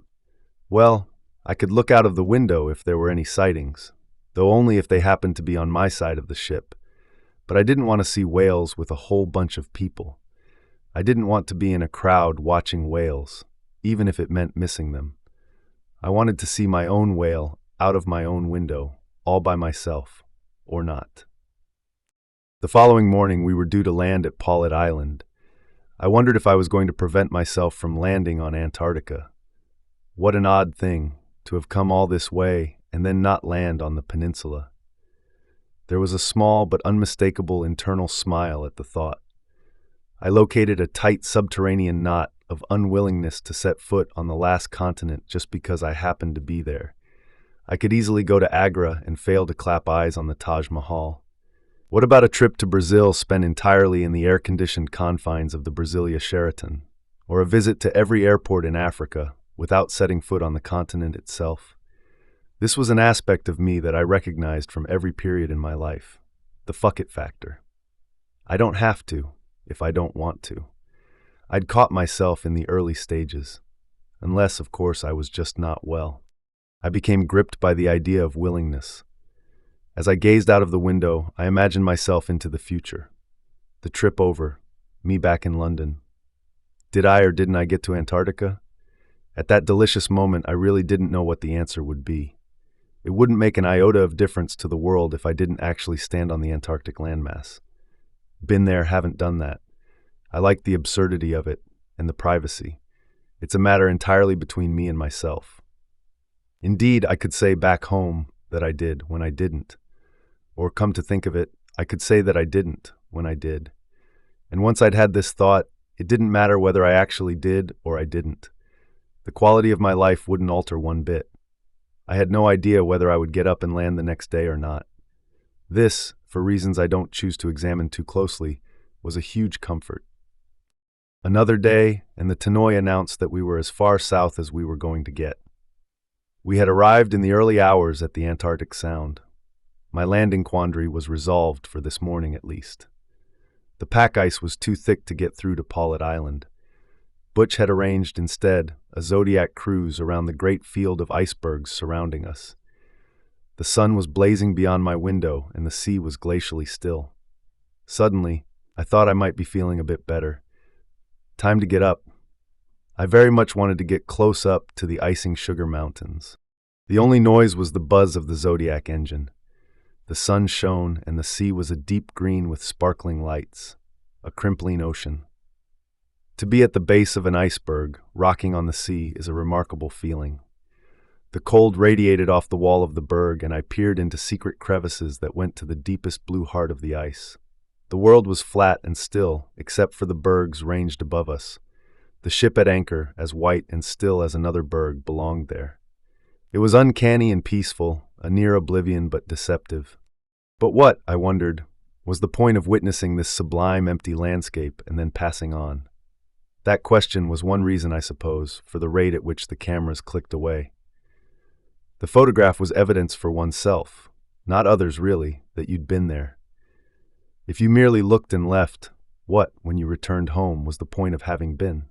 Well, I could look out of the window if there were any sightings, though only if they happened to be on my side of the ship. But I didn't want to see whales with a whole bunch of people. I didn't want to be in a crowd watching whales, even if it meant missing them. I wanted to see my own whale out of my own window, all by myself, or not. The following morning we were due to land at Paulet Island. I wondered if I was going to prevent myself from landing on Antarctica. What an odd thing, to have come all this way and then not land on the peninsula. There was a small but unmistakable internal smile at the thought. I located a tight subterranean knot of unwillingness to set foot on the last continent just because I happened to be there. I could easily go to Agra and fail to clap eyes on the Taj Mahal. What about a trip to Brazil spent entirely in the air-conditioned confines of the Brasilia Sheraton? Or a visit to every airport in Africa without setting foot on the continent itself? This was an aspect of me that I recognized from every period in my life. The fuck it factor. I don't have to, if I don't want to. I'd caught myself in the early stages. Unless, of course, I was just not well. I became gripped by the idea of willingness. As I gazed out of the window, I imagined myself into the future. The trip over, me back in London. Did I or didn't I get to Antarctica? At that delicious moment, I really didn't know what the answer would be. It wouldn't make an iota of difference to the world if I didn't actually stand on the Antarctic landmass. Been there, haven't done that. I like the absurdity of it and the privacy. It's a matter entirely between me and myself. Indeed, I could say back home that I did when I didn't. Or come to think of it, I could say that I didn't when I did. And once I'd had this thought, it didn't matter whether I actually did or I didn't. The quality of my life wouldn't alter one bit. I had no idea whether I would get up and land the next day or not. This, for reasons I don't choose to examine too closely, was a huge comfort. Another day, and the tannoy announced that we were as far south as we were going to get. We had arrived in the early hours at the Antarctic Sound. My landing quandary was resolved for this morning at least. The pack ice was too thick to get through to Paulet Island. Butch had arranged instead a Zodiac cruise around the great field of icebergs surrounding us. The sun was blazing beyond my window and the sea was glacially still. Suddenly, I thought I might be feeling a bit better. Time to get up. I very much wanted to get close up to the icing sugar mountains. The only noise was the buzz of the Zodiac engine. The sun shone and the sea was a deep green with sparkling lights, a crimpling ocean. To be at the base of an iceberg, rocking on the sea, is a remarkable feeling. The cold radiated off the wall of the berg, and I peered into secret crevices that went to the deepest blue heart of the ice. The world was flat and still, except for the bergs ranged above us. The ship at anchor, as white and still as another berg, belonged there. It was uncanny and peaceful, a near oblivion but deceptive. But what, I wondered, was the point of witnessing this sublime empty landscape and then passing on? That question was one reason, I suppose, for the rate at which the cameras clicked away. The photograph was evidence for oneself, not others really, that you'd been there. If you merely looked and left, what, when you returned home, was the point of having been?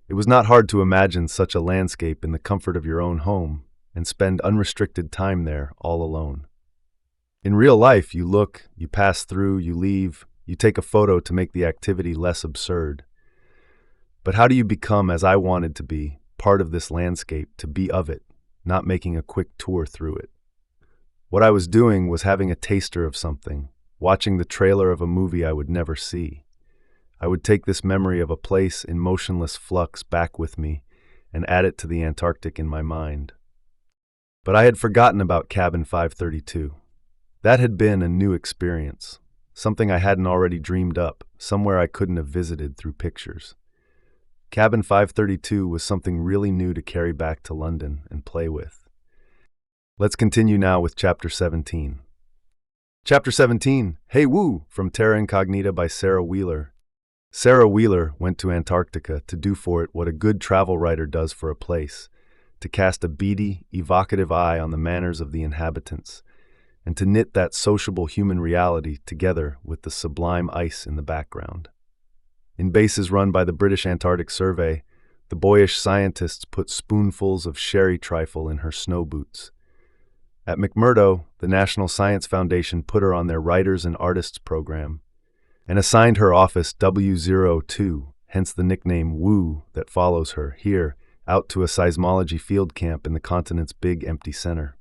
It was not hard to imagine such a landscape in the comfort of your own home and spend unrestricted time there all alone. In real life, you look, you pass through, you leave, you take a photo to make the activity less absurd. But how do you become, as I wanted to be, part of this landscape, to be of it, not making a quick tour through it? What I was doing was having a taster of something, watching the trailer of a movie I would never see. I would take this memory of a place in motionless flux back with me and add it to the Antarctic in my mind. But I had forgotten about Cabin 532. That had been a new experience, something I hadn't already dreamed up, somewhere I couldn't have visited through pictures. Cabin 532 was something really new to carry back to London and play with. Let's continue now with Chapter 17. Chapter 17, Hey Woo, from Terra Incognita by Sarah Wheeler. Sarah Wheeler went to Antarctica to do for it what a good travel writer does for a place, to cast a beady, evocative eye on the manners of the inhabitants, and to knit that sociable human reality together with the sublime ice in the background. In bases run by the British Antarctic Survey, the boyish scientists put spoonfuls of sherry trifle in her snow boots. At McMurdo, the National Science Foundation put her on their Writers and Artists program, and assigned her office W02, hence the nickname Woo that follows her, here, out to a seismology field camp in the continent's big empty center.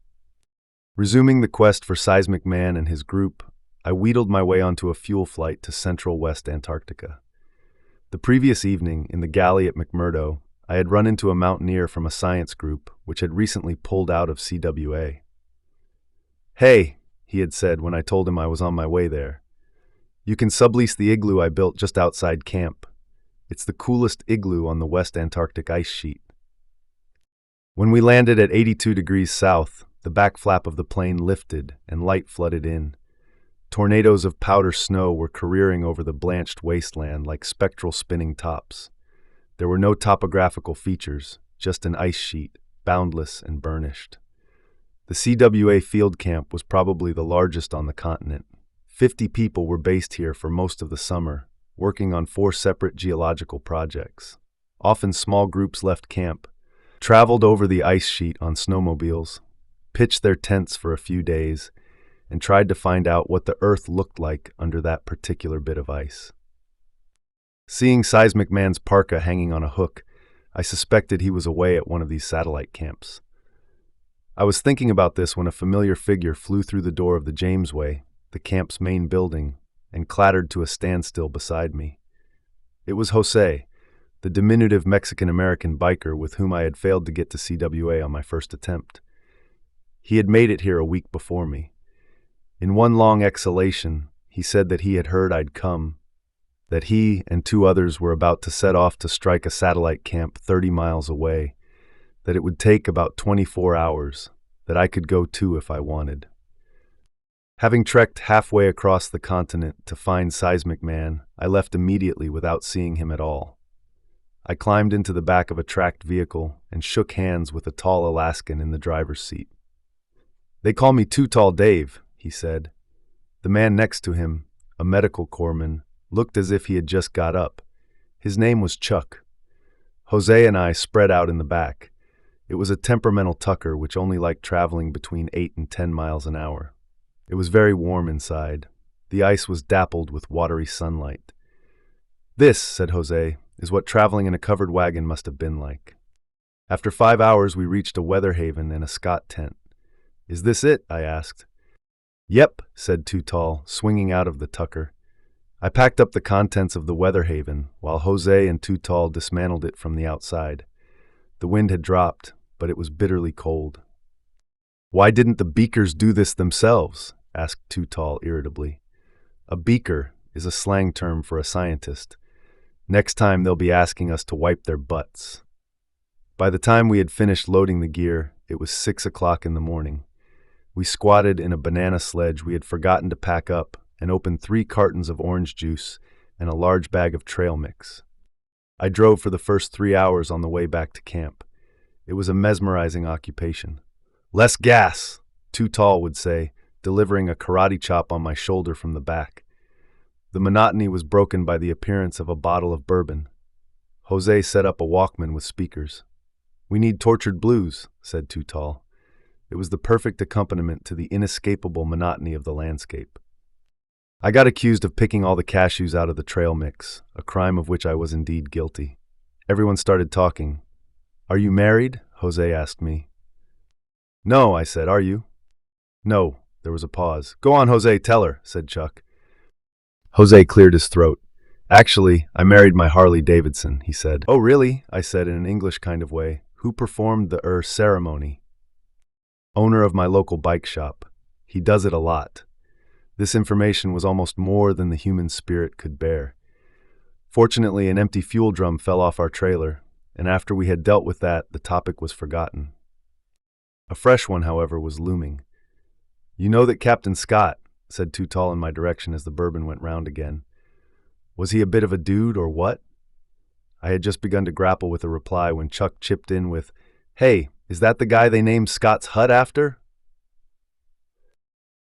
Resuming the quest for Seismic Man and his group, I wheedled my way onto a fuel flight to central West Antarctica. The previous evening, in the galley at McMurdo, I had run into a mountaineer from a science group which had recently pulled out of CWA. Hey, he had said when I told him I was on my way there. You can sublease the igloo I built just outside camp. It's the coolest igloo on the West Antarctic ice sheet. When we landed at 82 degrees south, the back flap of the plane lifted and light flooded in. Tornadoes of powder snow were careering over the blanched wasteland like spectral spinning tops. There were no topographical features, just an ice sheet, boundless and burnished. The CWA field camp was probably the largest on the continent. 50 people were based here for most of the summer, working on 4 separate geological projects. Often small groups left camp, traveled over the ice sheet on snowmobiles, pitched their tents for a few days, and tried to find out what the Earth looked like under that particular bit of ice. Seeing Seismic Man's parka hanging on a hook, I suspected he was away at one of these satellite camps. I was thinking about this when a familiar figure flew through the door of the Jamesway, the camp's main building, and clattered to a standstill beside me. It was Jose, the diminutive Mexican-American biker with whom I had failed to get to CWA on my first attempt. He had made it here a week before me. In one long exhalation, he said that he had heard I'd come, that he and 2 others were about to set off to strike a satellite camp 30 miles away, that it would take about 24 hours, that I could go too if I wanted. Having trekked halfway across the continent to find Seismic Man, I left immediately without seeing him at all. I climbed into the back of a tracked vehicle and shook hands with a tall Alaskan in the driver's seat. "They call me Too Tall Dave," he said. The man next to him, a medical corpsman, looked as if he had just got up. His name was Chuck. Jose and I spread out in the back. It was a temperamental tucker which only liked traveling between 8 and 10 miles an hour. It was very warm inside. The ice was dappled with watery sunlight. "This," said Jose, "is what traveling in a covered wagon must have been like." After 5 hours, we reached a weather haven and a Scott tent. "Is this it?" I asked. "Yep," said Too Tall, swinging out of the tucker. I packed up the contents of the weather haven, while Jose and Too Tall dismantled it from the outside. The wind had dropped, but it was bitterly cold. "Why didn't the beakers do this themselves?" asked Too Tall irritably. A beaker is a slang term for a scientist. Next time they'll be asking us to wipe their butts. By the time we had finished loading the gear, it was 6 o'clock in the morning. We squatted in a banana sledge we had forgotten to pack up and opened 3 cartons of orange juice and a large bag of trail mix. I drove for the first 3 hours on the way back to camp. It was a mesmerizing occupation. "Less gas," Too Tall would say, delivering a karate chop on my shoulder from the back. The monotony was broken by the appearance of a bottle of bourbon. Jose set up a Walkman with speakers. "We need Tortured Blues," said Too Tall. It was the perfect accompaniment to the inescapable monotony of the landscape. I got accused of picking all the cashews out of the trail mix, a crime of which I was indeed guilty. Everyone started talking. "Are you married?" Jose asked me. "No," I said. "Are you?" "No." There was a pause. "Go on, Jose, tell her," said Chuck. Jose cleared his throat. "Actually, I married my Harley Davidson," he said. "Oh, really?" I said in an English kind of way. "Who performed the ceremony?" "Owner of my local bike shop. He does it a lot." This information was almost more than the human spirit could bear. Fortunately, an empty fuel drum fell off our trailer, and after we had dealt with that, the topic was forgotten. A fresh one, however, was looming. "You know that Captain Scott," said Too Tall in my direction as the bourbon went round again. "Was he a bit of a dude, or what?" I had just begun to grapple with a reply when Chuck chipped in with, "Hey, is that the guy they named Scott's Hut after?"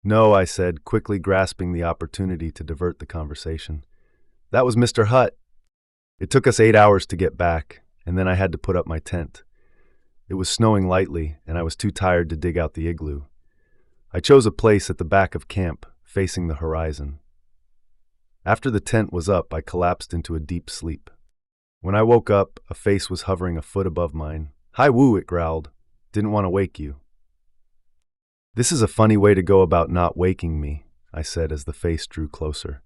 "No," I said, quickly grasping the opportunity to divert the conversation. "That was Mr. Hutt." It took us 8 hours to get back, and then I had to put up my tent. It was snowing lightly, and I was too tired to dig out the igloo. I chose a place at the back of camp, facing the horizon. After the tent was up, I collapsed into a deep sleep. When I woke up, a face was hovering a foot above mine. "Hi, woo," it growled. "Didn't want to wake you." "This is a funny way to go about not waking me," I said as the face drew closer.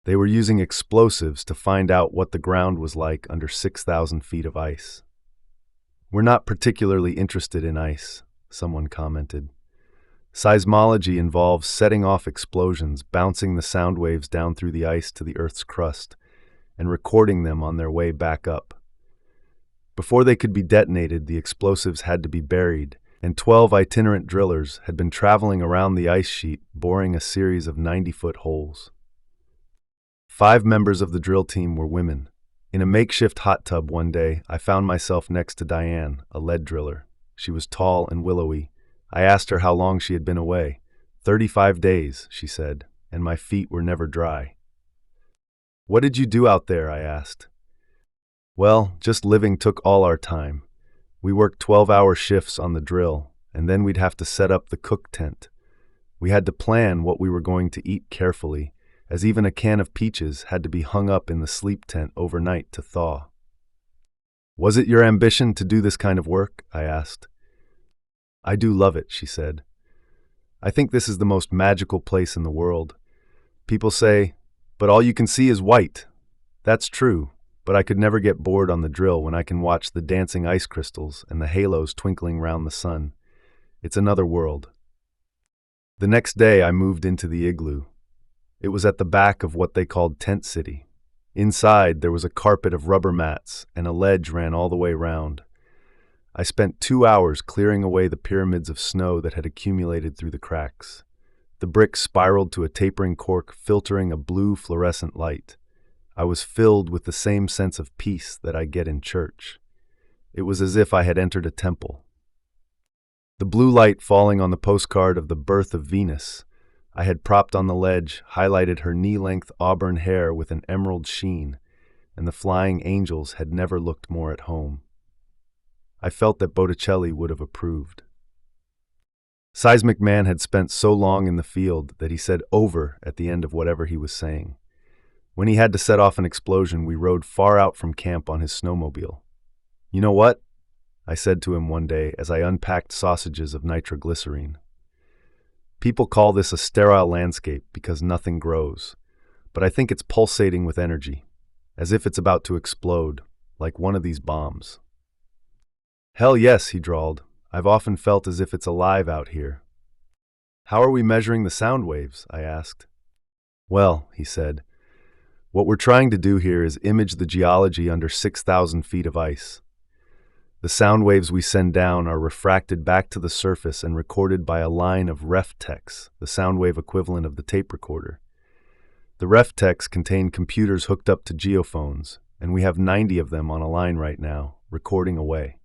They were using explosives to find out what the ground was like under 6,000 feet of ice. "We're not particularly interested in ice," someone commented. "Seismology involves setting off explosions, bouncing the sound waves down through the ice to the Earth's crust, and recording them on their way back up. Before they could be detonated, the explosives had to be buried, and 12 itinerant drillers had been traveling around the ice sheet, boring a series of 90-foot holes. 5 members of the drill team were women. In a makeshift hot tub one day, I found myself next to Diane, a lead driller. She was tall and willowy. I asked her how long she had been away. 35 days, she said, and my feet were never dry. "What did you do out there?" I asked. "Well, just living took all our time. We worked 12-hour shifts on the drill, and then we'd have to set up the cook tent. We had to plan what we were going to eat carefully, as even a can of peaches had to be hung up in the sleep tent overnight to thaw." "Was it your ambition to do this kind of work?" I asked. "I do love it," she said. "I think this is the most magical place in the world. People say, 'But all you can see is white.' That's true, but I could never get bored on the drill when I can watch the dancing ice crystals and the halos twinkling round the sun. It's another world." The next day I moved into the igloo. It was at the back of what they called Tent City. Inside there was a carpet of rubber mats and a ledge ran all the way round. I spent 2 hours clearing away the pyramids of snow that had accumulated through the cracks. The brick spiraled to a tapering cork, filtering a blue fluorescent light. I was filled with the same sense of peace that I get in church. It was as if I had entered a temple. The blue light falling on the postcard of the birth of Venus I had propped on the ledge highlighted her knee-length auburn hair with an emerald sheen, and the flying angels had never looked more at home. I felt that Botticelli would have approved. Seismic Man had spent so long in the field that he said over at the end of whatever he was saying. When he had to set off an explosion, we rode far out from camp on his snowmobile. "You know what?" I said to him one day as I unpacked sausages of nitroglycerine. "People call this a sterile landscape because nothing grows, but I think it's pulsating with energy, as if it's about to explode, like one of these bombs." "Hell yes," he drawled. "I've often felt as if it's alive out here." "How are we measuring the sound waves?" I asked. "Well," he said, "what we're trying to do here is image the geology under 6,000 feet of ice. The sound waves we send down are refracted back to the surface and recorded by a line of ref techs, the sound wave equivalent of the tape recorder. The ref techs contain computers hooked up to geophones, and we have 90 of them on a line right now, recording away."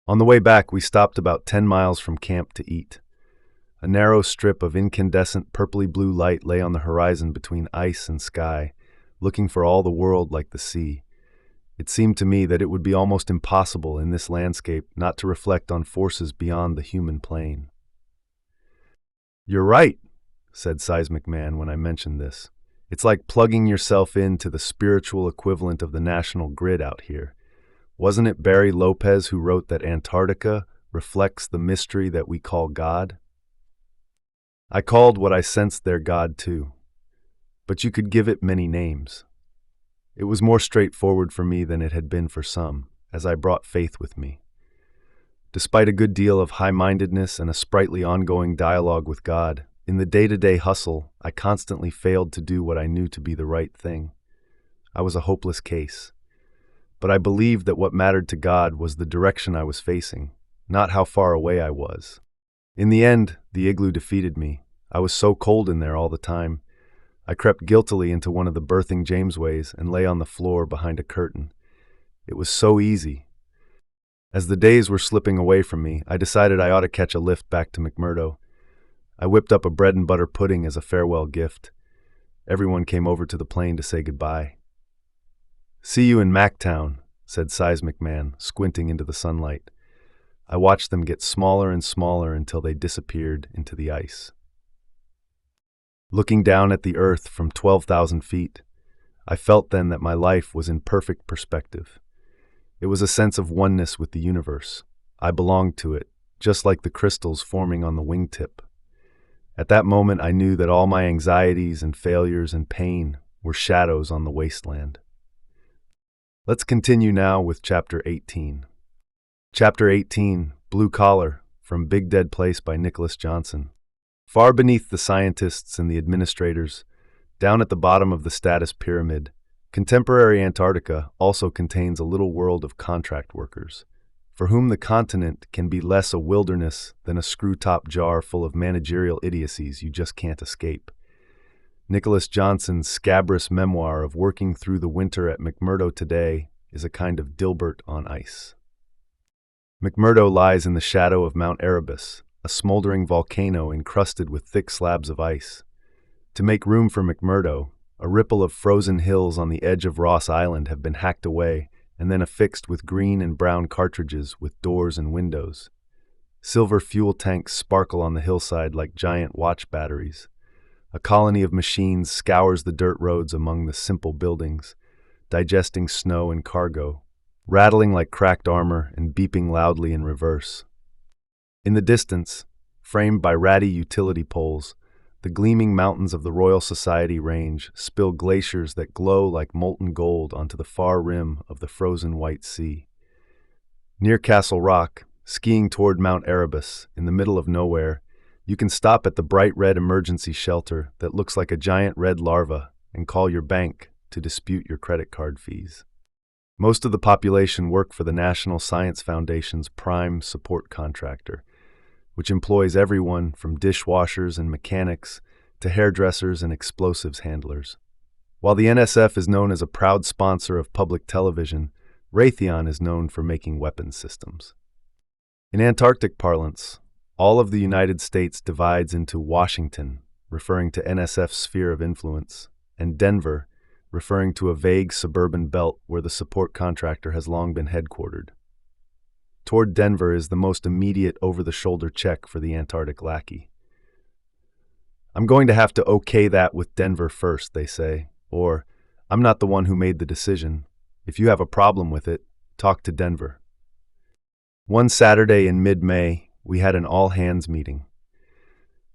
On the way back, we stopped about 10 miles from camp to eat. A narrow strip of incandescent purpley blue light lay on the horizon between ice and sky, looking for all the world like the sea. It seemed to me that it would be almost impossible in this landscape not to reflect on forces beyond the human plane. "You're right," said Seismic Man when I mentioned this. "It's like plugging yourself into the spiritual equivalent of the national grid out here. Wasn't it Barry Lopez who wrote that Antarctica reflects the mystery that we call God?" I called what I sensed their God too, but you could give it many names. It was more straightforward for me than it had been for some, as I brought faith with me. Despite a good deal of high-mindedness and a sprightly ongoing dialogue with God, in the day-to-day hustle, I constantly failed to do what I knew to be the right thing. I was a hopeless case. But I believed that what mattered to God was the direction I was facing, not how far away I was. In the end, the igloo defeated me. I was so cold in there all the time. I crept guiltily into one of the berthing Jamesways and lay on the floor behind a curtain. It was so easy. As the days were slipping away from me, I decided I ought to catch a lift back to McMurdo. I whipped up a bread and butter pudding as a farewell gift. Everyone came over to the plane to say goodbye. "See you in Mactown," said Seismic Man, squinting into the sunlight. I watched them get smaller and smaller until they disappeared into the ice. Looking down at the earth from 12,000 feet, I felt then that my life was in perfect perspective. It was a sense of oneness with the universe. I belonged to it, just like the crystals forming on the wingtip. At that moment, I knew that all my anxieties and failures and pain were shadows on the wasteland. Let's continue now with Chapter 18. Chapter 18, Blue Collar, from Big Dead Place by Nicholas Johnson. Far beneath the scientists and the administrators, down at the bottom of the status pyramid, contemporary Antarctica also contains a little world of contract workers, for whom the continent can be less a wilderness than a screw-top jar full of managerial idiocies you just can't escape. Nicholas Johnson's scabrous memoir of working through the winter at McMurdo today is a kind of Dilbert on ice. McMurdo lies in the shadow of Mount Erebus, a smoldering volcano encrusted with thick slabs of ice. To make room for McMurdo, a ripple of frozen hills on the edge of Ross Island have been hacked away and then affixed with green and brown cartridges with doors and windows. Silver fuel tanks sparkle on the hillside like giant watch batteries. A colony of machines scours the dirt roads among the simple buildings, digesting snow and cargo, rattling like cracked armor and beeping loudly in reverse. In the distance, framed by ratty utility poles, the gleaming mountains of the Royal Society Range spill glaciers that glow like molten gold onto the far rim of the frozen white sea. Near Castle Rock, skiing toward Mount Erebus, in the middle of nowhere, you can stop at the bright red emergency shelter that looks like a giant red larva and call your bank to dispute your credit card fees. Most of the population work for the National Science Foundation's prime support contractor, which employs everyone from dishwashers and mechanics to hairdressers and explosives handlers. While the NSF is known as a proud sponsor of public television, Raytheon is known for making weapons systems. In Antarctic parlance, all of the United States divides into Washington, referring to NSF's sphere of influence, and Denver, referring to a vague suburban belt where the support contractor has long been headquartered. Toward Denver is the most immediate over-the-shoulder check for the Antarctic lackey. I'm going to have to okay that with Denver first, they say, or I'm not the one who made the decision. If you have a problem with it, talk to Denver. One Saturday in mid-May, we had an all-hands meeting.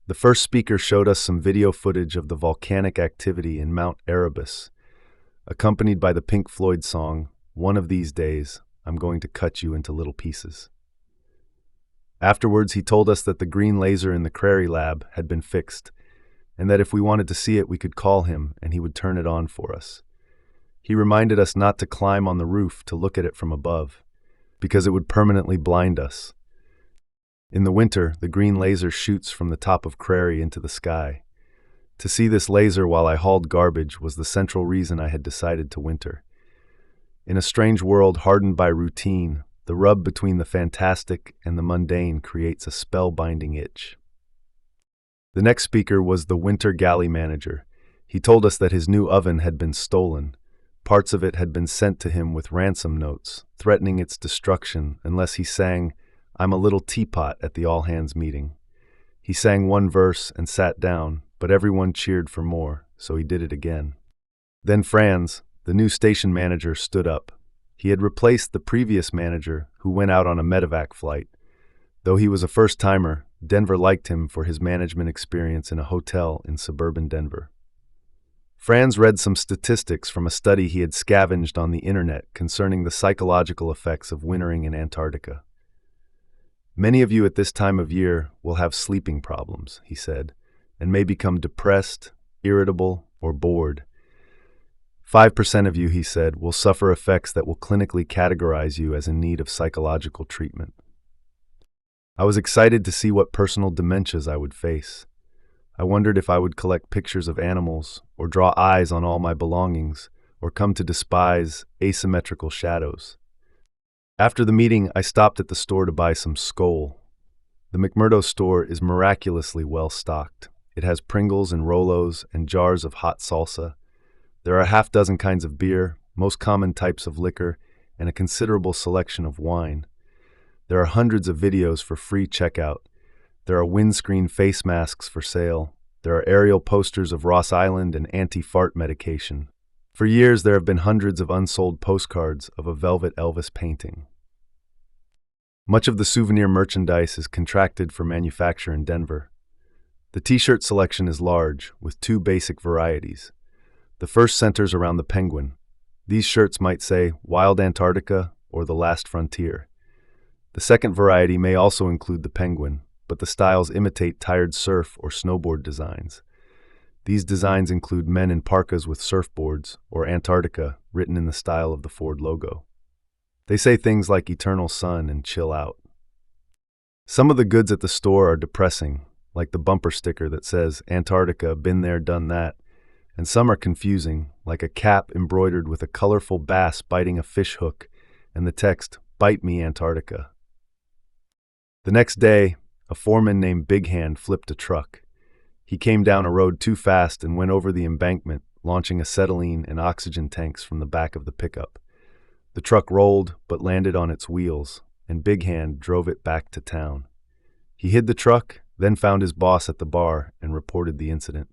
The first speaker showed us some video footage of the volcanic activity in Mount Erebus, accompanied by the Pink Floyd song, "One of These Days, I'm Going to Cut You into Little Pieces." Afterwards, he told us that the green laser in the Crary lab had been fixed, and that if we wanted to see it, we could call him and he would turn it on for us. He reminded us not to climb on the roof to look at it from above, because it would permanently blind us. In the winter, the green laser shoots from the top of Crary into the sky. To see this laser while I hauled garbage was the central reason I had decided to winter. In a strange world hardened by routine, the rub between the fantastic and the mundane creates a spellbinding itch. The next speaker was the winter galley manager. He told us that his new oven had been stolen. Parts of it had been sent to him with ransom notes, threatening its destruction unless he sang "I'm a Little Teapot" at the all-hands meeting. He sang one verse and sat down, but everyone cheered for more, so he did it again. Then Franz, the new station manager, stood up. He had replaced the previous manager, who went out on a medevac flight. Though he was a first-timer, Denver liked him for his management experience in a hotel in suburban Denver. Franz read some statistics from a study he had scavenged on the internet concerning the psychological effects of wintering in Antarctica. "Many of you at this time of year will have sleeping problems," he said, "and may become depressed, irritable, or bored. 5% of you," he said, "will suffer effects that will clinically categorize you as in need of psychological treatment." I was excited to see what personal dementias I would face. I wondered if I would collect pictures of animals, or draw eyes on all my belongings, or come to despise asymmetrical shadows. After the meeting, I stopped at the store to buy some Skol. The McMurdo store is miraculously well stocked. It has Pringles and Rolos and jars of hot salsa. There are a half-dozen kinds of beer, most common types of liquor, and a considerable selection of wine. There are hundreds of videos for free checkout. There are windscreen face masks for sale. There are aerial posters of Ross Island and anti-fart medication. For years, there have been hundreds of unsold postcards of a Velvet Elvis painting. Much of the souvenir merchandise is contracted for manufacture in Denver. The t-shirt selection is large, with two basic varieties. The first centers around the penguin. These shirts might say Wild Antarctica or The Last Frontier. The second variety may also include the penguin, but the styles imitate tired surf or snowboard designs. These designs include men in parkas with surfboards, or Antarctica, written in the style of the Ford logo. They say things like eternal sun and chill out. Some of the goods at the store are depressing, like the bumper sticker that says Antarctica, been there, done that, and some are confusing, like a cap embroidered with a colorful bass biting a fish hook and the text, "Bite me, Antarctica." The next day, a foreman named Big Hand flipped a truck. He came down a road too fast and went over the embankment, launching acetylene and oxygen tanks from the back of the pickup. The truck rolled, but landed on its wheels, and Big Hand drove it back to town. He hid the truck, then found his boss at the bar and reported the incident.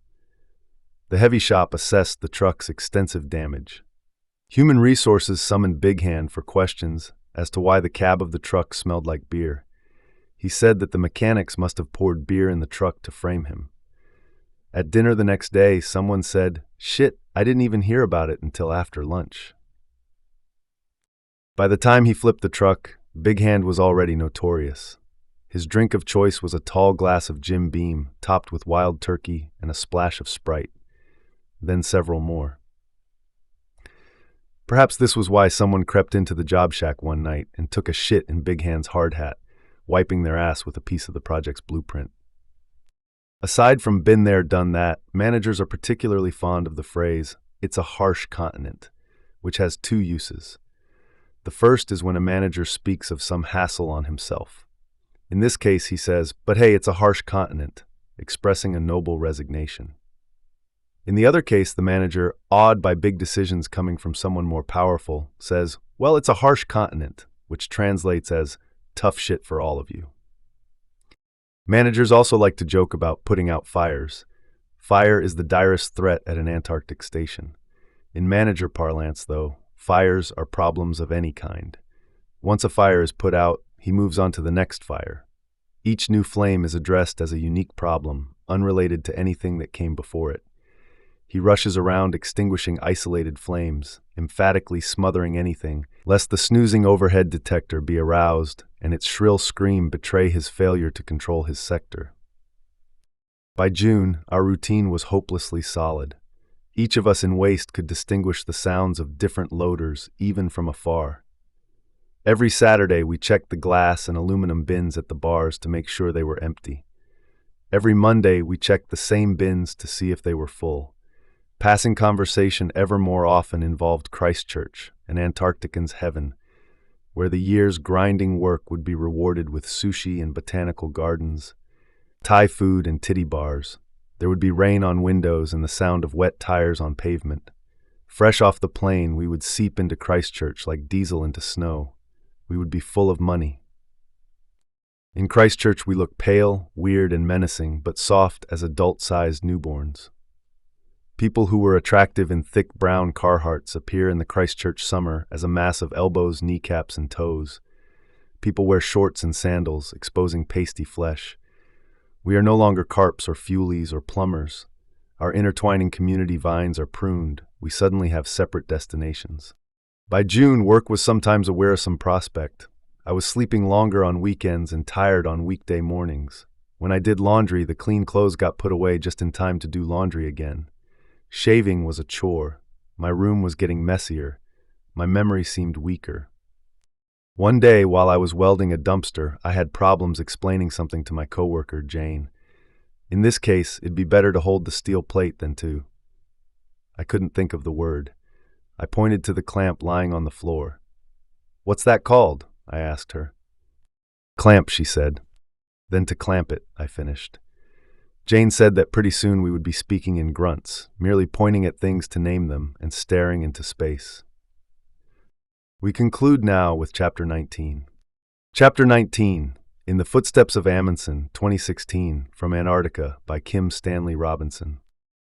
The heavy shop assessed the truck's extensive damage. Human Resources summoned Big Hand for questions as to why the cab of the truck smelled like beer. He said that the mechanics must have poured beer in the truck to frame him. At dinner the next day, someone said, "Shit, I didn't even hear about it until after lunch." By the time he flipped the truck, Big Hand was already notorious. His drink of choice was a tall glass of Jim Beam, topped with wild turkey and a splash of Sprite. Then several more. Perhaps this was why someone crept into the job shack one night and took a shit in Big Hand's hard hat, wiping their ass with a piece of the project's blueprint. Aside from been there, done that, managers are particularly fond of the phrase, "it's a harsh continent," which has two uses. The first is when a manager speaks of some hassle on himself. In this case, he says, "But hey, it's a harsh continent," expressing a noble resignation. In the other case, the manager, awed by big decisions coming from someone more powerful, says, "Well, it's a harsh continent," which translates as, "tough shit for all of you." Managers also like to joke about putting out fires. Fire is the direst threat at an Antarctic station. In manager parlance, though, fires are problems of any kind. Once a fire is put out, he moves on to the next fire. Each new flame is addressed as a unique problem, unrelated to anything that came before it. He rushes around extinguishing isolated flames, emphatically smothering anything, lest the snoozing overhead detector be aroused and its shrill scream betray his failure to control his sector. By June, our routine was hopelessly solid. Each of us in waste could distinguish the sounds of different loaders, even from afar. Every Saturday, we checked the glass and aluminum bins at the bars to make sure they were empty. Every Monday, we checked the same bins to see if they were full. Passing conversation ever more often involved Christchurch, an Antarctican's heaven, where the year's grinding work would be rewarded with sushi and botanical gardens, Thai food and titty bars. There would be rain on windows and the sound of wet tires on pavement. Fresh off the plane, we would seep into Christchurch like diesel into snow. We would be full of money. In Christchurch, we looked pale, weird, and menacing, but soft as adult-sized newborns. People who were attractive in thick brown Carhartts appear in the Christchurch summer as a mass of elbows, kneecaps, and toes. People wear shorts and sandals, exposing pasty flesh. We are no longer carps or fuelies or plumbers. Our intertwining community vines are pruned. We suddenly have separate destinations. By June, work was sometimes a wearisome prospect. I was sleeping longer on weekends and tired on weekday mornings. When I did laundry, the clean clothes got put away just in time to do laundry again. Shaving was a chore. My room was getting messier. My memory seemed weaker. One day, while I was welding a dumpster, I had problems explaining something to my coworker, Jane. In this case, it'd be better to hold the steel plate than to. I couldn't think of the word. I pointed to the clamp lying on the floor. "What's that called?" I asked her. "Clamp," she said. "Then to clamp it," I finished. Jane said that pretty soon we would be speaking in grunts, merely pointing at things to name them and staring into space. We conclude now with Chapter 19. Chapter 19, In the Footsteps of Amundsen, 2016, from Antarctica, by Kim Stanley Robinson.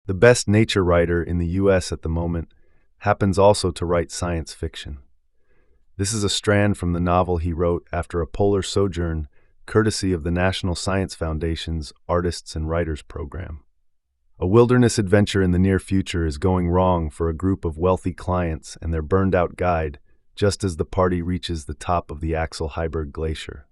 The best nature writer in the U.S. at the moment happens also to write science fiction. This is a strand from the novel he wrote after a polar sojourn courtesy of the National Science Foundation's Artists and Writers Program. A wilderness adventure in the near future is going wrong for a group of wealthy clients and their burned-out guide, just as the party reaches the top of the Axel Heiberg Glacier.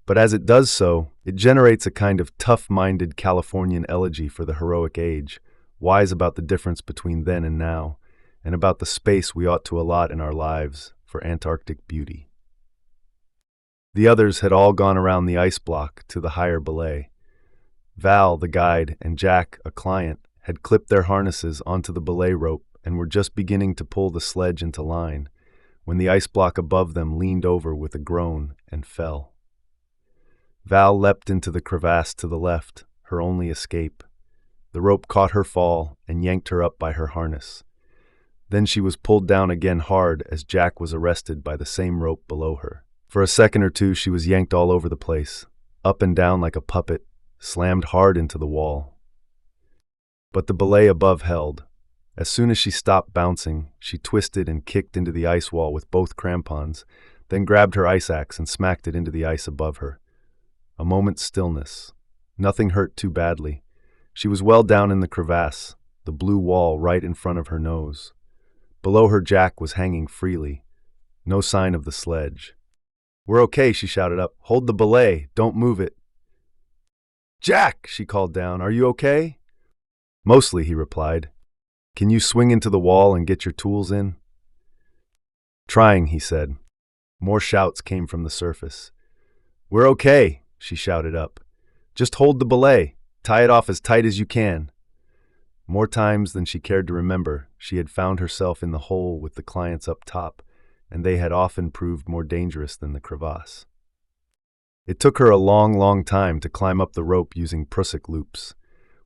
But as it does so, it generates a kind of tough-minded Californian elegy for the heroic age, wise about the difference between then and now, and about the space we ought to allot in our lives for Antarctic beauty. The others had all gone around the ice block to the higher belay. Val, the guide, and Jack, a client, had clipped their harnesses onto the belay rope and were just beginning to pull the sledge into line when the ice block above them leaned over with a groan and fell. Val leapt into the crevasse to the left, her only escape. The rope caught her fall and yanked her up by her harness. Then she was pulled down again hard as Jack was arrested by the same rope below her. For a second or two she was yanked all over the place, up and down like a puppet, slammed hard into the wall. But the belay above held. As soon as she stopped bouncing, she twisted and kicked into the ice wall with both crampons, then grabbed her ice axe and smacked it into the ice above her. A moment's stillness. Nothing hurt too badly. She was well down in the crevasse, the blue wall right in front of her nose. Below her, Jack was hanging freely. No sign of the sledge. "We're okay," she shouted up. "Hold the belay. Don't move it." "Jack," she called down, "are you okay?" "Mostly," he replied. "Can you swing into the wall and get your tools in?" "Trying," he said. More shouts came from the surface. "We're okay," she shouted up. "Just hold the belay. Tie it off as tight as you can." More times than she cared to remember, she had found herself in the hole with the clients up top, and they had often proved more dangerous than the crevasse. It took her a long time to climb up the rope using prusik loops.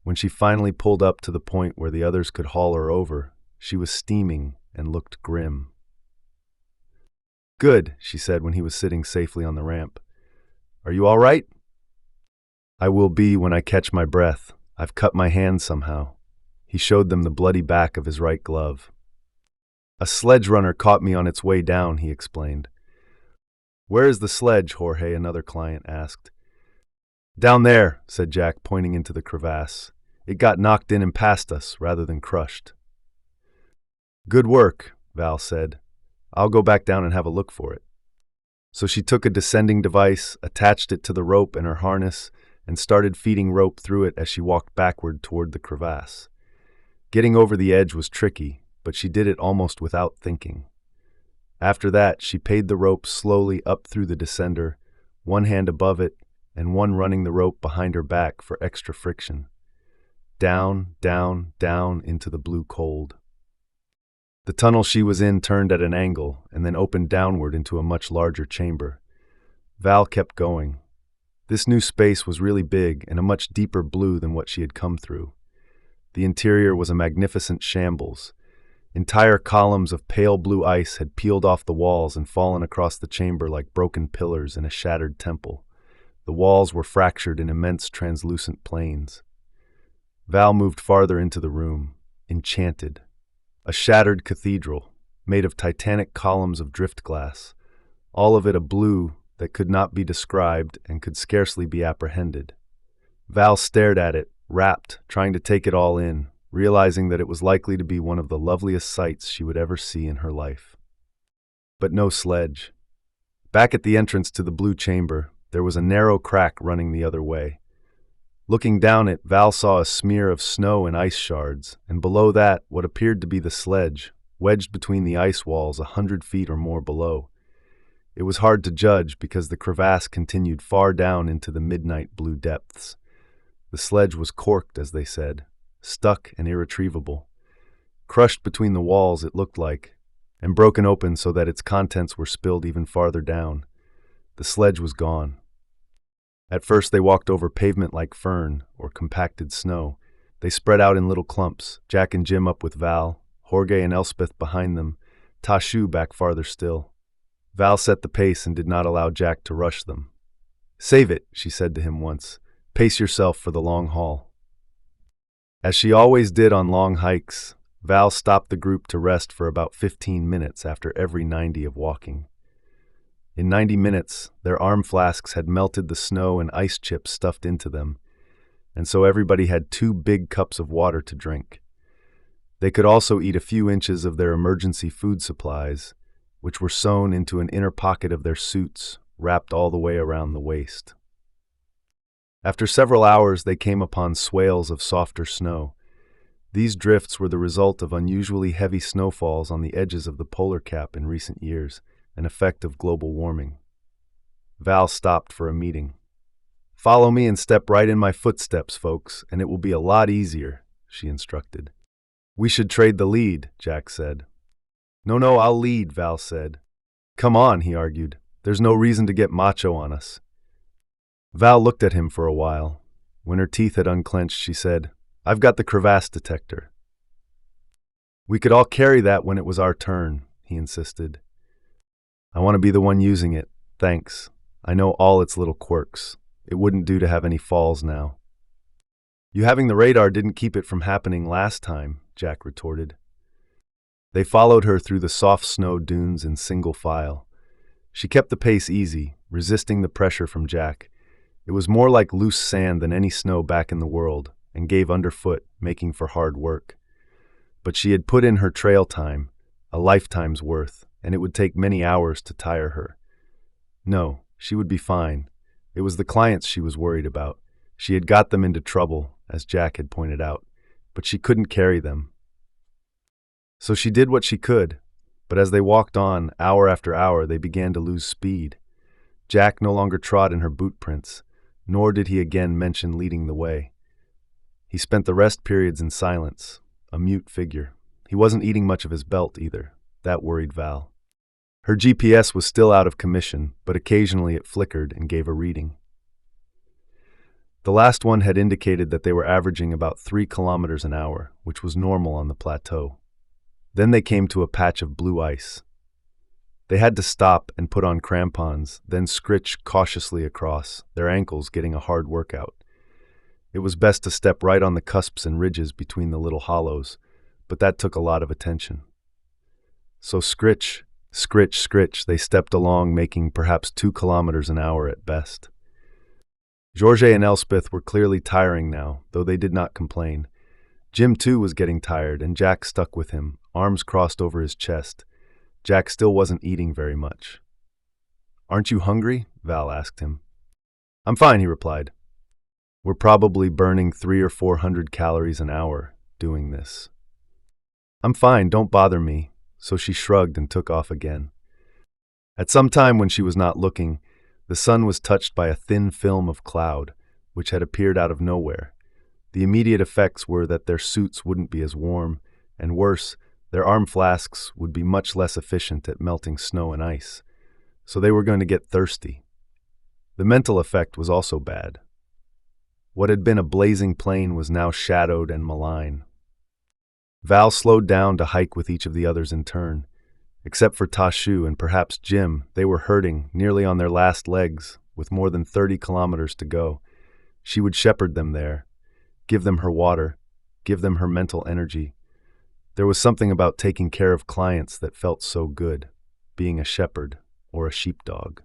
When she finally pulled up to the point where the others could haul her over, she was steaming and looked grim. "Good," she said when he was sitting safely on the ramp. "Are you all right?" "I will be when I catch my breath. I've cut my hand somehow." He showed them the bloody back of his right glove. "A sledge runner caught me on its way down," he explained. "Where is the sledge, Jorge?" another client asked. "Down there," said Jack, pointing into the crevasse. "It got knocked in and past us, rather than crushed." "Good work," Val said. "I'll go back down and have a look for it." So she took a descending device, attached it to the rope in her harness, and started feeding rope through it as she walked backward toward the crevasse. Getting over the edge was tricky, but she did it almost without thinking. After that, she paid the rope slowly up through the descender, one hand above it and one running the rope behind her back for extra friction. Down into the blue cold. The tunnel she was in turned at an angle and then opened downward into a much larger chamber. Val kept going. This new space was really big and a much deeper blue than what she had come through. The interior was a magnificent shambles. Entire columns of pale blue ice had peeled off the walls and fallen across the chamber like broken pillars in a shattered temple. The walls were fractured in immense translucent planes. Val moved farther into the room, enchanted. A shattered cathedral, made of titanic columns of drift glass, all of it a blue that could not be described and could scarcely be apprehended. Val stared at it, rapt, trying to take it all in, realizing that it was likely to be one of the loveliest sights she would ever see in her life. But no sledge. Back at the entrance to the blue chamber, there was a narrow crack running the other way. Looking down it, Val saw a smear of snow and ice shards, and below that, what appeared to be the sledge, wedged between the ice walls 100 feet or more below. It was hard to judge because the crevasse continued far down into the midnight blue depths. The sledge was corked, as they said, stuck and irretrievable. Crushed between the walls, it looked like, and broken open so that its contents were spilled even farther down. The sledge was gone. At first they walked over pavement like fern, or compacted snow. They spread out in little clumps, Jack and Jim up with Val, Jorge and Elspeth behind them, Tashu back farther still. Val set the pace and did not allow Jack to rush them. "Save it," she said to him once. "Pace yourself for the long haul." As she always did on long hikes, Val stopped the group to rest for about 15 minutes after every 90 of walking. In 90 minutes, their arm flasks had melted the snow and ice chips stuffed into them, and so everybody had 2 big cups of water to drink. They could also eat a few inches of their emergency food supplies, which were sewn into an inner pocket of their suits, wrapped all the way around the waist. After several hours, they came upon swales of softer snow. These drifts were the result of unusually heavy snowfalls on the edges of the polar cap in recent years, an effect of global warming. Val stopped for a meeting. "Follow me and step right in my footsteps, folks, and it will be a lot easier," she instructed. "We should trade the lead," Jack said. No, I'll lead," Val said. "Come on," he argued. "There's no reason to get macho on us." Val looked at him for a while. When her teeth had unclenched, she said, "I've got the crevasse detector." "We could all carry that when it was our turn," he insisted. "I want to be the one using it, thanks. I know all its little quirks. It wouldn't do to have any falls now." "You having the radar didn't keep it from happening last time," Jack retorted. They followed her through the soft snow dunes in single file. She kept the pace easy, resisting the pressure from Jack. It was more like loose sand than any snow back in the world, and gave underfoot, making for hard work. But she had put in her trail time, a lifetime's worth, and it would take many hours to tire her. No, she would be fine. It was the clients she was worried about. She had got them into trouble, as Jack had pointed out, but she couldn't carry them. So she did what she could, but as they walked on, hour after hour, they began to lose speed. Jack no longer trod in her boot prints, nor did he again mention leading the way. He spent the rest periods in silence, a mute figure. He wasn't eating much of his belt either. That worried Val. Her GPS was still out of commission, but occasionally it flickered and gave a reading. The last one had indicated that they were averaging about 3 kilometers an hour, which was normal on the plateau. Then they came to a patch of blue ice. They had to stop and put on crampons, then scritch cautiously across, their ankles getting a hard workout. It was best to step right on the cusps and ridges between the little hollows, but that took a lot of attention. So scritch, scritch, scritch, they stepped along, making perhaps 2 kilometers an hour at best. Georges and Elspeth were clearly tiring now, though they did not complain. Jim, too, was getting tired, and Jack stuck with him, arms crossed over his chest. Jack still wasn't eating very much. "Aren't you hungry?" Val asked him. "I'm fine," he replied. "We're probably burning 300 or 400 calories an hour doing this." "I'm fine, don't bother me," so she shrugged and took off again. At some time when she was not looking, the sun was touched by a thin film of cloud, which had appeared out of nowhere. The immediate effects were that their suits wouldn't be as warm, and worse, their arm flasks would be much less efficient at melting snow and ice, so they were going to get thirsty. The mental effect was also bad. What had been a blazing plain was now shadowed and malign. Val slowed down to hike with each of the others in turn. Except for Tashu and perhaps Jim, they were hurting, nearly on their last legs, with more than 30 kilometers to go. She would shepherd them there, give them her water, give them her mental energy. There was something about taking care of clients that felt so good, being a shepherd or a sheepdog.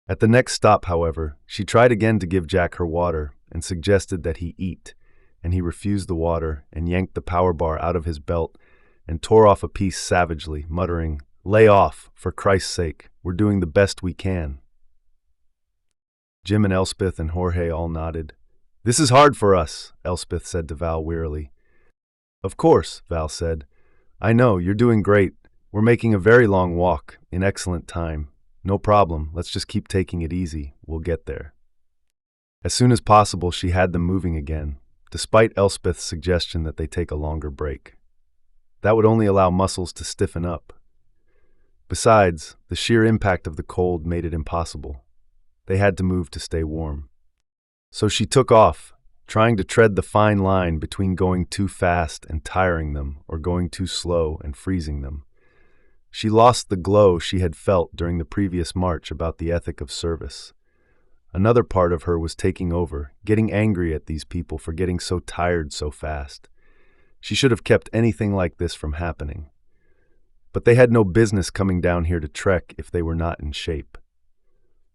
At the next stop, however, she tried again to give Jack her water and suggested that he eat, and he refused the water and yanked the power bar out of his belt and tore off a piece savagely, muttering, "Lay off, for Christ's sake, we're doing the best we can." Jim and Elspeth and Jorge all nodded. "This is hard for us," Elspeth said to Val wearily. "Of course," Val said. "I know, you're doing great. We're making a very long walk, in excellent time. No problem, let's just keep taking it easy. We'll get there." As soon as possible, she had them moving again, despite Elspeth's suggestion that they take a longer break. That would only allow muscles to stiffen up. Besides, the sheer impact of the cold made it impossible. They had to move to stay warm. So she took off, trying to tread the fine line between going too fast and tiring them or going too slow and freezing them. She lost the glow she had felt during the previous march about the ethic of service. Another part of her was taking over, getting angry at these people for getting so tired so fast. She should have kept anything like this from happening. But they had no business coming down here to trek if they were not in shape.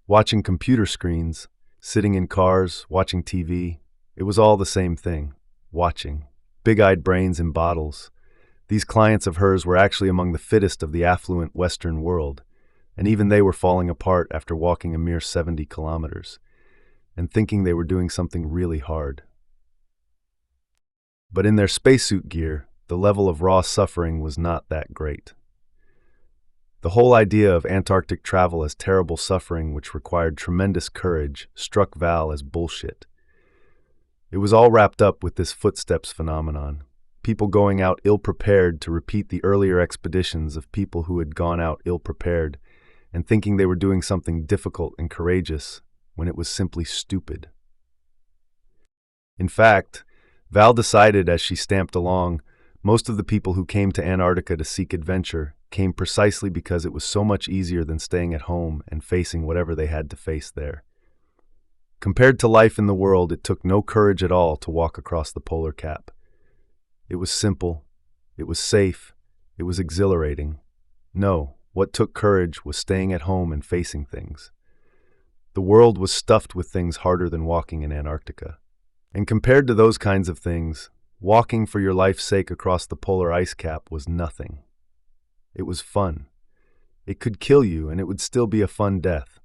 Watching computer screens, sitting in cars, watching TV, it was all the same thing. Watching. Big-eyed brains in bottles. These clients of hers were actually among the fittest of the affluent Western world, and even they were falling apart after walking a mere 70 kilometers, and thinking they were doing something really hard. But in their spacesuit gear, the level of raw suffering was not that great. The whole idea of Antarctic travel as terrible suffering which required tremendous courage struck Val as bullshit. It was all wrapped up with this footsteps phenomenon, people going out ill-prepared to repeat the earlier expeditions of people who had gone out ill-prepared and thinking they were doing something difficult and courageous when it was simply stupid. In fact, Val decided as she stamped along, most of the people who came to Antarctica to seek adventure came precisely because it was so much easier than staying at home and facing whatever they had to face there. Compared to life in the world, it took no courage at all to walk across the polar cap. It was simple, it was safe, it was exhilarating. No, what took courage was staying at home and facing things. The world was stuffed with things harder than walking in Antarctica. And compared to those kinds of things, walking for your life's sake across the polar ice cap was nothing. It was fun. It could kill you, and it would still be a fun death.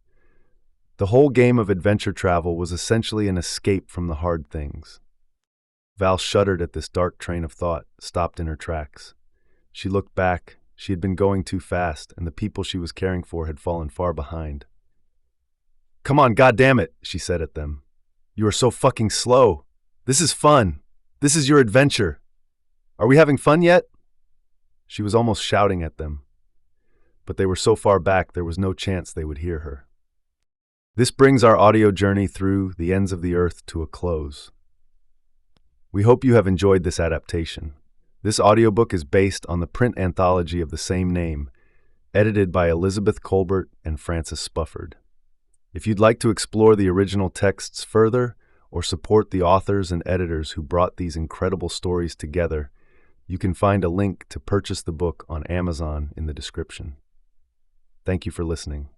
The whole game of adventure travel was essentially an escape from the hard things. Val shuddered at this dark train of thought, stopped in her tracks. She looked back. She had been going too fast, and the people she was caring for had fallen far behind. Come on, goddammit, she said at them. You are so fucking slow. This is fun. This is your adventure. Are we having fun yet? She was almost shouting at them, but they were so far back there was no chance they would hear her. This brings our audio journey through the ends of the earth to a close. We hope you have enjoyed this adaptation. This audiobook is based on the print anthology of the same name, edited by Elizabeth Kolbert and Frances Spufford. If you'd like to explore the original texts further or support the authors and editors who brought these incredible stories together, you can find a link to purchase the book on Amazon in the description. Thank you for listening.